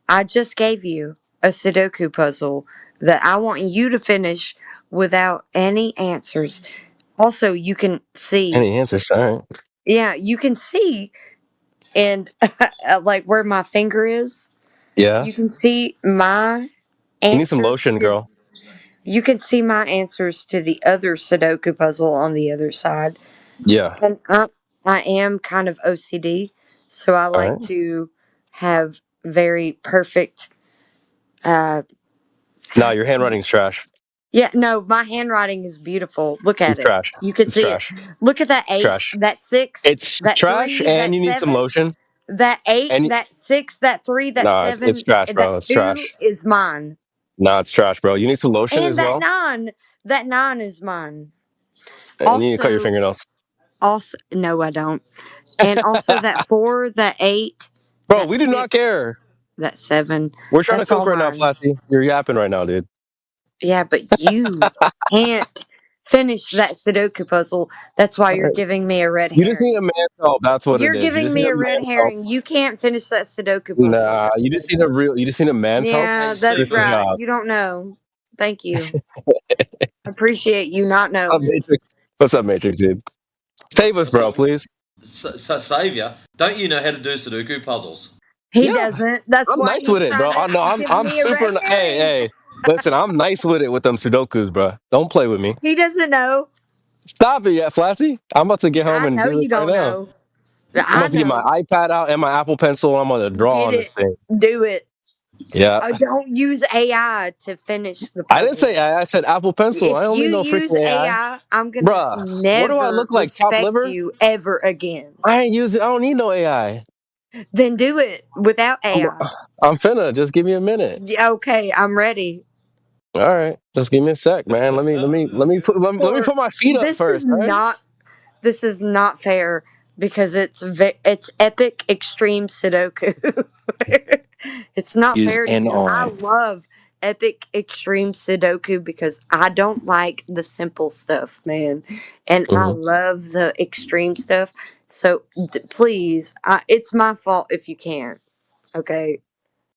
I just gave you a Sudoku puzzle that I want you to finish without any answers. Also, you can see. Any answers? All right. Yeah, you can see, and like where my finger is. Yeah. You can see my answers. You need some lotion, girl. You can see my answers to the other Sudoku puzzle on the other side. Yeah. And I am kind of OCD, so I like to have very perfect. No, your handwriting's trash. Yeah, no, my handwriting is beautiful. Look at It's it. trash. You can It's see trash. it. Look at that 8, Trash. that 6, It's that trash, 3, and that you need 7, some lotion. that 8, And that 6, that 3, that no, 7, it's trash, and bro. that It's 2 trash. is mine. No, it's trash, bro. You need some lotion And as well. that 9 is mine. And you need to cut your fingernails. Also, no, I don't. And also that 4, that 8, Bro, that we do 6, not care. that 7. We're trying to That's cook all right now, mine. Flatsy. You're yapping right now, dude. Yeah, but you can't finish that Sudoku puzzle. That's why you're giving me a red You just need herring. a man's help. That's what You're it is. You giving just need me a a red man's help. herring. You can't finish that Sudoku puzzle. Nah, you just need a man's help. Yeah, to that's finish the right. job. You don't know. Thank you. Appreciate you not knowing. Matrix. What's up, Matrix, dude? Save us, bro, please. Savior, don't you know how to do Sudoku puzzles? He doesn't. That's I'm why nice he's with it, bro. trying to give I'm me a red super. herring. Hey, listen, I'm nice with it with them Sudokus, bro. Don't play with me. He doesn't know. Stop it, yet, Flatsy. I'm about to get home I and know do this you right don't now. know. I'm about to get my iPad out and my Apple Pencil, and I'm gonna draw on Get this it. thing. Do it. Yeah. Don't use AI to finish the I puzzle. didn't say AI. I said Apple Pencil. I If don't you need no use freaking AI. AI, I'm gonna Bruh, what do I never look like? Chopped respect liver? you ever again. I ain't using. I don't need no AI. Then do it without AI. I'm finna. Just give me a minute. Yeah, okay, I'm ready. All right, just give me a sec, man. Let me put my feet up first. Right? This is not fair because it's epic extreme Sudoku. It's not Is fair to NI. you. I love epic extreme Sudoku because I don't like the simple stuff, man, and I love the extreme stuff. So please, it's my fault if you can't. Okay.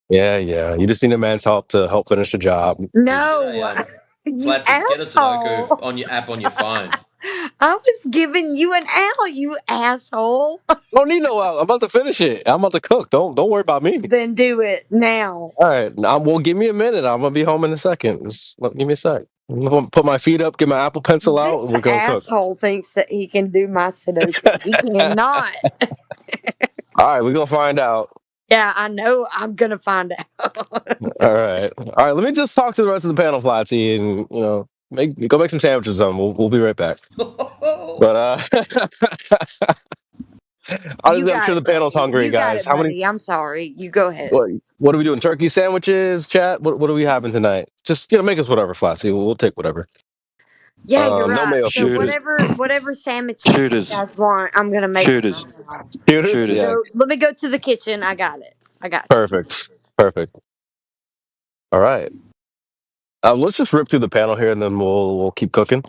Yeah. You just need a man's help to help finish the job. No, you Flatsy, get a asshole. Sudoku on your app on your phone. I was giving you an out, you asshole. Don't need no out. I'm about to finish it. I'm about to cook. Don't worry about me. Then do it now. All right. Well, give me a minute. I'm gonna be home in a second. Just give me a sec. I'm gonna put my feet up, get my Apple Pencil out, and This we're gonna cook. asshole thinks that he can do my Sudoku. He cannot. All right, we're gonna find out. Yeah, I know. I'm gonna find out. All right. Let me just talk to the rest of the panel, Flatsy, and go make some sandwiches. We'll be right back. But I'm sure the panel's hungry, you guys. got it, buddy. I'm sorry. You go ahead. What are we doing? Turkey sandwiches, chat? What are we having tonight? Just make us whatever, Flatsy. We'll take whatever. Yeah, you're No right. mayo. So whatever sandwiches you guys want, I'm gonna make them. Shooters. Yeah. So let me go to the kitchen. I got it. Perfect. All right. Let's just rip through the panel here, and then we'll keep cooking.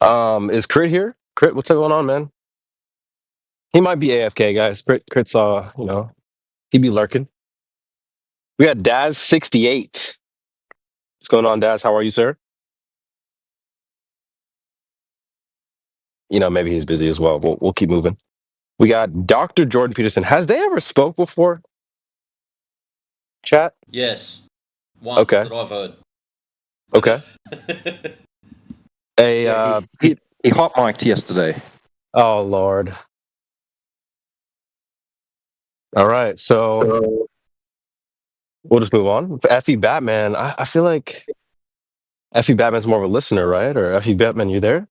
Is Crit here? Crit, what's going on, man? He might be AFK, guys. Crit's he'd be lurking. We got Daz68. What's going on, Daz? How are you, sir? Maybe he's busy as well. We'll keep moving. We got Dr. Jordan Peterson. Has they ever spoke before? Chat? Yes. Once that I've heard. Okay. He hot mic'd yesterday. Oh, Lord. All right, so we'll just move on. For Effie Batman, I feel like Effie Batman's more of a listener, right? Or Effie Batman, you there?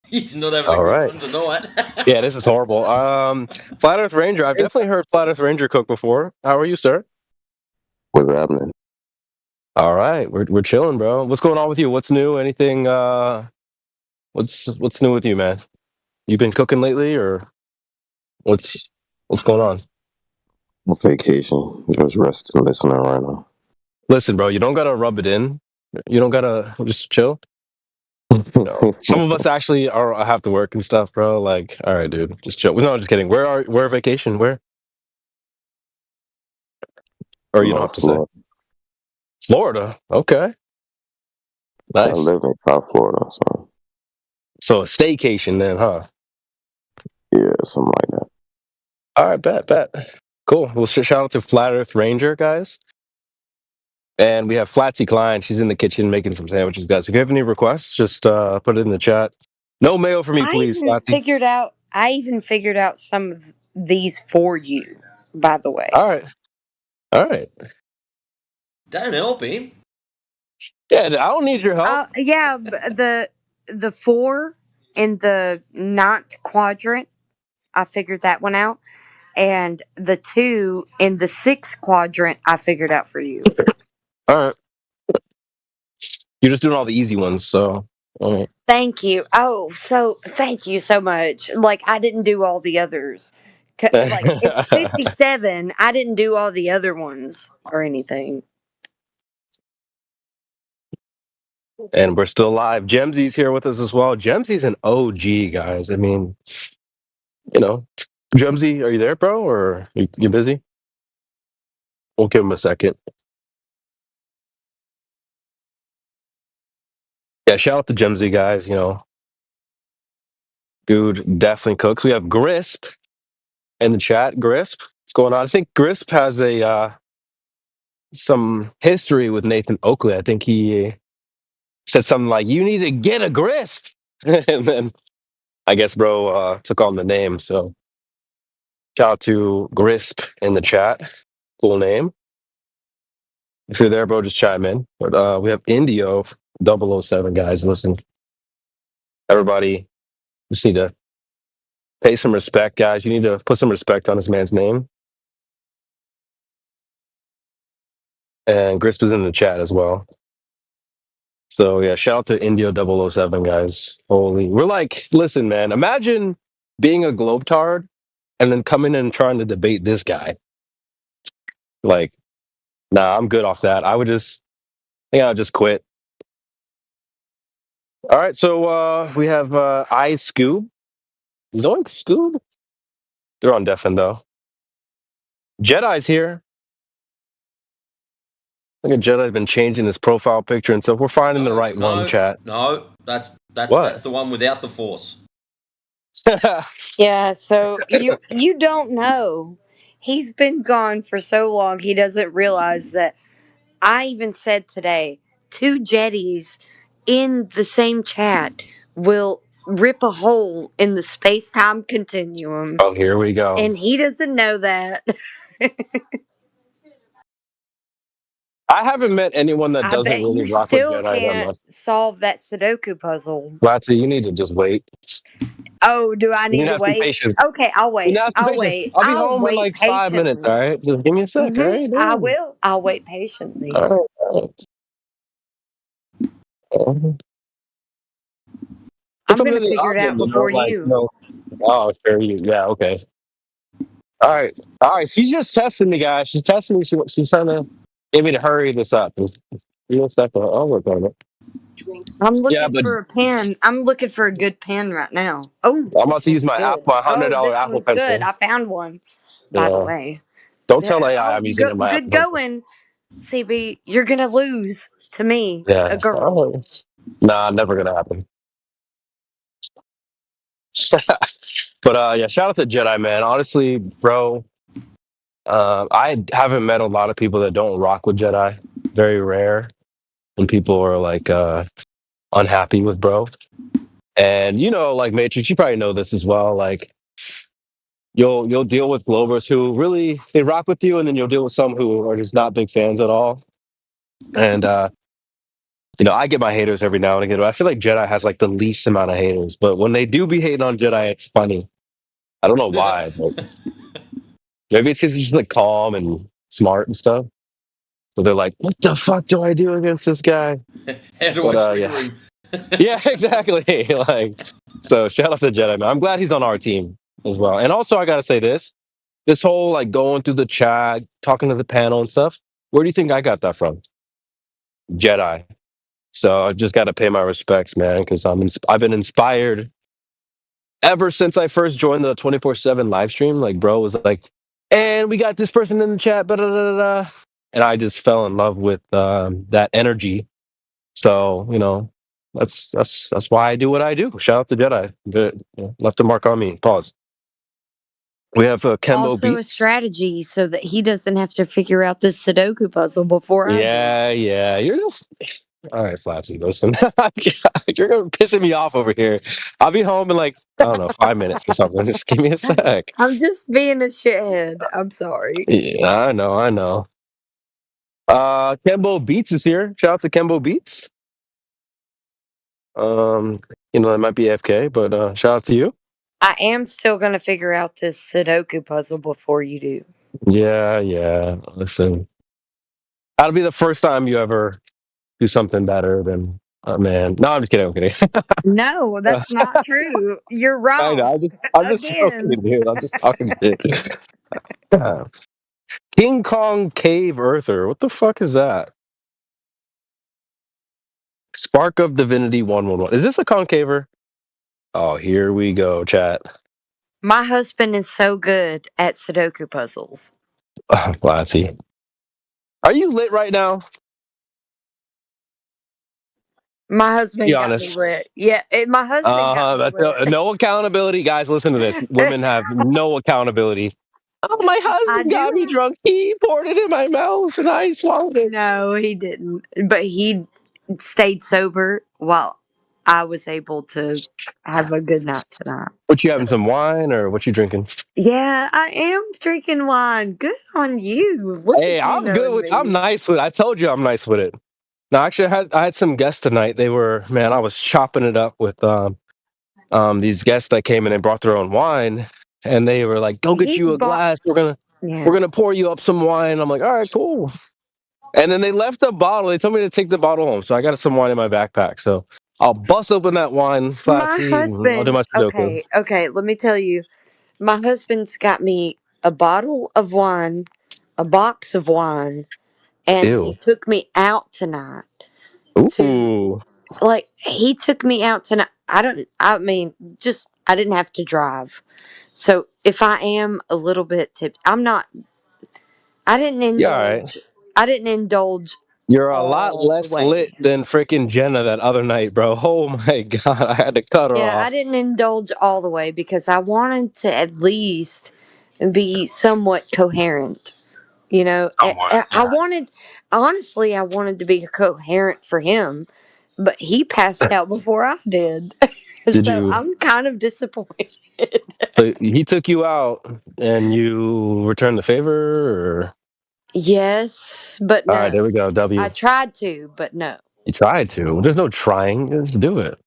He's not having All a good right. one tonight. Yeah, this is horrible. Flat Earth Ranger. I've definitely heard Flat Earth Ranger cook before. How are you, sir? What's happening? All right, we're chilling, bro. What's going on with you? What's new? Anything? What's new with you, man? You been cooking lately, or what's going on? Vacation. Just resting, listening right now. Listen, bro, you don't gotta rub it in. You don't gotta just chill. Some of us actually have to work and stuff, bro. Like, all right, dude, just chill. No, just kidding. Where vacation? Where? Or you don't have to say. Florida. Okay. I Nice. live in South Florida, So a staycation then, huh? Yeah, something like that. All right, bet. Cool. Well, shout out to Flat Earth Ranger, guys. And we have Flatsy Klein. She's in the kitchen making some sandwiches, guys. If you have any requests, just put it in the chat. No mail for me, please, I Flatsy. even figured out some of these for you, by the way. All right. Don't help him. Yeah, I don't need your help. Yeah, the 4 in the 9th quadrant, I figured that one out. And the 2 in the 6th quadrant, I figured out for you. All right. You're just doing all the easy ones, so. All right. Thank you. Oh, so thank you so much. Like, I didn't do all the others. Like, it's 57. I didn't do all the other ones or anything. And we're still live. Gemsy's here with us as well. Gemsy's an OG, guys. I mean, Gemsy, are you there, bro? Or you busy? We'll give him a second. Yeah, shout out to Gemsy, guys. Dude definitely cooks. We have Grisp in the chat. Grisp, what's going on? I think Grisp has some history with Nathan Oakley. I think he said something like, "You need to get a Grisp," and then I guess bro took on the name. So shout out to Grisp in the chat. Cool name. If you're there, bro, just chime in. But we have Indio 007, guys. Listen, everybody, just need to pay some respect, guys. You need to put some respect on this man's name. And Grisp is in the chat as well. So yeah, shout out to Indio 007, guys. Holy, we're like, listen, man. Imagine being a globetard and then coming in and trying to debate this guy. Like, nah, I'm good off that. I would just quit. All right, so we have Scoob. Zoink Scoob? They're on Deafen though. Jedi's here. I think Jedi's been changing his profile picture and stuff. We're finding the right one, chat. No, that's What? the one without the Force. Yeah, so you don't know. He's been gone for so long, he doesn't realize that I even said today, 2 Jedis in the same chat will rip a hole in the space-time continuum. Oh, here we go. And he doesn't know that. I haven't met anyone that I doesn't bet really you rock with still Jedi that can't much. solve that Sudoku puzzle. Latsy, you need to just wait. Oh, do I You need need to to have some wait? patience. Okay, I'll You wait. need to have some I'll patience. wait. I'll be I'll home in wait like 5 minutes, all patiently. right? Just give me a sec, all right? I Damn. will. I'll wait patiently. All right. I'm going to figure it out before you. Oh, sure. Yeah, okay. All right. She's just testing me, guys. She's testing me. She's trying to get me to hurry this up. Just give me a second. I'll work on it. I'm looking for a pen. I'm looking for a good pen right now. Oh, I'm about to use my good. $100 this Apple one's Pencil. good. I found one, by the Yeah. way. Don't tell AI I'm using my Good Apple Pencil. going, CB. You're going to lose to me, Yeah. a girl. Nah, never gonna happen. But yeah, shout out to Jedi, man. Honestly, bro, I haven't met a lot of people that don't rock with Jedi. Very rare when people are like unhappy with bro. And like Matrix, you probably know this as well. Like you'll deal with Globers who really they rock with you, and then you'll deal with some who are just not big fans at all. And I get my haters every now and again. But I feel like Jedi has like the least amount of haters. But when they do be hating on Jedi, it's funny. I don't know why, but maybe it's because he's just like calm and smart and stuff. So they're like, "What the fuck do I do against this guy?" How do I trigger yeah. him? Yeah, exactly. Like, so shout out to Jedi, man. I'm glad he's on our team as well. And also, I gotta say this whole like going through the chat, talking to the panel and stuff. Where do you think I got that from? Jedi. So I just got to pay my respects, man, because I've been inspired ever since I first joined the 24/7 live stream. Like, bro was like, and we got this person in the chat, da. And I just fell in love with that energy. So that's why I do what I do. Shout out to Jedi. Left a mark on me. Pause. We have Kembo Also a Beats. strategy so that he doesn't have to figure out this Sudoku puzzle before I do. Yeah. You're just all right, Flatsy. Listen, you're pissing me off over here. I'll be home in like I don't know 5 minutes or something. Just give me a sec. I'm just being a shithead. I'm sorry. Yeah, I know. Kembo Beats is here. Shout out to Kembo Beats. It might be AFK, but shout out to you. I am still going to figure out this Sudoku puzzle before you do. Yeah. Listen, that'll be the first time you ever do something better than man. No, I'm just kidding. I'm kidding. No, that's not true. You're wrong. I know. I'm just Again. joking, dude. I'm just talking shit. King Kong Cave Earther. What the fuck is that? Spark of Divinity 111. Is this a concaver? Oh, here we go, chat. My husband is so good at Sudoku puzzles. Flatsy. Are you lit right now? My husband Be got honest. me lit. Yeah, my husband got me lit. No accountability. Guys, listen to this. Women have no accountability. Oh, my husband got me drunk. He poured it in my mouth and I swallowed it. No, he didn't. But he stayed sober while I was able to have a good night tonight. What you having, some wine or what you drinking? Yeah, I am drinking wine. Good on you. Look Hey, at you I'm good with. me. I'm nice with it. I told you I'm nice with it. No, actually, I had some guests tonight. They were I was chopping it up with these guests that came in and brought their own wine, and they were like, "Go get you a glass. We're gonna pour you up some wine." I'm like, "All right, cool." And then they left the bottle. They told me to take the bottle home, so I got some wine in my backpack. So I'll bust open that wine. My husband. Sudoku. Okay. Let me tell you, my husband's got me a bottle of wine, a box of wine, and Ew. he took me out tonight. Ooh. He took me out tonight. I didn't have to drive. So if I am a little bit tipped, I didn't indulge. Yeah, all right. I didn't indulge. You're a lot less lit than freaking Jenna that other night, bro. Oh my god, I had to cut her Yeah, off. I didn't indulge all the way because I wanted to at least be somewhat coherent. I wanted to be coherent for him, but he passed out before I did. I'm kind of disappointed. So he took you out and you returned the favor, or? Yes, but no. All right, there we go. W. I tried to, but no. You tried to. There's no trying. Just do it.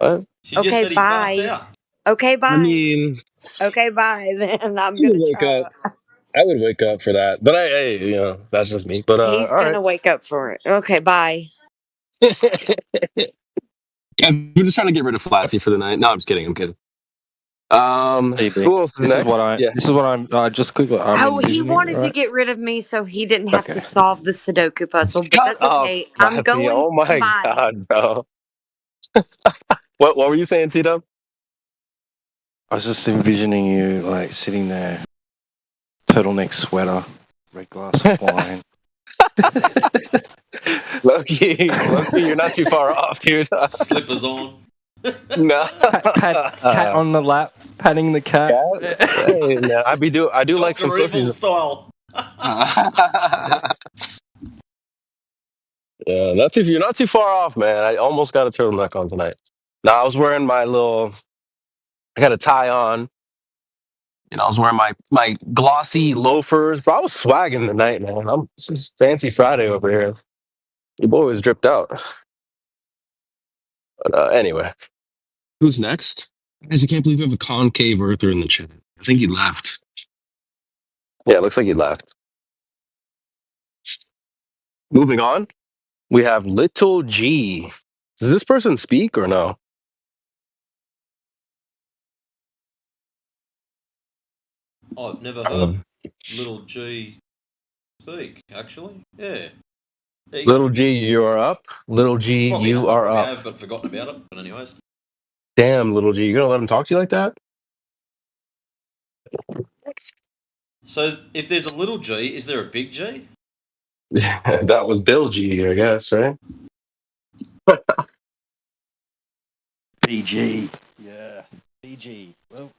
Okay, bye. Okay, bye. I mean, okay, bye. Then I'm gonna wake up. I would wake up for that, but that's just me. But he's gonna wake up for it. Okay, bye. We're just trying to get rid of Flatsy for the night. No, I'm just kidding. I'm kidding. Who else is next? This is what I just quickly. He wanted to get rid of me so he didn't have to solve the Sudoku puzzle, but that's okay. I'm going. Oh my god, bro. What were you saying, C-Dub? I was just envisioning you like sitting there, turtleneck sweater, red glass of wine. Loki, you're not too far off, dude. Slippers on. No. Cat on the lap, patting the cat. Hey, man, I do like some Evil style. Yeah, you're not too far off, man. I almost got a turtleneck on tonight. Now I was wearing I got a tie on. I was wearing my glossy loafers, but I was swagging tonight, man. This is fancy Friday over here. Your boy was dripped out. But anyway, who's next? Guys, I can't believe we have a concave earther in the chat. I think he left. Yeah, it looks like he left. Moving on, we have Little G. Does this person speak or no? I've never heard Little G speak, actually. Yeah. Little G, you are up. Little G, Probably you are probably up. have, but forgotten about it. But anyways. Damn, Little G, you're gonna let him talk to you like that? So if there's a little G, is there a big G? That was Bill G, I guess, right? BG. Yeah. BG. Well,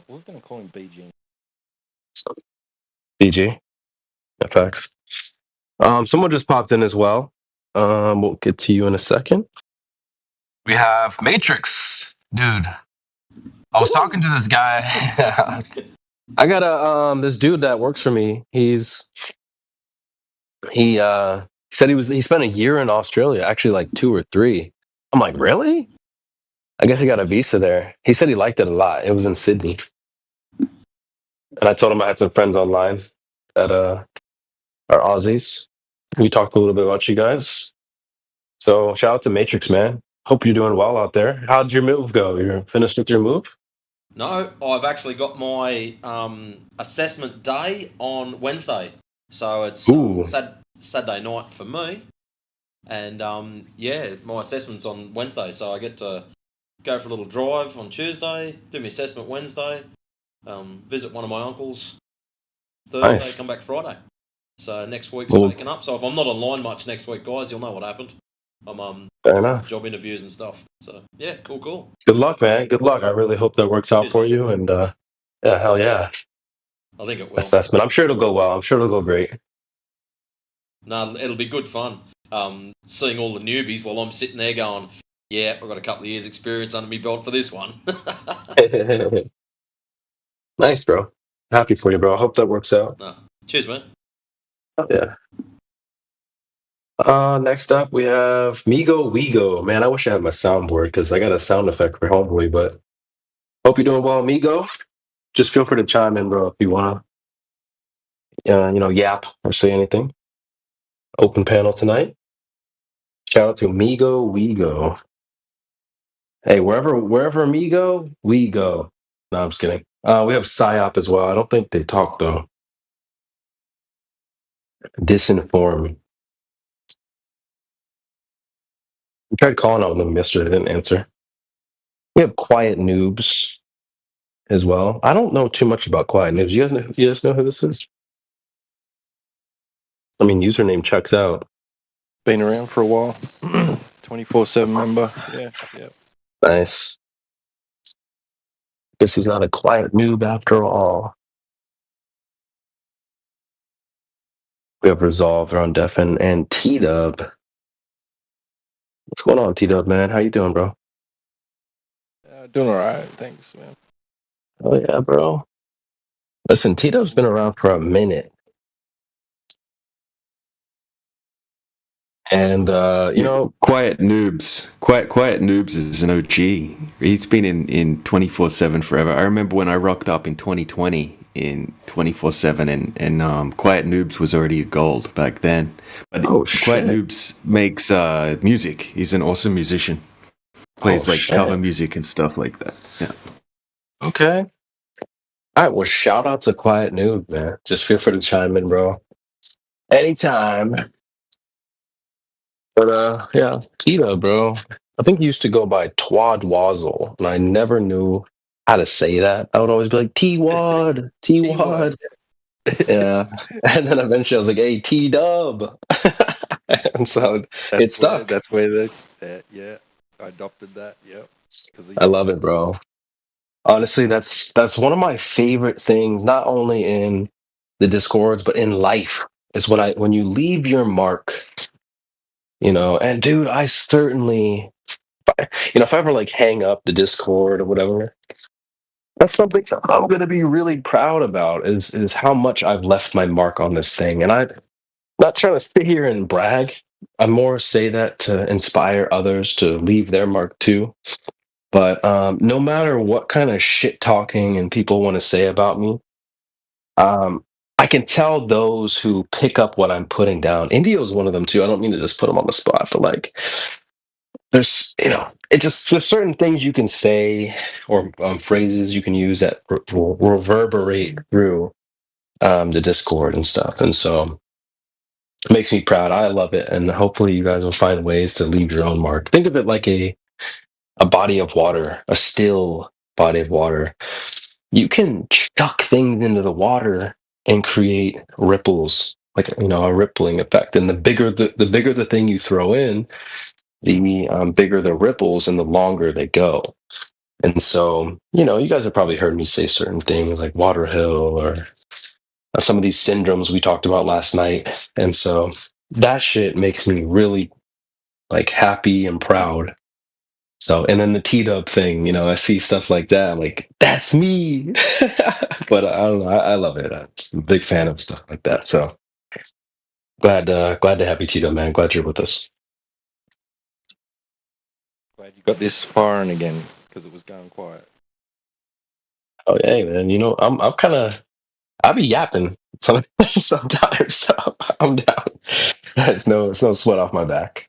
we're going to call him BG. BG. FX. Someone just popped in as well. We'll get to you in a second. We have Matrix. Dude. I was talking to this guy. I got this dude that works for me. He said he spent a year in Australia, actually like 2 or 3. I'm like, really? I guess he got a visa there. He said he liked it a lot. It was in Sydney. And I told him I had some friends online that are Aussies. We talked a little bit about you guys. So shout out to Matrix, man. Hope you're doing well out there. How'd your move go? You finished with your move? No, I've actually got my assessment day on Wednesday. So it's Saturday night for me. And yeah, my assessment's on Wednesday. So I get to go for a little drive on Tuesday, do my assessment Wednesday, visit one of my uncles Thursday, Nice. come back Friday. So next week's Well- taken up. So if I'm not online much next week, guys, you'll know what happened. I'm Fair enough. job interviews and stuff. So yeah, cool. Good luck, man. Good luck. I really hope that works out for you. And yeah, hell yeah. I think it will. Assessment. I'm sure it'll go well. I'm sure it'll go great. No, it'll be good fun. Seeing all the newbies while I'm sitting there going, yeah, I've got a couple of years experience under me belt for this one. Nice, bro. Happy for you, bro. I hope that works out. No. Cheers, man. Yeah. Next up, we have Migo Wego. Man, I wish I had my soundboard because I got a sound effect for Homeboy, but hope you're doing well, Migo. Just feel free to chime in, bro, if you want to, yap or say anything. Open panel tonight. Shout out to Migo Wego. Hey, wherever Migo, we go. No, I'm just kidding. We have Psyop as well. I don't think they talk, though. Disinform. I tried calling out them yesterday, they didn't answer. We have Quiet Noobs as well. I don't know too much about Quiet Noobs. You guys know who this is? I mean, username checks out. Been around for a while. 24/7 member. Yeah. Nice. Guess he's not a quiet noob after all. We have Resolve, Ron Deffen, and T-Dub. What's going on, T-Dub, man? How you doing, bro? Doing all right. Thanks, man. Oh, yeah, bro. Listen, T-Dub's been around for a minute. And, Quiet Noobs. Quiet Noobs is an OG. He's been in 24/7 forever. I remember when I rocked up in 2020 in 24/7 and Quiet Noobs was already gold back then. But Quiet Noobs makes music. He's an awesome musician. Plays cover music and stuff like that. Yeah. Okay. All right, well, shout out to Quiet Noob, man. Just feel free to chime in, bro. Anytime. But, yeah, Tito, bro. I think he used to go by Twad Wazzle, and I never knew how to say that. I would always be like, T-Wad, T-Wad. Yeah. And then eventually I was like, hey, T-Dub. And so it stuck. That's where I adopted that. Yeah. I love it, bro. Honestly, that's one of my favorite things, not only in the Discords, but in life, is when you leave your mark. And dude, I certainly, if I ever hang up the Discord or whatever, that's something I'm going to be really proud about is how much I've left my mark on this thing. And I'm not trying to sit here and brag, I more say that to inspire others to leave their mark too. But no matter what kind of shit talking and people want to say about me, I can tell those who pick up what I'm putting down. Indio is one of them too. I don't mean to just put him on the spot, but like, there's it just there's certain things you can say or phrases you can use that will reverberate through the Discord and stuff, and so it makes me proud. I love it, and hopefully you guys will find ways to leave your own mark. Think of it like a body of water, a still body of water. You can chuck things into the water and create ripples, like a rippling effect. And the bigger the thing you throw in, the bigger the ripples and the longer they go. And so, you guys have probably heard me say certain things like water hill or some of these syndromes we talked about last night. And so that shit makes me really like happy and proud. So, and then the T-Dub thing, I see stuff like that. I'm like, that's me. But I don't know. I love it. I'm just a big fan of stuff like that. So glad to have you, T-Dub, man. Glad you're with us. Glad you got this firing again because it was going quiet. Oh, yeah, man. I'm kind of, I be yapping sometimes. So I'm down. It's no sweat off my back.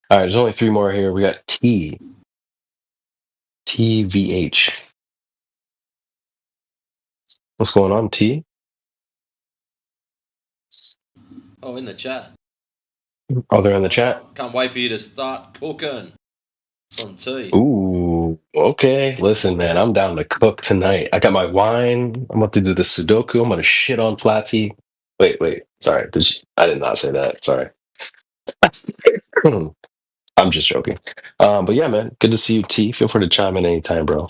All right, there's only 3 more here. We got TVH. What's going on, T? Oh, in the chat. Oh, they're in the chat? Can't wait for you to start cooking some tea. Ooh, okay. Listen, man, I'm down to cook tonight. I got my wine. I'm about to do the Sudoku. I'm going to shit on Flatty. Wait. Sorry. I did not say that. Sorry. I'm just joking. But yeah, man, good to see you, T. Feel free to chime in anytime, bro.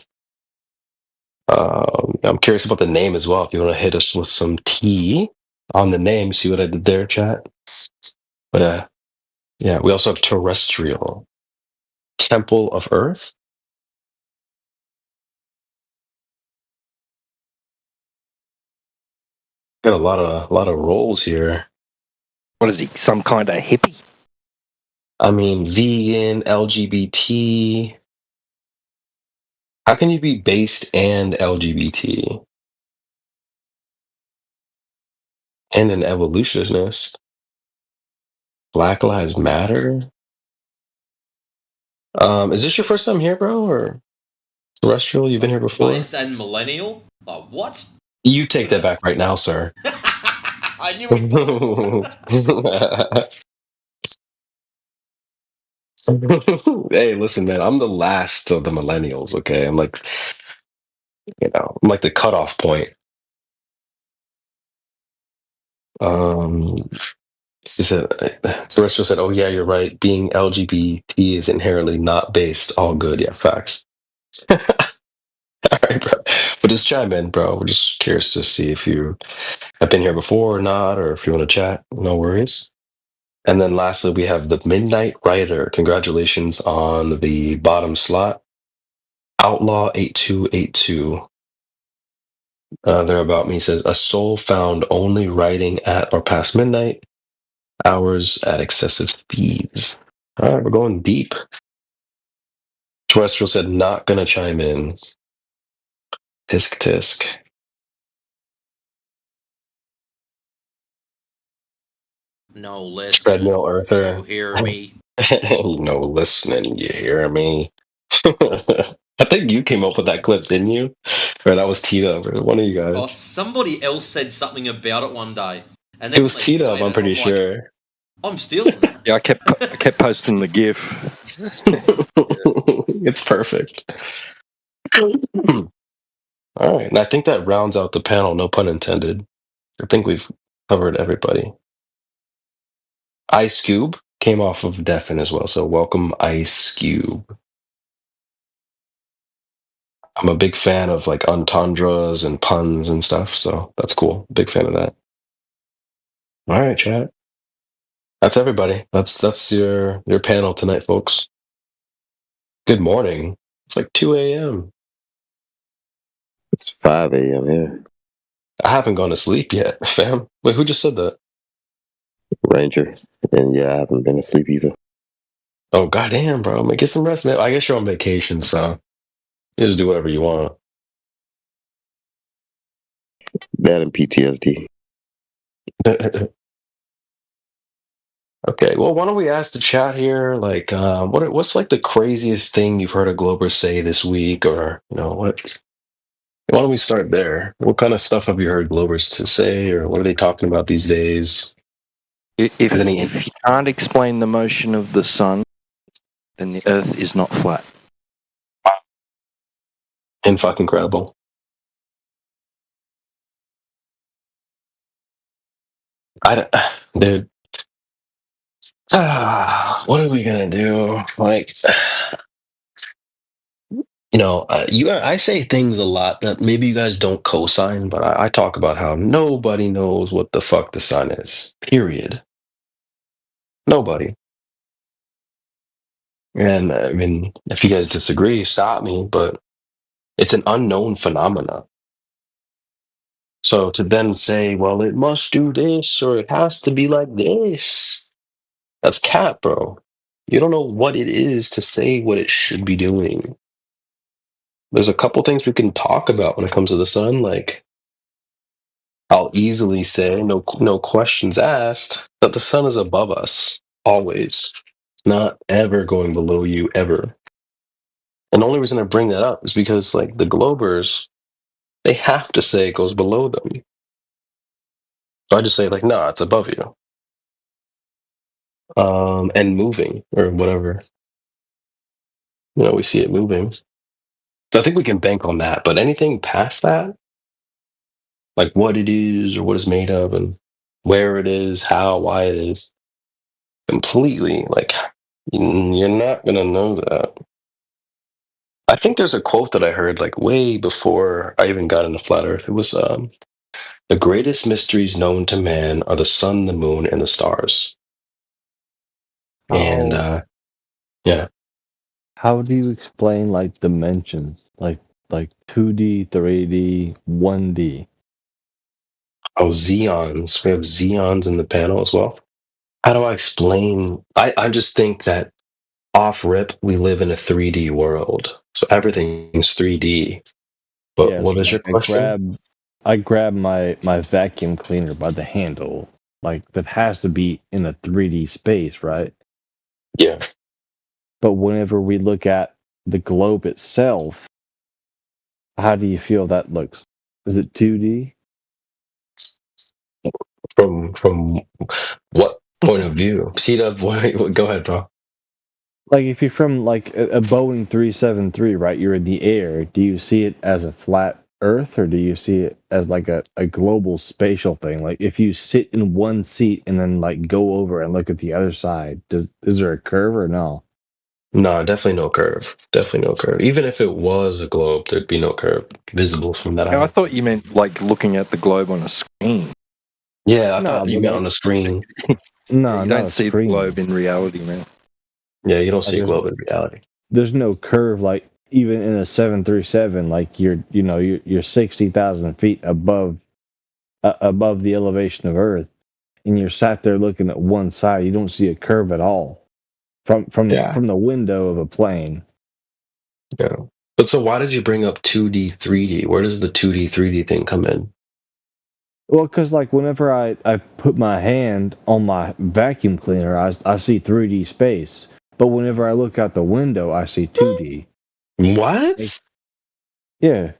I'm curious about the name as well. If you want to hit us with some T on the name, see what I did there, chat. But yeah, we also have terrestrial. Temple of Earth. Got a lot of roles here. What is he? Some kind of hippie? I mean, vegan, LGBT. How can you be based and LGBT? And an evolutionist? Black Lives Matter? Is this your first time here, bro? Or terrestrial? You've been here before? Based and millennial? Like, what? You take that back right now, sir. I knew it. Hey, listen, man, I'm the last of the millennials, okay? I'm like, I'm like the cutoff point. Terrestrial said, "Oh yeah, you're right. Being LGBT is inherently not based. All good, yeah, facts." All right, bro. But just chime in, bro. We're just curious to see if you have been here before or not, or if you want to chat. No worries. And then lastly, we have the Midnight Rider. Congratulations on the bottom slot, Outlaw 8282. They're about me. Says a soul found only riding at or past midnight. Hours at excessive speeds. All right, we're going deep. Terrestrial said, not gonna chime in. Tisk tisk. No listening. Treadmill Earther. You hear me? No listening. You hear me? I think you came up with that clip, didn't you? Or that was T-Dub, or one of you guys. Oh, somebody else said something about it one day. And it was T-Dub, I'm pretty sure. I'm stealing that. Yeah, I kept posting the GIF. It's perfect. All right, and I think that rounds out the panel, no pun intended. I think we've covered everybody. Ice Cube came off of Deafin as well, so welcome, Ice Cube. I'm a big fan of like entendres and puns and stuff, so that's cool. Big fan of that. All right, chat. That's everybody. That's your panel tonight, folks. Good morning. It's like 2 a.m. It's 5 a.m. here. I haven't gone to sleep yet, fam. Wait, who just said that? Ranger. And yeah, I haven't been asleep either. Oh goddamn, bro! Get some rest, man. I guess you're on vacation, so you just do whatever you want. That and PTSD. Okay, well, why don't we ask the chat here, like, what's like the craziest thing you've heard a Glober say this week, or what? Why don't we start there? What kind of stuff have you heard Globers to say, or what are they talking about these days? If you can't explain the motion of the sun, then the Earth is not flat. And fucking incredible. Dude. What are we gonna do? Like, I say things a lot that maybe you guys don't co-sign, but I talk about how nobody knows what the fuck the sun is. Period. Nobody. And I mean, if you guys disagree, stop me, but it's an unknown phenomena. So to then say, well, it must do this or it has to be like this, that's cap, bro. You don't know what it is to say what it should be doing. There's a couple things we can talk about when it comes to the sun. Like, I'll easily say, no questions asked, that the sun is above us, always. It's not ever going below you, ever. And the only reason I bring that up is because, like, the Globers, they have to say it goes below them. So I just say, like, nah, it's above you. And moving, or whatever. We see it moving. So I think we can bank on that. But anything past that, like what it is or what it's made of and where it is, how, why it is, completely, like, you're not going to know that. I think there's a quote that I heard, like, way before I even got into Flat Earth. It was, the greatest mysteries known to man are the sun, the moon, and the stars. And, yeah. How do you explain like dimensions, like 2D, 3D, 1D? Oh, Xeons. We have Xeons in the panel as well. How do I explain? I just think that off rip, we live in a 3D world. So everything's 3D. But what is your question? I grab my vacuum cleaner by the handle. Like that has to be in a 3D space, right? Yeah. But whenever we look at the globe itself, how do you feel that looks? Is it 2D? From what point of view? Go ahead, bro. Like if you're from like a Boeing 373, right? You're in the air. Do you see it as a flat Earth, or do you see it as like a global spatial thing? Like if you sit in one seat and then like go over and look at the other side, is there a curve or no? No, definitely no curve. Definitely no curve. Even if it was a globe, there'd be no curve visible from that. I thought you meant like looking at the globe on a screen. Yeah, I thought you meant on the screen. No, you don't see the globe in reality, man. Yeah, you don't see a globe in reality. There's no curve, like even in a 737, like you're 60,000 feet above the elevation of Earth, and you're sat there looking at one side. You don't see a curve at all from the window of a plane. Yeah, but so why did you bring up 2D, 3D? Where does the 2D, 3D thing come in? Well, because like whenever I put my hand on my vacuum cleaner, I see 3D space. But whenever I look out the window, I see 2D. What? Yeah.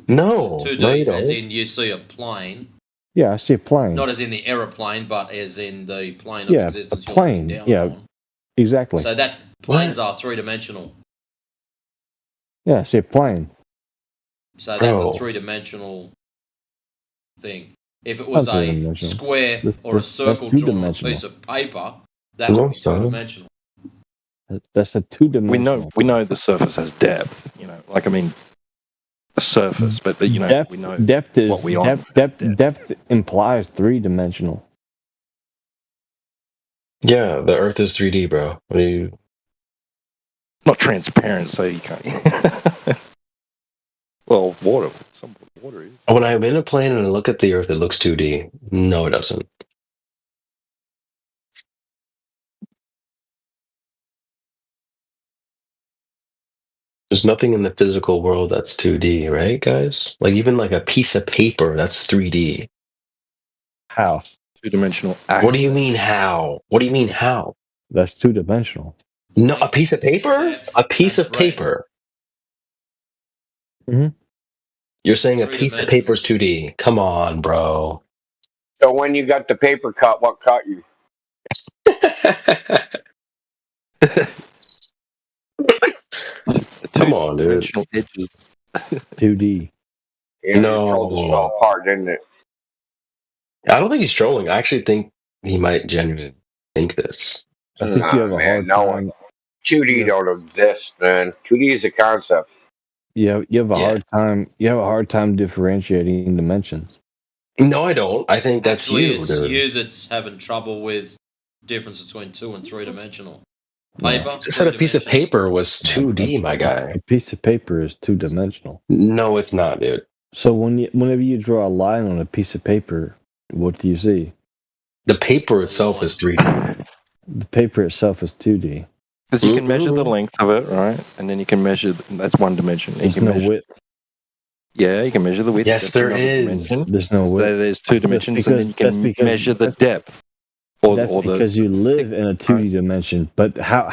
No. 2D, no, you don't. as in you see a plane. Yeah, I see a plane. Not as in the aeroplane, but as in the plane of yeah, existence. a plane. You're looking down on. Exactly. So planes are 3-dimensional. Yeah, I see a plane. So that's a 3-dimensional thing. If it was a square or a circle drawn on a piece of paper, that would be 2-dimensional. That's a 2-dimensional. We know the surface has depth. Like I mean, the surface, but we know depth is what we are. Depth implies 3-dimensional. Yeah, the Earth is 3D, bro. What are you? Not transparent, so you can't. Well, water. Some water is. When I'm in a plane and I look at the Earth, it looks 2D. No, it doesn't. There's nothing in the physical world that's 2D, right, guys? Like even like a piece of paper, that's 3D. How? 2-dimensional. What do you mean how? What do you mean how? That's 2-dimensional. No, a piece of paper? A piece of paper. Mm-hmm. You're saying a piece of paper is 2D. Come on, bro. So when you got the paper cut, what cut you? Come on, dude. 2D. Yeah, No. it fell apart, didn't it? I don't think he's trolling. I actually think he might genuinely think this. I think you have a hard time. 2D don't exist, man. 2D is a concept. You have a hard time. You have a hard time differentiating dimensions. No, I don't. I think that's Actually, you, it's dude. you that's having trouble with difference between 2 and 3 dimensional. Paper. Just said a piece of paper was 2D, my guy. A piece of paper is 2-dimensional. No, it's not, dude. So whenever you draw a line on a piece of paper, what do you see? The paper itself is 3D. The paper itself is 2D. Because you can measure the length of it, right? And then you can measure, that's one dimension. There's no width. Yeah, you can measure the width. Yes, that's there another is. dimension. There's no width. There's 2 dimensions, and then you can measure the depth. That's because you live in a 2D dimension. But how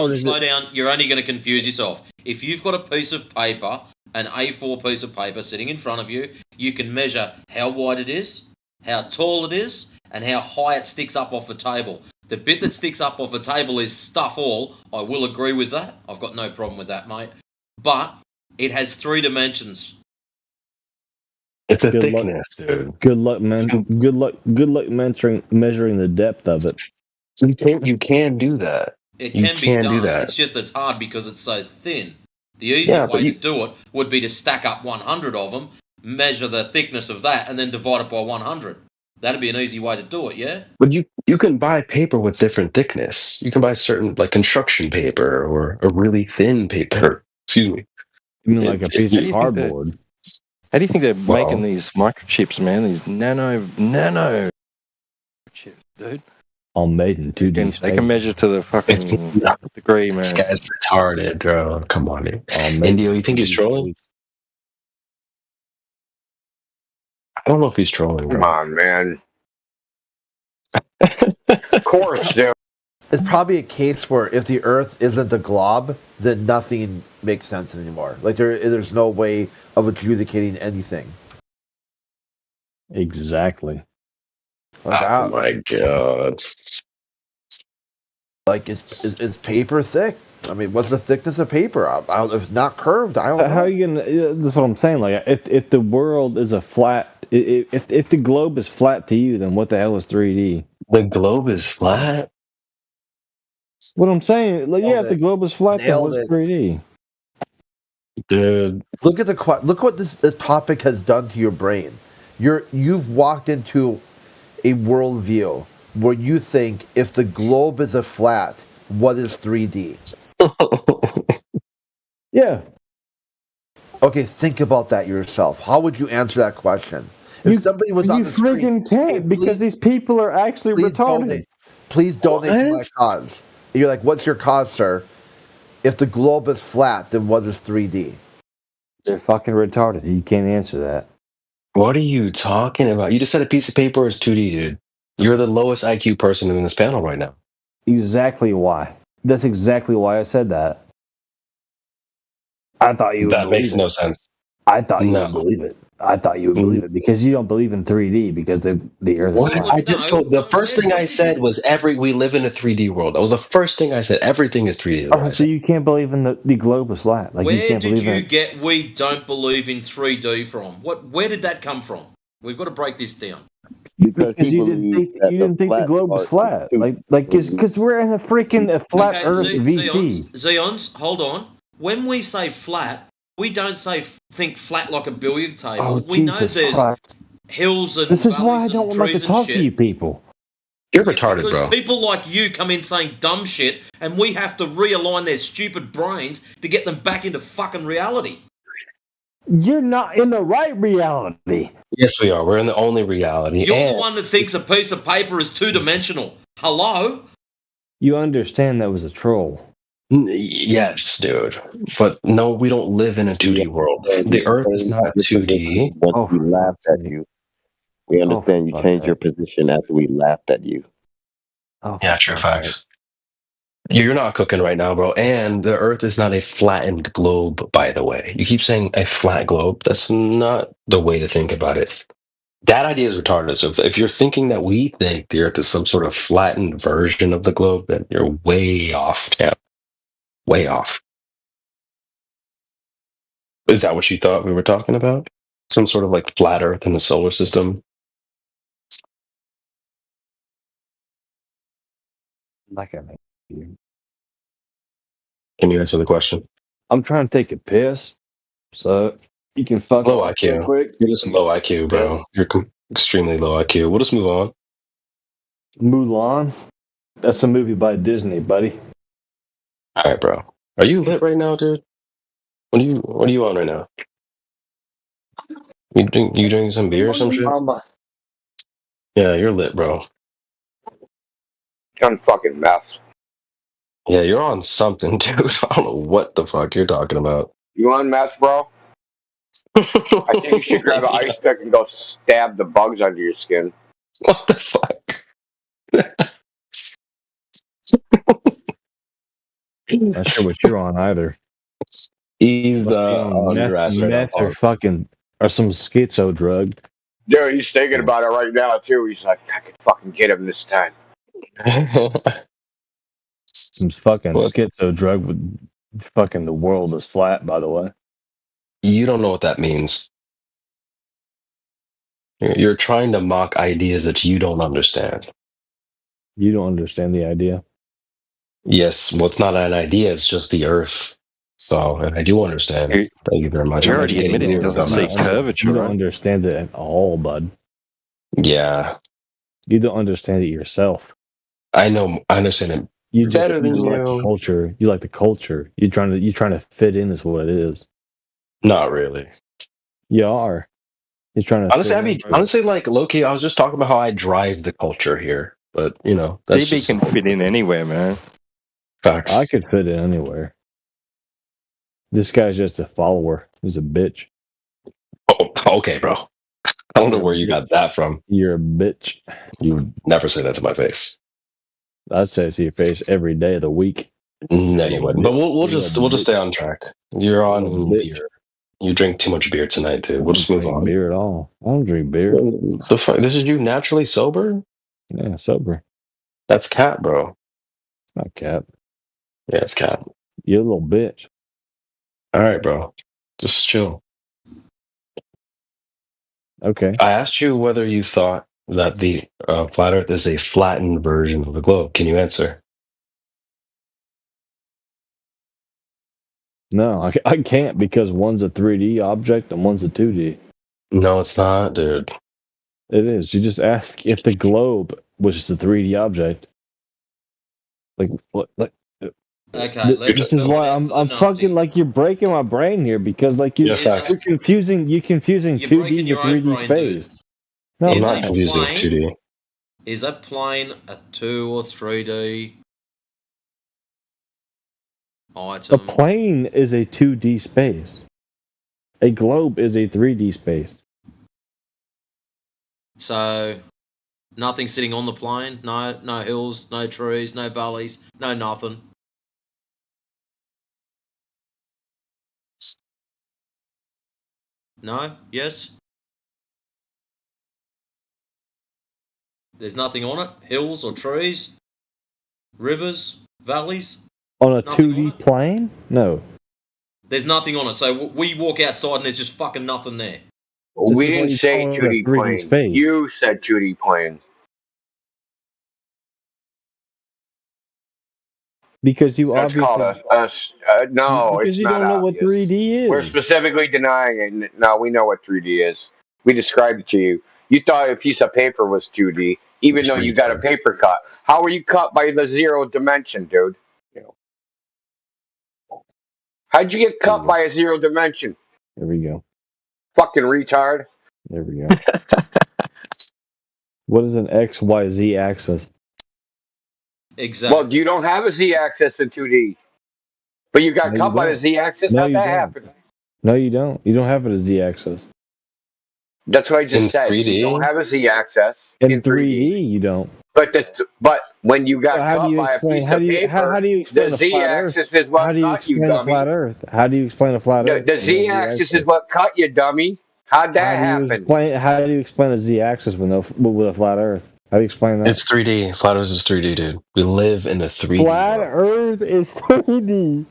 Slow down. You're only going to confuse yourself. If you've got a piece of paper, an A4 piece of paper sitting in front of you, you can measure how wide it is, how tall it is, and how high it sticks up off the table. The bit that sticks up off the table is stuff all. I will agree with that. I've got no problem with that, mate. But it has 3 dimensions. It's a thickness, dude. Good luck, man. Good luck measuring the depth of it. You can do that. It can be done. It's just it's hard because it's so thin. The easy way to do it would be to stack up 100 of them, measure the thickness of that, and then divide it by 100. That'd be an easy way to do it, yeah? But you can buy paper with different thickness. You can buy certain, like, construction paper or a really thin paper. Excuse me. You mean like a piece of cardboard? How do you think they're making these microchips, man? These nano chips, dude. All made in 2D. They can measure to the fucking degree, man. This guy's retarded, bro. Come on, dude. Indio, you think he's trolling? I don't know if he's trolling, bro. Come on, man. Of course, dude. It's probably a case where if the Earth isn't a glob, then nothing makes sense anymore. Like there's no way of adjudicating anything. Exactly. Like, oh my god! Like is paper thick? I mean, what's the thickness of paper? If it's not curved, I don't know. How are you gonna? That's what I'm saying. Like if the world is a flat, if the globe is flat to you, then what the hell is 3D? The globe is flat. What I'm saying, like, if the globe is flat, then what's 3D? Dude, look what this topic has done to your brain. You've walked into a worldview where you think if the globe is a flat, what is 3D? Yeah. Okay, think about that yourself. How would you answer that question? If somebody was on the street, can't because these people are actually retarded. Please donate to my cause. You're like, what's your cause, sir? If the globe is flat, then what is 3D? They're fucking retarded. You can't answer that. What are you talking about? You just said a piece of paper is 2D, dude. You're the lowest IQ person in this panel right now. Exactly why. That's exactly why I said that. I thought you would That makes no sense. I thought you would believe it. I thought you would believe it because you don't believe in 3D because the Earth is flat. I just told the first thing I said was we live in a 3D world. That was the first thing I said. Everything is 3D. Oh, so you can't believe in the globe is flat. Like, Where you can't did believe you get we don't believe in 3D from? Where did that come from? We've got to break this down. Because you didn't think the globe was flat. Because we're in a freaking flat Earth VC. Zeons, hold on. When we say flat, we don't think flat like a billiard table. Oh, we know Jesus there's Christ. hills and This is why I valleys don't and like to trees and talk to shit. you people. You're retarded, Because bro. people like you come in saying dumb shit, and we have to realign their stupid brains to get them back into fucking reality. You're not in the right reality. Yes, we are. We're in the only reality. You're the one that thinks a piece of paper is 2-dimensional. Hello? You understand that was a troll. Yes, dude. But no, we don't live in a 2D world. The Earth is not 2D. Once we laughed at you. We understand you changed your position after we laughed at you. Yeah, true facts. You're not cooking right now, bro. And the Earth is not a flattened globe, by the way. You keep saying a flat globe. That's not the way to think about it. That idea is retarded. So if you're thinking that we think the Earth is some sort of flattened version of the globe, then you're way off, champ. Way off. Is that what you thought we were talking about? Some sort of like flat Earth in the solar system? Like I mean, Can you answer the question? I'm trying to take a piss, so you can fuck Low off real IQ. quick. You're just low IQ, bro. You're extremely low IQ. We'll just move on. Mulan. That's a movie by Disney, buddy. All right, bro. Are you lit right now, dude? What are you on right now? You drinking some beer or some shit? Yeah, you're lit, bro. I'm fucking mess. Yeah, you're on something, dude. I don't know what the fuck you're talking about. You on mess, bro? I think you should grab an ice pick and go stab the bugs under your skin. What the fuck? Not sure what you're on either. He's on your ass right now. Meth or some schizo drug. Dude, he's thinking about it right now too. He's like, I could fucking get him this time. Some fucking schizo drug with fucking the world is flat, by the way. You don't know what that means. You're trying to mock ideas that you don't understand. You don't understand the idea. Yes, well, it's not an idea, it's just the Earth. So, and I do understand. Thank you very much. You already admitted it doesn't say curvature, You don't right? understand it at all, bud. Yeah. You don't understand it yourself. I know. I understand it You just, better than like you. the culture. You like the culture. You're trying to fit in is what it is. Not really. You are. You're trying to honestly, like Loki, I was just talking about how I drive the culture here. But you know, that's DB can fit in anywhere, man. Facts. I could fit in anywhere. This guy's just a follower. He's a bitch. Oh, okay, bro. I don't know where you got that from. You're a bitch. You would never say that to my face. I'd say it to your face every day of the week. No, you wouldn't. But we'll just stay on track. You're on beer. You drink too much beer tonight, too. We'll just move on. Beer at all? I don't drink beer. The fuck? This is you naturally sober? Yeah, sober. That's cat, bro. It's not cat. Yeah, it's cat. You're a little bitch. All right, bro. Just chill. Okay. I asked you whether you thought that the flat Earth is a flattened version of the globe. Can you answer? No, I can't because one's a 3D object and one's a 2D. No, it's not, dude. It is. You just ask if the globe was just a 3D object. Like what? Like. Okay, this is why I'm fucking like you're breaking my brain here because like you're confusing 2D to 3D space. No, I'm not confusing 2D. Is a plane a 2 or 3D item? A plane is a 2D space. A globe is a 3D space. So, nothing sitting on the plane? No hills, no trees, no valleys, no nothing. No? Yes? There's nothing on it? Hills or trees? Rivers? Valleys? On a 2D plane? No. There's nothing on it. So we walk outside and there's just fucking nothing there. We didn't say 2D plane. You said 2D plane. Because you That's called no, because it's you not don't know what obvious. 3D is. We're specifically denying it. No, we know what 3D is. We described it to you. You thought a piece of paper was 2D, even though you got a paper cut. How were you cut by the 0 dimension, dude? How'd you get cut by a 0 dimension? There we go. Fucking retard. There we go. What is an XYZ axis? Exactly. Well, you don't have a Z axis in 2D. But you got No, cut you by the don't. z-axis. No, How'd you that don't. happen? No, you don't. You don't have it as z-axis. That's what I In just said. You don't 3D? have a z-axis In 3D. 3D, you don't. But when you So got how do cut you by a explain? piece of How paper, do you the explain a flat Earth? z-axis is How what do you cut you, explain a flat dummy. Earth? How do you explain a flat Earth? The with no z-axis is z-axis? what cut you, dummy. How'd How that do you happen? explain? How do you explain a z-axis with a flat Earth? How do you explain that? It's 3D. Flat Earth is 3D, dude. We live in a 3D Flat world. Earth is 3D.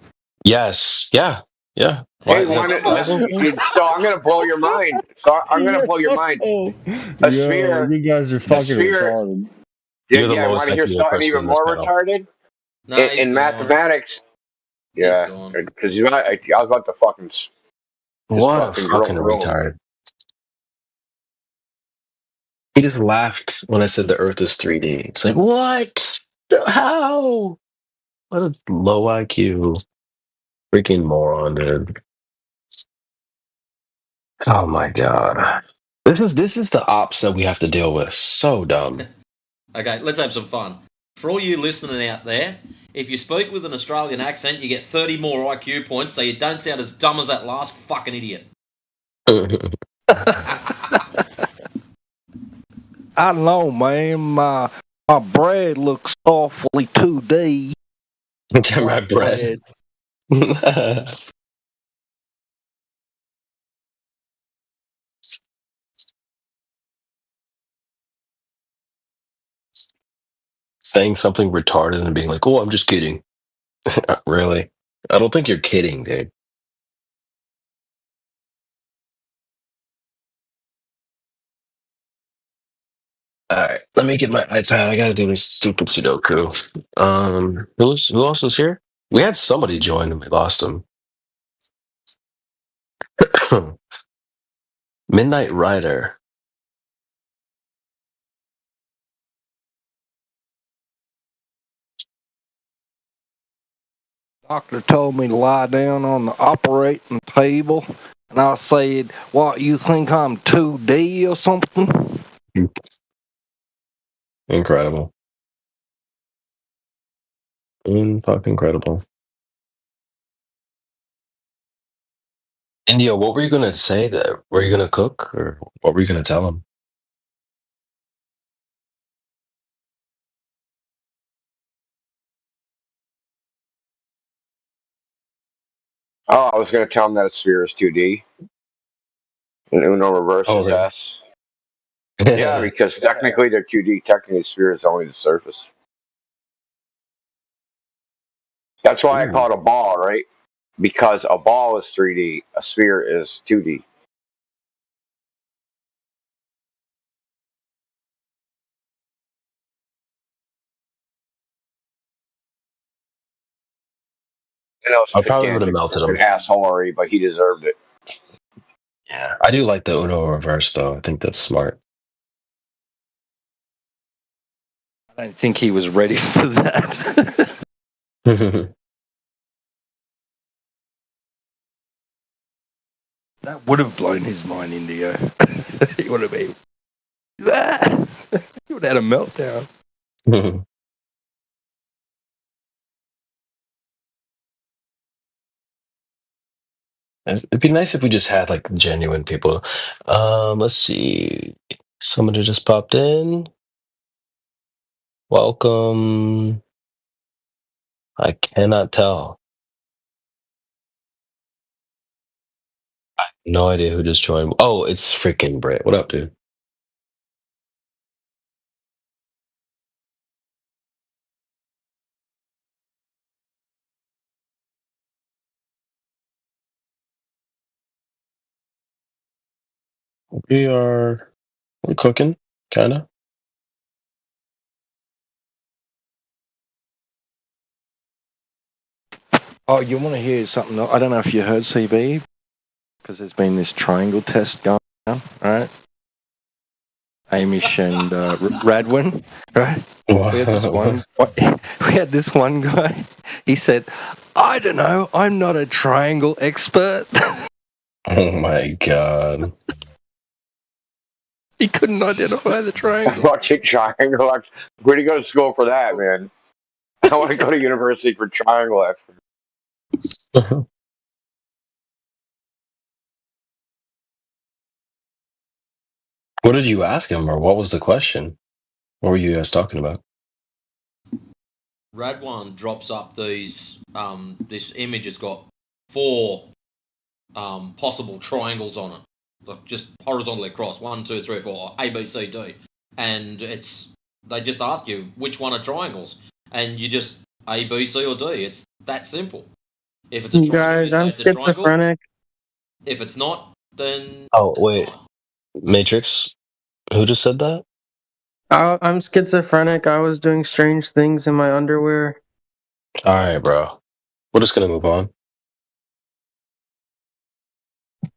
Yes. Yeah. Yeah. Hey, Why is it? so I'm gonna blow your mind. So I'm gonna blow your mind. A sphere. You guys are A fucking sphere. retarded. You're the Yeah, lowest want to hear IQ something person even in this more panel. retarded? No, he's In gone. mathematics. He's Yeah, gone. because I was about to fucking just What a fucking drill fucking through 'em. retard. He just laughed when I said the Earth is 3D. It's like, what? How? What a low IQ freaking moron, dude. Oh my god. This is the ops that we have to deal with. So dumb. Okay, let's have some fun. For all you listening out there, if you speak with an Australian accent, you get 30 more IQ points, so you don't sound as dumb as that last fucking idiot. I know, man. My bread looks awfully 2D. My bread. Saying something retarded and being like, "Oh, I'm just kidding." Really? I don't think you're kidding, dude. All right, let me get my iPad. I gotta do this stupid Sudoku. Who else was here? We had somebody join and we lost him. Midnight Rider. Doctor told me to lie down on the operating table, and I said, "What, you think I'm 2D or something?" Incredible. Fucking incredible. India, what were you gonna say there? Were you gonna cook, or what were you gonna tell him? Oh, I was gonna tell him that a sphere is 2D. And Uno reverse Oh, is really? S. Yeah, because technically they're 2D. Technically, a sphere is only the surface. That's why I call it a ball, right? Because a ball is 3D, a sphere is 2D. I know it's I probably would have pedantic, melted fucking him. assholery, but he deserved it. Yeah, I do like the Uno reverse though. I think that's smart. I don't think he was ready for that. That would have blown his mind, Indio. He would have been. He would have had a meltdown. It'd be nice if we just had like genuine people. Let's see. Somebody just popped in. Welcome. I cannot tell. I have no idea who just joined. Oh, it's freaking Britt. What up, dude? We're cooking, kinda. Oh, you want to hear something? I don't know if you heard CB, because there's been this triangle test going on, right? Amish and Radwin, right? We had this one guy. He said, "I don't know. I'm not a triangle expert." Oh my god. He couldn't identify the triangle. Fucking triangle. Where do you go to school for that, man? I want to go to university for triangle expert. What did you ask him, or what was the question? What were you guys talking about? Radwan drops up these. This image has got 4 possible triangles on it, like just horizontally across 1, 2, 3, 4, A, B, C, D, and they just ask you which one are triangles, and you just A, B, C, or D. It's that simple. If it's a triangle, Guys, you say I'm it's a triangle. schizophrenic. If it's not, then Oh wait, Matrix. Who just said that? I'm schizophrenic. I was doing strange things in my underwear. All right, bro. We're just gonna move on. Do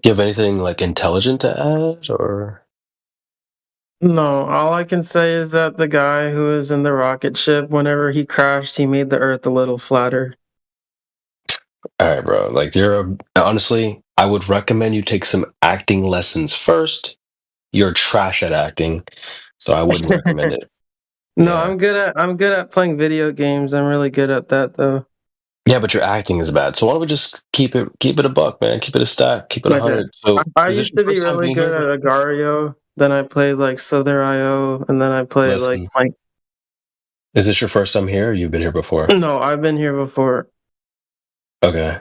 you have anything like intelligent to add, or? No, all I can say is that the guy who was in the rocket ship, whenever he crashed, he made the Earth a little flatter. All right, bro. Like honestly, I would recommend you take some acting lessons first. You're trash at acting, so I wouldn't recommend it. No, I'm good at playing video games. I'm really good at that though. Yeah, but your acting is bad. So why don't we just keep it a buck, man? Keep it a stack. Keep it 100. So I is this used your to be first time really being good here? at Agario. Then I played like Slither.io, and then I played like Listen. Plank. Is this your first time here, or you've been here before? No, I've been here before. Okay.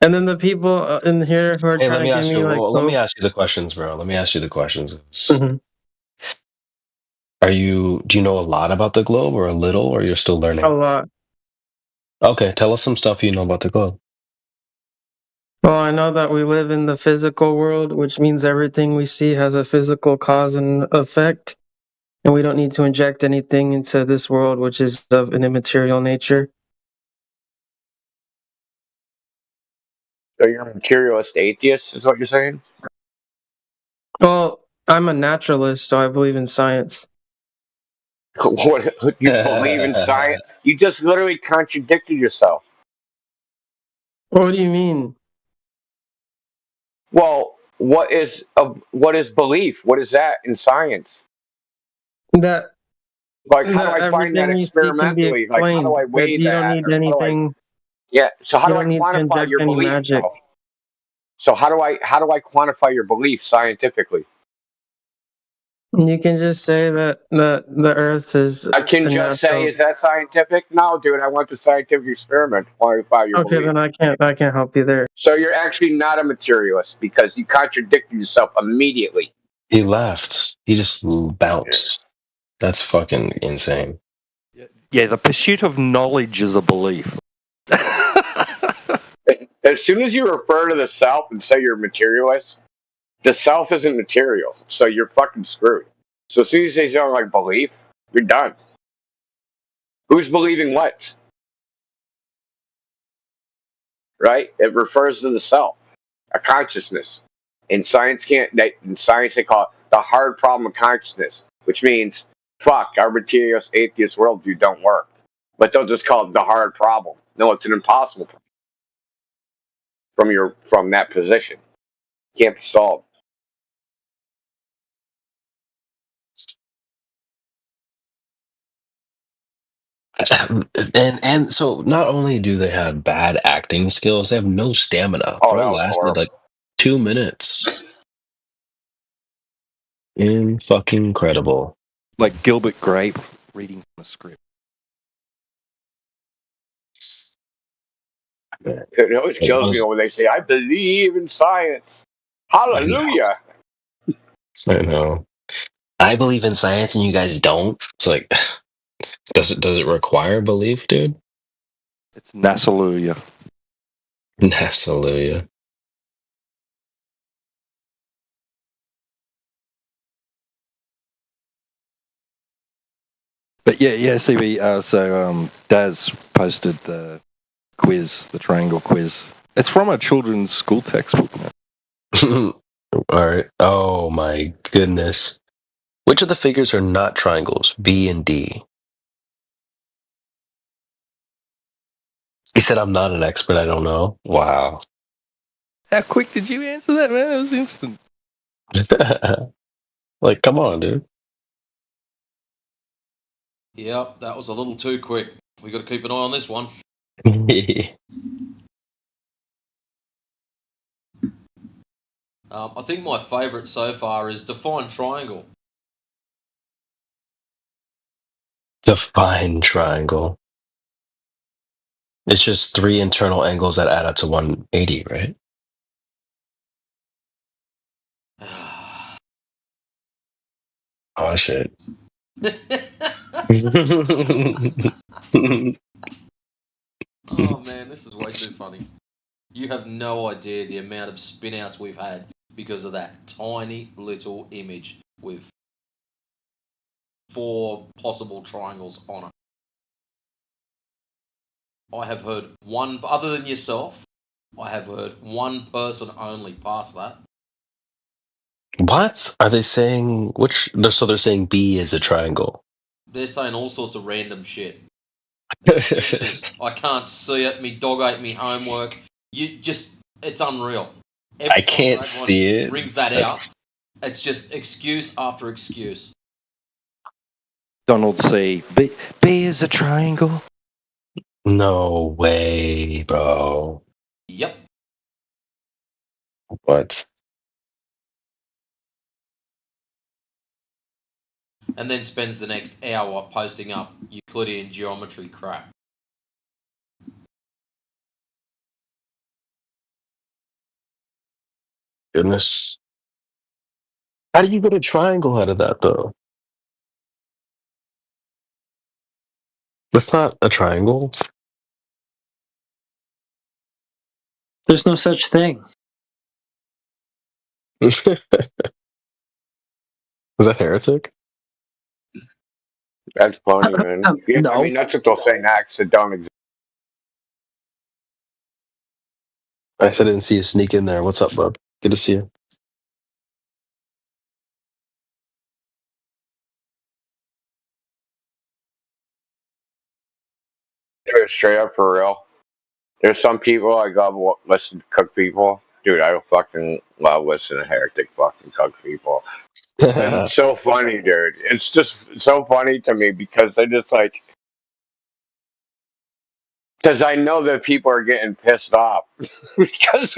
And then the people in here who are Hey, trying to give me like, let me ask you the questions, bro. Let me ask you the questions. Mhm. Do you know a lot about the globe, or a little, or you're still learning? A lot. Okay, tell us some stuff you know about the globe. Well, I know that we live in the physical world, which means everything we see has a physical cause and effect. And we don't need to inject anything into this world, which is of an immaterial nature. So you're a materialist atheist, is what you're saying? Well, I'm a naturalist, so I believe in science. What you believe in science? You just literally contradicted yourself. What do you mean? Well, what is belief? What is that in science? That Like, how do I find that everything you see can be experimentally? Like, how do explained. I That weigh you don't that? need Or how do I? anything. Yeah. So how You do I don't need to quantify inject your any belief? magic. Though? So how do I quantify your belief scientifically? You can just say that the Earth is. I can a just natural... say, is that scientific? No, dude. I want the scientific experiment to quantify your Okay, belief. then I can't help you there. So you're actually not a materialist because you contradicted yourself immediately. He left. He just bounced. That's fucking insane. Yeah, the pursuit of knowledge is a belief. As soon as you refer to the self and say you're a materialist, the self isn't material, so you're fucking screwed. So as soon as you say something like belief, you're done. Who's believing what? Right? It refers to the self, a consciousness. In science they call it the hard problem of consciousness, which means fuck, our materialist atheist worldview don't work. But they'll just call it the hard problem. No, it's an impossible problem from that position. Can't be solved. And so not only do they have bad acting skills, they have no stamina. Oh, Bro that was lasted horrible. like 2 minutes. Fucking incredible. Like Gilbert Grape reading from a script. It always kills me when they say, I believe in science. Hallelujah. I know. I believe in science and you guys don't. It's like, does it require belief, dude? It's Nasaluya. Nasaluya. But yeah, CB. So Daz posted the quiz, the triangle quiz. It's from a children's school textbook. All right. Oh my goodness. Which of the figures are not triangles? B and D. He said, I'm not an expert. I don't know. Wow. How quick did you answer that, man? It was instant. Like, come on, dude. Yep, that was a little too quick. We got to keep an eye on this one. I think my favourite so far is define triangle. Define triangle. It's just 3 internal angles that add up to 180, right? Oh shit. Oh man, this is way too funny. You have no idea the amount of spin outs we've had because of that tiny little image with 4 possible triangles on it. I have heard one, other than yourself, I have heard one person only pass that. What are they saying? So they're saying B is a triangle. They're saying all sorts of random shit. Excuses. I can't see it. Me dog ate me homework. It's unreal. I can't see it. Brings that out. It's just excuse after excuse. Donald C. B is a triangle. No way, bro. Yep. What? And then spends the next hour posting up Euclidean geometry crap. Goodness. How do you get a triangle out of that, though? That's not a triangle. There's no such thing. Is that heretic? That's funny, man. Yeah, no. I mean, that's what they'll say next. It don't exist. I didn't see you sneak in there. What's up, bub? Good to see you. Dude, straight up for real. There's some people I love listen to cook people. Dude, I fucking love listening to heretic fucking cook people. And it's so funny, dude. It's just so funny to me because they're just like, because I know that people are getting pissed off because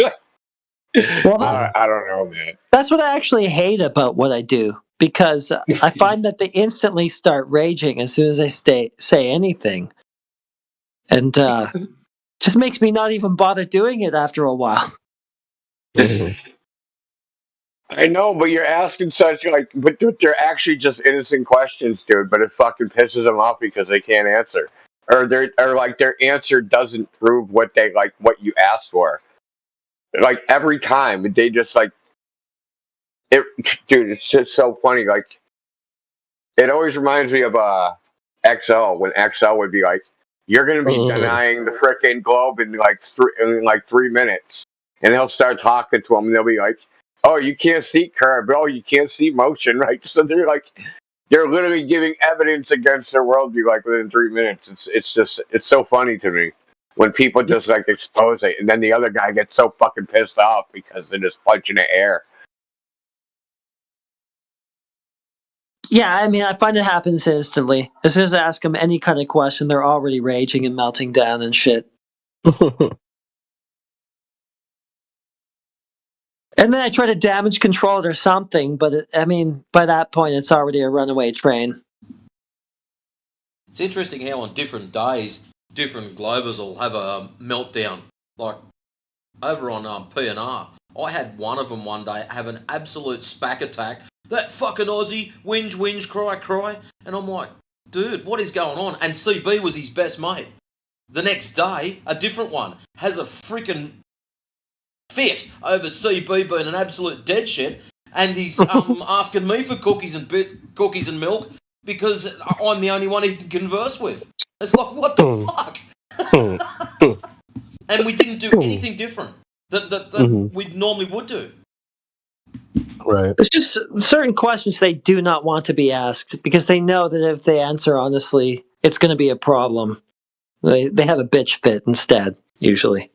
I don't know, man. That's what I actually hate about what I do, because I find that they instantly start raging as soon as I say anything, and just makes me not even bother doing it after a while. I know, but you're asking such but they're actually just innocent questions, dude. But it fucking pisses them off because they can't answer, or their answer doesn't prove what you asked for. Like every time, they just it, dude. It's just so funny. Like it always reminds me of XL when XL would be like, "You're gonna be denying the frickin' globe in like 3 minutes," and they'll start talking to them, and they'll be like, "Oh, you can't see curve. Oh, you can't see motion, right?" So they're literally giving evidence against their worldview like within 3 minutes. It's so funny to me when people just like expose it, and then the other guy gets so fucking pissed off because they're just punching the air. Yeah, I mean, I find it happens instantly. As soon as I ask them any kind of question, they're already raging and melting down and shit. And then I try to damage control it or something, but by that point, it's already a runaway train. It's interesting how on different days, different Globers will have a meltdown. Like over on PNR, I had one of them one day have an absolute spack attack. That fucking Aussie, whinge, cry. And I'm like, dude, what is going on? And CB was his best mate. The next day, a different one has a freaking fit over CB being an absolute dead shit. And he's asking me for cookies and milk because I'm the only one he can converse with. It's like, what the fuck? And we didn't do anything different that we normally would do. Right. It's just certain questions they do not want to be asked because they know that if they answer honestly, it's going to be a problem. They have a bitch fit instead, usually.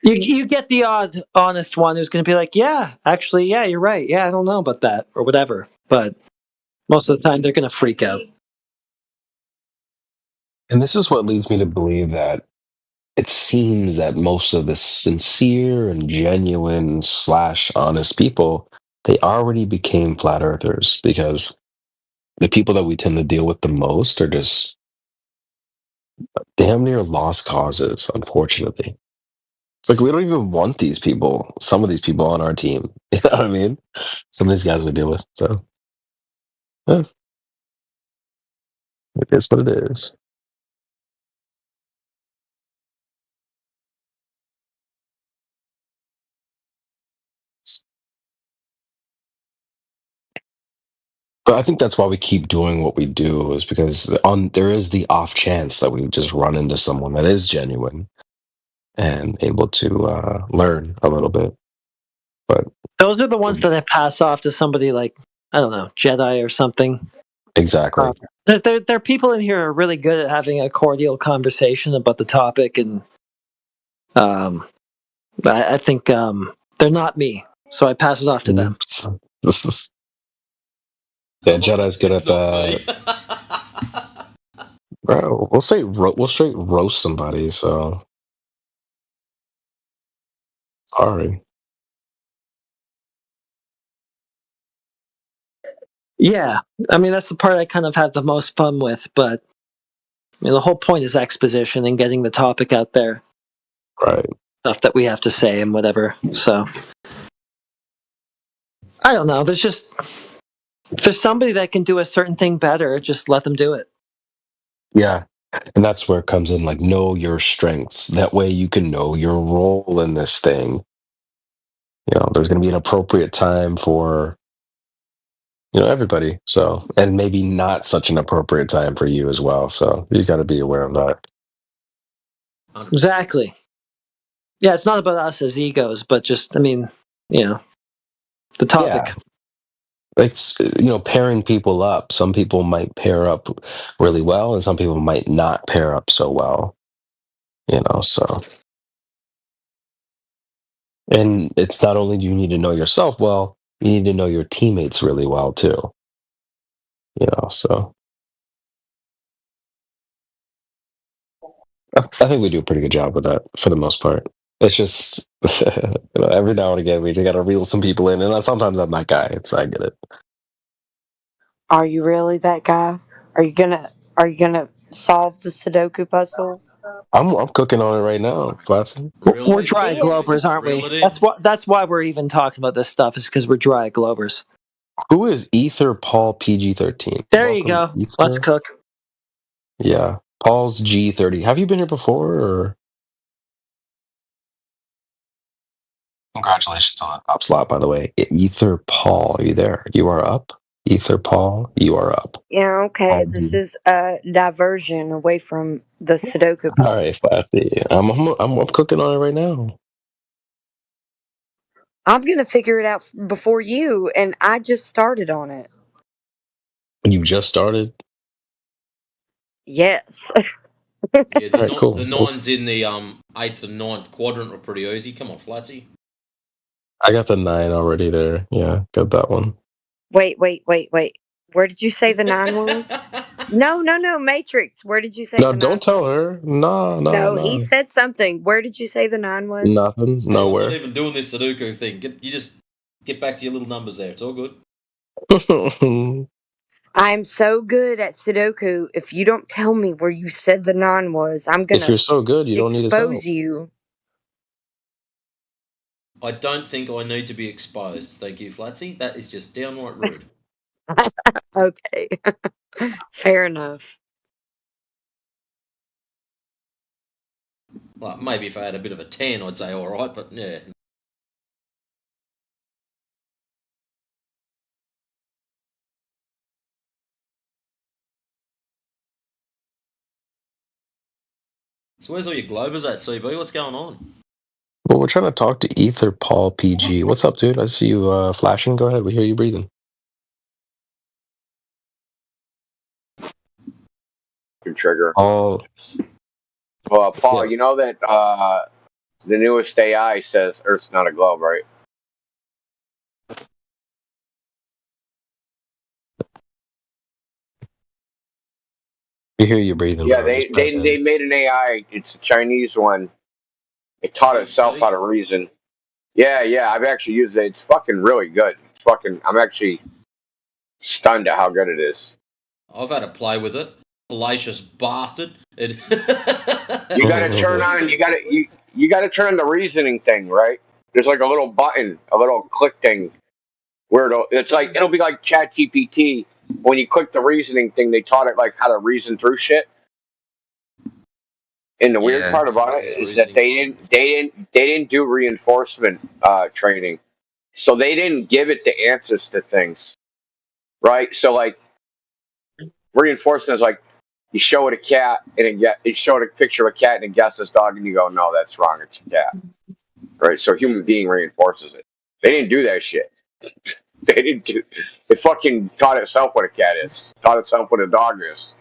You get the odd honest one who's going to be like, yeah, actually, yeah, you're right. Yeah, I don't know about that or whatever. But most of the time, they're going to freak out. And this is what leads me to believe that it seems that most of the sincere and genuine / honest people, they already became flat earthers, because the people that we tend to deal with the most are just damn near lost causes, unfortunately. It's like we don't even want these people, some of these people on our team. You know what I mean? Some of these guys we deal with. So, yeah, it is what it is. But I think that's why we keep doing what we do, is because there is the off chance that we just run into someone that is genuine and able to learn a little bit. But those are the ones that I pass off to somebody like, I don't know, Jedi or something. Exactly. There are people in here who are really good at having a cordial conversation about the topic, and I think they're not me, so I pass it off to them. Yeah, Jedi's good at that. Bro, we'll straight roast somebody. So sorry. Yeah, I mean that's the part I kind of have the most fun with, but I mean the whole point is exposition and getting the topic out there. Right. Stuff that we have to say and whatever. So I don't know. There's just, if there's somebody that can do a certain thing better, just let them do it. Yeah. And that's where it comes in, like, know your strengths. That way you can know your role in this thing. You know, there's going to be an appropriate time for, everybody. So, and maybe not such an appropriate time for you as well. So you got to be aware of that. Exactly. Yeah, it's not about us as egos, but just, I mean, the topic. Yeah. It's, pairing people up. Some people might pair up really well, and some people might not pair up so well. So. And it's not only do you need to know yourself well, you need to know your teammates really well too. So I think we do a pretty good job with that for the most part. It's just every now and again we just got to reel some people in, and sometimes I'm that guy. I get it. Are you really that guy? Are you gonna solve the Sudoku puzzle? I'm cooking on it right now, Flatsy. We're dry globers, aren't we? That's why we're even talking about this stuff, is because we're dry globers. Who is Ether Paul PG-13? There you go. Ether. Let's cook. Yeah, Paul's G30. Have you been here before? Or? Congratulations on the top slot, by the way. Ether Paul, are you there? You are up. Ether Paul, you are up. Yeah, okay. This is a diversion away from the Sudoku puzzle. All right, Flappy. I'm cooking on it right now. I'm gonna figure it out before you, and I just started on it. You just started? Yes. Yeah, the cool. The nines in the 8th and 9th quadrant are pretty easy. Come on, Flatsy. I got the 9 already there. Yeah, got that one. Wait. Where did you say the 9 was? No, Matrix. Where did you say the 9 don't tell her. No. he said something. Where did you say the 9 was? Nothing. Nowhere. I'm not even doing this Sudoku thing. You just get back to your little numbers there. It's all good. I'm so good at Sudoku. If you don't tell me where you said the 9 was, I'm gonna if you're so good, you don't need to expose you. I don't think I need to be exposed. Thank you, Flatsy. That is just downright rude. Okay. Fair enough. Well, maybe if I had a bit of a tan, I'd say all right, but yeah. So where's all your globers at, CB? What's going on? Well, we're trying to talk to Ether Paul PG. What's up, dude? I see you flashing. Go ahead. We hear you breathing. Trigger. Oh. Well, Paul, Yeah. you know that the newest AI says Earth's not a globe, right? We hear you breathing, Yeah, bro. Just pipe they in. made an AI. It's a Chinese one. It taught Deep itself sea. how to reason. Yeah, yeah, I've actually used it. It's fucking really good. It's fucking. I'm actually stunned at how good it is. I've had a play with it. Fallacious bastard. It. You got to turn on. You got to turn on the reasoning thing, right? There's like a little button, a little click thing where it'll be like Chat GPT. When you click the reasoning thing, they taught it like how to reason through shit. And the weird Yeah. part about it is that they didn't do reinforcement training, so they didn't give it the answers to things, right? So like reinforcement is like you show it a cat and you show it a picture of a cat and it guesses dog and you go, no, that's wrong, it's a cat, right? So a human being reinforces it. They didn't do that shit. They didn't do. It fucking taught itself what a cat is. Taught itself what a dog is.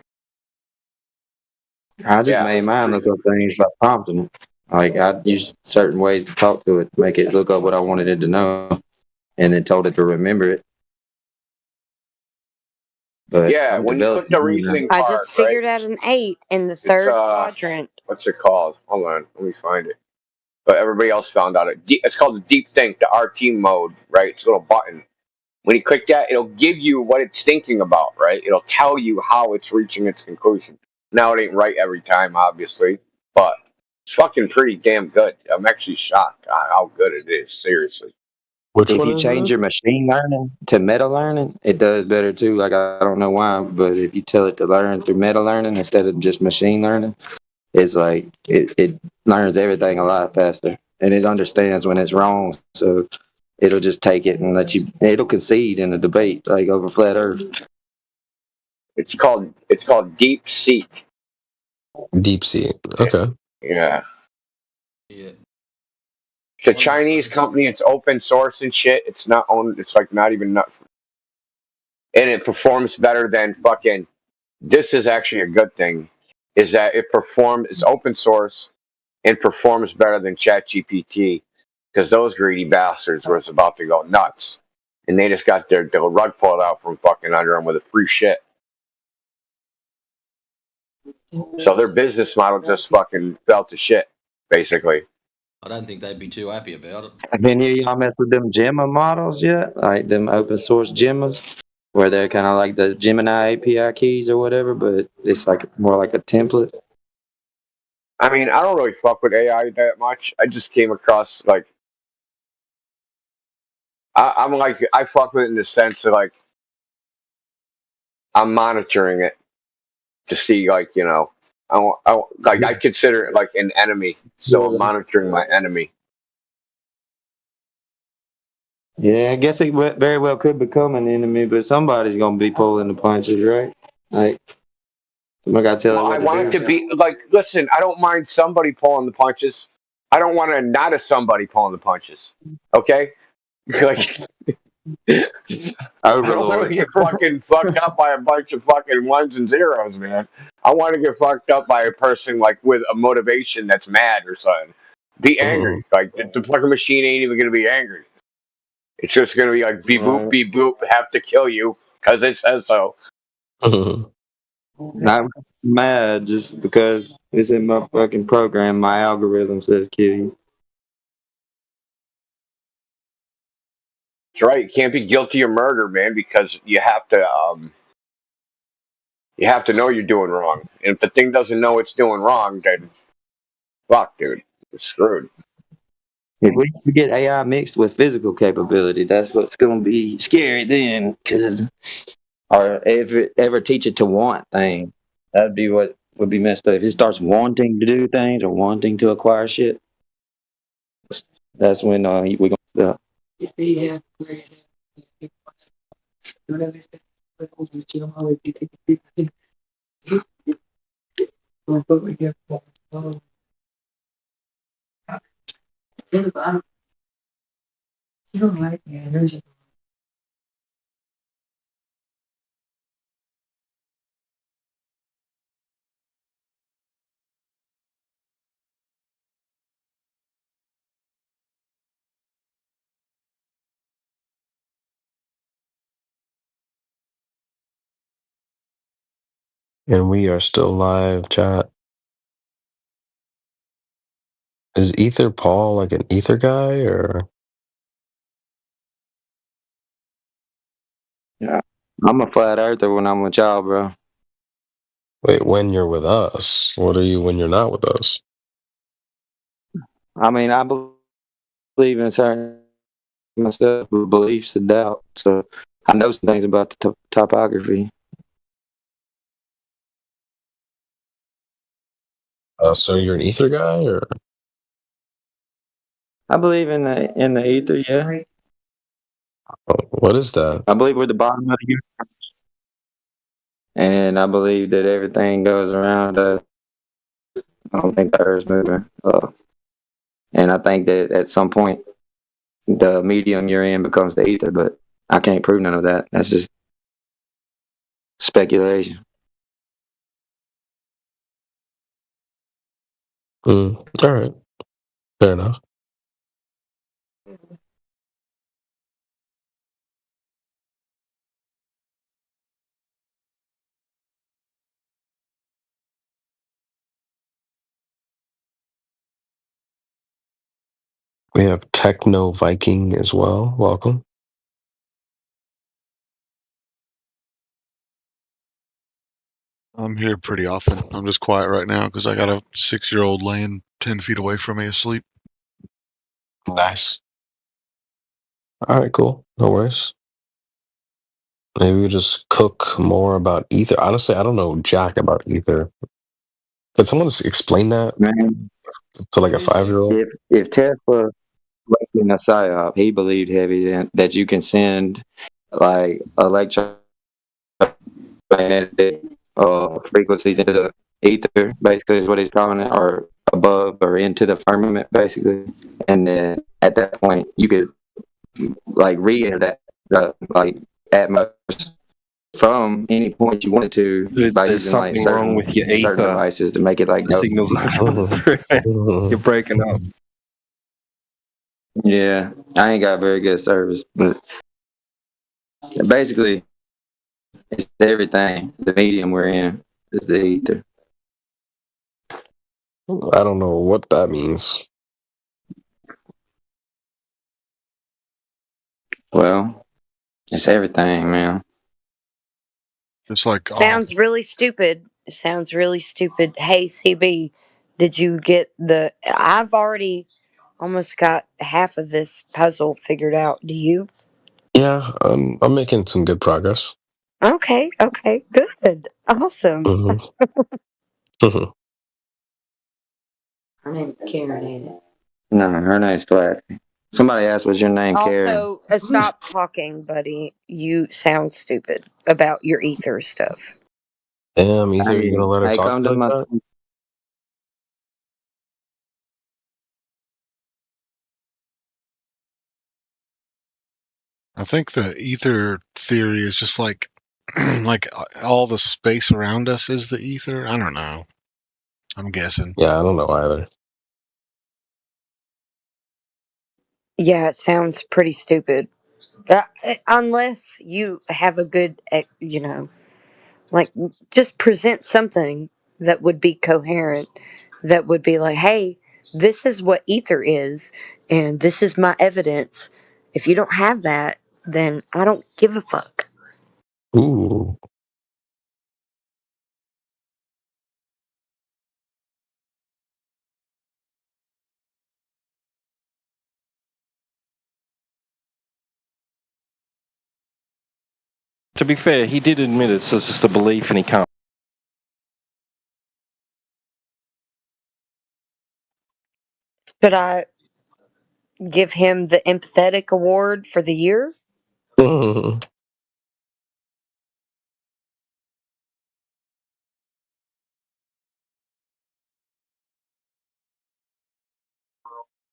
I just Yeah. made mine look up things by prompting it. Like I used certain ways to talk to it, make it look up what I wanted it to know, and then told it to remember it. But Yeah, I'm when you click the developing reasoning I part, just right? figured out an 8 in the It's third quadrant. what's it called? Hold on, let me find it. But everybody else found out it. It's called the Deep Think, the RT mode, right? It's a little button. When you click that, it'll give you what it's thinking about, right? It'll tell you how it's reaching its conclusion. Now it ain't right every time, obviously, but it's fucking pretty damn good. I'm actually shocked at how good it is. Seriously. Which If one you is change this? your machine learning to meta learning, it does better too. Like I don't know why, but if you tell it to learn through meta learning instead of just machine learning, it's like it learns everything a lot faster and it understands when it's wrong. So it'll just take it and it'll concede in a debate like over flat earth. It's called Deep Seek. Deep Sea. Okay. Yeah. Yeah. It's a Chinese company. It's open source and shit. It's not owned. It's like not even and it performs better than fucking. This is actually a good thing. Is that it's open source and performs better than ChatGPT because those greedy bastards was about to go nuts, and they just got their rug pulled out from fucking under them with a free shit. So their business model just fucking fell to shit, basically. I don't think they'd be too happy about it. Have any of y'all messed with them Gemma models yet? Like them open source Gemmas, where they're kind of like the Gemini API keys or whatever, but it's like more like a template. I mean, I don't really fuck with AI that much. I just came across like I'm like I fuck with it in the sense that like I'm monitoring it to see like like I consider it like an enemy, so I'm monitoring my enemy. Yeah, I guess it very well could become an enemy, but somebody's gonna be pulling the punches, right? Like somebody gotta tell it Well, I what to want it do. to be like, listen, I don't mind somebody pulling the punches. I don't want to not a somebody pulling the punches. Okay, like I don't want to Overlord. get fucking fucked up by a bunch of fucking ones and zeros, man. I want to get fucked up by a person like with a motivation that's mad or something. Be angry. Like the fucking machine ain't even gonna be angry. It's just gonna be like beep boop, have to kill you because it says so. Not mad just because it's in my fucking program. My algorithm says kill you. That's right. You can't be guilty of murder, man, because you have to know you're doing wrong. And if the thing doesn't know it's doing wrong, then fuck, dude, you're screwed. If we get AI mixed with physical capability, that's what's gonna be scary then. Or ever teach it to want things. That'd be what would be messed up. If it starts wanting to do things or wanting to acquire shit, that's when we're gonna stop. And we are still live, chat. Is Ether Paul like an ether guy or? Yeah, I'm a flat earther when I'm with y'all, bro. Wait, when you're with us, what are you when you're not with us? I mean, I believe in certain myself beliefs and doubt, so I know some things about the topography. So you're an ether guy, or? I believe in the ether, yeah. What is that? I believe we're the bottom of the universe, and I believe that everything goes around us. I don't think the Earth's moving, and I think that at some point the medium you're in becomes the ether, but I can't prove none of that. That's just speculation. All right, fair enough. We have Techno Viking as well. Welcome. I'm here pretty often. I'm just quiet right now because I got a 6-year-old laying 10 feet away from me asleep. Nice. All right, cool. No worries. Maybe we just cook more about ether. Honestly, I don't know jack about ether. Could someone just explain that Man, to like a 5-year-old? if Tesla was in a psyop, he believed heavy that you can send like electromagnetic frequencies into the ether, basically is what he's calling it, or above or into the firmament, basically. And then at that point, you could like re-enter that like atmosphere from any point you wanted to by There's using like something wrong with your certain ether. devices to make it like The signals not coming through. You're breaking up. Yeah, I ain't got very good service, but basically, it's everything. The medium we're in is the ether. I don't know what that means. Well, it's everything, man. It's like Sounds really stupid. Sounds really stupid. Hey, CB, did you get the? I've already almost got half of this puzzle figured out. Do you? Yeah, I'm making some good progress. Okay, good. Awesome. Mm-hmm. Her name's Karen, ain't it? No, her name's Flat. Somebody asked, "What's your name, Karen?" Also, stop talking, buddy. You sound stupid about your ether stuff. Damn, ether, you gonna let her talk come to like my. that? I think the ether theory is just like like all the space around us is the ether. I don't know. I'm guessing. Yeah, I don't know either. Yeah, it sounds pretty stupid. Unless you have a good, like just present something that would be coherent, that would be like, hey, this is what ether is, and this is my evidence. If you don't have that, then I don't give a fuck. Ooh. To be fair, he did admit it's just a belief and he can't. Should I give him the empathetic award for the year?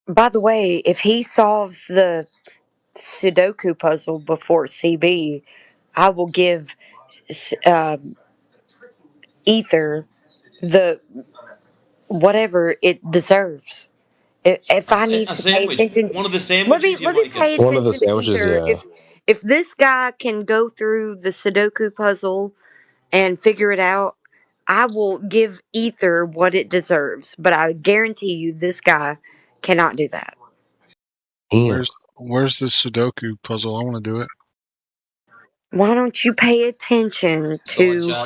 By the way, if he solves the Sudoku puzzle before CB, I will give ether the whatever it deserves. If I need A to pay sandwich. attention, One of the sandwiches let you're me making. pay One of the attention to sandwiches, ether. yeah. If this guy can go through the Sudoku puzzle and figure it out, I will give Ether what it deserves, but I guarantee you this guy cannot do that. Where's the Sudoku puzzle? I want to do it. Why don't you pay attention to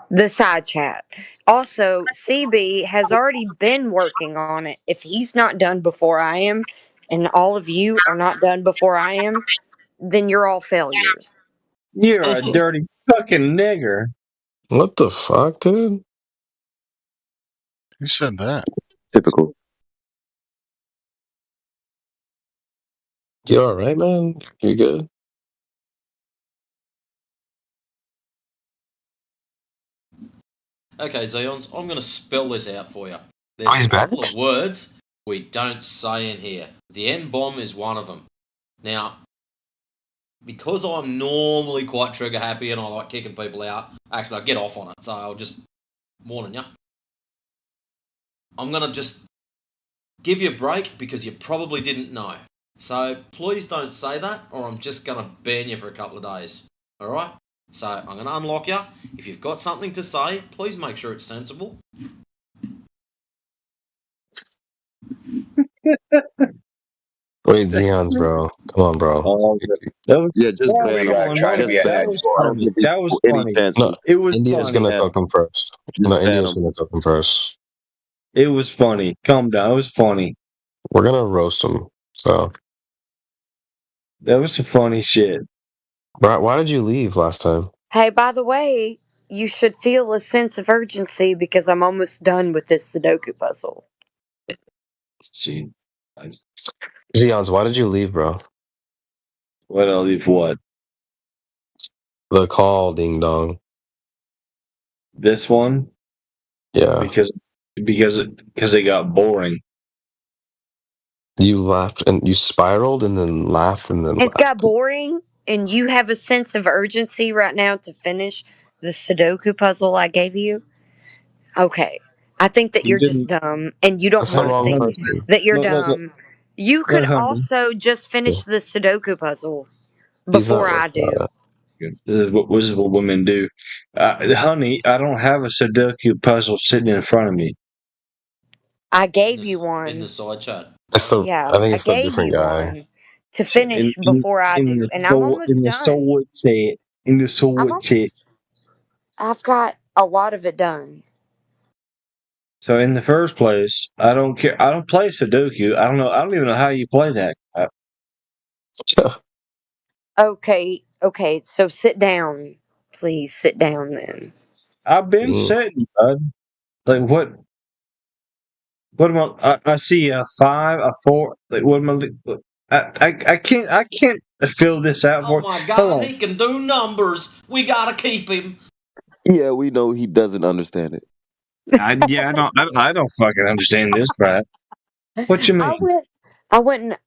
the side chat? Also, CB has already been working on it. If he's not done before I am, and all of you are not done before I am, then you're all failures. You're a dirty fucking nigger. What the fuck, dude? Who said that? Typical. You alright, man? You good? Okay, Zeons, I'm going to spell this out for you. There's a couple of words we don't say in here. The N-bomb is one of them. Now, because I'm normally quite trigger happy and I like kicking people out, actually I get off on it, so I'll just warning you. I'm going to just give you a break because you probably didn't know. So please don't say that or I'm just going to ban you for a couple of days. Alright? So I'm going to unlock you. If you've got something to say, please make sure it's sensible. Wait, Xeons, bro. Come on, bro. Yeah, just ban him. That was funny. No, It was India's funny. gonna cook him first. No, India's gonna cook him first. It was funny. Calm down. It was funny. We're gonna roast him. So that was some funny shit. Why did you leave last time? Hey, by the way, you should feel a sense of urgency because I'm almost done with this Sudoku puzzle. Xeons, why did you leave, bro? What I leave what? The call, ding dong. This one? Yeah. Because it got boring. You laughed and you spiraled and then laughed and then It got boring, and you have a sense of urgency right now to finish the Sudoku puzzle I gave you. Okay. I think that you're just dumb, and you don't That's the want to wrong think person. that you're Look, dumb. You could also just finish the Sudoku puzzle before I do. This is what women do. Honey, I don't have a Sudoku puzzle sitting in front of me. I gave you one. In the side chat. I think it's the gave different you guy. one to finish before I do, and I'm almost done. In the sword chat. I've got a lot of it done. So in the first place, I don't care. I don't play Sudoku. I don't know. I don't even know how you play that. Okay, so sit down. Please sit down then. I've been sitting, bud. Like what? What am I see a 5, a 4. Like what am I can't fill this out for. Oh my God, he can do numbers. We gotta keep him. Yeah, we know he doesn't understand it. I don't fucking understand this crap. What you mean? I went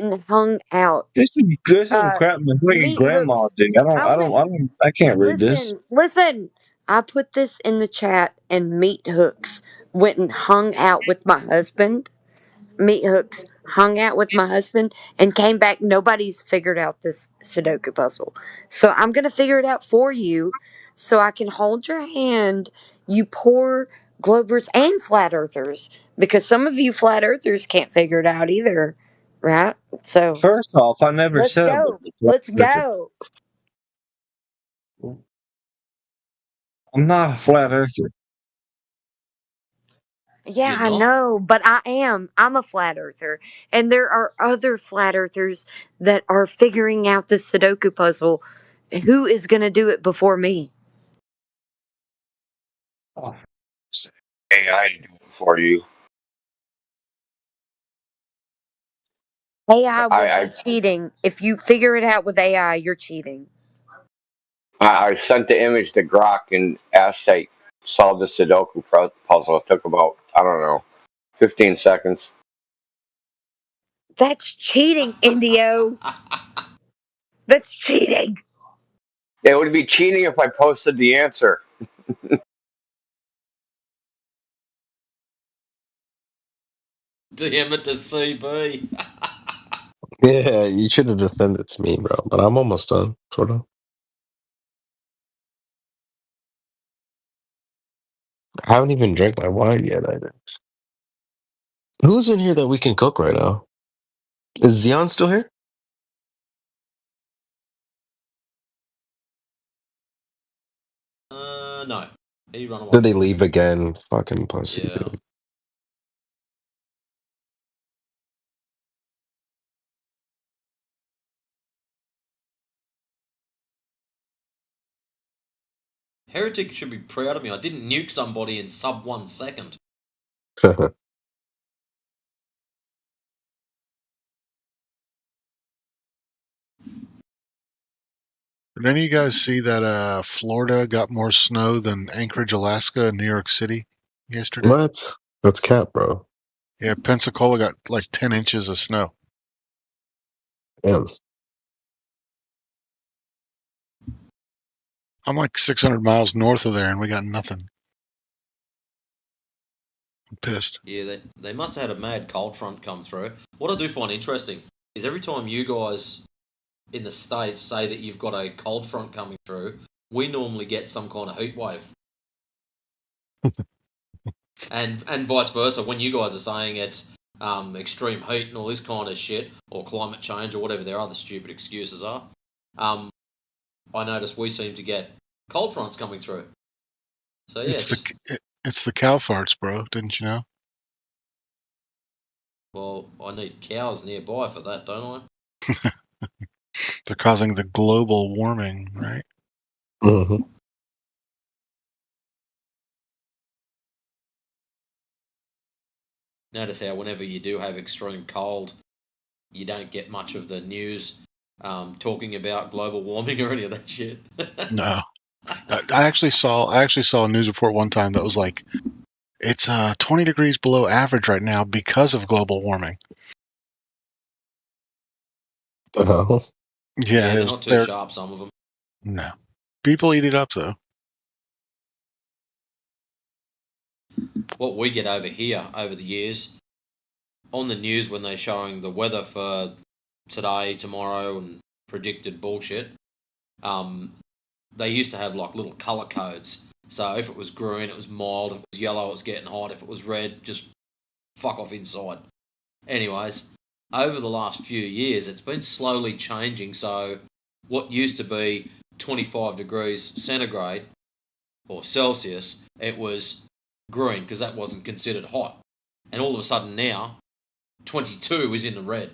and hung out. This is crap my fucking grandma did. I can't read this. Listen. I put this in the chat, and Meat Hooks went and hung out with my husband. Meat Hooks hung out with my husband and came back. Nobody's figured out this Sudoku puzzle. So I'm going to figure it out for you so I can hold your hand, you poor Globers and Flat Earthers, because some of you Flat Earthers can't figure it out either, right? So first off, I never said. Let's go. I'm not a Flat Earther. Yeah, I know, but I am. I'm a Flat Earther. And there are other Flat Earthers that are figuring out the Sudoku puzzle. Who is going to do it before me? AI to do it for you. AI will be cheating. If you figure it out with AI, you're cheating. I sent the image to Grok and asked to solve the Sudoku puzzle. It took about, 15 seconds. That's cheating, Indio. That's cheating. It would be cheating if I posted the answer. DM it to CB. Yeah, you should have just sent it to me, bro. But I'm almost done, sort of. I haven't even drank my wine yet either. Who's in here that we can cook right now? Is Zion still here? No. He run away. Did they leave again? Fucking pussy. Yeah. Dude. Heretic should be proud of me. I didn't nuke somebody in sub 1 second. Did any of you guys see that Florida got more snow than Anchorage, Alaska, and New York City yesterday? What? That's cap, bro. Yeah, Pensacola got like 10 inches of snow. Damn. I'm like 600 miles north of there, and we got nothing. I'm pissed. Yeah, they must have had a mad cold front come through. What I do find interesting is every time you guys in the States say that you've got a cold front coming through, we normally get some kind of heat wave. and vice versa, when you guys are saying it's extreme heat and all this kind of shit, or climate change, or whatever their other stupid excuses are, I notice we seem to get cold fronts coming through. So yeah, it's the cow farts, bro. Didn't you know? Well, I need cows nearby for that, don't I? They're causing the global warming, right? Mm-hmm. Notice how whenever you do have extreme cold, you don't get much of the news talking about global warming or any of that shit. No. I actually saw a news report one time that was like, it's 20 degrees below average right now because of global warming. The hell? Yeah, they're not too sharp, some of them. No. People eat it up, though. What we get over here over the years, on the news when they're showing the weather for today, tomorrow, and predicted bullshit, they used to have like little colour codes. So if it was green, it was mild. If it was yellow, it was getting hot. If it was red, just fuck off inside. Anyways, over the last few years, it's been slowly changing. So what used to be 25 degrees centigrade or Celsius, it was green because that wasn't considered hot. And all of a sudden now, 22 is in the red.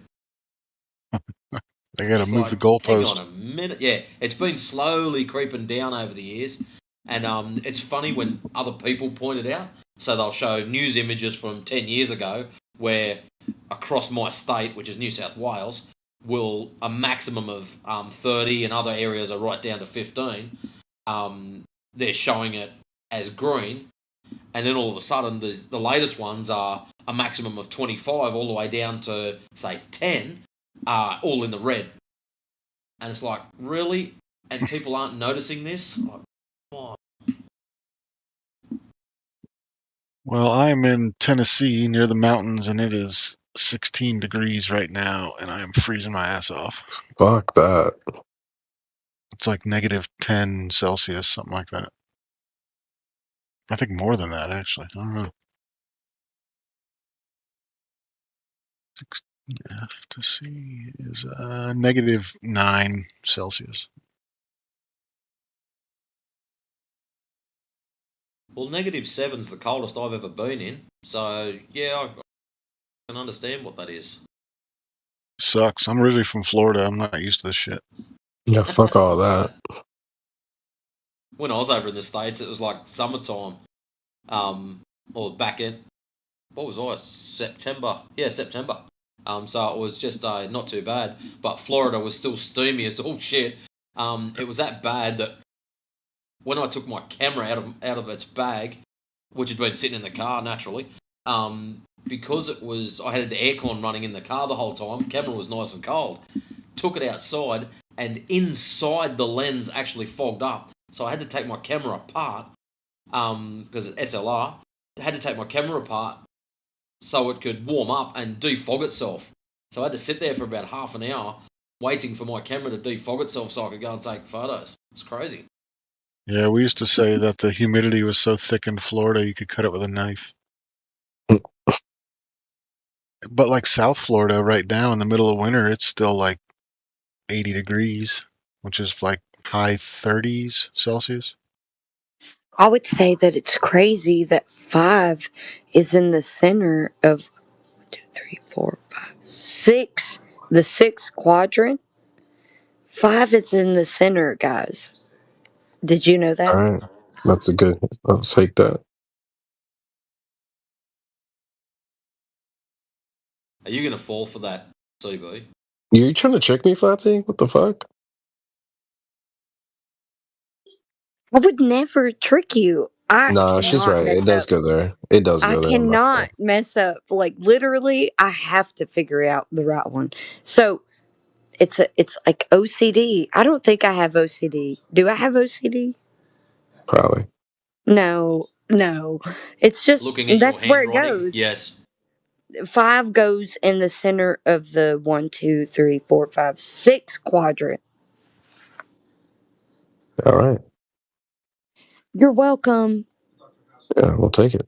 They got to move the goalpost. Hang on a minute. Yeah, it's been slowly creeping down over the years. And it's funny when other people point it out. So they'll show news images from 10 years ago where across my state, which is New South Wales, will a maximum of 30 and other areas are right down to 15. They're showing it as green. And then all of a sudden, the latest ones are a maximum of 25 all the way down to, say, 10, all in the red. And it's like, really? And people aren't noticing this? Like, come on. Well, I'm in Tennessee near the mountains, and it is 16 degrees right now, and I am freezing my ass off. Fuck that. It's like negative 10 Celsius, something like that. I think more than that, actually. I don't know. F to C is negative 9 Celsius. Well, negative 7's the coldest I've ever been in. So, yeah, I can understand what that is. Sucks. I'm originally from Florida. I'm not used to this shit. Yeah, fuck all that. When I was over in the States, it was like summertime. Or back in, what was I? September. Yeah, September. So it was just not too bad. But Florida was still steamy as all shit. It was that bad that when I took my camera out of its bag, which had been sitting in the car naturally, because I had the aircon running in the car the whole time, camera was nice and cold. Took it outside, and inside the lens actually fogged up. So I had to take my camera apart, because it's SLR. I had to take my camera apart so it could warm up and defog itself. So I had to sit there for about half an hour waiting for my camera to defog itself so I could go and take photos. It's crazy. Yeah, we used to say that the humidity was so thick in Florida you could cut it with a knife. But like South Florida right now in the middle of winter, it's still like 80 degrees, which is like high 30s Celsius. I would say that it's crazy that 5 is in the center of 2, 3, 4, 5, 6, the sixth quadrant. 5 is in the center, guys. Did you know that? All right. That's a good. I'll take that. Are you going to fall for that, CB? You trying to trick me, Flatty? What the fuck? I would never trick you. I Nah, she's cannot right. It mess does up. go there. It does I go there. I'm not cannot mess up. Like literally, I have to figure out the right one. So it's like OCD. I don't think I have OCD. Do I have OCD? probably. No, no. It's just Looking at your that's where it handwriting, goes. yes. 5 goes in the center of the 1, 2, 3, 4, 5, 6 quadrant. All right. You're welcome. Yeah, we'll take it.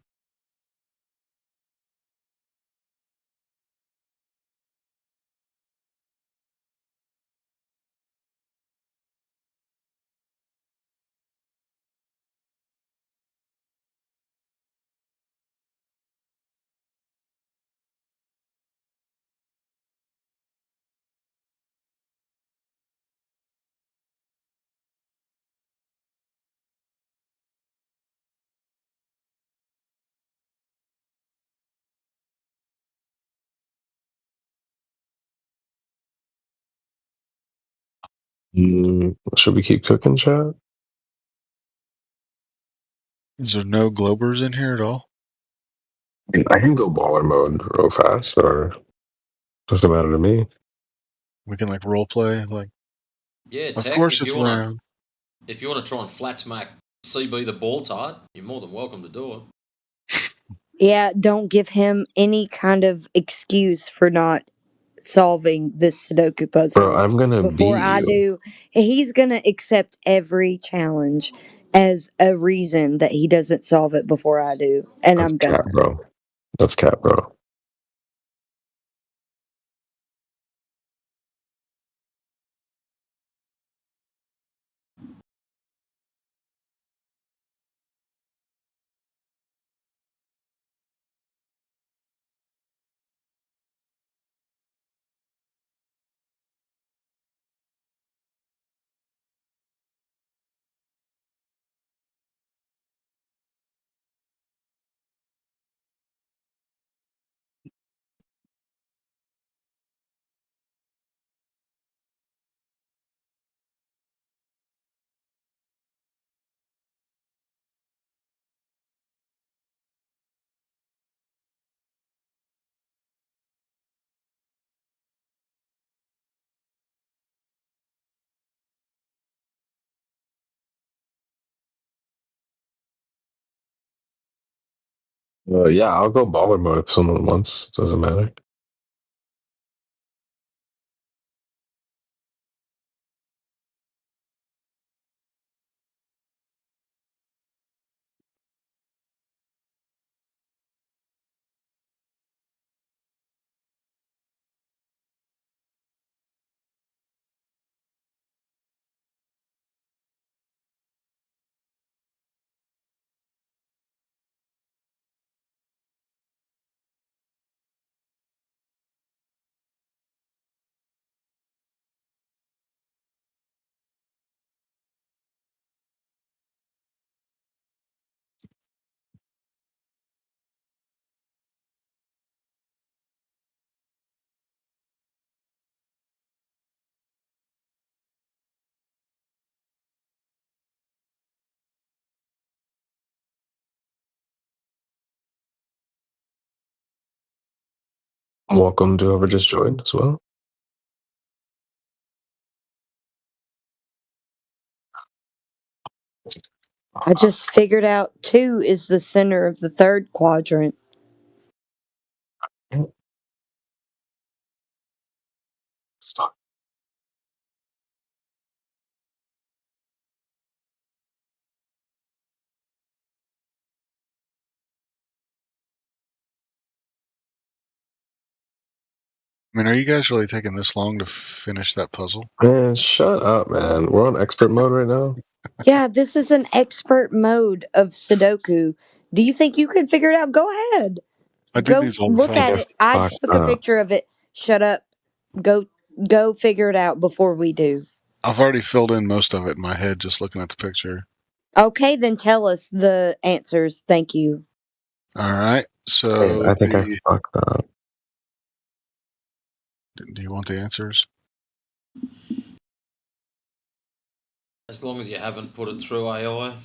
Should we keep cooking, chat? Is there no Globers in here at all? I can go baller mode real fast, or doesn't matter to me. We can like role play, like. Yeah, Of Tech, course it's round. if you want to try and flat smack CB the ball tight, you're more than welcome to do it. Yeah, don't give him any kind of excuse for not solving this Sudoku puzzle. Bro, I'm gonna Before beat I you. do, he's gonna accept every challenge as a reason that he doesn't solve it before I do, and That's I'm cat, gonna. bro. That's cat, bro. Yeah, I'll go baller mode if someone wants. Doesn't matter. Welcome to whoever just joined as well. I just figured out 2 is the center of the 3rd quadrant. Stop. I mean, are you guys really taking this long to finish that puzzle? Man, shut up, man. We're on expert mode right now. Yeah, this is an expert mode of Sudoku. Do you think you can figure it out? Go ahead. I do Go these all the look time. at it. I Fucked took a up. picture of it. Shut up. Go figure it out before we do. I've already filled in most of it in my head just looking at the picture. Okay, then tell us the answers. Thank you. All right. Wait, So I think I fucked up. do you want the answers? As long as you haven't put it through AI.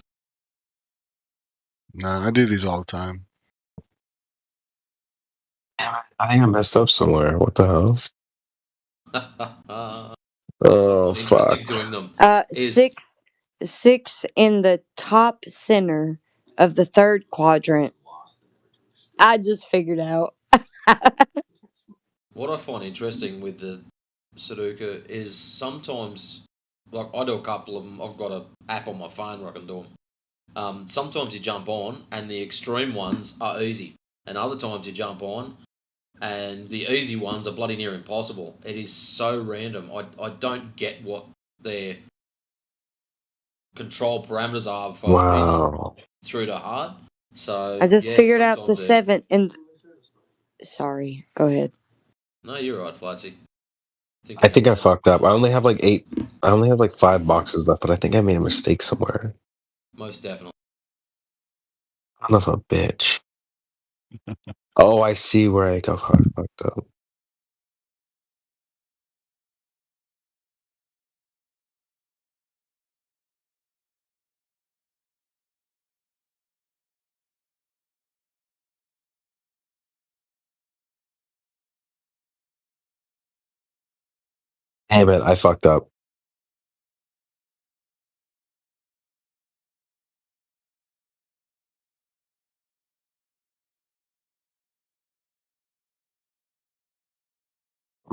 No, I do these all the time. I think I messed up somewhere. What the hell? Oh, fuck. Doing them. Six in the top center of the third quadrant. I just figured out. What I find interesting with the Sudoku is sometimes, like I do a couple of them. I've got an app on my phone where I can do them. Sometimes you jump on and the extreme ones are easy, and other times you jump on and the easy ones are bloody near impossible. It is so random. I don't get what their control parameters are for easy through to hard. So I just figured out the sometimes 7 and. Sorry, go ahead. No, you're right, Flatsy. I think I fucked up. I only have like 5 boxes left, but I think I made a mistake somewhere. Most definitely. Son of a bitch. Oh, I see where I got fucked up. Hey, man, I fucked up.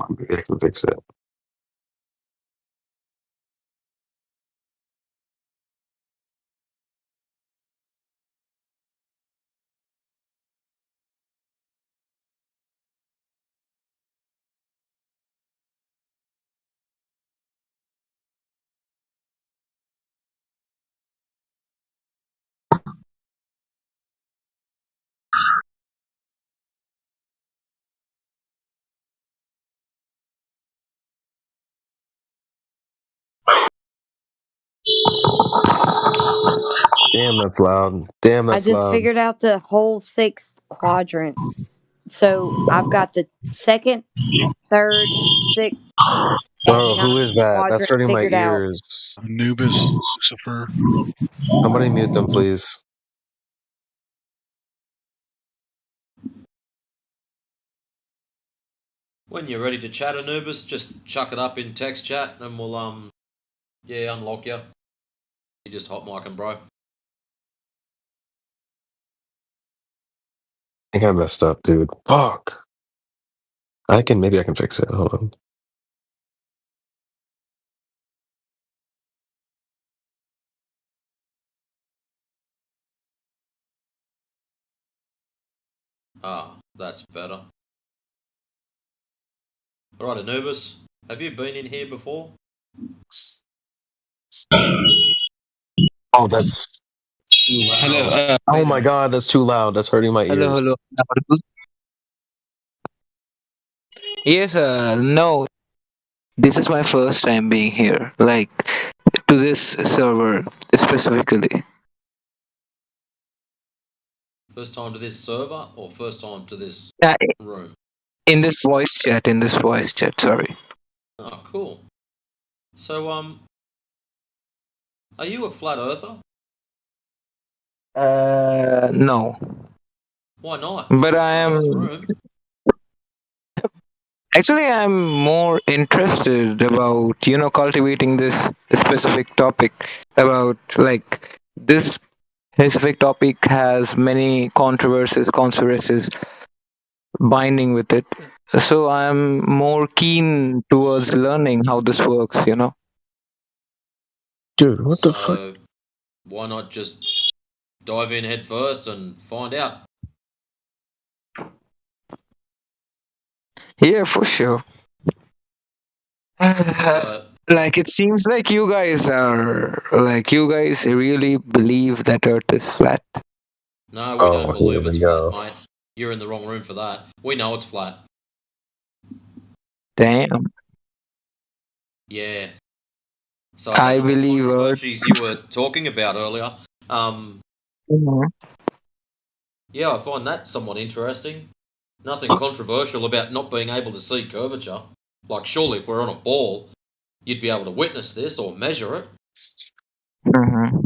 Maybe I can fix it. Damn, that's loud. Damn, I that's just loud. figured out the whole 6th quadrant. So I've got the 2nd, 3rd, 6th, Bro, and who 9th is that? That's quadrant hurting my figured out. ears. Anubis, Lucifer. Somebody mute them, please. When you're ready to chat, Anubis, just chuck it up in text chat and we'll unlock you. You just hot micing, bro. I think I messed up, dude. Fuck. Maybe I can fix it. Hold on. Ah, that's better. Alright, Anubis, have you been in here before? Oh, that's too loud. Hello. Oh my god, that's too loud. That's hurting my ears. Hello. Yes, no. This is my first time being here, like to this server specifically. First time to this server or first time to this room? In this voice chat, sorry. Oh, cool. So, are you a flat earther? No. Why not? But I am. Actually, I'm more interested about cultivating this specific topic. About like this specific topic has many conspiracies binding with it. So I'm more keen towards learning how this works. Dude, what the fuck? Why not just dive in head first and find out? Yeah, for sure. Like it seems like you guys really believe that Earth is flat. No, we don't Oh, here believe it's we flat, go. mate. You're in the wrong room for that. We know it's flat. Damn. Yeah. So I I don't know what believe Earth. controversies you were talking about earlier. Yeah, I find that somewhat interesting. Nothing controversial about not being able to see curvature. Like, surely if we're on a ball, you'd be able to witness this or measure it. Mm-hmm.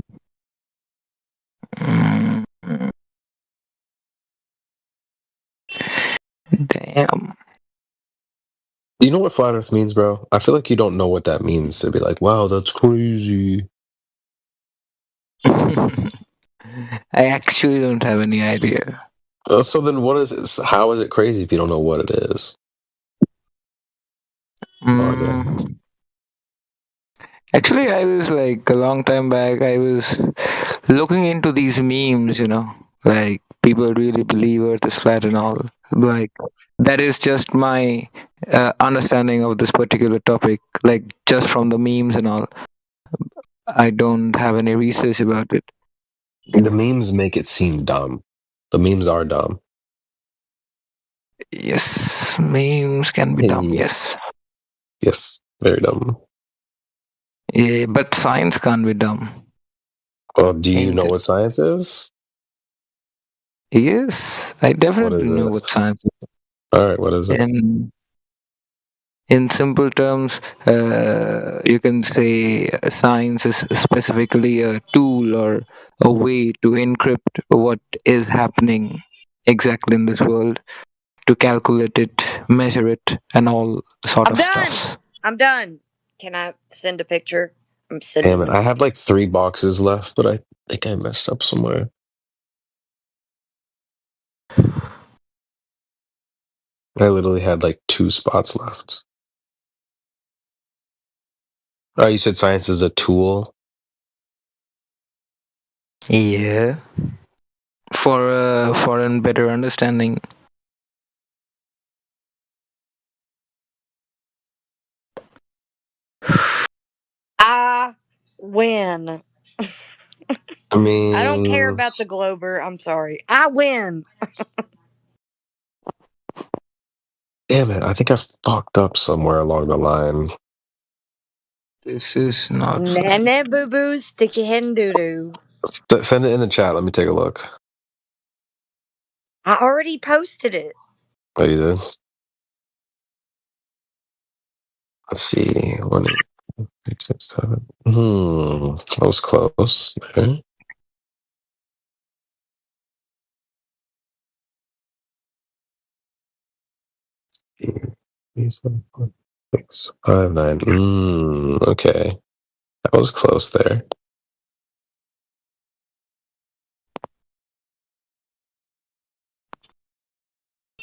Damn. You know what flat Earth means, bro? I feel like you don't know what that means to be like, wow, that's crazy. I actually don't have any idea. So then, what is it? How is it crazy if you don't know what it is? Actually, I was like a long time back. I was looking into these memes. Like people really believe Earth is flat and all. Like that is just my understanding of this particular topic. Like just from the memes and all. I don't have any research about it. The memes make it seem dumb. The memes are dumb. Yes, memes can be dumb. Yes. Yes, very dumb. Yeah, but science can't be dumb. Well, do you know what science is? Yes, I definitely know what science is. All right, what is it? In simple terms, you can say science is specifically a tool or a way to encrypt what is happening exactly in this world, to calculate it, measure it, and all sort I'm of done. stuff. I'm done. Can I send a picture? I'm sending. Damn it, I have like 3 boxes left, but I think I messed up somewhere. I literally had like 2 spots left. Oh, you said science is a tool? Yeah. For a better understanding. I win. I mean, I don't care about the Glober. I'm sorry. I win. damn it, I think I fucked up somewhere along the line. This is not. Nana boo boo, stick your head in doo doo. Send it in the chat. Let me take a look. I already posted it. Oh, you did? Let's see. 1, 8, 6, 7. That was close. Okay. Three, 7, 4, 6, 5, 9. Okay. That was close there.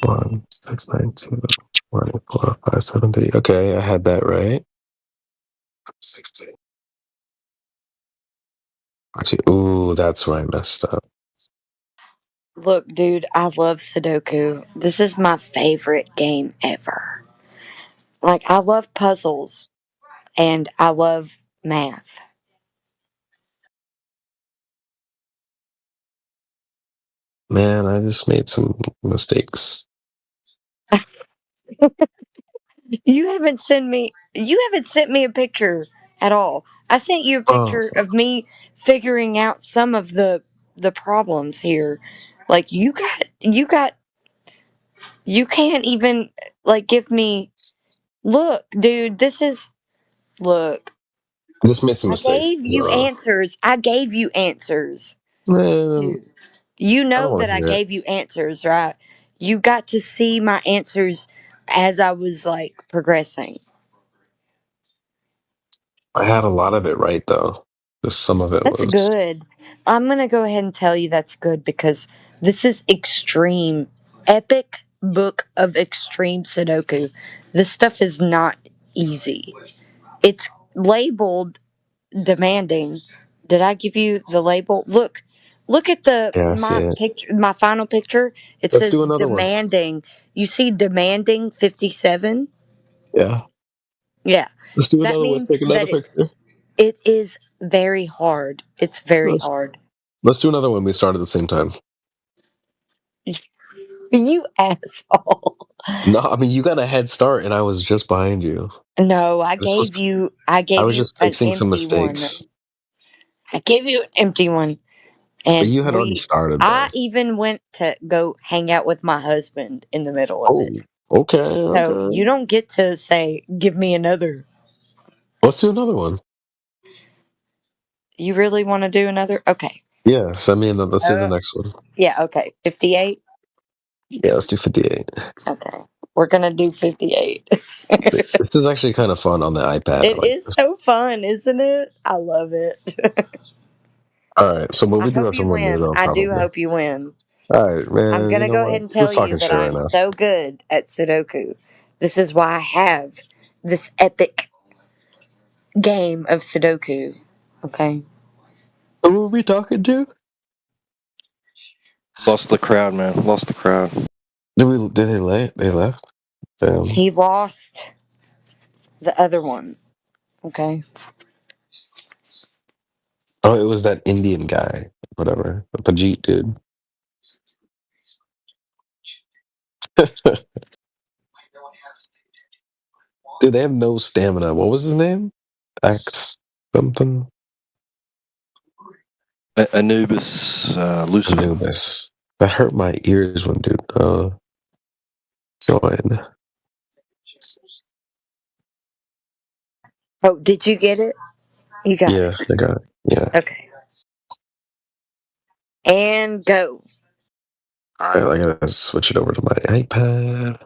One, 6, 9, 2, 1, 4, 5, 7, 3. Okay, I had that right. 16. Ooh, that's where I messed up. Look, dude, I love Sudoku. This is my favorite game ever. Like, I love puzzles and I love math. Man, I just made some mistakes. You haven't sent me a picture at all. I sent you a picture of me figuring out some of the problems here. Like you can't even like give me look, dude, look. I just made some I mistakes. gave you answers. Man, You I don't know want that to I hear it. gave you answers, right? You got to see my answers as I was like progressing. I had a lot of it right though. Just some of it That's was. good. I'm going to go ahead and tell you that's good because this is extreme, epic book of extreme Sudoku. This stuff is not easy. It's labeled demanding. Did I give you the label? Look, Look at Yeah, I see my it. picture, my final picture. It Let's says do another one. demanding. You see demanding 57? Yeah. Yeah. Let's do That another one. means Take another that picture. it is very hard. It's very Let's, hard. let's do another one. We start at the same time. You asshole. No, I mean you got a head start, and I was just behind you. No, I This was. gave you I was just an fixing some empty one. mistakes. I gave you an empty one. But And you had already started, I bro. even went to go hang out with my husband in the middle of it. Oh, okay, So okay. you don't get to say, give me another. Let's do another one. You really want to do another? Okay. Yeah, send me another. Let's do the next one. Yeah, okay. 58? Yeah, let's do 58. Okay. We're going to do 58. This is actually kind of fun on the iPad. I It like is this. so fun, isn't it? I love it. All right, so we'll I be doing hope it for you more than win. though, I do probably. hope you win. All right, I'm man. going You to know go what? ahead and We're tell you talking that shit right I'm now. so good at Sudoku. This is why I have this epic game of Sudoku. Okay. Who are we talking to? Lost the crowd, man. Lost the crowd. Did they left? They left. He lost the other one. Okay. Oh, it was that Indian guy. Whatever, the Pajit dude. Dude, they have no stamina. What was his name? X something. Anubis, Lucifer. Anubis. That hurt my ears when dude. Join. Oh, did you get it? You got Yeah, it. I got it. Yeah. Okay. And go. All right, I gotta switch it over to my iPad.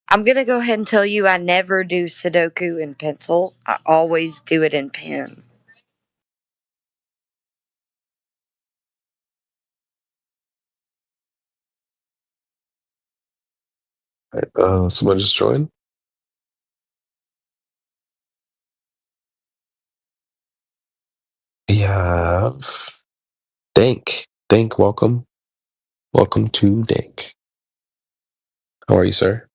I'm going to go ahead and tell you I never do Sudoku in pencil. I always do it in pen. All right, someone just joined. We have Dank. Dank, welcome. Welcome to Dank. How are you, sir?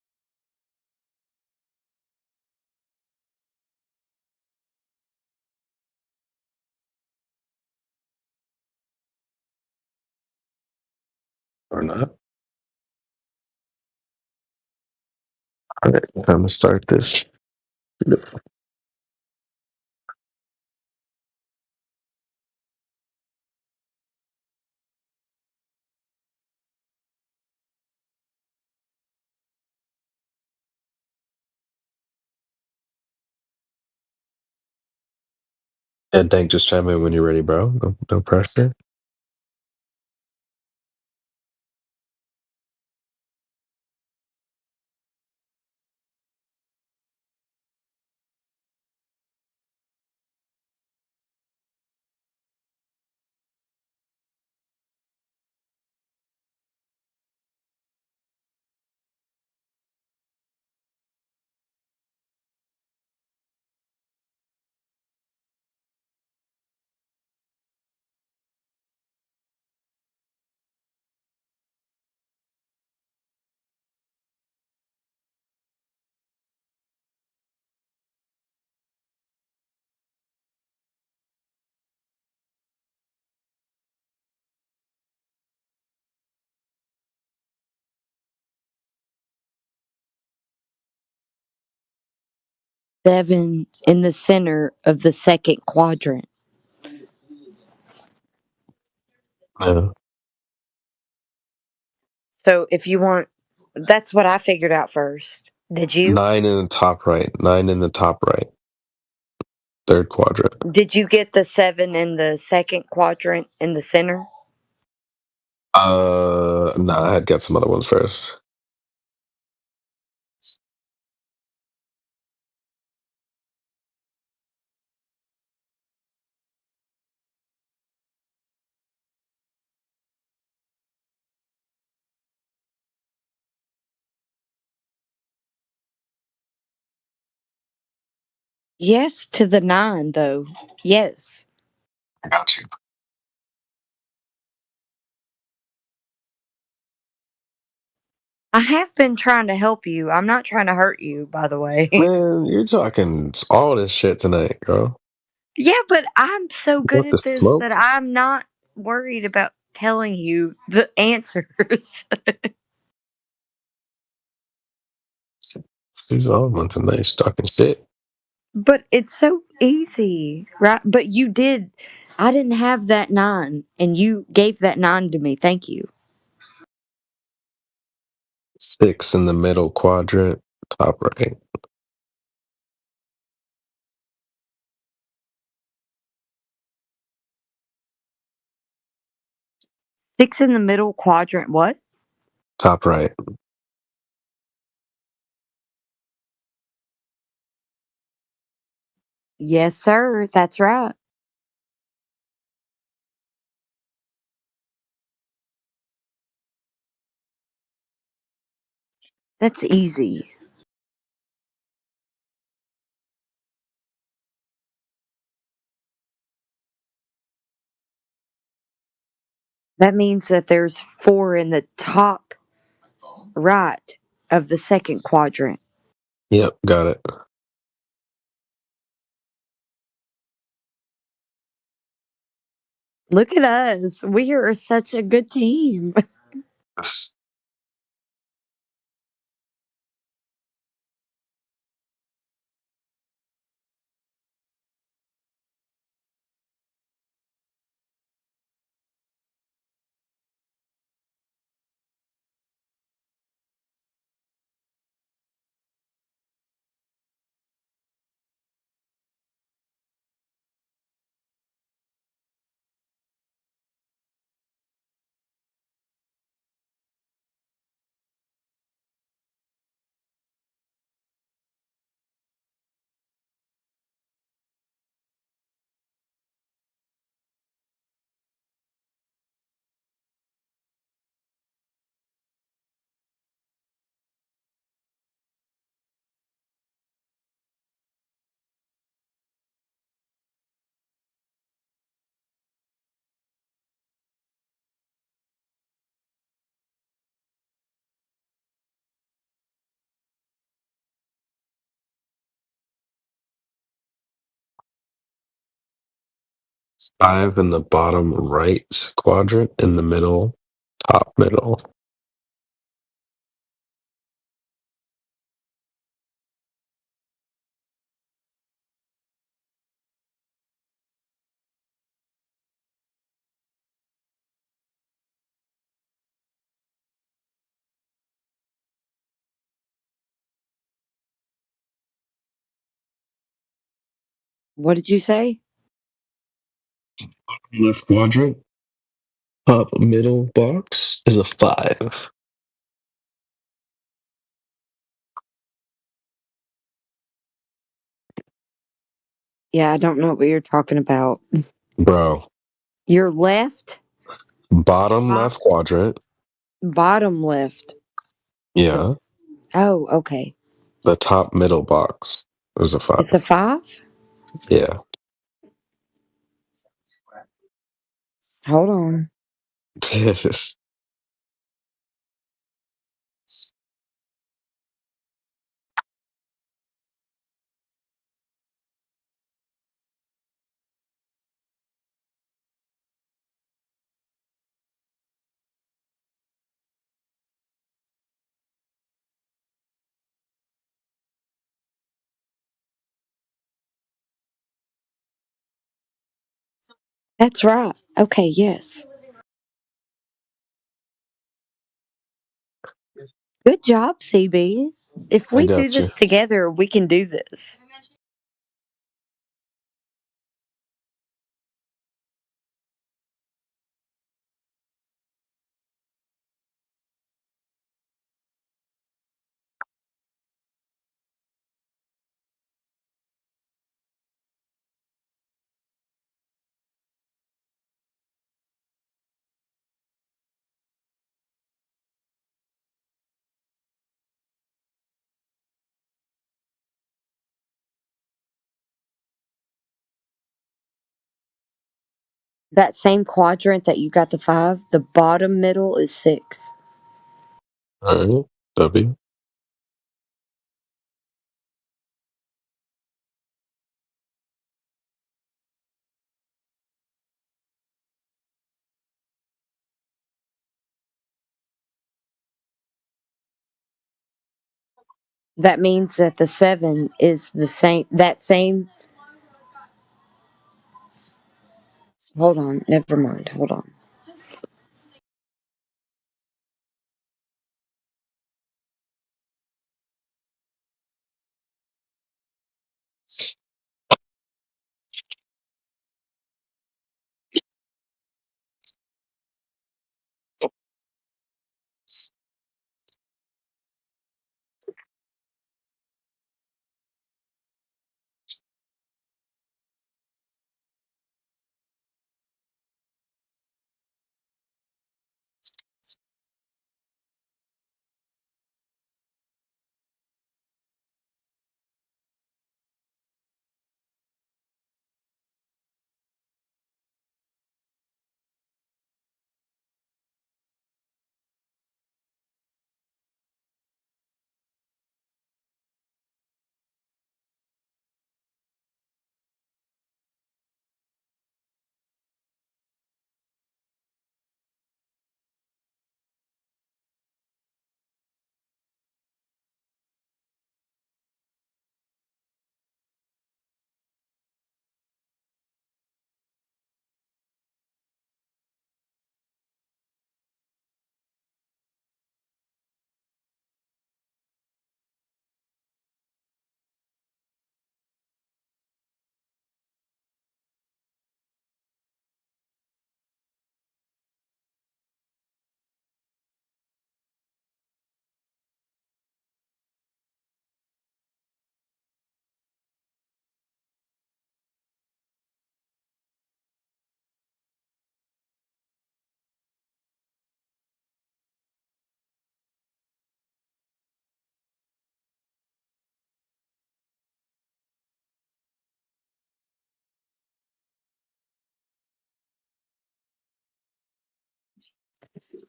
Or not? All right, I'm gonna start this. And Dank, just chime in when you're ready, bro. No pressure. Seven in the center of the second quadrant. Yeah. So if you want, that's what I figured out first. Did you? 9 in the top right. 9 in the top right. Third quadrant. Did you get the 7 in the second quadrant in the center? Nah, I had got some other ones first. Yes, to the 9, though. Yes. I got you. I have been trying to help you. I'm not trying to hurt you, by the way. Man, you're talking all this shit tonight, girl. Yeah, but I'm so You good want the at this smoke? that I'm not worried about telling you the answers. She's on tonight. She's talking shit. But it's so easy, right? But you did. I didn't have that 9, and you gave that 9 to me. Thank you. 6 in the middle quadrant, top right. Six in the middle quadrant. What? Top right. Yes, sir. That's right. That's easy. That means that there's 4 in the top right of the second quadrant. Yep, got it. Look at us. We are such a good team. Five in the bottom right quadrant, in the middle, top middle. What did you say? Left quadrant, top middle box is a 5. Yeah, I don't know what you're talking about. Bro, Your left, bottom top, left quadrant. bottom left. Yeah. Oh, okay. The top middle box is a 5. It's a 5? Yeah. Hold on. That's right. Okay, yes. Good job, CB. If I we do got you. this together, we can do this. That same quadrant that you got the 5, the bottom middle is 6. All right. W. That means that the 7 is the same. That same. Hold on. Never mind. Hold on.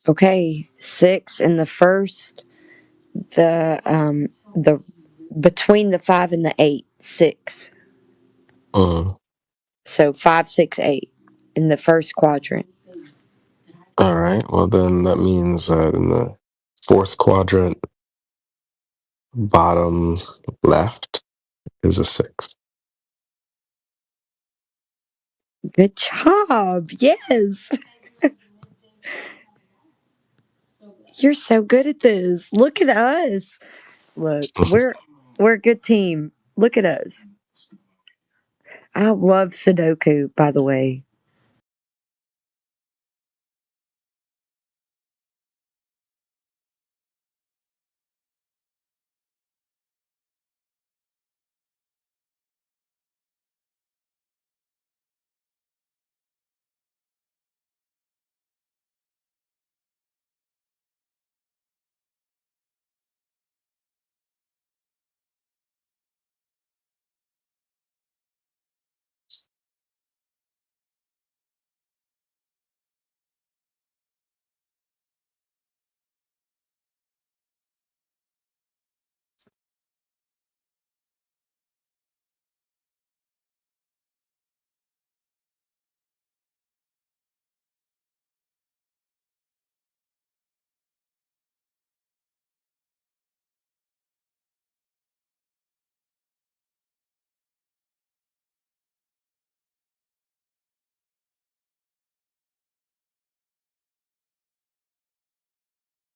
Okay. 6 in the first. The between the 5 and the 8, 6. So 5, 6, 8 in the first quadrant. All right. Well, then that means that in the fourth quadrant, bottom left is a 6. Good job. Yes. You're so good at this. Look at us. Look, we're a good team. Look at us. I love Sudoku, by the way.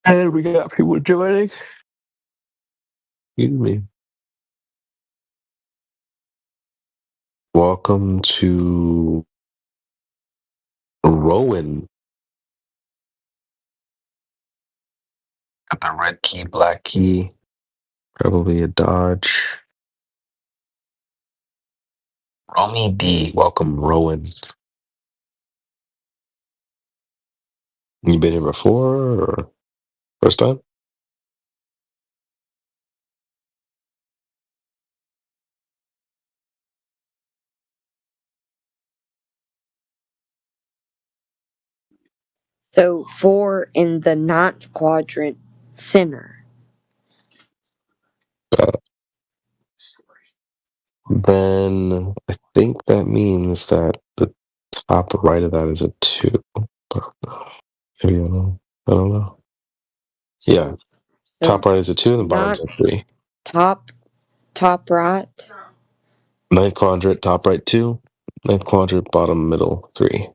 And we got people joining. Excuse me. Welcome to Rowan. Got the red key, black key, probably a Dodge. Romy D. Welcome, Rowan. You been here before or first time? So 4 in the 9th quadrant center. Then I think that means that the top right of that is a 2. Maybe I don't know. Yeah. Top right is a 2 and the bottom is a 3. Top right. 9th quadrant, top right 2. 9th quadrant, bottom middle 3.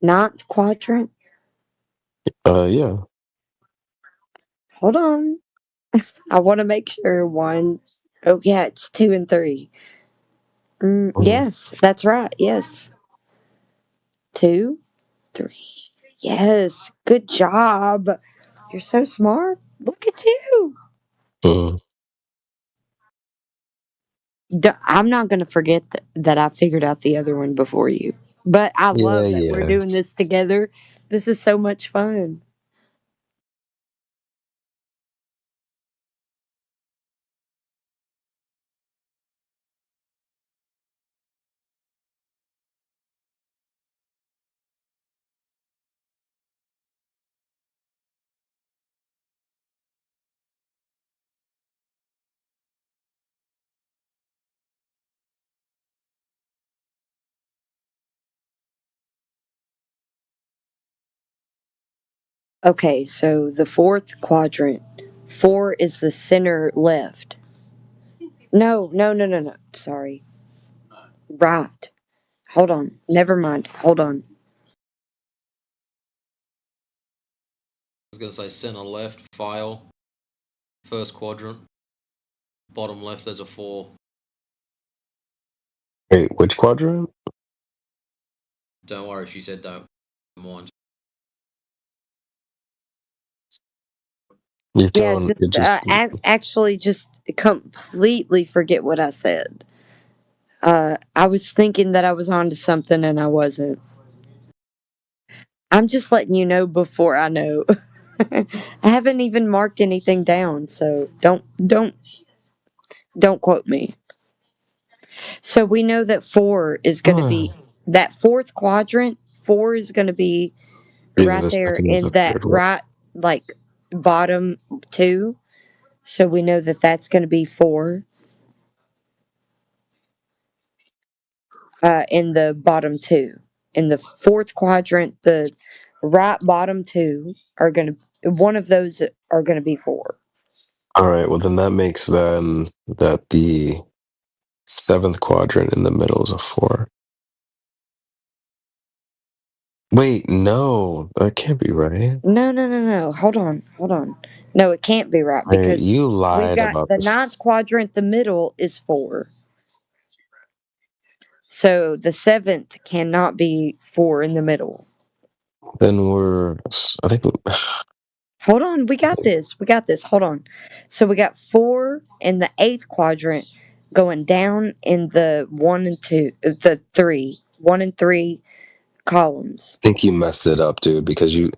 9th quadrant? Yeah. Hold on. I want to make sure one. Oh, yeah, it's 2 and 3. Yes, that's right. Yes. 2, 3. Yes. Good job. You're so smart. Look at you. I'm not going to forget that I figured out the other one before you. But I love that we're doing this together. This is so much fun. Okay, so the 4th quadrant. 4 is the center left. No. Sorry. Right. Hold on. Never mind. Hold on. I was going to say center left, file, first quadrant, bottom left there's a 4. Wait, which quadrant? Don't worry, she said don't mind. You're Yeah, telling actually just completely forget what I said. I was thinking that I was onto something and I wasn't. I'm just letting you know before I know. I haven't even marked anything down, so don't quote me. So we know that 4 is going to be that 4th quadrant. 4 is going to be either right the there second or in the that third one. right like bottom 2. So we know that that's going to be 4. In the bottom 2. In the 4th quadrant, the right bottom 2 are going to, one of those are going to be 4. All right, well then that makes then that the 7th quadrant in the middle is a 4. Wait, no, that can't be right. No. Hold on. No, it can't be right Hey, because you we've lied got about the this. 9th quadrant, the middle is 4. So the 7th cannot be 4 in the middle. Then I think. Hold on, we got this. Hold on. So we got 4 in the 8th quadrant going down in the 1 and 2, the 3, 1 and 3 columns. I think you messed it up, dude, because you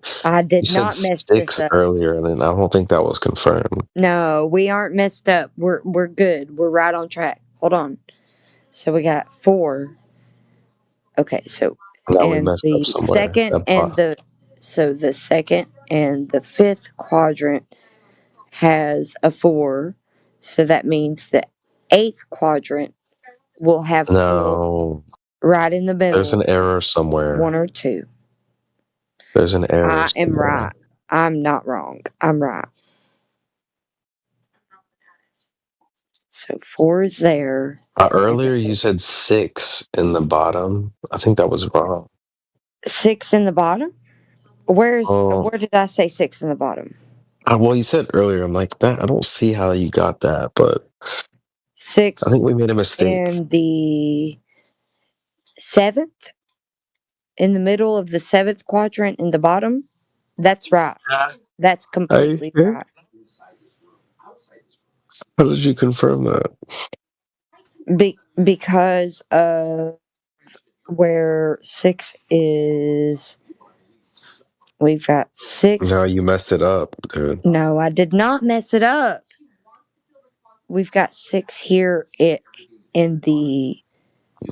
did said not mess this 6 up. earlier, and then I don't think that was confirmed. No, we aren't messed up. We're good. We're right on track. Hold on. So we got 4. Okay, so No, we and messed up the somewhere. second and the 2nd and the 5th quadrant has a 4. So that means the 8th quadrant will have 4 No, right in the there's middle. an error somewhere. 1 or 2. There's an error. I am somewhere. right. I'm not wrong. I'm right. So 4 is there. Earlier you said 6 in the bottom. I think that was wrong. 6 in the bottom? Where did I say 6 in the bottom? Well, you said earlier. I'm like that. I don't see how you got that, but 6. I think we made a mistake. In the 7th, in the middle of the 7th quadrant in the bottom. That's right. That's completely right. How did you confirm that? Because of where 6 is. We've got 6. No, you messed it up, dude. No, I did not mess it up. We've got 6 here in the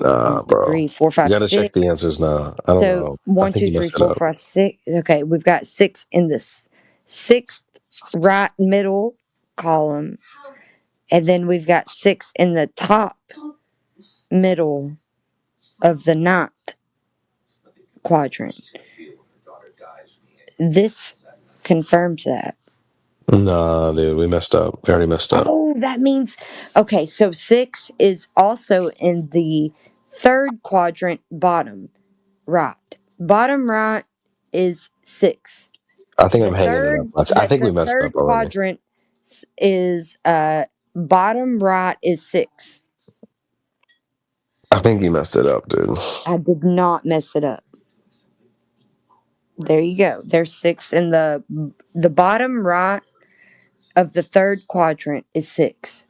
Nah, 1, 2, bro. 3, 4, You 5, gotta check the 6. answers now. I don't So know. I 1, think 2, you 3, messed it 4, up. 5, 6. Okay, we've got 6 in the sixth right middle column, and then we've got 6 in the top middle of the 9th quadrant. This confirms that. Nah, dude, we messed up. We already messed up. Oh, that means okay. So 6 is also in the 3rd quadrant, bottom right. Bottom right is 6. I think The I'm hanging it up. I think we the messed up 3rd already. quadrant is bottom right is 6. I think you messed it up, dude. I did not mess it up. There you go. There's 6 in the bottom right of the 3rd quadrant is 6.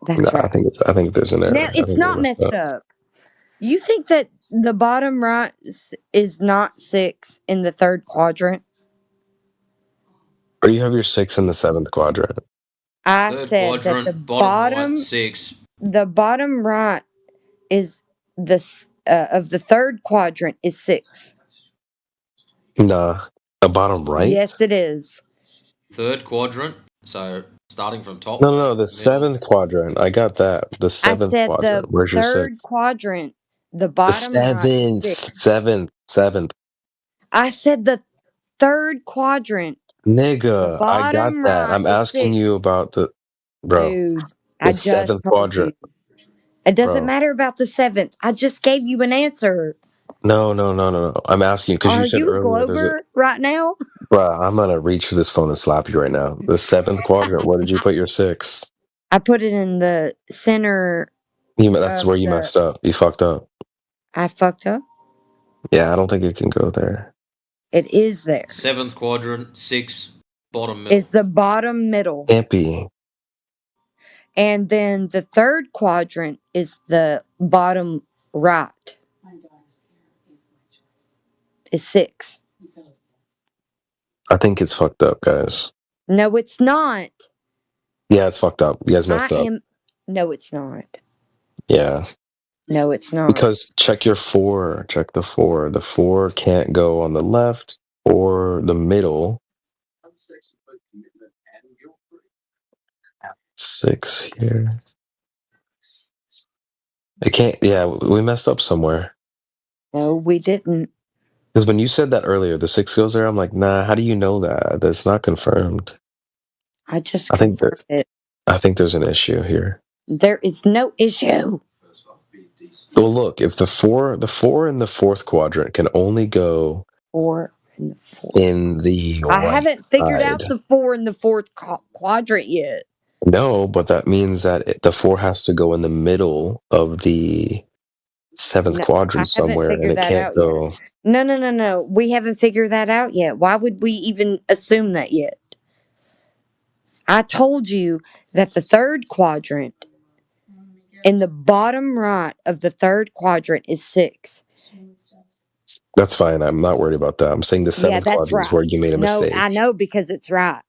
That's Nah, right. I think there's an error. Now I it's think we not messed messed up. You think that the bottom right is not 6 in the 3rd quadrant? Or you have your 6 in the 7th quadrant. I Third said that the bottom right, 6. bottom right is of the 3rd quadrant is 6. Nah, the bottom right? Yes, it is. Third quadrant. So starting from top. No, the 7th quadrant. I got that. The I 7th said the quadrant. Where's your 6? 3rd quadrant, the The bottom right is 7th. 6. 7th. I said the 3rd quadrant, the Nigga, I got bottom that. right I'm is asking you 6. about bro, Dude, the I just 7th told you. quadrant. It doesn't Bro. matter about the 7th. I just gave you an answer. No. I'm asking you because you Are said you a earlier Glober right now? Bruh, I'm gonna reach for this phone and slap you right now. The 7th quadrant, where did you put your 6? I put it in the center. That's where you messed up. You fucked up. I fucked up? Yeah, I don't think it can go there. It is there. 7th quadrant, 6, bottom middle. It's the bottom middle. Can't be. And then the 3rd quadrant is the bottom right. Is 6. I think it's fucked up, guys. No, it's not. Yeah, it's fucked up. You guys messed up. No, it's not. Yeah. No, it's not. Because check your 4. Check the 4. The 4 can't go on the left or the middle. 6 here. It can't. Yeah, we messed up somewhere. No, we didn't. Because when you said that earlier, the 6 goes there. I'm like, nah. How do you know that? That's not confirmed. I just confirmed it. I think there's an issue here. There is no issue. Well, look, if the 4 in the 4th quadrant can only go 4 in the 4th. in the I right haven't figured side. out the 4 in the 4th quadrant yet. No, but that means that the 4 has to go in the middle of the 7th quadrant somewhere, and it can't go. No. We haven't figured that out yet. Why would we even assume that yet? I told you that the 3rd quadrant, in the bottom right of the 3rd quadrant, is 6. That's fine. I'm not worried about that. I'm saying the 7th quadrant is where you made a mistake. No, I know because it's right.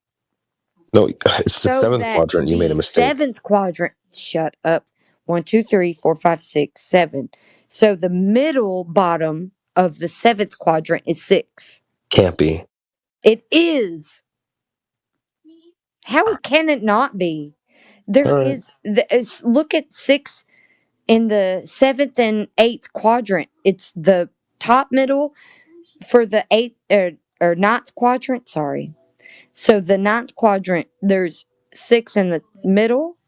No, it's the 7th quadrant. You made a mistake. 7th quadrant. Shut up. 1, 2, 3, 4, 5, 6, 7. So the middle bottom of the 7th quadrant is 6. Can't be. It is. How can it not be? There is. Look at 6 in the 7th and 8th quadrant. It's the top middle for the 8th or 9th quadrant. Sorry. So the 9th quadrant, there's 6 in the middle,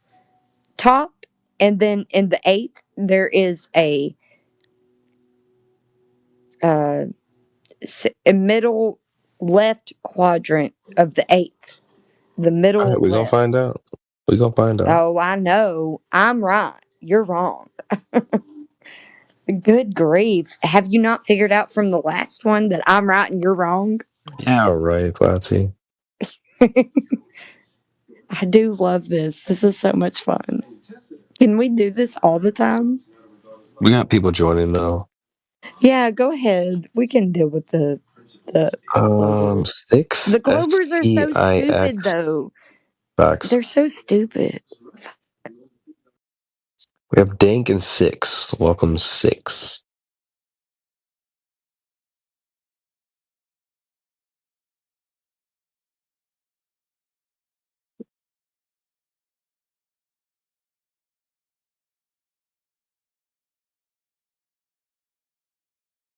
top, and then in the 8th, there is a middle left quadrant of the 8th. The middle. All right, we're gonna find out. We're gonna find out. Oh, I know. I'm right. You're wrong. Good grief. Have you not figured out from the last one that I'm right and you're wrong? Yeah, right, Platsy. I do love this. This is so much fun. Can we do this all the time? We got people joining though. Yeah, go ahead. We can deal with the 6. The Globers are so stupid though. Facts. They're so stupid. We have Dank and Six. Welcome, Six.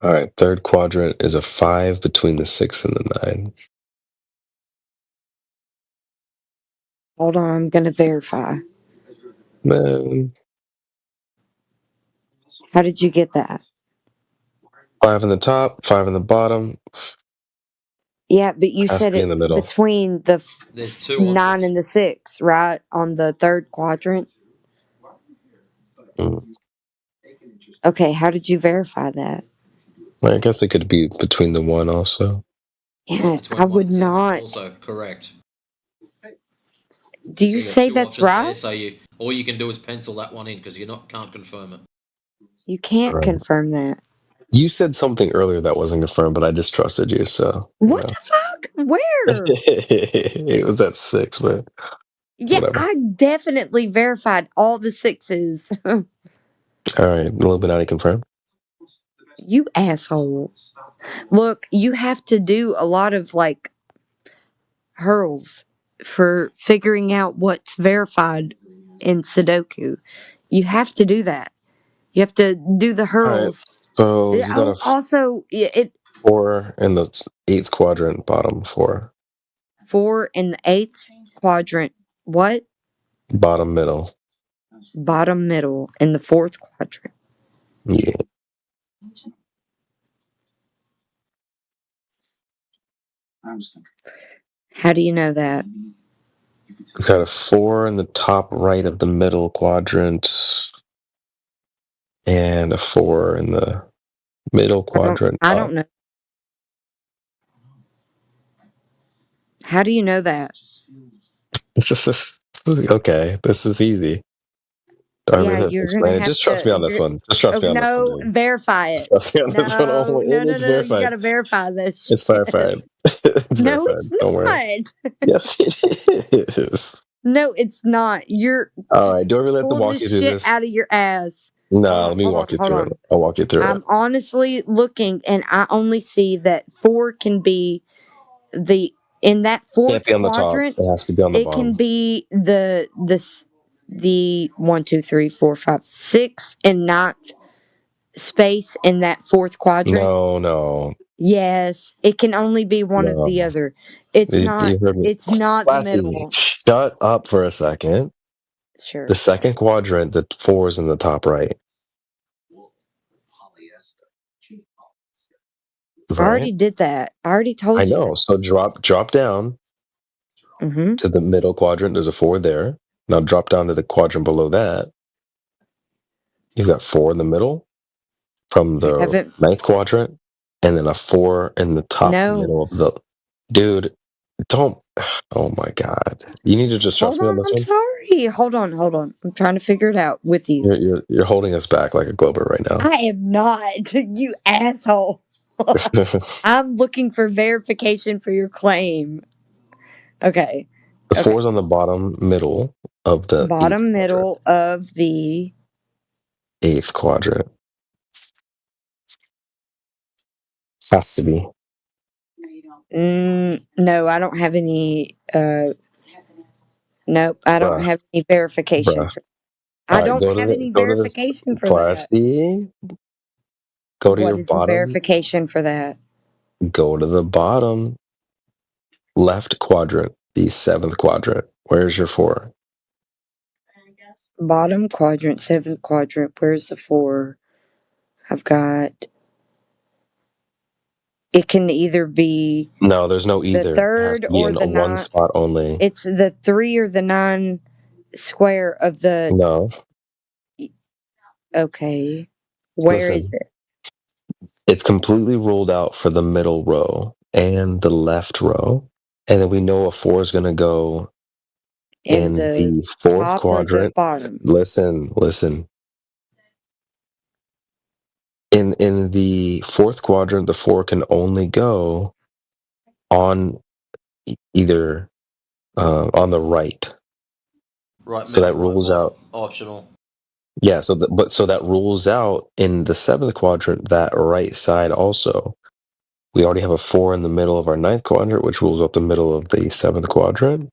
All right, third quadrant is a 5 between the 6 and the 9. Hold on, I'm gonna verify. Man, How did you get that? 5 in the top, 5 in the bottom. Yeah, but you Has to said be in the it's middle. between the There's 2 on 9 and the 6, right? On the third quadrant. Okay, how did you verify that? Well, I guess it could be between the 1 also. Yeah, between I 1 would and 7. not. Also correct. Do So you you got say 2 that's options there. right? So all you can do is pencil that one in because can't confirm it. You can't Right. confirm that. You said something earlier that wasn't confirmed, but I just trusted you, so. What the fuck? Where? It was that 6, but it's Yeah, whatever. I definitely verified all the 6s. All right, Illuminati confirmed. You asshole. Look, you have to do a lot of like hurls for figuring out what's verified in Sudoku. You have to do that. You have to do the All right, hurls. so you got a Also, it 4 in the 8th quadrant, bottom 4. 4 in the 8th quadrant. What? Bottom middle. Bottom middle in the 4th quadrant. Yeah. How do you know that? We got a 4 in the top right of the middle quadrant. And a 4 in the middle quadrant. I don't know. How do you know that? Okay, this is easy. Do I Yeah, really have to you're gonna explain it? have Just trust me on this one. Just trust me on this one, no, dude. verify it. Just trust me on this one. No, It's you verified. gotta verify this. It's verified. It's No, verified. it's Don't worry. not. Yes, it is. No, it's not. You're All right. Do I really have to pulling walk you this through shit this? out of your ass. No, let me walk you through it. I'll walk you through I'm it. honestly looking, and I only see that 4 can be in that 4th Can't be on the top. quadrant. It has to be on the It bottom. can be the 1, 2, 3, 4, 5, 6 and 9th space in that 4th quadrant. No. Yes, it can only be one of the No. other. It's You not. heard me. It's not the Lassie, middle. shut up for a second. Sure. The second quadrant, the 4 is in the top right. I already did that. I already told I you. know. So drop down to the middle quadrant. There's a 4 there. Now drop down to the quadrant below that. You've got 4 in the middle from the 9th quadrant, and then a 4 in the top middle of the. Dude, don't. Oh my God! You need to just trust me on this I'm one. sorry. Hold on. I'm trying to figure it out with you. You're holding us back like a Glober right now. I am not. You asshole. I'm looking for verification for your claim. Okay. The 4's on the bottom middle of the bottom middle of the 8th quadrant. Has to be. No, I don't have any. Nope, I don't have any verification. I don't have any verification for that. Go to What your is the bottom. verification for that? Go to the bottom left quadrant, the 7th quadrant. Where's your 4? Bottom quadrant, 7th quadrant. Where's the 4? I've got. It can either be. No, there's no either. The 3rd or the 9th. One spot only. It's the 3 or the 9 square of the. No. Okay. Where is it? It's completely ruled out for the middle row and the left row. And then we know a 4 is going to go in the 4th quadrant. Bottom. Listen. In the 4th quadrant, the 4 can only go on either on the right. Right. So that rules out. Optional. Yeah, so that rules out in the 7th quadrant that right side also. We already have a 4 in the middle of our 9th quadrant, which rules out the middle of the 7th quadrant.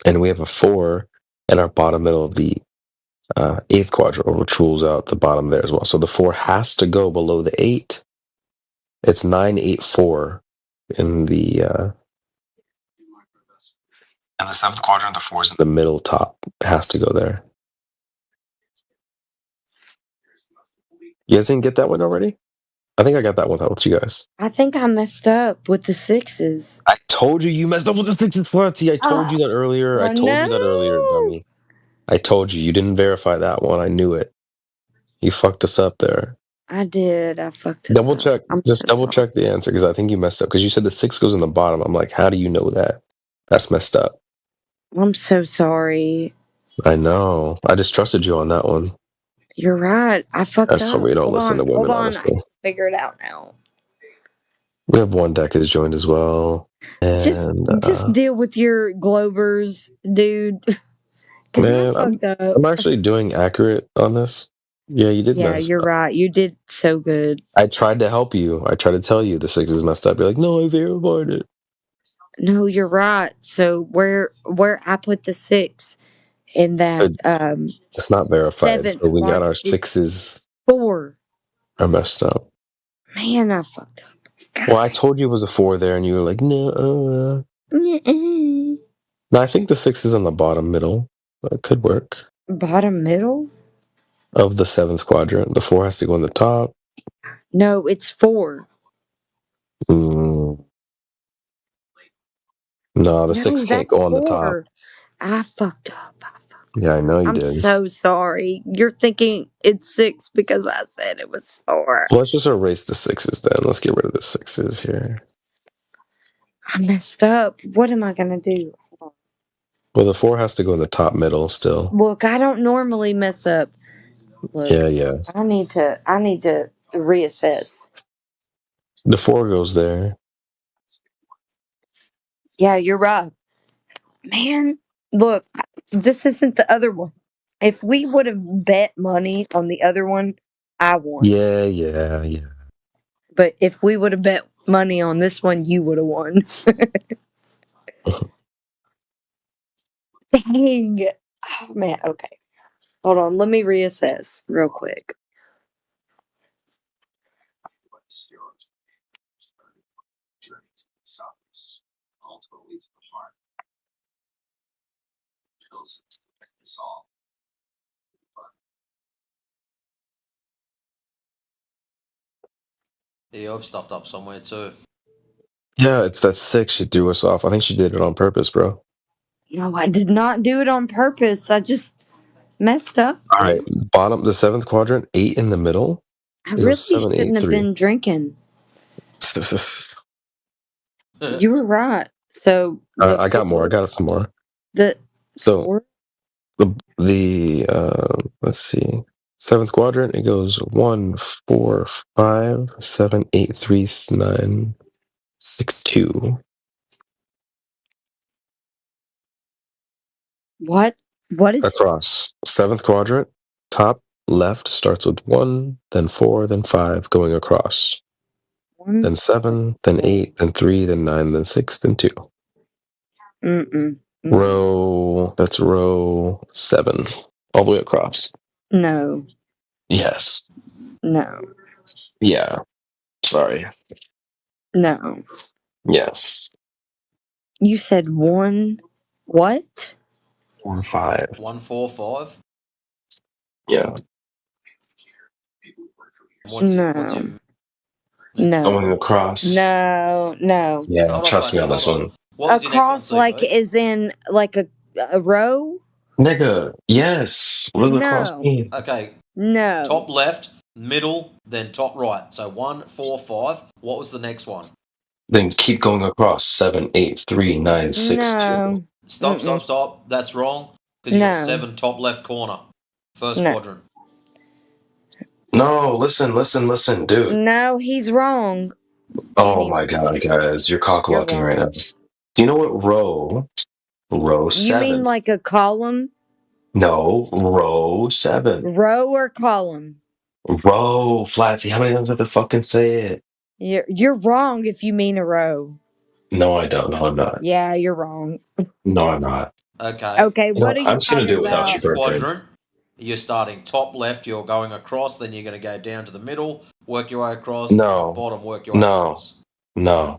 And we have a 4 in our bottom middle of the 8th quadrant, which rules out the bottom there as well. So the 4 has to go below the 8. It's 9, 8, 4 in the 7th quadrant. The 4 is in the middle top. It has to go there. You guys didn't get that one already? I think I got that one out with you guys. I think I messed up with the 6s. I told you messed up with the 6s, Flirty. I told you that earlier. I told you that earlier, dummy. I told you. You didn't verify that one. I knew it. You fucked us up there. I did. I fucked us Double up. check. I'm Just so double sorry. check the answer because I think you messed up. Because you said the 6 goes in the bottom. I'm like, how do you know that? That's messed up. I'm so sorry. I know. I just trusted you on that one. You're right. I fucked That's up. why we don't listen to women, honestly. I figure it out now. We have one deck has joined as well. And, just deal with your Globers, dude. Man, I'm actually doing accurate on this. Yeah, you did Yeah, mess you're up. right. You did so good. I tried to help you. I tried to tell you the 6 is messed up. You're like, no, I verified it. No, you're right. So where I put the 6 in that It's not verified. 7th So we got one, our it's 6s 4. are messed up. Man, I fucked up. Well, I told you it was a 4 there, and you were like, no. Nuh-uh. No, I think the 6 is on the bottom middle. It could work. Bottom middle? Of the 7th quadrant. The 4 has to go on the top. No, it's 4. No, the 6 can't go on the top. I fucked up. Yeah, I know you I'm did. so sorry. You're thinking it's 6 because I said it was 4. Let's just erase the 6s then. Let's get rid of the 6s here. I messed up. What am I gonna do? Well, the 4 has to go in the top middle still. Look, I don't normally mess up. Look, Yeah. I need to reassess. The 4 goes there. Yeah, you're right. Man, look, this isn't the other one. If we would have bet money on the other one, I won. Yeah. But if we would have bet money on this one, you would have won. Dang. Oh, man. Okay. Hold on. Let me reassess real quick. Yeah, I've stuffed up somewhere too. Yeah, it's that 6 she threw us off. I think she did it on purpose, bro. No, I did not do it on purpose. I just messed up. All right, bottom, the 7th quadrant, 8 in the middle. I really shouldn't have been drinking. You were right. So I got more. I got some more. So the let's see, 7th quadrant. It goes 1, 4, 5, 7, 8, 3, 9, 6, 2. What is across 7th quadrant? Top left starts with 1, then 4, then 5, going across. 1, then 7, then 8, then 3, then 9, then 6, then 2. That's row 7, all the way across. No. Yes. No. Yeah. Sorry. No. Yes. You said 1. What? 1, 5. 1, 4, 5. Yeah. No. Going across. No. Yeah, trust me on this one. Across, like, is in like a row? Nigga, yes. What does across mean? Okay. No. Top left, middle, then top right. So 1, 4, 5. What was the next one? Then keep going across 7, 8, 3, 9, 6, 2. Stop. That's wrong. Because you got 7 top left corner. First quadrant. No, listen, dude. No, he's wrong. Oh my god, guys, you're cock-blocking right now. Do you know what row 7? You mean like a column? No, row 7. Row or column? Row, Flatsy. How many times have to fucking say it? You're wrong if you mean a row. No, I don't. No, I'm not. Yeah, you're wrong. No, I'm not. Okay. Okay, what are you I'm just gonna talking do it without about? you, Bird Brains. Quadrant. You're starting top left, you're going across, then you're going to go down to the middle, work your way across, No. bottom, work your way No. across. No.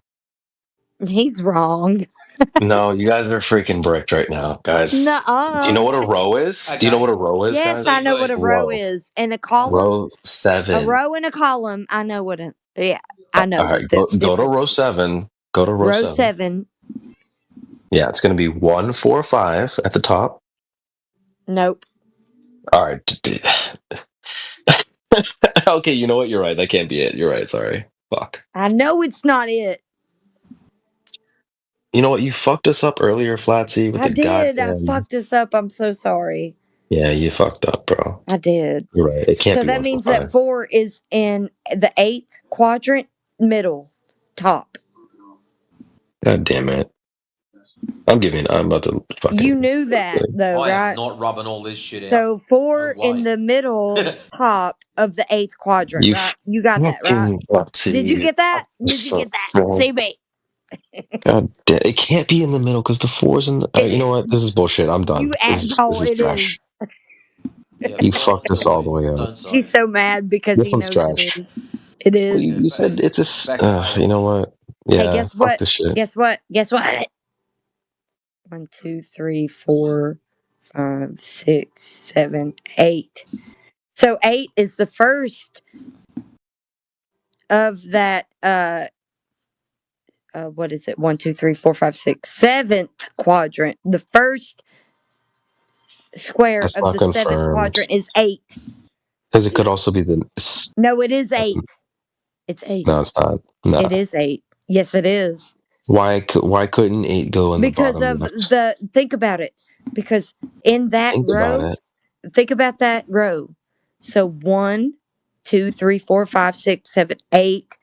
He's wrong. No, you guys are freaking bricked right now, guys. Nuh-uh. Do you know what a row is? Do you know what a row is, Yes, guys? I know what a row is. And a column. Row 7. A row and a column. I know what a I know. All right, go to row 7. Go to row 7. Yeah, it's going to be 1, 4, 5 at the top. Nope. All right. Okay, you know what? You're right. That can't be it. You're right. Sorry. Fuck. I know it's not it. You know what? You fucked us up earlier, Flatsy. With I the did. goddamn... I fucked this up. I'm so sorry. Yeah, you fucked up, bro. I did. You're right. It can't so be that 1, means 4, 5. that 4 is in the 8th quadrant, middle, top. God damn it. I'm about to fucking... You knew that, though, I right? am not rubbing all this shit out. So 4 in the middle, top of the 8th quadrant, right? You got that, right? Did you get that? Did you get that? CB. God damn. It can't be in the middle because the 4's in the... you know what? This is bullshit. I'm done. You This asshole, is it trash. is. You fucked us all the way up. She's so mad because This he one's knows trash. it is. It is. Well, you said it's a... you know what? Yeah, Hey, guess fuck what? this shit. Guess what? Guess what? 1, 2, 3, 4, 5, 6, 7, 8. So 8 is the first of that. What is it? 1, 2, 3, 4, 5, 6, 7th quadrant. The first square That's of not the 7th confirmed. quadrant is 8. Because it could also be the... No, it is 8. It's 8. No, it's not. No. It is 8. Yes, it is. Why couldn't 8 go in Because the bottom of left? the think about it. Because in that Think row, about it. think about that row. So 1, 2, 3, 4, 5, 6, 7, 8,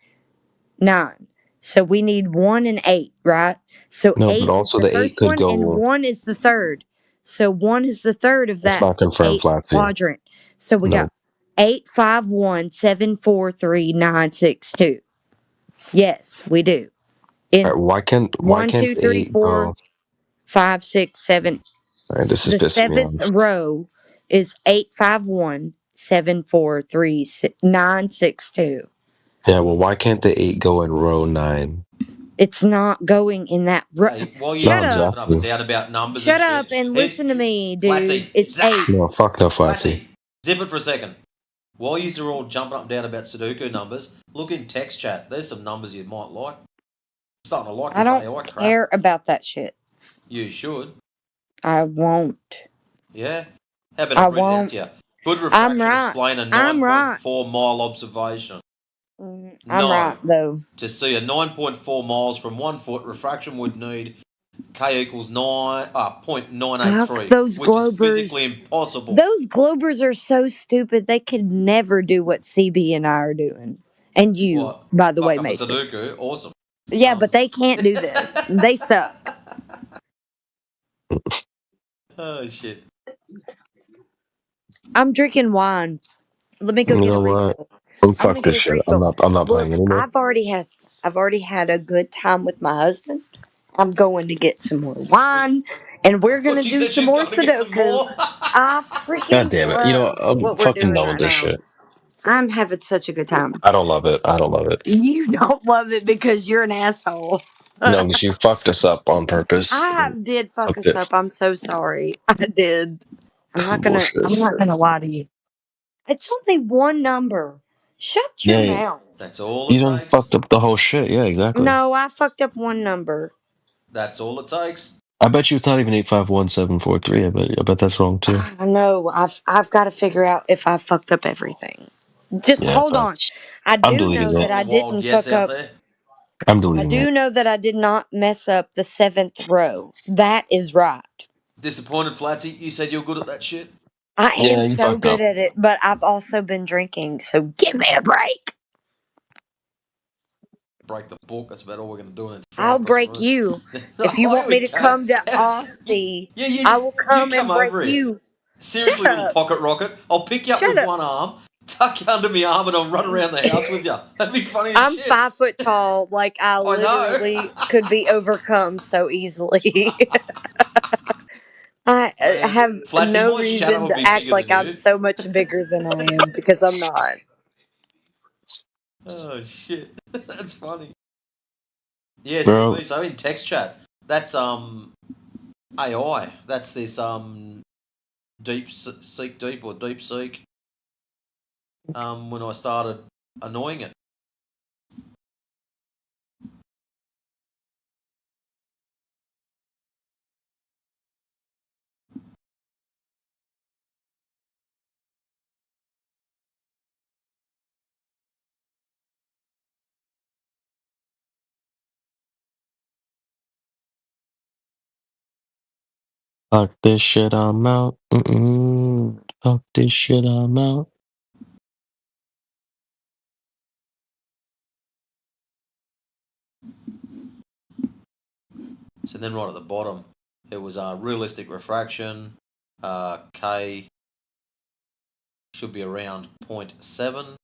9. So we need 1 and 8, right? So No, 8 but also is the the 8 first could one, go... and 1 is the third. So 1 is the third of It's that not confirmed, 8th Flatsy. quadrant. So we No. got 8, 5, 1, 7, 4, 3, 9, 6, 2. Yes, we do. In All right, why can't 1, 2, 3, 8 4, go... 5, 6, 7. All right, this is The pissing me off. 7th row is 8, 5, 1, 7, 4, 3, 9, 6, 2. Yeah, well, why can't the 8 go in row 9? It's not going in that row. Hey, while you're Shut jumping up. up and down about numbers Shut and up shit, and listen to me, dude. Flatsy, It's 8. No, fuck no, Flatsy. Zip it for a second. While you're all jumping up and down about Sudoku numbers, look in text chat. There's some numbers you might like. I'm starting to like this I don't AI crap. care about that shit. You should. I won't. Yeah. How about I I read it out won't. to you? Good refraction I'm right. explain a I'm right. 9.4 mile observation. I'm No. right, though. To see a 9.4 miles from 1 foot, refraction would need K equals 0.983, Fuck those which is globers. physically impossible. Those globers are so stupid. They could never do what CB and I are doing. And you, What? by the Fuck way, up a Matrix. Sudoku? Awesome. Yeah, but they can't do this. They suck. Oh, shit. I'm drinking wine. Let me go You get a know refill. what? I'm Fuck gonna this get a shit. refill. I'm not Look, playing anymore. I've already had a good time with my husband. I'm going to get some more wine, and we're gonna She do said some she's more going to get some Sudoku. more. I God freaking damn it. You know, love I'm what we're fucking doing done right with this now. shit. I'm having such a good time. I don't love it. I don't love it. You don't love it because you're an asshole. No, because you fucked us up on purpose. I did fuck Fucked us it. up. I'm so sorry. I did. This is bullshit. I'm not gonna lie to you. It's only one number. Shut your Yeah, mouth. That's all you it done takes. fucked up the whole shit. Yeah, exactly. No, I fucked up one number. That's all it takes. I bet you it's not even 851743. I bet that's wrong too. I know. I've got to figure out if I fucked up everything. Just Yeah, hold on. I I'm do know deleting that it. I didn't fuck up. I'm I deleting do it. know that I did not mess up the 7th row. That is right. Disappointed, Flatsy? You said you're good at that shit? I Yeah, am you so fucked good up. at it, but I've also been drinking, so give me a break. Break the book. That's about all we're going to do. And I'll break you. If you want me to come to Aussie, I will come and break you. Seriously, Shut little up. pocket rocket. I'll pick you up Shut with up. one arm, tuck you under my arm, and I'll run around the house with you. That'd be funny as I'm shit. 5 foot tall. Like I I know. literally could be overcome so easily. I Man, have Flatsy, no my shadow reason will to be act bigger than like I'm you. so much bigger than I am because I'm not. Oh shit, that's funny. Yeah, Bro, CB. So in text chat, that's AI. That's this deep seek deep or deep seek. When I started annoying it. fuck this shit, I'm out. Fuck this shit, I'm out. So then right at the bottom, it was realistic refraction. K should be around 0.7.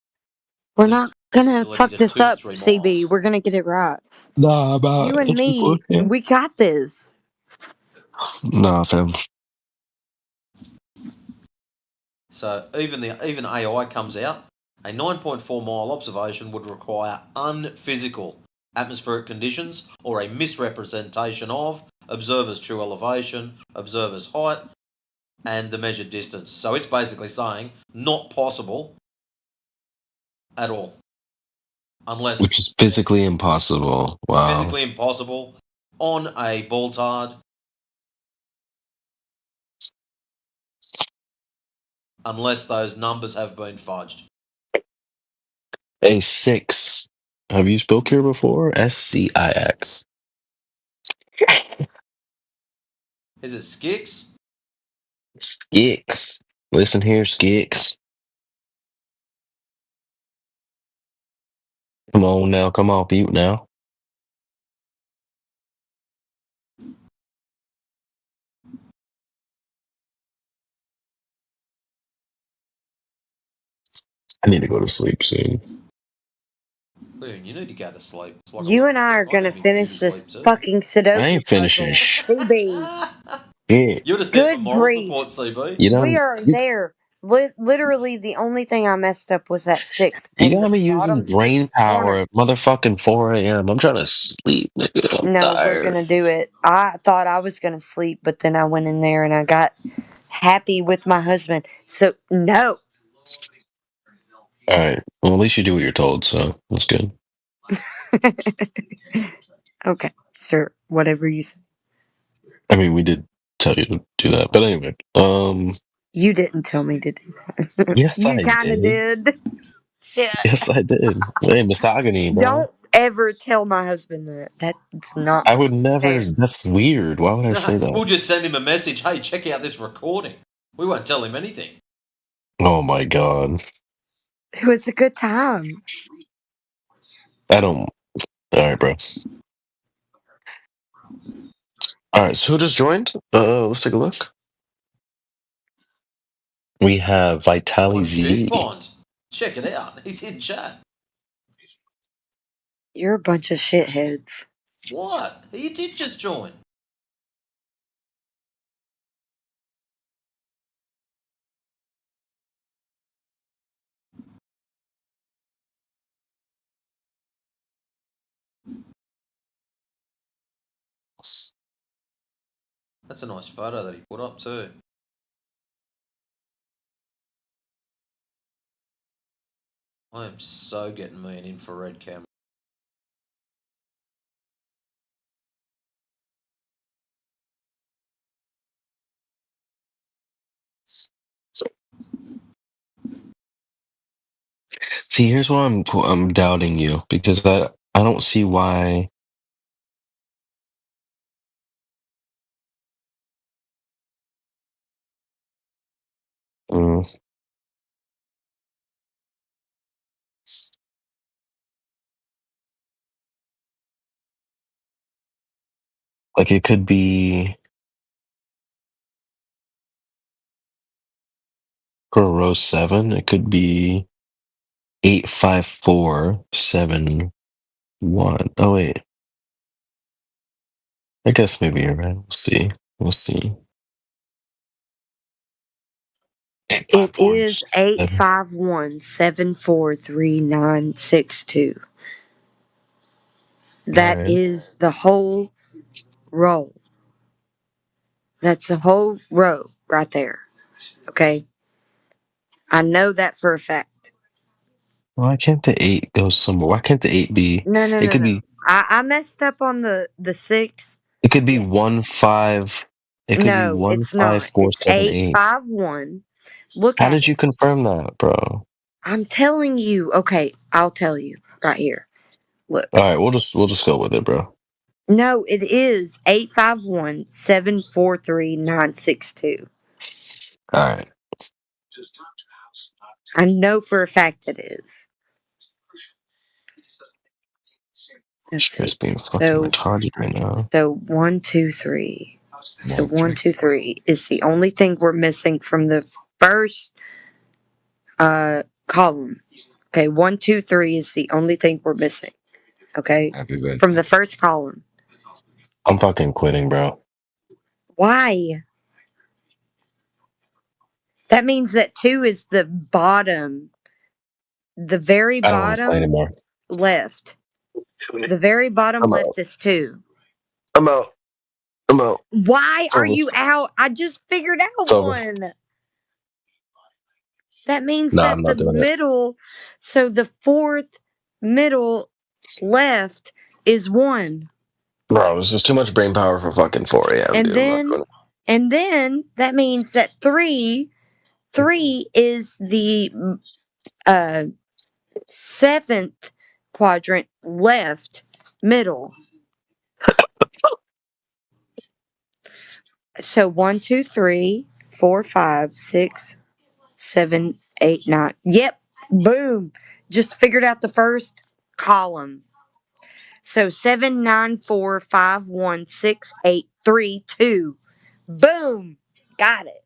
We're not gonna Visibility fuck to this 2 to up, 3 CB. miles. We're gonna get it right. Nah, about You and me, we got this. Nah, fam. So even AI comes out. A 9.4 mile observation would require unphysical atmospheric conditions or a misrepresentation of observer's true elevation, observer's height, and the measured distance. So it's basically saying not possible at all. Unless Which is physically impossible. Wow. physically impossible on a Baltard. Unless those numbers have been fudged. A6. Have you spoke here before? SCIX. Is it Skix? Skix. Listen here, Skix. Come on now, come off mute now. I need to go to sleep soon. Leon, you need to go to sleep. It's like You and 11 I are o'clock. gonna I need to finish this sleep too. fucking I Sudoku ain't finishing puzzle. shit. CB. You're just there for Good moral grief. support, CB. You We done are there. Literally, the only thing I messed up was that 6 you in the got me using bottom brain 6th power corner. at motherfucking 4 a.m. I'm trying to sleep, nigga. I'm No, we're tired. gonna do it. I thought I was gonna sleep, but then I went in there and I got happy with my husband. So no. Alright. Well, at least you do what you're told, so that's good. Okay, sure. Whatever you say. I mean, we did tell you to do that. But anyway, You didn't tell me to do that. yes, You I kinda did. did. Shit. Yes, I did. Hey, misogyny, bro. Don't ever tell my husband that. That's not I would never. fair. That's weird. Why would I say No, that? we'll just send him a message. Hey, check out this recording. We won't tell him anything. Oh my god. It was a good time. I don't. Alright, bro. Alright, so who just joined? Let's take a look. We have Vitali On Z. Duke Bond. Check it out. He's in chat. You're a bunch of shitheads. What? He did just join. That's a nice photo that he put up too. I am so getting me an infrared camera. See, here's why I'm doubting you because I don't see why. Mm, like it could be For row 7, it could be 85471. Oh wait. I guess maybe you're right. We'll see. We'll see. It is 851743962. That Alright. is the whole row. That's the whole row right there. Okay? I know that for a fact. Why can't the 8 go somewhere? Why can't the 8 be? No. It could be. I messed up on the 6. It could be 1-5. It could be No, it's not. It's 15478. 851. Look How at did it. you confirm that, bro? I'm telling you. Okay, I'll tell you right here. Look. All right, we'll just go with it, bro. No, it is 851743962. All right. I know for a fact it is. It's being fucking retarded right now. So 1, 2, 3. So 1, 2, 3 is the only thing we're missing from the first column. Okay, 1, 2, 3 is the only thing we're missing. Okay, from the first column. I'm fucking quitting, bro. Why? That means that 2 is the bottom, the very I don't want to play bottom anymore. left. The very bottom left is 2. I'm out. Why It's are over. you out? I just figured out It's over. one. That means Nah, that I'm the not doing it. middle, so the fourth middle left is 1. Bro, this is too much brain power for fucking 4 a.m., And dude. then that means that 3 is the 7th quadrant left middle. So 1, 2, 3, 4, 5, 6, 7, 8, 9. Yep. Boom. Just figured out the first column. So 7, 9, 4, 5, 1, 6, 8, 3, 2. Boom. Got it.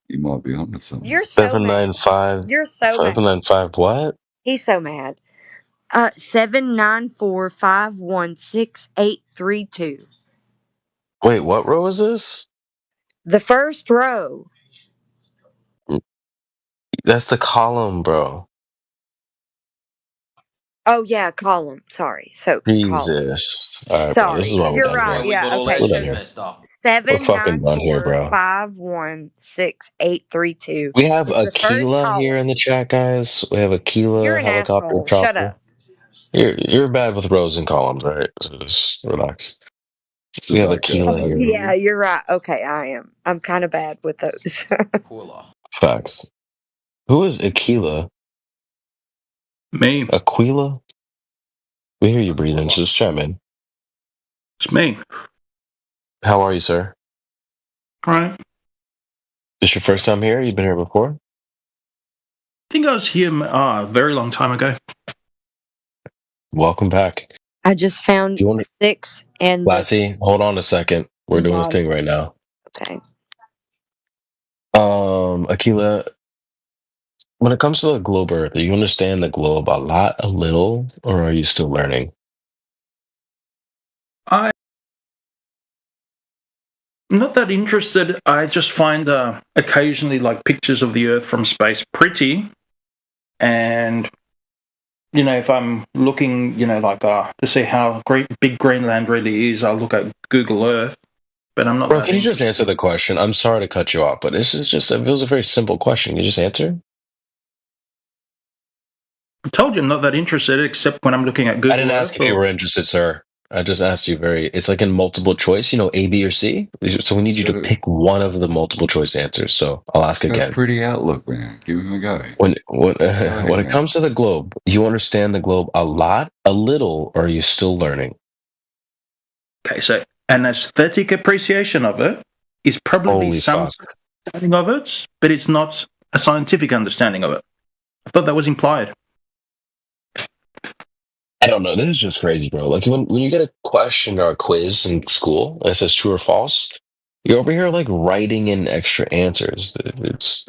You might be onto something. You're so mad. 795. You're so mad. 795 what? He's so mad. 7, 9, 4, 5, 1, 6, 8, 3, 2. Wait, what row is this? The first row. That's the column, bro. Oh yeah, column. Sorry. So column. Jesus. All right, bro. Sorry, This is why we're you're done right. here. We got Yeah. all Okay. that We're So done here. messed up. We're 7, fucking 9, done here, 4, bro. 5, 1, 6, 8, 3, 2. We have It's the first Aquila here column. in the chat, guys. We have You're Aquila, an helicopter, asshole. Shut chopper. up. You're bad with rows and columns, right? So just relax. We have Aquila here. Yeah, you're right. Okay, I am. I'm kind of bad with those. Facts. Who is Aquila? Me. Aquila? We hear you breathing. Just chime in. It's me. How are you, sir? All right. This your first time here? You've been here before? I think I was here a very long time ago. Welcome back. I just found 6 and Latty, hold on a second. We're doing a bottom. thing right now. Okay. Aquila, when it comes to the globe Earth, do you understand the globe a lot, a little, or are you still learning? I'm not that interested. I just find occasionally like pictures of the Earth from space pretty, and if I'm looking, like to see how big Greenland really is, I'll look at Google Earth. But I'm not. Bro, can you just answer the question? I'm sorry to cut you off, but this is just, it was a very simple question. Can you just answer? I told you I'm not that interested, except when I'm looking at Google I didn't Earth. ask if you were interested, sir. I just asked you it's like in multiple choice, A, B, or C. So we need you to pick one of the multiple choice answers. So I'll ask Got again. a pretty outlook, man. Give him a go. When it comes to the globe, you understand the globe a lot, a little, or are you still learning? Okay, so an aesthetic appreciation of it is probably Holy some fuck. understanding of it, but it's not a scientific understanding of it. I thought that was implied. I don't know. This is just crazy, bro. Like when you get a question or a quiz in school and it says true or false, You're over here like writing in extra answers.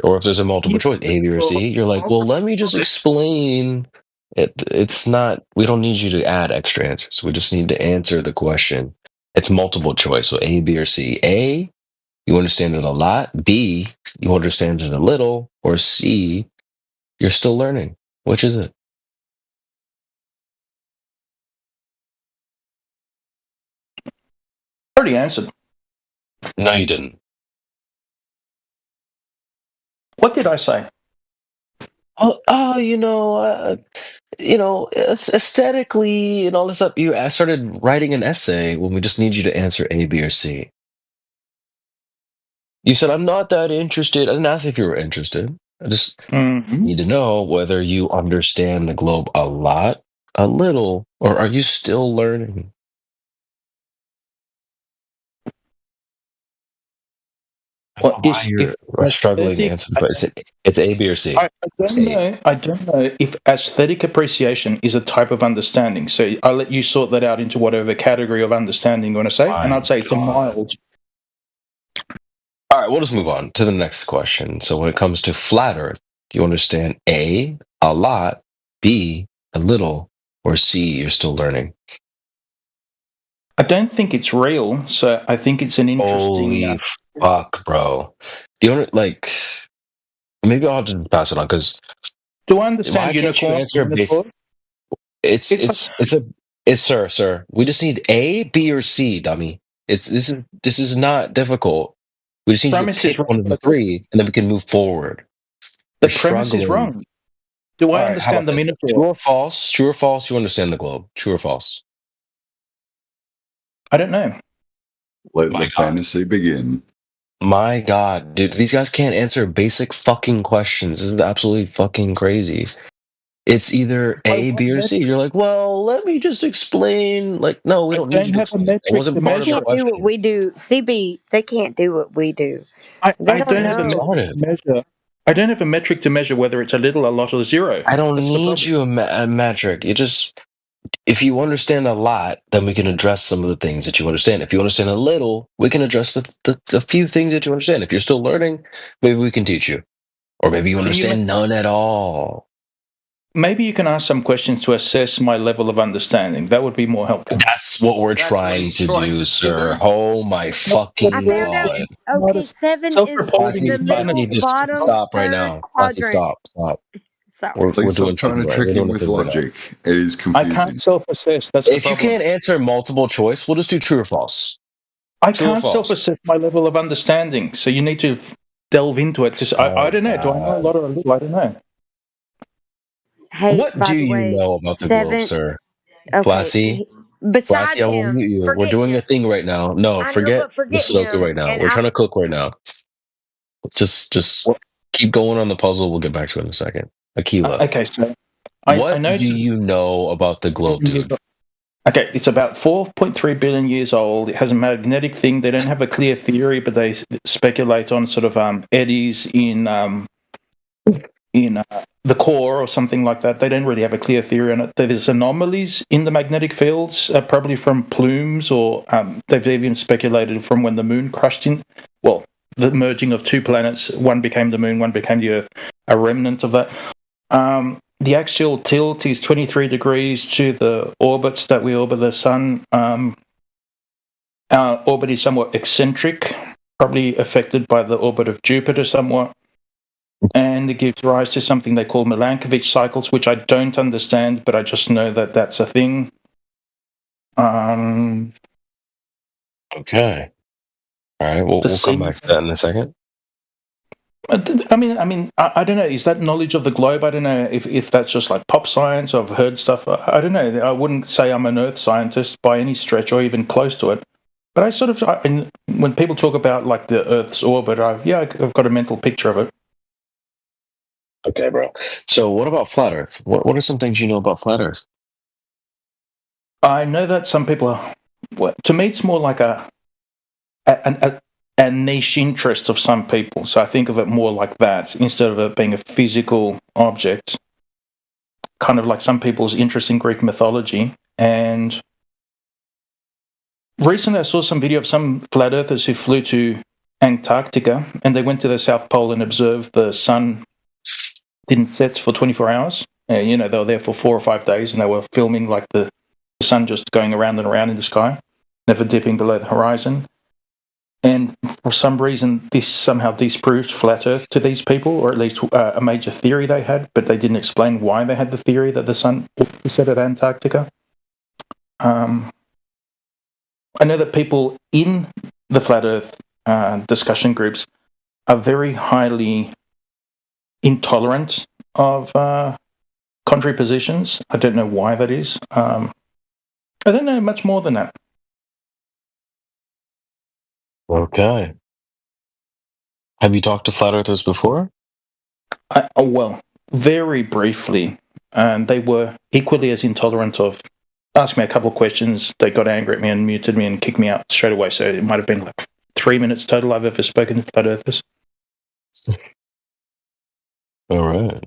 Or if there's a multiple choice, A, B, or C, you're like, well, let me just explain. It's not. We don't need you to add extra answers. We just need to answer the question. It's multiple choice, so A, B, or C. A, you understand it a lot. B, you understand it a little. Or C, you're still learning. Which is it? Already answered. No, you didn't. What did I say? Aesthetically and all this stuff. I started writing an essay when we just need you to answer A, B, or C. You said, I'm not that interested. I didn't ask if you were interested. I just need to know whether you understand the globe a lot, a little, or are you still learning? Well, Why you're struggling to answer the question. It's A, B, or C. I don't know if aesthetic appreciation is a type of understanding. So I'll let you sort that out into whatever category of understanding you want to say. And I'd say it's a mild. All right, we'll just move on to the next question. So when it comes to flat Earth, do you understand A, a lot, B, a little, or C, you're still learning? I don't think it's real, so I think it's an interesting. Holy fuck, bro! Do you like? Maybe I'll just pass it on because. Do I understand unicorn? It's sir. We just need A, B, or C, dummy. This is not difficult. We just need you to pick one of the three, and then we can move forward. The premise is wrong. Do I understand the minotaur? True or false? True or false? You understand the globe? True or false? I don't know. Let the fantasy begin. My God, dude, these guys can't answer basic fucking questions. This is absolutely fucking crazy. It's either A, B, or C. You're like, well, let me just explain. Like, no, we don't need you to explain. It wasn't part of the They can't do what question. we do. CB, they can't do what we do. I don't have a metric to measure. I don't have a metric to measure whether it's a little, a lot, or zero. I don't need you a metric. If you understand a lot, then we can address some of the things that you understand. If you understand a little, we can address the few things that you understand. If you're still learning, maybe we can teach you. Or maybe you understand none at all. Maybe you can ask some questions to assess my level of understanding. That would be more helpful. That's what we're trying to do, sir. Oh my fucking I found out. God. Okay, 7 is the middle Just bottom. stop right now. Stop. Sorry. We're Please doing stop trying to something right. trick We're you doing with something right. logic. It is confusing. I can't self-assess. That's If you can't answer multiple choice, we'll just do true or false. I can't self-assess my level of understanding. So you need to delve into it. I don't know. Do I know a lot or a little? I don't know. Hey, What by do the you way, know about the 7. globe, sir? Okay. Flassy? Besides Flassy, I will him, mute you. We're forget doing him. a thing right now. No, I know, forget but the forget Sudoku him. right now. And We're trying to cook right now. Just keep going on the puzzle. We'll get back to it in a second. Aquila. Okay, so what do you know about the globe, dude? Okay, it's about 4.3 billion years old. It has a magnetic thing. They don't have a clear theory, but they speculate on sort of eddies in the core or something like that. They don't really have a clear theory on it. There's anomalies in the magnetic fields, probably from plumes, or they've even speculated from when the moon crashed in. Well, the merging of two planets. One became the moon, one became the Earth. A remnant of that. The axial tilt is 23 degrees to the orbits that we orbit the sun. Our orbit is somewhat eccentric, probably affected by the orbit of Jupiter somewhat. And it gives rise to something they call Milankovitch cycles, which I don't understand, but I just know that that's a thing. Okay. All right, we'll come back to that in a second. I mean, I don't know. Is that knowledge of the globe? I don't know if that's just like pop science. I've heard stuff. I don't know. I wouldn't say I'm an Earth scientist by any stretch, or even close to it. But I sort of, when people talk about like the Earth's orbit, I've got a mental picture of it. Okay, bro. So, what about flat Earth? What are some things you know about flat Earth? I know that some people are. Well, to me, it's more like a niche interest of some people. So I think of it more like that instead of it being a physical object. Kind of like some people's interest in Greek mythology. And recently I saw some video of some flat earthers who flew to Antarctica, and they went to the South Pole and observed the sun didn't set for 24 hours. They were there for 4 or 5 days, and they were filming like the sun just going around and around in the sky, never dipping below the horizon. And for some reason, this somehow disproved flat Earth to these people, or at least a major theory they had, but they didn't explain why they had the theory that the sun was set at Antarctica. I know that people in the flat Earth discussion groups are very highly intolerant of contrary positions. I don't know why that is. I don't know much more than that. Okay. Have you talked to flat earthers before? Well, very briefly, and they were equally as intolerant of. Asked me a couple of questions. They got angry at me and muted me and kicked me out straight away. So it might have been like 3 minutes total I've ever spoken to flat earthers. All right.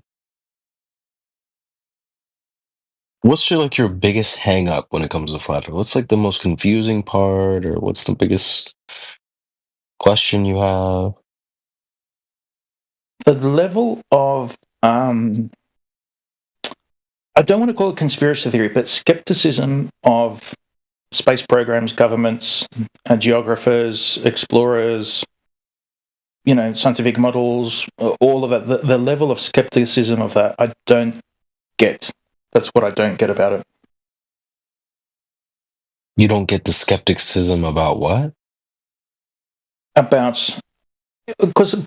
What's your biggest hang up when it comes to flat earth? What's the most confusing part, or what's the biggest question you have? The level of I don't want to call it conspiracy theory, but skepticism of space programs, governments, geographers, explorers, scientific models, all of it. The level of skepticism of that, I don't get. That's what I don't get about it. You don't get the skepticism about what? Because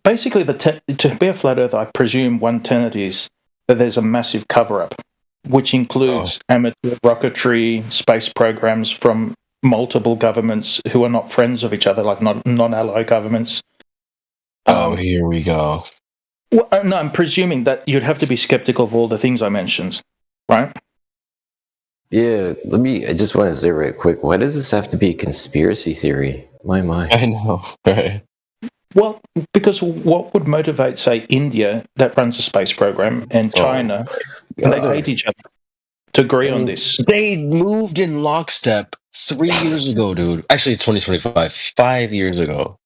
basically, to be a flat Earth, I presume one tenet is that there's a massive cover-up, which includes amateur rocketry, space programs from multiple governments who are not friends of each other, like non-ally governments. Here we go. Well, no, I'm presuming that you'd have to be skeptical of all the things I mentioned, right? Yeah, I just want to say right quick, why does this have to be a conspiracy theory? My. I know, right? Well, because what would motivate, say, India, that runs a space program, and China, and they hate each other, to agree on this? They moved in lockstep 3 years ago, dude. Actually, it's 2025. 5 years ago.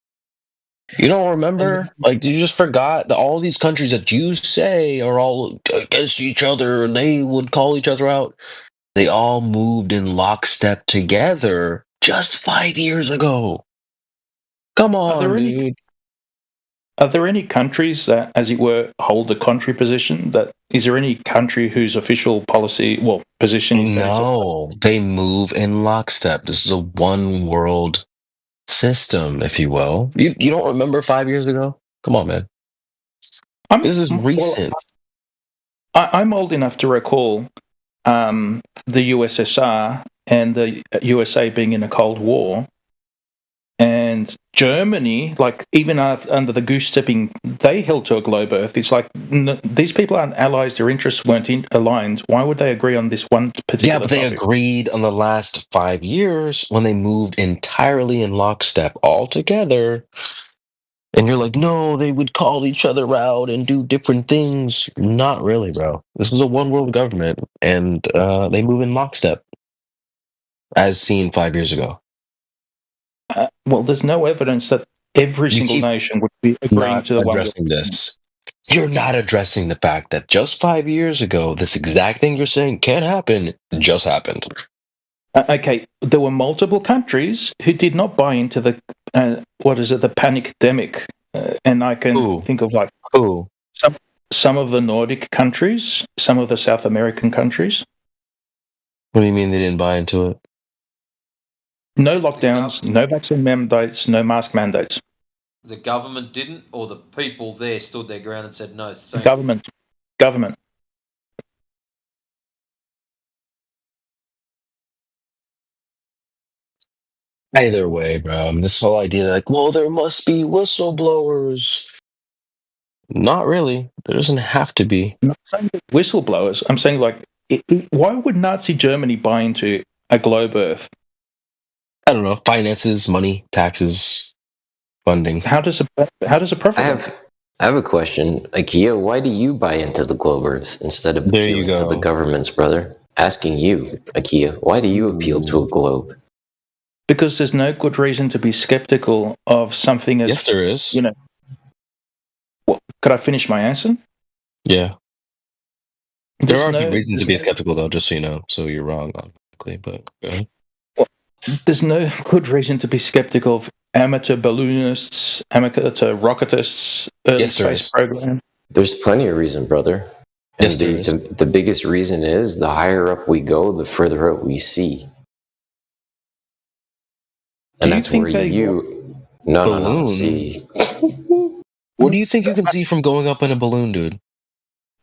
You don't remember? You just forgot that all these countries that you say are all against each other and they would call each other out. They all moved in lockstep together just 5 years ago. Come on, dude. Are there any countries that, as it were, hold the contrary position? Is there any country whose official position is that? No, they move in lockstep. This is a one world system, if you will. You don't remember 5 years ago? Come on, man. This is recent. I'm old enough to recall the USSR and the USA being in a Cold War, and Germany, even under the goose-stepping, they held to a globe Earth. It's like these people aren't allies; their interests weren't aligned. Why would they agree on this one particular? Yeah, but they agreed on the last 5 years when they moved entirely in lockstep all together. And you're like, no, they would call each other out and do different things. Not really, bro. This is a one world government, and they move in lockstep, as seen 5 years ago. Well, there's no evidence that every single nation would be agreeing to the one. Addressing this. You're not addressing the fact that just 5 years ago, this exact thing you're saying can't happen just happened. Okay, there were multiple countries who did not buy into the the panic-demic, and I can think of some of the Nordic countries, some of the South American countries. What do you mean they didn't buy into it? No lockdowns, no vaccine mandates, no mask mandates. The government didn't, or the people there stood their ground and said no. Government. Either way, bro. This whole idea there must be whistleblowers. Not really. There doesn't have to be. I'm not saying whistleblowers. I'm saying why would Nazi Germany buy into a globe Earth? I don't know. Finances, money, taxes, funding. How does a profit? I have a question. IKEA, why do you buy into the globe Earth instead of appealing to the governments, brother? Asking you, IKEA, why do you appeal to a globe? because there's no good reason to be skeptical of something as Yes, there is. you know. Well, could I finish my answer? Yeah. There There's are no, good reasons to there's be skeptical, though, just so you know. So you're wrong, automatically, but go ahead. there's no good reason to be skeptical of amateur balloonists, amateur rocketists, early Yes, there space is. program. There's plenty of reason, brother. And Yes, there is. the biggest reason is the higher up we go, the further out we see. And that's where you. No. See. What do you think you can see from going up in a balloon, dude?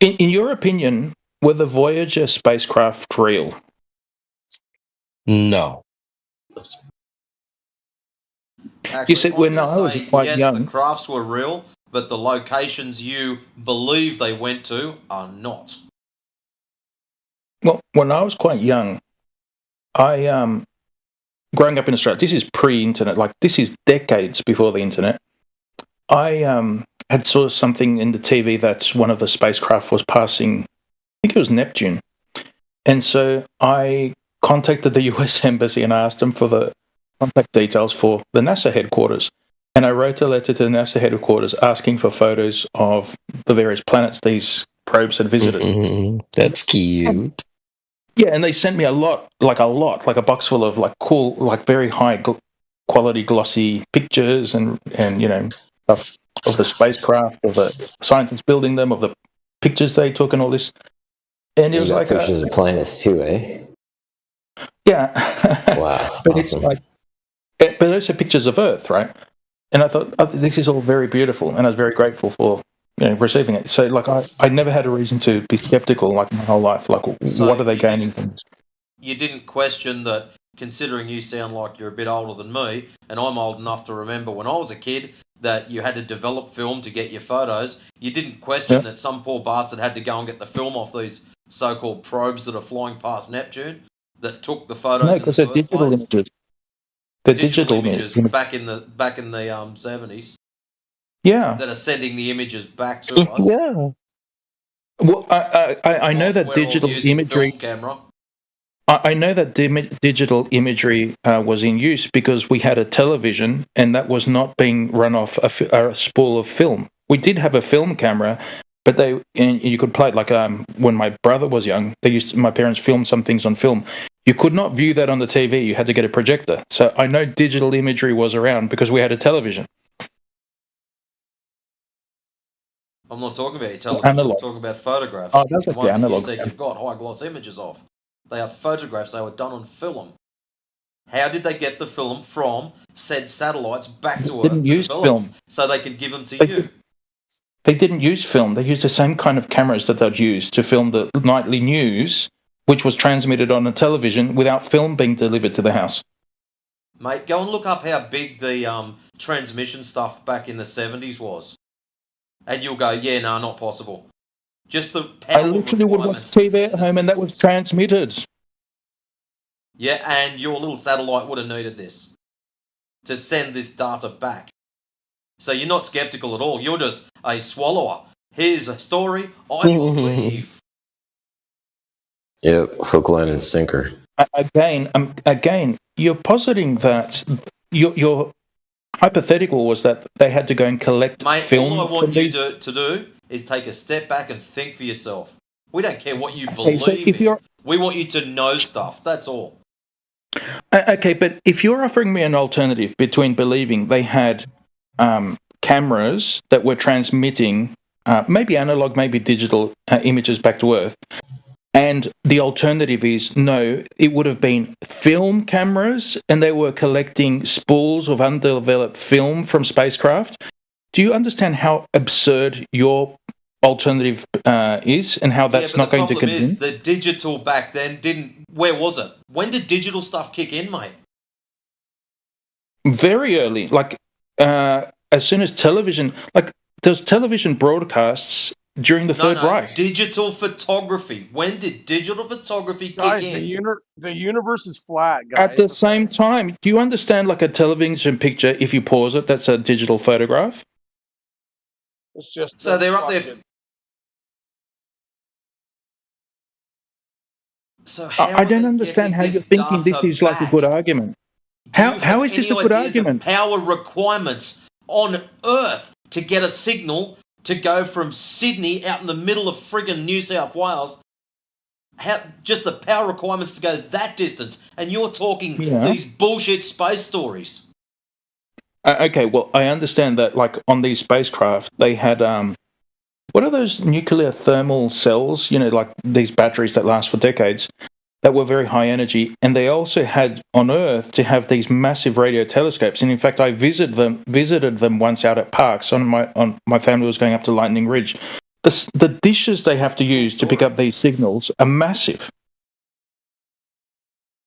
In your opinion, were the Voyager spacecraft real? No. Actually, You said I'm when gonna I was say, quite yes, young. the crafts were real, but the locations you believe they went to are not. Well, when I was quite young, I growing up in Australia, this is pre-internet, like this is decades before the internet. I had saw something in the TV that one of the spacecraft was passing. I think it was Neptune, and so I contacted the U.S. Embassy and I asked them for the contact details for the NASA headquarters. And I wrote a letter to the NASA headquarters asking for photos of the various planets these probes had visited. That's cute. Yeah, and they sent me a lot, like a box full of like cool, like very high quality glossy pictures and you know stuff of the spacecraft, of the scientists building them, of the pictures they took and all this. And it was like pictures of planets too, eh? Yeah. Wow. But awesome. it's like, but those are pictures of Earth, right? And I thought, oh, this is all very beautiful, and I was very grateful for receiving it. So, like, I never had a reason to be skeptical, like, my whole life. Like, So what are they gaining from this? You didn't question that, considering you sound like you're a bit older than me, and I'm old enough to remember when I was a kid that you had to develop film to get your photos. You didn't question that some poor bastard had to go and get the film off these so-called probes that are flying past Neptune that took the photos. No, because they're digital images. They're digital images back in the 70s. Yeah. That are sending the images back to us. Yeah. Well, I know that digital imagery. Film camera. I know that digital imagery was in use because we had a television and that was not being run off a spool of film. We did have a film camera, but you could play it like when my brother was young. My parents filmed some things on film. You could not view that on the TV. You had to get a projector. So I know digital imagery was around because we had a television. I'm not talking about your television. Analog. I'm talking about photographs. Oh, that's the okay, ones that you analog. said you've got high gloss images of. They are photographs. They were done on film. How did they get the film from said satellites back to Earth Didn't use film, so they could give them to you? They didn't use film. They used the same kind of cameras that they'd use to film the nightly news, which was transmitted on a television without film being delivered to the house. Mate, go and look up how big the transmission stuff back in the 70s was. And you'll go, yeah, no, not possible. Just the power I literally would watch TV at home and that was transmitted. Yeah, and your little satellite would have needed this to send this data back. So you're not skeptical at all. You're just a swallower. Here's a story I believe. Yep, hook, line, and sinker. Again, you're positing that your hypothetical was that they had to go and collect film. All I want you to do is take a step back and think for yourself. We don't care what you believe so if in. We want you to know stuff. That's all. Okay, but if you're offering me an alternative between believing they had cameras that were transmitting maybe analog, maybe digital images back to Earth, and the alternative is no, it would have been film cameras and they were collecting spools of undeveloped film from spacecraft. Do you understand how absurd your alternative is and how that's not going to continue? The problem is the digital back then didn't... Where was it? When did digital stuff kick in, mate? Very early. Like, as soon as television... Like, there's television broadcasts during the Third Reich. Digital photography. When did digital photography kick Guys, in? the universe is flat, guys. At the same time, do you understand, like, a television picture, if you pause it, that's a digital photograph? It's just so they're up there... So I don't understand how you're thinking this is like a good argument. How is this a good argument? The power requirements on Earth to get a signal to go from Sydney out in the middle of friggin' New South Wales. Just the power requirements to go that distance, and you're talking these bullshit space stories. Okay, well, I understand that, like, on these spacecraft, they had, what are those nuclear thermal cells, like these batteries that last for decades, that were very high energy, and they also had, on Earth, to have these massive radio telescopes, and in fact, I visited them once out at Parkes, my family was going up to Lightning Ridge. The dishes they have to use to pick up these signals are massive.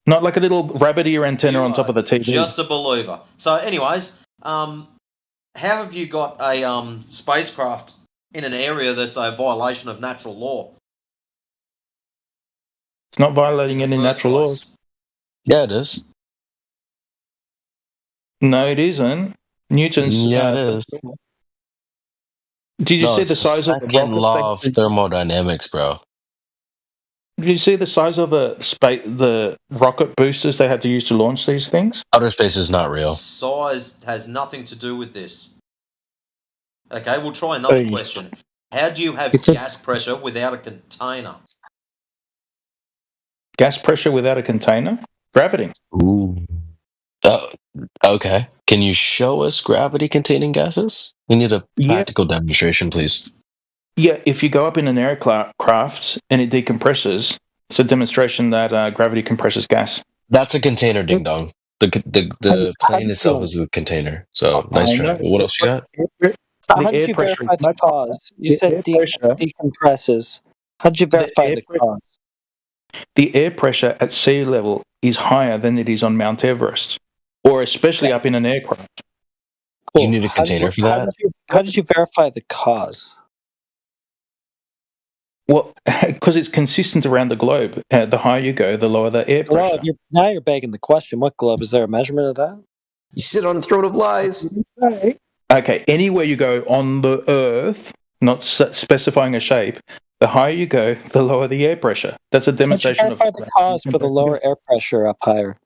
Not like a little rabbit ear antenna on top of the TV. Just a believer. So anyways, how have you got a spacecraft in an area that's a violation of natural law? It's not violating any natural laws. Yeah, it is. No, it isn't. Newton's. Yeah, it is. Did you see the size of the rocket? Law of thermodynamics, bro. Did you see the size of the rocket boosters they had to use to launch these things? Outer space is not real. Size has nothing to do with this. Okay, we'll try another question. How do you have gas pressure without a container? Gas pressure without a container? Gravity. Ooh. Okay. Can you show us gravity-containing gases? We need a practical demonstration, please. Yeah, if you go up in an aircraft and it decompresses, it's a demonstration that gravity compresses gas. That's a container, ding dong. The plane itself is a container. So nice try. What else you got? How did you verify the cause? You said decompresses. How did you verify the cause? The air pressure at sea level is higher than it is on Mount Everest, or especially up in an aircraft. Cool. You need a container for that? How did you verify the cause? Well, because it's consistent around the globe. The higher you go, the lower the air pressure. Now you're begging the question. What globe? Is there a measurement of that? You sit on the throne of lies. Okay, anywhere you go on the Earth, not specifying a shape, the higher you go, the lower the air pressure. That's a demonstration of... Verify the cause for the lower air pressure up higher.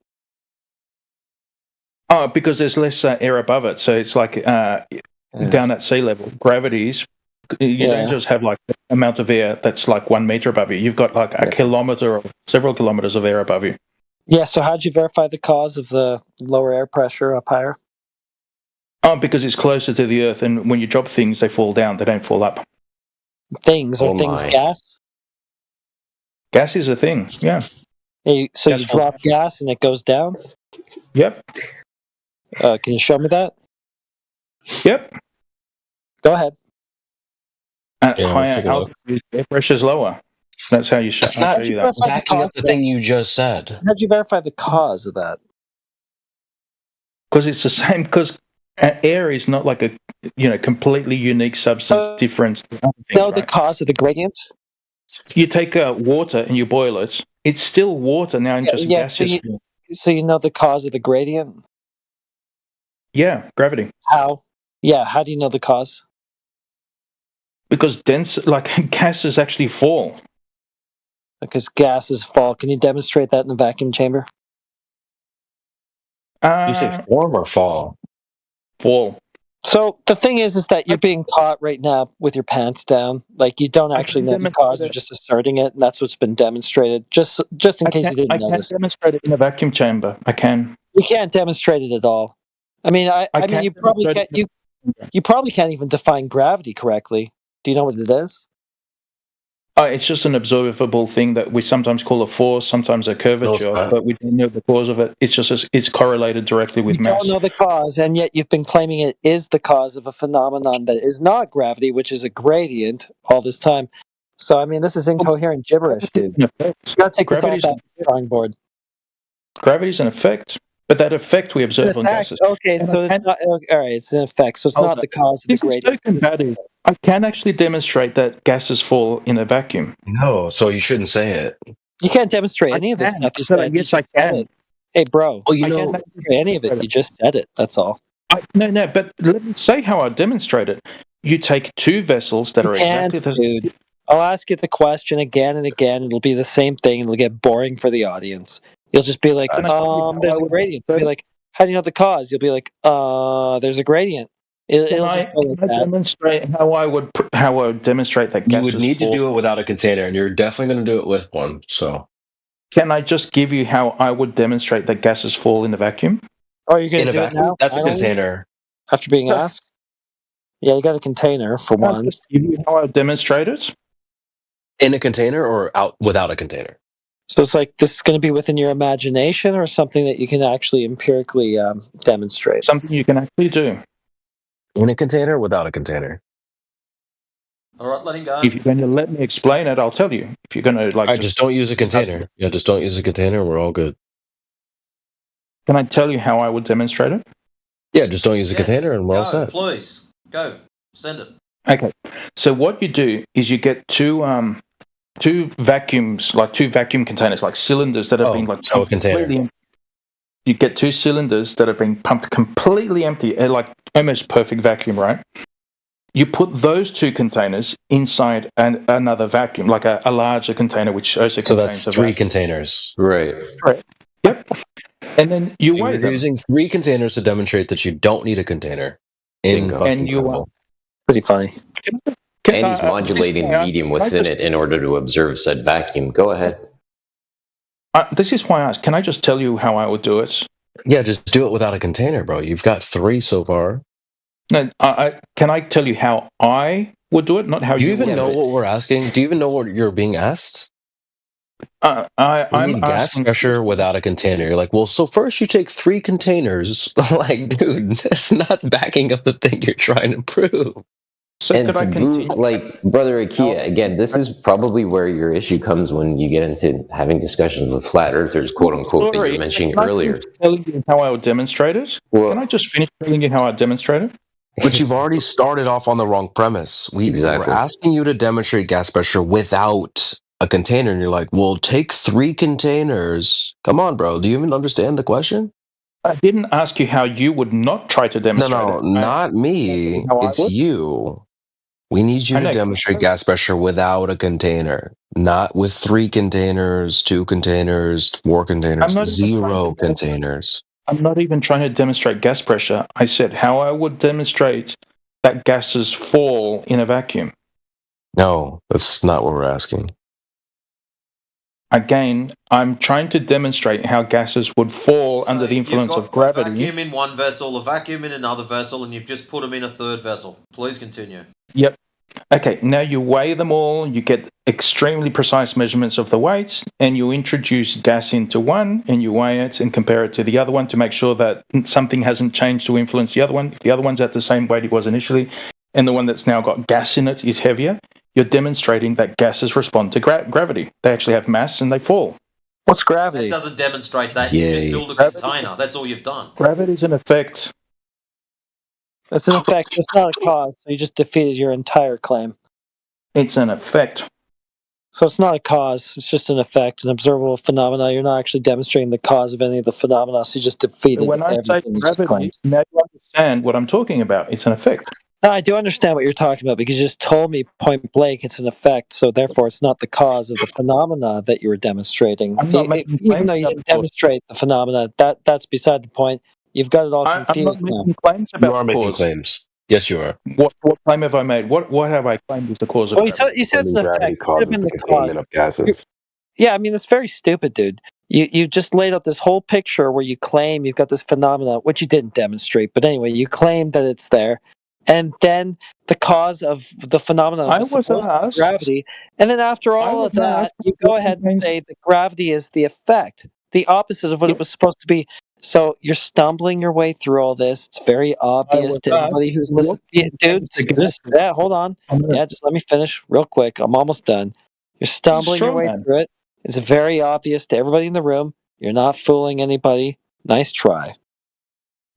Oh, because there's less air above it. So it's like down at sea level. Gravities, you don't just have like the amount of air that's like 1 meter above you. You've got like a kilometer or several kilometers of air above you. Yeah, so how'd you verify the cause of the lower air pressure up higher? Oh, because it's closer to the Earth, and when you drop things, they fall down. They don't fall up. Things? Are things gas? Gas is a thing, yeah. So you drop gas and it goes down? Yep. Can you show me that? Yep. Go ahead. At higher altitude, air pressure is lower. That's how you show. That's not backing up the thing you just said. How'd you verify the cause of that? Because it's the same. Because air is not like a completely unique substance, different. The cause of the gradient. You take water and you boil it. It's still water now in just gaseous. So you know the cause of the gradient? Yeah, gravity. How? Yeah, how do you know the cause? Because gases actually fall. Because gases fall. Can you demonstrate that in a vacuum chamber? You say form or fall? Fall. So the thing is that you're being caught right now with your pants down. Like you don't actually know the cause, you're just asserting it, and that's what's been demonstrated. Just in case you didn't notice. I can demonstrate it in a vacuum chamber. I can. You can't demonstrate it at all. I mean, I mean, you probably can't. You probably can't even define gravity correctly. Do you know what it is? It's just an observable thing that we sometimes call a force, sometimes a curvature, but we don't know the cause of it. It's just it's correlated directly with mass. You don't know the cause, and yet you've been claiming it is the cause of a phenomenon that is not gravity, which is a gradient, all this time. So, I mean, this is incoherent gibberish, dude. You gotta take this all back to the drawing board. Gravity's an effect, but that effect we observe on gases. Okay, so it's not all right. It's an effect, so it's not the cause of the gradient. I can actually demonstrate that gases fall in a vacuum. No, so you shouldn't say it. You can't demonstrate any of this stuff. Yes, I can. Hey, bro, well, I can't demonstrate any of it. You just said it. That's all. No, but let me say how I demonstrate it. You take two vessels that are exactly the same. I'll ask you the question again and again. It'll be the same thing. It'll get boring for the audience. You'll just be like, there's a gradient. You'll be like, How do you know the cause? You'll be like, there's a gradient. It'll just go like that. Demonstrate how I would demonstrate that You gases would need to fall? do it without a container, and you're definitely going to do it with one. So, Can I just give you how I would demonstrate that gases fall in the vacuum? Oh, you're going in to a do it vacuum, now? that's a Finally? container. After being asked? Yeah, you got a container for Can I one. just give you how I would demonstrate it? In a container or out without a container? So it's like this is going to be within your imagination or something that you can actually empirically demonstrate? Something you can actually do. In a container or without a container? All right, let him go. If you're going to let me explain it, I'll tell you. If you're going to like, I just don't use a container. Yeah, just don't use a container. We're all good. Can I tell you how I would demonstrate it? Yeah, just don't use a container, and we're all Go, set. please. Go. Send it. Okay. So what you do is you get two vacuums, like two vacuum containers, like cylinders that have been like so a container. completely empty. You get two cylinders that have been pumped completely empty, like almost perfect vacuum, right? You put those two containers inside another vacuum, like a larger container, which also So contains that's a 3 vacuum. containers. Right. Correct. Yep. And then you So weigh you're them. using 3 containers to demonstrate that you don't need a container. In Bingo. fucking And you Gravel. Pretty funny. And he's modulating the medium within it in order to observe said vacuum. Go ahead. This is why I asked. Can I just tell you how I would do it? Yeah, just do it without a container, bro. You've got 3 so far. No, can I tell you how I would do it, not how Do you you even would? know what we're asking? Do you even know what you're being asked? We I'm need gas asking. pressure without a container. You're like, well, so first you take 3 containers. Like, dude, that's not backing up the thing you're trying to prove. So And could I to continue? boot, like, Brother Ikea, again, this is probably where your issue comes when you get into having discussions with flat earthers, quote unquote, that you were mentioning Can I earlier. finish telling you how I would demonstrate it? Well, Can I just finish telling you how I demonstrate it? But you've already started off on the wrong premise. We're Exactly. asking you to demonstrate gas pressure without a container, and you're like, well, take 3 containers. Come on, bro. Do you even understand the question? I didn't ask you how you would not try to demonstrate No, it. not me. How I It's would? you. We need you I to know. demonstrate gas pressure without a container, not with 3 containers, 2 containers, 4 containers, I'm not even trying 0 to demonstrate. containers. I'm not even trying to demonstrate gas pressure. I said how I would demonstrate that gases fall in a vacuum. No, that's not what we're asking. Again, I'm trying to demonstrate how gases would fall under the influence of A gravity. vacuum in one vessel, a vacuum in another vessel, and you've just put them in a third vessel. Please continue. Yep. Okay, now you weigh them all, you get extremely precise measurements of the weights, and you introduce gas into one, and you weigh it and compare it to the other one to make sure that something hasn't changed to influence the other one. If the other one's at the same weight it was initially, and the one that's now got gas in it is heavier, you're demonstrating that gases respond to gravity. They actually have mass and they fall. What's gravity? That doesn't demonstrate that. You just filled a container. That's all you've done. Gravity is an effect. That's an effect. It's not a cause. So you just defeated your entire claim. It's an effect. So it's not a cause. It's just an effect, an observable phenomena. You're not actually demonstrating the cause of any of the phenomena. So you just defeated When I say everything you just gravity, claimed. now you understand what I'm talking about. It's an effect. No, I do understand what you're talking about because you just told me point blank it's an effect. So therefore, it's not the cause of the phenomena that you were demonstrating. I'm not making Even though claims you about didn't the cause. demonstrate the phenomena, that's beside the point. You've got it all I'm confused not now. making claims about You are the making cause. claims. Yes, you are. What claim have I made? What have I claimed is the cause of Well, you gravity? said it's an Gravity effect. It could have causes been the the cause. containment of gases. Yeah, I mean, it's very stupid, dude. You just laid out this whole picture where you claim you've got this phenomena, which you didn't demonstrate. But anyway, you claim that it's there. And then the cause of the phenomena I was was supposed to be asked. gravity. And then after I all was of that, asked you go ahead and say that gravity is the effect, the opposite of what it was supposed to be. So you're stumbling your way through all this. It's very obvious was to everybody asked who's what listening. Yeah, dude, the gas. hold on. Yeah, just let me finish real quick. I'm almost done. You're stumbling your Sure, way man. through it. It's very obvious to everybody in the room. You're not fooling anybody. Nice try.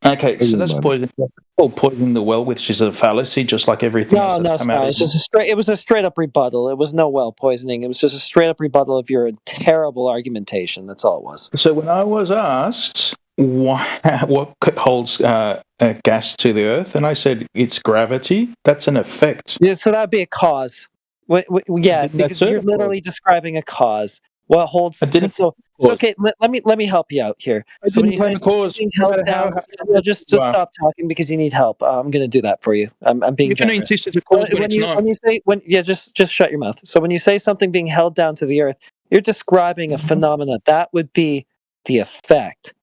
Okay, so that's poison. Poisoning the well, which is a fallacy, just like everything else No, that's it's come out. not. It's just a straight. It was a straight up rebuttal. It was no well poisoning. It was just a straight up rebuttal of your terrible argumentation. That's all it was. So when I was asked what holds gas to the Earth, and I said it's gravity. That's an effect. Yeah, so that'd be a cause. Yeah, Didn't I because say you're the literally describing a cause. What holds? I didn't. So cause. okay. Let me help you out here. I So when didn't you claim say a cause. being No held matter down, how no, just you are. stop talking because you need help. I'm going to do that for you. I'm being You're going to generous. insist it's a cause when it's not. When you say just shut your mouth. So when you say something being held down to the earth, you're describing a phenomena that would be the effect.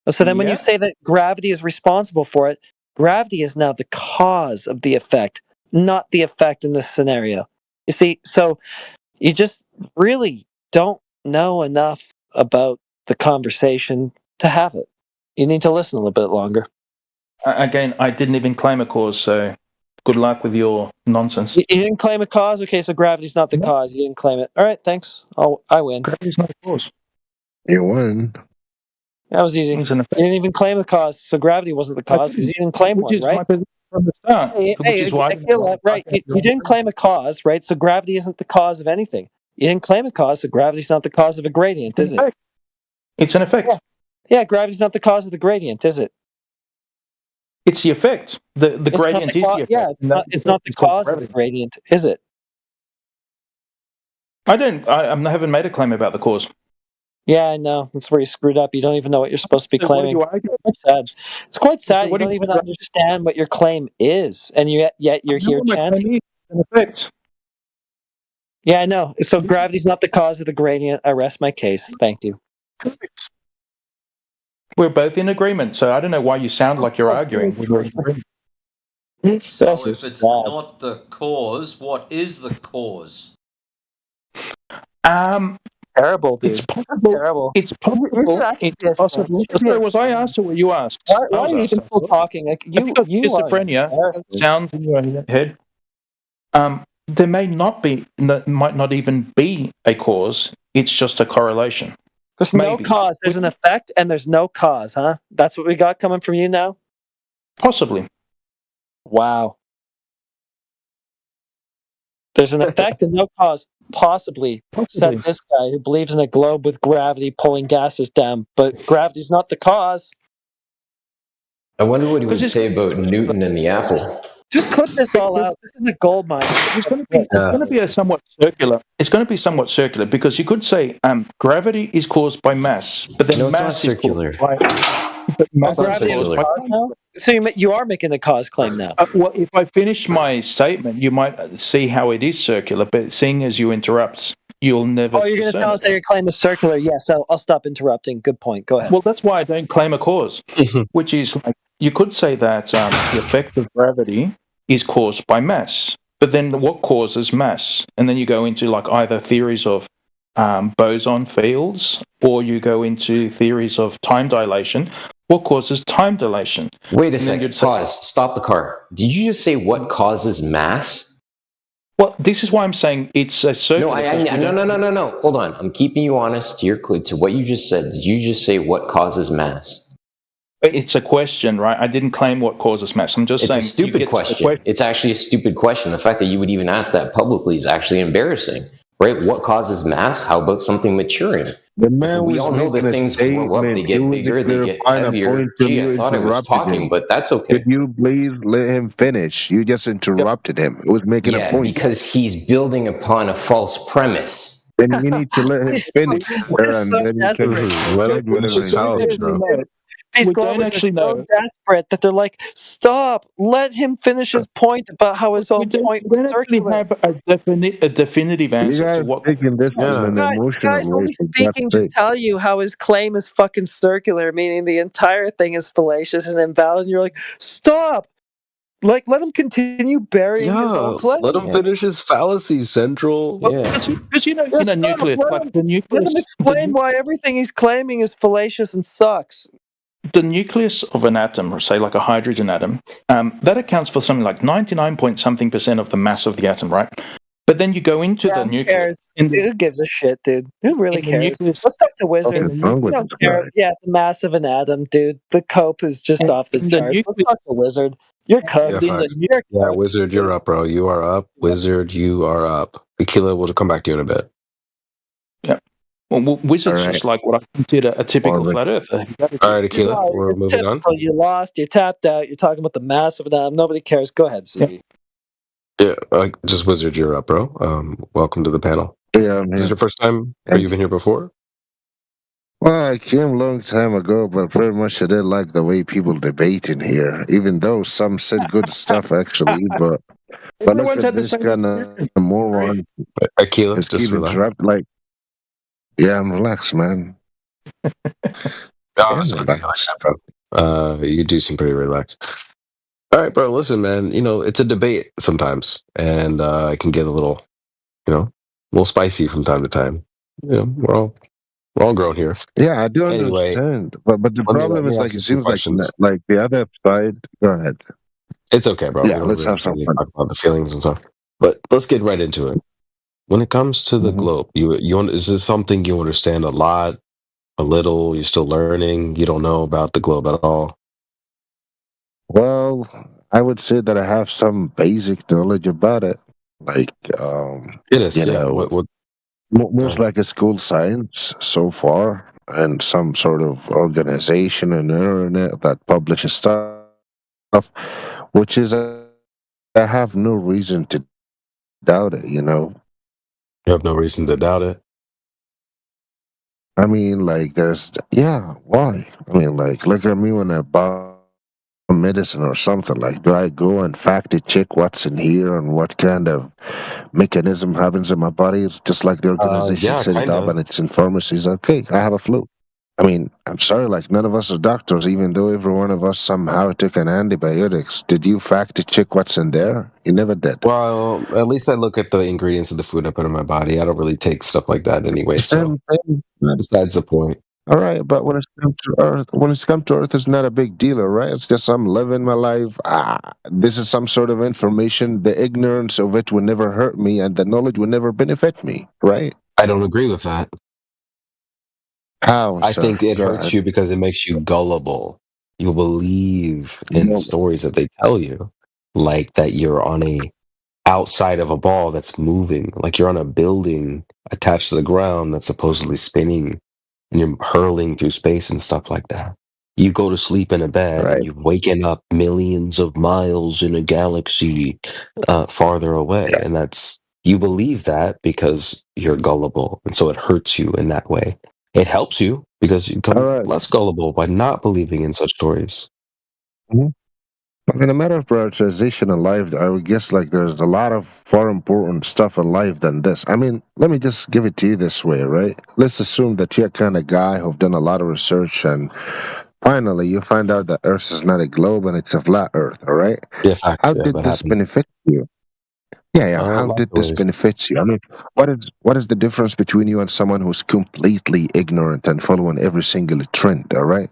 So then when you Yeah. say that gravity is responsible for it, gravity is now the cause of the effect, not the effect in this scenario. You see, so you just really don't know enough about the conversation to have it. You need to listen a little bit longer. Again, I didn't even claim a cause, so good luck with your nonsense. You didn't claim a cause? Okay, so gravity's not the cause. You didn't claim it. All right, thanks. I win. Gravity's not a cause. You won. That was easy. You didn't even claim the cause, so gravity wasn't the cause because you didn't claim Which one, is right? my position from the start. Which is why Akila, right? You didn't claim a cause, right? So gravity isn't the cause of anything. You didn't claim a cause, so gravity's not the cause of a gradient, is it? It's an effect. Yeah, gravity's not the cause of the gradient, is it? It's the effect. The It's gradient not the is the effect. Yeah, it's not the cause of the gradient, is it? I haven't made a claim about the cause. Yeah, I know. That's where you screwed up. You don't even know what you're supposed to be claiming. It's sad. It's quite sad. You don't even understand what your claim is, and yet you're here chanting. An effect. Yeah, I know. So gravity's not the cause of the gradient. I rest my case. Thank you. We're both in agreement, so I don't know why you sound like you're arguing. We're in agreement. So if it's not the cause, what is the cause? Terrible, dude. It's possible. Terrible. It's possible. It's possible. Sorry, was I asked or were you asked? Why are you even still talking? Like you are schizophrenia sounds in your head. There might not even be a cause. It's just a correlation. There's no cause. There's an effect, and there's no cause, huh? That's what we got coming from you now? Possibly. Wow. There's an effect and no cause. Possibly, said this guy who believes in a globe with gravity pulling gases down, but gravity's not the cause. I wonder what he would say about Newton and the apple. Just clip this all out. This is a gold mine. It's going to be a somewhat circular. It's going to be somewhat circular because you could say gravity is caused by mass, but then mass is circular. So you are making a cause claim now. Well, if I finish my statement, you might see how it is circular. But seeing as you interrupt, you'll never. Oh, you're going to tell us that your claim is circular? Yes. So I'll stop interrupting. Good point. Go ahead. Well, that's why I don't claim a cause, which is like you could say that the effect of gravity is caused by mass. But then what causes mass? And then you go into like either theories of boson fields, or you go into theories of time dilation. What causes time dilation? Wait a second. Pause. Stop the car. Did you just say what causes mass? Well, this is why I'm saying it's a circular. No. Hold on. I'm keeping you honest to what you just said. Did you just say what causes mass? It's a question, right? I didn't claim what causes mass. I'm just saying. It's a stupid question. It's actually a stupid question. The fact that you would even ask that publicly is actually embarrassing, right? What causes mass? How about something maturing? We all know that things grow up, they get bigger, they get heavier. Gee, I thought I was talking, but that's okay. Could you please let him finish? You just interrupted him. He was making a point. Because he's building upon a false premise. Then you need to let him finish. Let him finish his house, bro. These Globers are so desperate that they're like, stop, let him finish his point about how his own point was circular. Have a definitive answer to what. Guys only speaking to tell you how his claim is fucking circular, meaning the entire thing is fallacious and invalid. And you're like, stop. Like, let him continue burying his own claim. Let him finish his fallacy, Central. Because you know, in a nucleus, like the nucleus. Let him explain why everything he's claiming is fallacious and sucks. The nucleus of an atom, or say like a hydrogen atom, that accounts for something like 99% of the mass of the atom, right? But then you go into the nucleus. Who gives a shit, dude? Who really cares? Let's talk to Wizard. You don't care. Yeah, the mass of an atom, dude. The cope is just off the charts. Let's talk to Wizard. You're cooked. Yeah, Wizard, you're up, bro. You are up. Wizard, you are up. Akila, we'll come back to you in a bit. Yeah. Well, Wizard's just like what I consider a typical flat earther. All right, Akila, we're moving on. You lost. You tapped out. You're talking about the mass of an atom. Nobody cares. Go ahead, CB. Yeah, just Wizard, you're up, bro. Welcome to the panel. Yeah, Is this your first time? Or you've been here before? Well, I came a long time ago, but pretty much I didn't like the way people debate in here. Even though some said good stuff, actually, but look Everyone's at had the this same kind of experience. moron. Akila, Just just keep relax. interrupt. Like, yeah, I'm relaxed, man. Oh, Yeah, it's I'm okay, like relaxed. that, bro. You do seem pretty relaxed. All right, bro. Listen, man. It's a debate sometimes, and it can get a little spicy from time to time. We're all grown here. Yeah, I do Anyway, understand, but the let problem me is ask like you it some seems like questions. like the other side. Go ahead. It's okay, bro. We Yeah, don't let's really have some need to fun. talk about the feelings and stuff. But let's get right into it. When it comes to the Mhm. globe, is this something you understand a lot, a little? You're still learning. You don't know about the globe at all. Well, I would say that I have some basic knowledge about it, like It is, you yeah. know, What? most like a school science so far, and some sort of organization and internet that publishes stuff, which is I have no reason to doubt it. You have no reason to doubt it. I mean, like, yeah, why? I mean, like, look at me when I buy medicine or something. Like, do I go and fact check what's in here and what kind of mechanism happens in my body? It's just like the organization Yeah, set it kind up of. and it's in pharmacies. Okay, I have a flu. I mean, I'm sorry, like, none of us are doctors, even though every one of us somehow took an antibiotics. Did you fact check what's in there? You never did. Well, at least I look at the ingredients of the food I put in my body. I don't really take stuff like that anyway. So, Same thing. besides the point. All right, but when it's come to Earth, it's not a big deal, all right? It's just I'm living my life. This is some sort of information. The ignorance of it will never hurt me, and the knowledge will never benefit me, right? I don't agree with that. How, I sir? think it Go hurts ahead. you because it makes you gullible. You believe in No. stories that they tell you, like that you're on a outside of a ball that's moving, like you're on a building attached to the ground that's supposedly spinning, and you're hurling through space and stuff like that. You go to sleep in a bed and Right. you're waking up millions of miles in a galaxy farther away, and you believe that because you're gullible, and so it hurts you in that way. It helps you because you All become right. less gullible by not believing in such stories. Mhm. In a matter of prioritization in life, I would guess like there's a lot of far important stuff in life than this. I mean, let me just give it to you this way, right? Let's assume that you're kind of guy who've done a lot of research and finally you find out that Earth is not a globe and it's a flat Earth, all right? Yeah, facts. How Yeah, did that this happened. benefit you? Yeah. How Lots did of this ways. benefit you? I mean, what is the difference between you and someone who's completely ignorant and following every single trend, all right?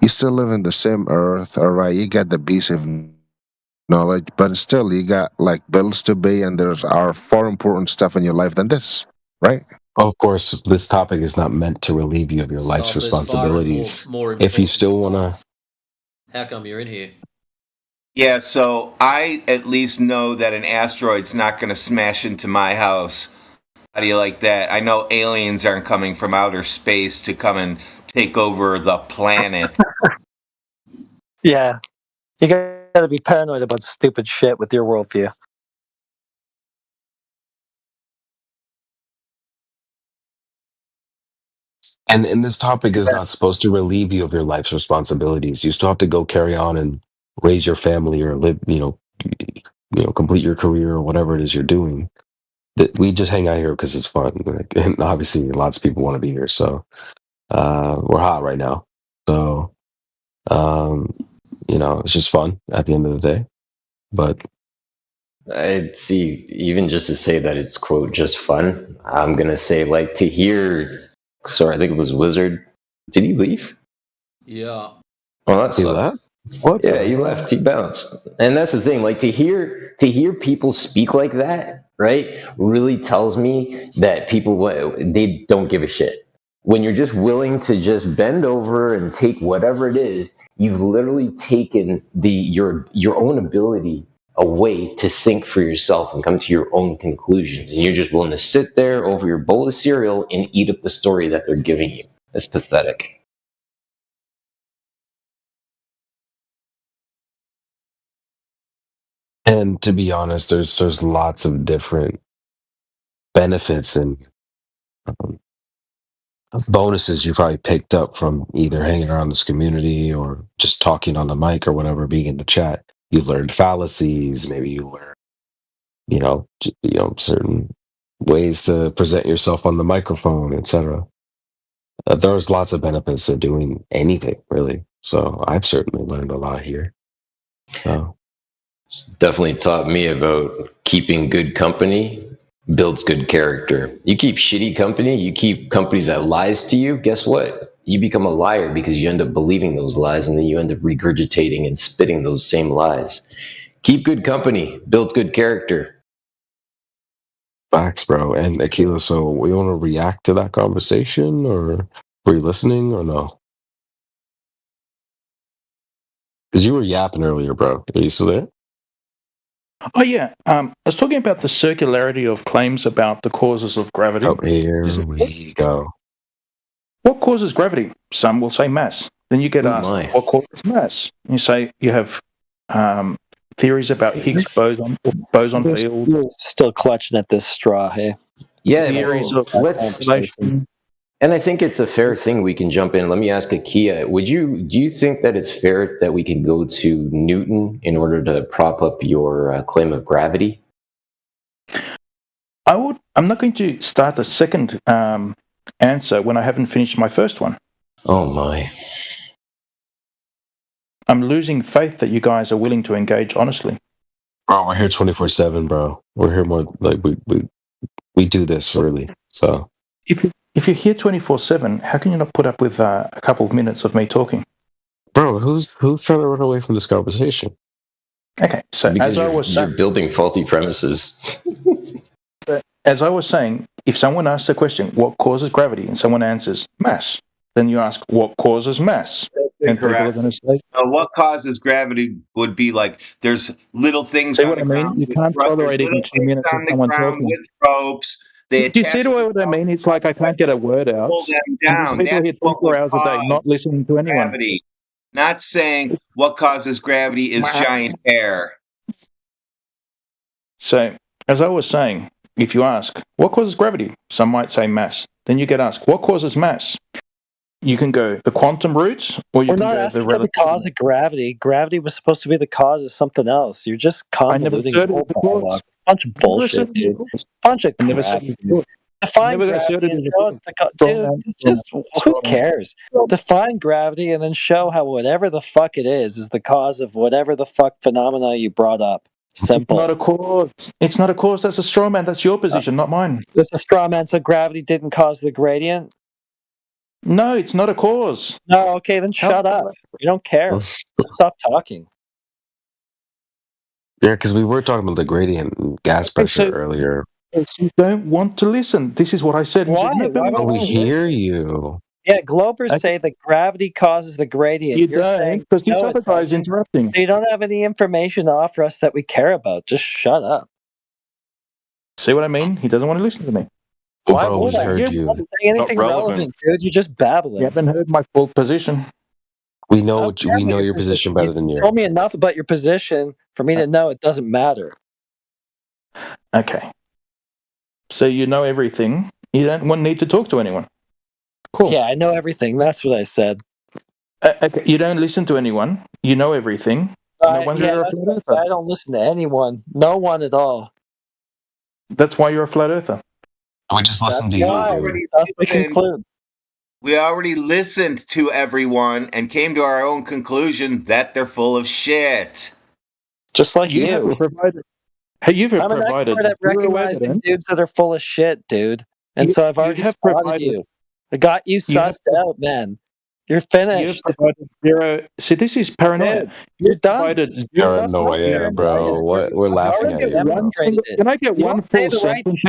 You still live in the same Earth, all right? You got the piece of knowledge, but still you got like bills to pay and there's are far important stuff in your life than this, right? Of course, this topic is not meant to relieve you of your life's So if there's far and responsibilities. more If you important still want to, stuff, how come you're in here? Yeah, so I at least know that an asteroid's not going to smash into my house. How do you like that? I know aliens aren't coming from outer space to come and take over the planet. Yeah, you gotta be paranoid about stupid shit with your worldview. and this topic is not supposed to relieve you of your life's responsibilities. You still have to go carry on and raise your family or live, complete your career or whatever it is you're doing. That we just hang out here because it's fun, and obviously lots of people want to be here. So we're hot right now, so um, it's just fun at the end of the day. But I'd see, even just to say that it's quote just fun, I'm gonna say like to hear. Sorry, I think it was Wizard. Did he leave? Yeah. Well, that he left. sucks. What Yeah, the he hell? left. He bounced. And that's the thing. Like to hear people speak like that, right? Really tells me that people they don't give a shit. When you're just willing to just bend over and take whatever it is, you've literally taken your own ability away to think for yourself and come to your own conclusions. And you're just willing to sit there over your bowl of cereal and eat up the story that they're giving you. It's pathetic. And to be honest, there's lots of different benefits and um, bonuses you probably picked up from either hanging around this community or just talking on the mic or whatever, being in the chat. You learned fallacies. Maybe you learned, certain ways to present yourself on the microphone, etc. There's lots of benefits to doing anything, really. So I've certainly learned a lot here. So Definitely taught me about keeping good company builds good character. You keep shitty company, you keep company that lies to you, guess what? You become a liar because you end up believing those lies and then you end up regurgitating and spitting those same lies. Keep good company, build good character. facts, bro. And Akila, so we want to react to that conversation, or were you listening, or no? Because you were yapping earlier, bro. Are you still there? Oh yeah, I was talking about the circularity of claims about the causes of gravity. Oh, here we go. What causes gravity? Some will say mass. Then you get asked, what causes mass? You say you have theories about Higgs boson field. You're still clutching at this straw, hey? Yeah, theories of and I think it's a fair thing we can jump in. Let me ask Akia, do you think that it's fair that we can go to Newton in order to prop up your claim of gravity? I'm not going to start a second answer when I haven't finished my first one. Oh my. I'm losing faith that you guys are willing to engage honestly. Bro, we're here 24/7, bro. We're here more like we do this really. So if you're here 24/7, how can you not put up with a couple of minutes of me talking? Bro, who's trying to run away from this conversation? Okay, so because you're building faulty premises. As I was saying, if someone asks a question, what causes gravity, and someone answers mass, then you ask, what causes mass? And people are going to say, what causes gravity would be like there's little things see on what the I mean? ground. You can't tolerate even 2 minutes of someone talking. With ropes. Do you see what I mean? It's like I can't get a word out. Pull them down. People here 24 hours a day not listening to anyone. Gravity. Not saying what causes gravity is giant air. So, as I was saying, if you ask, what causes gravity? Some might say mass. Then you get asked, what causes mass? You can go the quantum roots, or you We're can not go asking the for the cause of gravity. Gravity was supposed to be the cause of something else. You're just convoluting the whole dialogue. Bunch of bullshit, dude. Bunch of crap. Define gravity and show us the cause. Dude, just who cares? Define gravity and then show how whatever the fuck it is the cause of whatever the fuck phenomena you brought up. Simple. It's not a cause. It's not a cause. That's a straw man. That's your position, not mine. It's a straw man. So gravity didn't cause the gradient. No, it's not a cause. No, okay, then shut up. You don't care. Stop talking. Yeah, because we were talking about the gradient and gas pressure earlier. You don't want to listen. This is what I said. Why? Oh, we hear you. Yeah, Globers say that gravity causes the gradient. You're don't, because these other guys interrupting. So you don't have any information to offer us that we care about. Just shut up. See what I mean? He doesn't want to listen to me. Why would I? You don't say anything relevant, dude. You're just babbling. You haven't heard my full position. We know we know your position better than you. You told me enough about your position for me to know it doesn't matter. Okay. So you know everything. You don't need to talk to anyone. Cool. Yeah, I know everything. That's what I said. Okay. You don't listen to anyone. You know everything. No wonder you're a flat earther. I don't listen to anyone. No one at all. That's why you're a flat earther. We just listened to you. That's the conclude. We already listened to everyone and came to our own conclusion that they're full of shit. Just like you. You've provided. I'm an expert at recognizing dudes that are full of shit, dude. And so I've already spotted you. I got you sussed out, man. You're finished. You've provided zero. See, this is paranoia. Dude, you're done. Paranoia, bro. What? We're laughing at you. Can I get one full sentence?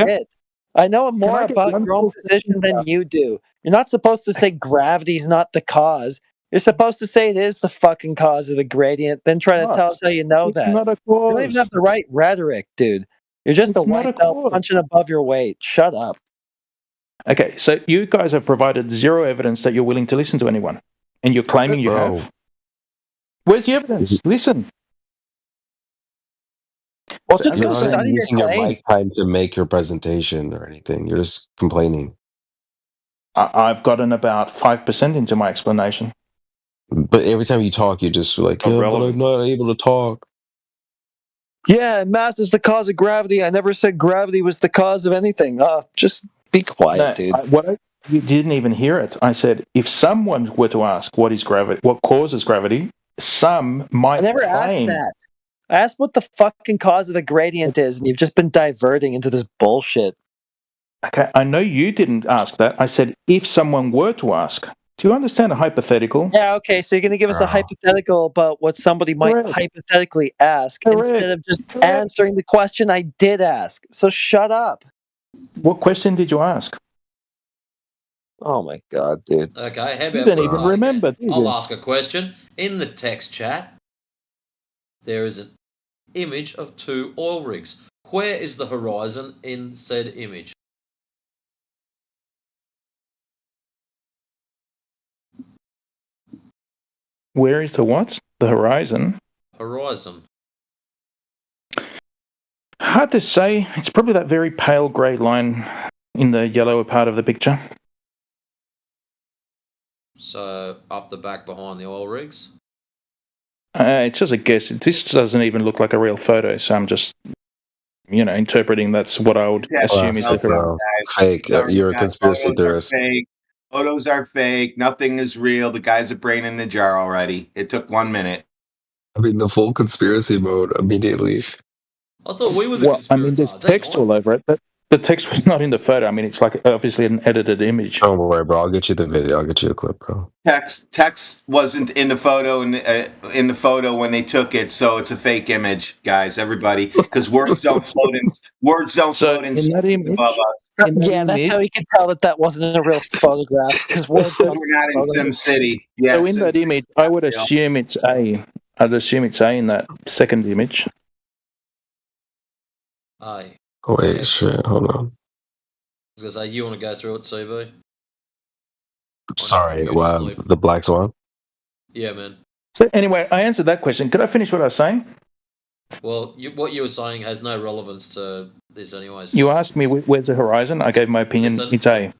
I know more about your own position than you do. You're not supposed to say gravity's not the cause. You're supposed to say it is the fucking cause of the gradient, then try to tell us how you know that. Not a cause. You don't even have the right rhetoric, dude. You're just a white belt punching above your weight. Shut up. Okay, so you guys have provided zero evidence that you're willing to listen to anyone. And you're claiming you have. Where's the evidence? Listen. Well, just you're not even using your mic time to make your presentation or anything. You're just complaining. I've gotten about 5% into my explanation. But every time you talk, you're just like, yeah, but I'm not able to talk. Yeah, mass is the cause of gravity. I never said gravity was the cause of anything. Just be quiet, dude. You didn't even hear it. I said, if someone were to ask what is gravity, what causes gravity, some might I never asked claim. that. I asked what the fucking cause of the gradient is, and you've just been diverting into this bullshit. Okay, I know you didn't ask that. I said, if someone were to ask. Do you understand a hypothetical? Yeah, okay, so you're going to give us a hypothetical about what somebody might hypothetically ask instead of just answering the question I did ask. So shut up. What question did you ask? Oh my god, dude. Okay, how You about don't we even start remember, again? do you? I'll ask a question. In the text chat, there is an image of 2 oil rigs. Where is the horizon in said image? Where is the what? The horizon? Horizon. Hard to say. It's probably that very pale grey line in the yellower part of the picture. So, up the back behind the oil rigs? It's just a guess. This doesn't even look like a real photo, so I'm just, interpreting that's what I would assume is the horizon. Fake. Sorry, You're a guys. conspiracy Photos are theorist. fake. Photos are fake. Nothing is real. The guy's a brain in the jar already. It took 1 minute. I mean, the full conspiracy mode immediately. I thought we were the Well, I mean, there's text all over it, but the text was not in the photo. I mean, it's like obviously an edited image. Don't worry, bro. I'll get you the video. I'll get you the clip, bro. Text wasn't in the photo in the photo when they took it, so it's a fake image, guys. Everybody, because words don't float in float in that image, above us. Yeah, that's how you can tell that wasn't a real photograph because words don't. We're not in Sim City. Yeah, So in that SimCity image, I would is real. assume it's A. I'd assume it's A in that second image. Aye. Oh, wait, shit. Hold on. I was going to say, you want to go through it, CB? Sorry, the black swan. Yeah, man. So anyway, I answered that question. Could I finish what I was saying? Well, what you were saying has no relevance to this anyways. You asked me where's the horizon. I gave my opinion. Listen. It's A.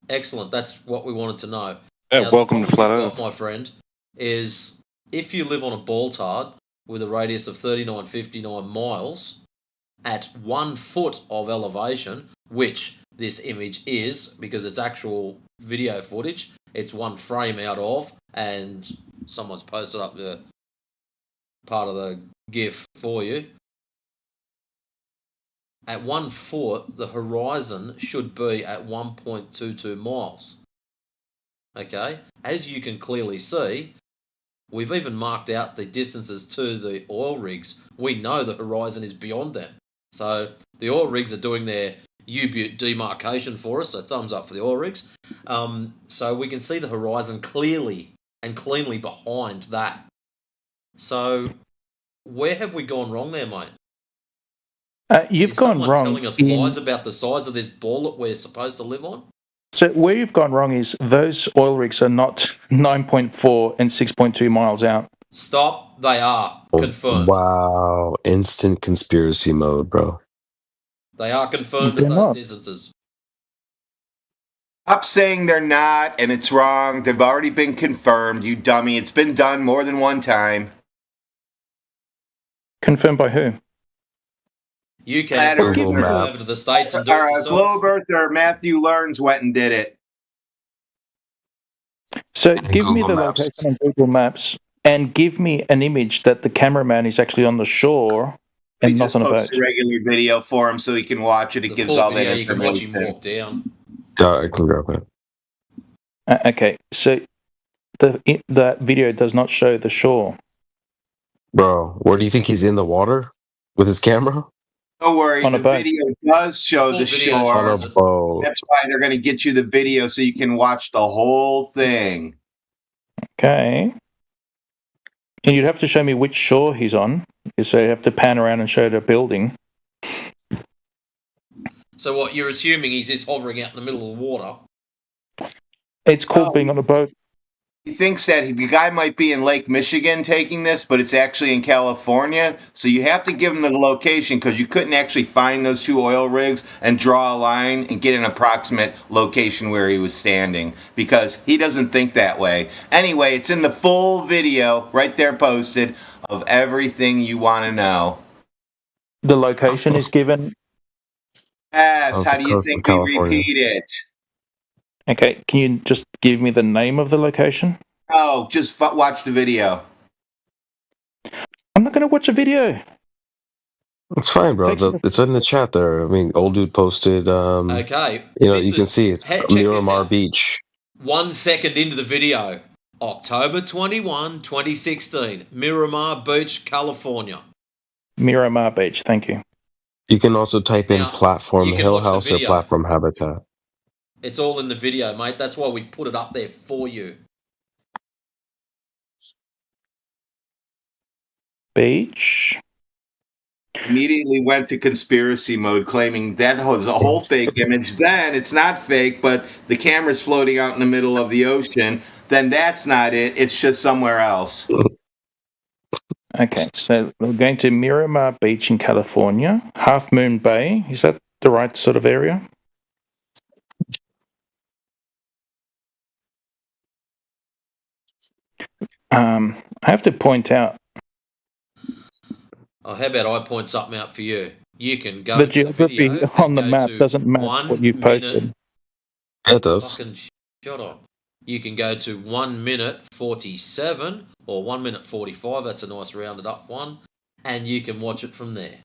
Excellent. That's what we wanted to know. Yeah, Now, welcome the to Flat problem Earth. you've got, my friend, is if you live on a ball-tard with a radius of 3959 miles at 1 foot of elevation, which this image is because it's actual video footage, it's one frame out of, and someone's posted up the part of the GIF for you. At 1 foot, the horizon should be at 1.22 miles. Okay, as you can clearly see, we've even marked out the distances to the oil rigs. We know the horizon is beyond them. So the oil rigs are doing their U-Butte demarcation for us, so thumbs up for the oil rigs. So we can see the horizon clearly and cleanly behind that. So where have we gone wrong there, mate? You've Is gone someone wrong. telling us lies about the size of this ball that we're supposed to live on? So where you've gone wrong is those oil rigs are not 9.4 and 6.2 miles out. Stop. They are confirmed. Wow. Instant conspiracy mode, bro. They are confirmed They're at those not. distances. Stop saying they're not, and it's wrong. They've already been confirmed, you dummy. It's been done more than one time. Confirmed by who? You can go over to the States and do it yourself. Globe Earther Matthew Learns went and did it. So give me the location on Google Maps and give me an image that the cameraman is actually on the shore and We not just on a boat. post a regular video for him so he can watch it. It gives full all that video, you can watch information. him walk down. Yeah, I can grab it. Okay, so the video does not show the shore. Bro, where do you think he's in the water with his camera? Don't worry, On a the boat. video does show the shore. On a boat. That's why they're going to get you the video so you can watch the whole thing. Okay. And you'd have to show me which shore he's on. So you have to pan around and show the building. So what, you're assuming he's just hovering out in the middle of the water? It's called being on a boat. He thinks that the guy might be in Lake Michigan taking this, but it's actually in California. So you have to give him the location because you couldn't actually find those 2 oil rigs and draw a line and get an approximate location where he was standing because he doesn't think that way. Anyway, it's in the full video right there posted of everything you want to know. The location is given. Yes, how do you think we repeat it? Okay, can you just give me the name of the location? Oh, just watch the video. I'm not going to watch a video. It's fine, bro. It's in the chat there. I mean, old dude posted. Okay. You can see it's Miramar Beach. 1 second into the video, October 21, 2016, Miramar Beach, California. Miramar Beach, thank you. You can also type in platform hill house or platform habitat. It's all in the video, mate. That's why we put it up there for you. Beach. Immediately went to conspiracy mode, claiming that was a whole fake image. Then it's not fake, but the camera's floating out in the middle of the ocean. Then that's not it. It's just somewhere else. Okay, so we're going to Miramar Beach in California. Half Moon Bay. Is that the right sort of area? I have to point out. Oh, how about I point something out for you? You can go. The geography on the map doesn't match what you posted. It does. Fucking shut up. You can go to 1 minute 47 or 1 minute 45. That's a nice rounded up one. And you can watch it from there.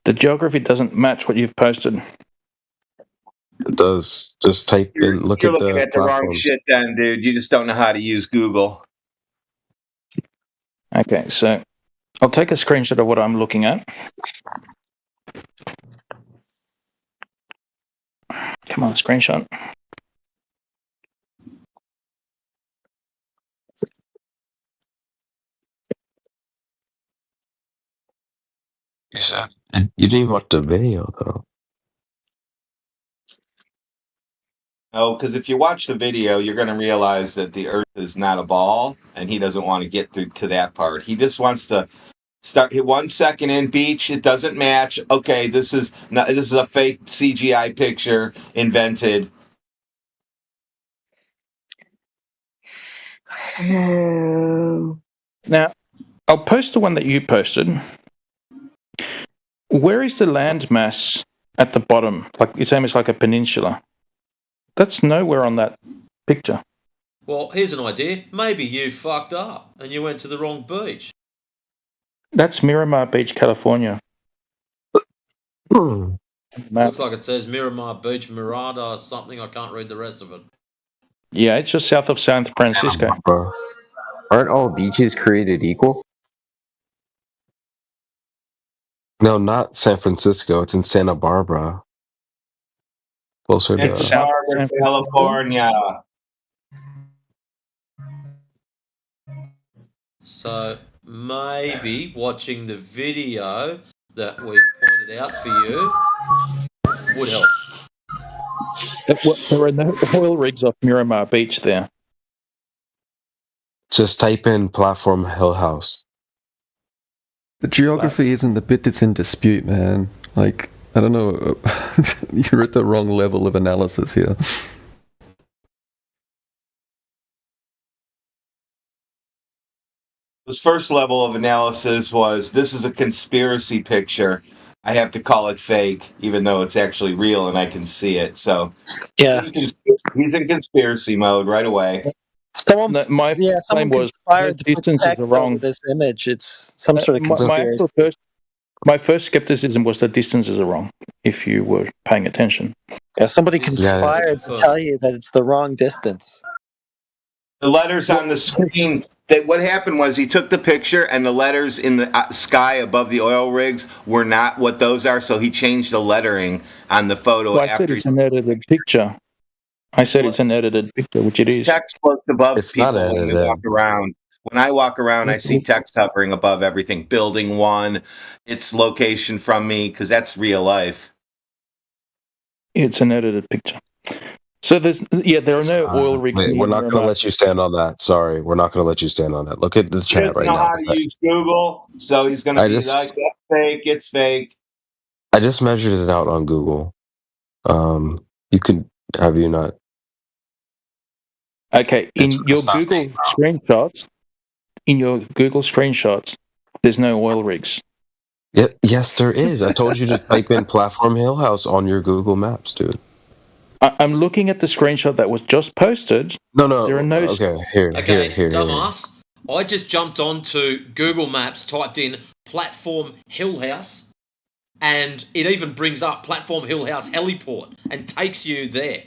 The geography doesn't match what you've posted. It does. Just type in. You're looking at the wrong shit, then, dude. You just don't know how to use Google. Okay, so I'll take a screenshot of what I'm looking at. Come on, screenshot. You didn't even watch the video, though. No, because if you watch the video, you're going to realize that the Earth is not a ball, and he doesn't want to get to that part. He just wants to hit 1 second in beach. It doesn't match. Okay, this is a fake CGI picture invented. Now, I'll post the one that you posted. Where is the landmass at the bottom? Like it's almost like a peninsula. That's nowhere on that picture. Well, here's an idea. Maybe you fucked up and you went to the wrong beach. That's Miramar Beach, California. Looks like it says Miramar Beach, Mirada, or something. I can't read the rest of it. Yeah, it's just south of San Francisco. Aren't all beaches created equal? No, not San Francisco. It's in Santa Barbara. Closer to Santa Barbara, California. So maybe watching the video that we pointed out for you would help. There are no oil rigs off Miramar Beach there. Just type in platform hill house. The geography isn't the bit that's in dispute, man. Like, I don't know. You're at the wrong level of analysis here. His first level of analysis was, this is a conspiracy picture. I have to call it fake, even though it's actually real and I can see it. So yeah, he's in conspiracy mode right away. Someone claim was fired the distances are wrong. This image, it's some sort of conspiracy. My first skepticism was that distances are wrong. If you were paying attention, yeah, somebody conspired to tell you that it's the wrong distance. The letters on the screen. What happened was he took the picture and the letters in the sky above the oil rigs were not what those are, so he changed the lettering on the photo. Well, I said it's an edited picture. I said it's an edited picture, which it is. Text floats above it's people not when they walk around. When I walk around, I see text hovering above everything. Building 1, its location from me, because that's real life. It's an edited picture. So there are no oil rigs. Wait, we're not going to let you stand on that. Sorry, we're not going to let you stand on that. Look at the He chat doesn't right know now. how to use Google, so he's going to be like, that's fake, it's fake. I just measured it out on Google. You could have you not. Okay, in your Google screenshots, there's no oil rigs. Yeah, yes, there is. I told you to type in Platform Hill House on your Google Maps, dude. I'm looking at the screenshot that was just posted. No. There are no. Okay, here. Dumbass. I just jumped onto Google Maps, typed in Platform Hill House, and it even brings up Platform Hill House heliport and takes you there.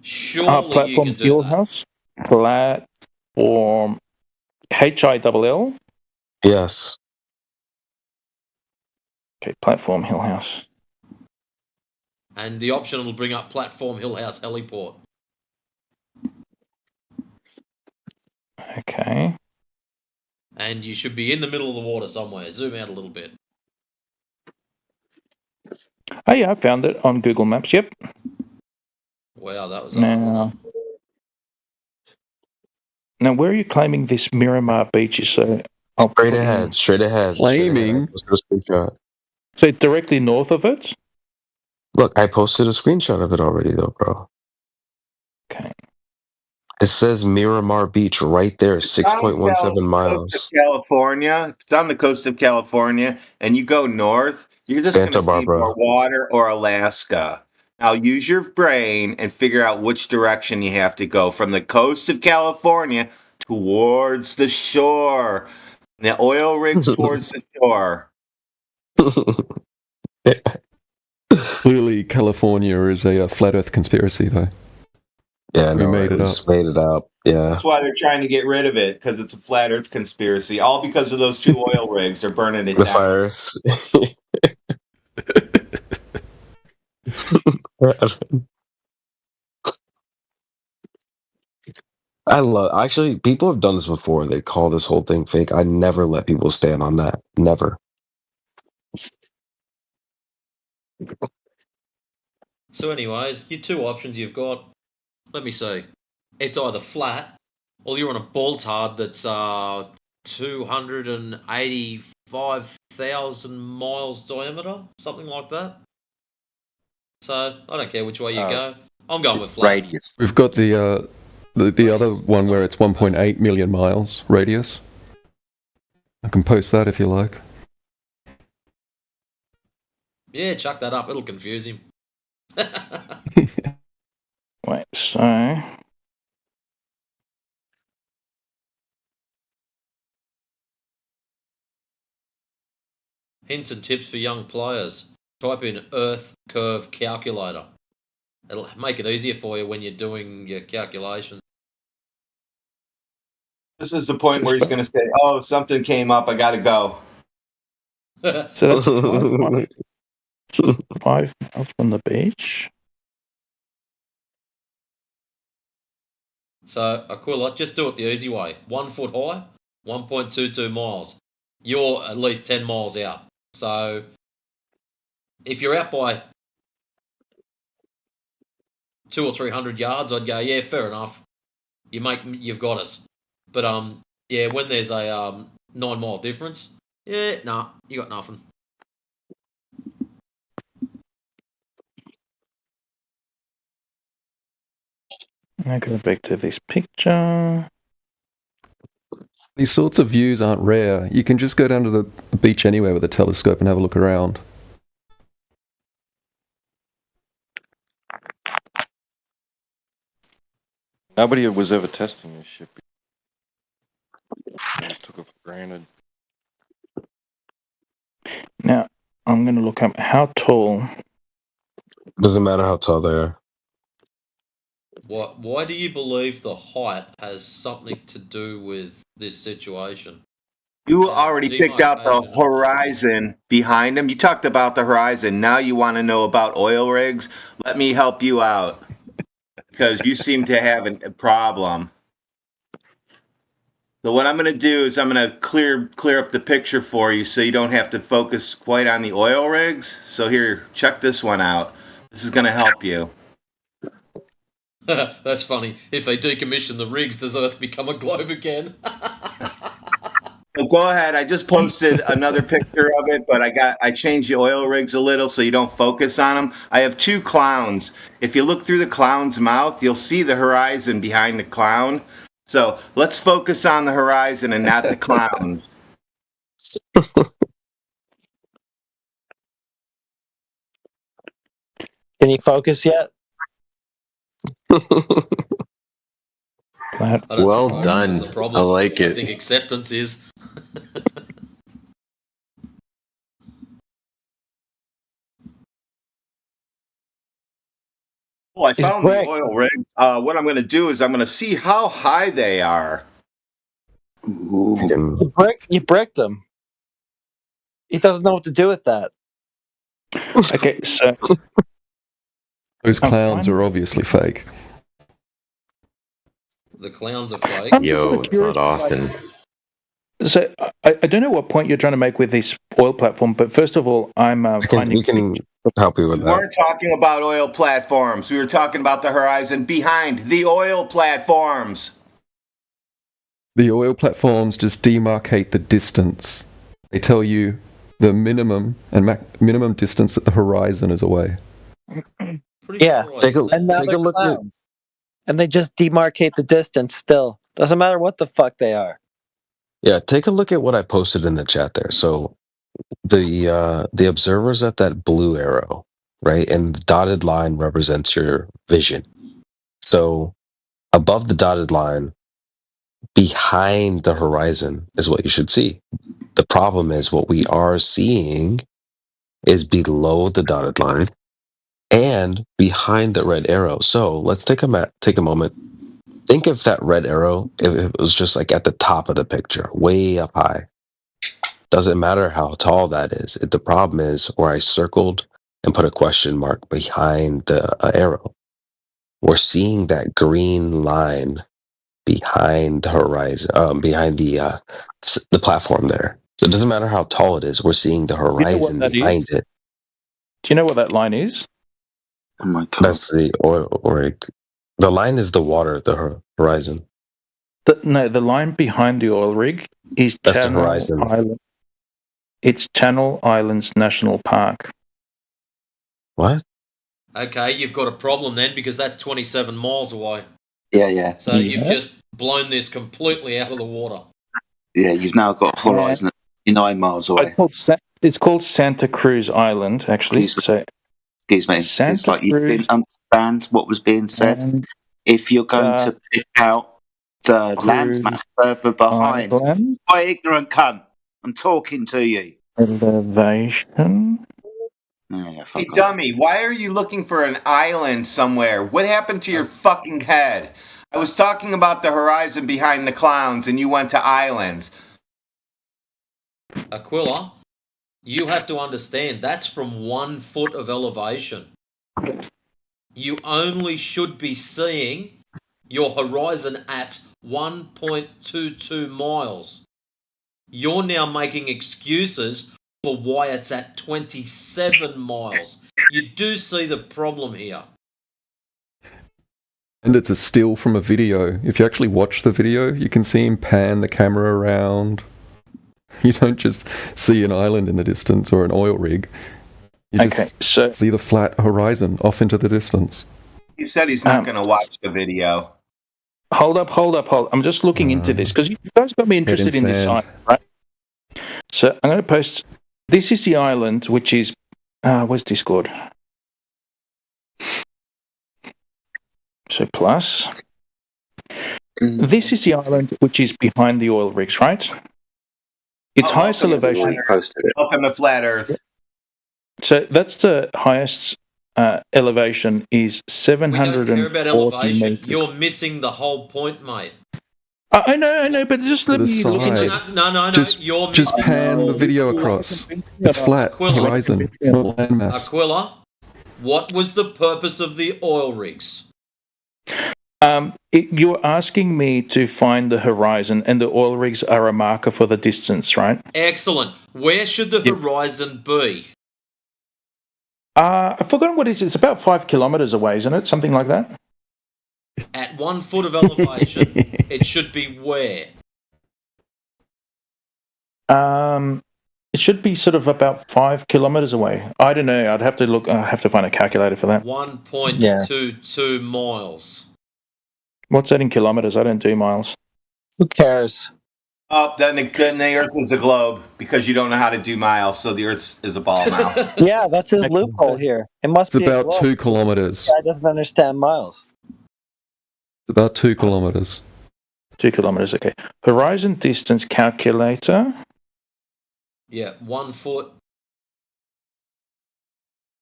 Surely Platform you can do Hill that. House. Platform HILL. Yes. Okay, Platform Hill House. And the option will bring up Platform Hill House heliport. Okay. And you should be in the middle of the water somewhere. Zoom out a little bit. Oh yeah, I found it on Google Maps. Yep. Wow, that was now. Where are you claiming this Miramar Beach is? Straight ahead. Claiming. So directly north of it? Look, I posted a screenshot of it already, though, bro. Okay. It says Miramar Beach right there, 6.17 miles. Coast of California. It's on the coast of California, and you go north, you're just going to see more water or Alaska. Now use your brain and figure out which direction you have to go from the coast of California towards the shore. The oil rigs towards the shore. Clearly, California is a flat Earth conspiracy, though. Yeah, we made it up. Just made it up. Yeah, that's why they're trying to get rid of it, because it's a flat Earth conspiracy. All because of those 2 oil rigs. They're burning it the down. fires. Actually, people have done this before. They call this whole thing fake. I never let people stand on that. Never. So anyways, your 2 options you've got, let me see. It's either flat, or you're on a boltard that's 285,000 miles diameter, something like that. So I don't care which way you go. I'm going with flat. Radius. We've got the other one where it's 1.8 million miles radius. I can post that if you like. Yeah, chuck that up. It'll confuse him. Wait, so... Hints and tips for young players. Type in Earth Curve Calculator. It'll make it easier for you when you're doing your calculations. This is the point where he's going to say, oh, something came up, I got to go. So that's 5 miles from the beach. So, Aquila, just do it the easy way. 1 foot high, 1.22 miles. You're at least 10 miles out. So, if you're out by 200 or 300 yards, I'd go, yeah, fair enough. You've got us. But yeah, when there's a 9 mile difference, yeah, nah, you got nothing. Now go back to this picture. These sorts of views aren't rare. You can just go down to the beach anywhere with a telescope and have a look around. Nobody was ever testing this shit. I just took it for granted. Now, I'm going to look up how tall... Doesn't matter how tall they are. Why do you believe the height has something to do with this situation? You already picked out the horizon behind him. You talked about the horizon. Now you want to know about oil rigs? Let me help you out. Because you seem to have a problem. So what I'm going to do is I'm going to clear up the picture for you so you don't have to focus quite on the oil rigs. So here, check this one out. This is going to help you. That's funny. If they decommission the rigs, does Earth become a globe again? So go ahead. I just posted another picture of it, but I changed the oil rigs a little so you don't focus on them. I have two clowns. If you look through the clown's mouth, you'll see the horizon behind the clown. So let's focus on the horizon and not the clowns. Can you focus yet? Well done. I like it. I think acceptance is. Well, I found the oil rigs. What I'm going to do is I'm going to see how high they are. You bricked him. He doesn't know what to do with that. Okay, so those clowns are obviously fake. The clowns are fake. Yo, it's not often. So I don't know what point you're trying to make with this oil platform, but first of all, I'm finding. We can help you with We that. weren't talking about oil platforms. We were talking about the horizon behind the oil platforms. The oil platforms just demarcate the distance. They tell you the minimum and minimum distance that the horizon is away. Yeah, take a look at. And they just demarcate the distance still. Doesn't matter what the fuck they are. Yeah, take a look at what I posted in the chat there. So the observer's at that blue arrow, right? And the dotted line represents your vision. So above the dotted line, behind the horizon is what you should see. The problem is what we are seeing is below the dotted line and behind the red arrow. So let's take a moment. Think of that red arrow if it was just like at the top of the picture, way up high. Doesn't matter how tall that is. The problem is where I circled and put a question mark behind the arrow. We're seeing that green line behind the horizon, behind the platform there. So it doesn't matter how tall it is. We're seeing the horizon behind it. Do you know what that line is? Oh my God. That's the oil rig. The line is the water, the horizon. The line behind the oil rig is That's the horizon. Island. It's Channel Islands National Park. What? Okay, you've got a problem then because that's 27 miles away. Yeah. So you've just blown this completely out of the water. Yeah, you've now got a horizon at 9 miles away. It's called Santa Cruz Island, actually. Excuse me. It's like you didn't understand what was being said. If you're going to pick out the landmass further behind, why ignorant cunt? I'm talking to you. Elevation. Hey, dummy, why are you looking for an island somewhere? What happened to your fucking head? I was talking about the horizon behind the clowns, and you went to islands. Aquila, you have to understand that's from 1 foot of elevation. You only should be seeing your horizon at 1.22 miles. You're now making excuses for why it's at 27 miles. You do see the problem here. And it's a still from a video. If you actually watch the video, you can see him pan the camera around. You don't just see an island in the distance or an oil rig. You just see the flat horizon off into the distance. He said he's not going to watch the video. Hold up. I'm just looking into this because you guys got me interested in this island, right? So I'm going to post. This is the island, which is where's Discord? So plus, this is the island which is behind the oil rigs, right? Its highest elevation. Welcome to Flat Earth. So that's the highest elevation is 740 We don't care about elevation. meters. You're missing the whole point, mate. I know, but just let me look into it. No. Just You're pan the video across. It's flat horizon, not landmass. Aquila, what was the purpose of the oil rigs? You're asking me to find the horizon, and the oil rigs are a marker for the distance, right? Excellent. Where should the horizon be? I've forgotten what it is. It's about 5 kilometers away, isn't it? Something like that. At 1 foot of elevation, it should be where? It should be sort of about 5 kilometers away. I don't know. I'd have to look. I have to find a calculator for that. 1.22 miles. What's that in kilometers? I don't do miles. Who cares? Oh, then the Earth is a globe because you don't know how to do miles, so the Earth is a ball now. Yeah, that's his loophole here. It must It's be about a globe. 2 kilometers. This guy doesn't understand miles. It's about 2 kilometers. 2 kilometers, okay. Horizon distance calculator. Yeah, 1 foot.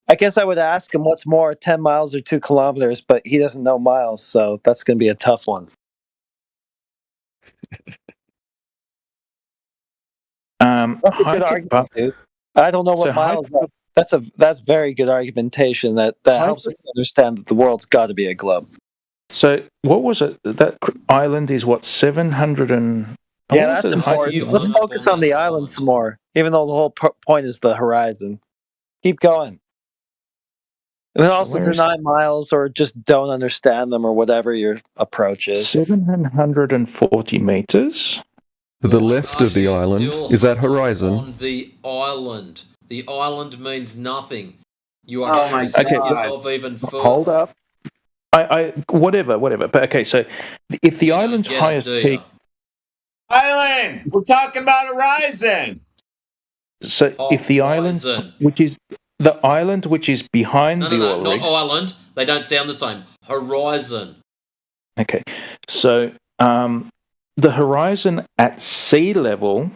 I guess I would ask him what's more, 10 miles or 2 kilometers, but he doesn't know miles, so that's going to be a tough one. That's a good argument, dude. I don't know what miles are. That's very good argumentation that helps us understand that the world's got to be a globe. So what was it? That island is what, 700 and... Yeah, that's important. Let's focus on the island some more, even though the whole point is the horizon. Keep going. And then also deny miles or just don't understand them or whatever your approach is. 740 meters. To the left of the island, is that horizon? On the island. The island means nothing. You are going to set yourself even further. Hold up. Whatever. But okay, so if the island's highest peak... Island! We're talking about horizon! So if the island, which is... The island which is behind the oil rigs... not island. They don't sound the same. Horizon. Okay, so... the horizon at sea level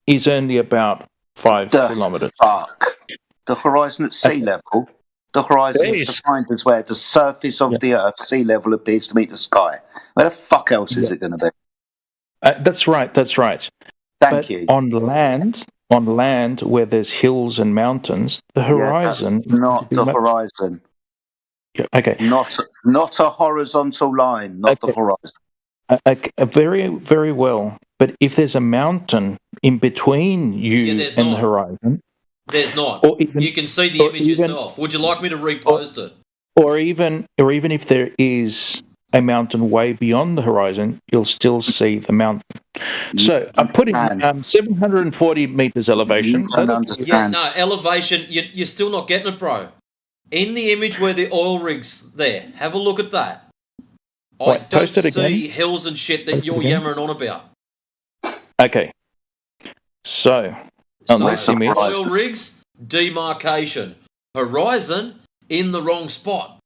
is only about 5 kilometers. Fuck. The horizon at sea level? The horizon is defined as where the surface of the Earth, sea level, appears to meet the sky. Where the fuck else is it going to be? That's right. Thank you. On land where there's hills and mountains, the horizon... not the horizon. Yeah, okay. Not a horizontal line, not the horizon. Very, very well. But if there's a mountain in between you and the horizon... There's not. You can see the image yourself. Would you like me to repost it? Or even if there is a mountain way beyond the horizon, you'll still see the mountain. So I'm putting 740 meters elevation. Elevation, you're still not getting it, bro. In the image where the oil rig's there, have a look at that. I don't see hills and shit that you're yammering on about. Okay. So oil rigs, demarcation. Horizon, in the wrong spot.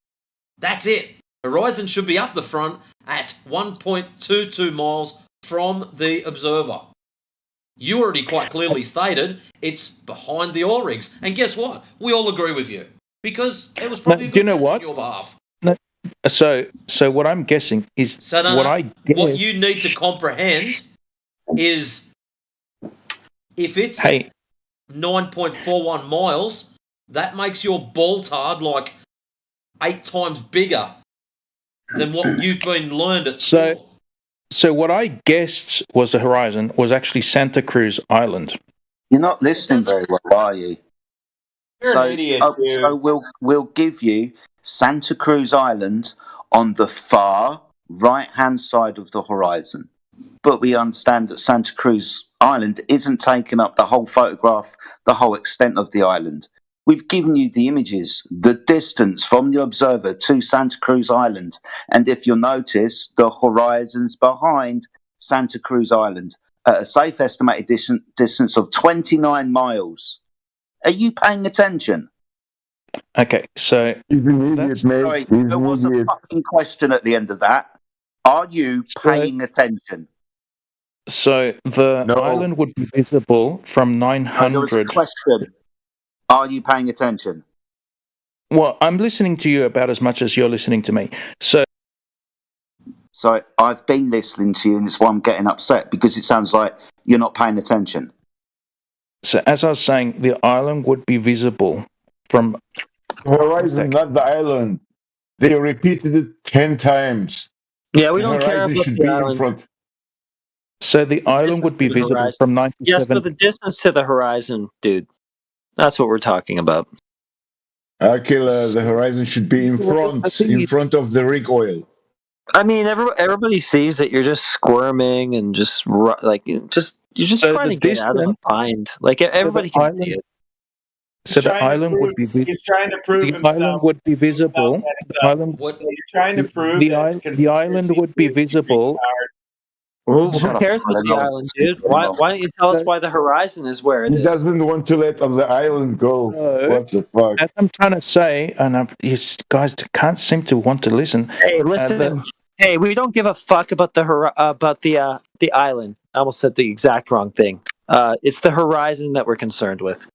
That's it. Horizon should be up the front at 1.22 miles from the observer. You already quite clearly stated it's behind the oil rigs. And guess what? We all agree with you. Because it was probably a good guess on your behalf. No. So what I'm guessing is what you need to comprehend is if it's 9.41 miles, that makes your balltard like 8 times bigger than what you've been learned at school. So what I guessed was the horizon was actually Santa Cruz Island. You're not listening very well, are you? You're an idiot, dude. So we'll give you Santa Cruz Island on the far right-hand side of the horizon. But we understand that Santa Cruz Island isn't taking up the whole photograph, the whole extent of the island. We've given you the images, the distance from the observer to Santa Cruz Island. And if you'll notice, the horizon's behind Santa Cruz Island at a safe estimated distance of 29 miles. Are you paying attention? Okay, so... Sorry, there was a fucking question at the end of that. Are you paying attention? So the island would be visible from 900... there was a question. Are you paying attention? Well, I'm listening to you about as much as you're listening to me. So I've been listening to you, and it's why I'm getting upset, because it sounds like you're not paying attention. So as I was saying, the island would be visible from... Horizon, not the island. They repeated it 10 times. Yeah, we don't care about the island. So the island would be visible from 97. Yes, but the distance to the horizon, dude. That's what we're talking about. Akil, the horizon should be in front of the rig oil. I mean, everybody sees that you're just squirming and you're just trying to get out of the bind. Like everybody can see it. So the island would be visible. He's trying to prove the himself. Island would be visible. The island. You're trying to prove the island would be visible. Who cares about the island, dude? Why don't you tell us why the horizon is where it is? He doesn't want to let the island go. What the fuck? As I'm trying to say, and you guys can't seem to want to listen. Hey, listen. Hey, we don't give a fuck about the island. I almost said the exact wrong thing. It's the horizon that we're concerned with.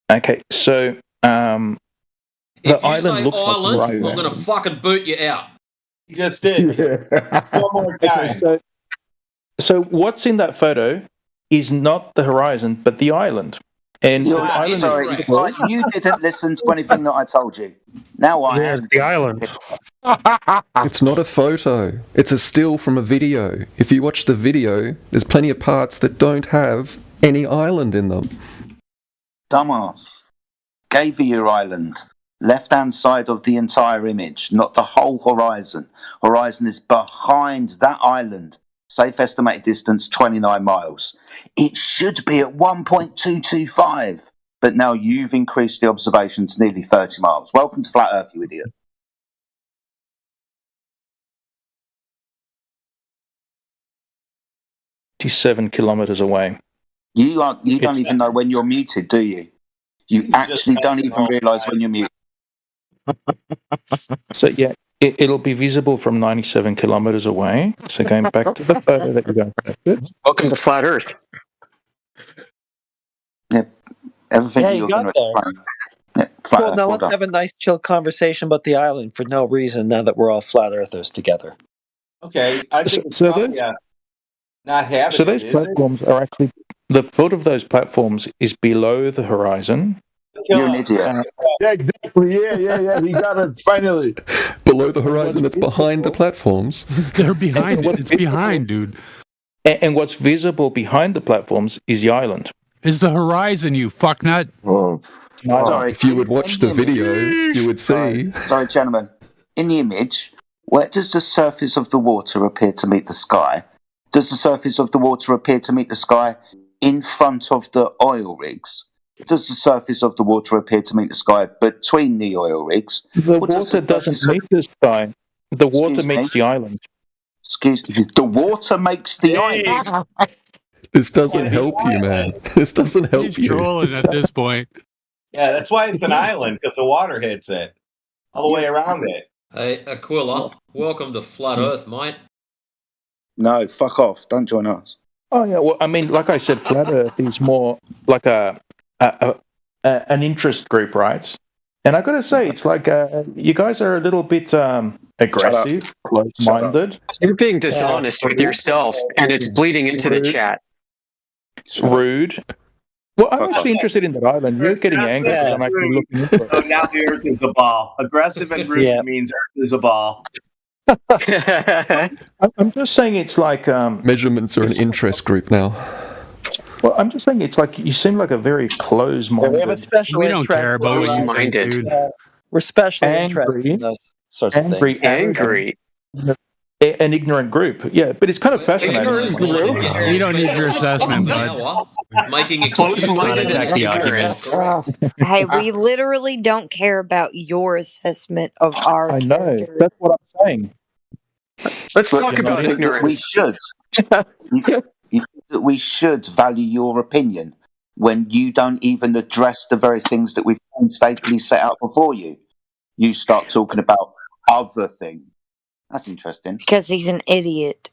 Okay, so the island looks island, like I'm gonna fucking boot you out. You just did. One more time. Okay, so what's in that photo is not the horizon, but the island. And the island sorry, it's like you didn't listen to anything that I told you. Now I am. The island. It's not a photo. It's a still from a video. If you watch the video, there's plenty of parts that don't have any island in them. Dumbass. Gave you your island. Left-hand side of the entire image, not the whole horizon. Horizon is behind that island. Safe estimated distance, 29 miles. It should be at 1.225, but now you've increased the observation to nearly 30 miles. Welcome to Flat Earth, you idiot. .7 kilometers away. You don't even know when you're muted, do you? You actually don't even realise when you're muted. So yeah, it'll be visible from 97 kilometers away. So going back to the photo that you guys collected. Welcome to Flat Earth. Yep. Everything Yeah, you're you got going there. to Cool, now let's have a nice chill conversation about the island for no reason now that we're all flat earthers together. Okay, I think it's So probably, those- not having So those it, is it? platforms are actually, the foot of those platforms is below the horizon. You're an idiot. Yeah, exactly. Yeah. He got it finally. Below the horizon, it's behind the platforms. They're behind it. It's behind, dude. And what's visible behind the platforms is the island. It's the horizon, you fucknut. Oh. Sorry. If you would watch the video, you would see. Sorry, gentlemen. In the image, where does the surface of the water appear to meet the sky? Does the surface of the water appear to meet the sky in front of the oil rigs? Does the surface of the water appear to meet the sky between the oil rigs? The water doesn't meet the sky. The water meets the island. Excuse me. The water makes the island. This doesn't help you, man. This doesn't help He's you. trolling at this point. Yeah, that's why it's an island, because the water hits it all the way around it. Hey, Aquila, welcome to Flat Earth, mate. No, fuck off. Don't join us. Oh yeah, well, I mean, like I said, Flat Earth is more like an interest group, right? And I got to say, it's like you guys are a little bit aggressive, close-minded. You're being dishonest with yourself, and it's bleeding into the chat. Rude. Well, I'm actually interested in that island. You're getting angry because I'm actually looking into it. So now the Earth is a ball. Aggressive and rude means Earth is a ball. I'm just saying it's like measurements are an interest group now. Well, I'm just saying it's like you seem like a very closed-minded. We have a special We don't interest. care about what you think, dude. We're specially interested in those sorts of things. Angry. An ignorant group, yeah, but it's kind of fascinating. We don't need your assessment, bud. Making Not attack the arguments. Hey, we literally don't care about your assessment of our I know. character. That's what I'm saying. Let's talk You about think that ignorance. you think that we should value your opinion when you don't even address the very things that we've painstakingly set out before you. You start talking about other things. That's interesting. Because he's an idiot.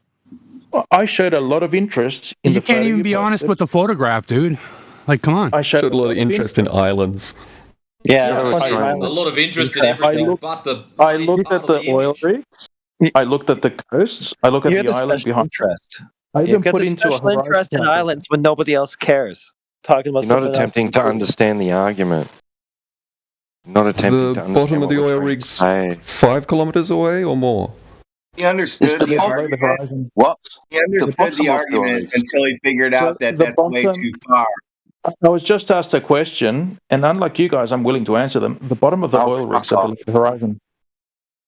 Well, I showed a lot of interest in You the photo can't even be posted. honest with the photograph, dude. Like, come on. I Showed a lot of interest in islands. Yeah, a lot of interest in everything but the. I looked at the oil rigs. I looked at the coasts. I looked at the island behind. Interest. I You've even got put the into a special interest in horizon. islands when nobody else cares. Talking about You're not something else. attempting to understand the argument. You're not attempting to The understand bottom of what the we're oil trying to rig's say. 5 kilometers away or more. He understood the argument. What? He understood the argument until he figured out that that's way too far. I was just asked a question, and unlike you guys, I'm willing to answer them. The bottom of the oil rigs are below the horizon.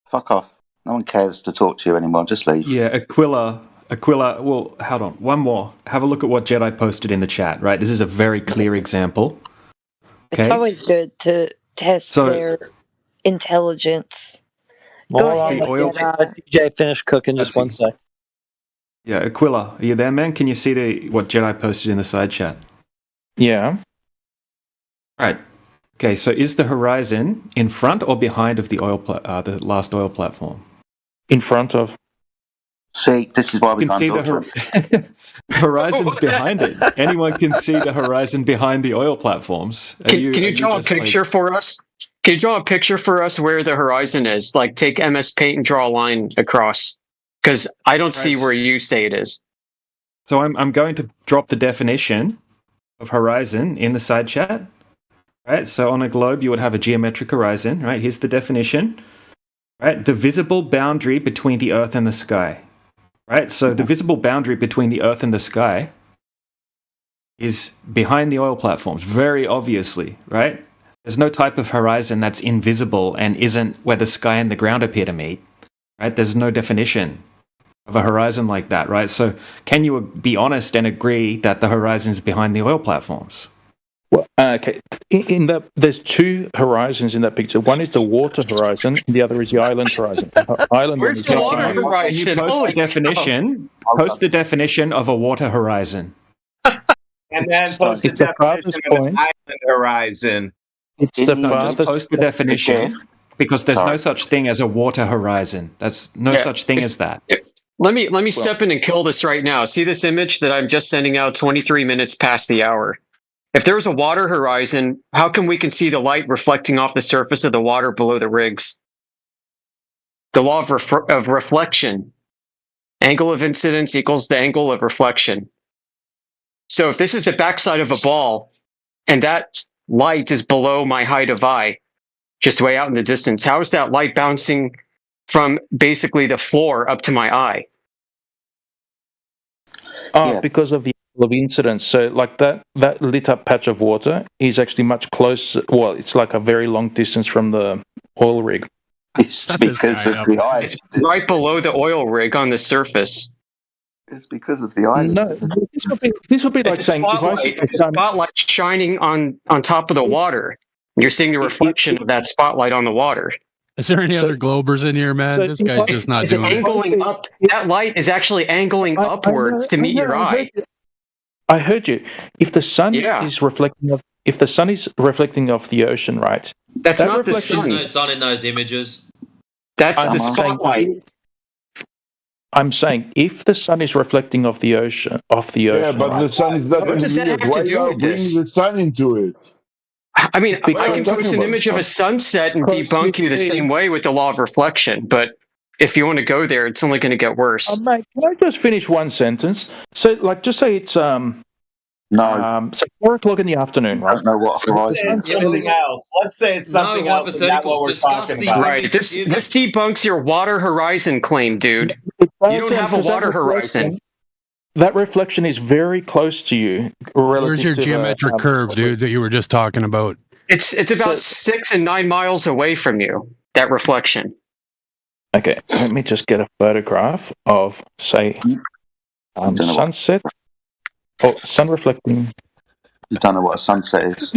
Fuck off. No one cares to talk to you anymore. Just leave. Yeah, Aquila, well, hold on. One more. Have a look at what Jedi posted in the chat, right? This is a very clear example. Okay? It's always good to test their intelligence. Go ahead, let DJ finish cooking just one sec. Yeah, Aquila, are you there, man? Can you see what Jedi posted in the side chat? Yeah. Right. Okay, so is the horizon in front or behind of the the last oil platform? In front of. See, this is why we can't talk to the horizon's behind it. Anyone can see the horizon behind the oil platforms. Can you draw a picture for us? Can you draw a picture for us where the horizon is? Like, take MS Paint and draw a line across. Because I don't see where you say it is. So I'm going to drop the definition of horizon in the side chat. Right? So on a globe, you would have a geometric horizon. Right? Here's the definition. Right? The visible boundary between the Earth and the sky. Right? So the visible boundary between the Earth and the sky is behind the oil platforms, very obviously. Right? There's no type of horizon that's invisible and isn't where the sky and the ground appear to meet. Right? There's no definition of a horizon like that, right? So can you be honest and agree that the horizon is behind the oil platforms? Well, okay. There's two horizons in that picture. One is the water horizon, and the other is the island horizon. Where's the water horizon? You post the definition. Post the definition of a water horizon. And then post the definition of an island horizon. It's the just post the definition. Because there's no such thing as a water horizon. That's no such thing as that. Let me step in and kill this right now. See this image that I'm just sending out 23 minutes past the hour? If there's a water horizon, how come we can see the light reflecting off the surface of the water below the rigs? The law of reflection. Angle of incidence equals the angle of reflection. So if this is the backside of a ball, and that light is below my height of eye, just way out in the distance, how is that light bouncing from basically the floor up to my eye? Because of the angle of incidence. So like that lit up patch of water is actually much closer. Well, it's like a very long distance from the oil rig. It's because of the eye. It's right below the oil rig on the surface. It's because of the island. No, this would be like saying it's a spotlight shining on top of the water. You're seeing the reflection of that spotlight on the water. Is there any other Globers in here, man? This guy's just not doing angling it. Up. That light is actually angling upwards to meet your eye. I heard you. If the sun is reflecting off the ocean, right? That's not the sun. There's no sun in those images. That's the spotlight. I'm saying if the sun is reflecting off the ocean, yeah, but the sun is not. What does that have to do with this? Bring the sun into it. I mean, I can post an image of a sunset and debunk you the same way with the law of reflection, but if you want to go there, it's only going to get worse. Mate, can I just finish one sentence? So, like, just say it's so 4:00 in the afternoon, right? I don't know what horizon. Something else. Let's say it's something else. And not what we're talking about. Right. This debunks your water horizon claim, dude. You don't have a water horizon. That reflection is very close to you. Where's your geometric curve, dude, that you were just talking about? It's about 6 and 9 miles away from you, that reflection. Okay, let me just get a photograph of, say, sunset. Sun reflecting. You don't know what a sunset is.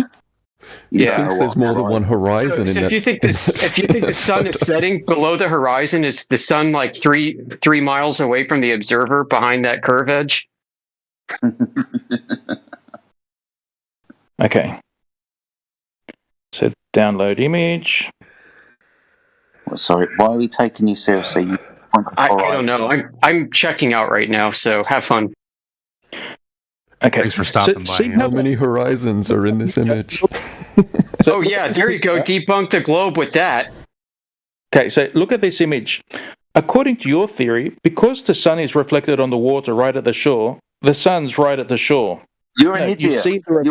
He thinks there's more than one horizon in if you think the sun is setting below the horizon, is the sun like 3 miles away from the observer behind that curve edge? Okay. So download image. Well, sorry, why are we taking you seriously? I don't know. I'm checking out right now, so have fun. Okay. Thanks for stopping by. How many horizons are in this image? Oh yeah, there you go. Debunk the globe with that. Okay, so look at this image. According to your theory, because the sun is reflected on the water right at the shore, the sun's right at the shore. You're an idiot. No,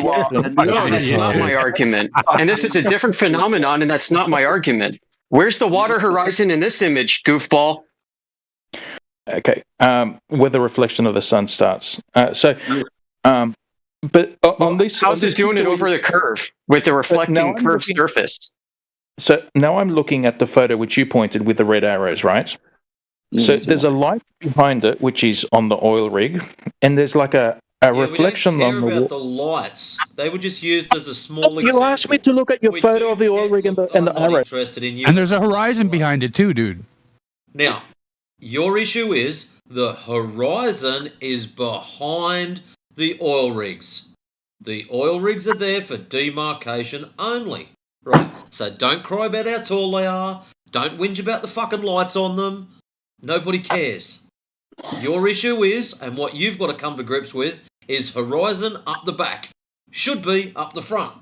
that's not my argument. And this is a different phenomenon, and that's not my argument. Where's the water horizon in this image, goofball? Okay. Where the reflection of the sun starts. But on this, how's it doing it over the curve with the reflecting curved surface? So now I'm looking at the photo which you pointed with the red arrows, right? So there's a light behind it, which is on the oil rig, and there's like a reflection on the wall. About the lights. They were just used as a small example. You asked me to look at your photo of the oil rig and the arrow. Interested in you. And there's a horizon behind it too, dude. Now, your issue is the horizon is behind the oil rigs. The oil rigs are there for demarcation only. Right. So don't cry about how tall they are. Don't whinge about the fucking lights on them. Nobody cares. Your issue is, and what you've got to come to grips with, is horizon up the back. Should be up the front.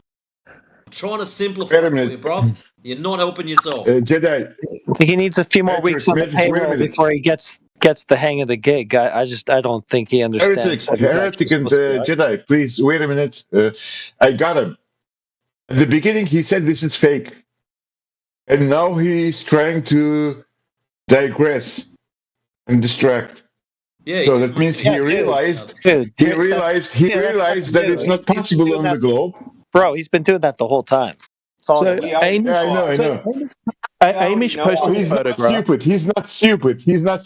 I'm trying to simplify it for you, bro. You're not helping yourself. Jedi. I think he needs a few more weeks on the payroll before he gets the hang of the gig. I don't think he understands. Heretic and Jedi, please wait a minute. I got him. At the beginning, he said this is fake, and now he's trying to digress and distract. Yeah. So that means he realized that it's not possible on the globe. Bro, he's been doing that the whole time. I know. Amish posted he's a photograph. Stupid. He's not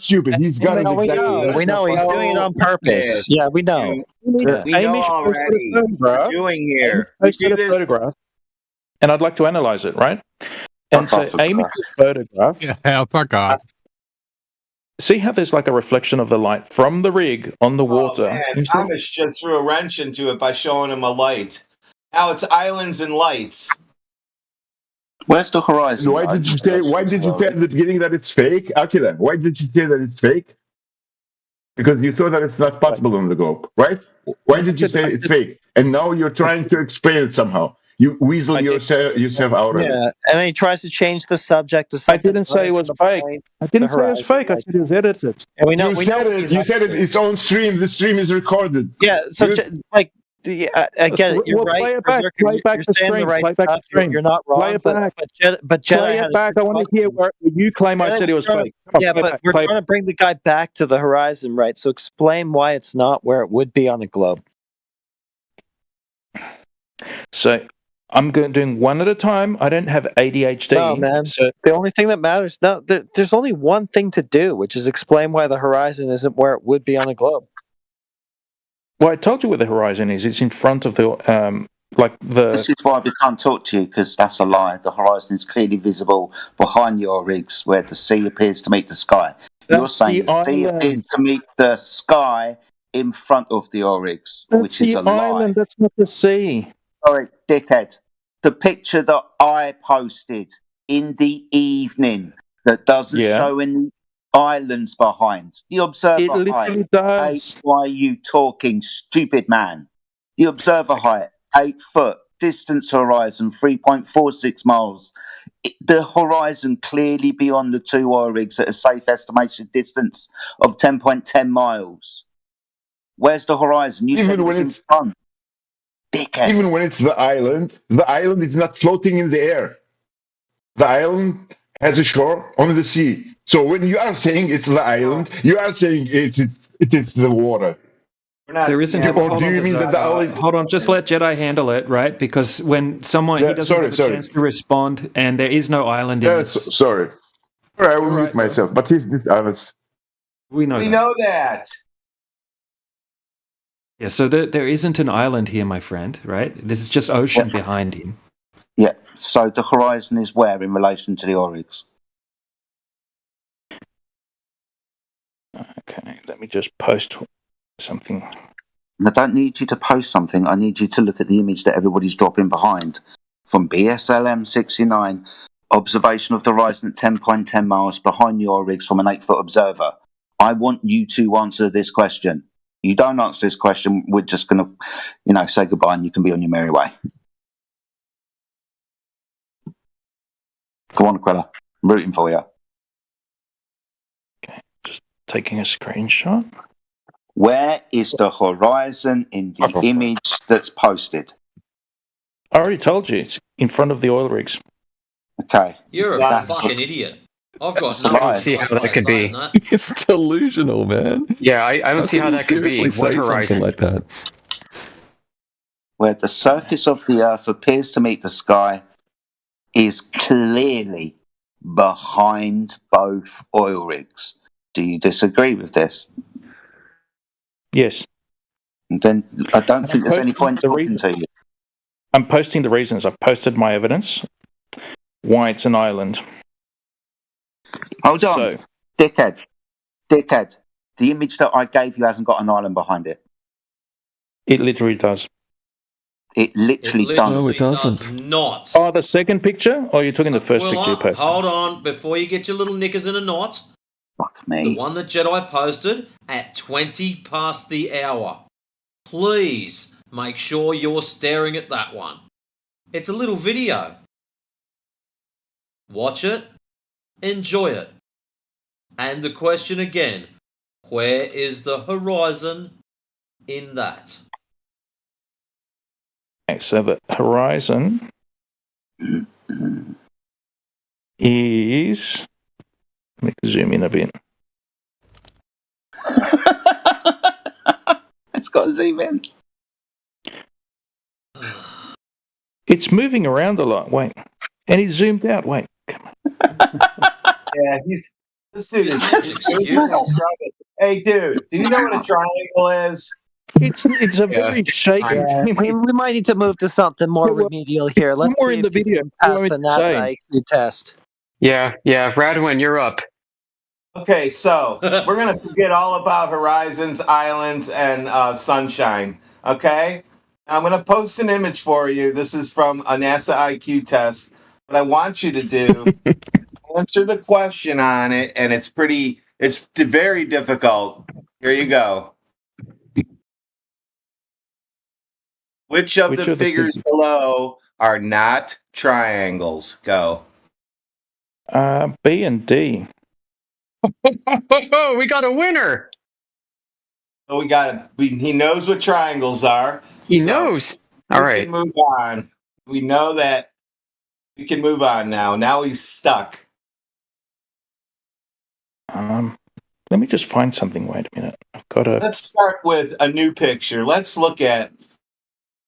stupid. He's got it exactly. We know he's doing it on purpose. Yeah, we know. We know already. What we're doing here. We do this. Photograph, and I'd like to analyze it, right? And so Amish's photograph. Yeah, fuck off. See how there's like a reflection of the light from the rig on the water. Man, Amish just threw a wrench into it by showing him a light. Now it's islands and lights. Where's the horizon? Why did you say at the beginning that it's fake, Akila? Why did you say that it's fake? Because you saw that it's not possible on the globe, right? Why did you say it's fake? And now you're trying to explain it somehow. You weasel yourself out of it. Yeah, and then he tries to change the subject to something. I didn't say it was fake. I didn't say it was fake. I said it was edited. And we know. You said it. It's on stream. The stream is recorded. Yeah. So I get it. You're right. Play back the stream. You're not wrong. But Jedi play it back. I want to hear where you claim I said it was fake. Yeah, but we're trying to bring the guy back to the horizon, right? So explain why it's not where it would be on the globe. So I'm doing one at a time. I don't have ADHD. No, man. So the only thing that matters, there's only one thing to do, which is explain why the horizon isn't where it would be on the globe. Well, I told you where the horizon is. It's in front of the This is why we can't talk to you, because that's a lie. The horizon is clearly visible behind your rigs, where the sea appears to meet the sky. You're saying the sea appears to meet the sky in front of the oil rigs, which is a lie. That's not the sea. Sorry, dickhead. The picture that I posted in the evening that doesn't show any islands behind. The observer height. Does. Why are you talking, stupid man? The observer height, 8 foot. Distance horizon, 3.46 miles. The horizon clearly beyond the two oil rigs at a safe estimation distance of 10.10 miles. Where's the horizon? You said it was in front. Dickhead. Even when it's the island is not floating in the air. The island has a shore on the sea. So when you are saying it's the island, you are saying it is the water. There isn't. Or do you mean that the island? Hold on, just let Jedi handle it, right? Because when someone he doesn't have a chance to respond, and there is no island in this. Sorry. All right, I will mute myself. But he's dishonest. We know. We know that. Yeah, so there isn't an island here, my friend, right? This is just ocean behind him. Yeah, so the horizon is where in relation to the oil rigs? Okay, let me just post something. I don't need you to post something. I need you to look at the image that everybody's dropping behind. From BSLM 69, observation of the horizon at 10.10 miles behind the oil rigs from an 8-foot observer. I want you to answer this question. You don't answer this question, we're just going to, say goodbye and you can be on your merry way. Come on, Aquila. I'm rooting for you. Okay, just taking a screenshot. Where is the horizon in the image that's posted? I already told you. It's in front of the oil rigs. Okay. You're a fucking idiot. I've got I don't see how that could be. It's delusional, man. Yeah, I don't see how that could be. Seriously What say something horizon? like that. Where the surface of the Earth appears to meet the sky is clearly behind both oil rigs. Do you disagree with this? Yes. Then I don't think there's any point talking to you. I'm posting the reasons. I've posted my evidence. Why it's an island. Hold on, dickhead. The image that I gave you hasn't got an island behind it. It literally does. It literally doesn't. No, it doesn't. Does not. Oh, the second picture? Or you're talking the first Well, picture you posted? hold on, before you get your little knickers in a knot. Fuck me. The one that Jedi posted at 20 past the hour. Please make sure you're staring at that one. It's a little video. Watch it, enjoy it. And the question again, where is the horizon in that? Okay, so the horizon is... Let me zoom in a bit. It's got to zoom in. It's moving around a lot. Wait. And it's zoomed out. Wait. Yeah, this dude is. Hey, dude, do you know what a triangle is? It's a very shaky. Yeah, we might need to move to something more remedial here. Let's Somewhere see in the if you video. can pass the NASA IQ test. Yeah. Radwin, you're up. Okay, so we're going to forget all about horizons, islands, and sunshine. Okay? I'm going to post an image for you. This is from a NASA IQ test. What I want you to do is answer the question on it, and it's very difficult. Here you go. Which of the figures below are not triangles? Go. B and D. We got a winner. Oh, he knows what triangles are. He knows. All right. We can move on. We know that we can move on now. Now he's stuck. Let me just find something. Wait a minute. I've got to... Let's start with a new picture. Let's look at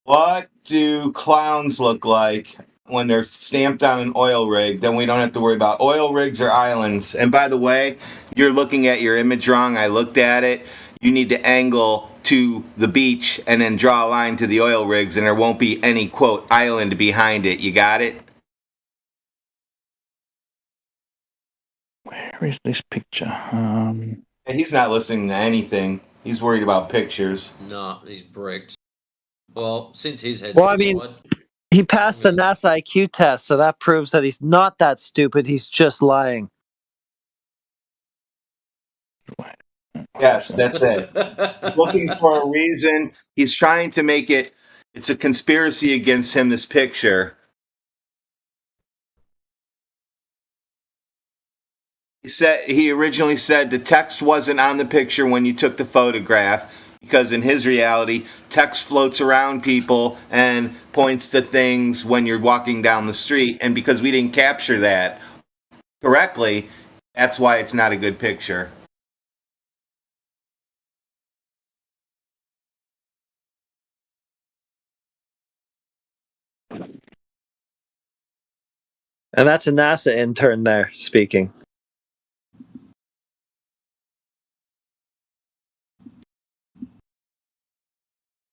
what do clowns look like when they're stamped on an oil rig. Then we don't have to worry about oil rigs or islands. And by the way, you're looking at your image wrong. I looked at it. You need to angle to the beach and then draw a line to the oil rigs, and there won't be any, quote, island behind it. You got it? Where is this picture? He's not listening to anything. He's worried about pictures. No, he's bricked. Well, since his head's Well, I mean, he passed the NASA IQ test, so that proves that he's not that stupid. He's just lying. Yes, that's it. He's looking for a reason. He's trying to make it's a conspiracy against him, this picture. He originally said the text wasn't on the picture when you took the photograph, because in his reality, text floats around people and points to things when you're walking down the street. And because we didn't capture that correctly, that's why it's not a good picture. And that's a NASA intern there speaking.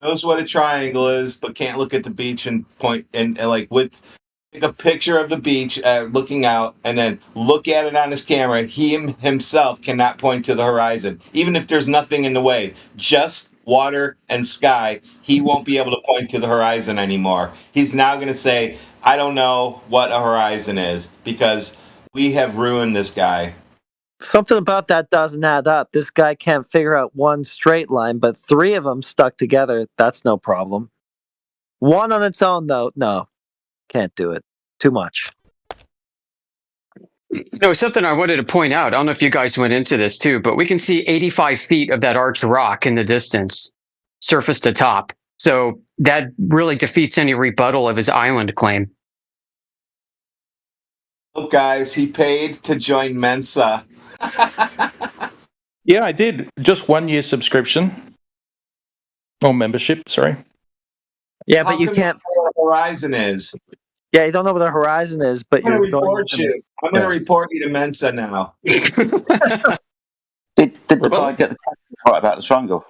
Knows what a triangle is, but can't look at the beach and point and like take a picture of the beach looking out and then look at it on his camera. He himself cannot point to the horizon, even if there's nothing in the way, just water and sky. He won't be able to point to the horizon anymore. He's now going to say, I don't know what a horizon is, because we have ruined this guy. Something about that doesn't add up. This guy can't figure out one straight line, but three of them stuck together, that's no problem. One on its own, though, no. Can't do it. Too much. No, something I wanted to point out. I don't know if you guys went into this too, but we can see 85 feet of that arched rock in the distance, surface to top. So that really defeats any rebuttal of his island claim. Look, guys, he paid to join Mensa. Yeah, I did. Just 1 year subscription. Or membership, sorry. Yeah, but you can't. What Horizon is. Yeah, you don't know what a horizon is, but I'm you're going to going. report you. I'm going to report you to Mensa now. Did the guy get the question right about the triangle?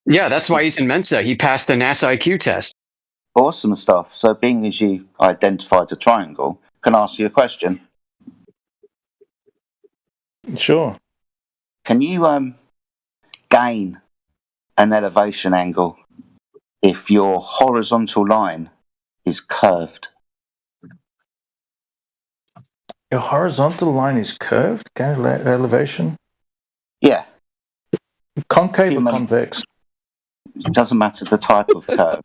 Yeah, that's why he's in Mensa. He passed the NASA IQ test. Awesome stuff. So, being as you identified a triangle, can I ask you a question? Sure. Can you gain an elevation angle if your horizontal line is curved? Your horizontal line is curved? Elevation? Yeah. Concave or convex? It doesn't matter the type of curve.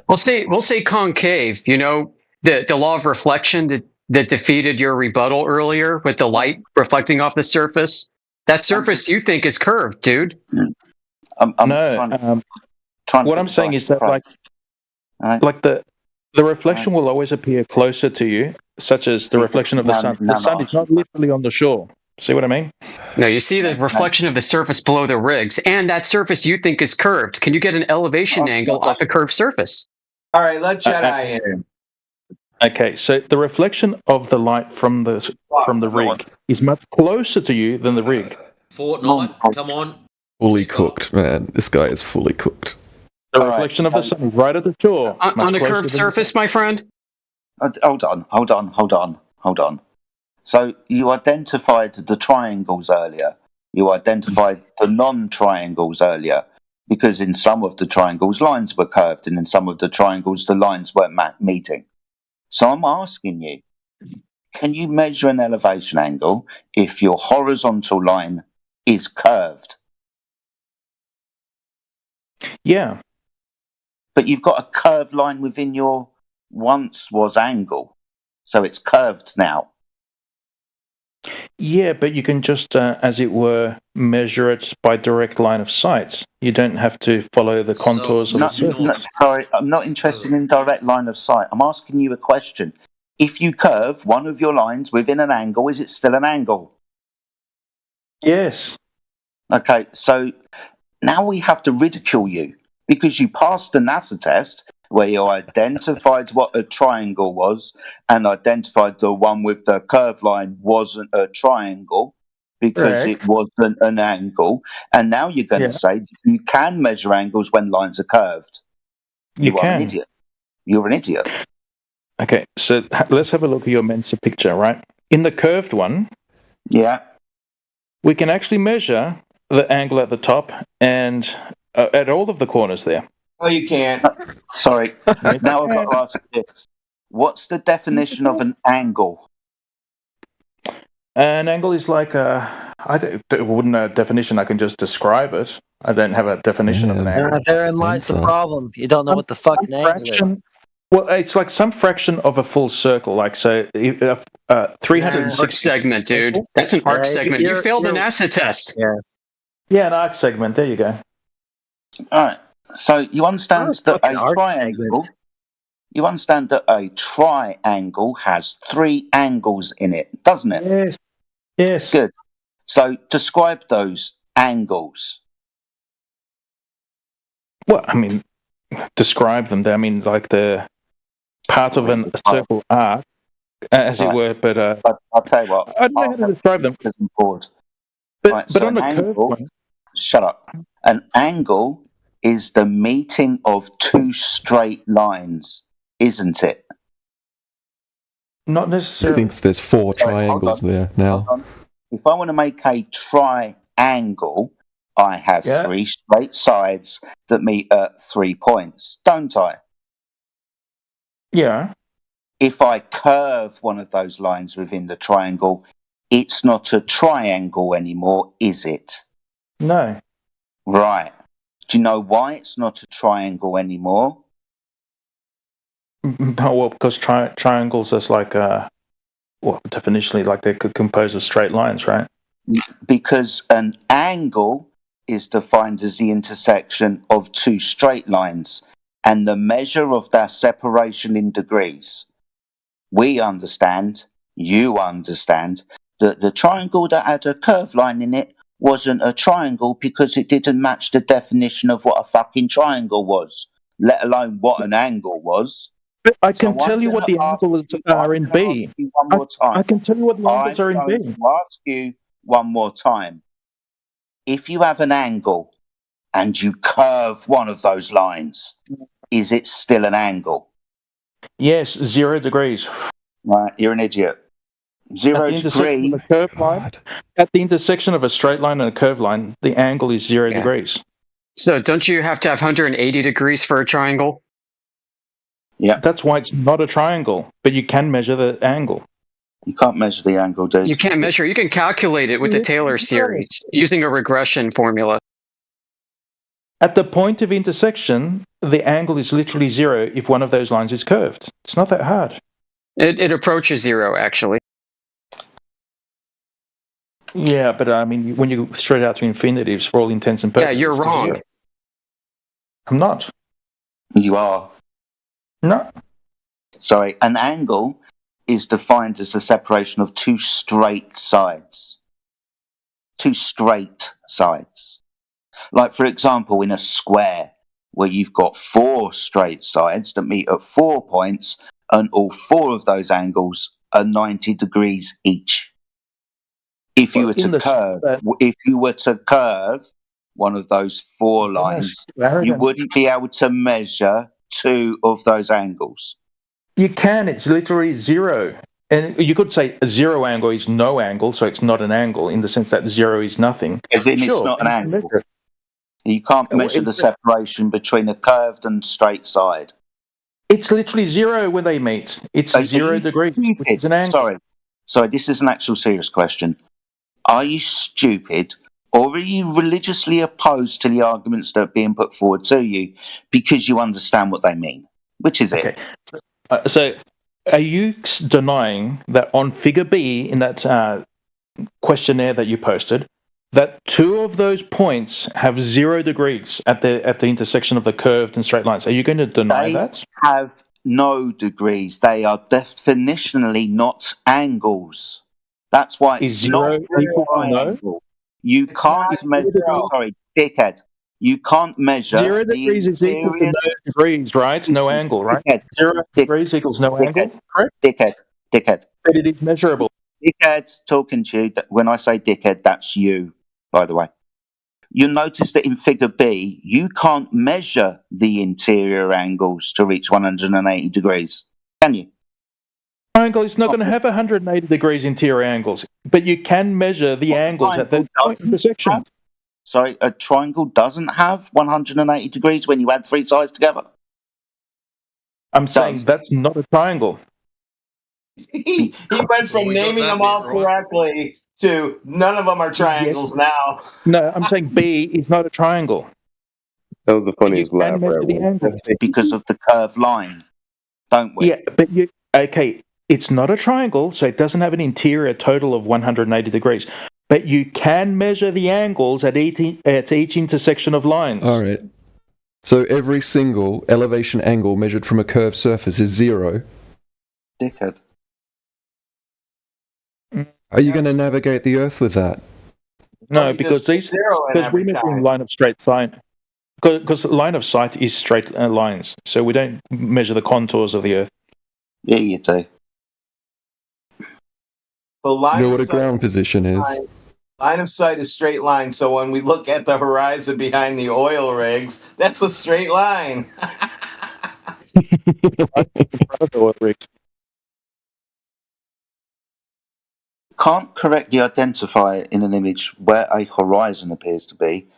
We'll say concave. You know, the law of reflection that defeated your rebuttal earlier with the light reflecting off the surface. That surface you think is curved, dude. What I'm saying is that like the reflection will always appear closer to you, such as the reflection of the sun. The sun is not literally on the shore. See what I mean? No, you see the reflection of the surface below the rigs, and that surface you think is curved. Can you get an elevation angle off a curved surface? All right, let Jedi in. Okay, so the reflection of the light from the rig is much closer to you than the rig. Fortnite, come on. Fully cooked, man. This guy is fully cooked. The reflection of the sun is right at the shore. On a curved surface, my friend? Hold on. So you identified the triangles earlier. You identified the non-triangles earlier. Because in some of the triangles, lines were curved, and in some of the triangles, the lines weren't meeting. So I'm asking you, can you measure an elevation angle if your horizontal line is curved? Yeah. But you've got a curved line within your once was angle. So it's curved now. Yeah, but you can just, as it were, measure it by direct line of sight. You don't have to follow the contours of the surface. Sorry, I'm not interested in direct line of sight. I'm asking you a question. If you curve one of your lines within an angle, is it still an angle? Yes. Okay, so now we have to ridicule you because you passed the NASA test where you identified what a triangle was and identified the one with the curved line wasn't a triangle because it wasn't an angle. And now you're going to say you can measure angles when lines are curved. You are an idiot. You're an idiot. Okay, so let's have a look at your Mensa picture, right? In the curved one, we can actually measure the angle at the top and at all of the corners there. Oh, you can't. Sorry. Now I've got to ask this. What's the definition of an angle? An angle is like it wouldn't a definition. I can just describe it. I don't have a definition of an angle. Therein lies the problem. You don't know what the fucking angle is. Well, it's like some fraction of a full circle. Like, so 300 arc segment, dude. That's an arc segment. You failed the NASA test. Yeah, an arc segment. There you go. All right. So you understand that a triangle. You understand that a triangle has 3 angles in it, doesn't it? Yes. Yes. Good. So describe those angles. Well, I mean, describe them. I mean, like the part of a circle arc, as it were. But I'll tell you what. I don't know how to describe them. But on the curved one, shut up. An angle is the meeting of 2 straight lines, isn't it? Not necessarily. He thinks there's 4 triangles there now. If I want to make a triangle, I have 3 straight sides that meet at 3 points, don't I? Yeah. If I curve one of those lines within the triangle, it's not a triangle anymore, is it? No. Right. Do you know why it's not a triangle anymore? No, well, because triangles is like definitionally, like they could compose of straight lines, right? Because an angle is defined as the intersection of 2 straight lines and the measure of their separation in degrees. we understand, you understand, that the triangle that had a curved line in it wasn't a triangle because it didn't match the definition of what a fucking triangle was, let alone what an angle was. But I can tell you what the angles are in B. I can tell you what the angles are in B. I'm going to ask you one more time. If you have an angle and you curve one of those lines, is it still an angle? Yes, 0 degrees. Right, you're an idiot. 0 degrees. At the intersection of a straight line and a curved line, the angle is 0 degrees. So don't you have to have 180 degrees for a triangle? Yeah. That's why it's not a triangle, but you can measure the angle. You can't measure the angle, dude. You can't measure. You can calculate it with the Taylor series using a regression formula. At the point of intersection, the angle is literally 0 if one of those lines is curved. It's not that hard. It approaches 0, actually. Yeah, but I mean, when you straight out to infinitives for all intents and purposes. Yeah, you're wrong. 0. I'm not. You are. No. Sorry, an angle is defined as the separation of two straight sides. Two straight sides. Like, for example, in a square, where you've got 4 straight sides that meet at 4 points, and all 4 of those angles are 90 degrees each. If you were to curve one of those 4 lines, you wouldn't be able to measure 2 of those angles. You can. It's literally 0. And you could say a 0 angle is no angle, so it's not an angle in the sense that 0 is nothing. As in, it's not an angle. You can't measure the separation between a curved and straight side. It's literally 0 when they meet. It's 0 degrees, which is an angle. Sorry, this is an actual serious question. Are you stupid, or are you religiously opposed to the arguments that are being put forward to you because you understand what they mean? Which is it? So, are you denying that on Figure B in that questionnaire that you posted, that 2 of those points have 0 degrees at the intersection of the curved and straight lines? Are you going to deny that? They have no degrees. They are definitionally not angles. That's why it's not a triangle. You can't measure. Sorry, dickhead. You can't measure. 0 degrees is equal to no degrees, right? No angle, right? 0 degrees equals no angle, correct? Dickhead. But it is measurable. Dickhead, talking to you. When I say dickhead, that's you, by the way. You'll notice that in Figure B, you can't measure the interior angles to reach 180 degrees, can you? Triangle is not going to have 180 degrees interior angles, but you can measure the angles at the intersection. Sorry, a triangle doesn't have 180 degrees when you add 3 sides together? I'm saying that's not a triangle. He went from naming them all correctly to none of them are triangles now. No, I'm saying B is not a triangle. That was the funniest laugh ever. Because of the curved line, don't we? Yeah, but it's not a triangle, so it doesn't have an interior total of 180 degrees. But you can measure the angles at each intersection of lines. All right. So every single elevation angle measured from a curved surface is 0. Dickhead. Are you going to navigate the Earth with that? No, because we're measuring line of straight sight. Because line of sight is straight lines, so we don't measure the contours of the Earth. Yeah, you do. You know what a ground position is? Line of sight is straight line, so when we look at the horizon behind the oil rigs, that's a straight line. Can't correctly identify in an image where a horizon appears to be,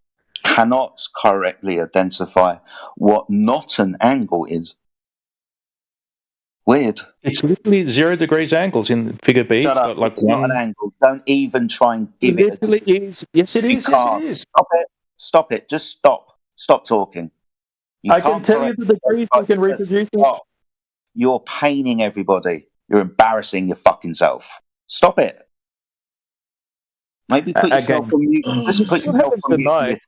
cannot correctly identify what not an angle is. Weird. It's literally 0 degrees angles in Figure B. Shut up. It's not an angle. Don't even try and give it. It literally is. Yes, it is. Yes, it is. Stop it. Stop it. Just stop. Stop talking. I can tell you the degrees. You can reproduce it. You're paining everybody. You're embarrassing your fucking self. Stop it. Maybe put yourself on mute. Just put yourself on mute.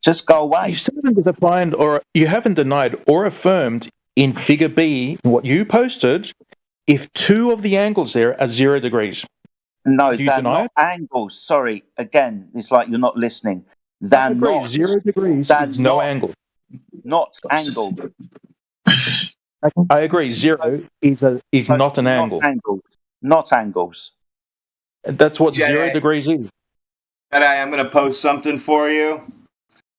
Just go away. You still haven't defined, or you haven't denied or affirmed in Figure B what you posted if two of the angles there are 0 degrees. No, Do you they're deny not angles. Sorry, again, it's like you're not listening. They're agree, not. 0 degrees They're is no not. angle. Not angled. I agree. 0 is not an angle. Not angles. That's what Jedi. 0 degrees is. Jedi, I'm going to post something for you.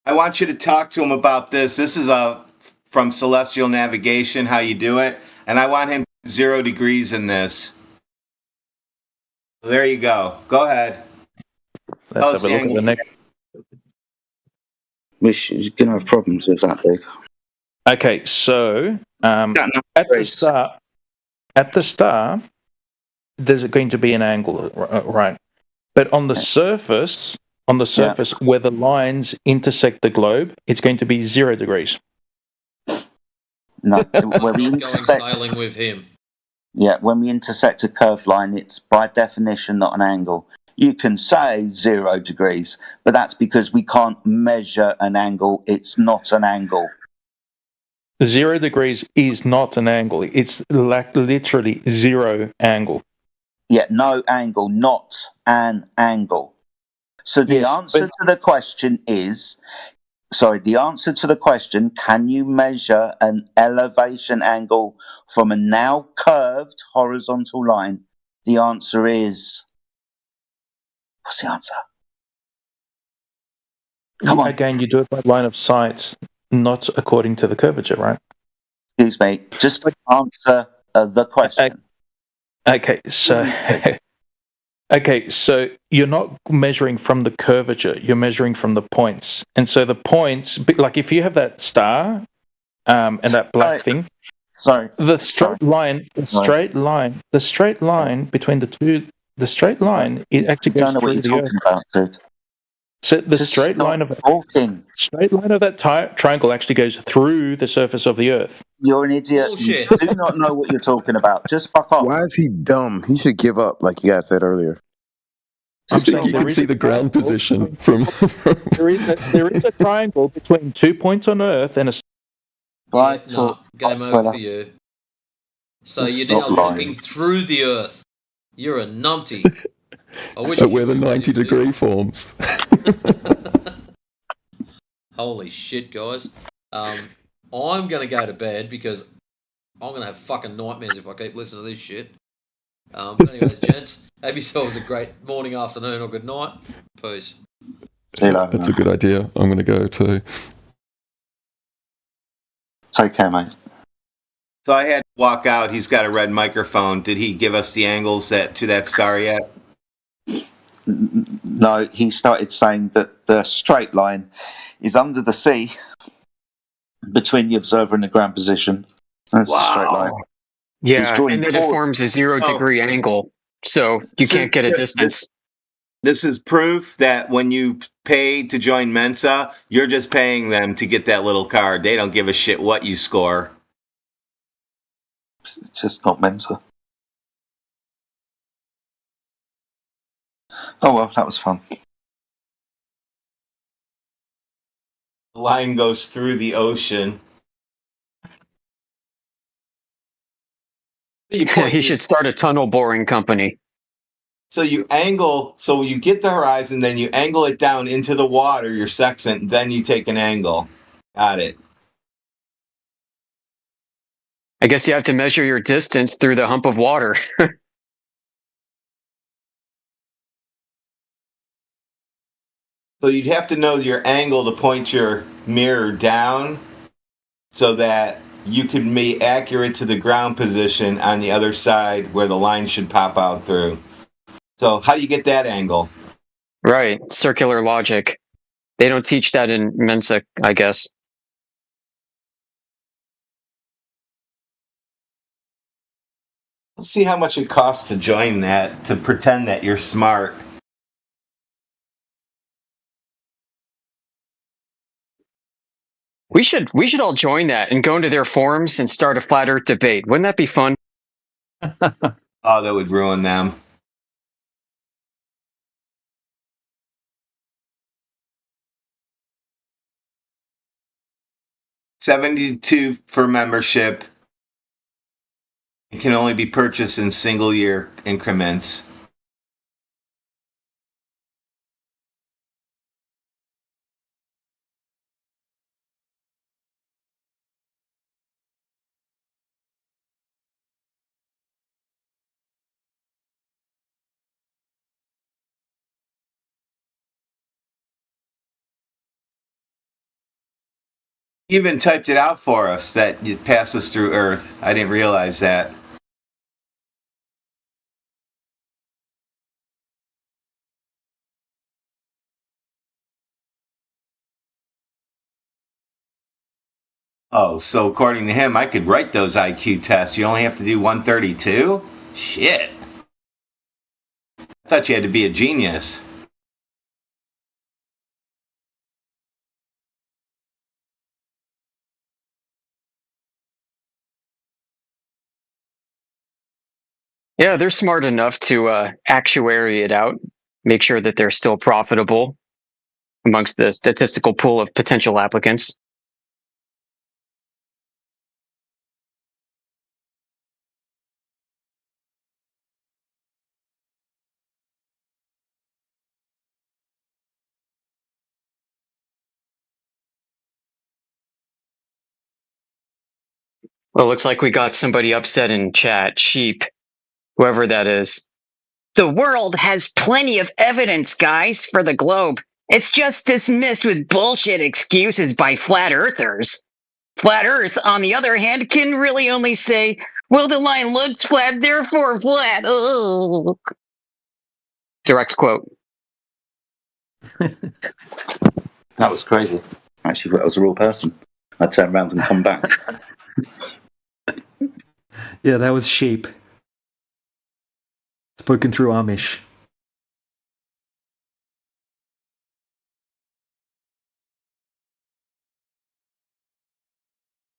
I want you to talk to him about this. This is from Celestial Navigation, how you do it. And I want him 0 degrees in this. So there you go. Go ahead. Let's have a look at the next. We're going to have problems with that, Dave. Okay, so at the start, there's going to be an angle, right? But on the surface, where the lines intersect the globe, it's going to be 0 degrees. No, where we intersect, going sailing with him. Yeah, when we intersect a curved line, it's by definition not an angle. You can say 0 degrees, but that's because we can't measure an angle. It's not an angle. 0 degrees is not an angle. It's like literally 0 angle. Yeah, no angle, not an angle. So the answer to the question is, can you measure an elevation angle from a now curved horizontal line? The answer is, what's the answer? Come on. Again, you do it by line of sight, not according to the curvature, right? Excuse me, just answer the question. Okay, so you're not measuring from the curvature, you're measuring from the points. And so the points, like if you have that star and that black thing, the straight line between the two, the straight line, it actually goes through the Earth. Dude. So the straight line of that triangle actually goes through the surface of the Earth. You're an idiot. Bullshit. You do not know what you're talking about. Just fuck off. Why is he dumb? He should give up, like you guys said earlier. I think you can see the ground position from. there is a triangle between 2 points on Earth and a. Right, no, game over for you. So you're now looking through the Earth. You're a numpty. I wish where the 90-degree forms. Holy shit, guys. I'm going to go to bed because I'm going to have fucking nightmares if I keep listening to this shit. Anyways, gents, have yourselves a great morning, afternoon, or good night. Peace. See you later. That's a good idea. I'm going to go too. Take care, mate. So I had to walk out. He's got a red microphone. Did he give us the angles to that star yet? No, he started saying that the straight line is under the sea between the observer and the ground position. That's a straight line. Yeah, and then it forms a 0 degree angle, so you can't get a distance. This is proof that when you pay to join Mensa, you're just paying them to get that little card. They don't give a shit what you score. It's just not Mensa. Oh well, that was fun. The line goes through the ocean. He should start a tunnel boring company. So you get the horizon, then you angle it down into the water, your sextant, then you take an angle. Got it. I guess you have to measure your distance through the hump of water. So you'd have to know your angle to point your mirror down so that you could be accurate to the ground position on the other side where the line should pop out through. So how do you get that angle? Right, circular logic. They don't teach that in Mensa, I guess. Let's see how much it costs to join that, to pretend that you're smart. We should all join that and go into their forums and start a flat Earth debate. Wouldn't that be fun? Oh, that would ruin them. $72 for membership. It can only be purchased in single-year increments. He even typed it out for us that it passes through Earth. I didn't realize that. Oh, so according to him, I could write those IQ tests. You only have to do 132? Shit. I thought you had to be a genius. Yeah, they're smart enough to actuary it out, make sure that they're still profitable amongst the statistical pool of potential applicants. Well, it looks like we got somebody upset in chat. Sheep, whoever that is. The world has plenty of evidence, guys, for the globe. It's just dismissed with bullshit excuses by flat earthers. Flat Earth, on the other hand, can really only say, well, the line looks flat, therefore flat. Oh. Direct quote. That was crazy. I actually thought that was a real person. I turned around and come back. Yeah, that was Sheep. Spoken through Amish.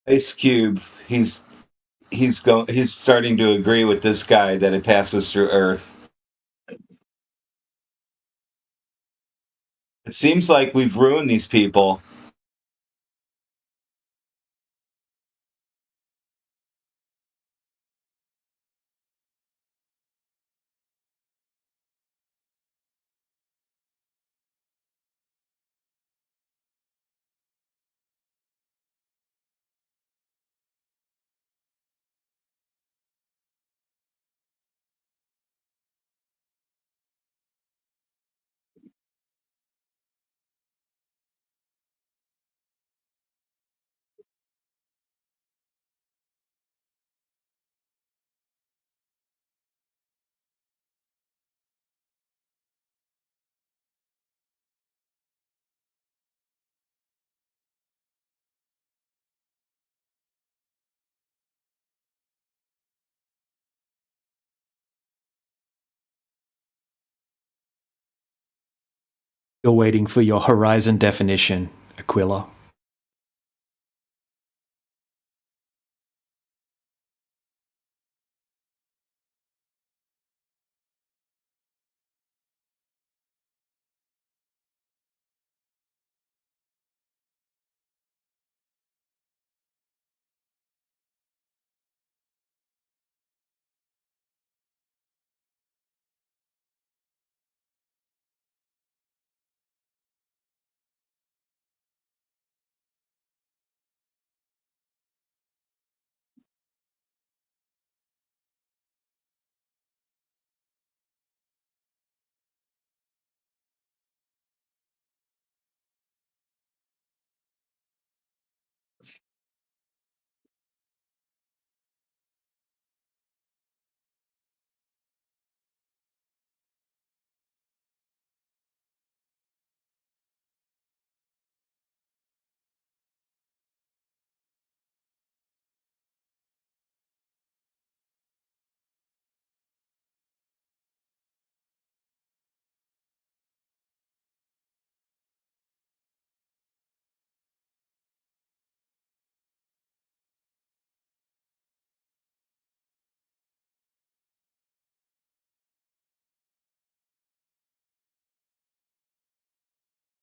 Ice Cube, he's starting to agree with this guy that it passes through Earth. It seems like we've ruined these people. You're waiting for your horizon definition, Aquila.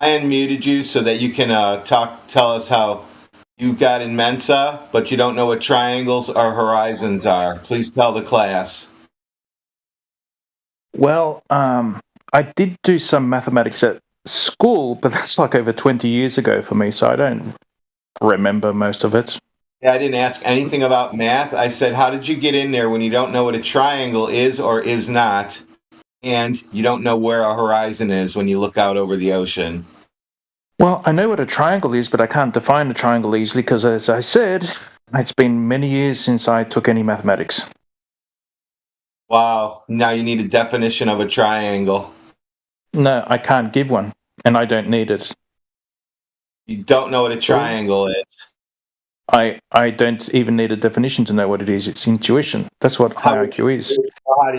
I unmuted you so that you can tell us how you got in Mensa, but you don't know what triangles or horizons are. Please tell the class. Well, I did do some mathematics at school, but that's like over 20 years ago for me, so I don't remember most of it. Yeah, I didn't ask anything about math. I said, how did you get in there when you don't know what a triangle is or is not, and you don't know where a horizon is when you look out over the ocean? Well, I know what a triangle is, but I can't define a triangle easily because, as I said, it's been many years since I took any mathematics. Wow. Now you need a definition of a triangle. No, I can't give one, and I don't need it. You don't know what a triangle is. I don't even need a definition to know what it is. It's intuition. That's what high IQ is.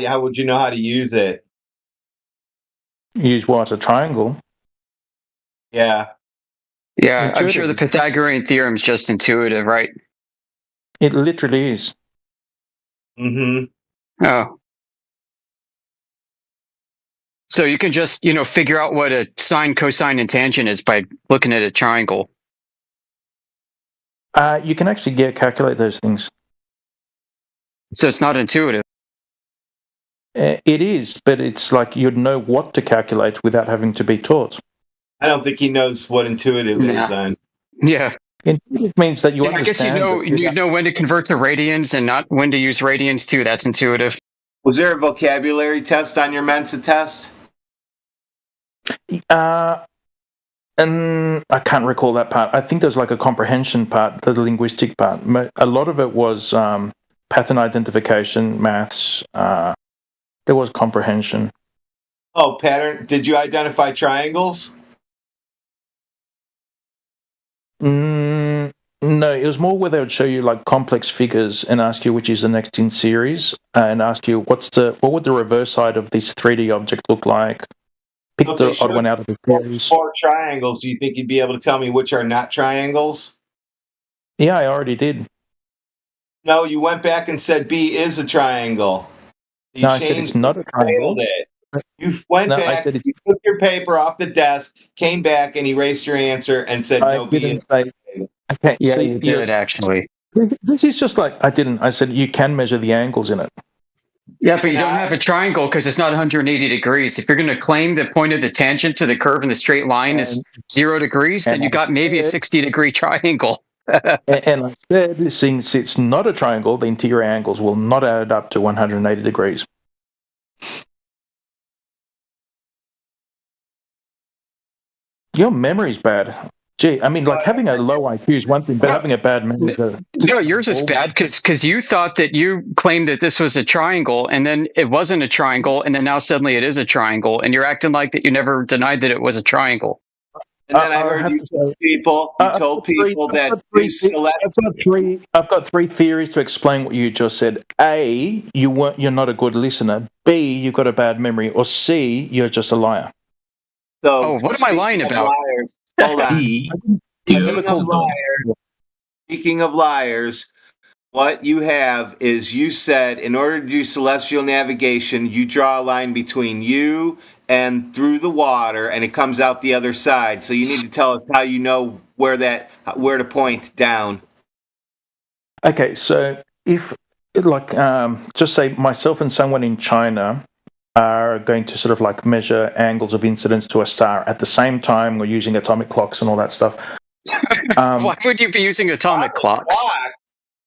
How would you know how to use it? Use what? A triangle? Yeah. Yeah, I'm sure the Pythagorean theorem is just intuitive, right? It literally is. Mm-hmm. Oh. So you can just, figure out what a sine, cosine, and tangent is by looking at a triangle. You can actually calculate those things. So it's not intuitive. It is, but it's like you'd know what to calculate without having to be taught. I don't think he knows what intuitive is then. Yeah. Intuitive means that you I guess understand. you know when to convert to radians and not when to use radians too. That's intuitive. Was there a vocabulary test on your Mensa test? And I can't recall that part. I think there's like a comprehension part, the linguistic part. A lot of it was pattern identification, maths. There was comprehension. Oh, pattern. Did you identify triangles? No, it was more where they would show you like complex figures and ask you which is the next in series, and ask you what would the reverse side of this 3D object look like. Pick the odd one out of the series. 4 triangles. Do you think you'd be able to tell me which are not triangles? Yeah, I already did. No, you went back and said B is a triangle. No, I said it's not a triangle. You went back, you took your paper off the desk, came back, and erased your answer and said no B is a triangle. Okay, yeah, you did actually. This is just like I didn't. I said you can measure the angles in it. Yeah, but you don't have a triangle because it's not 180 degrees. If you're going to claim the point of the tangent to the curve in the straight line is 0 degrees, then you got maybe a 60-degree triangle. And I said, since it's not a triangle, the interior angles will not add up to 180 degrees. Your memory's bad. Gee, I mean, like having a low IQ is one thing, but having a bad memory. Yours is bad because you thought that you claimed that this was a triangle, and then it wasn't a triangle, and then now suddenly it is a triangle, and you're acting like that you never denied that it was a triangle. And then I heard you told people that I've got 3 theories to explain what you just said. A, you're not a good listener. B, you've got a bad memory. Or C, you're just a liar. So, what am I lying about? Liars, hold on. Speaking of liars, what you have is you said in order to do celestial navigation, you draw a line between you and through the water, and it comes out the other side. So you need to tell us how you know where to point down. Okay, so if just say myself and someone in China are going to sort of like measure angles of incidence to a star at the same time. We're using atomic clocks and all that stuff. Why would you be using atomic clocks?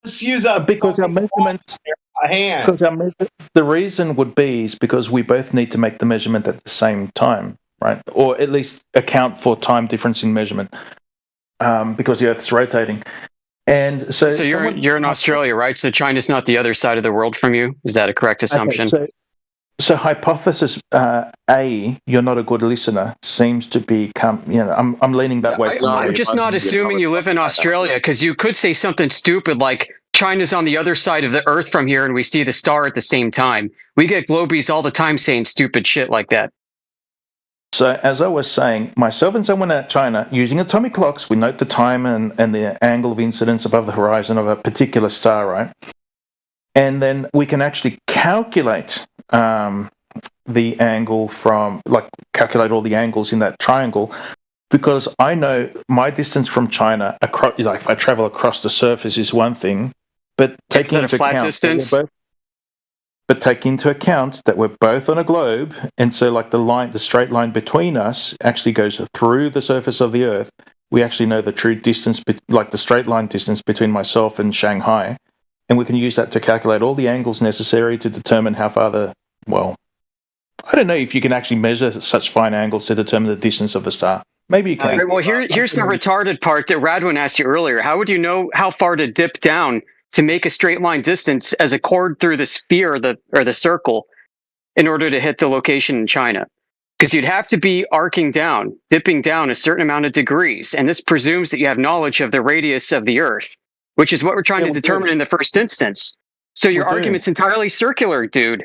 Just use because our measurements. A hand. The reason would be is because we both need to make the measurement at the same time, right? Or at least account for time difference in measurement, because the Earth's rotating. And so you're in Australia, right? So China's not the other side of the world from you. Is that a correct assumption? Okay, so hypothesis A, you're not a good listener, seems to become, I'm leaning that way. I'm just not assuming you live in Australia, because you could say something stupid like China's on the other side of the Earth from here and we see the star at the same time. We get globies all the time saying stupid shit like that. So as I was saying, myself and someone at China, using atomic clocks, we note the time and the angle of incidence above the horizon of a particular star, right? And then we can actually calculate the angle calculate all the angles in that triangle Because I know my distance from China, like if I travel across the surface, is one thing, but taking into account that we're both on a globe, and so like the straight line between us actually goes through the surface of the Earth. We actually know the true distance, like the straight line distance between myself and Shanghai, and we can use that to calculate all the angles necessary to determine how far I don't know if you can actually measure such fine angles to determine the distance of the star. Maybe you can. Well, here's the retarded part that Radwin asked you earlier. How would you know how far to dip down to make a straight line distance as a chord through the sphere or the circle in order to hit the location in China? Because you'd have to be arcing down, dipping down a certain amount of degrees, and this presumes that you have knowledge of the radius of the Earth, which is what we're trying to determine in the first instance. So your argument's entirely circular, dude.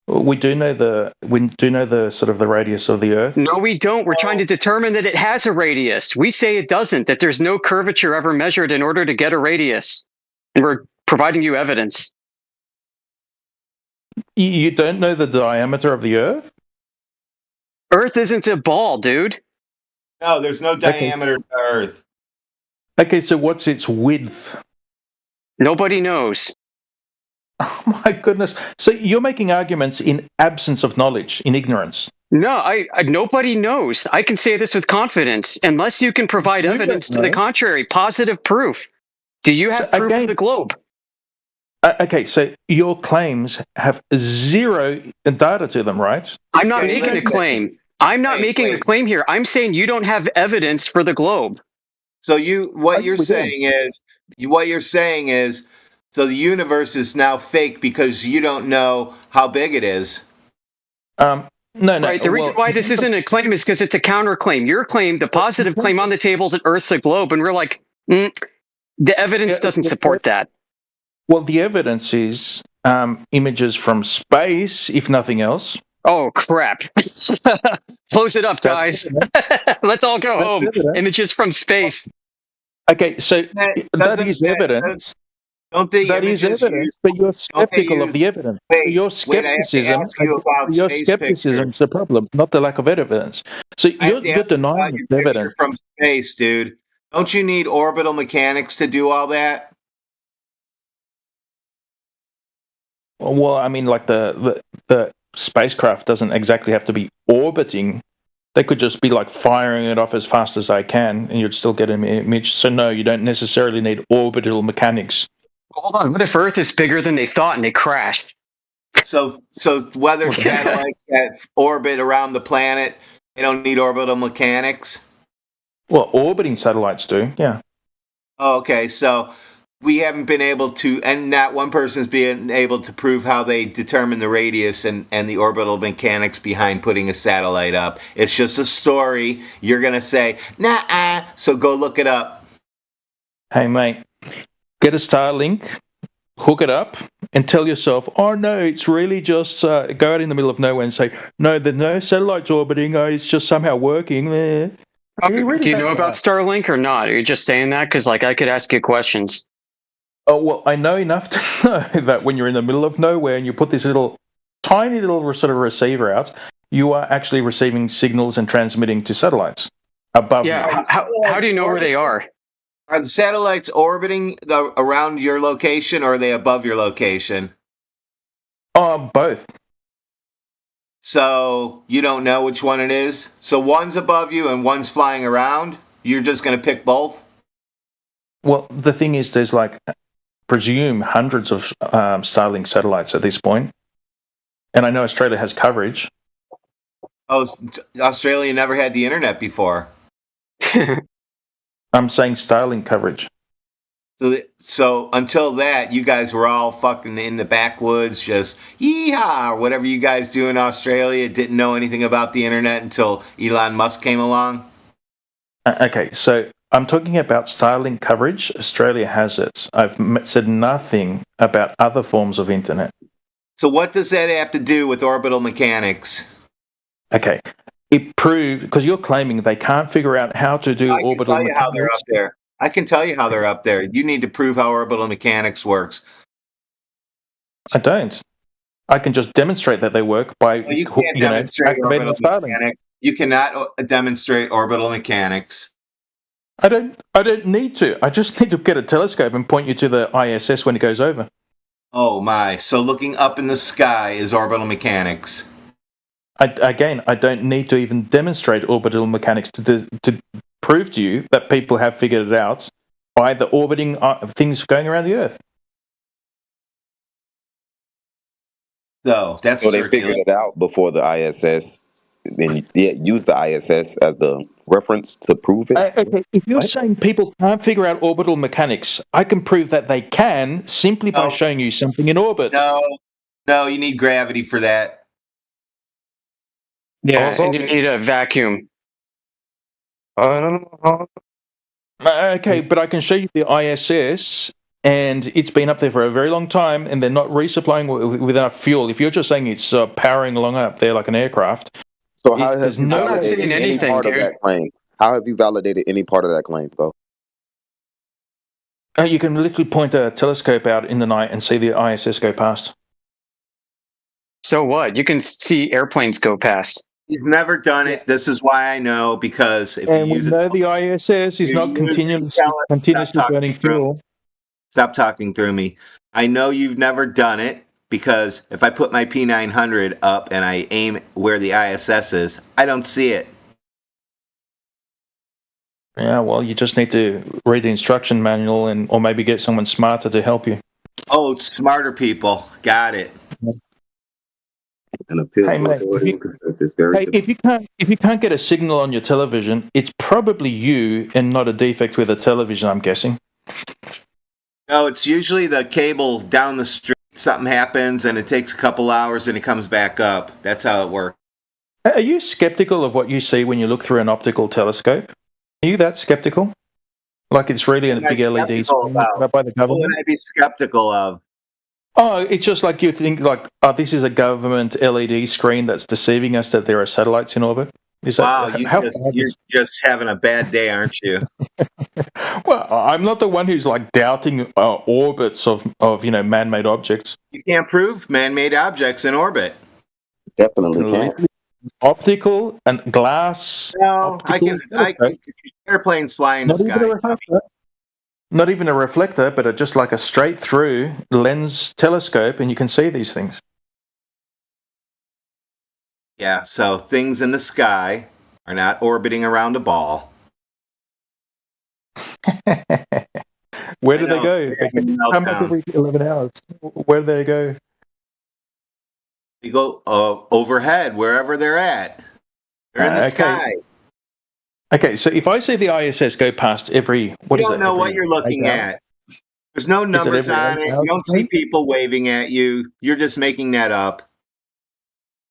We do know the sort of the radius of the Earth. No, we don't. We're trying to determine that it has a radius. We say it doesn't, that there's no curvature ever measured in order to get a radius. And we're providing you evidence. You don't know the diameter of the Earth? Earth isn't a ball, dude. No, there's no diameter to Earth. Okay, so what's its width? Nobody knows. Oh my goodness. So you're making arguments in absence of knowledge, in ignorance. No, I nobody knows. I can say this with confidence, unless you can provide evidence to the contrary, positive proof. Do you have proof of the globe? Okay, so your claims have zero data to them, right? I'm not making a claim. I'm not making a claim here. I'm saying you don't have evidence for the globe. So what you're saying is, so the universe is now fake because you don't know how big it is. No. Right. The reason why this isn't a claim is because it's a counterclaim. Your claim, the positive claim on the table is that Earth's a globe, and we're like, the evidence doesn't support that. Well, the evidence is images from space, if nothing else. Oh, crap. Close it up, guys. Let's all go home. Images from space. Okay, so that is evidence. That is evidence, but you're skeptical of the evidence. Your skepticism is the problem, not the lack of evidence. So you're denying the evidence from space, dude. Don't you need orbital mechanics to do all that? Well, I mean, like the spacecraft doesn't exactly have to be orbiting. They could just be like firing it off as fast as they can, and you'd still get an image. So no, you don't necessarily need orbital mechanics. Hold on. What if Earth is bigger than they thought and they crashed? So weather satellites that orbit around the planet, they don't need orbital mechanics? Well, orbiting satellites do, yeah. Oh, okay, so we haven't been able to, and not one person's been able to prove how they determine the radius and the orbital mechanics behind putting a satellite up. It's just a story. You're going to say, nah, so go look it up. Hey, mate. Get a Starlink, hook it up, and tell yourself, oh no, it's really just go out in the middle of nowhere and say, no, there's no satellites orbiting, it's just somehow working there. Do you know about Starlink or not? Are you just saying that? Because I could ask you questions. Oh, well, I know enough to know that when you're in the middle of nowhere and you put this tiny little sort of receiver out, you are actually receiving signals and transmitting to satellites above you. How do you know where they are? Are the satellites orbiting around your location, or are they above your location? Both. So you don't know which one it is? So one's above you and one's flying around? You're just going to pick both? Well, the thing is, there's presume hundreds of Starlink satellites at this point. And I know Australia has coverage. Oh, Australia never had the internet before. I'm saying Starlink coverage. So until that, you guys were all fucking in the backwoods, just yeehaw, or whatever you guys do in Australia. Didn't know anything about the internet until Elon Musk came along. Okay, so I'm talking about Starlink coverage. Australia has it. I've said nothing about other forms of internet. So what does that have to do with orbital mechanics? Okay. It proved, because you're claiming they can't figure out how to do orbital mechanics. How they're up there. I can tell you how they're up there. You need to prove how orbital mechanics works. I don't. I can just demonstrate that they work by you can't demonstrate orbital mechanics. You cannot demonstrate orbital mechanics. I don't need to. I just need to get a telescope and point you to the ISS when it goes over. Oh my! So looking up in the sky is orbital mechanics. I don't need to even demonstrate orbital mechanics to prove to you that people have figured it out by the orbiting things going around the Earth. So that's so they figured it out before the ISS. Then use the ISS as the reference to prove it. Okay, if you're saying people can't figure out orbital mechanics, I can prove that they can simply by showing you something in orbit. No, you need gravity for that. Yeah, and you need a vacuum. Okay, but I can show you the ISS, and it's been up there for a very long time, and they're not resupplying with enough fuel. If you're just saying it's powering along up there like an aircraft, so how have you validated any part of that claim? How have you validated any part of that claim, though? You can literally point a telescope out in the night and see the ISS go past. So what? You can see airplanes go past. He's never done it. This is why I know, because if you use the ISS is not continuously burning fuel. Stop talking through me. I know you've never done it because if I put my P900 up and I aim where the ISS is, I don't see it. Yeah, well, you just need to read the instruction manual or maybe get someone smarter to help you. Oh, smarter people. Got it. Hey, mate, if you can't get a signal on your television, it's probably you and not a defect with a television, I'm guessing. No, it's usually the cable down the street. Something happens and it takes a couple hours and it comes back up. That's how it works. Are you skeptical of what you see when you look through an optical telescope? Are you that skeptical? Like it's really a big LED screen by the government? What would I be skeptical of? Oh, it's just like you think, like, oh, this is a government LED screen that's deceiving us that there are satellites in orbit. Is that, you're just having a bad day, aren't you? Well, I'm not the one who's like doubting orbits of man-made objects. You can't prove man-made objects in orbit. Definitely can't. Optical and glass. No, I can airplanes fly in the sky. Not even a reflector, but just like a straight through lens telescope, and you can see these things. Yeah, so things in the sky are not orbiting around a ball. Where do they go? They can come back every 11 hours. Where do they go? They go overhead, wherever they're at. They're in the sky. Okay, so if I see the ISS go past you don't know what you're looking at. There's no numbers on it. You don't see people waving at you. You're just making that up.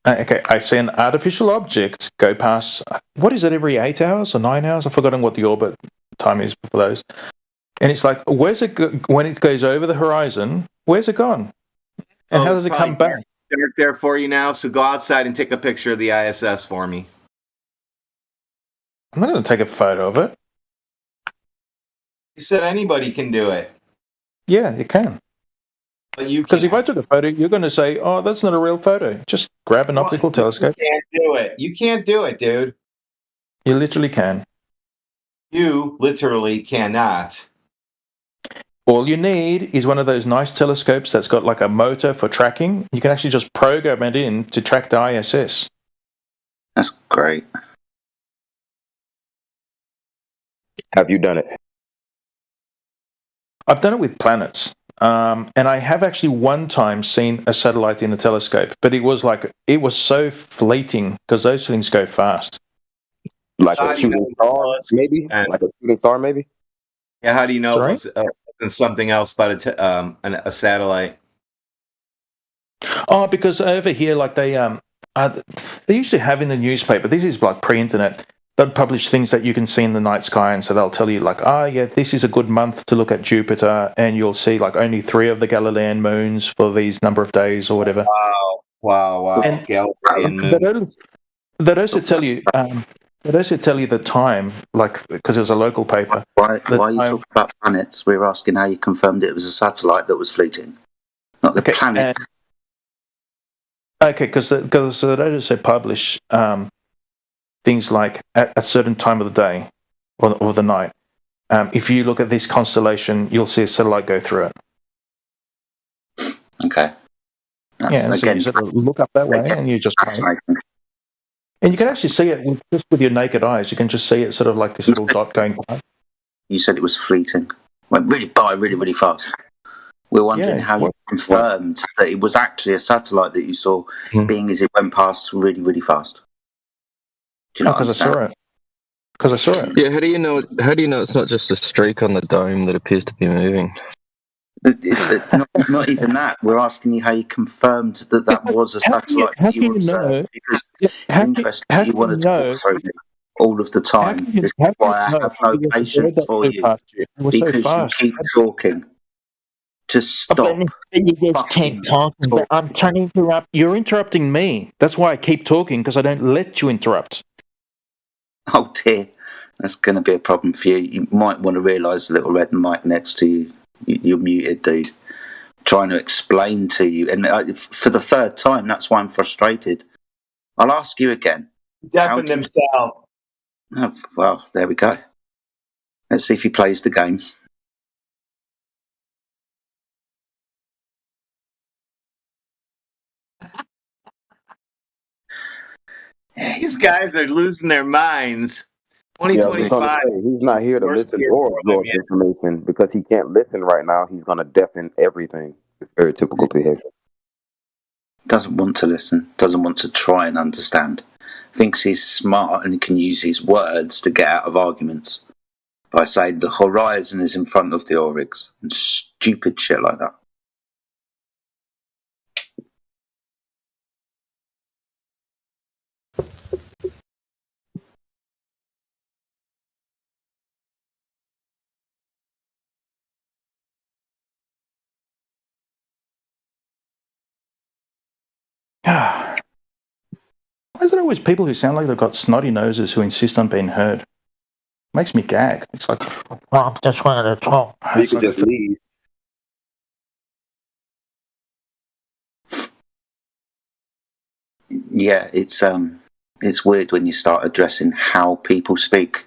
Okay, I see an artificial object go past, what is it, every 8 hours or 9 hours? I've forgotten what the orbit time is for those. And it's like, where's it when it goes over the horizon, where's it gone? And how does it come back? Dark there for you now, so go outside and take a picture of the ISS for me. I'm not going to take a photo of it. You said anybody can do it. Yeah, you can. But you because if I took a photo, you're going to say, "Oh, that's not a real photo." Just grab an optical telescope. You can't do it. You can't do it, dude. You literally can. You literally cannot. All you need is one of those nice telescopes that's got like a motor for tracking. You can actually just program it in to track the ISS. That's great. Have you done it? I've done it with planets. And I have actually one time seen a satellite in a telescope, but it was so fleeting because those things go fast. Like a shooting star, maybe? Like a shooting star, maybe? Yeah, how do you know it was something else but a satellite? Oh, because over here, like they used to have in the newspaper, this is like pre-internet, they'll publish things that you can see in the night sky, and so they'll tell you like, yeah, this is a good month to look at Jupiter, and you'll see like only 3 of the Galilean moons for these number of days or whatever. Wow. And Galilean moon. They'd also tell you the time, like because it was a local paper. Why you talk about planets? We were asking how you confirmed it was a satellite that was fleeting, not the planet. Okay, because they'd also publish things like at a certain time of the day or the night. If you look at this constellation, you'll see a satellite go through it. Okay. That's, yeah, and so you sort of look up that way, and you just wait. And you can actually see it just with your naked eyes. You can just see it sort of like this little dot going by. You said it was fleeting. Went really by really, really fast. We're wondering how you confirmed that it was actually a satellite that you saw, being as it went past really, really fast. Do you know? Because I saw it. Because I saw it. Yeah. How do you know? How do you know it's not just a streak on the dome that appears to be moving? It's not even that. We're asking you how you confirmed that was a satellite that you observed. Because it's interesting that you wanted to walk through it all of the time. This is why I have no patience for you. Because you keep talking. Just stop. But you just keep talking. But I'm trying to interrupt. You're interrupting me. That's why I keep talking, because I don't let you interrupt. Oh dear. That's going to be a problem for you. You might want to realise the little red mic next to you. You're muted, dude. Trying to explain to you, and for the third time, that's why I'm frustrated. I'll ask you again. Deafened himself. Oh, well, there we go. Let's see if he plays the game. These guys are losing their minds. 2025. He's not here to listen or absorb information because he can't listen right now. He's going to deafen everything. It's very typical behavior. Doesn't want to listen. Doesn't want to try and understand. Thinks he's smart and can use his words to get out of arguments by saying the horizon is in front of the Oryx and stupid shit like that. Why is it always people who sound like they've got snotty noses who insist on being heard? Makes me gag. It's like, well, I'm just wanting to talk. You can just leave. Yeah, it's weird when you start addressing how people speak.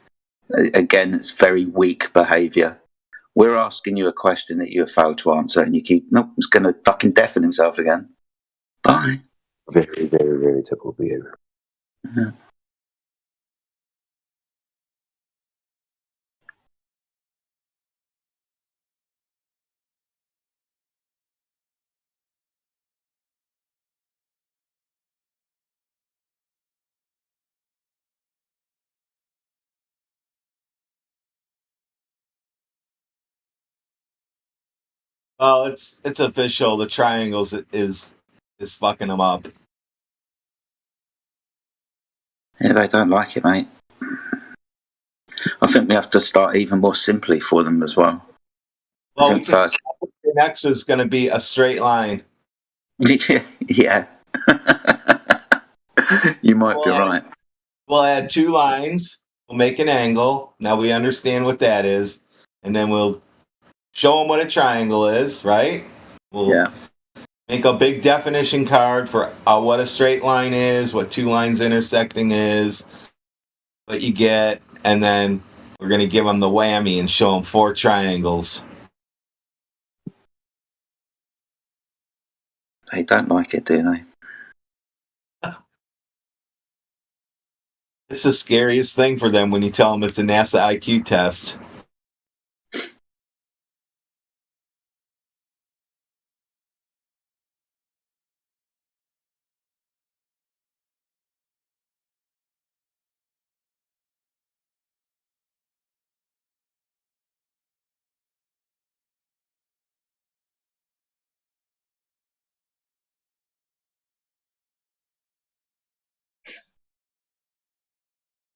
Again, it's very weak behaviour. We're asking you a question that you have failed to answer, and you keep, nope, he's going to fucking deafen himself again. Bye. Very, very, very typical behavior. Yeah. Well, it's official. The triangles is fucking them up. Yeah, they don't like it, mate. I think we have to start even more simply for them as well. Well, first, the next is going to be a straight line. Yeah. You might be right. We'll add two lines. We'll make an angle. Now we understand what that is. And then we'll show them what a triangle is, right? We'll make a big definition card for what a straight line is, what two lines intersecting is, what you get, and then we're going to give them the whammy and show them 4 triangles. They don't like it, do they? It's the scariest thing for them when you tell them it's a NASA IQ test.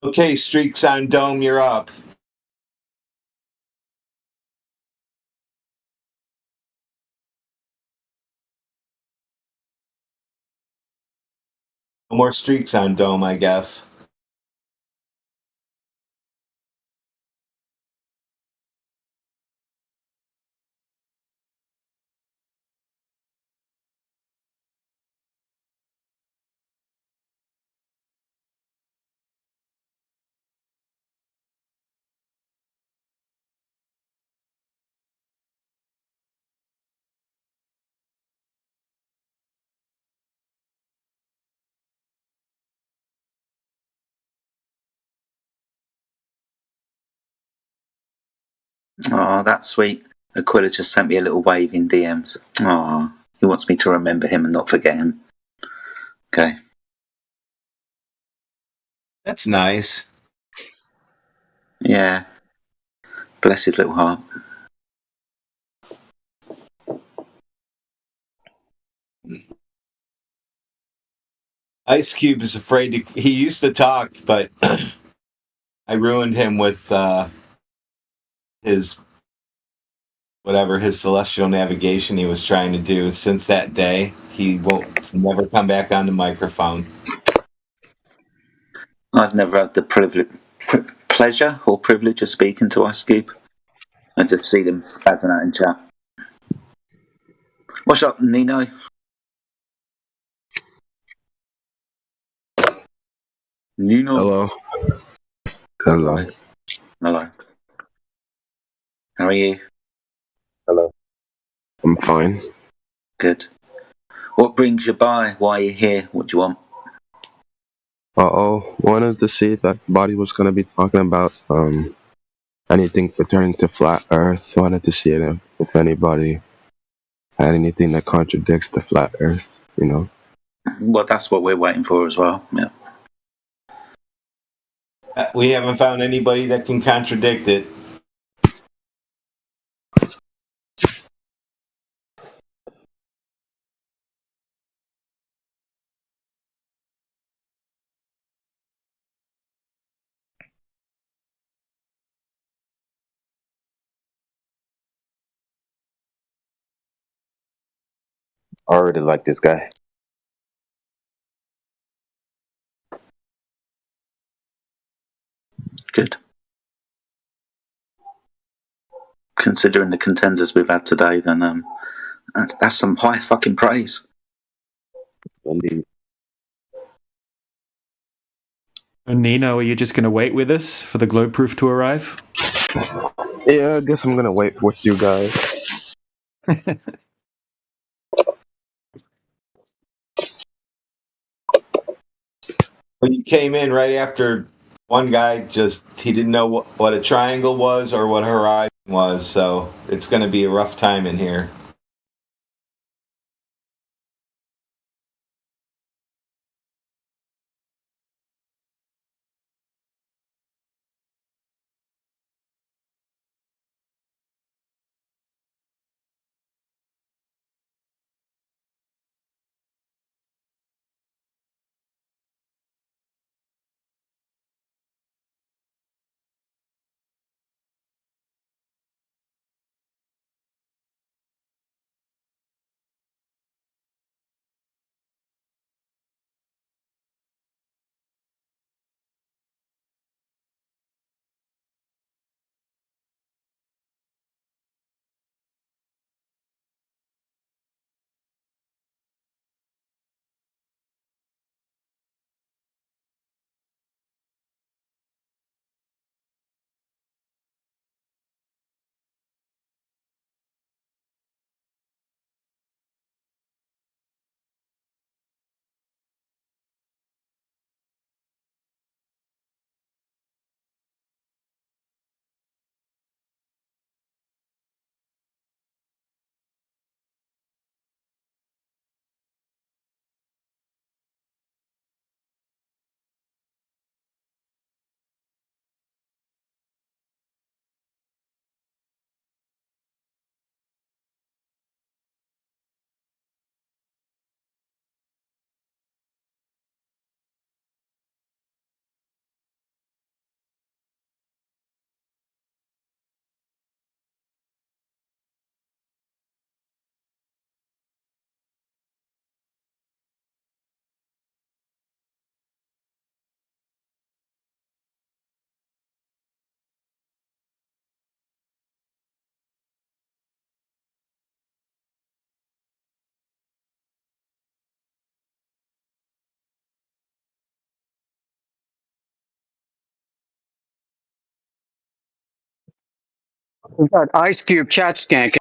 Okay, Streaks on Dome, you're up. No more Streaks on Dome, I guess. Oh, that's sweet. Aquila just sent me a little wave in DMs. Oh, he wants me to remember him and not forget him. Okay. That's nice. Yeah. Bless his little heart. Ice Cube is afraid to. He used to talk, but I ruined him with his celestial navigation he was trying to do. Since that day, he won't never come back on the microphone. I've never had the pleasure or privilege of speaking to Ice Cube. I just see them spazzing out in chat. What's up, Nino? Nino. Hello. Hello. Hello. How are you? Hello. I'm fine. Good. What brings you by? Why are you here? What do you want? Wanted to see if that body was gonna be talking about anything pertaining to flat Earth. Wanted to see if anybody had anything that contradicts the flat Earth. You know. Well, that's what we're waiting for as well. Yeah. We haven't found anybody that can contradict it. I already like this guy. Good. Considering the contenders we've had today, then that's some high fucking praise. Indeed. Nino, are you just going to wait with us for the globe proof to arrive? Yeah, I guess I'm gonna wait with you guys. When you came in right after one guy he didn't know what a triangle was or what a horizon was, so it's going to be a rough time in here. We got Ice Cube chat skank.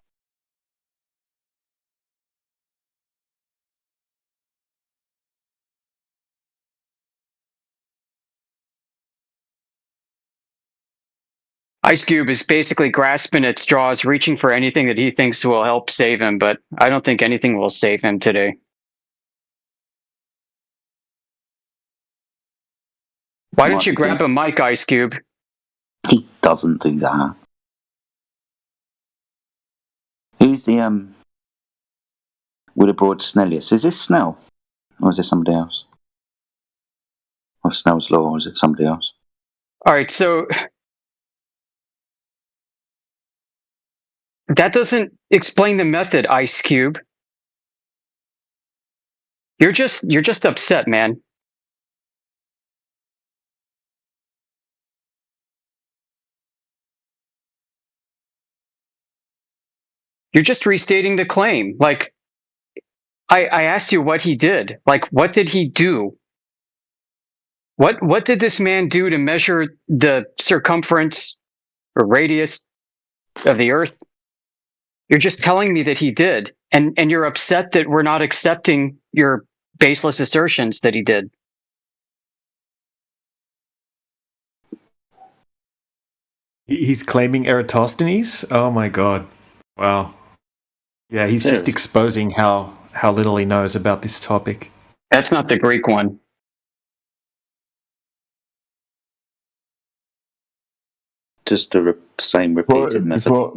Ice Cube is basically grasping at straws, reaching for anything that he thinks will help save him, but I don't think anything will save him today. Why don't you grab a mic, Ice Cube? He doesn't do that. Who's the Willibrord Snellius? Is this Snell? Or is it somebody else? Of Snell's Law, or is it somebody else? Alright, so that doesn't explain the method, Ice Cube. You're just upset, man. You're just restating the claim. Like, I asked you what he did. Like, what did he do? What did this man do to measure the circumference or radius of the Earth? You're just telling me that he did, and you're upset that we're not accepting your baseless assertions that he did. He's claiming Eratosthenes? Oh my god. Wow. Yeah, he's just exposing how little he knows about this topic. That's not the Greek one. Just the same repeated method.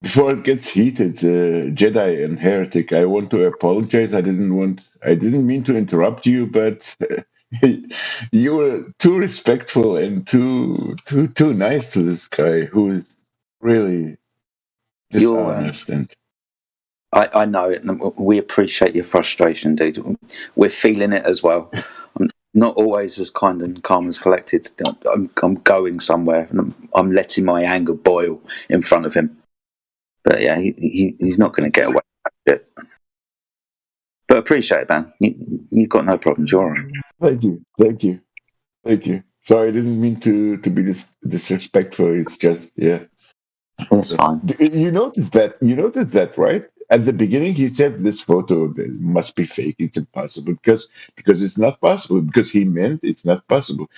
Before it gets heated, Jedi and Heretic, I want to apologize. I didn't mean to interrupt you, but you were too respectful and too nice to this guy who is really dishonest. I know it, and we appreciate your frustration, dude. We're feeling it as well. I'm not always as kind and calm as collected. I'm going somewhere, and I'm letting my anger boil in front of him. But yeah, he's not going to get away with that shit. But appreciate it, man. You've got no problems. You're all right. Thank you. Sorry, I didn't mean to be disrespectful. It's just, yeah. It's fine. You noticed that, right? At the beginning, he said this photo must be fake. It's impossible because it's not possible. Because he meant it's not possible.